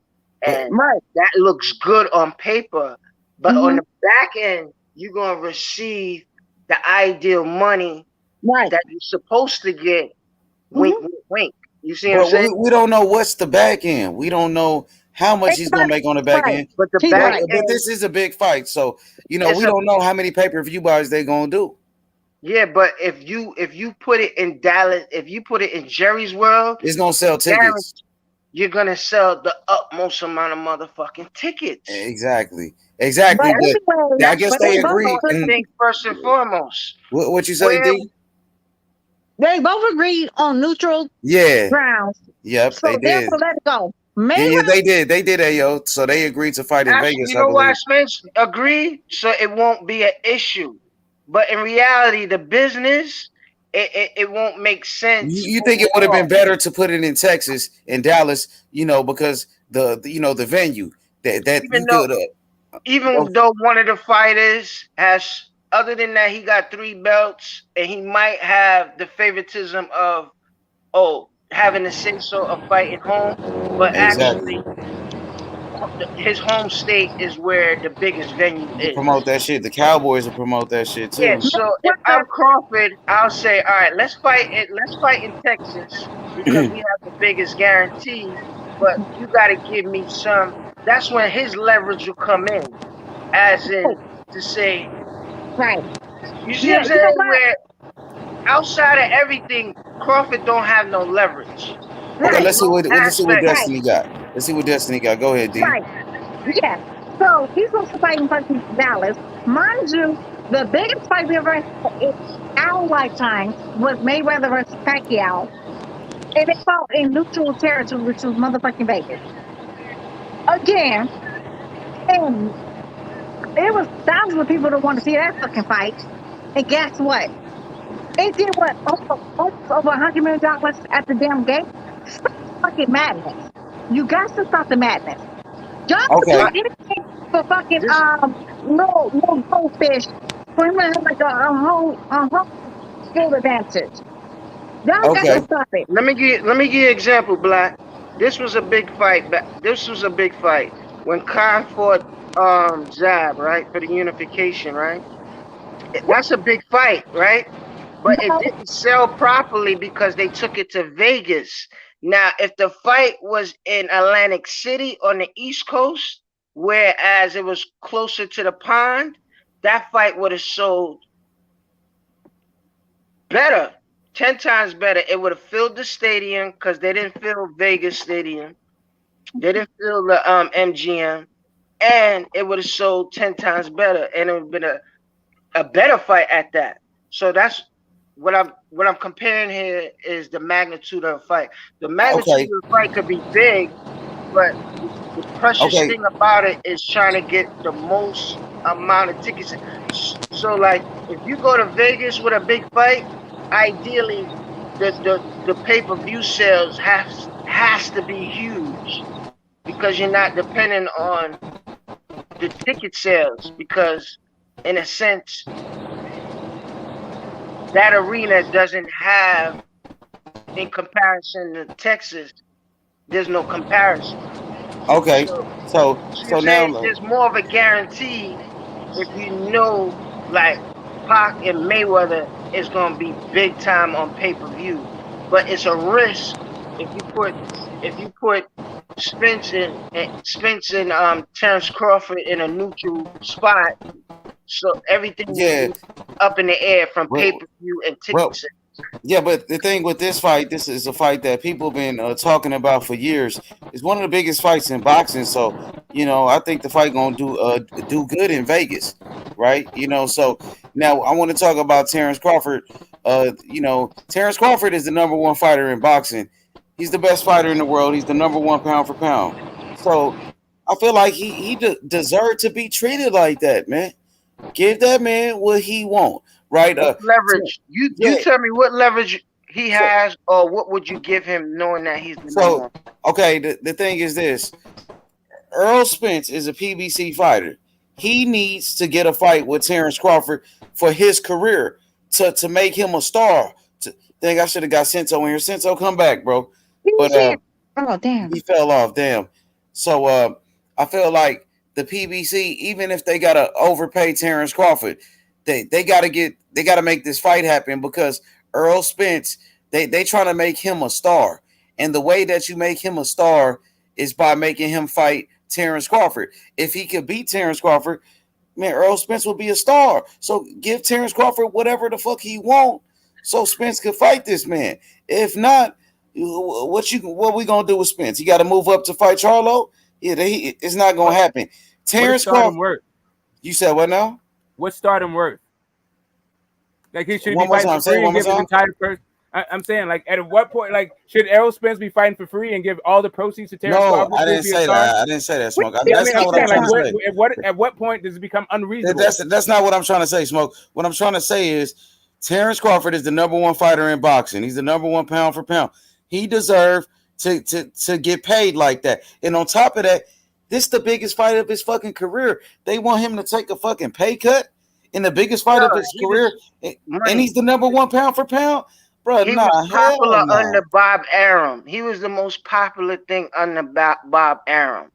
and that looks good on paper, but on the back end you're gonna receive the ideal money that you're supposed to get. Wink, wink, wink. You see what I'm saying? We don't know what's the back end. We don't know how much he's gonna make on the back end. But the back end, but this is a big fight, so we don't know how many pay-per-view buys they're gonna do. Yeah, but if you put it in Dallas, if you put it in Jerry's world, it's gonna sell tickets. You're gonna sell the utmost amount of motherfucking tickets. Exactly. But I guess they agree. I think first and foremost. What you say, D? They both agreed on neutral grounds. Yep, so they did. Let it go. Yeah, they did. They did, Ayo. So they agreed to fight in Actually, Vegas, you I know why believe. Spence agreed? So it won't be an issue. But in reality, the business, it won't make sense You think it would have been overall. better to put it in Texas, in Dallas, because the venue that Even you though could. even though one of the fighters has, other than that, he got 3 belts, and he might have the favoritism of having the say so of fighting home, but Exactly. actually his home state is where the biggest venue To is. promote that shit. The Cowboys will promote that shit Yeah, too. so if I'm Crawford, I'll say, all right, let's fight it. Let's fight in Texas because we have the biggest guarantee. But you got to give me some. That's when his leverage will come in, as in to say, Right. you see Yeah, what I'm you know saying? what? Where outside of everything, Crawford don't have no leverage Okay, in Right. no let's see what aspect. Right. Destiny got. Let's see what Destiny got. Go ahead, D. Right. Yeah. So he's supposed to fight in fucking Dallas. Mind you, the biggest fight we ever had in our lifetime was Mayweather versus Pacquiao. And they fought in neutral territory, which was motherfucking Vegas. Again, and it was thousands of people that wanted to see that fucking fight. And guess what? It did what? Almost over $100 million at the damn gate. Stop fucking madness. You got to stop the madness. Y'all will do Okay. anything for fucking This little goldfish for him to have like a whole field advantage. Y'all got to Okay. stop it. let me give you an example, Black. This was a big fight. This was a big fight when Khan fought Zab, right, for the unification, right? That's a big fight, right? But it No, didn't sell properly because they took it to Vegas. Now, if the fight was in Atlantic City on the East Coast, whereas it was closer to the pond, that fight would have sold better, 10 times better. It would have filled the stadium because they didn't fill Vegas Stadium. They didn't fill the MGM, and it would have sold 10 times better, and it would have been a better fight at that. So that's what I'm comparing here is the magnitude of the fight. The magnitude of Okay. the fight could be big, but the precious Okay. thing about it is trying to get the most amount of tickets. So like if you go to Vegas with a big fight, ideally the pay-per-view sales has to be huge because you're not dependent on the ticket sales because in a sense that arena doesn't have, in comparison to Texas, there's no comparison. Okay. So, so you're So now saying look. there's more of a guarantee if you know, like Pac and Mayweather is gonna be big time on pay per view, but it's a risk if you put Spence and Terence Crawford in a neutral spot, so everything will Yeah. be up in the air from pay Well, per view and ticket well, sales. yeah, but the thing with this fight, this is a fight that people have been talking about for years. It's one of the biggest fights in boxing, so I think the fight gonna do good in Vegas, right? So now I want to talk about Terence Crawford. Terence Crawford is the number one fighter in boxing. He's the best fighter in the world. He's the number one pound for pound. So I feel like he deserved to be treated like that, man. Give that man what he want, right? What leverage? You Yeah. tell me what leverage he So, has, or what would you give him knowing that he's the number so one? okay. The thing is this: Errol Spence is a PBC fighter. He needs to get a fight with Terence Crawford for his career to make him a star. Think I should have got Sento in here. Sento, come back, bro. he But can't. Oh, damn. he fell off. Damn. So I feel like the PBC, even if they gotta overpay Terence Crawford, they gotta make this fight happen because Errol Spence, they trying to make him a star. And the way that you make him a star is by making him fight Terence Crawford. If he could beat Terence Crawford, man, Errol Spence will be a star. So give Terence Crawford whatever the fuck he want so Spence could fight this man. If not, what we gonna do with Spence? He got to move up to fight Charlo. Yeah, it's not gonna happen. What is Terence stardom Crawford. worth? You said what now? What's stardom worth? Like he should be One more fighting time. for Say it free one and more give his time. entire person. I'm saying, like, at what point, like, should Errol Spence be fighting for free and give all the proceeds to Terence No, Crawford? I didn't say that. I didn't say that, Smoke. Yeah, That's not I'm what I'm saying, trying like, to say. at what point does it become unreasonable? That's not what I'm trying to say, Smoke. What I'm trying to say is Terence Crawford is the number one fighter in boxing. He's the number one pound for pound. He deserved to get paid like that. And on top of that, this is the biggest fight of his fucking career. They want him to take a fucking pay cut in the biggest fight of his career, and he's the number one pound for pound. Bro, he nah, was popular hell nah. under Bob Arum. He was the most popular thing under Bob Arum.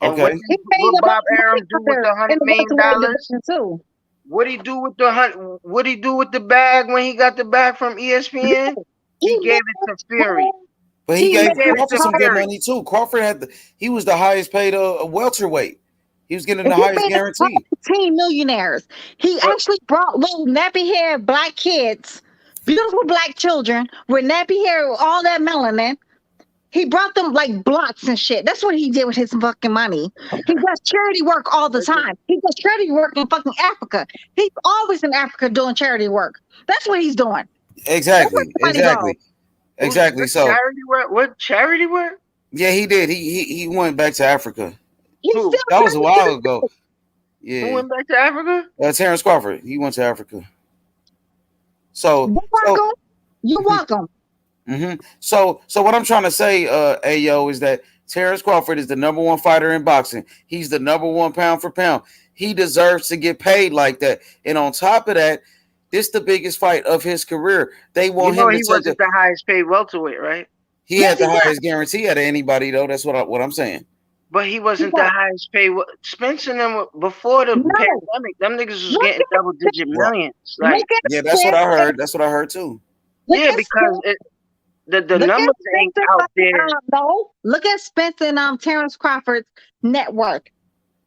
And Okay. what Bob Arum do with the $100 million? Too. What he do with the What he do with the bag when he got the bag from ESPN? He gave it to Fury. But he gave Crawford some good money too. Crawford he was the highest paid welterweight. He was getting the highest guarantee. Teen millionaires. He actually brought little nappy hair black kids, beautiful black children with nappy hair, all that melanin. He brought them like blocks and shit. That's what he did with his fucking money. He does charity work all the time. He does charity work in fucking Africa. He's always in Africa doing charity work. That's what he's doing. Exactly. So charity work? What charity work? Yeah, he did. He went back to Africa. That was a while ago. Yeah. Who went back to Africa? Terence Crawford. He went to Africa. So you're welcome. Mm-hmm. So what I'm trying to say, Ayo, is that Terence Crawford is the number one fighter in boxing. He's the number one pound for pound. He deserves to get paid like that. And on top of that, this is the biggest fight of his career. They want him to he wasn't the highest paid welterweight, right? He had the highest guarantee out of anybody, though. That's what I'm saying. But he wasn't the highest paid. Spence and them before the pandemic, them niggas was getting double-digit millions. Like, yeah, that's what I heard. That's what I heard too. Yeah, because the numbers ain't out there. No, look at Spence and Terence Crawford's net worth.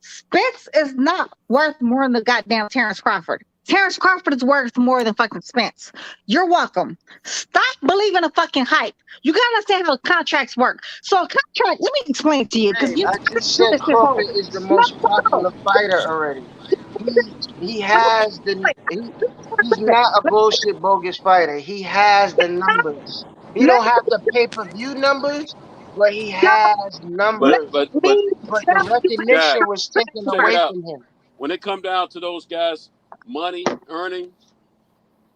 Spence is not worth more than the goddamn Terence Crawford. Terence Crawford is worth more than fucking Spence. You're welcome. Stop believing the fucking hype. You gotta understand how contracts work. So a contract, let me explain it to you. Because I just said Crawford is the most popular fighter already. He has he's not a bullshit bogus fighter. He has the numbers. He don't have the pay-per-view numbers, but he has numbers. But the recognition was taken away from him. When it come down to those guys, money, earning,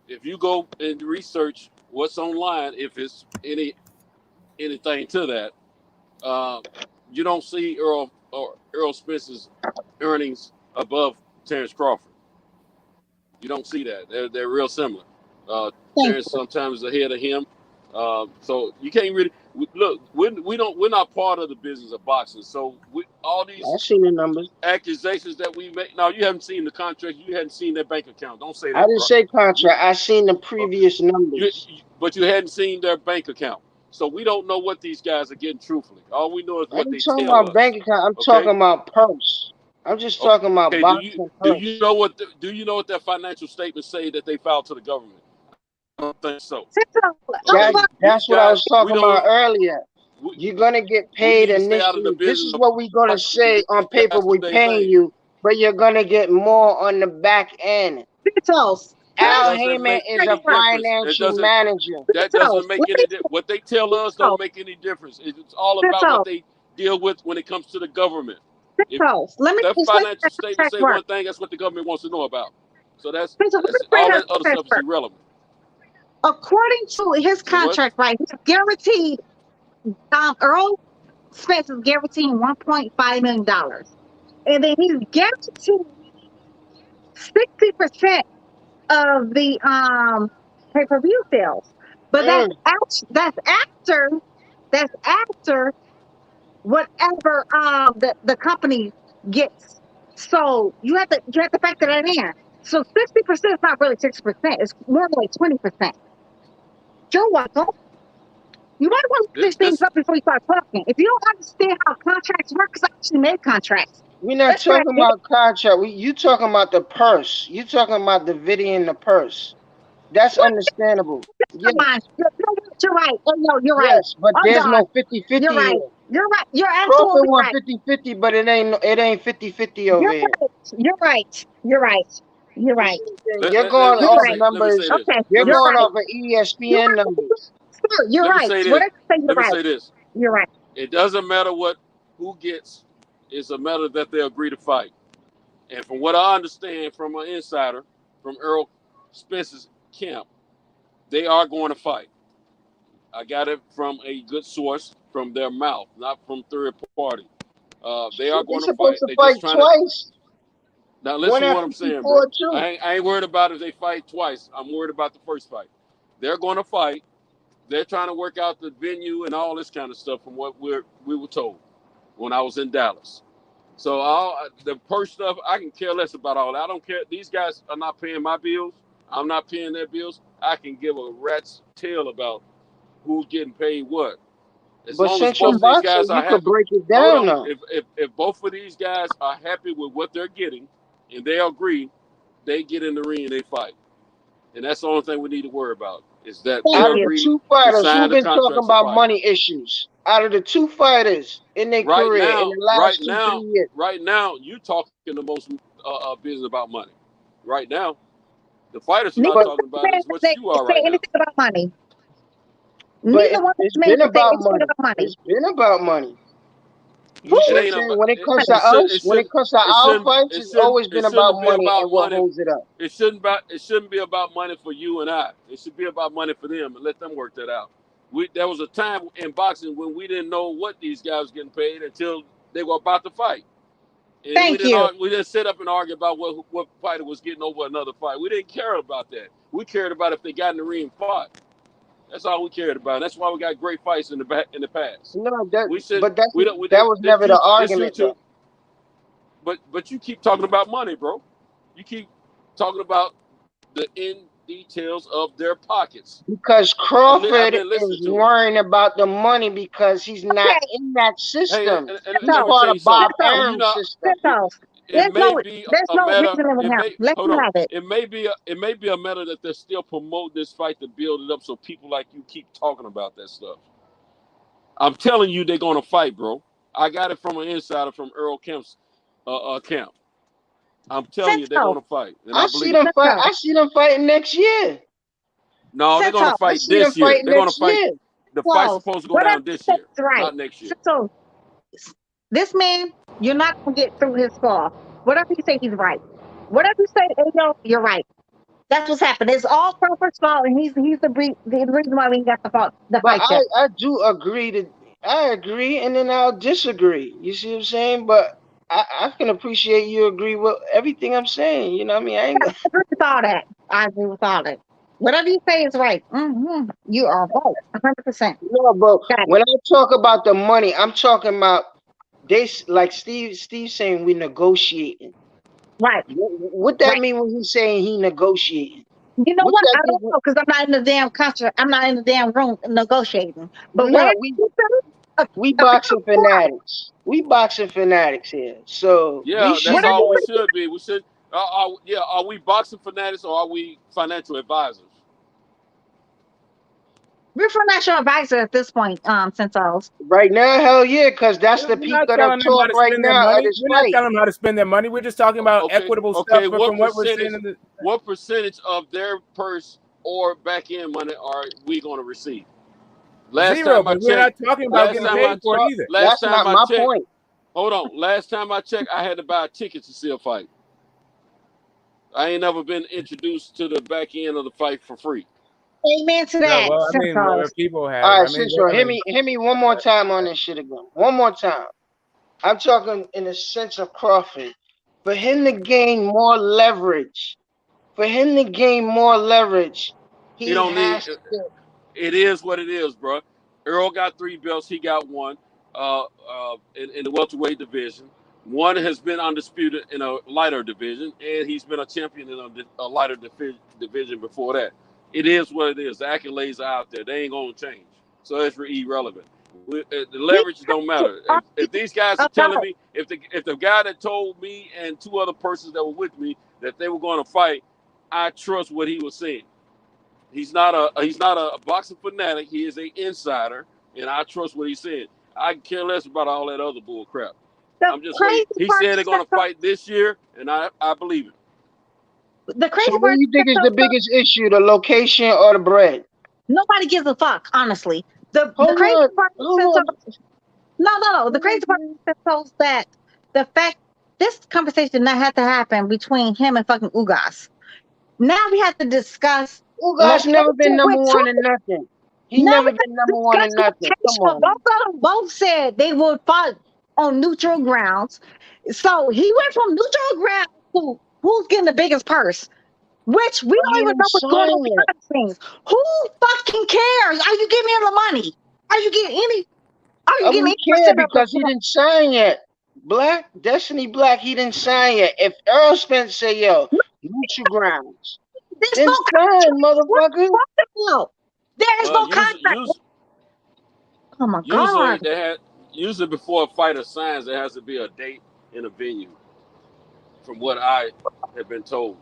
if you go and research what's online, if it's anything to that, you don't see Errol Spence's earnings above Terence Crawford. You don't see that. They're real similar. Terence sometimes is ahead of him. So you can't really look. We're not part of the business of boxing. So all these I've seen the numbers, accusations that we make. No, you haven't seen the contract. You hadn't seen their bank account. Don't say that. I didn't say contract. I seen the previous numbers. But you hadn't seen their bank account. So we don't know what these guys are getting truthfully. All we know is what they tell us. I'm talking about bank account. I'm talking about purse. I'm just talking about boxing. Do you know what their financial statements say that they filed to the government? I don't think so. That's what I was talking about earlier. You're gonna get paid initially. This is what we're gonna say on paper. We're paying you, but you're gonna get more on the back end. Al Heyman is a financial manager. That doesn't make any difference. What they tell us don't make any difference. It's all about what they deal with when it comes to the government. If that financial statement say one thing, that's what the government wants to know about. So that's all that other stuff is irrelevant. According to his contract, right, he's guaranteed. Errol Spence is guaranteed $1.5 million, and then he's guaranteed 60% of the pay-per-view sales. But that's after whatever the company gets. So you have to factor that in. So 60% is not really 60%. It's more like 20%. You're welcome. You might want to look these things up before you start talking. If you don't understand how contracts work, because I actually made contracts. We're not talking about contract. You talking about the purse. You talking about the video in the purse. That's understandable. Yes. You're right. Oh, no, you're right. Yes, but there's no 50-50 You're right. here. You're right. You're Crawford absolutely won right. 50-50, but it ain't 50-50 over here. You're right. You're right. You're right. You're going You're off right. Let me say numbers. this. Okay, You're Let me you're going right. off of You're ESPN numbers. right. You're let me right. say this. Whatever you say, you're Let me right. say this. You're right. It doesn't matter who gets. It's a matter that they agree to fight. And from what I understand from an insider, from Errol Spence's camp, they are going to fight. I got it from a good source from their mouth, not from third party. They are They're going to supposed fight. to They fight just trying to. twice. Now One listen to at what I'm saying, bro. 54 too. I ain't worried about if they fight twice. I'm worried about the first fight. They're going to fight. They're trying to work out the venue and all this kind of stuff from what we were told when I was in Dallas. So the purse stuff, I can care less about all that. I don't care. These guys are not paying my bills. I'm not paying their bills. I can give a rat's tail about who's getting paid what. As But long as since you're both of these guys boxing, are you could happy. break it Hold down on. now. If both of these guys are happy with what they're getting and they agree, they get in the ring and they fight. And that's the only thing we need to worry about is that Thank they Out of you. the agree two to fighters, who sign the been talking contracts to about fight. money issues? Out of the two fighters in their Right career in now, the right last two, now, 3 years. right now, you talking the most business about money. Right now, the fighters are Neither not But one talking of about it them as much as say you are say right now. anything about money. but Neither one of it's them men been can say about anything money. about money. It's been about money. Who? You see It what I'm ain't saying? about When it comes to it should us, it when it shouldn't comes to it our shouldn't fights, it it's shouldn't always it been about shouldn't be money about and what money. holds it up. It shouldn't be about money for you and I. It should be about money for them and let them work that out. There was a time in boxing when we didn't know what these guys were getting paid until they were about to fight. And Thank you. we didn't sit up and argue about what fighter was getting over another fight. We didn't care about that. We cared about if they got in the ring and fought. That's all we cared about. That's why we got great fights in the past. No, that We should but that's we don't we that was never the this argument YouTube, though. but you keep talking about money, bro. You keep talking about the in details of their pockets. Because I've Crawford been listening is to it. worrying about the money because he's not Okay. in that Hey, system. and He's let me So, part tell you of Bob something. so, You Arum's know, system. so. it may be There's a no matter. reasoning with It him. may Let hold him on. have it. It may be a matter that they're still promoting this fight to build it up, so people like you keep talking about that stuff. I'm telling you, they're gonna fight, bro. I got it from an insider from Earl Kemp's camp. I'm telling you, they're Central. gonna fight, and I I see believe it. them fight. Central. I see them fighting next year. No, they're gonna Central. I fight see them this year. fighting They're gonna next fight. year. The fight's Close. supposed to go Whatever down you this say year, is right. not next year. Central. This man, you're not gonna get through his score. Whatever you say, he's right. Whatever you say, Ayo, you're right. That's what's happened. It's all Crawford's fault, and he's the reason why we got the But fight yet. I do agree to I agree and then I'll disagree. You see what I'm saying? But I can appreciate you agree with everything I'm saying. You know what I mean? I ain't I agree with all that. I agree with all that. Whatever you say is right. You are right, 100%. no, but Got it. when I talk about the money, I'm talking about like Steve saying we negotiating. Right, What that right. mean when he's saying he negotiating? You know What what? that I think? don't know because I'm not in the damn country. I'm not in the damn room negotiating. But No, whatever you say, we a boxing fanatics. We boxing fanatics here. So we Yeah, should that's whatever all you we know. say, should be. We should. Are we boxing fanatics or are we financial advisors? we're financial advisor at this point, Centos. Right now, hell yeah, because that's the We're not people that telling them how talk to right spend their now of money. this We're not fight. telling them how to spend their money. We're just talking about equitable stuff Okay. from what we're seeing in the. What percentage of their purse or back end money are we going to receive? Last Zero, time I but we're checked, not talking about That's getting not paid for it either. last that's time not I my checked, point. hold on. Last time I checked, I had to buy a ticket to see a fight. I ain't never been introduced to the back end of the fight for free. Amen to No, that, well, I mean, Centos. people All have. right, Central, hit me one more time on this shit again. One more time. I'm talking in the sense of Crawford. For him to gain more leverage, He he don't need. has to. It is what it is, bro. Earl got 3 belts. He got one in the welterweight division. One has been undisputed in a lighter division, and he's been a champion in a lighter division before that. It is what it is. The accolades are out there. They ain't going to change. So it's irrelevant. The leverage don't matter. If these guys are telling About me, if the guy that told me and 2 other persons that were with me that they were going to fight, I trust what he was saying. He's not a boxing fanatic. He is an insider, and I trust what he said. I care less about all that other bull crap. the I'm just waiting. crazy He part, said they're gonna Centos. fight this year, and I believe it. The crazy So what part do you think is is the biggest issue, the location or the bread? nobody gives a fuck, honestly. The Hold crazy on, part hold on. no. The crazy part is that the fact this conversation did not have to happen between him and fucking Ugas. Now we have to discuss Ugas location never been number with one in two. nothing. He Now we never have been to number one discuss in nothing. Come location. on. Both of them both said they would fight on neutral grounds. So he went from neutral ground to who's getting the biggest purse, which we But don't he even didn't know what's going on sign it. behind the scenes. Who fucking cares? Are you giving him the money? Are you getting any? Are you getting We any care percent of because he the? didn't sign yet. Black, Destiny Black, he didn't sign yet. If Errol Spence say, yo, neutral grounds, There's then no sign, contract. What are motherfucker. you talking about? There is no contract. Oh my Usually god. they had usually before a fighter signs, there has to be a date and a venue, from what I have been told.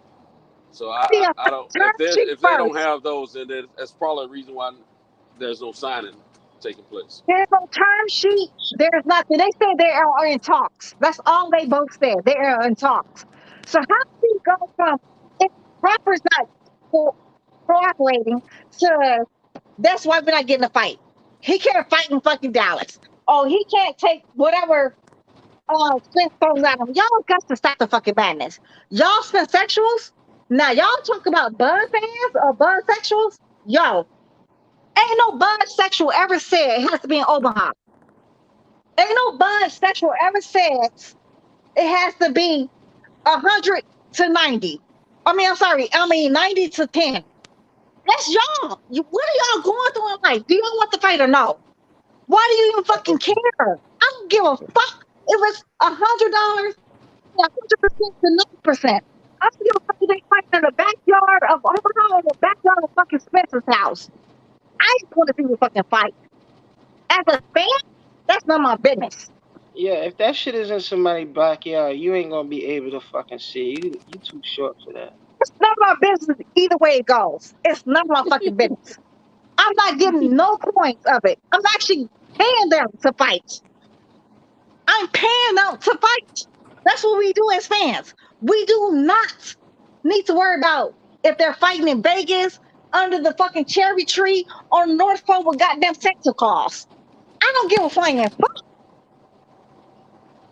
So Be a I don't term sheet if they don't first. have those, then that's probably a reason why there's no signing taking place. There's no term sheet. There's nothing. They said they are in talks. That's all they both said. They are in talks. So how do you go from if Crawford's not cooperating to that's why we're not getting a fight? He can't fight in fucking Dallas. Oh, he can't take whatever Spence throws at him. Y'all got to stop the fucking madness. Y'all spend sexuals. Now y'all talk about bud fans or bud sexuals. Yo, ain't no bud sexual ever said it has to be in Omaha. Ain't no bud sexual ever said it has to be 100 to 90. I'm sorry. 90 to 10. That's y'all. What are y'all going through in life? Do y'all want the fight or no? Why do you even fucking care? I don't give a fuck if it's $100, 100% to 90%. I don't give a fuck if they fight in the backyard of Omaha or the backyard of fucking Spencer's house. I just want to see the fucking fight. As a fan, that's not my business. Yeah, if that shit is in somebody's backyard, you ain't gonna be able to fucking see. You too short for that. It's none of my business either way it goes. It's none of my fucking business. I'm not getting no points of it. I'm actually paying them to fight. I'm paying them to fight. That's what we do as fans. We do not need to worry about if they're fighting in Vegas under the fucking cherry tree on North Pole with goddamn Santa Claus. I don't give a flying fuck.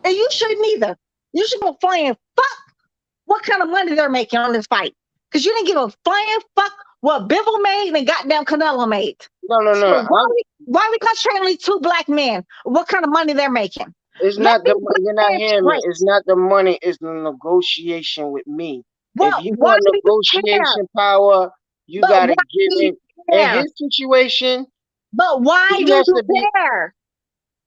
And you shouldn't either. You should go flying fuck what kind of money they're making on this fight. Because you didn't give a flying fuck what Bivol made and goddamn Canelo made. No. So why are we concentrating on these two black men? What kind of money they're making? It's not the you're not hearing me. It's not the money. It's the negotiation with me. Well, If you why want do you care? negotiation power, you But gotta why give do you it. In care? his situation, But why he do has you to be care?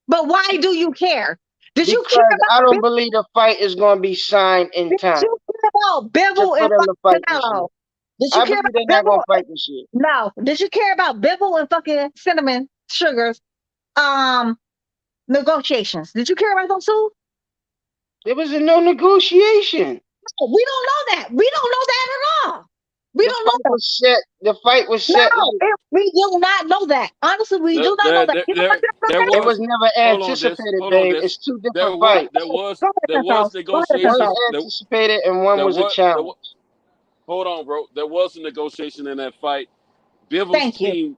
But why do you care? Did you care because I about don't believe the fight is gonna be signed in Did time you care about to Bivol for and them to fucking fight this year. Canelo? Did you I care believe they're about not gonna Bivol? fight this year. No. Did you care about Bivol and fucking cinnamon sugars? Negotiations. Did you care about those two? There was no negotiation. No, we don't know that. We don't know that at all. We The don't know fight that. was set. The fight was set. No, we do not know that. Honestly, we do not know that. You know what? There It was was never hold on this anticipated, hold on babe. this It's two different fights. Go ahead, Santos. Go ahead, One's Santos. negotiations anticipated and one was a challenge. hold on, bro. There was a negotiation in that fight. Bivol's Thank you. team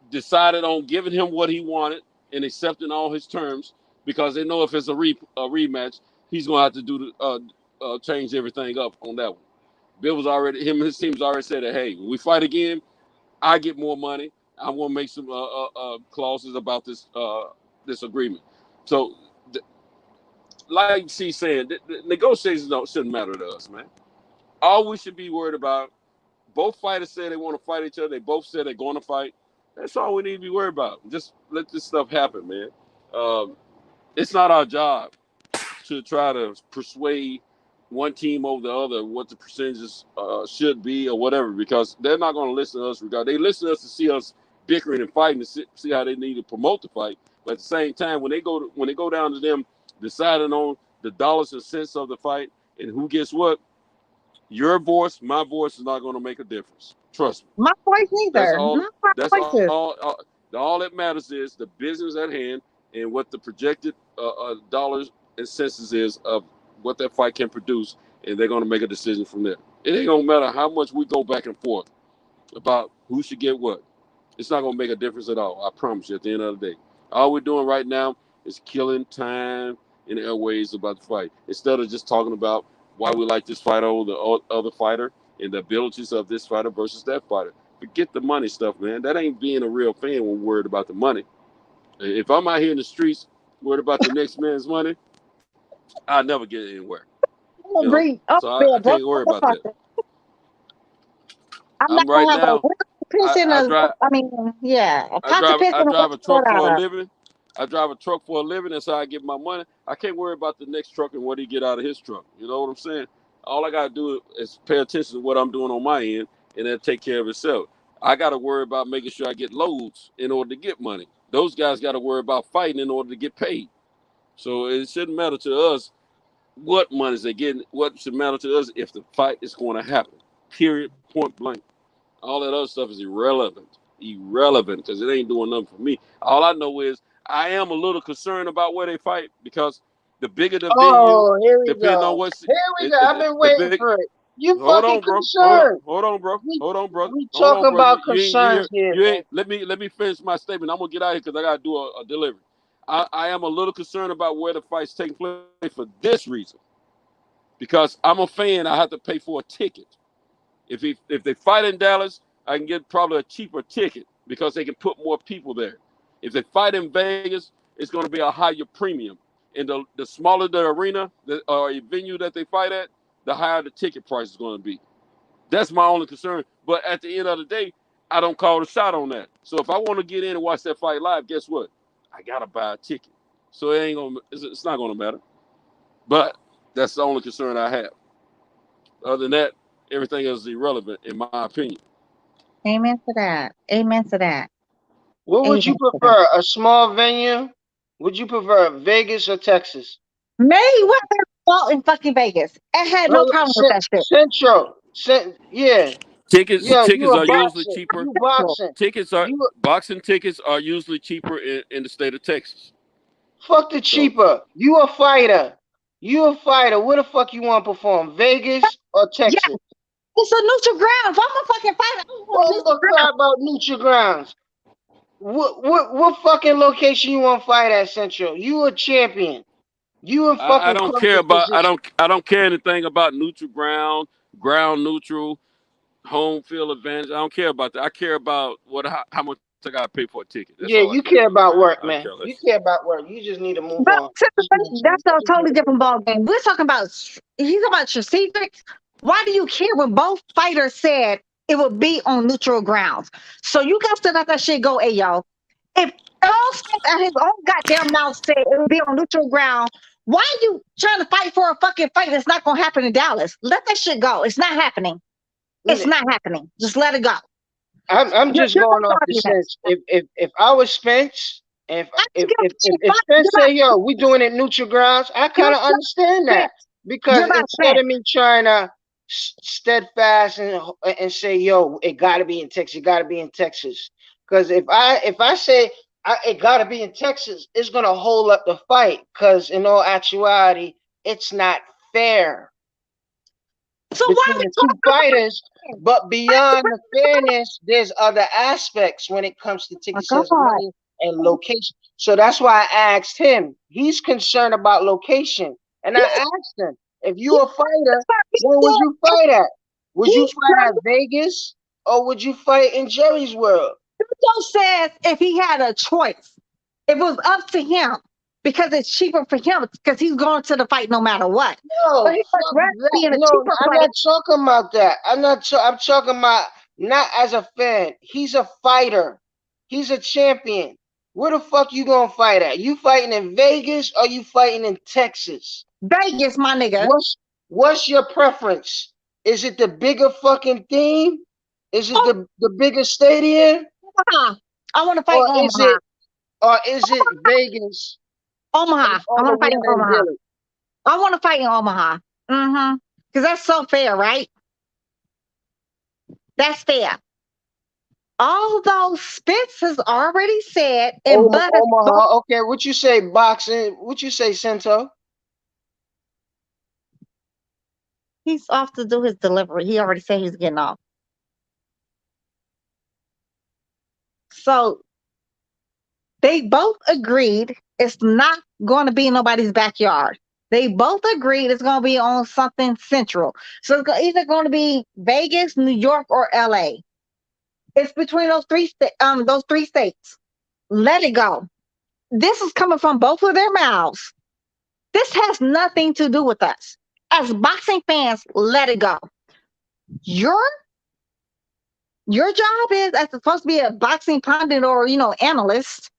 decided on giving him what he wanted and accepting all his terms because they know if it's a rematch, he's gonna have to do change everything up on that one. Bill was already him and his team's already said that hey, when we fight again, I get more money. I'm gonna make some clauses about this agreement. So, like she's saying, the negotiations shouldn't matter to us, man. All we should be worried about. Both fighters say they want to fight each other. They both said they're going to fight. That's all we need to be worried about. Just let this stuff happen, man. It's not our job to try to persuade one team over the other what the percentages should be or whatever, because they're not going to listen to us. They listen to us to see us bickering and fighting to see how they need to promote the fight. But at the same time, when they go down to them deciding on the dollars and cents of the fight and who gets what, your voice, my voice is not going to make a difference. Trust me. My voice That's neither. all. Not my That's voices. all that matters is the business at hand and what the projected dollars and cents is of what that fight can produce, and they're going to make a decision from there. It ain't gonna matter how much we go back and forth about who should get what. It's not gonna make a difference at all. I promise you. At the end of the day, all we're doing right now is killing time in airways about the fight instead of just talking about why we like this fighter over the other fighter and the abilities of this fighter versus that fighter. Forget the money stuff, man. That ain't being a real fan when we're worried about the money. If I'm out here in the streets worried about the next man's money, I'll never get anywhere. I agree. Oh, So I yeah, bro. can't worry about that. I'm not I'm right gonna have a now. piss in I a. drive. I mean, yeah, a pot to piss I in a drive a truck for a water. living. I drive a truck for a living. That's how I get my money. I can't worry about the next truck and what he get out of his truck. You know what I'm saying? All I gotta do is pay attention to what I'm doing on my end, and then take care of itself. I gotta worry about making sure I get loads in order to get money. Those guys gotta worry about fighting in order to get paid. So it shouldn't matter to us what monies they getting. What should matter to us if the fight is going to happen. Period. Point blank. All that other stuff is irrelevant. Irrelevant because it ain't doing nothing for me. All I know is I am a little concerned about where they fight because the bigger the venue, Oh, here we depending on go. what's Here we go. I've been the waiting big. for it. You Hold fucking on, bro. Hold on. concerned. Hold on, bro. We Hold on, brother. we Hold on, talking bro. about You ain't you concerns here. here, You man. ain't. Let me finish my statement. I'm gonna get out of here because I gotta do a delivery. I am a little concerned about where the fight's taking place for this reason because I'm a fan. I have to pay for a ticket. If they fight in Dallas, I can get probably a cheaper ticket because they can put more people there. If they fight in Vegas, it's going to be a higher premium. And the smaller the arena or a venue that they fight at, the higher the ticket price is going to be. That's my only concern. But at the end of the day, I don't call the shot on that. So if I want to get in and watch that fight live, guess what? I gotta buy a ticket. So it ain't gonna. It's not gonna matter. But that's the only concern I have. Other than that, everything else is irrelevant, in my opinion. Amen to that. Amen to that. What Amen would you to that. prefer? A small venue? Would you prefer Vegas or Texas? Mayweather fought in fucking Vegas. I had no problem with that shit. Central. Yeah. Yeah, you Tickets a are usually boxing. cheaper. You boxing. Tickets are You boxing tickets are usually cheaper in the state of Texas. fuck the So cheaper. You a fighter. You a fighter. Where the fuck you want to perform? Vegas or Yeah, Texas? it's a neutral ground. If I'm a fucking fighter, I'm going Fuck neutral the ground. crap about neutral grounds. What fucking location you want to fight at, Central? You a champion. You in I fucking don't care perfect about position. I don't care anything about neutral ground, ground neutral, home field advantage. I don't care about that. I care about how much I gotta pay for a ticket. That's all Yeah, I you care care about. about I work, don't care man. less. You care about work. You just need to move But on. Just give it to me. that's a Just give totally it to me. different ball game. We're talking about he's about strategics. Why do you care when both fighters said it would be on neutral grounds? So you guys to let that shit go, hey yo. If Errol Spence at his own goddamn mouth said it would be on neutral ground, why are you trying to fight for a fucking fight that's not gonna happen in Dallas? Let that shit go. It's not happening. It's not happening. Just let it go. I'm just You're going both off the arguments. sense. If I was Spence, if I if don't give if a if, shit. if Spence say, "Yo, we doing it neutral grounds," I You're kind of understand that Spence. because You're not instead Spence. of me trying to steadfast and say, "Yo, it got to be in Texas," it got to be in Texas. Because if I say it got to be in Texas, it's gonna hold up the fight. Because in all actuality, it's not fair So why are between we the two talking fighters. about But beyond the fairness, there's other aspects when it comes to Oh ticket my sales and God. money and location. So that's why I asked him. He's concerned about location. And I asked him, if you a fighter, where would you fight at? Would you fight at Vegas or would you fight in Jerry's World? Joe says if he had a choice, it was up to him because it's cheaper for him because he's going to the fight no matter what. But No, he would fuck rather that. be in a No, cheaper I'm fight. not talking about that. I'm talking about not as a fan. He's a fighter. He's a champion. Where the fuck you gonna fight at? You fighting in Vegas or you fighting in Texas? Vegas, my nigga. What's your preference? Is it the bigger fucking theme? Is it the bigger stadium? I want to fight Or in is Omaha. it Vegas Omaha. and I all want the to fight in women in Omaha. Dillon? I want to fight in Omaha. Mm-hmm. Because that's so fair, right? That's fair. Although Spence has already said, and Bud has both. Omaha. Okay, what you say, boxing? What you say, Sento? He's off to do his delivery. He already said he's getting off. So they both agreed it's not going to be in nobody's backyard. They both agreed it's going to be on something central. So it's either going to be Vegas, New York, or LA. It's between those three states. Let it go. This is coming from both of their mouths. This has nothing to do with us. As boxing fans, let it go. Your job is, as supposed to be a boxing pundit or analyst,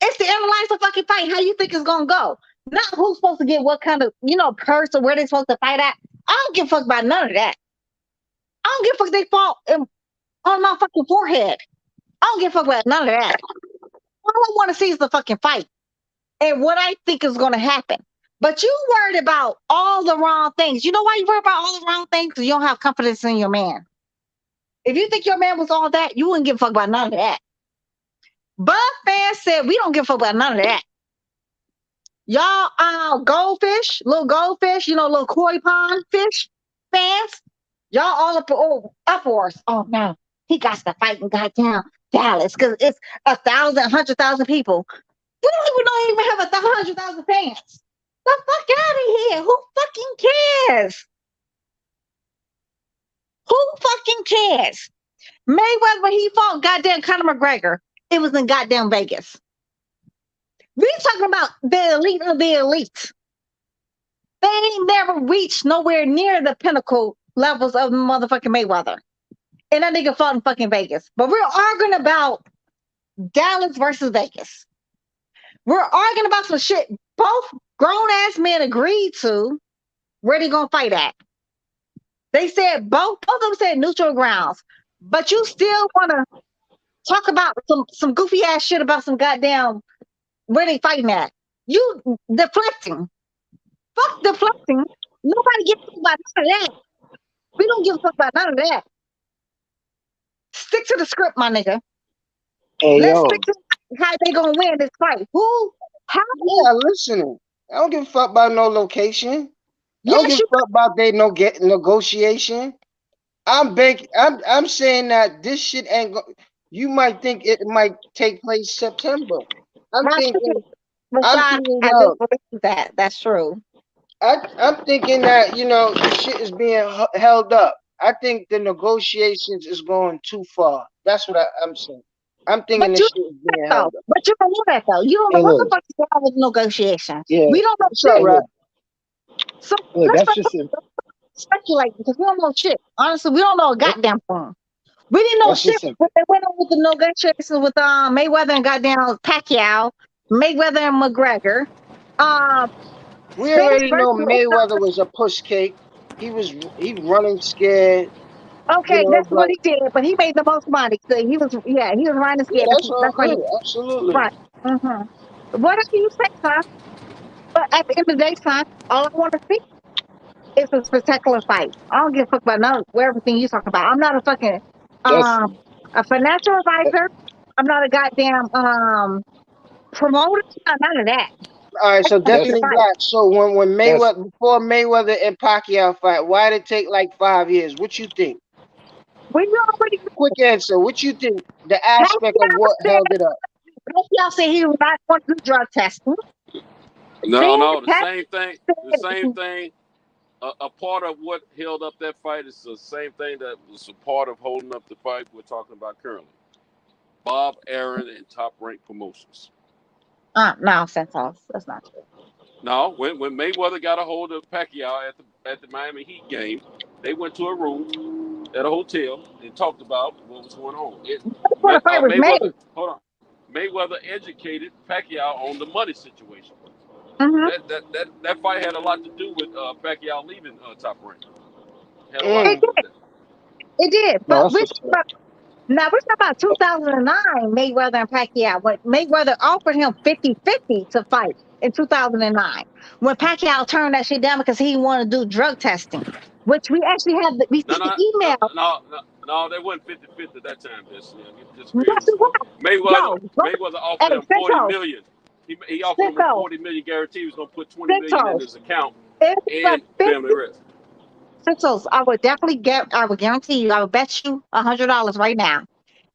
it's to analyze the fucking fight. How you think it's gonna go? Not who's supposed to get what kind of purse or where they're supposed to fight at. I don't give a fuck about none of that. I don't give a fuck they fall on my fucking forehead. I don't give a fuck about none of that. All I want to see is the fucking fight and what I think is gonna happen. But you worried about all the wrong things. You know why you worried about all the wrong things? Because you don't have confidence in your man. If you think your man was all that, you wouldn't give a fuck about none of that. Bud fans said we don't give a fuck about none of that. Y'all goldfish, little koi pond fish fans, y'all all up for us. Oh no, he got to fight in goddamn Dallas because it's 100,000 people. We don't even have 100,000 fans. The fuck out of here. Who fucking cares? Who fucking cares? Mayweather, when he fought goddamn Conor McGregor, it was in goddamn Vegas. We talking about the elite of the elite. They ain't never reached nowhere near the pinnacle levels of motherfucking Mayweather. And that nigga fought in fucking Vegas. But we're arguing about Dallas versus Vegas. We're arguing about some shit both grown-ass men agreed to where they gonna fight at. They said both of them said neutral grounds. But you still want to talk about some goofy ass shit about some goddamn where they fighting at. You deflecting. Fuck deflecting. Nobody gives a fuck about none of that. We don't give a fuck about none of that. Stick to the script, my nigga. Hey, Let's yo. stick to how they gonna win this fight. How? Yeah, listening. I don't give a fuck about no location. I don't give a fuck about they negotiation. I'm saying that this shit ain't go. You might think it might take place September. I'm thinking I believe that. That's true. I'm thinking that the shit is being held up. I think the negotiations is going too far. That's what I'm saying. I'm thinking the shit is being held up. But you don't know that though. You don't know what the fuck is going on with negotiations. Yeah. We don't know It's shit. all right. So let's speculate because we don't know shit. Honestly, we don't know a goddamn thing. We didn't know shit when they went on with the negotiations with Mayweather and goddamn Pacquiao, Mayweather and McGregor. We already know Mayweather was a push cake. He running scared. Okay, that's what he did, but he made the most money. So he was running Yeah, scared. that's all good. Absolutely. Right. Whatever you say, son. But at the end of the day, son, all I want to see is a spectacular fight. I don't give a fuck about everything you talk about. I'm not a fucking a financial advisor. I'm not a goddamn promoter. None of that. All right, so definitely black. So when before Mayweather and Pacquiao fight, why did it take like 5 years? What you think? Quick answer. What you think? The aspect of what held it up? Pacquiao said he was not going to do drug testing. No, the same thing. The same thing. A part of what held up that fight is the same thing that was a part of holding up the fight we're talking about currently. Bob Arum and Top Rank Promotions. No, that's not true. No, when Mayweather got a hold of Pacquiao at the Miami Heat game, they went to a room at a hotel and talked about what was going on. Mayweather educated Pacquiao on the money situation. That fight had a lot to do with Pacquiao leaving Top Rank. Had a lot to do with that. It did, but now we're talking about 2009 Mayweather and Pacquiao. When Mayweather offered him 50-50 to fight in 2009, when Pacquiao turned that shit down because he wanted to do drug testing, which we actually have we see the email. No, they wasn't 50-50 at that time. Mayweather offered him $40 million. He offered him a $40 million guarantee. He was going to put $20 million in his account and family rest. Centos, I would definitely I would guarantee you, I would bet you $100 right now.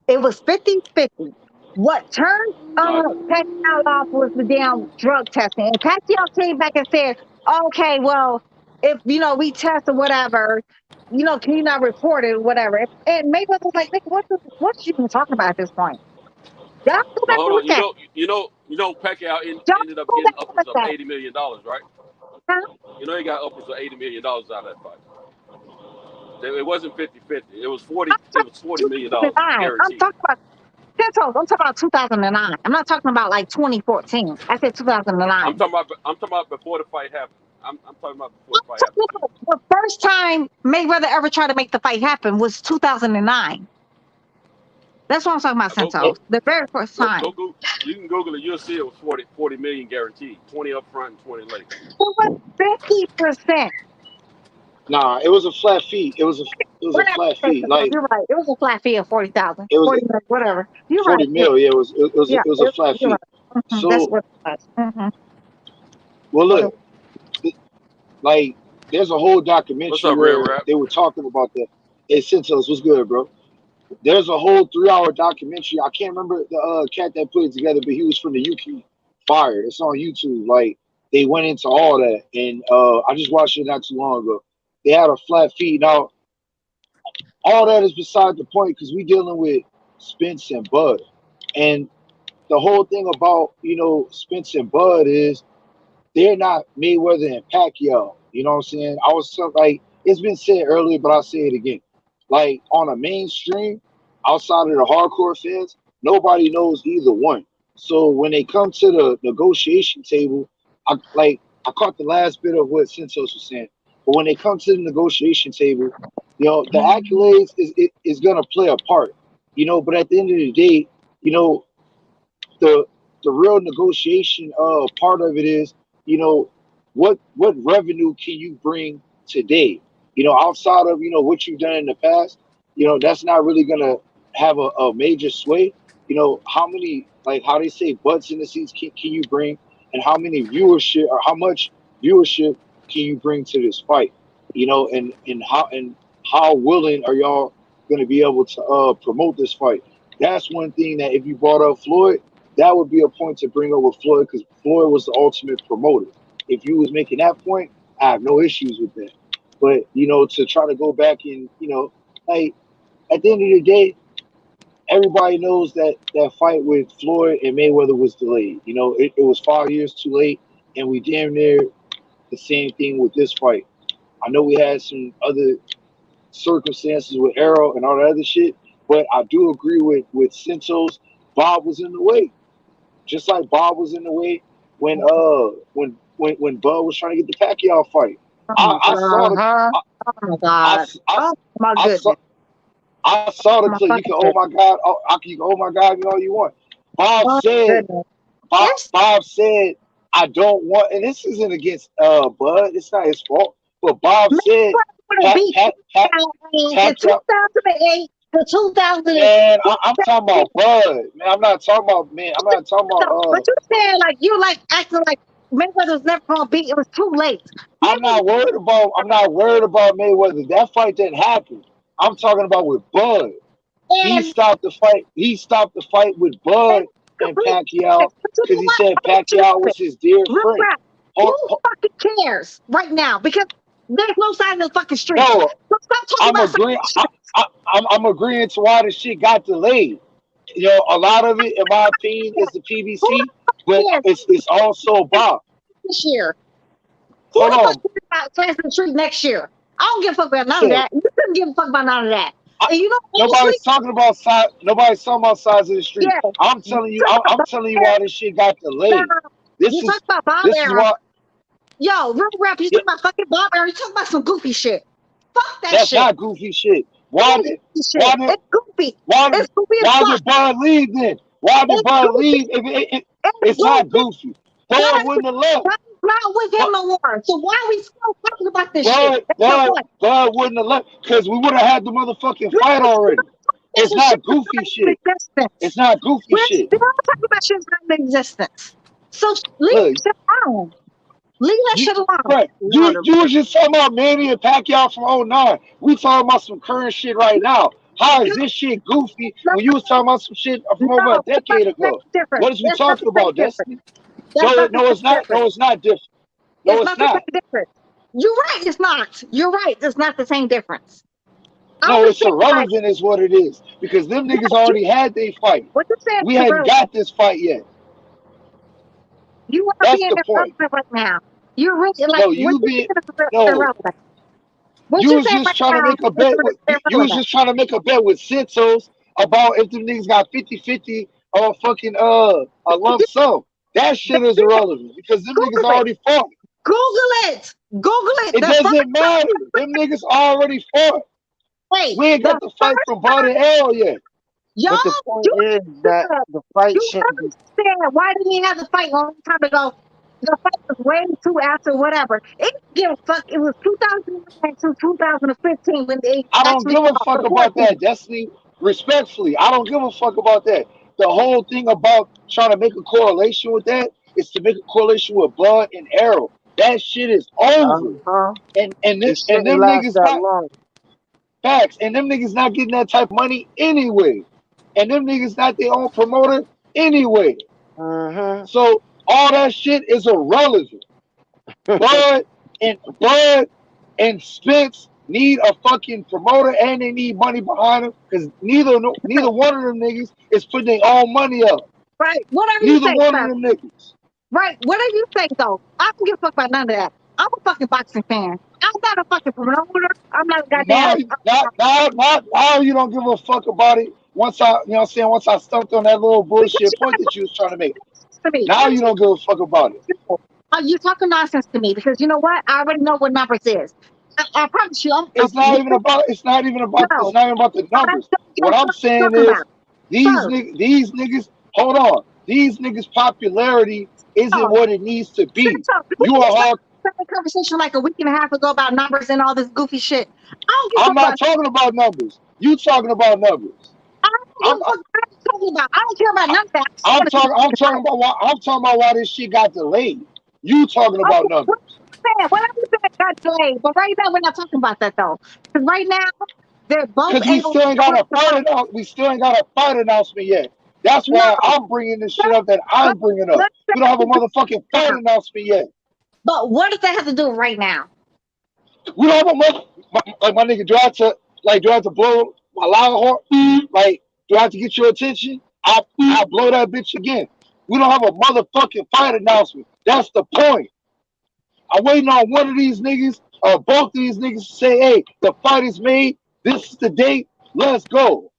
It was 50-50. What turned Pacquiao off was the damn drug testing. And Pacquiao came back and said, okay, well, if, we test or whatever, can you not report it or whatever? And Mayweather was like, nigga, what you even talking about at this point? Y'all go But back hold and on, look at it. Pacquiao Y'all ended up go getting back and upwards look of at it. $80 million, right? Huh? He got upwards of $80 million out of that fight. It wasn't 50-50. It was 40. I'm It was talking $40 million 2009. I'm guaranteed. talking about Centos. I'm talking about 2009. I'm not talking about like 2014. I said 2009. I'm talking about before the fight happened. I'm talking about before the fight happened. The first time Mayweather ever tried to make the fight happen was 2009. That's what I'm talking about, Go Centos. The very first go time. go go. You can Google it. You'll see it was 40 million guaranteed. 20 up front and 20 late. It was 50%. Nah, it was a flat fee. It was a flat fee. Like You're right. It was a flat fee of 40,000, it was 40 whatever. You're right. 40 mil. Yeah, Yeah, it was a flat you're fee. right. That's So, what it was. well, What it look, like there's a whole What's documentary up, Red where Rap? they were talking about that. Hey, Centos, what's good, bro? There's a whole 3-hour documentary. I can't remember the cat that put it together, but he was from the UK. Fire. It's on YouTube. Like they went into all that, and I just watched it not too long ago. They had a flat fee. Now, all that is beside the point because we dealing with Spence and Bud, and the whole thing about Spence and Bud is they're not Mayweather and Pacquiao. You know what I'm saying? Like it's been said earlier, but I'll say it again. Like on a mainstream, outside of the hardcore fans, nobody knows either one. So when they come to the negotiation table, I caught the last bit of what Santos was saying. But when they come to the negotiation table, the accolades is gonna play a part. But at the end of the day, you know, the the real negotiation part of it is, you know, what revenue can you bring today? Outside of what you've done in the past, that's not really gonna have a major sway. How many, like how they say, butts in the seats can you bring, and how many viewership or how much viewership can you bring to this fight? And how willing are y'all gonna be able to promote this fight? That's one thing that if you brought up Floyd, that would be a point to bring up with Floyd because Floyd was the ultimate promoter. If you was making that point, I have no issues with that. But to try to go back and like at the end of the day, everybody knows that that fight with Floyd and Mayweather was delayed. It was 5 years too late, and we damn near the same thing with this fight. I know we had some other circumstances with Errol and all that other shit, but I do agree with Santos. Bob was in the way, just like Bob was in the way when Bud was trying to get the Pacquiao fight. I saw the Oh my God. Oh my I saw goodness. I saw the Oh my clip. You fucking can oh goodness. my God, you can oh my God, all you want. Bob Oh my said goodness. Bob, Yes. Bob said I don't want, and this isn't against Bud. It's not his fault. But Bob said Mayweather Pat beat Pat Pat in Pacquiao. 2008 to 2000. Man, I'm talking about Bud. Man, I'm not talking about man. I'm not talking about But you said like you like acting like Mayweather was never gonna beat. It was too late. I'm not worried about Mayweather. That fight didn't happen. I'm talking about with Bud. He And stopped the fight. He stopped the fight with Bud and complete. Pacquiao But you because know he what? said I want you to Pacquiao listen. was his dear Real friend. rap. Who Oh, oh, fucking cares right now? Because there's no sign in the fucking streets. no, So stop talking I'm about sign agreeing. in the streets. I'm agreeing to why the shit got delayed. A lot of it, in my opinion, is the Who PBC, the fuck but cares it's also Bob. this year? Who Hold the fuck on, cares about sign in the street next year? I don't give a fuck about none of shit. that. You couldn't give a fuck about none of that. And honestly, Nobody's talking about size. Nobody's talking about size of the street. yeah. I'm You telling you. talk I'm about telling you Bob why this shit got delayed. Arum. This You talk is about Bob this is Arum. why. Yo, real rap, you Yeah, talk about fucking Bob Arum. You talk about some goofy shit. Fuck that that's shit. not goofy shit. It Why is did goofy why shit. did It's goofy. why It's did goofy as why fuck. did Bud leave then? Why did It's Bud goofy. leave? It's It's not goofy. goofy. Bud Bud wouldn't have left. is not with him But no more. So why are we still talking about this shit? That's my point. Bud wouldn't have left because we would have had the motherfucking We're fight still already. talking about It's some shit not that's goofy not even shit. in existence. It's not goofy We're shit. still talking about shit that's not in existence. So leave Look, shit alone. Leave that shit alone. Right. You was just talking about Manny and Pacquiao from 09. We talking about some current shit right now. How is this shit goofy when you was talking about some shit from over a decade ago? What is we talking about, Destiny? No, it's not. No, it's not different. No, it's not. You're right. It's not. You're right. It's not the same difference. No, it's irrelevant, is what it is, because them niggas already had their fight. What you saying? We hadn't got this fight yet. You are That's being the point. irrelevant right now. You're really like No, you being irrelevant. You was just trying to make a bet with you was just trying to make a bet with Santos about if them niggas got 50-50 on fucking a lump sum. That shit is irrelevant because them niggas already fought. Google it. Google it. It doesn't matter. Them niggas already fought. Wait, we ain't got the fight from Bud and Errol yet. Y'all, but the point is that the fight shouldn't be. Why didn't he have the fight a long time ago? The fight was way too after whatever. It didn't give a fuck. It was 2009 to 2015 when they. I don't give a fuck about that, Destiny. Respectfully, I don't give a fuck about that. The whole thing about trying to make a correlation with that is to make a correlation with Bud and Errol. That shit is over. And them niggas that long. Facts. And them niggas not getting that type of money anyway. And them niggas not their own promoter anyway. So all that shit is irrelevant. Bud and Spence need a fucking promoter and they need money behind them because neither one of them niggas is putting their own money up. Right. Whatever neither you say, one of them niggas. Right. Whatever you say though. I don't give a fuck about none of that. I'm a fucking boxing fan. I'm not a fucking promoter. I'm not a goddamn. Now you don't give a fuck about it. Once I, you know what I'm saying, once I stumped on that little bullshit point that you was trying to make. Now you don't give a fuck about it. You talking nonsense to me because you know what? I already know what numbers is. I promise you. It's not even about the numbers. What I'm saying is these niggas. Hold on. These niggas' popularity isn't what it needs to be. You are hard. Conversation like a week and a half ago about numbers and all this goofy shit. I'm not talking about numbers. You talking about numbers. I don't care about none of that. I'm talking about why this shit got delayed. You talking about numbers. Whatever you said got delayed, but right now we're not talking about that though. Because right now they're both. Because we still ain't got a fight announcement yet. That's why I'm bringing this shit up that I'm bringing up. We don't have a motherfucking fight announcement yet. But what does that have to do right now? We don't have my nigga. Do I have to blow my loud horn? Like, do I have to get your attention? I'll blow that bitch again. We don't have a motherfucking fight announcement. That's the point. I'm waiting on one of these niggas or both of these niggas to say, hey, the fight is made. This is the date. Let's go.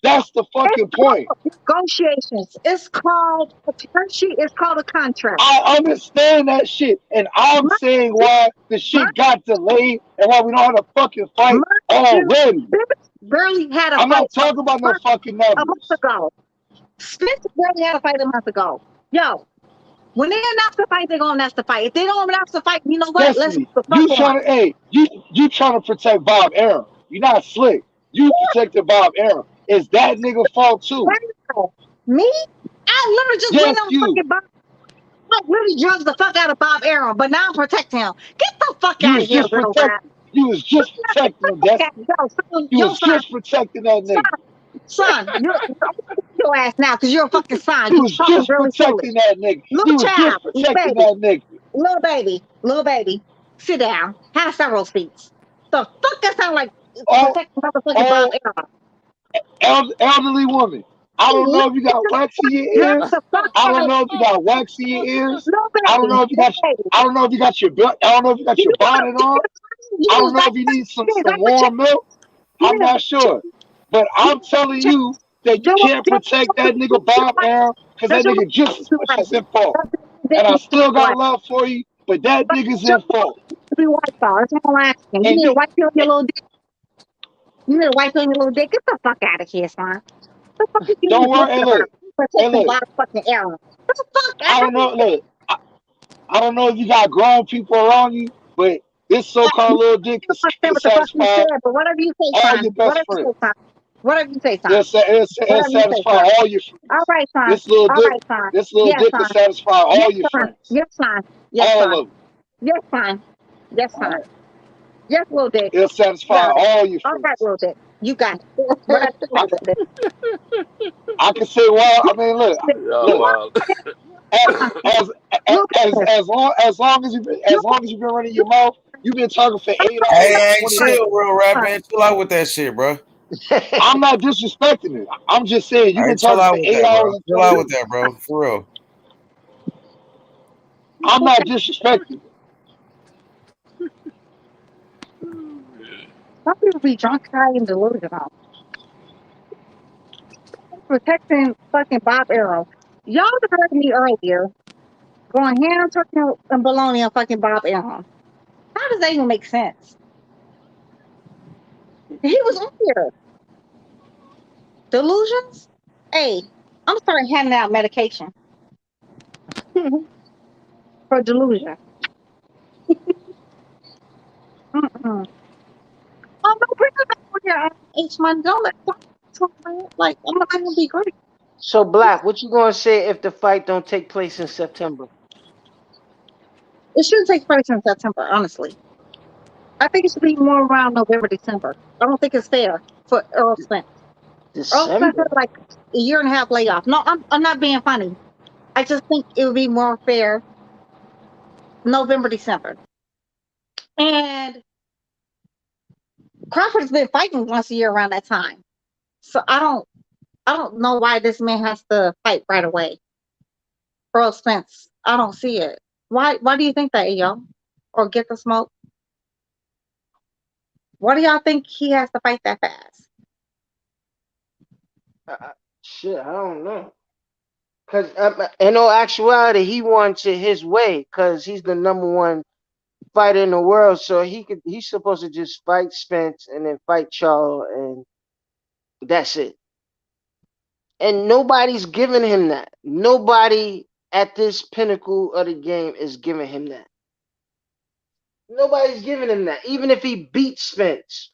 That's the fucking point. Negotiations. It's called a term sheet. It's called a contract. I understand that shit. And I'm saying why the shit got delayed and why we don't have a fucking fight already. Barely had a I'm fight. not talking about no fucking numbers. A month ago. Spencer barely had a fight a month ago. Yo, when they announce the fight, they're gonna announce the fight. If they don't announce the fight, you know what? Destiny, you trying to protect Bob Arum. You're not slick. You protected Bob Arum. Is that nigga fault too? Me? I literally just went on fucking Bob. I literally drugged the fuck out of Bob Arum, but now I'm protecting him. Get the fuck out of here, little rat. You was just protecting him, Destiny. You was just protecting that nigga. Son, you're your ass now because you're a fucking son. You was just protecting that nigga. Little child, that nigga. Little baby, sit down. Have several seats. The fuck that sound like protecting motherfucking Bob Arum? Elderly woman. I don't know if you got wax in your ears. I don't know if you got wax in your ears. I don't know if you got your bonnet on. I don't know if you need some warm milk. I'm not sure. But I'm telling you that you can't protect that nigga Bob Arum because that nigga just as much as in fault. And I still got love for you, but that nigga's in fault. Be white ball. That's all I'm asking. You need to wipe on your little dick. You need to wipe on your little dick. Get the fuck out of here, son. Don't worry. Hey, look. I don't know. Look, I don't know if you got grown people around you, but this so-called little dick is satisfy whatever you say, all your best friends. Whatever you say, son. It'll satisfy all your friends. All right, son. This little dick will satisfy all your friends. Yes, son. All of them. Yes, fine. Yes, All fine. right. Yes, Will Dick. It'll satisfy Got it. all your All right, feelings. Will Dick. You got it. What I tell I, you, Will Dick. I can say, well, I mean, Yeah, look. well, As You got as long as you've been running your mouth, you've been talking for 8 hours and Hey, 20 minutes. chill, real rap man. Chill out with that shit, bro. I'm not disrespecting it. I'm just saying you've Hey, been chill talking out for with eight that, bro. hours and Chill 20 out with minutes. that, bro. For real. I'm not disrespecting it. some people be drunk, high, and delusional. Protecting fucking Bob Arrow. Y'all heard me earlier going ham, turkey, and bologna on fucking Bob Arrow. How does that even make sense? He was on here. Delusions? Hey, I'm starting handing out medication for delusion. Mm-mm. Oh, no, bring it back with your H1. Don't let talk about it. Like, I'm not going to be great. So Black, what you gonna say if the fight don't take place in September? It shouldn't take place in September, honestly. I think it should be more around November, December. I don't think it's fair for Errol Spence. Earl Spence December? had like a year and a half layoff. No, I'm not being funny. I just think it would be more fair November, December. And Crawford's been fighting once a year around that time. So I don't know why this man has to fight right away. Earl Spence. I don't see it. Why do you think that, y'all? Or get the smoke? Why do y'all think he has to fight that fast? Shit, I don't know. Cause in all actuality, he wants it his way. Cause he's the number one fighter in the world. So he's supposed to just fight Spence and then fight Charles, and that's it. And nobody's giving him that. Nobody at this pinnacle of the game is giving him that. Nobody's giving him that. Even if he beats Spence,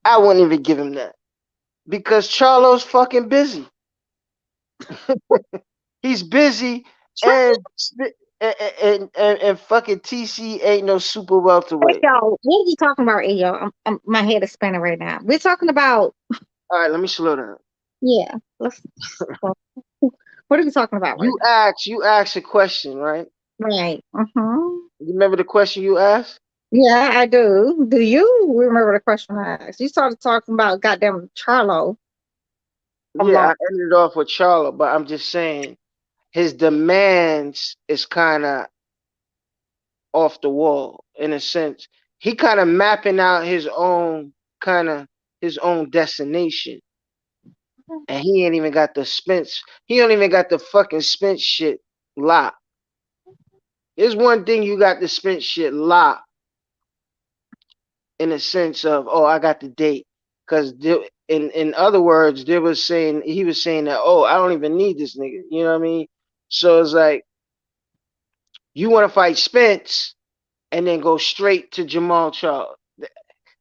I wouldn't even give him that. Because Charlo's fucking busy. He's busy, and and fucking TC ain't no super Hey, welterweight. y'all, what are we talking about, hey, y'all? My head is spinning right now. We're talking about, All right, let me slow down. yeah, let's, what are we talking about right You asked a question, right? now? Right. Uh-huh. You remember the question you asked? Yeah, I do. Do you remember the question I asked? You started talking about goddamn Charlo. Yeah, I ended off with Charlo, but I'm just saying his demands is kind of off the wall in a sense. He kind of mapping out his own destination, and he ain't even got the Spence. He don't even got the fucking Spence shit locked. There's one thing you got the Spence shit locked in a sense of, oh, I got the date, because in other words, he was saying that, oh, I don't even need this nigga. You know what I mean? So it's like you want to fight Spence and then go straight to Jamal Charles.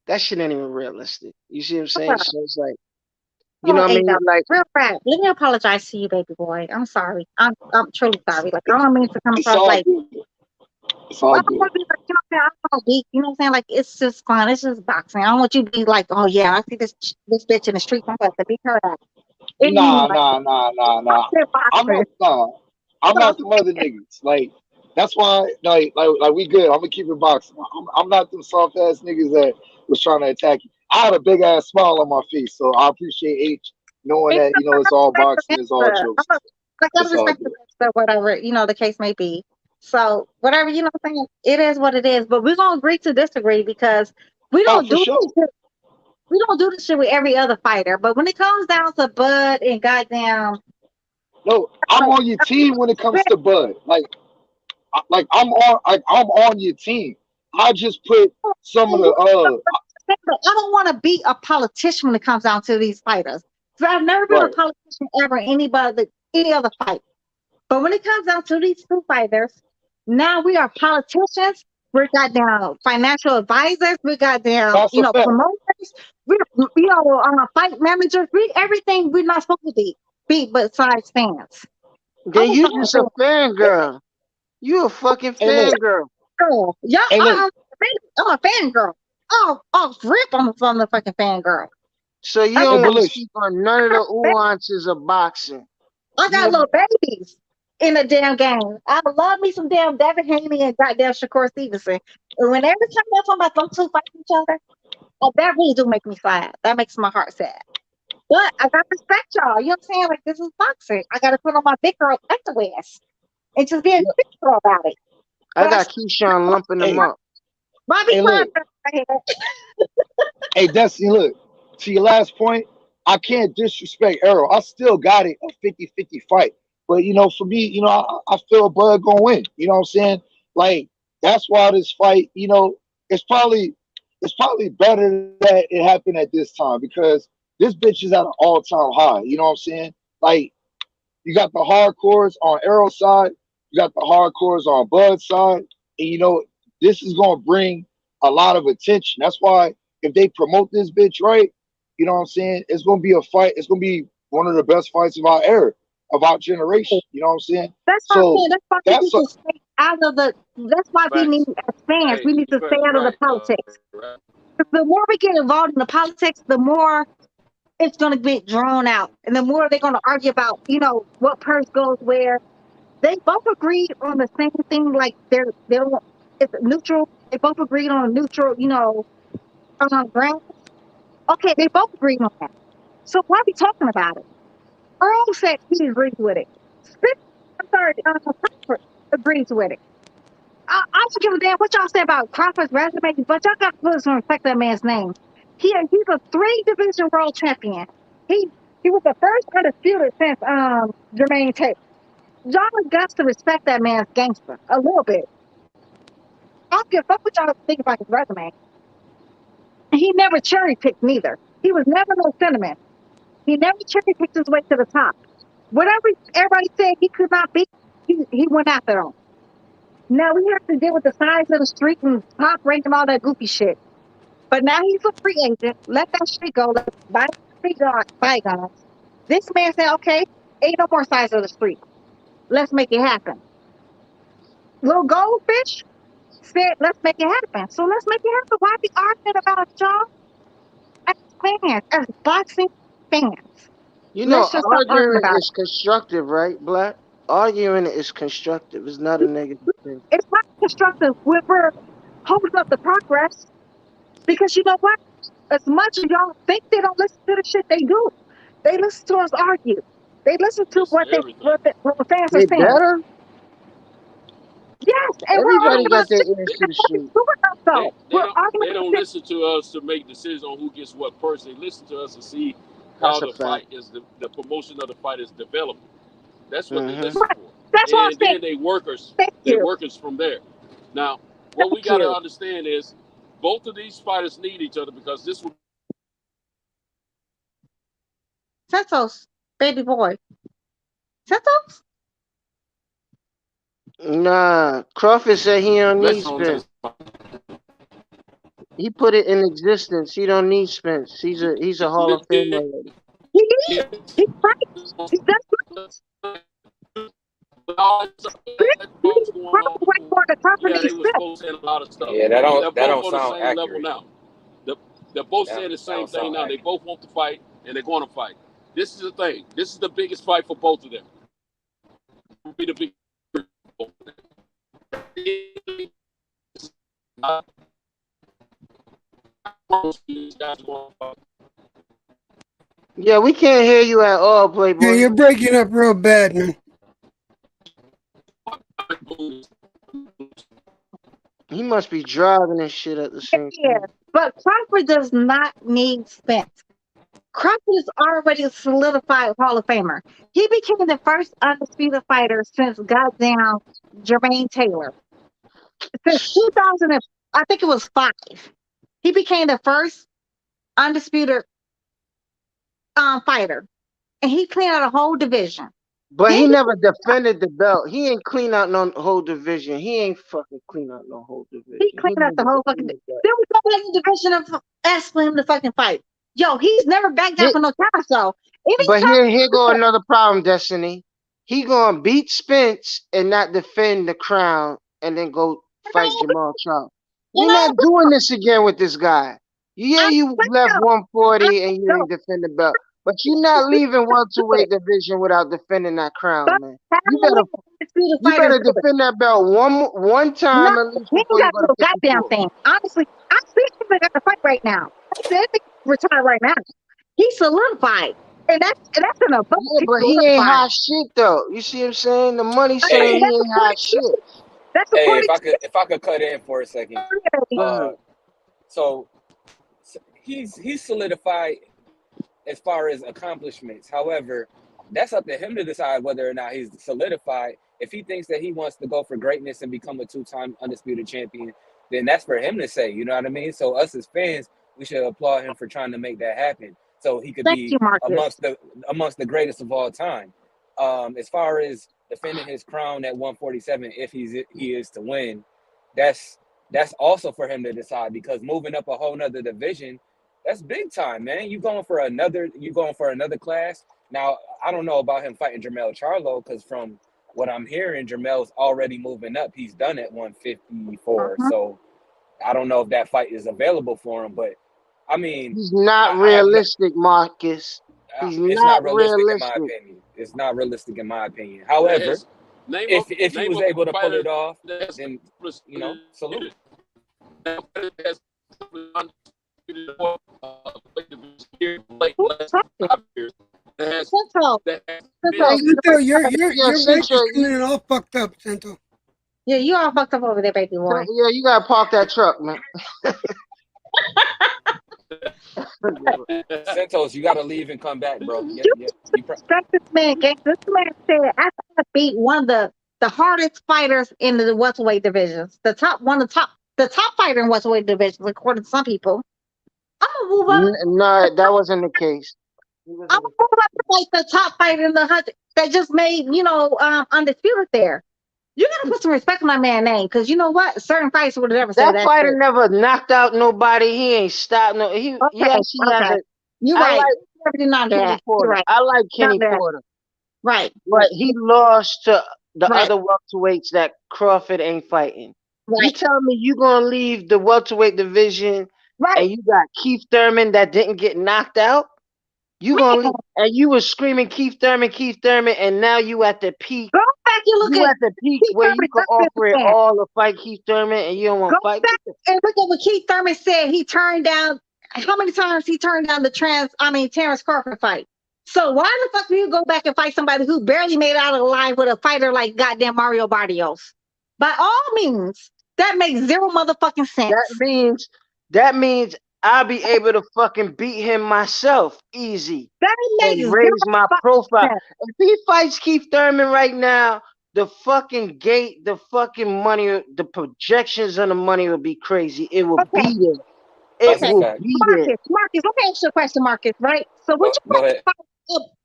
That shit ain't even realistic. You see what I'm saying? So it's like, you know Oh, what I hey, mean? y'all. Like, Real crap. Let me apologize to you, baby boy. I'm sorry. I'm truly sorry. Like, I don't mean to come It's across all like, good. It's well, all I don't good. want to be like, you know what I'm saying? I'm not weak. You know what I'm saying? Like, it's just fun. It's just boxing. I don't want you to be like, oh, yeah, I see this bitch in the street. I'm about to beat her up. It ain't even Nah, like nah, nah, nah, I nah. said I'm boxing. not. Nah, I'm not the mother niggas. Like that's why. Like we good. I'm gonna keep it boxing. I'm not them soft ass niggas that was trying to attack you. I had a big ass smile on my face, so I appreciate H knowing It's that it's all boxing, it's all jokes. I gotta It's all respect the good. gangster, whatever, the case may be. So whatever, what I'm saying, it is what it is. But we're gonna agree to disagree because we Oh, don't for do this sure. shit. We don't do this shit with every other fighter. But when it comes down to Bud and goddamn, No, I'm on your team when it comes to Bud. I'm on your team. I just put some of the I don't want to be a politician when it comes down to these fighters. So I've never been a right. politician ever, any other fight. But when it comes down to these two fighters, now we are politicians. We got down financial advisors. We got down, That's a fact. promoters. We, fight managers. We everything we're not supposed to be besides fans. then I'm a you fucking just a fan. fangirl. You a fucking Hey, look. fangirl. girl. Y'all, Hey, look. I'm a fangirl. Rip, I'm a motherfucking fangirl. So you don't want to speak on none of the nuances of boxing. I got little babies in the damn game. I love me some damn Devin Haney and goddamn Shakur Stevenson. And when every time they're talking about them two fighting each other, that really do make me sad. That makes my heart sad. But I got to respect y'all. You know what I'm saying? Like, this is boxing. I got to put on my big girl underwear and just be a big girl about it. I got Keyshawn lumping them up. Bobby Hey, Destiny, look, to your last point, I can't disrespect Errol. I still got it a 50-50 fight. But, for me, I feel Bud going to win. You know what I'm saying? Like, that's why this fight, it's probably better that it happened at this time because this bitch is at an all-time high. You know what I'm saying? Like, you got the hardcores on Errol's side. You got the hardcores on Bud's side. And, this is going to bring a lot of attention. That's why if they promote this bitch right, you know what I'm saying? It's going to be a fight. It's going to be one of the best fights of our era, of our generation. You know what I'm saying? That's why we need to stay out of the. That's why we need, as fans, we need to stay out of the politics. The more we get involved in the politics, the more it's going to get drawn out, and the more they're going to argue about, what purse goes where. They both agreed on the same thing. Like it's neutral. They both agreed on a neutral, ground. Okay, they both agreed on that. So why are we talking about it? Earl said he agrees with it. Crawford agrees with it. I don't give a damn what y'all say about Crawford's resume, but y'all got to put some respect that man's name. He's a 3-division world champion. He was the first undisputed since Jermaine Taylor. Y'all got to respect that man's gangster a little bit. I don't give a fuck what y'all think about his resume. He never cherry picked neither. He was never no sentiment. He never cherry picked his way to the top. Whatever everybody said he could not beat, he went after them. Now we have to deal with the size of the street and top rank and all that goofy shit. But now he's a free agent. Let that shit go. Let bygones. This man said, okay, ain't no more size of the street. Let's make it happen. Little Goldfish said, let's make it happen. So let's make it happen. Why be arguing about it, y'all? As fans, as boxing fans. Arguing is constructive, right, Black? Arguing is constructive. It's not a negative thing. It's not constructive when we're holding up the progress. Because you know what? As much as y'all think they don't listen to the shit they do, they listen to us argue. They listen to what the fans are saying. Better? Yes, and everybody got their ears to the street. They don't listen to us to make decisions on who gets what first. They listen to us to see how the fight is, the promotion of the fight is developing. That's what they listen for. That's what I'm saying. And then they workers from there. Now, what we got to understand is both of these fighters need each other because this will. Santos, baby boy. Santos? Nah, Crawford said he don't need Spence. He put it in existence. He don't need Spence. He's a Hall of Famer. He is. He's right. He does. Yeah, that don't sound accurate. Now. They're both saying the same thing now. They both want to fight, and they're going to fight. This is the thing. This is the biggest fight for both of them. Be the big. Yeah, we can't hear you at all, Playboy. Yeah, you're breaking up real bad, man. He must be driving and shit at the same time. But Crawford does not need Spence. Crawford is already a solidified Hall of Famer. He became the first undisputed fighter since goddamn Jermaine Taylor. Since 2000, I think it was 5. He became the first undisputed fighter, and he cleaned out a whole division. But he never defended the belt. He ain't clean out no whole division. He ain't fucking clean out no whole division. He cleaned out the whole fucking division. There was no division of ask for him to fucking fight. Yo, he's never backed down for no time, so. But here go another problem, Destiny. He gonna beat Spence and not defend the crown, and then go fight Jamal Charlo. We're not doing this again with this guy. Yeah, you left 140 and you didn't defend the belt, but you're not leaving welterweight division without defending that crown, man. You better defend that belt one time at least he ain't before you got go no to goddamn 54. thing. Honestly, I see him got to fight right now. He's retired right now. He's solidified. And that's in a book. Yeah, but he ain't hot shit though. You see what I'm saying? The money saying he ain't hot shit. That's Hey, if I could cut in for a second. Go So he's solidified as far as accomplishments. However, that's up to him to decide whether or not he's solidified. If he thinks that he wants to go for greatness and become a 2-time undisputed champion, then that's for him to say. You know what I mean? So us as fans, we should applaud him for trying to make that happen, so he could be amongst the greatest of all time. As far as defending his crown at 147, if he is to win, that's also for him to decide, because moving up a whole nother division, that's big time, man. You going for another class. Now, I don't know about him fighting Jermell Charlo, because from what I'm hearing, Jermell's already moving up. He's done at 154. So I don't know if that fight is available for him, but I mean, He's not realistic, Marcus. He's it's not not realistic in my realistic. opinion. It's not realistic in my opinion. However, if he was able to pull it off, then salute. Santo, your mic is coming in all fucked up, Santo. Yeah, you all fucked up over there, baby boy. Yeah, you gotta park that truck, man. Santos, you gotta leave and come back, bro. This man said I beat one of the hardest fighters in the welterweight divisions. The top fighter in welterweight divisions, according to some people. I'm gonna move up. No, that wasn't the case. I'm gonna move up to like the top fighter in the 100 that just made undisputed there. You gotta put some respect on my man's name, because you know what? Certain fights would have never said that. That fighter never knocked out nobody. He ain't stopped no. Yes, he has a. You're right. You're right. I like Kenny Porter. Right. But he lost to the other welterweights that Crawford ain't fighting. Right. You tell me you gonna leave the welterweight division and you got Keith Thurman that didn't get knocked out? You gonna leave, and you was screaming Keith Thurman, and now you at the peak. Go back and look at the peak where you can offer it all to fight Keith Thurman, and you don't want to fight. Go back and look at what Keith Thurman said. He turned down how many times he turned down the Terence Crawford fight. So why the fuck do you go back and fight somebody who barely made it out alive with a fighter like goddamn Mario Barrios? By all means, that makes zero motherfucking sense. That means I'll be able to fucking beat him myself easy and raise my profile. If he fights Keith Thurman right now, the fucking gate, the fucking money, the projections on the money will be crazy. It will be there. It will be there. Marcus, let me ask you a question, Marcus, right? So would you rather fight,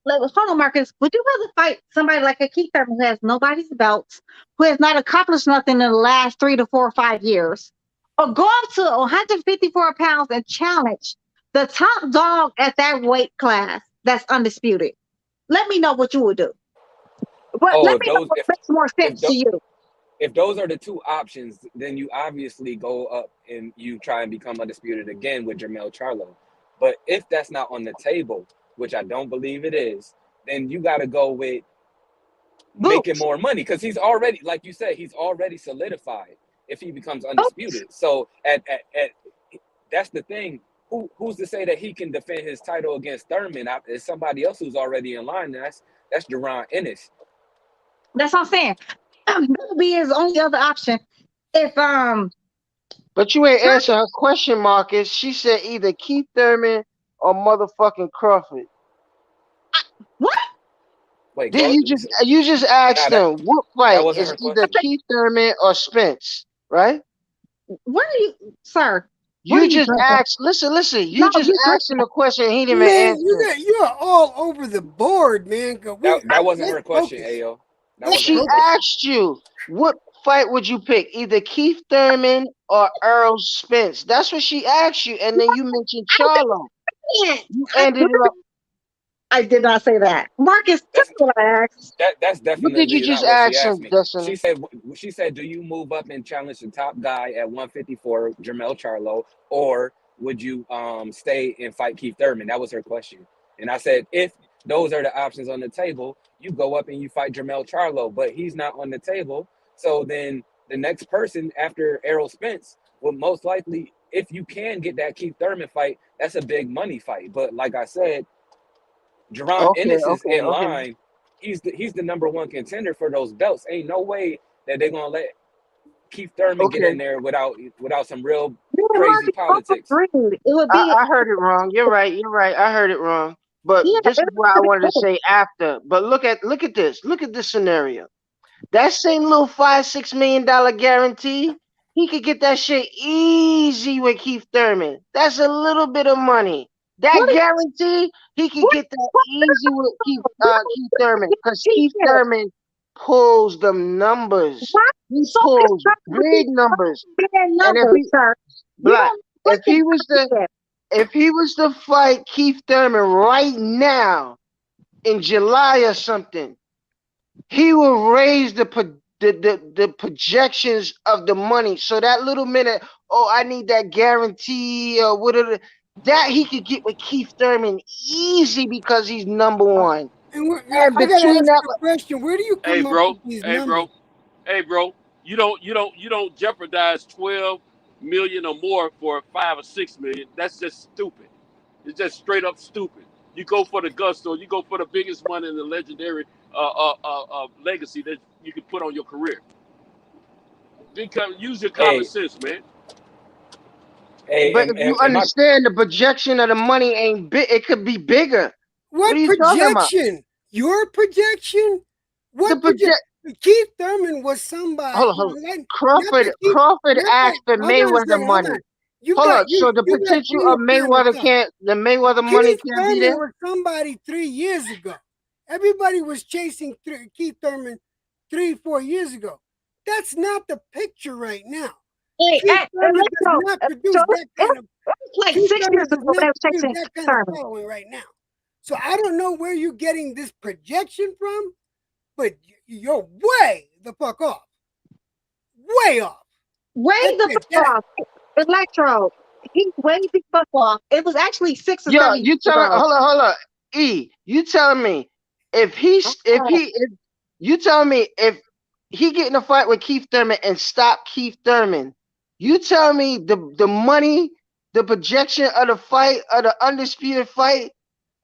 hold on, Marcus, would you rather fight somebody like a Keith Thurman who has nobody's belts, who has not accomplished nothing in the last 3 to 4 or 5 years, or go up to 154 pounds and challenge the top dog at that weight class that's undisputed? Let me know what you would do. But let me know what makes more sense to you. If those are the two options, then you obviously go up and you try and become undisputed again with Jermell Charlo. But if that's not on the table, which I don't believe it is, then you got to go with making more money, because he's already, like you said, he's already solidified if he becomes undisputed. So at that's the thing. Who's to say that he can defend his title against Thurman? It's somebody else who's already in line. That's Jaron Ennis. That's what I'm saying. That would be his only other option. If But you ain't answer her question, Marcus. She said either Keith Thurman or motherfucking Crawford. What? Wait, you just asked them what fight is either Keith Thurman or Spence, right? Where are you, sir? You just asked. Listen. You just asked him a question. He didn't even answer. You are all over the board, man. That wasn't her question, Ayo. She asked you, what fight would you pick? Either Keith Thurman or Errol Spence. That's what she asked you. And then you mentioned Charlo. You ended it up. I did not say that. Marcus, tell me what I asked. That's What did you definitely just not what she ask asked him, me. Destiny? She said, do you move up and challenge the top guy at 154, Jermell Charlo, or would you stay and fight Keith Thurman? That was her question. And I said, if those are the options on the table, you go up and you fight Jermell Charlo, but he's not on the table. So then the next person after Errol Spence will most likely, if you can get that Keith Thurman fight, that's a big money fight. But like I said, Jerron Ennis is in Okay. line. He's the number one contender for those belts. Ain't no way that they're gonna let Keith Thurman get in there without some real crazy politics. It would be. I heard it wrong. You're right. I heard it wrong. But this is what I wanted to say after. But look at this. Look at this scenario. That same little $5-6 million guarantee, he could get that shit easy with Keith Thurman. That's a little bit of money. That guarantee, he could get that easy with Keith Thurman, because Keith Thurman pulls them numbers. He pulls big numbers. And if he was to fight Keith Thurman right now in July or something, he will raise the projections of the money. So that little minute, I need that guarantee or whatever, that he could get with Keith Thurman easy because he's number one. And I gotta ask you a question. Where do you come up with these numbers? Hey, bro. You don't jeopardize 12 million or more for 5 or 6 million. That's just stupid. It's just straight up stupid. You go for the gusto. You go for the biggest money in the legendary legacy that you can put on your career. Use your common sense, man. But if you understand, the projection of the money ain't big, it could be bigger. What are you talking about? projection? Your projection? What projection? Keith Thurman was somebody. Hold on. Crawford asked for Mayweather money. Hold on. So the potential of Mayweather the Mayweather money can't be there? Was somebody 3 years ago. Everybody was chasing Keith Thurman 3-4 years ago. That's not the picture right now. Hey, Keith Thurman does not produce that kind of. Like 6 years ago, they were chasing that kind of following right now. So I don't know where you're getting this projection from, but you're way the fuck off. Way off. Way the fuck off. Electro. He's way the fuck off. It was actually 6 or 7 you telling hold on. E, you telling me if you telling me if he get in a fight with Keith Thurman and stop Keith Thurman, you tell me the money, the projection of the fight, of the undisputed fight,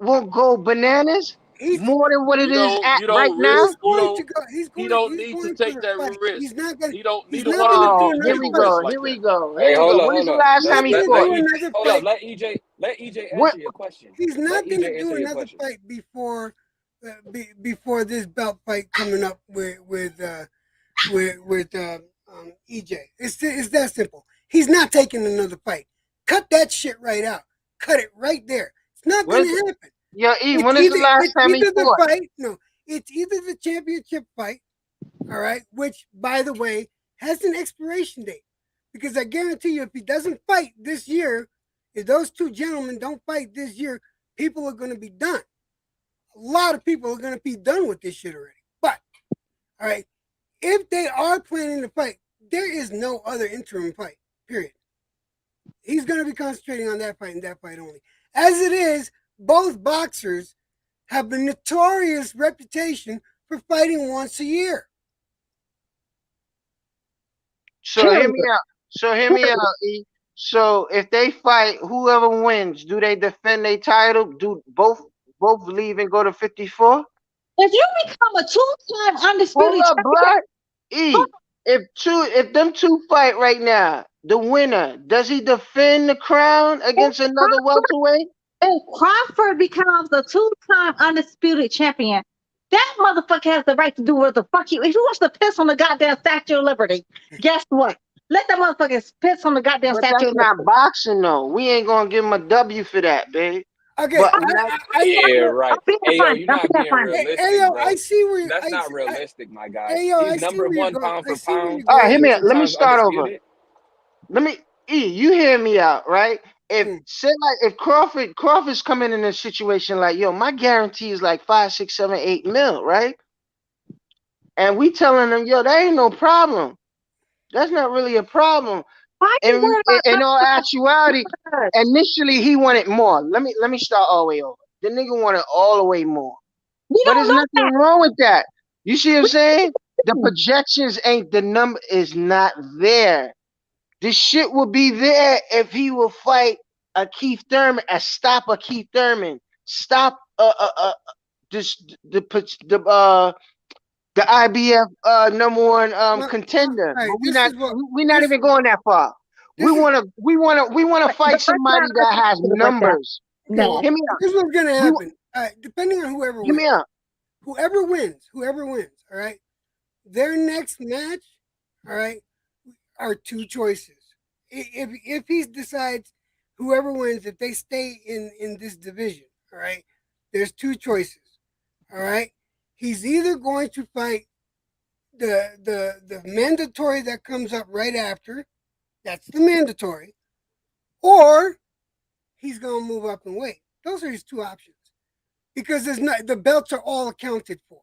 won't go bananas more than what it is at right now? He don't need to take that risk. He's not going. He don't want to Here we go. Like here we go. Hey, hold on. When is the last time he fought? Hold on. Let EJ answer your question. He's not going to do another fight before this belt fight coming up with EJ. It's that simple. He's not taking another fight. Cut that shit right out. Cut it right there. It's not going to happen. Yeah, E, when is the last time he fought? It's either the championship fight, all right, which, by the way, has an expiration date. Because I guarantee you, if he doesn't fight this year, if those two gentlemen don't fight this year, people are going to be done. A lot of people are going to be done with this shit already. But, all right, if they are planning to fight, there is no other interim fight, period. He's going to be concentrating on that fight and that fight only. As it is, both boxers have a notorious reputation for fighting once a year. So hear me out. E. So if they fight, whoever wins, do they defend their title? Do both leave and go to 54? If you become a 2-time undisputed champion, E, if them two fight right now, the winner, does he defend the crown against another welterweight? If Crawford becomes the 2-time undisputed champion, that motherfucker has the right to do what the fuck if he wants to piss on the goddamn Statue of Liberty, guess what? Let that motherfucker piss on the goddamn Statue of Liberty. That's not boxing though. We ain't gonna give him a W for that, babe. Okay. Right. Hey, yo, you're not being realistic, bro. I see where that's not realistic, my guy. Hey, yo, he's number one pound for pound. All right, hear me out. Let me start over. E, you hear me out, right? if Crawford's coming in a situation like, yo, my guarantee is like 5, 6, 7, 8 mil, right? And we telling them, yo, that ain't no problem. That's not really a problem. In all actuality, initially he wanted more. Let me start all the way over. The nigga wanted all the way more. But there's nothing wrong with that. You see what I'm saying? The projections ain't, the number is not there. This shit will be there if he will fight a Keith Thurman, stop a Keith Thurman, stop this the IBF number one contender. Right, But we're not even going that far. We wanna fight somebody that has numbers. Okay, well, Hear me out. this is what's gonna happen. Depending on whoever Hear wins. me out. Whoever wins, all right. Their next match, all right, are two choices. If he decides, whoever wins, if they stay in this division, all right, there's two choices. All right. He's either going to fight the mandatory that comes up right after, that's the mandatory, or he's gonna move up and wait. Those are his two options. Because the belts are all accounted for.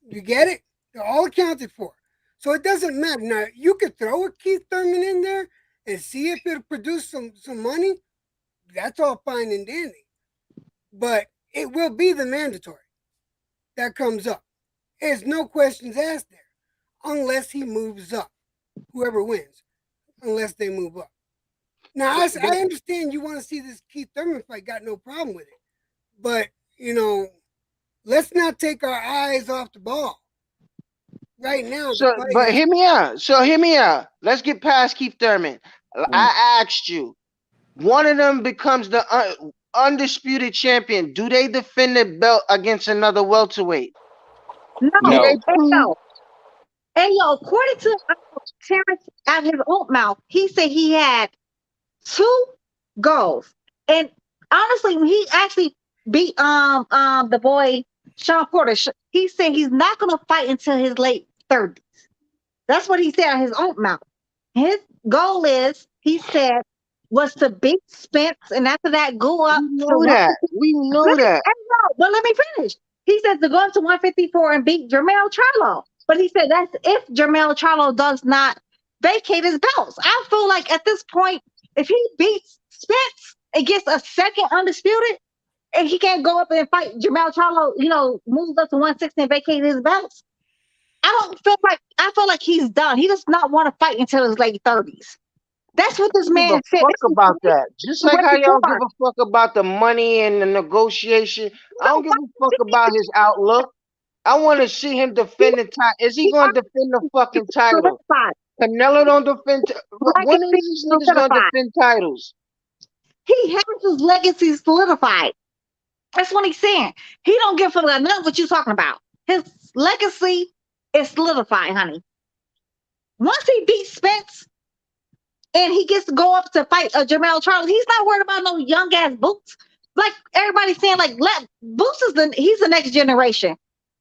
You get it? They're all accounted for. So it doesn't matter. Now you could throw a Keith Thurman in there and see if it'll produce some money. That's all fine and dandy. But it will be the mandatory that comes up. There's no questions asked there. Unless he moves up. Whoever wins. Unless they move up. Now I understand you want to see this Keith Thurman fight, got no problem with it. But, let's not take our eyes off the ball. Right now. But hear me out. Let's get past Keith Thurman. I asked you, one of them becomes the undisputed champion. Do they defend the belt against another welterweight? No. Hey, yo, according to Terence out his own mouth, he said he had 2 goals. And honestly, when he actually beat the boy Sean Porter, he said he's not gonna fight until his late 30s. That's what he said out of his own mouth. His goal is, he said, was to beat Spence, and after that go up We know that. But let me finish. He said to go up to 154 and beat Jermell Charlo. But he said that's if Jermell Charlo does not vacate his belts. I feel like at this point, if he beats Spence and gets a second undisputed, and he can't go up and fight Jermell Charlo, moves up to 160 and vacate his belts, I feel like he's done. He does not want to fight until his late 30s. That's what this man said. Fuck about that. Just like how y'all give a fuck about the money and the negotiation, I don't give a fuck about his outlook. I want to see him defend the title. Is he going to defend the fucking title? Canelo don't defend. When is these niggas going to defend titles? He has his legacy solidified. That's what he's saying. He don't give a fuck about what you're talking about. His legacy is solidified, honey. Once he beats Spence and he gets to go up to fight Jermell Charlo, he's not worried about no young ass Boots. Like everybody's saying, Boots he's the next generation.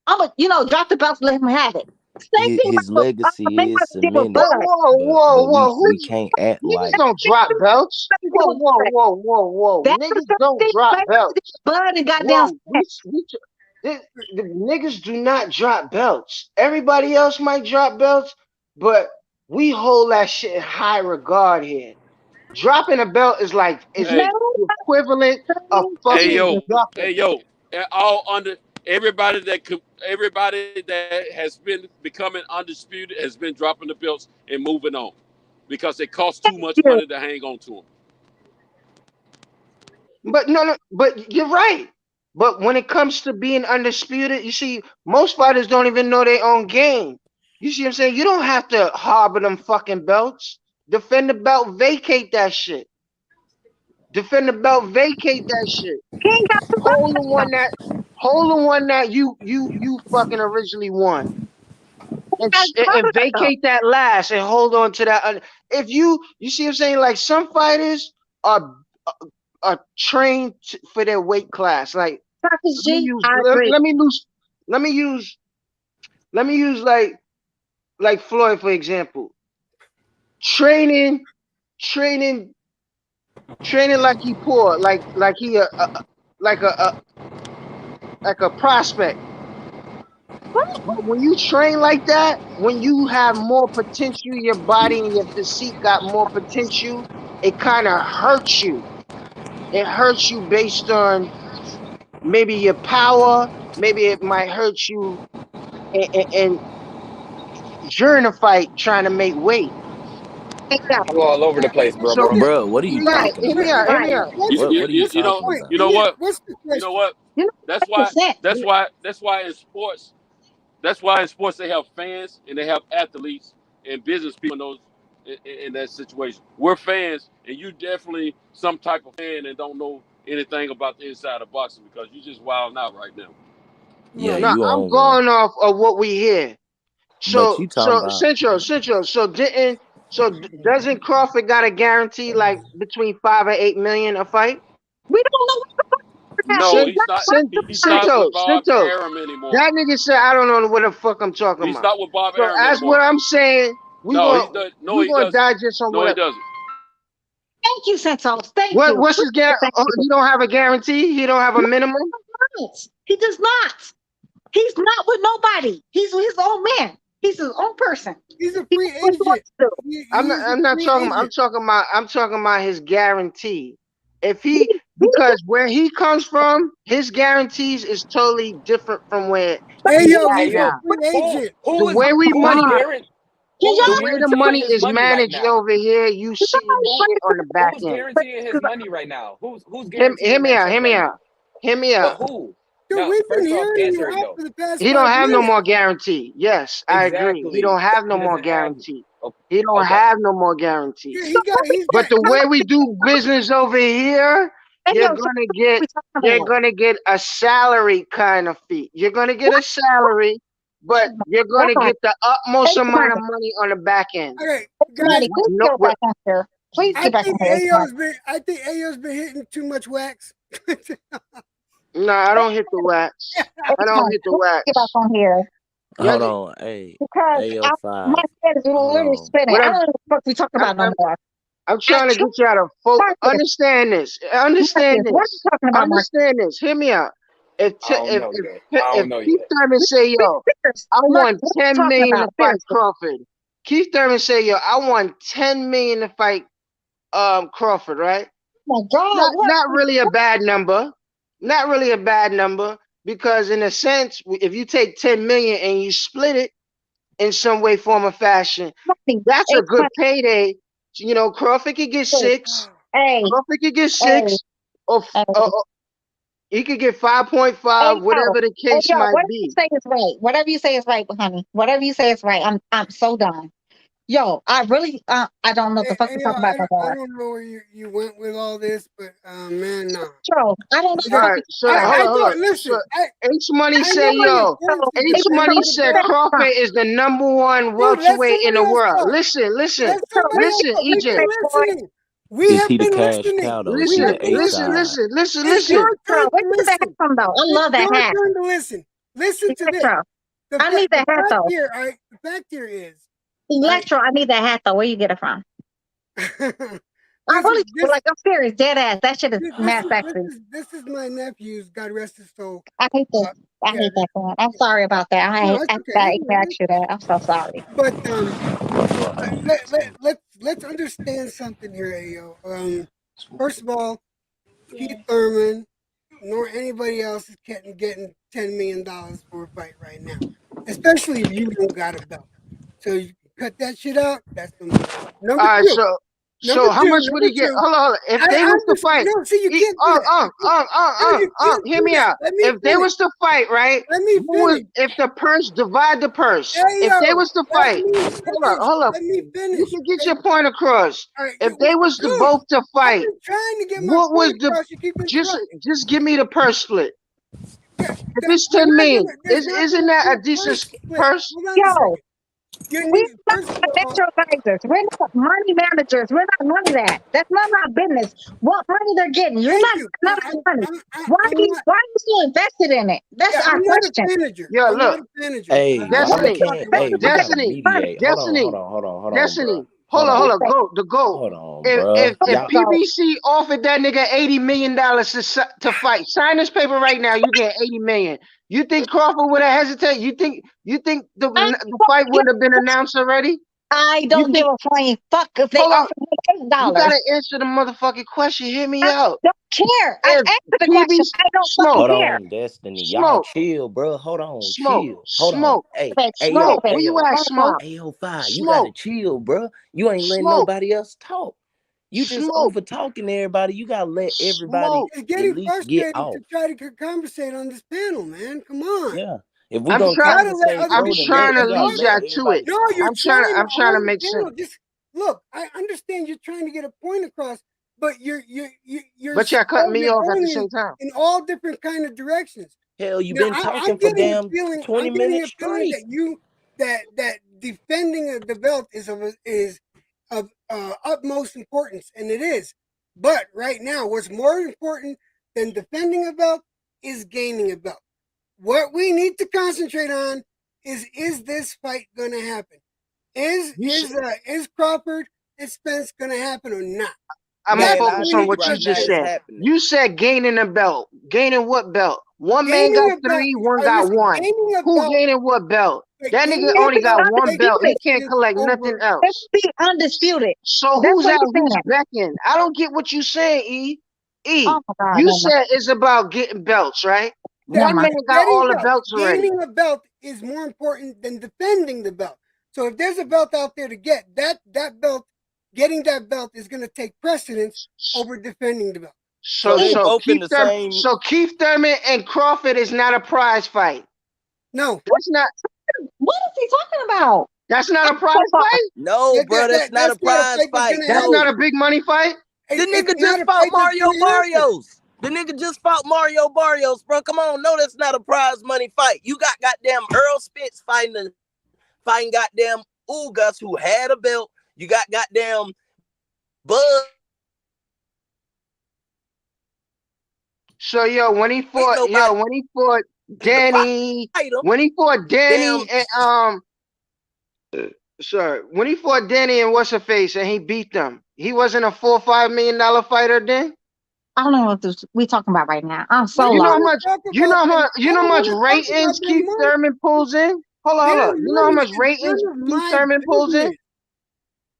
I'm drop the belts, let him have it. His legacy is cemented. Whoa. We can't act like don't drop belts. Whoa. Niggas don't drop belts. Blood and goddamn. The niggas do not drop belts. Everybody else might drop belts, but we hold that shit in high regard here. Dropping a belt is the equivalent of fucking nothing. Hey yo, all under everybody that has been becoming undisputed has been dropping the belts and moving on because it costs too much money to hang on to them. But you're right. But when it comes to being undisputed, you see, most fighters don't even know their own game. You see what I'm saying? You don't have to harbor them fucking belts. Defend the belt, vacate that shit. Defend the belt, vacate that shit. Hold the one that you fucking originally won. And vacate that last and hold on to that. If you see what I'm saying? Like some fighters are trained for their weight class. Like let me use like Floyd, for example. Training training like he poor, like he like a prospect. When you train like that, when you have more potential, your body and your physique got more potential, it kind of hurts you. It hurts you based on maybe your power, maybe it might hurt you and during a fight trying to make weight. You all over the place, bro, So, bro. Bro, what are you right, talking hear me about? out, hear me out. What are you You know, talking about? you know what? What's the You know question? what? You know, That's why. 100%. That's why in sports. That's why in sports they have fans and they have athletes and business people in those in that situation. We're fans, and you definitely some type of fan and don't know anything about the inside of boxing because you just wilding out right now. Yeah, No, you I'm own one. going off of what we hear. But So, you talking about Central. Doesn't Crawford got a guarantee like between 5 and 8 million a fight? We don't know what the fuck No, happened. Cent- It's not he's not with Bob 100%. Arum anymore. That nigga said I don't know what the fuck I'm talking He's about. not with Bob So Arum as what anymore. I'm saying, No, he does. No, we he gonna doesn't. digest on No, he whatever. doesn't. Thank you, Santos. Thank you. What's his guarantee? Thank you. He don't have a guarantee. He don't have a minimum. He does not. He's not with nobody. He's his own man. He's his own person. He's a He free can do what he wants agent. to do. I'm not talking. I'm talking about his guarantee. If he because where he comes from, his guarantees is totally different from where Hey he's yo, at Hey, he's a yo, now. free agent. The way we who is money, the way the guaranteeing money his is money right managed now? over here, you see shit on the back Who's end. guaranteeing his money right now? Who's Hear guaranteeing me that out. check Hear me right out. now? Hear me But out. who? Yo, No, we've been first off, hearing answer you it out though. for the past He don't 5 have no minutes. more guarantee. Yes, I agree. He Exactly. don't have no He more doesn't have. guarantee. He don't Okay. have no more guarantee. Yeah, he's But got the way we do business over here, you're gonna get a salary kind of fee. You're gonna get a salary, but you're gonna get the utmost amount of money on the back end. all right, guys. Please go back on here. Please I get back think on here. Ayo's been hitting too much wax. No, I don't hit the wax. I don't hit the wax. Get back on here. hold on, hey, Because AO5. my head is Hold literally on. spinning. I don't know what the fuck we talking about no more. I'm trying to get you out of focus. Understand this. Understand What are this. you talking about, Marcus? Understand this. Hear me out. I don't know yet. I don't know Keith yet. Thurman say, yo, I want 10 million to fight Crawford. Keith Thurman say, yo, I want 10 million to fight Crawford, right? Oh my God. Not really a bad number. Not really a bad number because in a sense, if you take 10 million and you split it in some way, form, or fashion, that's a good payday. You know, Crawford could get 6. Crawford could get 6, or he could get 5.5, whatever the case might whatever be. you say is right. Whatever you say is right, honey. Whatever you say is right. I'm so done. Yo, I really I don't know what the fuck you're talking about no more. I don't know where you went with all this, but man, no. Yo, I don't know. All right, so hold on. Listen, H Money say, yo, H Money said Crawford is the #1 welterweight in the world. Listen, EJ. We Is have he the been cash listening. cow though? We Is he have the been A listening. side? It's your turn Where to did that listen. from though? I love that hat. It's your turn to listen. Listen to this. I need that hat though. The fact here is Electro, I need that hat though. Where you get it from? I really like. I'm serious, dead ass. That shit is mad sexy. This is my nephew's. God rest his soul. I hate this. I hate that one. I'm sorry about that. I asked you that. I'm so sorry. But let's understand something here, Ayo. First of all, Keith Thurman nor anybody else is getting $10 million for a fight right now, especially if you don't got a belt. So you cut that shit out. That's number one. Number two. So how much would he get? Hold on. If they was to fight, no, see, you can't do that. Hear me out. If they was to fight, right? If the purse divide the purse, if they was to fight, hold up. Let me finish. You can get your point across. Right, if they was to both to fight, trying to get my what was point across, you keep just give me the purse split. If it's 10 million, isn't that a decent purse? Yo. We're not financial advisors. We're not money managers. We're not none of that. That's not our business. What money they're getting? You're not money. Why are you still invested in it? That's our question. Yeah, look. Hey, Destiny. Hold on. Destiny. Hold on. Hold on, the GOAT. Hold on, If bro. if if Y'all, PBC offered that nigga $80 million to fight, sign this paper right now. You get $80 million. You think Crawford would have hesitated? You think the fight wouldn't have been announced already? I don't give a flying fuck if they Hold on. offer me $8. You gotta answer the motherfucking question. Hear me out. Don't care. I If answered the question. PBC I don't fucking Smoke, hold care. on, Destiny. Y'all Smoke, chill, bro. Hold on, Smoke, chill. Hold on. Smoke, Hey, Smoke. Where you at, Ayo, Smoke? Ayo5, you gotta Smoke, chill, bro. You ain't letting Smoke, nobody else talk. You just Smoke, over talking to everybody. You gotta let everybody Smoke. It's at getting least get frustrating off. to try to conversate on this panel, man. Come on. Yeah. If we I'm gonna trying. You gotta let conversate, other I'm bro, people then get trying let to you their gotta lead let thoughts y'all out. to it. everybody No, speak. you're trying to I'm trying to own the make panel. sense. Just look. I understand you're trying to get a point across, but you're But y'all cut me off at the going same time. in all different kind of directions. Hell, you Now, been I'm talking for getting a damn feeling. 20 I'm getting minutes a feeling straight. that that defending of the belt is of utmost importance, and it is. But right now, what's more important than defending a belt is gaining a belt. What we need to concentrate on is this fight going to happen? Is Crawford and Spence going to happen or not? I'm gonna That's Man, what I focus we on need to think what you right now just concentrate it's on. said. happening. You said gaining a belt. Gaining what belt? One man got Gaining a belt. 3, one got Listen, 1. gaining a Who belt. gaining what belt? That nigga Gaining a only It's got belt one takes belt. He undisputed. can't precedence collect nothing over. else. It's be undisputed. So That's who's what out? he's Who's saying. becking? I don't get what you saying, E. Oh E. my God, You never mind. said it's about getting belts, right? Never One mind. man got Getting all the belt. belts already. Gaining a belt is more important than defending the belt. So if there's a belt out there to get, that belt, getting that belt is going to take precedence over defending the belt. So they both in the same. So Keith Thurman and Crawford is not a prize fight. No, That's not. What is he talking about? That's not a prize fight. No, bro, that's not a that's not a prize fight that's fight. going to That's happen. not No. a big money fight. The It's nigga not just a fought fight that's Mario going to happen. Barrios. The nigga just fought Mario Barrios, bro. Come on, no, that's not a prize money fight. You got goddamn Errol Spence fighting goddamn Ugas who had a belt. You got goddamn Bud. So when he fought Danny, when he fought Danny and when he fought Danny and what's her face and he beat them, he wasn't a $4-5 million fighter then. I don't know what we talking about right now. I'm so You know how lost. much? You know how much ratings Keith Thurman pulls in? Hold on. You know how much ratings Keith Thurman pulls in?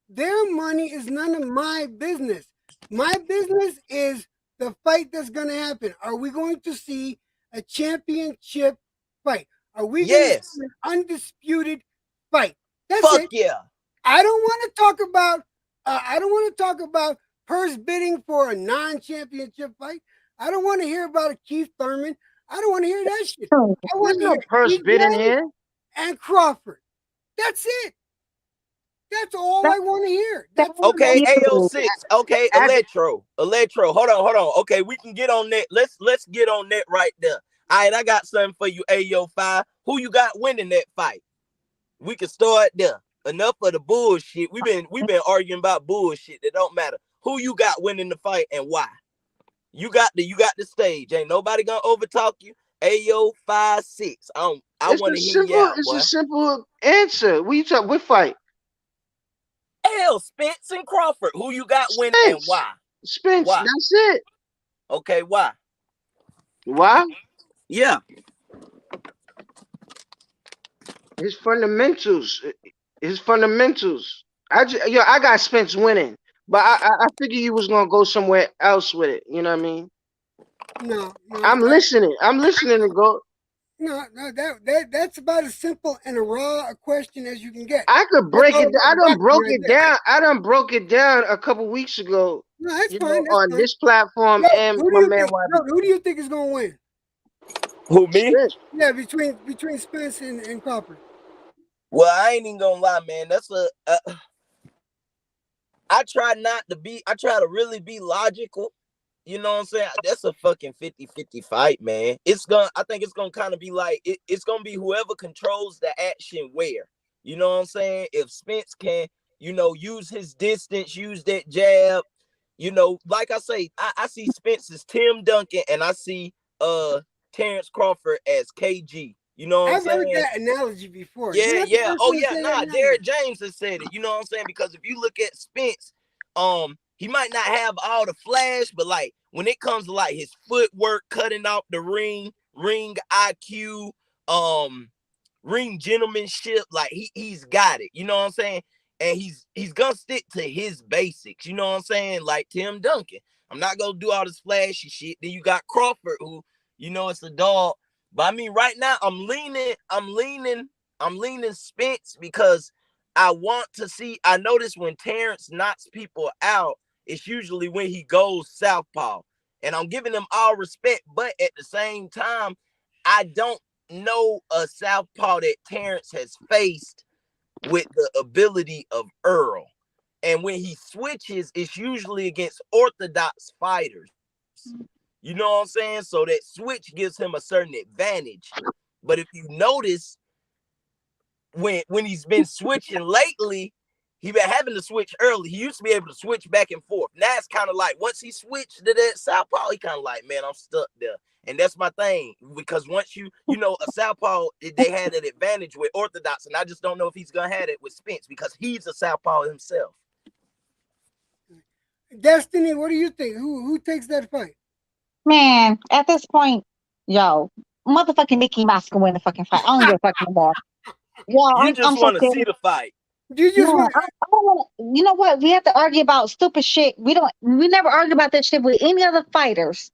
Their money is none of my business. My business is the fight that's going to happen. Are we going to see a championship fight? Are we going to see an undisputed fight? That's Fuck it. yeah. I don't want to talk about. I don't want to talk about purse bidding for a non-championship fight. I don't want to hear about a Keith Thurman. I don't want to hear that shit. I want There's to no hear purse bidding here. and Crawford. That's it. That's all I want to hear. That's Okay, it. AO6. Okay, Electro. Hold on. Okay, we can get on that. Let's get on that right there. All right, I got something for you, AO5. Who you got winning that fight? We can start there. Enough of the bullshit. We've been arguing about bullshit that don't matter. Who you got winning the fight and why? You got the stage. Ain't nobody gonna overtalk you. AO56. I want to hear you out, It's boy. a simple answer. What fight? Hell, Spence and Crawford. Who you got winning and why? Spence. Why? That's it. Okay, why? Why? Yeah. His fundamentals. I got Spence winning, but I figure you was gonna go somewhere else with it. You know what I mean? No. I'm listening to go. No, that's about as simple and a raw a question as you can get. I could That's break all it. about I the done boxing broke right it there. down. I done broke it down a couple weeks ago. No, that's fine. That's on fine. this platform Yo, and who do my you man think? YB. Yo, who do you think is gonna win? Who, me? Spence. Yeah, between Spence and Crawford. Well, I ain't even gonna lie, man. That's I try to really be logical. You know what I'm saying? That's a fucking 50-50 fight, man. I think it's gonna kind of be like it's gonna be whoever controls the action where. You know what I'm saying? If Spence can, use his distance, use that jab, like I say, I see Spence as Tim Duncan and I see Terence Crawford as KG. You know what I'm I've heard saying? that analogy before. Yeah, yeah. Oh yeah, nah. Derrick James has said it. You know what I'm saying? Because if you look at Spence, he might not have all the flash, but like when it comes to like his footwork, cutting off the ring IQ, ring gentlemanship, like he's got it. You know what I'm saying? And he's gonna stick to his basics. You know what I'm saying? Like Tim Duncan. I'm not gonna do all this flashy shit. Then you got Crawford, who it's a dog. But I mean, right now I'm leaning Spence because I want to see. I notice when Terence knocks people out, it's usually when he goes southpaw. And I'm giving him all respect, but at the same time, I don't know a southpaw that Terence has faced with the ability of Errol. And when he switches, it's usually against orthodox fighters. You know what I'm saying? So that switch gives him a certain advantage. But if you notice, when he's been switching lately, he been having to switch early. He used to be able to switch back and forth. Now it's kind of like once he switched to that southpaw, he kind of like, man, I'm stuck there. And that's my thing. Because once a southpaw, they had an advantage with orthodox. And I just don't know if he's going to have it with Spence because he's a southpaw himself. Destiny, what do you think? Who takes that fight? Man, at this point, yo, motherfucking Mickey Mouse can win the fucking fight. I don't give a fuck anymore. Yo, You just want to see the fight. You just want. I don't want. You know what? We have to argue about stupid shit. We never argue about that shit with any other fighters.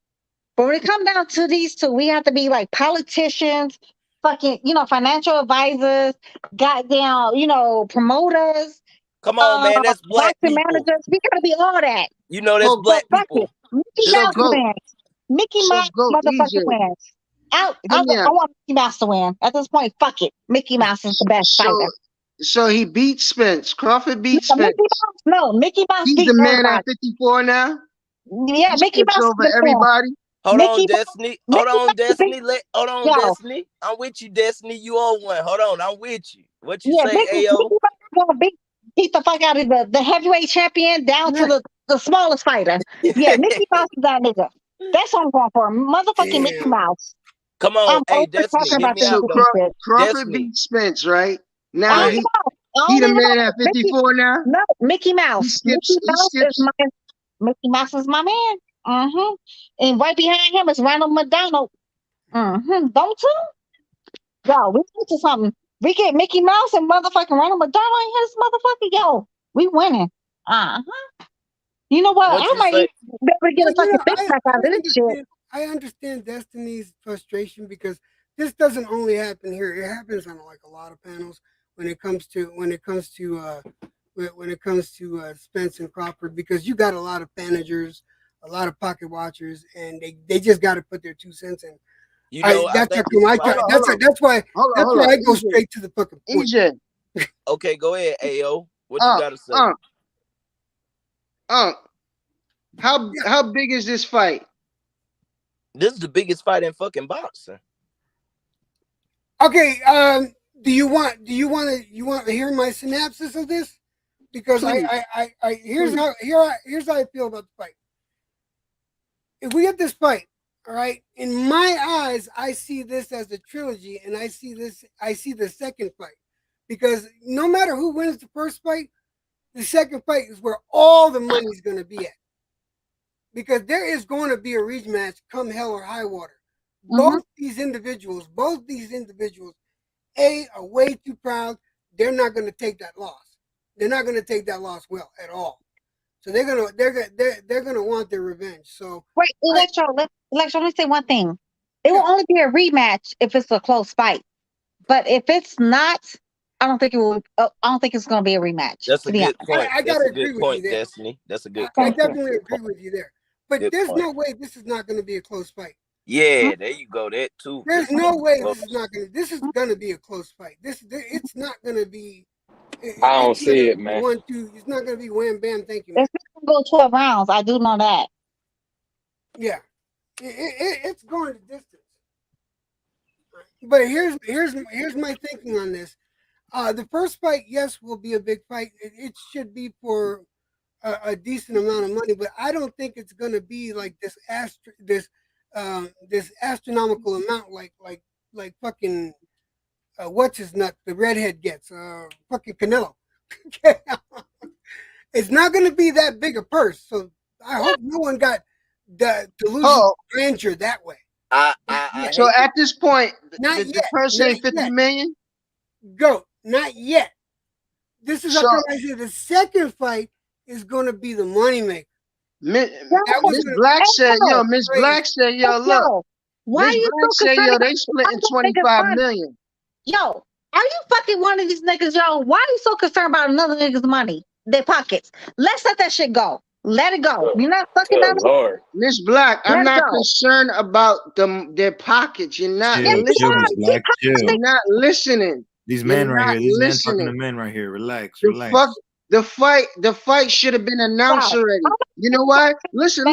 But when it comes down to these two, we have to be like politicians, fucking, financial advisors, goddamn, promoters. Come on, man, that's black people. Managers. We gotta be all that. You know that's black people. Mickey Mouse wins. Mickey Mouse motherfucking wins. I want Mickey Mouse to win. At this point, fuck it. Mickey Mouse is the best fighter. So he beat Spence. Crawford beat Spence. Mickey Mouse He's beat the man everybody. at 54 now. Yeah, Mickey Mouse over everybody. Hold on, Destiny. Destiny. I'm with you, Destiny. You on one. Hold on, I'm with you. What you say, AO? Mickey Mouse gonna beat the fuck out of the heavyweight champion down to the smallest fighter. Yeah, Mickey Mouse is that nigga. That's what I'm going for. Motherfucking Mickey Mouse. Come on, hey, Destiny, hit me out, though. Crawford beat Spence, right? Now he the man at 54 now? No, Mickey Mouse. Mickey Mouse is my man. Mm-hmm. And right behind him is Ronald McDonald. Mm-hmm. Don't you? Yo, we get to something. We get Mickey Mouse and motherfucking Ronald McDonald in his motherfucking yo. We winning. Uh-huh. You know what? I might be able to get a fucking big back out of this shit. I understand Destiny's frustration because this doesn't only happen here. It happens on like a lot of panels when it comes to Spence and Crawford, because you got a lot of managers, a lot of pocket watchers, and they just got to put their 2 cents in. That's why I go straight to the fucking point. EJ. Okay, go ahead, AO. What you got to say? How big is this fight? This is the biggest fight in fucking boxing. Okay, do you want to hear my synopsis of this? Because here's how I feel about the fight. If we get this fight, all right, in my eyes, I see this as a trilogy, and I see the second fight, because no matter who wins the first fight, the second fight is where all the money's going to be at, because there is going to be a rematch come hell or high water. Both these individuals, are way too proud. They're not going to take that loss. They're not going to take that loss well at all. So they're gonna want their revenge. So wait, Electro, let me say one thing. It will only be a rematch if it's a close fight. But if it's not, I don't think it will. I don't think it's going to be a rematch. That's a good point. I gotta agree with you there, Destiny. That's a good point. I definitely agree with you there. But there's no way this is not going to be a close fight. Yeah, there you go. That too. There's no way this is going to be a close fight. It's not going to be. I don't see it, man. 1-2. It's not going to be wham bam. Thank you. Man. It's not going to go 12 rounds. I do know that. Yeah, it's going to distance. But here's my thinking on this. The first fight, yes, will be a big fight. It should be for a decent amount of money, but I don't think it's going to be like this astronomical amount like fucking what's his nut, the redhead gets, fucking Canelo. It's not going to be that big a purse, so I hope no one got the delusional grandeur that way. So at this point, not the yet. purse ain't 50 million? Go, not yet. This is the second fight is going to be the moneymaker. Miss Black said, yo, Miss Black said, yo, look. Why Miss are you Black so said, concerned yo, about they splitting 25 million. Yo, are you fucking one of these niggas, yo? Why are you so concerned about another nigga's money, their pockets? Let's let that shit go. Let it go. You're not fucking Good Lord. Miss Black, I'm not concerned about their pockets. You're not listening. You're not listening. These men right here, these men talking to men right here. Relax, relax. The fight should have been announced already. You know why? Listen.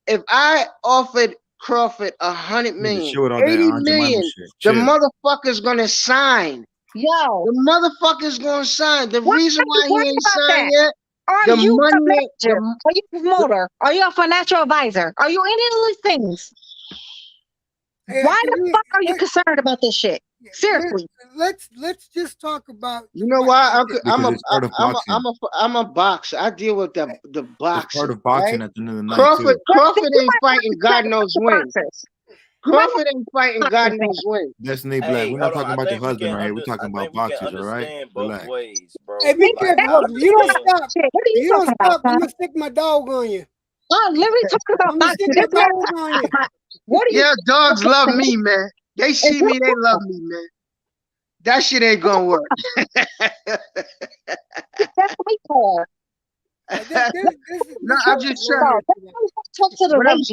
If I offered Crawford 100 million, 80 million, the motherfucker's gonna sign. Yo, the motherfucker's gonna sign. The reason why he ain't signed yet, are you a manager? Are you a promoter? Are you a financial advisor? Are you any of these things? Why the fuck are you concerned about this shit? Seriously. Let's just talk about. You know why? I'm a boxer. I deal with the boxing. It's part of boxing at the end of the night. Crawford ain't fighting God knows when. Crawford ain't fighting God knows when. Destiny Black. We're not talking about your husband right here. We're talking about boxers, all right? Relax. Hey, be careful. You don't stop. You don't stop. I'm gonna stick my dog on you. Oh, literally talking about boxing. Stick my dog on you. What are you? Yeah, dogs love me, man. They see me, they love me, man. That shit ain't gonna work. That's me for. No, I'm just trying talk to the lady.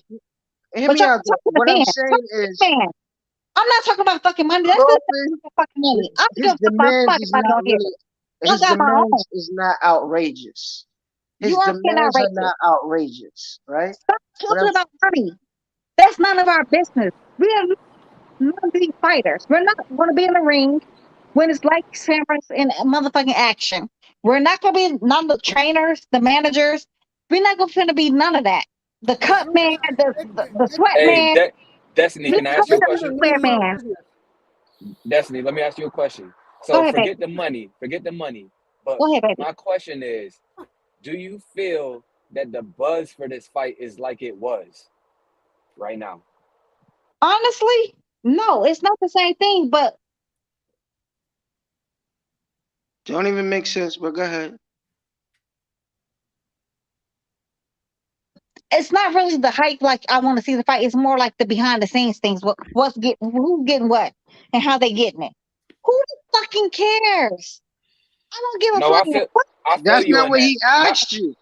Hear me out. What I'm saying is, I'm not talking about fucking money. That's not fucking money. His demands is not really. His demands is not outrageous. His demands are not outrageous, right? Stop talking about money. That's none of our business. We are not being fighters. We're not going to be in the ring when it's like cameras in motherfucking action. We're not going to be none of the trainers, the managers. We're not going to be none of that. The cut man, the sweat man. Destiny, can I ask you a question? Man. Destiny, let me ask you a question. So forget the money. But my question is, do you feel that the buzz for this fight is like it was right now? Honestly, no, it's not the same thing, but don't even make sense, but go ahead. It's not really the hype like I want to see the fight. It's more like the behind the scenes things. Who's getting what and how they getting it. Who fucking cares? I don't give a fuck. I feel that's you not what that. He asked you.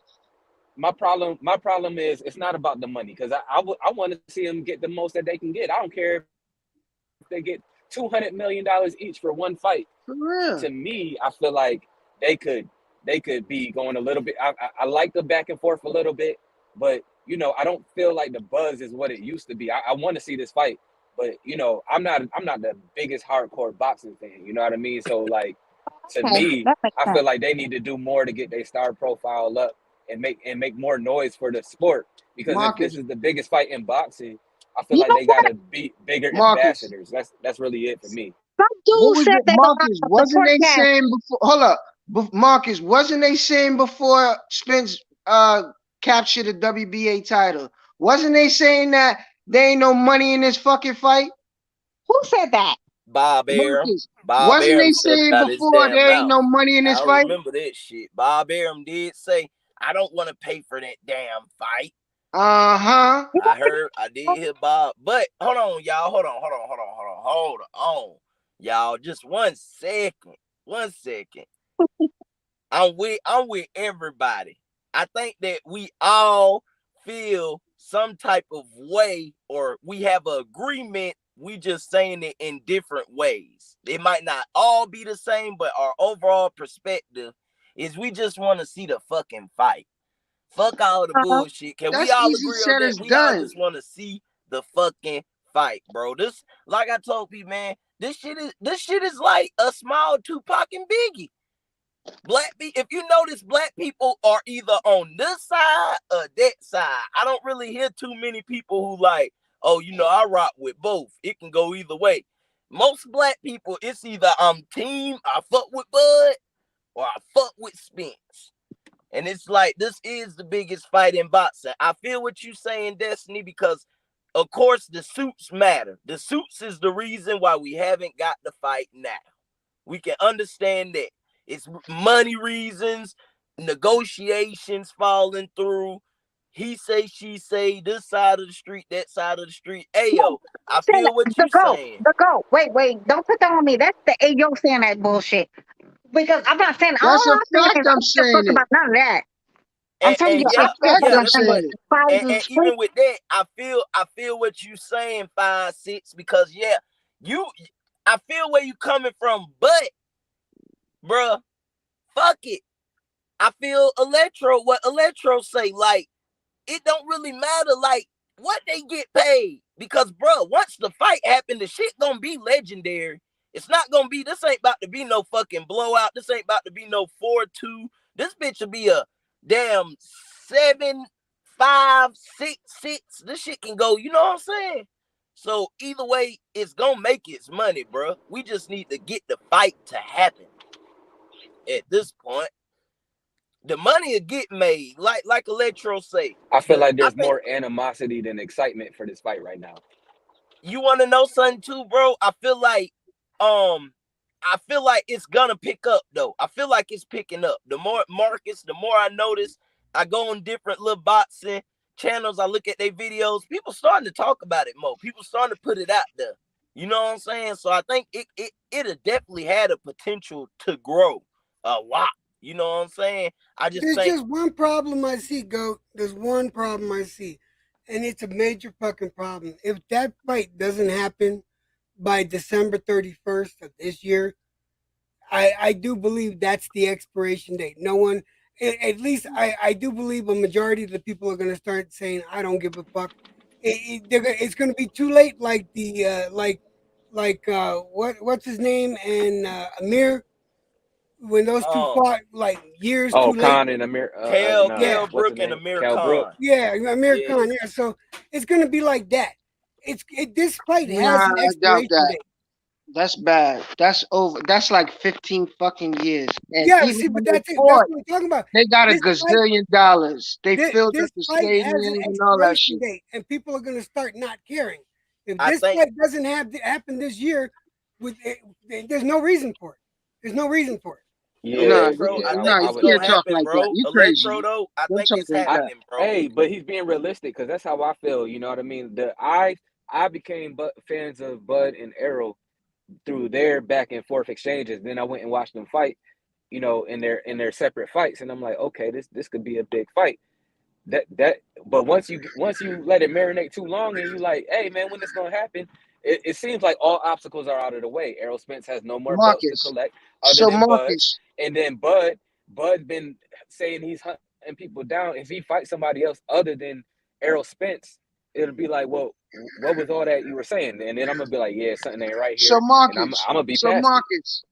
My problem is it's not about the money, because I want to see them get the most that they can get. I don't care if they get $200 million each for one fight. For real. To me, I feel like they could be going a little bit. I like the back and forth a little bit, but you know, I don't feel like the buzz is what it used to be. I want to see this fight, but you know, I'm not the biggest hardcore boxing fan. You know what I mean? So like, to me, I feel like they need to do more to get their star profile up and make more noise for the sport. Because if this is the biggest fight in boxing, I feel like they gotta be bigger ambassadors. That's really it for me. Marcus, wasn't they saying before? Hold up, Marcus, wasn't they saying before Spence captured the WBA title? Wasn't they saying that there ain't no money in this fucking fight? Who said that? Bob Arum. Wasn't they saying before there ain't no money in this fight? I remember that shit. Bob Arum did say, I don't want to pay for that damn fight. Uh-huh. I did hear Bob. But hold on, y'all. Hold on. Y'all, just 1 second. 1 second. I'm with everybody. I think that we all feel some type of way, or we have an agreement. We just saying it in different ways. It might not all be the same, but our overall perspective is we just want to see the fucking fight. Fuck all the bullshit. Can we all agree on that? We all just want to see the fucking fight, bro. This, like I told people, man, this shit is like a small Tupac and Biggie. If you notice, black people are either on this side or that side. I don't really hear too many people who like, oh, you know, I rock with both. It can go either way. Most black people, it's either I'm team, I fuck with Bud, or I fuck with Spence. And it's like, this is the biggest fight in boxing. I feel what you're saying, Destiny, because of course the suits matter. The suits is the reason why we haven't got the fight now. We can understand that. It's money reasons, negotiations falling through. He say, she say, this side of the street, that side of the street. Ayo, I feel what you saying. The GOAT. Wait. Don't put that on me. That's the Ayo saying that bullshit. Because I'm not saying, That's a I'm saying fact. is I'm saying it. about none of that. I'm telling you, That's a fact. I'm saying it. And even with that, I feel what you saying, 5-6, because I feel where you coming from, but bruh, fuck it. I feel what Electro say, like, it don't really matter, like, what they get paid. Because, bruh, once the fight happened, the shit gonna be legendary. It's not gonna be, this ain't about to be no fucking blowout. This ain't about to be no 4-2. This bitch will be a damn 7-5, 6-6. This shit can go, you know what I'm saying? So either way, it's gonna make its money, bro. We just need to get the fight to happen. At this point, the money will get made, like Electro say. I feel like there's more animosity than excitement for this fight right now. You want to know something too, bro? I feel like it's gonna pick up though. I feel like it's picking up. The more Marcus, the more I notice, I go on different little boxing channels, I look at their videos, people starting to talk about it more. People starting to put it out there. You know what I'm saying? So I think it'll definitely had a potential to grow a lot. You know what I'm saying? There's just one problem I see, GOAT. There's one problem I see. And it's a major fucking problem. If that fight doesn't happen by December 31st of this year, I do believe that's the expiration date. No one, at least I do believe a majority of the people are going to start saying, I don't give a fuck. It's going to be too late, like what's his name, and Amir, when those two fought, like years too late. Khan and Amir. Kel Brook and Amir Khan. Yeah, Amir Khan. Yeah, so it's going to be like that. This fight has an expiration date. That's bad. That's over. That's like 15 fucking years. And yeah, even see, but when that's they what fought, I'm talking about. they got a gazillion dollars. They filled up the fight has stadiums an and all that expiration shit. date, and people are going to start not caring. If this fight doesn't happen this year, there's no reason for it. There's no reason for it. Yeah, you can't talk like that. You crazy. Though, I think it's happening, bro. Hey, but he's being realistic because that's how I feel. You know what I mean? I became fans of Bud and Errol through their back and forth exchanges. Then I went and watched them fight, you know, in their separate fights, and I'm like, okay, this could be a big fight. But once you let it marinate too long, and you like, hey man, when it's gonna happen? It seems like all obstacles are out of the way. Errol Spence has no more belts to collect other than Bud's. And then Bud's been saying he's hunting people down. If he fights somebody else other than Errol Spence, it'll be like, well, what was all that you were saying? And then I'm gonna be like, yeah, something ain't right here. So Marcus, and I'm gonna be past Marcus,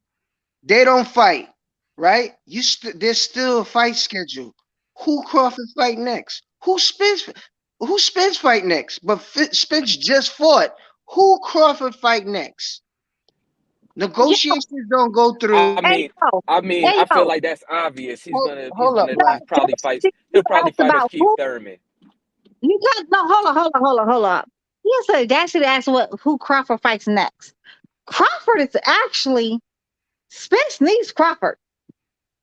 they don't fight, right? There's still a fight schedule. Who Crawford fight next? Who Spence fight next? But Spence just fought. Who Crawford fight next? Negotiations don't go through. I feel like that's obvious. He's gonna probably fight. He'll probably fight as Keith Thurman. You guys, no, hold up. He has the audacity to ask who Crawford fights next. Crawford is actually, Spence needs Crawford.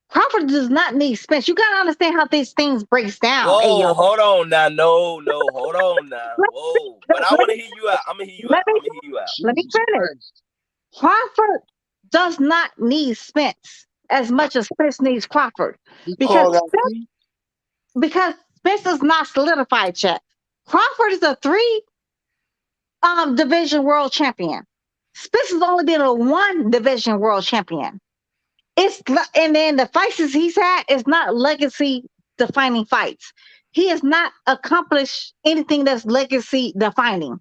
Crawford does not need Spence. You gotta understand how these things breaks down. Whoa, hold on now. No, hold on now. Whoa. But I want to hear you out. I'm gonna hear you out. Let me finish. Crawford does not need Spence as much as Spence needs Crawford. Because Spence is not solidified yet. Crawford is a 3 division world champion. Spence has only been a 1 division world champion. And then the fights he's had is not legacy defining fights. He has not accomplished anything that's legacy defining.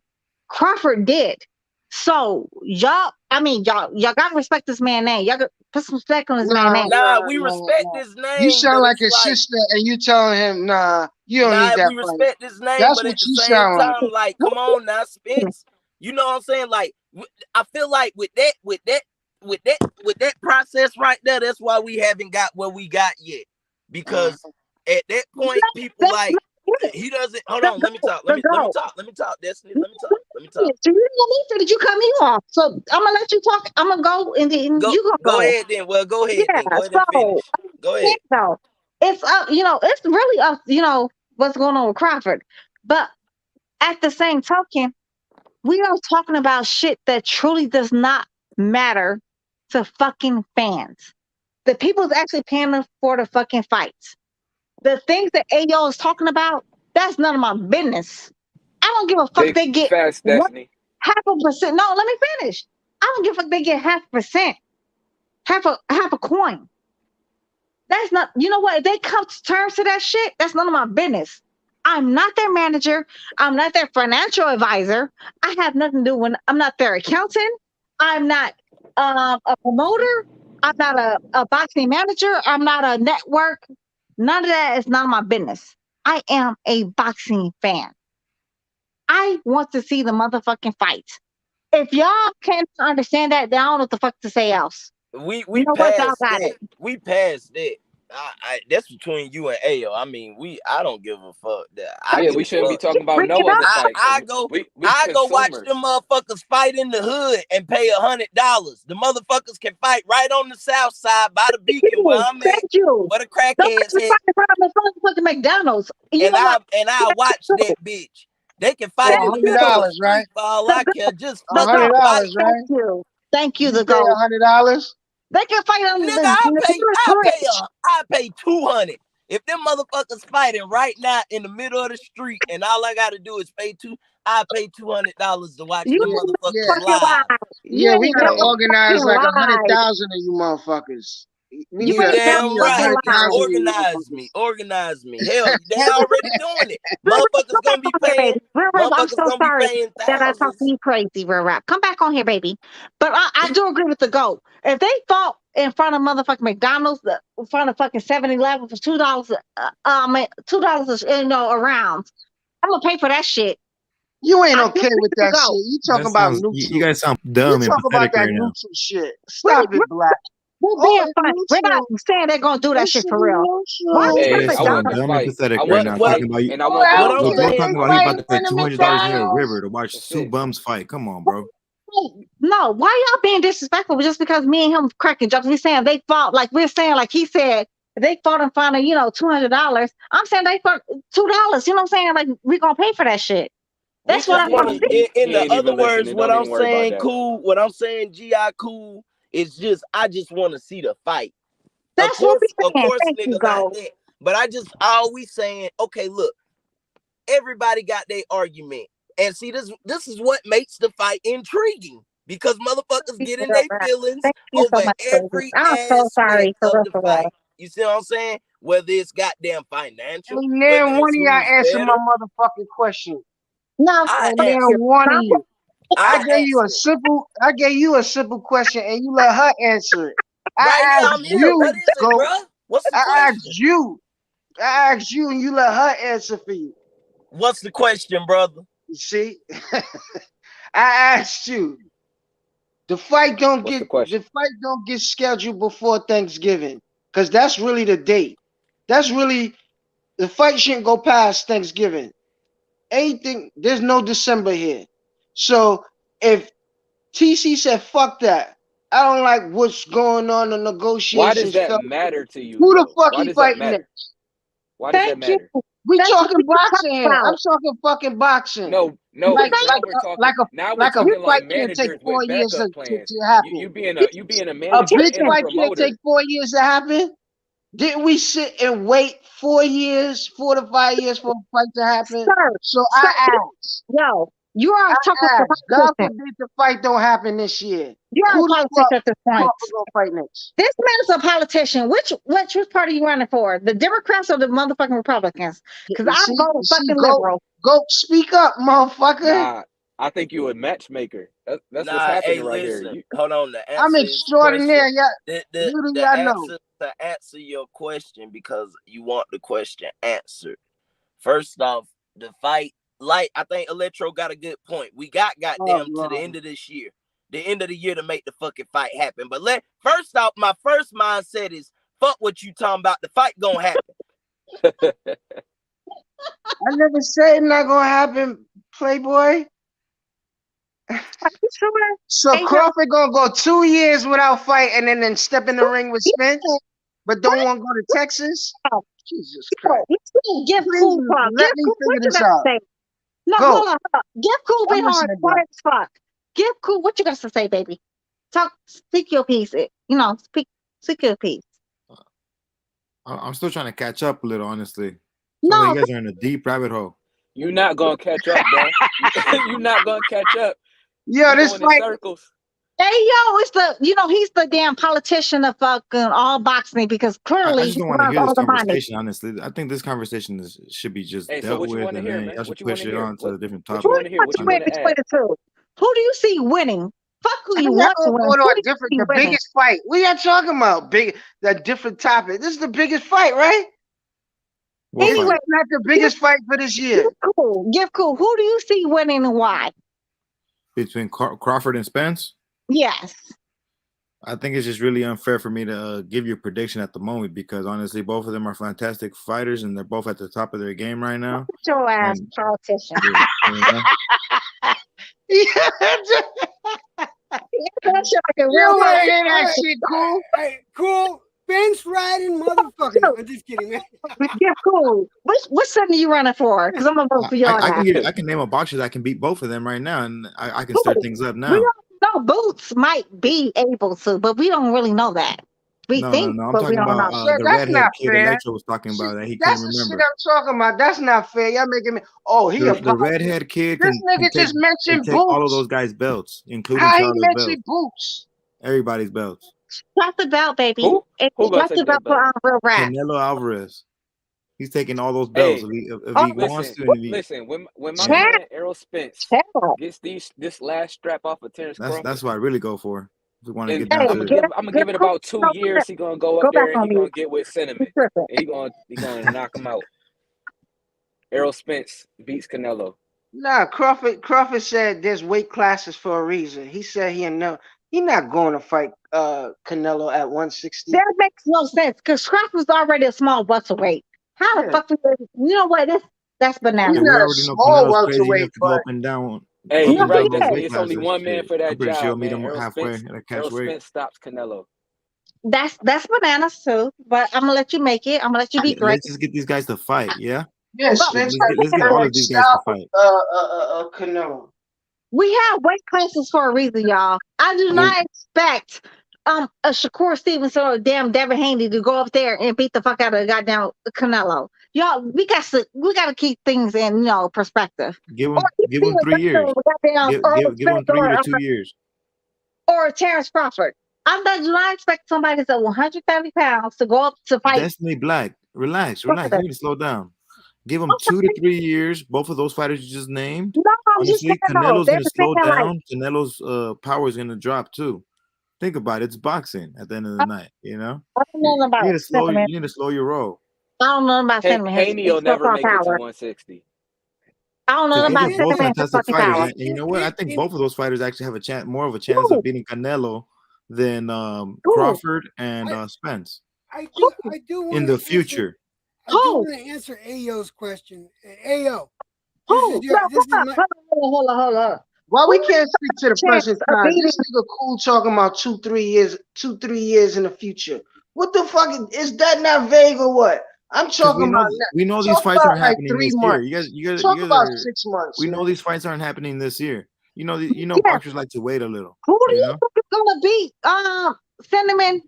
Crawford did. So y'all gotta respect this man's name. Y'all gotta put some respect on his man's name. Nah, we respect his name. You sound like a sister, and you telling him, nah, you don't need that. We respect his name, That's but what at the you same sound time, like, come on now, Spence. You know what I'm saying? Like, I feel like with that process right there, that's why we haven't got where we got yet. Because at that point, people like he doesn't. Hold on, let me talk. Let me talk, Destiny. Let me talk. So you did you cut me off? So I'm gonna let you talk. I'm gonna go and then you gonna go ahead then. Well, go ahead then. Go ahead and finish. Go ahead. So it's up, it's really up, what's going on with Crawford. But at the same token, we are talking about shit that truly does not matter to fucking fans. The people's actually paying for the fucking fights. The things that AO is talking about, that's none of my business. I don't give a fuck. Big They get fast Destiny. 0.5%. No, let me finish. I don't give a fuck. They get 0.5%, half a coin. That's not. You know what? If they come to terms to that shit, that's none of my business. I'm not their manager. I'm not their financial advisor. I have nothing to do when I'm not their accountant. I'm not a promoter. I'm not a boxing manager. I'm not a network. None of that is none of my business. I am a boxing fan. I want to see the motherfucking fight. If y'all can't understand that, then I don't know what the fuck to say else. We you know what, y'all passed got that. it. We passed that. That's between you and Ayo. I mean, I don't give a fuck. We shouldn't be talking about no other fights. I go watch them motherfuckers fight in the hood and pay $100. The motherfuckers can fight right on the south side by the beacon where I'm at. Thank you. Where the crackheads at. Fucking McDonald's. I watch that bitch. They can fight in the middle of the street, right? for all I care. Just $100, fucking fight. right? Thank you. You pay $100. They can fight on Nigga, I pay $200. If them motherfuckers fighting right now in the middle of the street and all I gotta do is I pay $200 to watch them motherfuckers live. Yeah, we gotta organize like 100,000 of you motherfuckers. We need damn right. 100,000. Organize me. Hell, they already doing it. Motherfuckers gonna be paying. I'm so sorry that I talk to you crazy, Real Rap. Come back on here, baby. But I do agree with the GOAT. If they fought in front of motherfucking McDonald's, in front of fucking 7-Eleven for $2, $2, around, I'm gonna pay for that shit. You ain't okay with that shit. You talking about neutral. You guys sound dumb and pathetic that right now. neutral shit. Stop it, Black. We're being funny. We're not saying they're gonna do that shit for real. Why You you guys sound dumb and pathetic right now. Talking about you. We're talking about he about to pay $200 near a river to watch two bums fight. Come on, bro. No, why y'all being disrespectful just because me and him cracking jokes? We saying they fought like we're saying like he said they fought in front of $200. I'm saying they fought $2. You know what I'm saying? Like we gonna pay for that shit. That's what I want to see. In the other words, what I'm saying, cool. What I'm saying, GI cool. It's just I just want to see the fight. That's of course, Thank nigga, you, like that. But I always saying, okay, look, everybody got their argument. And see, this is what makes the fight intriguing. Because motherfuckers get in their feelings over every aspect of the fight. You see what I'm saying? Whether it's goddamn financial. And then one of y'all answer my motherfucking question. No, and then one of you. I gave you a simple question and you let her answer it. I asked you, what is it, bro? What's the question? I asked you and you let her answer for you. What's the question, brother? You see? I asked you. The fight don't get scheduled before Thanksgiving. Because that's really the date. The fight shouldn't go past Thanksgiving. There's no December here. So if TC said, fuck that, I don't like what's going on in negotiations. Why does that matter to you? Who the fuck he fighting next? Why does that matter? We talking boxing here. I'm talking fucking boxing. No. Like a big fight can't take 4 years to happen. You being a manager A big and a fight promoter. can't take 4 years to happen. Didn't we sit and wait 4 to 5 years for a fight to happen? I asked. Yo, you are talking about God forbid the fight don't happen this year. You're a politician at this point. Fight next? This man's a politician. Which party are you running for? The Democrats or the motherfucking Republicans? Because I'm going fucking liberal. Go speak up, motherfucker. Nah, I think you a matchmaker. That's what's happening right here. Hold on. I'm extraordinary. To answer your question, because you want the question answered. First off, the fight, like I think Electro got a good point. We got goddamn to the end of this year. the end of the year to make the fucking fight happen. But first off, my first mindset is fuck what you talking about. The fight gonna happen. I never said it's not gonna happen, Playboy. So Crawford gonna go 2 years without fighting and then step in the ring with Spence, but don't want to go to Texas? Jesus Christ. Give Cool talk. Let me figure this out. No, Go. hold on. Give Cool been hard quiet as fuck. Give Cool what you got to say, baby. Speak your piece. Speak your piece. I'm still trying to catch up a little, honestly. No, like you guys are in a deep rabbit hole. You're not gonna catch up, bro. You're not gonna catch up. Yo, this fight. Circles. Hey, yo, it's he's the damn politician of fucking all boxing because clearly I just don't want to hear this conversation, honestly. I think this conversation should be just dealt with, and then y'all should push it on to a different topic. Who do you see winning? Fuck who you want to win. The biggest fight. What are y'all talking about? The different topic. This is the biggest fight, right? Anyway, not the biggest fight for this year. Give Cool. Who do you see winning and why? Between Crawford and Spence? Yes. I think it's just really unfair for me to give you a prediction at the moment because honestly, both of them are fantastic fighters and they're both at the top of their game right now. Your ass politician. That shit, Cool. Hey, Cool. Bench riding motherfucker. No, I'm just kidding, man. Yeah, Cool. What something are you running for? Because I'm gonna vote for y'all. I can name a boxer that can beat both of them right now, and I can stir things up now. We don't know. Boots might be able to, but we don't really know that. No, I'm talking about the redhead kid Electro was talking about that he couldn't remember. That's the shit I'm talking about. That's not fair. Y'all making me. Oh, the redhead kid. This nigga just mentioned Boots. All of those guys' belts, including How Charlie's he mentioned Boots? Everybody's belts. Drop the belt, baby. Who Drop the belt for Real Rap. Canelo Alvarez. He's taking all those belts if he wants to. Listen, when my man Errol Spence gets this last strap off of Terence Crawford, that's what I really go for. If we want to get I'm down to gonna give it about 2 years. He's gonna go up there and he's gonna get with Cinnamon. And he's gonna knock him out. Errol Spence beats Canelo. Nah, Crawford said there's weight classes for a reason. He said he's not going to fight Canelo at 160. That makes no sense because Crawford's already a small welterweight. How the fuck? You know what? That's bananas. He's not a small welterweight, but up and down. Hey, you're right. It's only one man for that job. Sure meet him halfway. Errol Spence stops Canelo. That's bananas too. But I'm gonna let you make it. I'm gonna let you be great. Let's just get these guys to fight. Yeah. Yes. Let's get all of these guys to fight. Canelo. We have weight classes for a reason, y'all. I do not expect a Shakur Stevenson or damn Devin Haney to go up there and beat the fuck out of the goddamn Canelo. Y'all, we got to keep things in perspective. Give him 3 years. Give him 3 to 2 years. Or Terence Crawford. I do not expect somebody that's at 130 pounds to go up to fight. Destiny Black. Relax. You need to slow down. Give him 2 to 3 years. Both of those fighters you just named. No, honestly, Canelo's going to slow down. Canelo's power is going to drop too. Think about it. It's boxing at the end of the night. You know. I don't know about you need to slow your roll. I don't know about Cinnamon. Haney will never make it to 160. I don't know about Cinnamon. Both fantastic fighters, and you know what? I think both of those fighters actually have more of a chance of beating Canelo than Crawford and Spence. I do in the future. I do want to answer Ayo's question. Ayo. Hold on. Why we can't speak to the present time? This nigga Cool talking about 2-3 years in the future. What the fuck is that? Not vague or what? I'm talking about. We know these fights aren't happening this year. You guys talk about 6 months. We know these fights aren't happening this year. You know, boxers like to wait a little. Who do you think is gonna beat Cinnamon?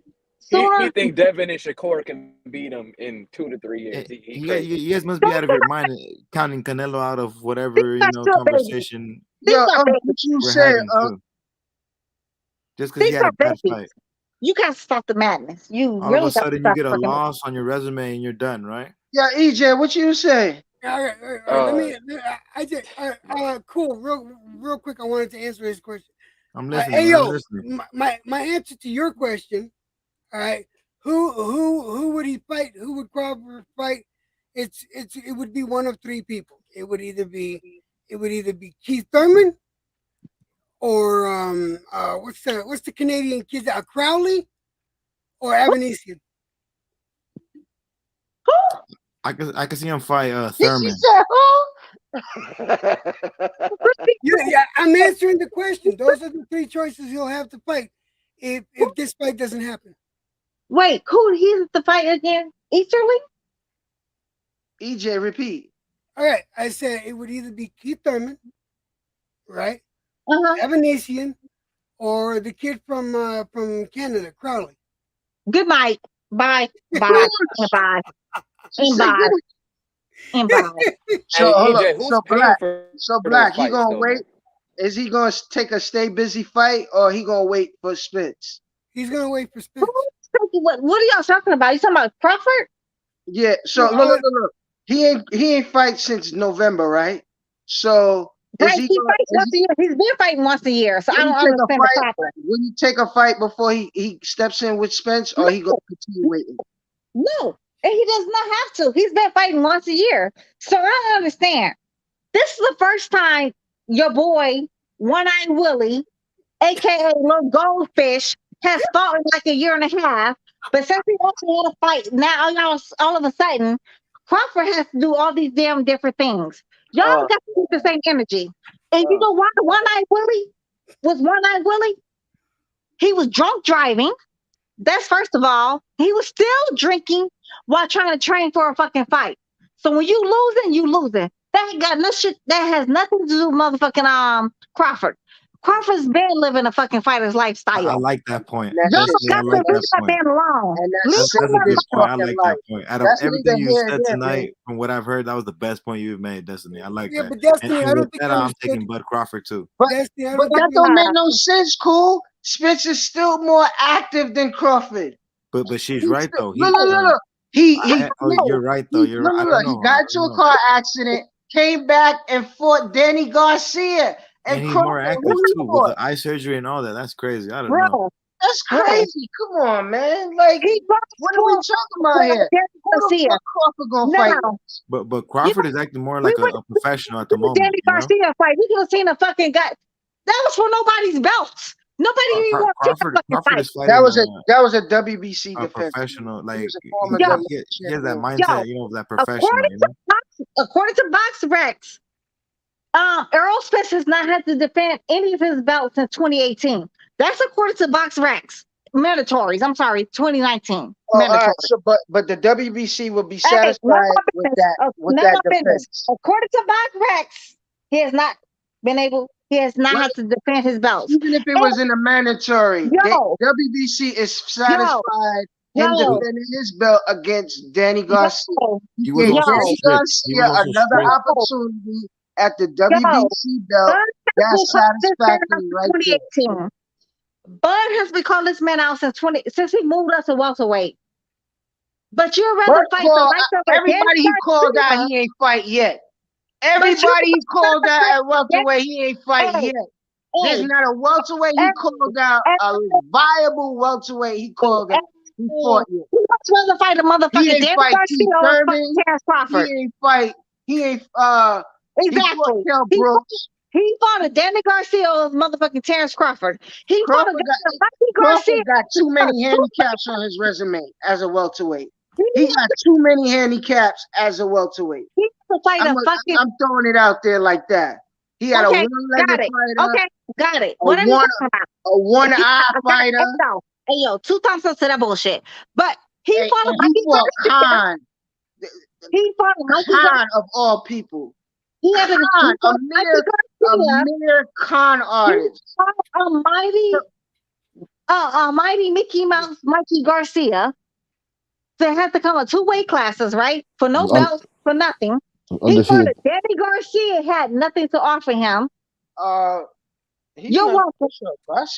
You think Devin and Shakur can beat him in 2 to 3 years? You guys must be out of your mind counting Canelo out of whatever conversation. What you said? Just because he had a bad fight. You gotta stop the madness. All of a sudden you get a loss on your resume and you're done, right? Yeah, EJ, what you say? All right, cool. Real quick, I wanted to answer his question. I'm listening. I'm listening. My answer to your question. All right, who would he fight? Who would Crawford fight? It would be one of 3 people. It would either be Keith Thurman, or what's the Canadian kid? Crowley or Avanesian? I can see him fight She Thurman. said, Yeah, I'm answering the question. Those are the three choices he'll have to fight if this fight doesn't happen. Wait, who he's the fight again? Easterly? EJ, repeat. All right, I said it would either be Keith Thurman, right? Avanesian, or the kid from Canada, Crowley. Good night. Bye. Bye. And bye. And bye. And bye. So Hey, hold EJ, up. who's So paying black. for So those black. He fights, gonna though, wait. man? Is he gonna take a stay busy fight or he gonna wait for Spence? He's gonna wait for Spence. What are y'all talking about? You talking about Crawford? Yeah. So look. He ain't fight since November, right? So is Right, he he gonna? fights once a year. He's been fighting once a year, so I don't understand the problem. Will you take a fight before he steps in with Spence, or he gonna continue waiting? No, and he does not have to. He's been fighting once a year, so I don't understand. This is the first time your boy One Eye Willie, aka Little Goldfish, has fought in like a year and a half. But since he also had a fight, now y'all all of a sudden Crawford has to do all these damn different things. Y'all got to keep the same energy. And you know why One Eye Willie was One Eye Willie? He was drunk driving. That's first of all. He was still drinking while trying to train for a fucking fight. So when you losing, you losing. That ain't got no shit. That has nothing to do with motherfucking Crawford. Crawford's been living a fucking fighter's lifestyle. I like that point. That Y'all shit got to leave that man alone. And Leave that's That's a that good man point. I alone. like that point. Out of That's everything neither you here nor said there, man. tonight, from what I've heard, that was the best point you've made, Destiny. I like Yeah, that. but Destiny, And I don't with think that, you I'm understood. taking Bud Crawford too. But Destiny, I but don't that think you don't make understood. no sense, cool. Spence is still more active than Crawford. But she's He's right still, though. look. You're right though. You're right. I don't He know. got into a car accident, came back and fought Danny Garcia And and he's more Crawford. active Who he too with fought? the eye surgery and all that. That's crazy. I don't know. Bro, That's crazy. Come on, man. Like, what are we talking about here? Who the fuck Crawford gonna fight? But Crawford is acting more like a professional at the moment. Danny Garcia fight. We could have seen a fucking guy. That was for nobody's belts. Nobody even want to see the fucking Crawford fight. is fighting That was a WBC a defense. professional. Like He was a former Yo, WBC he has that champion. mindset, that professional. According to Box Rex, Errol Spence has not had to defend any of his belts since 2018. That's according to Box Rex. Mandatories. I'm sorry, 2019. Oh, all Mandatory. right. So, but the WBC will be Hey, satisfied with that defense. According to Box Rex, he has not been able. He has not had to defend his belts. Even if it was in a mandatory, Yo, WBC is satisfied him yo. defending his belt against Danny Garcia. He was gave also Danny stripped. He was Garcia also another stripped. opportunity at the WBC belt. That's satisfactory right there. 2018. Bud has been calling this man out since he moved up to welterweight. But you'd rather fight the likes of everybody he called out, he ain't fight yet. Everybody he called out at welterweight, he ain't fight yet. There's not a welterweight he called out, a viable welterweight he called out. He fought yet. He must rather fight a motherfucker. He ain't fight Keith Thurman. Terence Crawford. He ain't exactly. He fought Brooks. He fought a Danny Garcia or motherfucking Terence Crawford. Crawford got too many handicaps on his resume as a welterweight. He got too many handicaps as a welterweight. I'm throwing it out there like that. He had a one-legged fighter. Okay, got it. What are you talking about? A one-eye fighter. Hey, yo, 2 thumbs up to that bullshit. But he fought Khan. He fought Khan of all people. He had a mere con artist. A mighty Mickey Mouse, Mikey Garcia. They had to come with 2 weight classes, right? For no belts, for nothing. He fought Danny Garcia had nothing to offer him. You're welcome.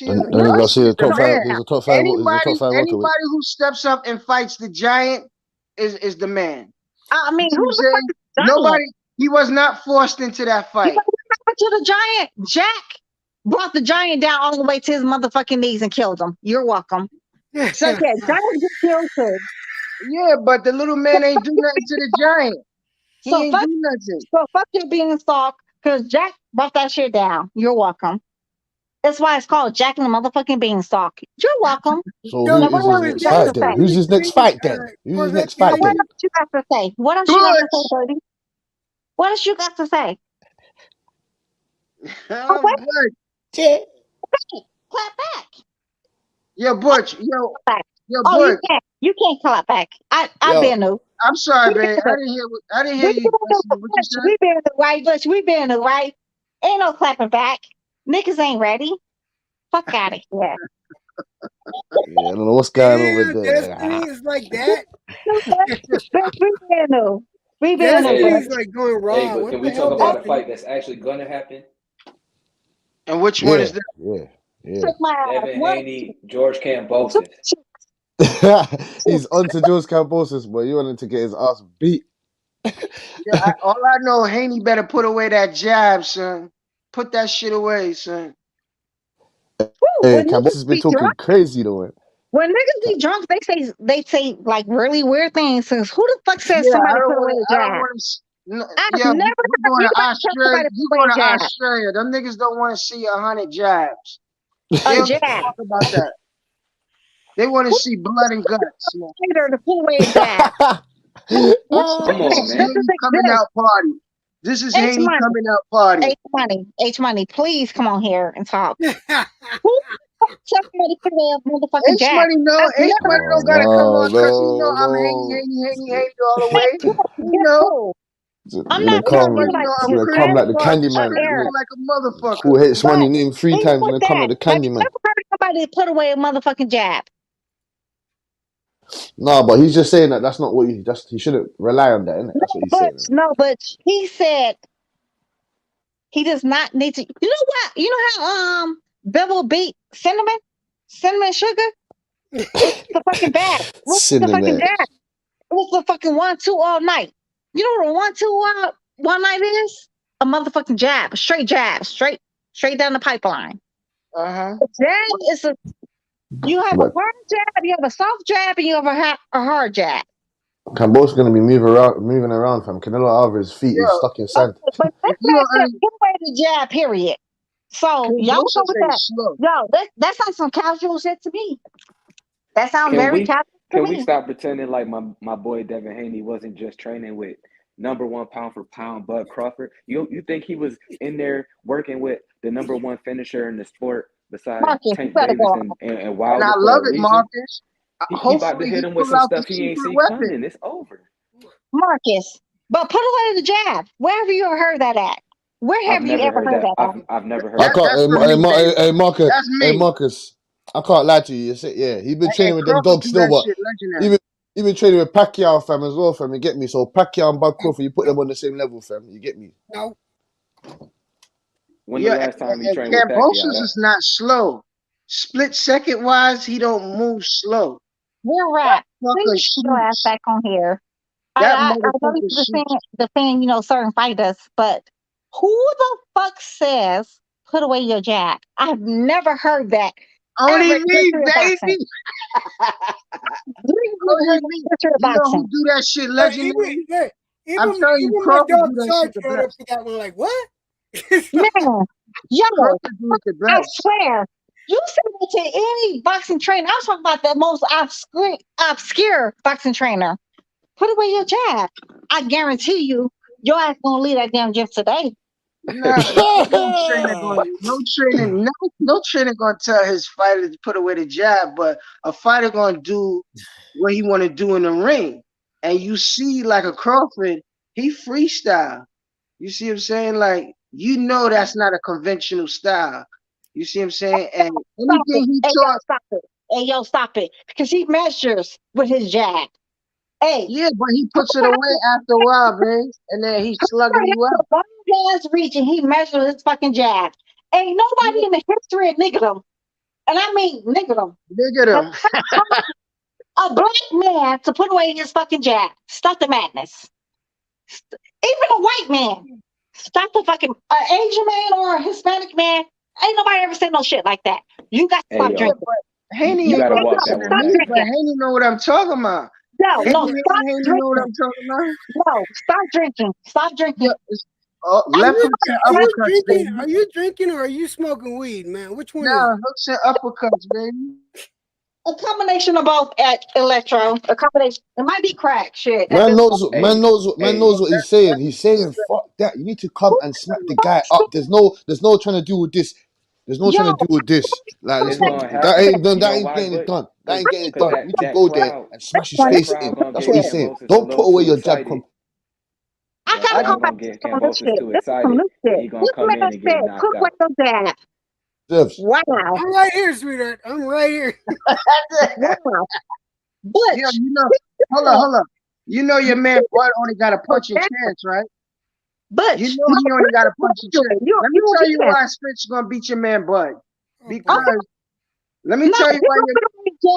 Danny Garcia, top 5. He's a top 5. Anybody who steps up and fights the giant is the man. I mean, who nobody. He was not forced into that fight. To the giant, Jack brought the giant down all the way to his motherfucking knees and killed him. You're welcome. So yeah, giant get killed too. Yeah, but the little man ain't do nothing to the giant. He ain't do nothing. So fuck you being soft, because Jack brought that shit down. You're welcome. That's why it's called Jack and the motherfucking Beanstalk. You're welcome. So Yo, who is his Polo, is next that fight the then? Say? Who's his next fight then? Who's his Corvette next fight What then? Beauty? else you got to say? What else you got to say, Birdie? What else you got to say? Oh, wait. Yeah. Clap back. Yo, Butch. Yo, Oh, Butch. you can't clap back. I've Yo, been new. I'm sorry, We been babe. new. I didn't hear We you. been new, Listen, what you Butch. said? We been new, right, Butch? We been new, right? Ain't no clapping back. Niggas ain't ready. Fuck out of here. yeah, I don't know what's going on with Damn, there. Destiny is like that. Bitch, we been new. We been new, Hey, Butch. Destiny's like going hey, raw. but What can the we talk hell, about a Destiny? fight that's actually gonna happen? And which one Yeah, is that? yeah. Took my ass. Devin What? Haney, George Kambosos. He's onto George Kambosos, but you want him to get his ass beat. Yeah, all I know, Haney better put away that jab, son. Put that shit away, son. Woo, Hey, when niggas Kambosos been be drunk, talking crazy though. Man. when niggas be drunk, they say like really weird things. Says who the fuck says Yeah, somebody put away the I don't jab? want to. No, I've yeah, never we're heard going to anybody tell Australia. somebody You put away going a to jab. Australia? Them niggas don't want to see 100 jabs. They A don't jab. talk about that. They want to Who see blood and guts. Man. later to put away a jab? Come This on, is man. Does this Haney coming exist? out party. This is H Haney money. coming out party. H money. Please come on here and talk. Who the fuck says somebody put away a motherfucking H jab? money, no. I've H never money Oh don't gotta come on because he know I'm no. Haney all the way. heard. He know. Who? It's I'm gonna not H telling you come. money like know It's I'm his gonna come crispy, like the friends, Candyman. Eric. crispy like a motherfucker. Call H money But name 3 even times. with Gonna come that, like the have you Candyman. ever heard of somebody put away a motherfucking jab? No, but he's just saying that that's not what he shouldn't rely on that, innit? That's what he's saying. But he said he does not need to. You know what? You know how Bevel beat cinnamon sugar. It was the fucking bad. What was the fucking Cinnamon. jab? It was the fucking 1-2 all night. You know what a 1-2 one night is? A motherfucking jab, straight down the pipeline. A jab is you have a But hard jab, you have a soft jab, and you have a hard jab. Kambo's gonna be moving around from Canelo Alvarez's feet is Yo, stuck in sand. But this if you man said don't put away the jab, period. So y'all go Kambosos with ain't that. slow. Yo, that sounds some casual shit to me. That sounds Can very we casual to can we me. stop pretending like my boy Devin Haney wasn't just training with #1 pound for pound Bud Crawford? You think he was in there working with the #1 finisher in the sport besides Marcus, you Tank better go Davis on. and And I Wilder for love a it, reason? Marcus. He about to Hopefully hit he him with pull some out the stuff he ain't secret see weapon. coming. It's over. Marcus. But put away the jab. Where have you ever heard that at? Where I've have you never ever heard heard that. that at? I've never I heard that. can't. That's for me, baby. Hey, Marcus. That's Hey, me. Marcus. I can't lie to you. You say, yeah, he's been And training with them Crawford dogs do still, that but shit legendary. even training with Pacquiao, fam, as well, fam. You get me? So Pacquiao and Bud Crawford, you put them on the same level, fam. You get me? No. When the Yeah, last time he and trained with Pacquiao? Kambosos is not slow. Split second wise, he don't move slow. Real That rap. fucker Please get your ass shoots. back on here. That I know you motherfucker shoots. defend, certain fighters, but who the fuck says put away your jab? I've never heard that Only ever in the me, history of boxing. baby. Never Only heard that me. in the history of You know who boxing. do that shit But even, legendary? look, I'm telling you, even my Crawford dog do that shit Sarge the showed up best. for that one. Like what? Man, yo, Crawford do it the I best. swear, you say that to any boxing trainer. I'm talking about the most obscure boxing trainer. Put away your jab. I guarantee you, your ass gonna leave that damn gym today. Nah, no trainer gonna tell his fighter to put away the jab, but a fighter gonna do what he wanna do in the ring. And you see, like a Crawford, he freestyle. You see what I'm saying? Like, that's not a conventional style. You see what I'm saying? And Stop it. anything he Hey, yo, taught, stop it. Hey, yo, stop it. Because he measures with his jab. Hey, yeah, but he puts it away after a while, man. And then he's slugging you the out. long ass reach and he measures with his fucking jab. Ain't nobody in the history of niggerdom, and I mean niggerdom, Look at has him. a black man to put away his fucking jab. Stop the madness. Even a white man. Stop the fucking Asian man or a Hispanic man. Ain't nobody ever said no shit like that. You got to Hey stop yo, drinking. Haney you ain't gotta gonna walk listen that to one Stop me, back. but drinking. Haney know what I'm talking about. No, Haney stop know what I'm drinking. talking about. No, stop drinking. Stop Yo, drinking. Left hooks and uppercuts, baby. Are you drinking or are you smoking weed, man? Which one is No, it? hooks and uppercuts, baby. A combination of both at Electro. A combination. It might be crack shit. Man knows what he's saying. He's saying, fuck that. You need to come and smack the guy up. There's no trying to do with this. There's no trying to do with this. Like It's gonna that happen. ain't done. You That know ain't why? getting it But done. That ain't getting it because done. You need to that go there crowd, and smash his that face crowd in. gonna That's get what he's saying. Kambosos a Don't put little away too your jab. excited. I That gotta crowd come back gonna to get some of this Kambosos shit. too This is some excited, new and shit. he gonna This come man in and get said, knocked cook out. like a dad. Devs. Wow. I'm right here, sweetheart. I'm right here. Wow. Butch. Yeah, hold on. You know your man Bud only got a punching chance, right? Butch. You know he only got a punching chance. Let me tell you why Spence is gonna beat your man Bud. Because let me tell you why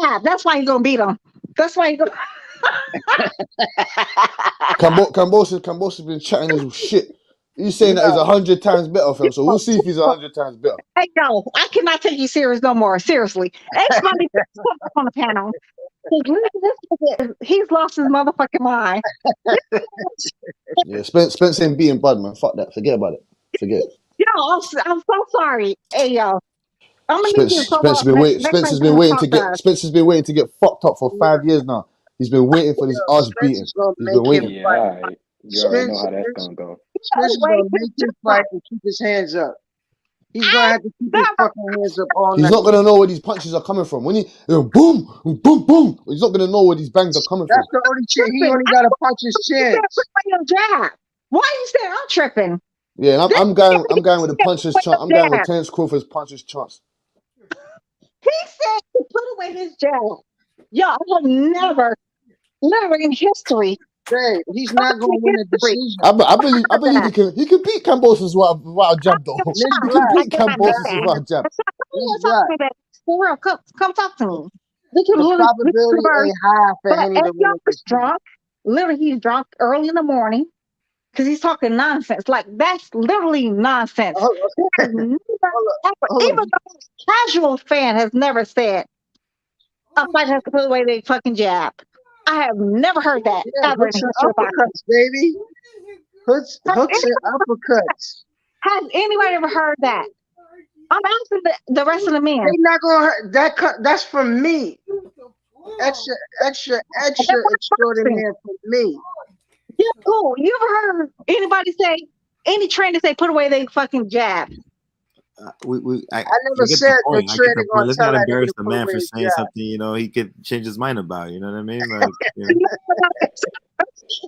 jab. That's why you're gonna beat him. That's why you're gonna Kambosos been chatting his shit. He's saying that he's 100 times better, fam. So we'll see if he's 100 times better. Hey, no, I cannot take you serious no more. Seriously. Everybody on the panel. He's lost his motherfucking mind. Yeah, Spence ain't beating Bud, man. Fuck that. Forget about it. Forget it. Yo, I'm so sorry. Hey, yo. I'm gonna need you to come Spence up. has been waiting to get fucked up for 5 years now. He's been waiting for this ass beating. He's been waiting. Yeah, all right. You already know how that's gonna go. Spence is gonna make him fight and keep his hands up. He's gonna have to keep his fucking hands up all night. He's not gonna know where these punches are coming from. When he boom, boom, boom, he's not gonna know where these bangs are coming from. That's the only chance. He only got to punch his chance. Why you say I'm tripping? Yeah, and I'm going with the puncher's chance. I'm going with Terence Crawford's puncher's chance. He said to put away his jab. Yo, I have never in history. Hey, he's not going to win a decision. I believe he can beat Kambosos without a jab though. He can beat Kambosos without a jab. For real, come talk to me. The probability ain't high for Haney to win this drunk. Literally, he's drunk early in the morning because he's talking nonsense. Like that's literally nonsense. Even the casual fan has never said a fight has to put away their fucking jab. I have never heard that ever in history. Uppercuts, baby. Hooks and uppercuts. Has anybody ever heard that? I'm asking the rest of the men. They're not gonna hurt that. That's from me. Extra extraordinary for me. Yeah, cool. You ever heard anybody say, any trainer say, put away their fucking jab? I never said the trainer gonna Let's tell not that embarrass nigga the to man put for away saying his something, he could change his mind about. You know what I mean? Like,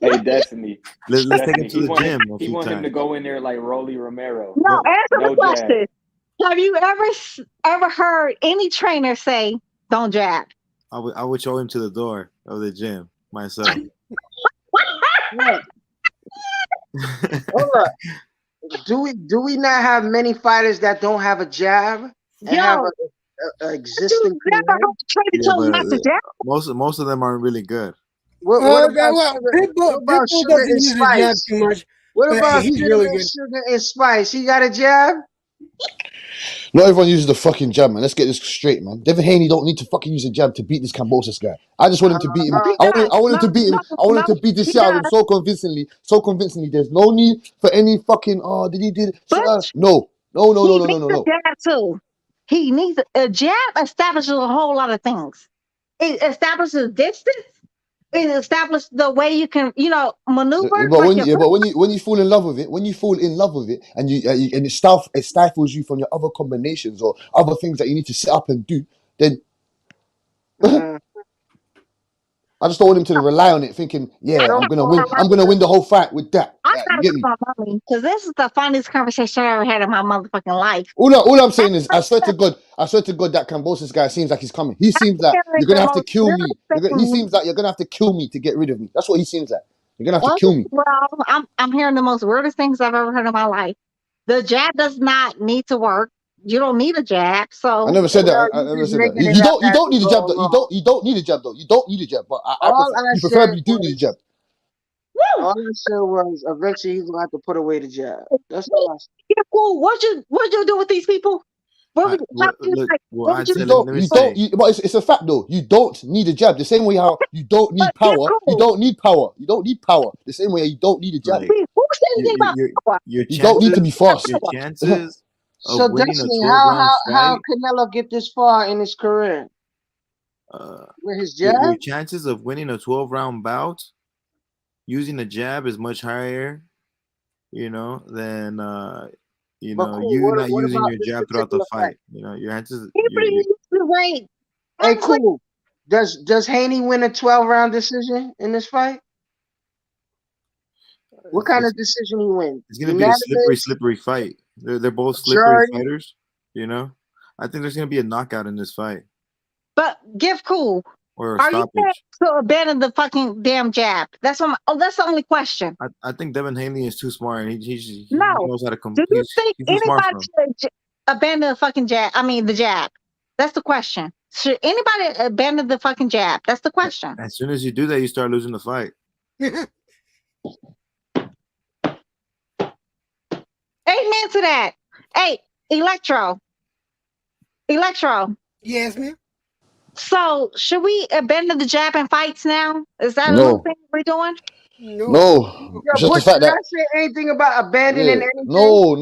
Hey, Destiny. Let's take him to the gym. He want him to go in there like Rolly Romero. No, answer the question. Jab. Have you ever heard any trainer say, don't jab? I would show him to the door of the gym myself. Hold up. Do we not have many fighters that don't have a jab and have a existing career? Most of them aren't really good. What about Sugar and Spice? Too much, what about he's Sugar really and good. Sugar and Spice? He got a jab? Not everyone uses the fucking jab, man. Let's get this straight, man. Devin Haney don't need to fucking use a jab to beat this Kambosos guy. I just want him to beat him. I want him to beat him. I want him to beat the shit out of him so convincingly. There's no need for any fucking did he do it? No. Jab too. He needs a jab establishes a whole lot of things. It establishes distance. It establishes the way you can, maneuver. But when you fall in love with it, and it stifles you from your other combinations or other things that you need to set up and do, then I just don't want him to rely on it, thinking, I'm gonna win the whole fight with that. I gotta call my mommy because this is the funniest conversation I ever had in my motherfucking life. All I'm saying is, I swear to God, that Kambosos guy seems like he's coming. He seems like you're gonna have to kill me. He seems like you're gonna have to kill me to get rid of me. That's what he seems like. You're gonna have to kill me. Well, I'm hearing the most weirdest things I've ever heard in my life. The jab does not need to work. You don't need a jab. So I never said that. I never said that. You don't need a jab though. You don't need a jab though. You don't need a jab. But you preferably do need a jab. All I said was eventually he's gonna have to put away the jab. That's all I said. Yeah, cool. What'd you do with these people? But it's a fact though. You don't need a jab. The same way how you don't need power. You don't need power. The same way you don't need a jab. Who say anything about power. Your You don't need to be chances, fast. your chances So of winning a Destiny, 12 round how fight, Canelo get this far in his career uh, with his jab? your chances of winning a 12-round bout using a jab is much higher, than But cool. you not What using about your this jab throughout the particular fight? fight. Your chances, People used to wait. Hey, cool. Does Haney win a 12-round decision in this fight? What kind of decision he win? it's gonna be a Unanimous, slippery fight. They're both slippery majority? fighters. I think there's gonna be a knockout in this fight But give cool. or a Are you saying stoppage. to abandon the fucking damn jab? That's what. That's the only question. I think Devin Haney is too smart, and he No. knows how to Do you think he's too smart anybody for him. should abandon the fucking jab? I mean, the jab. That's the question. Should anybody abandon the fucking jab? That's the question. As soon as you do that, you start losing the fight. Amen to that. Hey, Electro. Yes, ma'am. So, should we abandon the jab in fights now? Is that a No. little thing we're doing? No. It's just the Bush, fact did I that say anything about abandoning anything? No.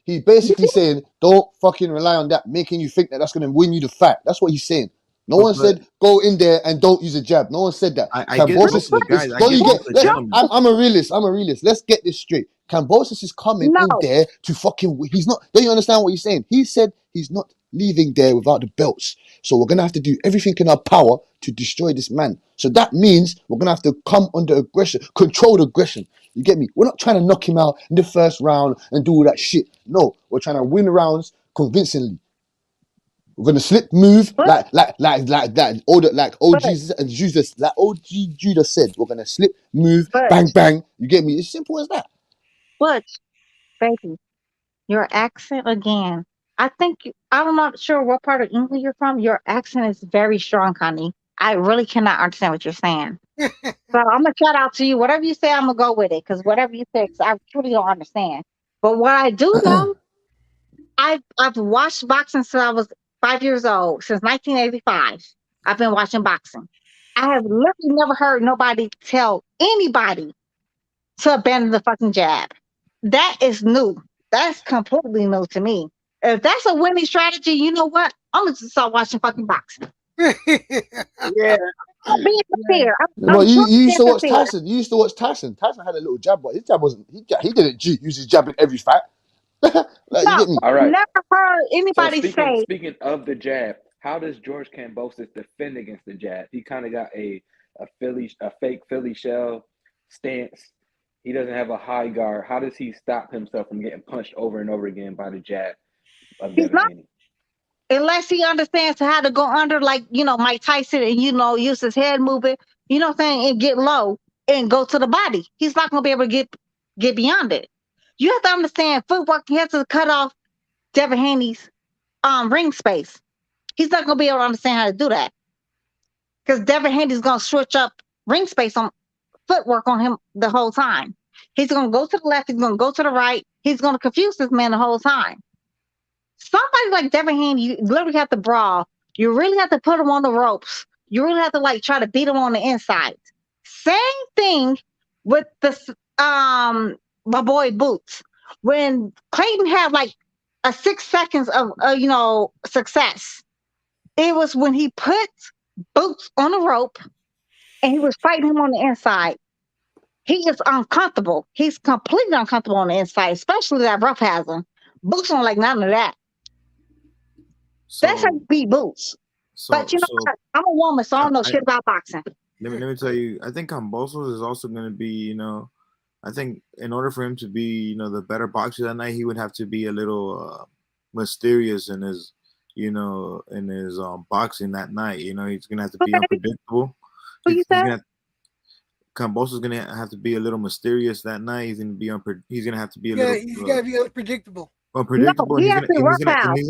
He's basically saying, don't fucking rely on that, making you think that that's gonna win you the fight. That's what he's saying. No one said go in there and don't use a jab. No one said that. I get both of the guys. I get both of the gentlemen. I'm a realist. Let's get this straight. Kambosos is coming in there to fucking. He's not. Don't you understand what he's saying? He said he's not leaving there without the belts. So we're gonna have to do everything in our power to destroy this man. So that means we're gonna have to come under aggression, controlled aggression. You get me? We're not trying to knock him out in the first round and do all that shit. No, we're trying to win rounds convincingly. We're gonna slip move like that. Like OG Judah said. We're gonna slip move, bang bang. You get me? It's simple as that. But, baby, your accent again. I think I'm not sure what part of England you're from. Your accent is very strong, honey. I really cannot understand what you're saying. So I'm gonna shout out to you. Whatever you say, I'm gonna go with it. Because whatever you say, 'cause I truly don't understand. But what I do know, I've watched boxing since I was 5 years old. Since 1985, I've been watching boxing. I have literally never heard nobody tell anybody to abandon the fucking jab. That is new. That's completely new to me. If that's a winning strategy, you know what? I'm gonna just start watching fucking boxing. Yeah. I'm being fair. No, you used to watch Tyson. You used to watch Tyson. Tyson had a little jab, but his jab wasn't. He didn't use his jab in every fight. You get me? All right. Never heard So anybody say. speaking of the jab, how does George Kambosos defend against the jab? He kind of got a fake Philly shell stance. He doesn't have a high guard. How does he stop himself from getting punched over and over again by the jab of Devin Haney? Unless he understands how to go under, like, Mike Tyson, and, use his head movement, you know what I'm saying, and get low and go to the body. He's not going to be able to get beyond it. You have to understand footwork. He has to cut off Devin Haney's ring space. He's not going to be able to understand how to do that. Because Devin Haney's going to switch up ring space on footwork on him the whole time. He's going to go to the left. He's going to go to the right. He's going to confuse this man the whole time. Somebody like Devin Haney, you literally have to brawl. You really have to put him on the ropes. You really have to try to beat him on the inside. Same thing with the my boy Boots. When Clayton had a 6 seconds of success, it was when he put Boots on the rope and he was fighting him on the inside. He is uncomfortable. He's completely uncomfortable on the inside, especially that rough has him. Boots don't like none of that. That's how you beat Boots. But what? I'm a woman, so I don't know shit about boxing. Let me tell you, I think Kambosos is also going to be, I think in order for him to be, the better boxer that night, he would have to be a little mysterious in his, boxing that night. He's going to have to be unpredictable. Kambosos is going to have to be a little mysterious that night. He's going to have to be a little. He's got to be unpredictable. Unpredictable. No, He's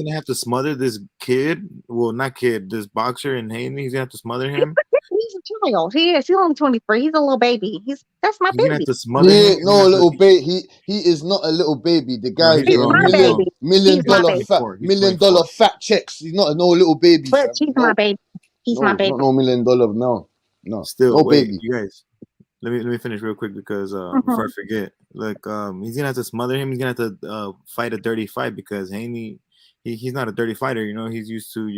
gonna have to smother this kid. Well, not kid. This boxer and Haney. He's gonna have to smother him. He's a child. He is. He's only 23. He's a little baby. That's my baby. Gonna have to smother him. No, little baby. He is not a little baby. The guy he's my baby. $1 million fat checks. He's not no little baby. But he's my baby. He's my baby. Not no $1 million. No. Still, no wait, baby. You guys. let me finish real quick because before I forget, like he's gonna have to smother him. He's gonna have to fight a dirty fight because Haney, he's not a dirty fighter. You know, he's used to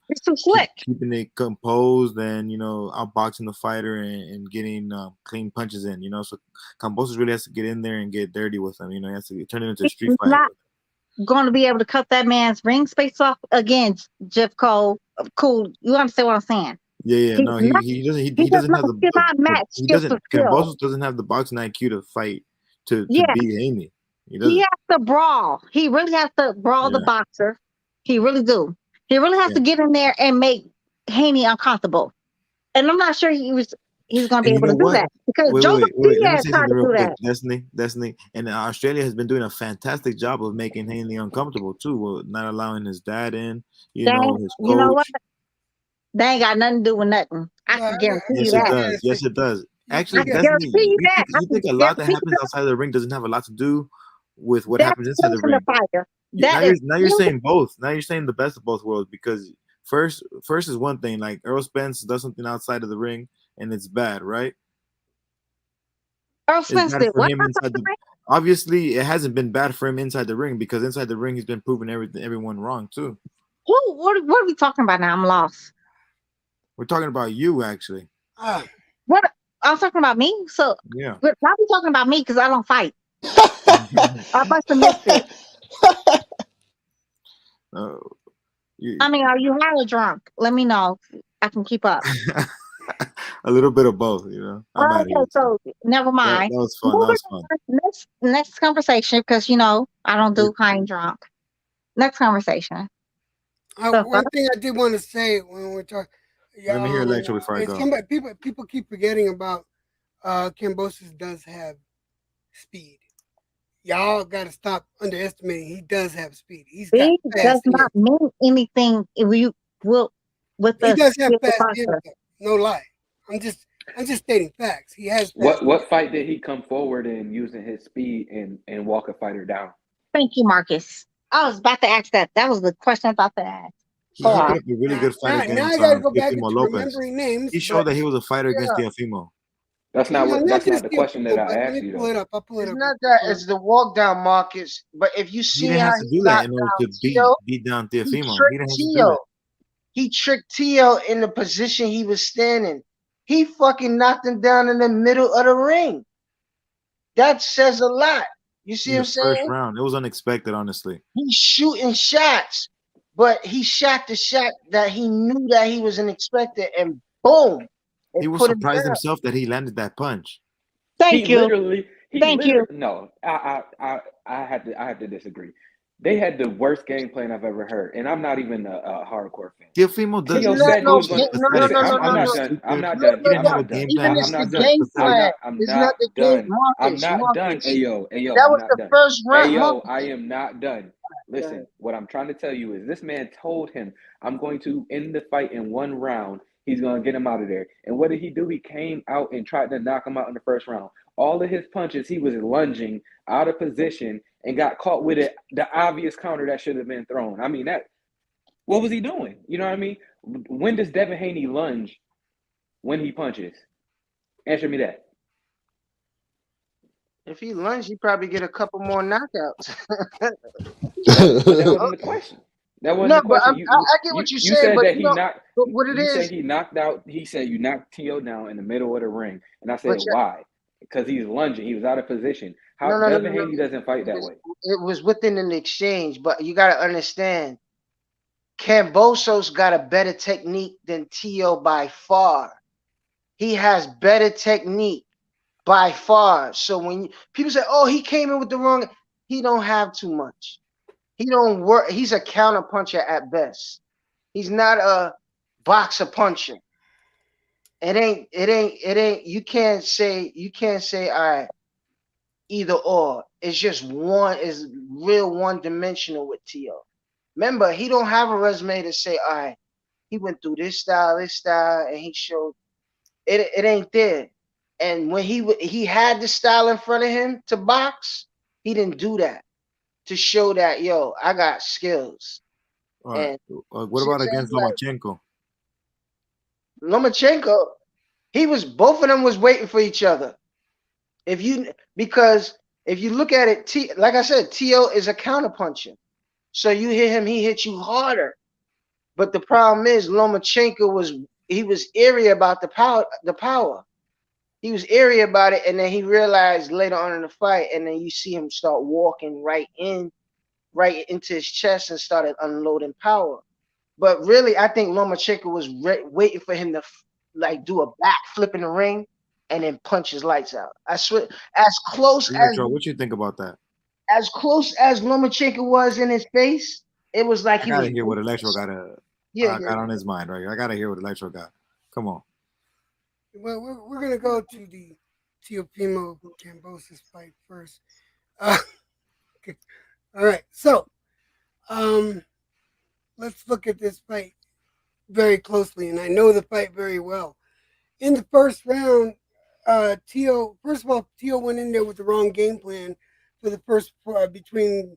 It's too slick. keeping it composed and outboxing the fighter and getting clean punches in. You know, so Kambosos really has to get in there and get dirty with him. You know, he has to turn it into a street He's fight. not going to be able to cut that man's ring space off again. Jeff Cole, cool. You understand what I'm saying? Yeah. No, he doesn't have cannot match he skill doesn't. for skill. Kambosos doesn't have the boxing IQ to fight to Yeah. beat Haney. He doesn't. He has to brawl. He really has to brawl the boxer. He really do. He really has to get in there and make Haney uncomfortable. And I'm not sure he's going to be able to do that because Joseph Wait. Let me Diaz say tried something to real do quick. that. Destiny, and Australia has been doing a fantastic job of making Haney uncomfortable too, not allowing his dad in. His coach. You know what? They ain't got nothing to do with nothing. I can guarantee you that. Yes, it does. Actually, I can Destiny, guarantee you that. you think a lot that happens outside of the ring doesn't have a lot to do with what happens inside the ring? Fighter. Now you're saying both. Now you're saying the best of both worlds because first is one thing. Like Errol Spence does something outside of the ring and it's bad, right? Errol Spence did what? Obviously, it hasn't been bad for him inside the ring because inside the ring he's been proving everyone wrong too. What are we talking about now? I'm lost. We're talking about you, actually. What? I'm talking about me. So yeah, why are we talking about me? Because I don't fight. I must have missed it. I mean, are you high or drunk? Let me know. I can keep up. A little bit of both, Okay, so never mind. That was fun. That was fun. Next conversation, because I don't do high and drunk. Next conversation. One thing I did want to say when we're talking. Let me hear Electro before I go. People keep forgetting about Kambosos does have speed. Y'all got to stop underestimating. He does have speed. He does not mean anything. If you will, with he does have fast. No lie. I'm just stating facts. He has. What fight did he come forward in using his speed and walk a fighter down? Thank you, Marcus. I was about to ask that. That was the question I was about to ask. He put up a really good fight against I gotta go back into remembering names. He showed that he was a fighter against Teofimo. That's not the question that I asked you. I'll pull it up. It's not that. It's the walk down, Marcus. But if you see how he do that in order to beat down Teofimo, he tricked Tio in the position he was standing. He fucking knocked him down in the middle of the ring. That says a lot. You see what I'm saying? First round, it was unexpected, honestly. He's shooting shots, but he shot the shot that he knew that he was unexpected, and boom. He was surprised himself that he landed that punch. Thank you. Thank you. No, I have to disagree. They had the worst game plan I've ever heard, and I'm not even a hardcore fan. Teofimo does. I'm not done. Even it's the game plan. It's not the game. I'm not done. Ayo, that was the first round. Ayo, I am not done. Listen, what I'm trying to tell you is this man told him, I'm going to end the fight in one round. He's going to get him out of there. And what did he do? He came out and tried to knock him out in the first round. All of his punches, he was lunging out of position and got caught with it, the obvious counter that should have been thrown. I mean, what was he doing? You know what I mean? When does Devin Haney lunge when he punches? Answer me that. If he lunged, he'd probably get a couple more knockouts. That wasn't the question. That wasn't the question. I get what you're saying, but what it is? You said he knocked out. He said you knocked Tio down in the middle of the ring, and I said why? Because he's lunging. He was out of position. Devin Haney doesn't fight that way. It was within an exchange, but you got to understand, Kambosos got a better technique than Tio by far. He has better technique by far. So when people say, "Oh, he came in with the wrong," he don't have too much. He don't work. He's a counter puncher at best. He's not a boxer puncher. It ain't. You can't say. All right, either or. It's just one. Is real one dimensional with Tio. Remember, he don't have a resume to say, all right, he went through this style, and he showed. It ain't there. And when he had the style in front of him to box, he didn't do that to show that, yo, I got skills. All right. What about against Lomachenko? Lomachenko, Both of them was waiting for each other. Because if you look at it, like I said, T.O. is a counterpuncher. So you hit him, he hit you harder. But the problem is Lomachenko was eerie about the power. He was eerie about it, and then he realized later on in the fight, and then you see him start walking right into his chest and started unloading power. But really, I think Lomachenko was waiting for him to like do a backflip in the ring and then punch his lights out. I swear, Electro, what you think about that? as close as Lomachenko was in his face, it was like I he was. gotta hear what Electro got on his mind, right? I gotta hear what Electro got. Come on. Well, we're gonna go to the Teofimo Kambosos fight first. Okay. All right, so let's look at this fight very closely, and I know the fight very well. In the first round, first of all, Teo went in there with the wrong game plan for the first between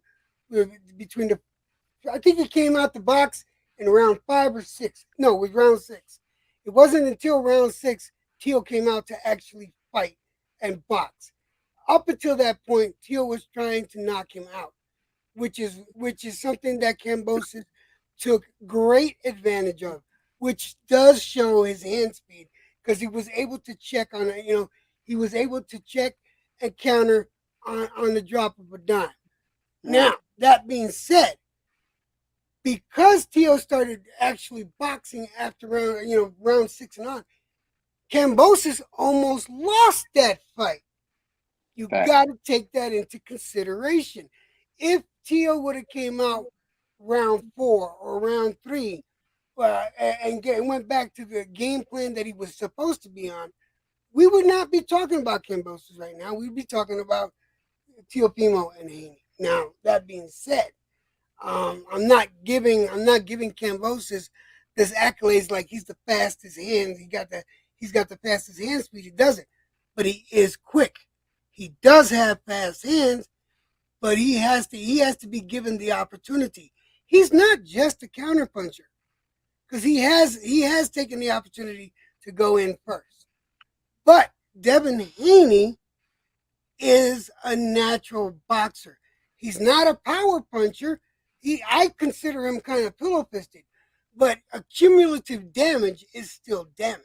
the. I think he came out the box in round 5 or 6. No, it was round 6. It wasn't until round 6 Teo came out to actually fight and box. Up until that point, Teo was trying to knock him out, which is something that Kambosos took great advantage of, which does show his hand speed because he was able to check on it. He was able to check and counter on the drop of a dime. Now, that being said, because Teo started actually boxing after round 6 and on, Kambosos almost lost that fight. You got to take that into consideration. If Teo would have came out round 4 or round 3 and went back to the game plan that he was supposed to be on, we would not be talking about Kambosos right now. We'd be talking about Teofimo and Haney. Now, that being said, I'm not giving Kambosos this accolades like he's the fastest hands. He's got the fastest hand speed. He doesn't, but he is quick. He does have fast hands, but he has to be given the opportunity. He's not just a counterpuncher because he has taken the opportunity to go in first. But Devin Haney is a natural boxer. He's not a power puncher. I consider him kind of pillow fisted, but accumulative damage is still damage.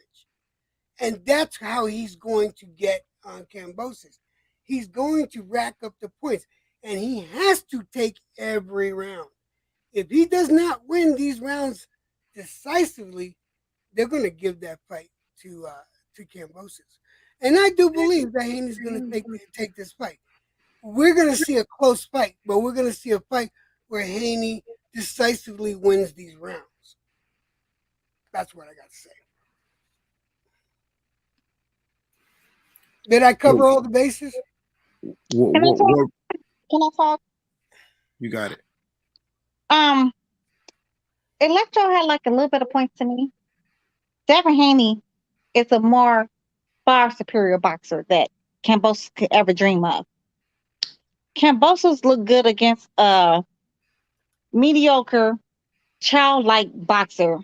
And that's how he's going to get on Kambosos. He's going to rack up the points, and he has to take every round. If he does not win these rounds decisively, they're going to give that fight to Kambosos. And I do believe that Haney's going to take this fight. We're going to see a close fight, but we're going to see a fight where Haney decisively wins these rounds. That's what I got to say. Did I cover all the bases? Can I talk? You got it. Electro had like a little bit of points to me. Devin Haney is a more far superior boxer that Kambosos could ever dream of. Kambosos looked good against a mediocre, childlike boxer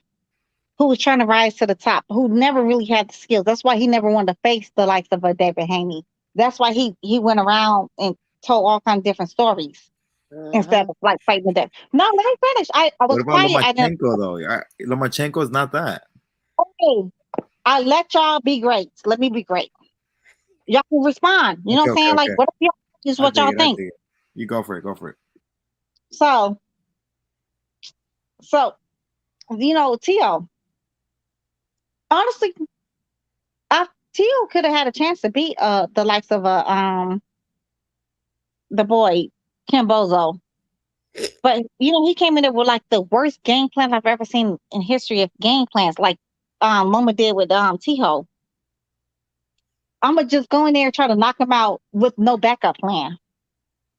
who was trying to rise to the top, who never really had the skills. That's why he never wanted to face the likes of a Devin Haney. That's why he went around and told all kinds of different stories instead of like fighting the death. No, let me finish. I was quiet. What about Lomachenko though? Lomachenko is not that. Okay, I let y'all be great. Let me be great. Y'all can respond. You know what I'm saying? Like, what is what y'all think? You go for it. Go for it. So Teo. Honestly, Teo could have had a chance to beat the likes of the boy Kambosos. But he came in there with like the worst game plan I've ever seen in history of game plans, like Loma did with Teo. I'ma just go in there and try to knock him out with no backup plan.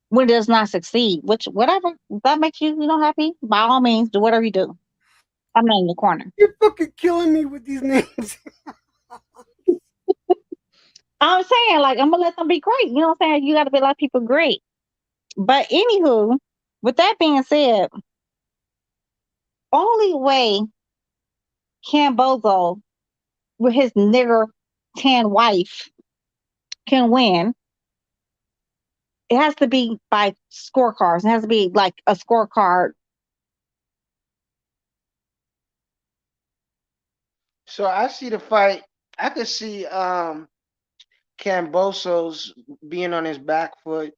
When it does not succeed, which whatever if that makes you happy, by all means, do whatever you do. I'm not in the corner. You're fucking killing me with these names. I'm saying, like, I'm gonna let them be great. You know what I'm saying? You got to be let people great. But anywho, with that being said, only way Kambosos with his nigger tan wife can win, it has to be by scorecards. It has to be like a scorecard. So I see the fight. I could see Kambosos being on his back foot,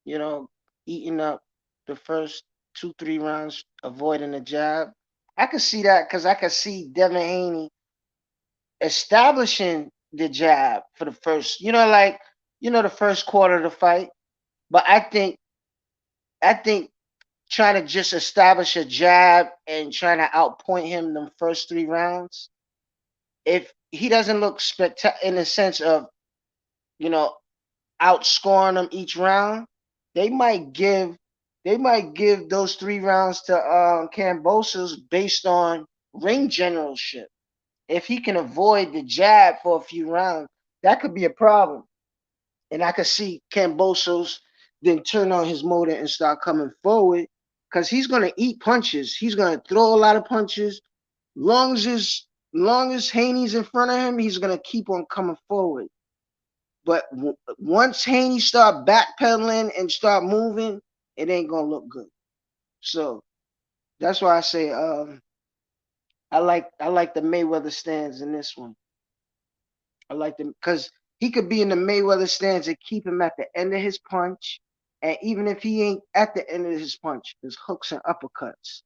you know, eating up the first 2-3 rounds, avoiding the jab. I could see that because I could see Devin Haney establishing the jab for the first, the first quarter of the fight. But I think trying to just establish a jab and trying to outpoint him the first 3 rounds, if he doesn't look in the sense of, you know, outscoring them each round, they might give those 3 rounds to Kambosos based on ring generalship. If he can avoid the jab for a few rounds, that could be a problem. And I could see Kambosos then turn on his motor and start coming forward because he's gonna eat punches. He's gonna throw a lot of punches. Long as Haney's in front of him, he's gonna keep on coming forward. But once Haney start backpedaling and start moving, it ain't gonna look good. So that's why I say I like the Mayweather stands in this one. I like them because he could be in the Mayweather stance and keep him at the end of his punch. And even if he ain't at the end of his punch, his hooks and uppercuts.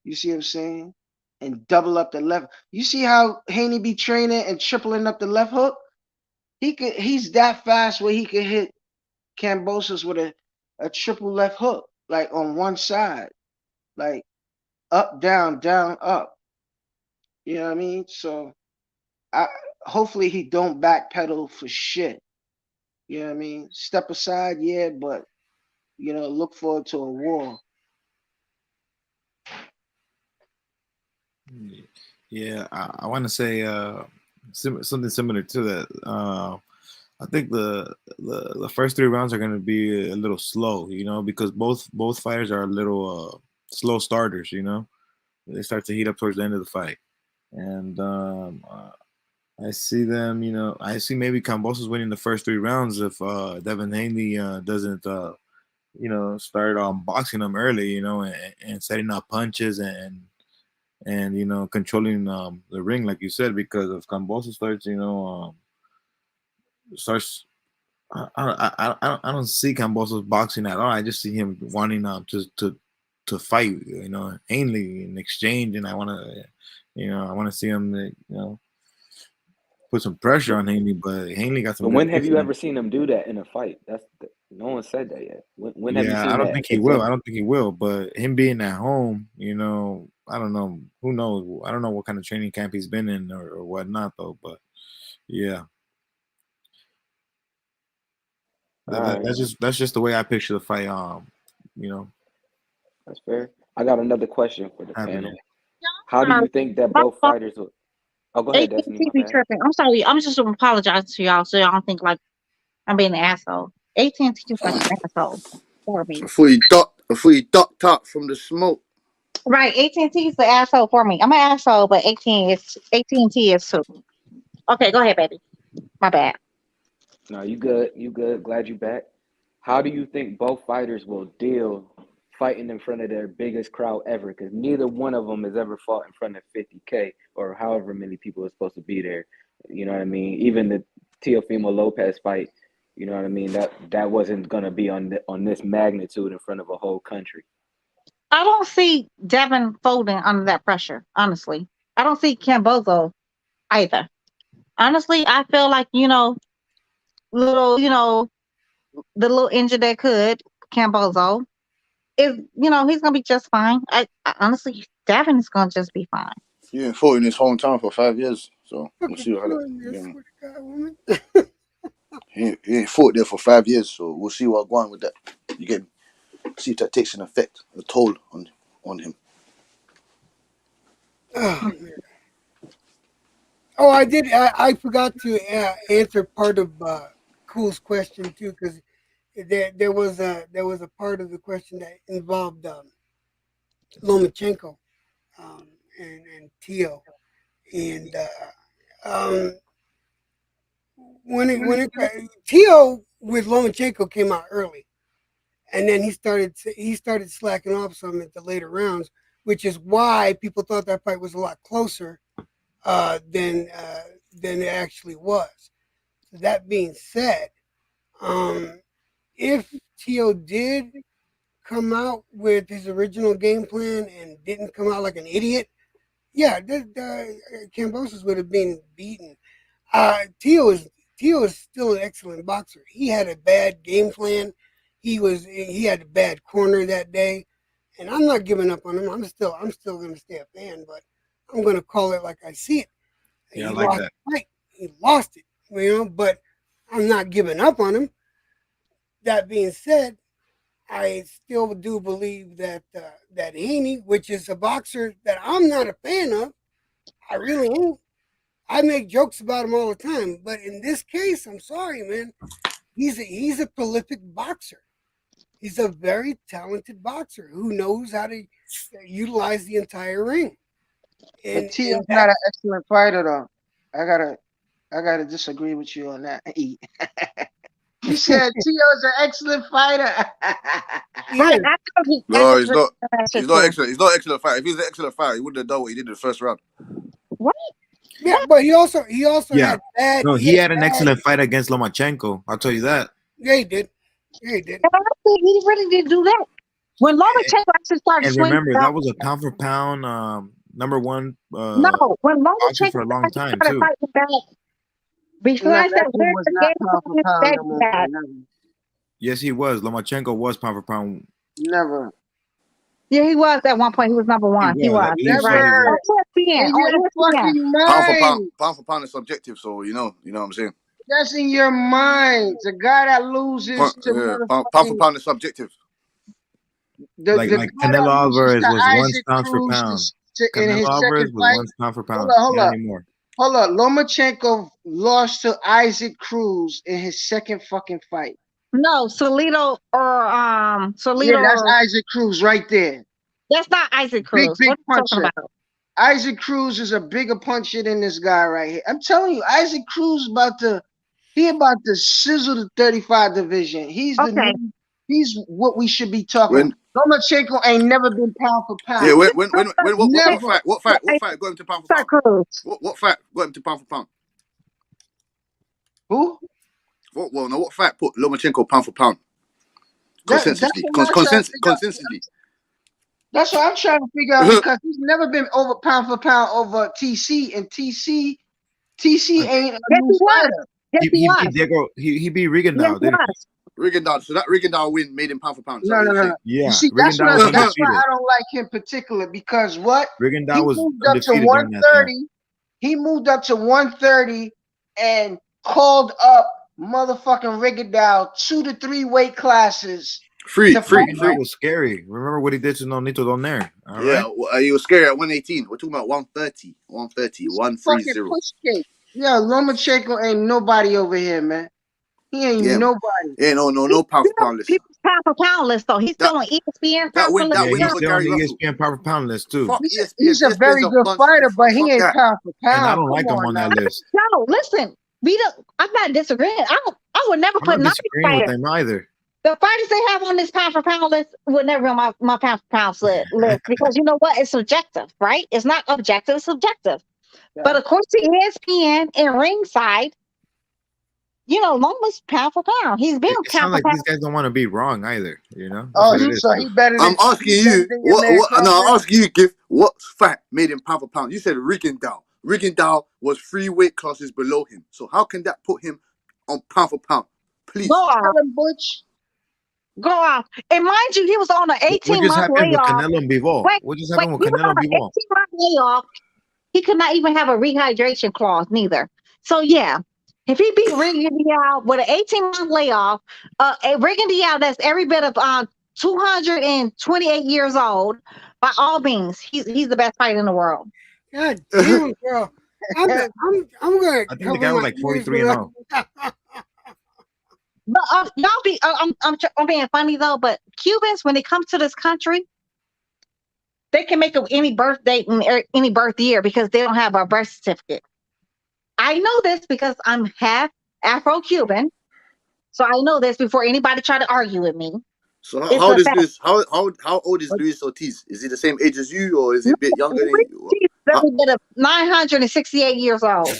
You see what I'm saying? And double up the left. You see how Haney be training and tripling up the left hook? He's that fast where he could hit Kambosos with a triple left hook, like on one side. Like up, down, down, up. You know what I mean? So I hopefully he don't backpedal for shit. You know what I mean? Step aside, yeah, but look forward to a war. Yeah, I want to say something similar to that. I think the first 3 rounds are going to be a little slow, because both fighters are a little slow starters. They start to heat up towards the end of the fight, and I see them. I see maybe Kambosos winning the first 3 rounds if Devin Haney doesn't start boxing them early, and setting up punches and controlling the ring, like you said, because if Kambosos starts, I don't see Kambosos boxing at all. I just see him wanting to fight, Haney in exchange, and I want to see him, put some pressure on Haney, but Haney got some. But Good when have you defense. ever seen him do that in a fight? No one said that yet. When have you Yeah, seen I don't that think he will. I example? don't think he will. But him being at home, I don't know. Who knows? I don't know what kind of training camp he's been in or whatnot, though. But yeah, All right, that's just the way I picture the fight. that's fair. I got another question for the Happening. panel. How do you think that both fighters will? Oh, go ahead, Destiny. AT&T My be bad. tripping. I'm sorry. I'm just gonna apologize to y'all so y'all don't think like I'm being an asshole. AT&T is like an asshole for me. Before you ducked out from the smoke. Right, AT&T is the asshole for me. I'm an asshole, but AT&T is too. Okay, go ahead, baby. My bad. No, you good. You good. Glad you back. How do you think both fighters will deal fighting in front of their biggest crowd ever? Because neither one of them has ever fought in front of 50K or however many people are supposed to be there. You know what I mean? Even the Teofimo Lopez fight, you know what I mean? That wasn't gonna be on this magnitude in front of a whole country. I don't see Devin folding under that pressure. Honestly, I don't see Cambozo either. Honestly, I feel like little the little injury that could Cambozo is he's gonna be just fine. I honestly Devin is gonna just be fine. He ain't fought in his hometown for 5 years, so we'll see how that. He ain't fought there for 5 years, so we'll see what going with that. You get me? See if that takes an effect, a toll on him. Oh, man. Oh, I did. I forgot to answer part of Cool's question too, because there was a part of the question that involved Lomachenko and Tio, and um, Tio with Lomachenko came out early, and then he started slacking off some at the later rounds, which is why people thought that fight was a lot closer than it actually was. So that being said, if Tio did come out with his original game plan and didn't come out like an idiot, yeah, Kambosos would have been beaten. Tio is still an excellent boxer. He had a bad game plan. He had a bad corner that day, and I'm not giving up on him. I'm still going to stay a fan, but I'm going to call it like I see it. Yeah, He I like lost that. the fight. He lost it, but I'm not giving up on him. That being said, I still do believe that that Haney, which is a boxer that I'm not a fan of, I really ain't. I make jokes about him all the time, but in this case, I'm sorry, man. He's a prolific boxer. He's a very talented boxer who knows how to utilize the entire ring. But Tio's not an excellent fighter, though. I gotta disagree with you on that. You said Tio's an excellent fighter. Right. I told you. No, he's not. He's not excellent. He's not an excellent fighter. If he was an excellent fighter, he wouldn't have done what he did in the first round. What? Yeah, but he also Yeah. had bad. No, he had an excellent fight against Lomachenko. I'll tell you that. Yeah, he did. Yeah, he did. He really did do that. When Lomachenko actually started And swinging, remember, that was a pound for pound number one no, when boxer Lomachenko for a long actually time started too. fighting back, besides that weird game was bad. Yes, he was. Lomachenko was pound for pound. Never. Yeah, he was at one point. He was number one. He was. I believe so, he Never. was. In your fucking mind. Pound for pound is subjective, so you know what I'm saying. That's in your mind. The guy that loses to Pound for motherfucking pound is subjective. Like guy Canelo that loses Alvarez to was once Isaac pound for Cruz pound. in Canelo his Alvarez second was fight. once pound for pound. Hold Not up. anymore. Hold up. Lomachenko lost to Isaac Cruz in his second fucking fight. No, Solito or Solito. Yeah, that's Isaac Cruz right there. That's not Isaac Cruz. Big What are you talking puncher. about? Isaac Cruz is a bigger puncher than this guy right here. I'm telling you, Isaac Cruz about to sizzle the 35 division. He's he's what we should be talking. Lomachenko ain't never been pound for pound. Yeah, what fight got him to pound for pound? What fight got him to pound for pound? Who? What fight put Lomachenko pound for pound? Consistently. That's what I'm trying to figure out because he's never been over pound for pound over TC, and TC ain't a new fighter. He beat Rigondeaux. Rigondeaux. So that Rigondeaux win made him pound for pound. No. Yeah, You see, that's why I don't like him particular because what? Rigondeaux was moved up to undefeated during that 130. He moved up to 130 and called up motherfucking Rigondeaux 2 to 3 weight classes. That was scary. Remember what he did to Nonito Donaire. He was scary at 118. We're talking about 130. 130. Yeah, Lomachenko ain't nobody over here, man. He ain't nobody. Yeah, no pound for pound list. People's pound for pound list though. He's still on ESPN. He's still on the ESPN pound for pound list too. He's a very good fighter, but he ain't pound for pound. And I don't like him on that list. No, listen, I'm not disagreeing. I would never put nothing with them either. The fighters they have on this pound for pound list would never be on my pound for pound list because you know what? It's subjective, right? It's not objective, it's subjective. Yeah. But according to ESPN and Ringside, Loma's pound for pound. He's been pound for pound. Like these guys don't want to be wrong either, so he better than I'm asking you. I'm asking you, Gift. What fight made him pound for pound? You said Rigondeaux. Rigondeaux was 3 weight classes below him. So how can that put him on pound for pound? Please. Go off. Butch. Go off. And mind you, he was on an 18-month layoff. What just happened with Canelo and Bivol? 18-month layoff. He could not even have a rehydration clause, neither. So, yeah. If he beat Rigondeaux with an 18-month layoff, Rigondeaux that's every bit of 228 years old, by all means, he's the best fighter in the world. God damn, girl. I'm gonna. I think the guy was like 43-0. But y'all be, I'm being funny though. But Cubans, when they come to this country, they can make up any birth date and any birth year because they don't have a birth certificate. I know this because I'm half Afro-Cuban. So I know this before anybody try to argue with me. So It's how old a is fact. Luis? How old is Luis Ortiz? Is he the same age as you, or is he a bit younger than you? He's every bit of 968 years old.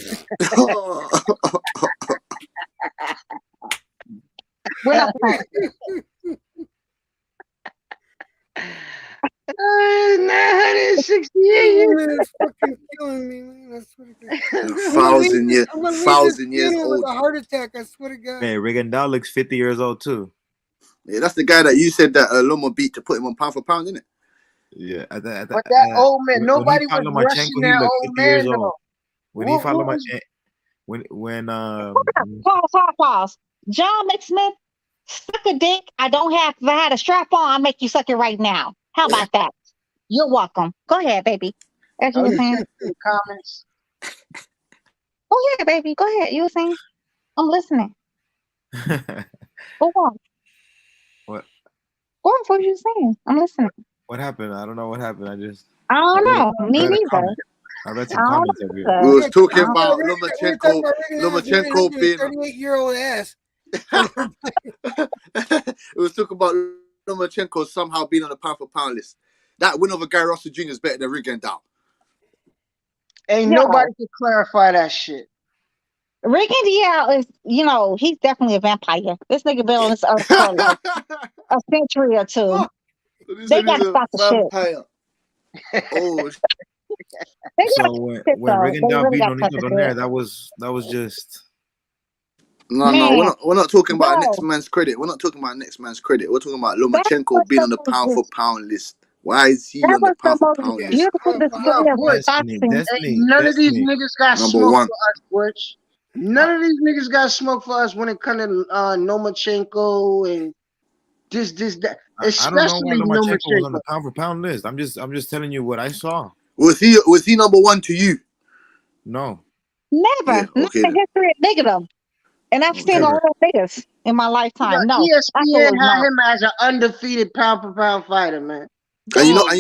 We're not playing. 968 years. It's fucking killing me, man. I swear to God. 1,000 years, I'm gonna leave this 1,000 years funeral old. with a heart attack. I swear to God. Hey, Rigondeaux looks 50 years old too. Yeah, that's the guy that you said that Loma beat to put him on pound for pound, isn't it? Yeah, But that old man, when he nobody fought was Lomachenko, rushing he that looked old 50 years man old. though. When he What fought was when Pause. John McSmith, suck a dick. I don't have. If I had a strap on, I'll make you suck it right now. How about that? You're welcome. Go ahead, baby. As you Oh, were you saying. said in the comments. Go ahead, baby. Go ahead. You were saying. I'm listening. Go on. what Go on. What you saying? I'm listening. what happened? I don't know what happened. I don't know. Me read a neither. comment. I read some I don't comments over here. We know. was talking I about We were talking about Lomachenko being. 38-year-old ass. We was talking about Lomachenko somehow being on the pound for pound list. That win over Gary Russell Jr. is better than Rigondeaux. Ain't No. nobody can clarify that shit. Rick Indiana is, he's definitely a vampire. This nigga been on this earth for like a century or two. They got to stop the shit. Oh, They So got when shit though. They Rigondeaux really beat got to stop Nonito the Donaire, shit. that was just no, Man, we're not talking about next no. man's credit. We're not talking about next man's credit. We're talking about That was Lomachenko being the on the pound for most, pound list. Why is he that on the was the pound for most pound list? beautiful Yo, display of Butch, Destiny. ain't none of these niggas got Number smoke one. for us, Butch. None of these niggas got smoke for us when it comes to Lomachenko and that. I don't know why Especially Lomachenko was on Lomachenko. the pound for pound list. I'm just telling you what I saw. Was he number one to you? No. never, Yeah, not okay in then. the history of nigga. And I've seen Okay. all the niggas in my lifetime. No, ESPN absolutely had not. him as an undefeated pound for pound fighter, man. And you Dog. know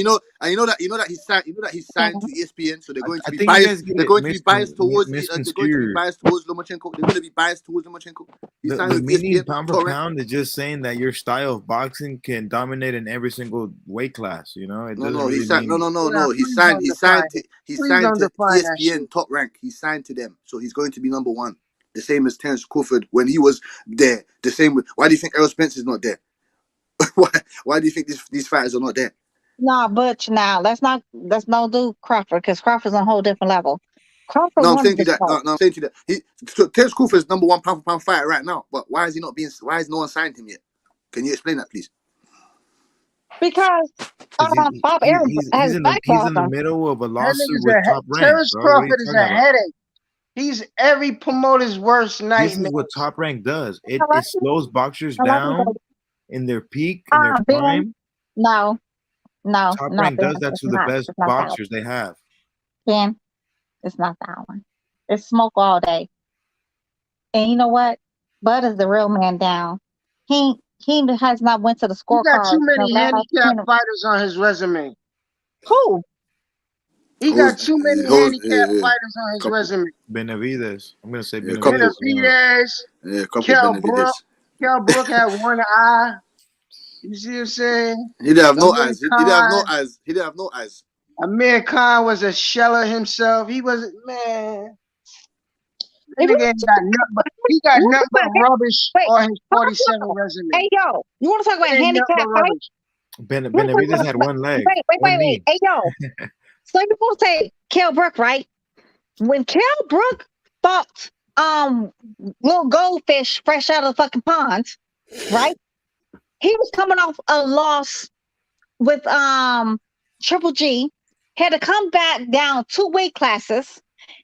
that he's signed to ESPN, so they're going to I be think you biased. guys get They're it going to be biased towards misconstrued. Lomachenko. They're going to be biased towards Lomachenko. He's The signed with meaning ESPN. pound for pound is just saying that your style of boxing can dominate in every single weight class. It doesn't really He signed. mean. No. He Please signed. don't He define signed. it. He Please signed don't to define that shit. ESPN Top Rank. He signed to them, so he's going to be number one. The same as Terence Crawford when he was there. The same with. Why do you think Errol Spence is not there? Why do you think these fighters are not there? Nah, Butch. Now let's not do Crawford because Crawford's on a whole different level. Crawford No, I'm wanted saying to this you that. fight I'm saying to you that. Terence Crawford is number one pound for pound fighter right now. But why is he not being? Why is no one signed him yet? Can you explain that, please? because Bob Arum has He's in blackballed the him. middle of a That lawsuit nigga's with Top Rank, Terence bro. What are you Crawford is talking a about? headache. He's every promoter's worst This nightmare. is what Top Rank does. I It love you. slows boxers I love you, down baby. in their peak, in their Ben. prime. No, Top Rank Ben. does that It's to the not. best It's not that one. boxers they have. Ben, it's not that one. It's smoke all day. And you know what? Bud is the real man down. He has not went to the He got scorecard too in the many last handicapped fighters on his resume. Who? He got too many handicapped fighters on his resume. Benavides. I'm gonna say Yeah, Benavides. Benavides, Kell Brook. Kell Brook had one eye. You see what I'm saying? He didn't have no Amir eyes. He didn't have no Khan. eyes. He didn't have no eyes. Amir Khan was a shell of himself. He was man. He got nothing but rubbish on his 47 resume. Hey yo, you want to talk about Ain't nothing but handicap fight? rubbish. Benavides had one leg. Wait. Hey yo, so you supposed to say Kell Brook, right? When Kell Brook fought little goldfish fresh out of the fucking pond, right? He was coming off a loss with Triple G, had to come back down 2 weight classes.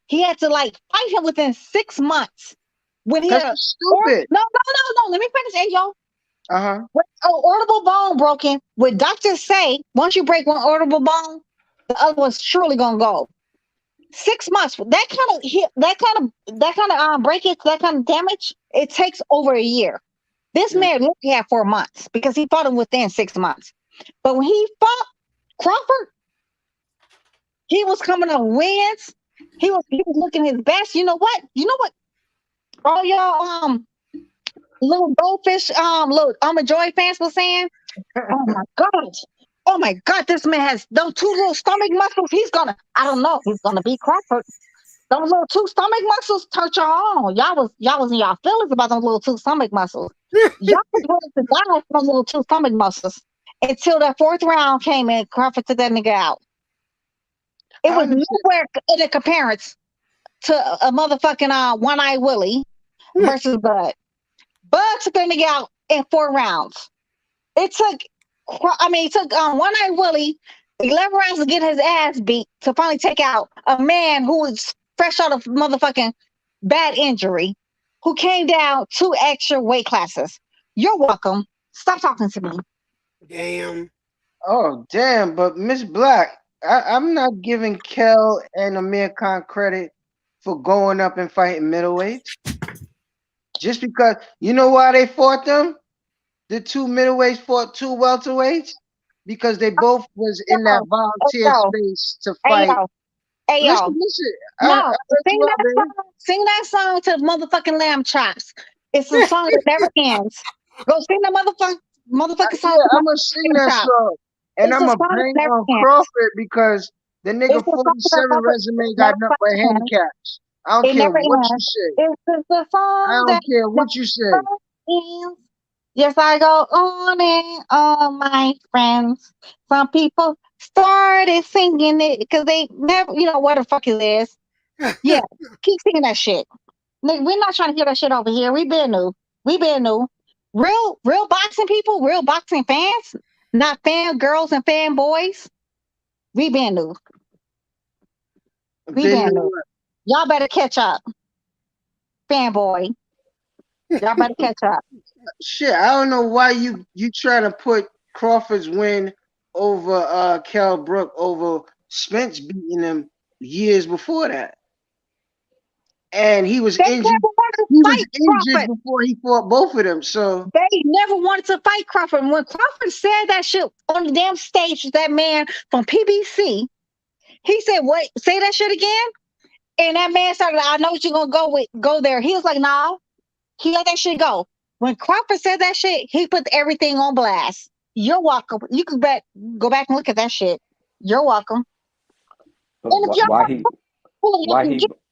He had to fight him within 6 months. When he had stupid. No. Let me finish, hey yo. Uh-huh. Audible bone broken. What doctors say, once you break one audible bone, the other one's surely gonna go. 6 months. That kind of breakage, that kind of damage, it takes over a year. This man literally had 4 months because he fought him within 6 months. But when he fought Crawford, he was coming on wins. He was looking his best. You know what? all y'all little goldfish little Joy fans were saying, oh my god. Oh my God, this man has those two little stomach muscles. I don't know, he's gonna be Crawford. Those little two stomach muscles touch y'all on. Y'all was in y'all feelings about those little two stomach muscles. Y'all was willing to die from those little two stomach muscles until that fourth round came in. Crawford took that nigga out. It was nowhere in a comparison to a motherfucking One Eye Willie versus Bud. Bud took that nigga out in 4 rounds. It took One Eye Willie 11 rounds to get his ass beat to finally take out a man who was fresh out of motherfucking bad injury, who came down 2 extra weight classes. You're welcome. Stop talking to me. Damn. Oh, damn. But Miss Black, I'm not giving Kel and Amir Khan credit for going up and fighting middleweights. Just because, you know why they fought them? The 2 middleweights fought 2 welterweights? Because they both was in that volunteer space to fight. Hey, listen. No, sing that song to motherfucking lamb chops. It's a song that never ends. Go sing that motherfucking song. Yeah, I'm gonna sing that song, and I'm gonna bang on Crawford because the nigga 47 resume got nothing but handicaps. I don't care what you say. It's the song I don't care what you say. Yes, I go on and on, my friends. Some people started singing it because they never, what the fuck it is. Yeah, keep singing that shit. Nigga, we're not trying to hear that shit over here. We been new. Real boxing people, real boxing fans, not fan girls and fan boys. We been new. Y'all better catch up. Fanboy. Y'all better catch up. Shit, I don't know why you trying to put Crawford's win over Kell Brook over Spence beating him years before that. And he was injured. He was injured before he fought both of them. So they never wanted to fight Crawford. When Crawford said that shit on the damn stage, that man from PBC, he said, "What? Say that shit again." And that man started, "I know what you're gonna go there." He was like, "No." He let that shit go. When Crawford said that shit, he put everything on blast. You're welcome. You can go back and look at that shit. You're welcome.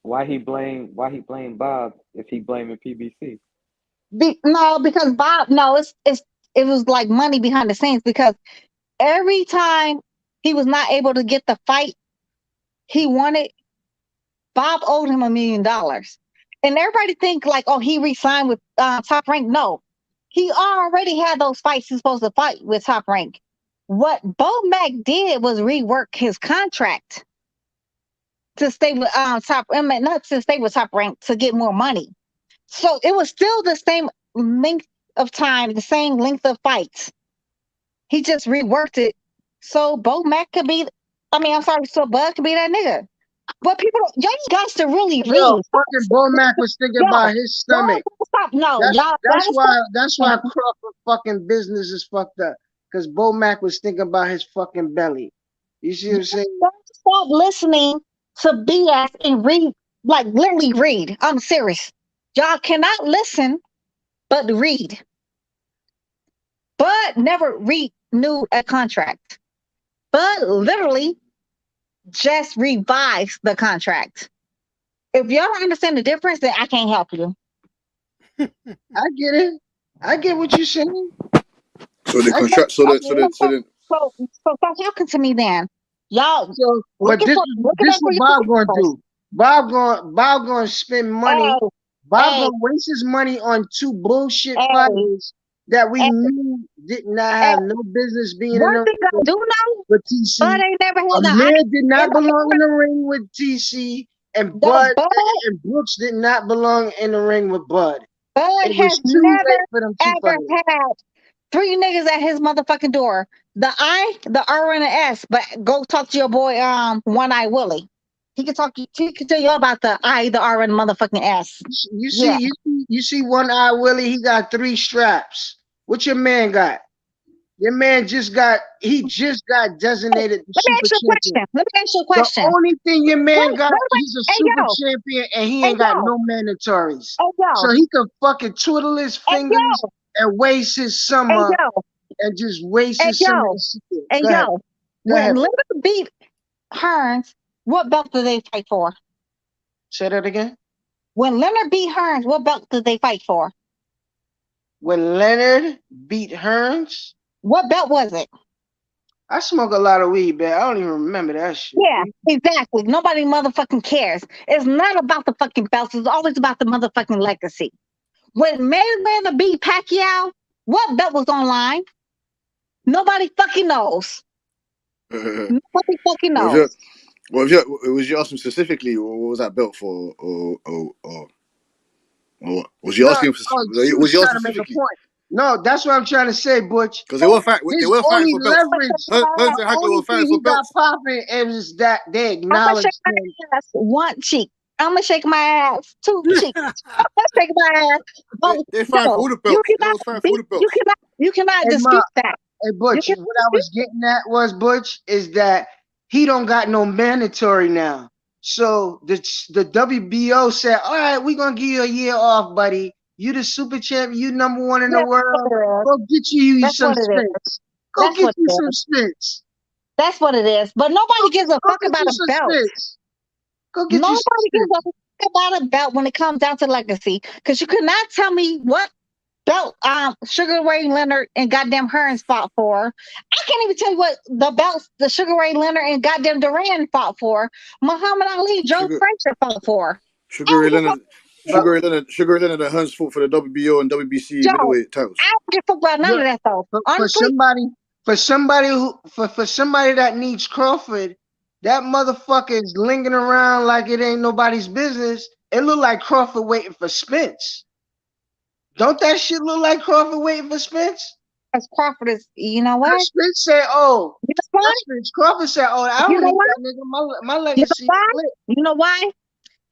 Why he blame Bob if he blaming PBC? Because Bob, it was like money behind the scenes, because every time he was not able to get the fight he wanted, Bob owed him $1 million. And everybody think like, oh, he re-signed with Top Rank. No, he already had those fights he's supposed to fight with Top Rank. What Bo Mac did was rework his contract to stay with not to stay with Top Rank, to get more money. So it was still the same length of time, the same length of fights. He just reworked it so Bo Mac could be. So Bud could be that nigga. But people, y'all guys to really read. Yo, fucking Bo Mac was thinking about his stomach. That's why Crawford fucking business is fucked up. Because Bo Mac was thinking about his fucking belly. You see what I'm saying? Don't stop listening to BS and read, like literally read. I'm serious. Y'all cannot listen, but read. Bud never renewed a contract. Bud literally just revised the contract. If y'all don't understand the difference, then I can't help you. I get it. I get what you're saying. So the contract, so stop talking to me then. Y'all, but this what Bob gonna do. Bob gonna spend money. Bob gonna waste his money on 2 bullshit fighters that we knew did not have no business being in the ring with TC. Amir did not belong in the ring with TC, and Bud and Brooks did not belong in the ring with Bud. Bud has never ever had 3 niggas at his motherfucking door. The I, the R, and the S. But go talk to your boy, One Eye Willie. He can tell you about the I, the R, and the motherfucking S. You see One Eye Willie, he got 3 straps. What your man got? Your man just got designated the Let me super ask you a champion. question. Let me ask you a The question. only thing your man got, Wait. he's a Hey super yo. champion and he Hey ain't got yo. no mandatories. Hey So yo. he can fucking twiddle his Hey fingers yo. and waste his Hey summer yo. and just waste Hey his summer. yo. Hey Go ahead. yo. Go When ahead. Leonard beat Hearns, what belt did they fight for? Say that again. When Leonard beat Hearns, what belt did they fight for? When Leonard beat Hearns, what belt was it? I smoke a lot of weed, man. I don't even remember that shit. Yeah, exactly. Nobody motherfucking cares. It's not about the fucking belts. It's always about the motherfucking legacy. When Mayweather beat Pacquiao, what belt was online? Nobody fucking knows. Nobody fucking Well, if knows. you was you asking specifically, what was that belt for, or was you No, asking? she Was was you trying asking to make a specifically? point. No, that's what I'm trying to say, Butch. Because they were fighting. They His were fighting only for belts. leverage, Hearns the and Hagler only were fighting thing for he got belts. popping is that they I'm gonna shake acknowledged my him. ass one cheek. I'm gonna shake my ass two cheeks. I'm gonna shake my ass. They fighting for No, all the you belts. They was fighting for all the belts. you cannot Hey, Ma, dispute that. hey, You Butch, cannot what I dispute was getting at was, Butch, is that he don't got no mandatory now. So the WBO said, all right, we're going to give you a year off, buddy. You the super champ. You number one in the yeah, that's world. what it is. Go get you That's some what it is. spins. Go That's get what you it some is. spins. That's what it is. But nobody gives a Go fuck get about you a some belt. spins. Go get you some Nobody gives a spins. fuck about a belt when it comes down to legacy. Because you could not tell me what belt Sugar Ray Leonard and goddamn Hearns fought for. I can't even tell you what the belts the Sugar Ray Leonard and goddamn Duran fought for. Muhammad Ali, Joe Sugar, Frazier fought for. I Sugar don't Ray give a Leonard, Sugar Ray Leonard and Hearns fought for the WBO and WBC Joe. middleweight titles. I don't give a fuck about none Look, of that though. for Honestly, somebody that needs Crawford, that motherfucker is lingering around like it ain't nobody's business. It look like Crawford waiting for Spence. Don't that shit look like Crawford waiting for Spence? as Crawford is, you know what? Spence said, "Oh, You know why? Spence." Crawford said, "Oh, I You don't know need why? that nigga. My You know legacy is why? lit." You know why?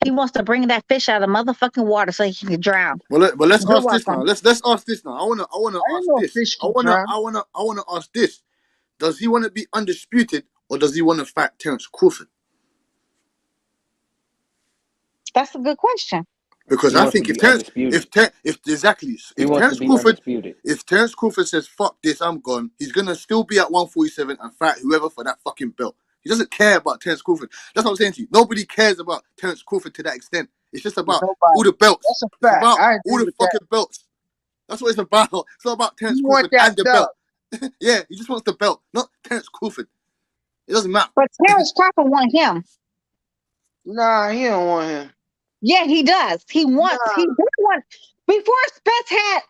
He wants to bring that fish out of motherfucking water so he can drown. But let's You're ask this now. welcome. Let's ask this now. I wanna I ain't ask no this. fish can drown. I wanna ask this. Does he want to be undisputed or does he want to fight Terence Crawford? That's a good question. Because He I wants to think be undisputed. He if wants to Terence be Crawford undisputed. says fuck this, I'm gone, he's gonna still be at 147 and fight whoever for that fucking belt. He doesn't care about Terence Crawford. That's what I'm saying to you. Nobody cares about Terence Crawford to that extent. It's just about all Nobody. the belts. That's a It's fact. about I all agree the with that. fucking belts. That's what it's about. It's not about Terence You want Crawford that and the belt? belt. Yeah, he just wants the belt, not Terence Crawford. It doesn't matter. But Terrence Crawford want him. Nah, he don't want him. Yeah, he does. He Nah, does want, before Spence had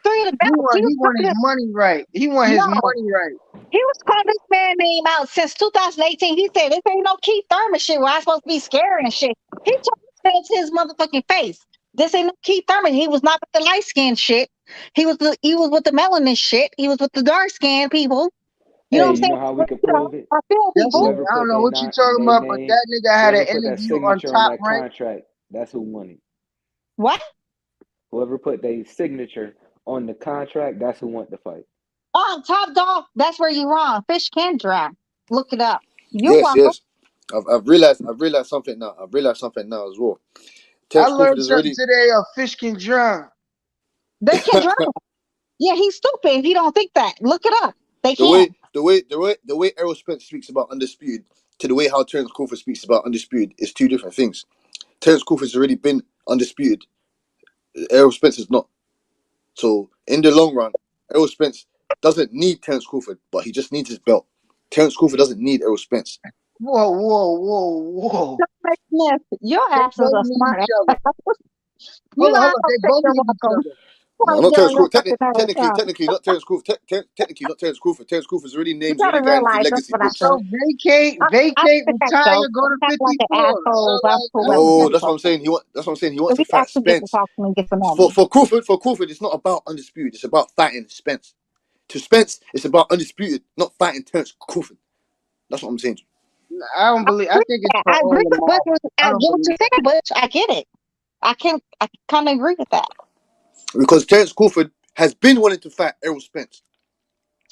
three of the belts, he was he want his calling, money right. He want his no, money right. he was calling this man name out since 2018. He said, this ain't no Keith Thurman shit where I'm supposed to be scared and shit. He told Spence his motherfucking face. This ain't no Keith Thurman. He was not with the light skin shit. He was with the melanin shit. He was with the dark skin people. You know Hey, what I'm you saying? know how we could You know, prove it? I feel That's people. it. Whoever I don't put know what you talking they about, but name, that nigga had an whoever put that interview on signature on Top that Rank. contract, that's who won it. What? Whoever put their signature on the contract, that's who won the fight. Oh, Top Dog, that's where you're wrong. Fish can drown. Look it up. You're Yes, welcome. yes. I've realized something now. I've realized something now as well. I Terence Crawford learned is something already today. A fish can drown. They can drown. Yeah, he's stupid if you don't think that. Look it up. They the can. way Errol Spence speaks about undisputed to the way how Terence Crawford speaks about undisputed is two different things. Terence Crawford's already been undisputed. Errol Spence is not. So in the long run, Errol Spence doesn't need Terence Crawford, but he just needs his belt. Terence Crawford doesn't need Errol Spence. Whoa. Smith, your They ass is both a need smart each ass. other. You know, Hold I on. don't They think both you're need each welcome. other. No, Sorry, not girl, Terence your Crawford. fucking ass. Technically, not Terence Crawford. Technically, not Terence Crawford. Terence Crawford's already You name's gotta already going into the realize that's legacy what I books. said. So vacate, I think that retire, joke. go I'm to kind of like an 54. So asshole. That's like cool. that's Let me No, tell you that's what I'm something. saying. That's what I'm saying. He wants If to you fight actually get to Spence. talk to me, get to know For me. for Crawford, it's not about undisputed. It's about fighting Spence. To Spence, it's about undisputed, not fighting Terence Crawford. That's what I'm saying. I don't I believe. I agree think with it's that. for I all agree the with what marbles. I I don't get what believe you're saying, Butch. I get it. I kind of agree with that. Because Terence Crawford has been wanting to fight Errol Spence.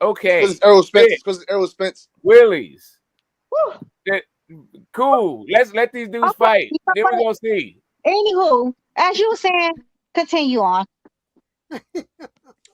Okay. Because it's Errol Spence. It's because it's Errol Spence. Willies. Cool. Let's let these dudes fight. You know Then we're what? gonna see. Anywho, as you were saying, continue on.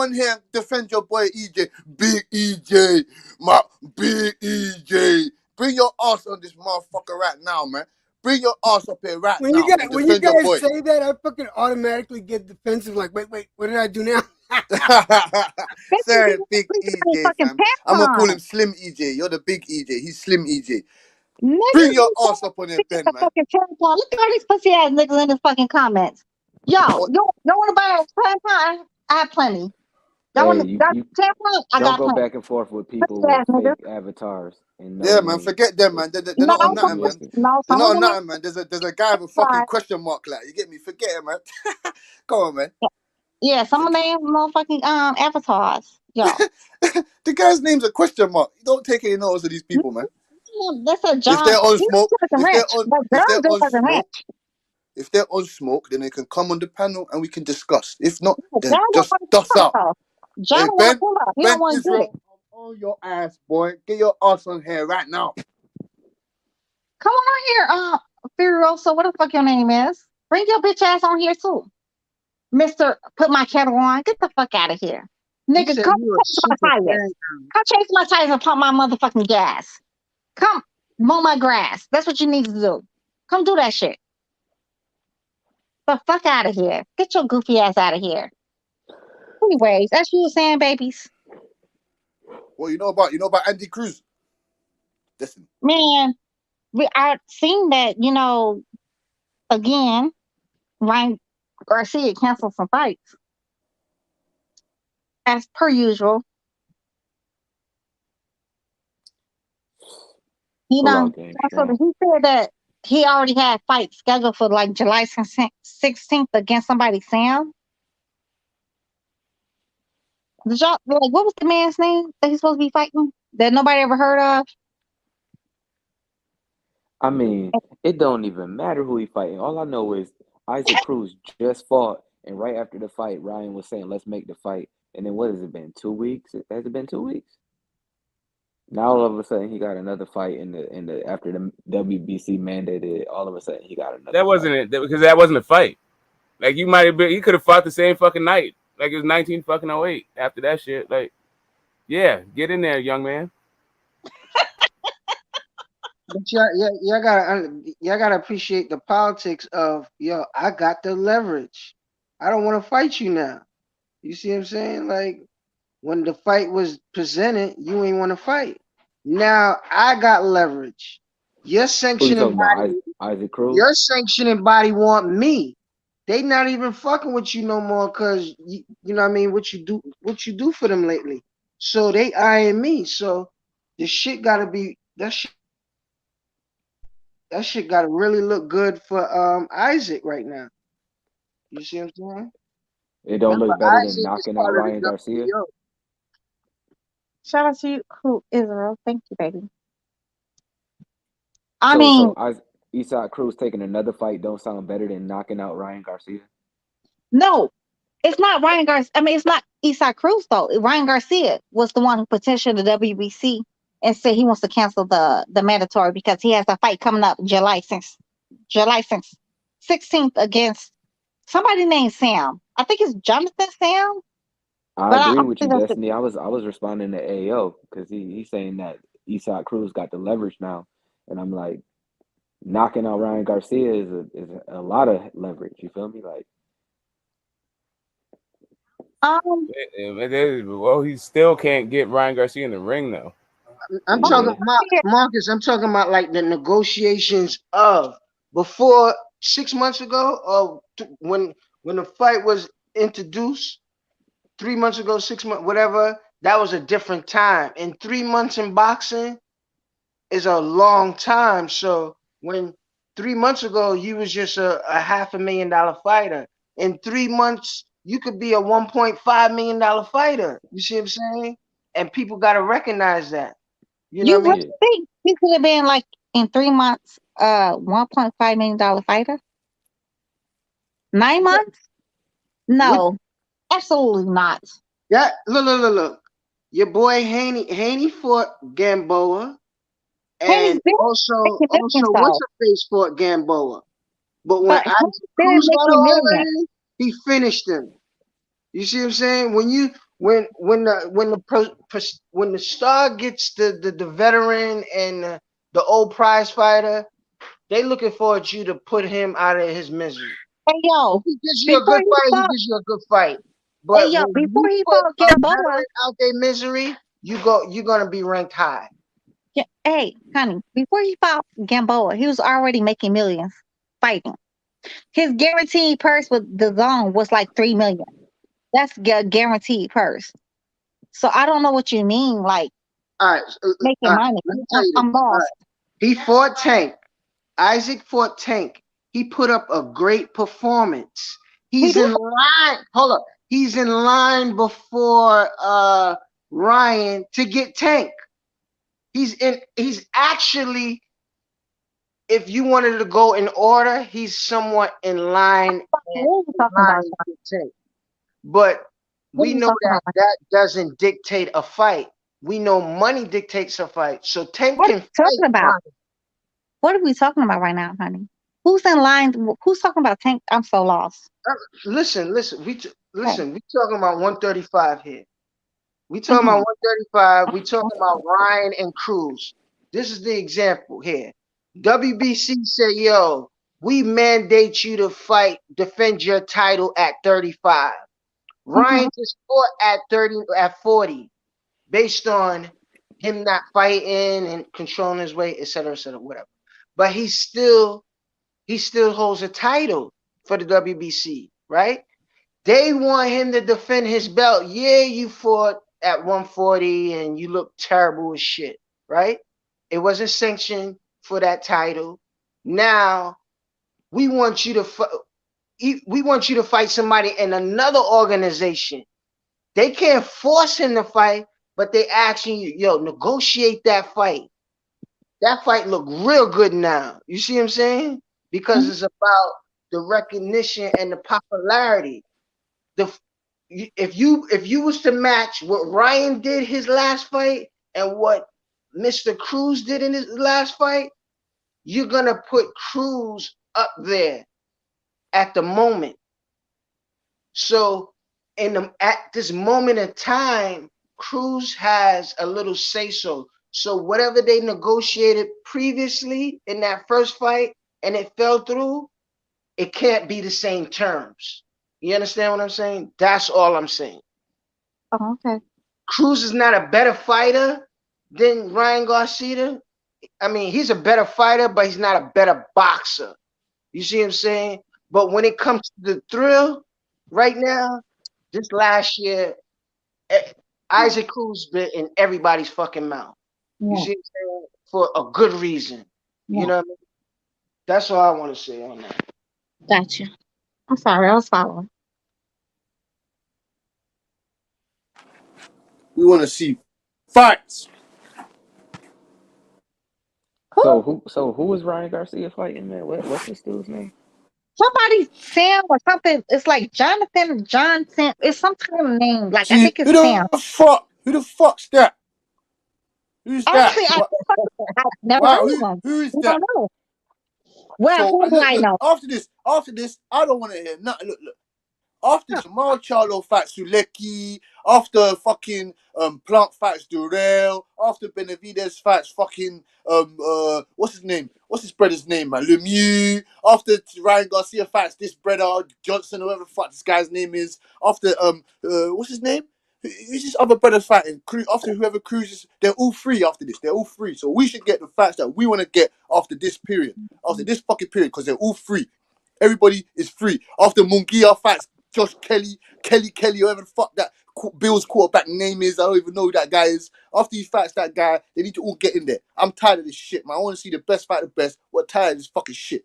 on here and defend your boy EJ. Big EJ. My big EJ. Bring your ass on this motherfucker right now, man. Bring your ass up here right When now you and when you defend your guys boy. say that, I fucking automatically get defensive. Like, wait, what did I do now? Sorry, big EJ, fam. I'm gonna call him Slim EJ. You're the big EJ. He's Slim EJ. Bring your ass up on your Ben, man. Fucking tampon. Look at all these pussy ass niggas in the fucking comments. Yo, you want to buy a tampon? I have plenty. Y'all Hey, want to got you tampon? I don't got go plenty. back and forth with people Pussy with ass niggas. fake avatars and no Yeah, man. names. Forget them, man. They're No, not on some nothing, of man. Listen, no, They're some not of on them nothing, man. There's a guy with a fucking are. question mark, like you get me. Forget it, man. Come on, man. Yeah, some of them motherfucking avatars. Yo, The guy's name's a question mark. You don't take any notice of these people, man. that's a If John. they're on He's smoke, just if they're rich, on, but if girl they're on just as smoke, rich. if they're on smoke, then they can come on the panel and we can discuss. If not, John then don't just want to dust come out. up. John Hey, don't want to Ben, come up. He don't Ben want to get it. Israel, I'm on your ass, boy. Get your ass on here right now. Come on here, Furioso. What the fuck your name is? Bring your bitch ass on here too, Mister. Put my kettle on. Get the fuck out of here, He nigga. said Come you a chase my super tires. fan. Come chase my tires and pump my motherfucking gas. Come mow my grass. That's what you need to do. Come do that shit. The fuck out of here. Get your goofy ass out of here. Anyways, that's what you were saying, babies. Well, you know about Andy Cruz. Listen, Man, I've seen that, again, Ryan Garcia canceled some fights as per usual. You know, pullout game so strong. he said that he already had fights scheduled for like July 16th against somebody, Sam. Did y'all, like, what was the man's name that he's supposed to be fighting that nobody ever heard of? I mean, it don't even matter who he fighting. All I know is Isaac Cruz just fought, and right after the fight, Ryan was saying, "Let's make the fight." And then what has it been? 2 weeks? Has it been 2 weeks? Now all of a sudden he got another fight in the after the WBC mandated. All of a sudden he got another That wasn't fight. it because that wasn't a fight. Like you might have been, you could have fought the same fucking night. Like it was 19 fucking 08 after that shit. Like, yeah, get in there, young man. But y'all gotta appreciate the politics of yo. I got the leverage. I don't want to fight you now. You see what I'm saying? Like when the fight was presented, you ain't want to fight. Now I got leverage. Your Who you sanctioning talking about? body, Isaac Cruz? your sanctioning body want me. They not even fucking with you no more because you know what I mean. What you do for them lately. So they eyeing me. So the shit gotta be that shit gotta really look good for Isaac right now. You see what I'm saying? It don't Remember, look better than Isaac is knocking out part of Ryan the Garcia. WBO. Shout out to you, who Israel. Thank you, baby. I So mean, so Isaac Cruz taking another fight don't sound better than knocking out Ryan Garcia. no, it's not Ryan Garcia. I mean, it's not Isaac Cruz though. Ryan Garcia was the one who petitioned the WBC and said he wants to cancel the mandatory because he has a fight coming up July 16th against somebody named Sam. I think it's Jonathan Sam, I but agree I with you, think that's Destiny. I was responding to AO because he's saying that Isaac Cruz got the leverage now, and I'm like, knocking out Ryan Garcia is a lot of leverage. You feel me? Like, um. Well, he still can't get Ryan Garcia in the ring though. I'm talking yeah, about Marcus. I'm talking about like the negotiations of before 6 months ago, or when the fight was introduced 3 months ago, 6 months, whatever. That was a different time. And 3 months in boxing is a long time. So when 3 months ago you was just a $500,000 fighter, in 3 months you could be a $1.5 million fighter. You see what I'm saying? And people gotta recognize that. You know You what I mean? really yeah. think he could have been like in 3 months, $1.5 million fighter? 9 months? What No, absolutely not. that look. Your boy Haney fought Gamboa, Haney's and been also making millions what's though, her face fought Gamboa. But when but Isaac Haney's been Cruz got making all over millions. him, he finished him. You see what I'm saying? When the star gets the veteran and the old prize fighter, they looking forward you to put him out of his misery. Hey yo, He gives you a before good he fight, he fought, gives you a good fight. hey But yo, when before you he put fought a Gamboa, veteran out their misery, you're gonna be ranked high. hey, honey, before he fought Gamboa, he was already making millions fighting. His guaranteed purse with the zone was like 3 million. That's guaranteed purse. So I don't know what you mean, like All right, making money. let me tell you I'm this. All right. lost. He fought Tank. Isaac fought Tank. He put up a great performance. He He's did. in line. Hold up. He's in line before Ryan to get Tank. He's actually, if you wanted to go in order, he's somewhat in line and What are you in talking about? line to get Tank. But What are we you know talking that about? that doesn't dictate a fight. We know money dictates a fight. So Tank What are can you talking fight about? Ryan. What are we talking about right now, honey? Who's in line? Who's talking about Tank? I'm so lost. Listen. Okay. We talking about 135 here. We talking Mm-hmm. about 135. We talking about Ryan and Cruz. This is the example here. WBC said, "Yo, we mandate you to fight, defend your title at 35." Mm-hmm. Ryan just fought at 30, at 40, based on him not fighting and controlling his weight, et cetera, whatever. But he still holds a title for the WBC, right? They want him to defend his belt. Yeah, you fought at 140 and you look terrible as shit, right? It wasn't sanctioned for that title. Now we want you to fight somebody in another organization. They can't force him to fight, but they asking you, yo, negotiate that fight. That fight look real good now. You see what I'm saying? Because it's about the recognition and the popularity. The if you was to match what Ryan did his last fight and what Mr. Cruz did in his last fight, you're gonna put Cruz up there at the moment. So at this moment in time, Cruz has a little say so. So whatever they negotiated previously in that first fight and it fell through, it can't be the same terms. You understand what I'm saying? That's all I'm saying. Oh, okay. Cruz is not a better fighter than Ryan Garcia. I mean, he's a better fighter, but he's not a better boxer. You see what I'm saying? But when it comes to the thrill, right now, this last year, Isaac Cruz been in everybody's fucking mouth. You Yeah. see what I'm saying? For a good reason. You Yeah. know what I mean? That's all I want to say on that. Gotcha. I'm sorry. I was following. We want to see fights. Who? So who is Ryan Garcia fighting, man? What's this dude's name? Somebody Sam or something. It's like Jonathan or John Sam. It's some kind of name. Like I See think it's Sam. who the fuck's that? Who's that? Honestly, I never Wow, heard of him. who is I that? don't know. Well, So who do I look, know? after this, I don't want to hear nothing. Look. After Jamal Charlo fights Sulecki, after fucking Plant fights Durrell, after Benavidez fights fucking what's his name? What's his brother's name, man? Lemieux. After Ryan Garcia fights this brother Johnson, whoever the fuck this guy's name is. After what's his name? Who's this other brother fighting? After whoever cruises, they're all free after this. They're all free. So we should get the fights that we want to get after this period, after this fucking period, because they're all free. Everybody is free. After Munguia fights Josh Kelly, whoever the fuck that Bills quarterback name is, I don't even know who that guy is. After he fights that guy, they need to all get in there. I'm tired of this shit, man. I want to see the best fight the best. We're tired of this fucking shit.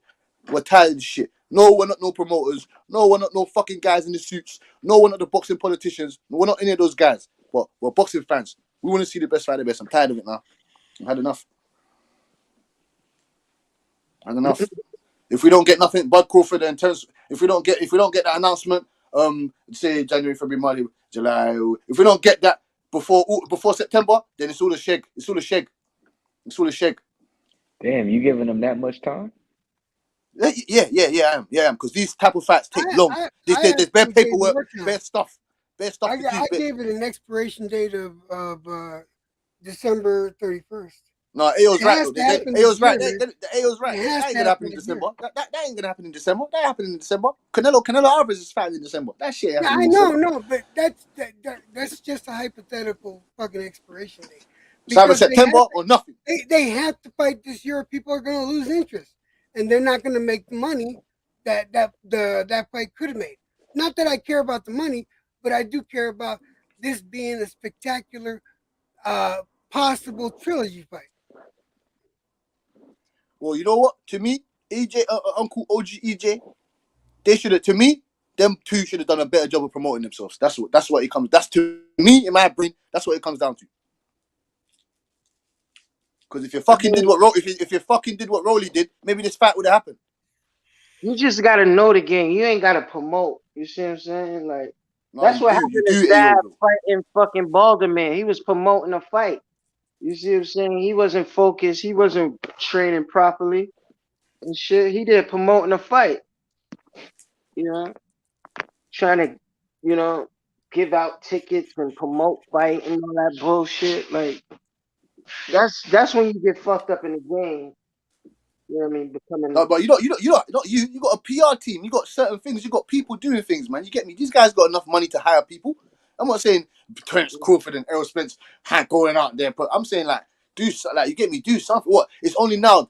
We're tired of this shit. No, we're not no promoters. No, we're not no fucking guys in the suits. No, we're not the boxing politicians. We're not any of those guys. But we're boxing fans. We want to see the best fight the best. I'm tired of it now. I've had enough. Had enough. If we don't get nothing, Bud Crawford and Terence, if we don't get that announcement, say January, February, March, July, if we don't get that before September, then it's all a sheg. It's all a sheg. It's all a sheg. Damn, you giving them that much time? Yeah, I am. Because these type of fights take long. There's bare actually gave paperwork, more time. bare stuff to do. I gave it an expiration date of December 31st. No, AO's It right has though. to happen AO's this right. year, man. The AO's right. It That has ain't to gonna happen happen in this year. December. That ain't gonna happen in December. That happened in December. Canelo Alvarez is fighting in December. That shit Yeah, happened I in know, December. no, but that's just a hypothetical fucking expiration date It's either because September or nothing. they have to fight this year. People are going to lose interest, and they're not going to make the money that fight could have made. Not that I care about the money, but I do care about this being a spectacular, possible trilogy fight. Well, you know what? To me, EJ, Uncle OG EJ, they should have. To me, them two should have done a better job of promoting themselves. That's what it comes. That's to me in my brain. That's what it comes down to. Because if you fucking did what if you fucking did what Rolly did, maybe this fight would have happened. You just gotta know the game. You ain't gotta promote. You see what I'm saying? Like No, that's what you happened to do, Zab AO though. fighting fucking Balderman. He was promoting a fight. You see what I'm saying? He wasn't focused. He wasn't training properly and shit. He did promoting a fight. You know, trying to, you know, give out tickets and promote fight and all that bullshit. Like that's when you get fucked up in the game. You know what I mean? No, Becoming but you got a PR team. You got certain things. You got people doing things, man. You get me? These guys got enough money to hire people. I'm not saying Terence Crawford and Errol Spence going out there, but I'm saying like you get me? Do something. What? It's only now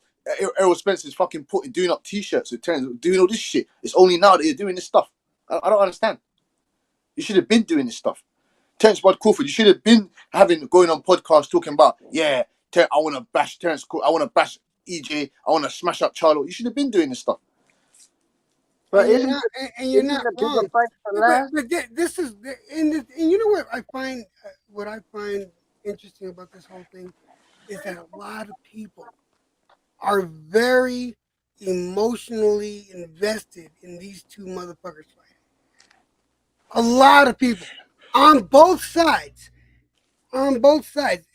Errol Spence is fucking doing up T-shirts with Terence, doing all this shit. It's only now that you're doing this stuff. I don't understand. You should have been doing this stuff. Terence Crawford, you should have been going on podcasts talking about, I want to bash Terence Crawford, I want to bash EJ, I want to smash up Charlo. You should have been doing this stuff. But You're not, and you're not the bigger wrong. fight for last? But this is, and you know what I find, interesting about this whole thing is that a lot of people are very emotionally invested in these two motherfuckers fighting. A lot of people on both sides. On both sides,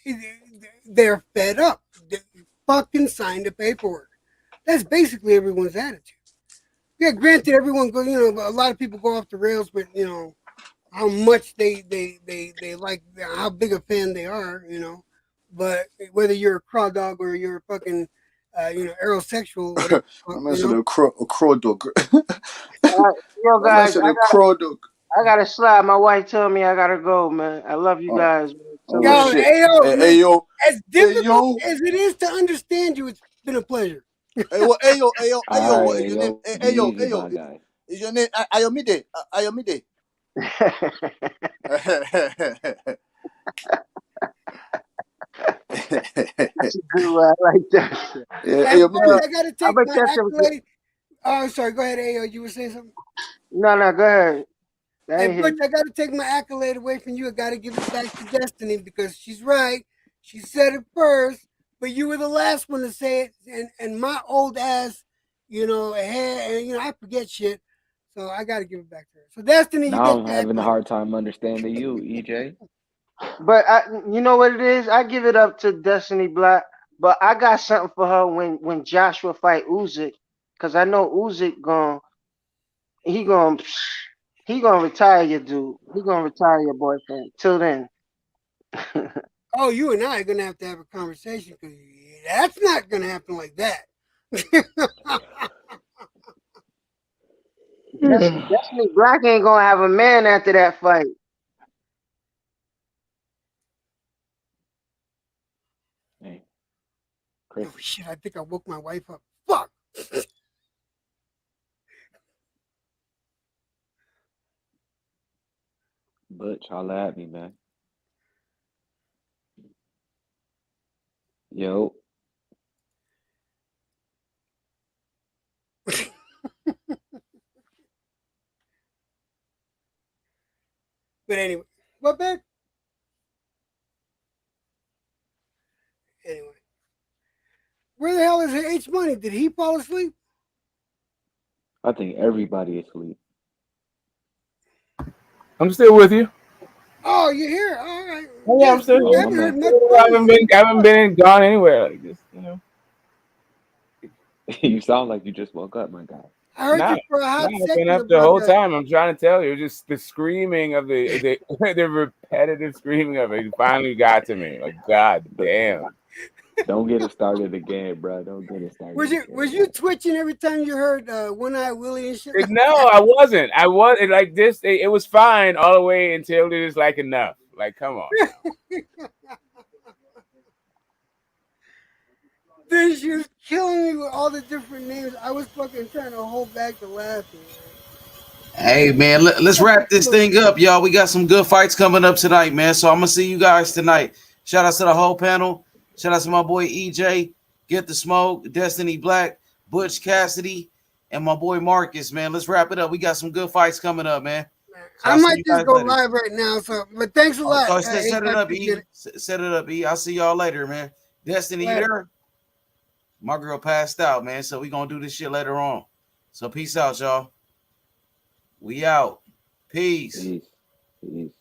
they're fed up. They fucking signed the paperwork. That's basically everyone's attitude. Yeah, granted, everyone go. You know, a lot of people go off the rails, but you know how much they like how big a fan they are. You know, but whether you're a craw dog or you're a fucking aerosexual, whatever. I mentioned a crow dog. Yo, I guys, mentioned a crow dog. I gotta slide. My wife told me I gotta go, man. I love you guys. Yo, Shit. man, yo, as difficult as it is to understand you, it's been a pleasure. what is your name? Easy, my guy. Is your name Ayomide? Ayomide. That's a good one. I like that. Hey, I gotta take my accolade. Oh, sorry. Go ahead, Ayo. You were saying something? No, go ahead. Hey, Butch, I gotta take my accolade away from you. I gotta give it back to Destiny because she's right. She said it first, but you were the last one to say it, and my old ass, I forget shit, so I gotta give it back to her. So Destiny, you Now get I'm the having a accolade. hard time understanding you, EJ. But you know what it is? I give it up to Destiny Black. But I got something for her when Joshua fight Usyk, because I know Usyk he gonna retire your dude. He gonna retire your boyfriend. Till then. Oh, you and I are gonna have to have a conversation because that's not gonna happen like that. Destiny Black ain't gonna have a man after that fight. Hey, Chris. Oh shit! I think I woke my wife up. Fuck. Butch, holla at me, man. Yo. But anyway, what back? Anyway, where the hell is H Money? Did he fall asleep? I think everybody is asleep. I'm still with you. Oh, you're here. All right. Oh, yeah, I'm still I here. haven't heard much I haven't been gone anywhere like this, you know. You sound like you just woke up, my guy. I heard you for a hot I've been second up the about whole that. time. I'm trying to tell you, just the screaming of the the repetitive screaming of it finally got to me. Like, God damn. Don't get it started again, bro. Don't get it started again. Was you twitching every time you heard One Eye Willie and shit? No, I wasn't. I was like this. It was fine all the way until it was like enough. Like, come on. Then she was killing me with all the different names. I was fucking trying to hold back the laughing. Hey man, let's wrap this thing up, y'all. We got some good fights coming up tonight, man. So I'm gonna see you guys tonight. Shout out to the whole panel. Shout out to my boy EJ, Get the Smoke, Destiny Black, Butch Cassidy, and my boy Marcus, man. Let's wrap it up. We got some good fights coming up, man. So I might just go live right now. So, but thanks a lot. So set it up, E. Set it up, E. I'll see y'all later, man. Destiny, you there? My girl passed out, man. So we gonna do this shit later on. So peace out, y'all. We out. Peace. Peace.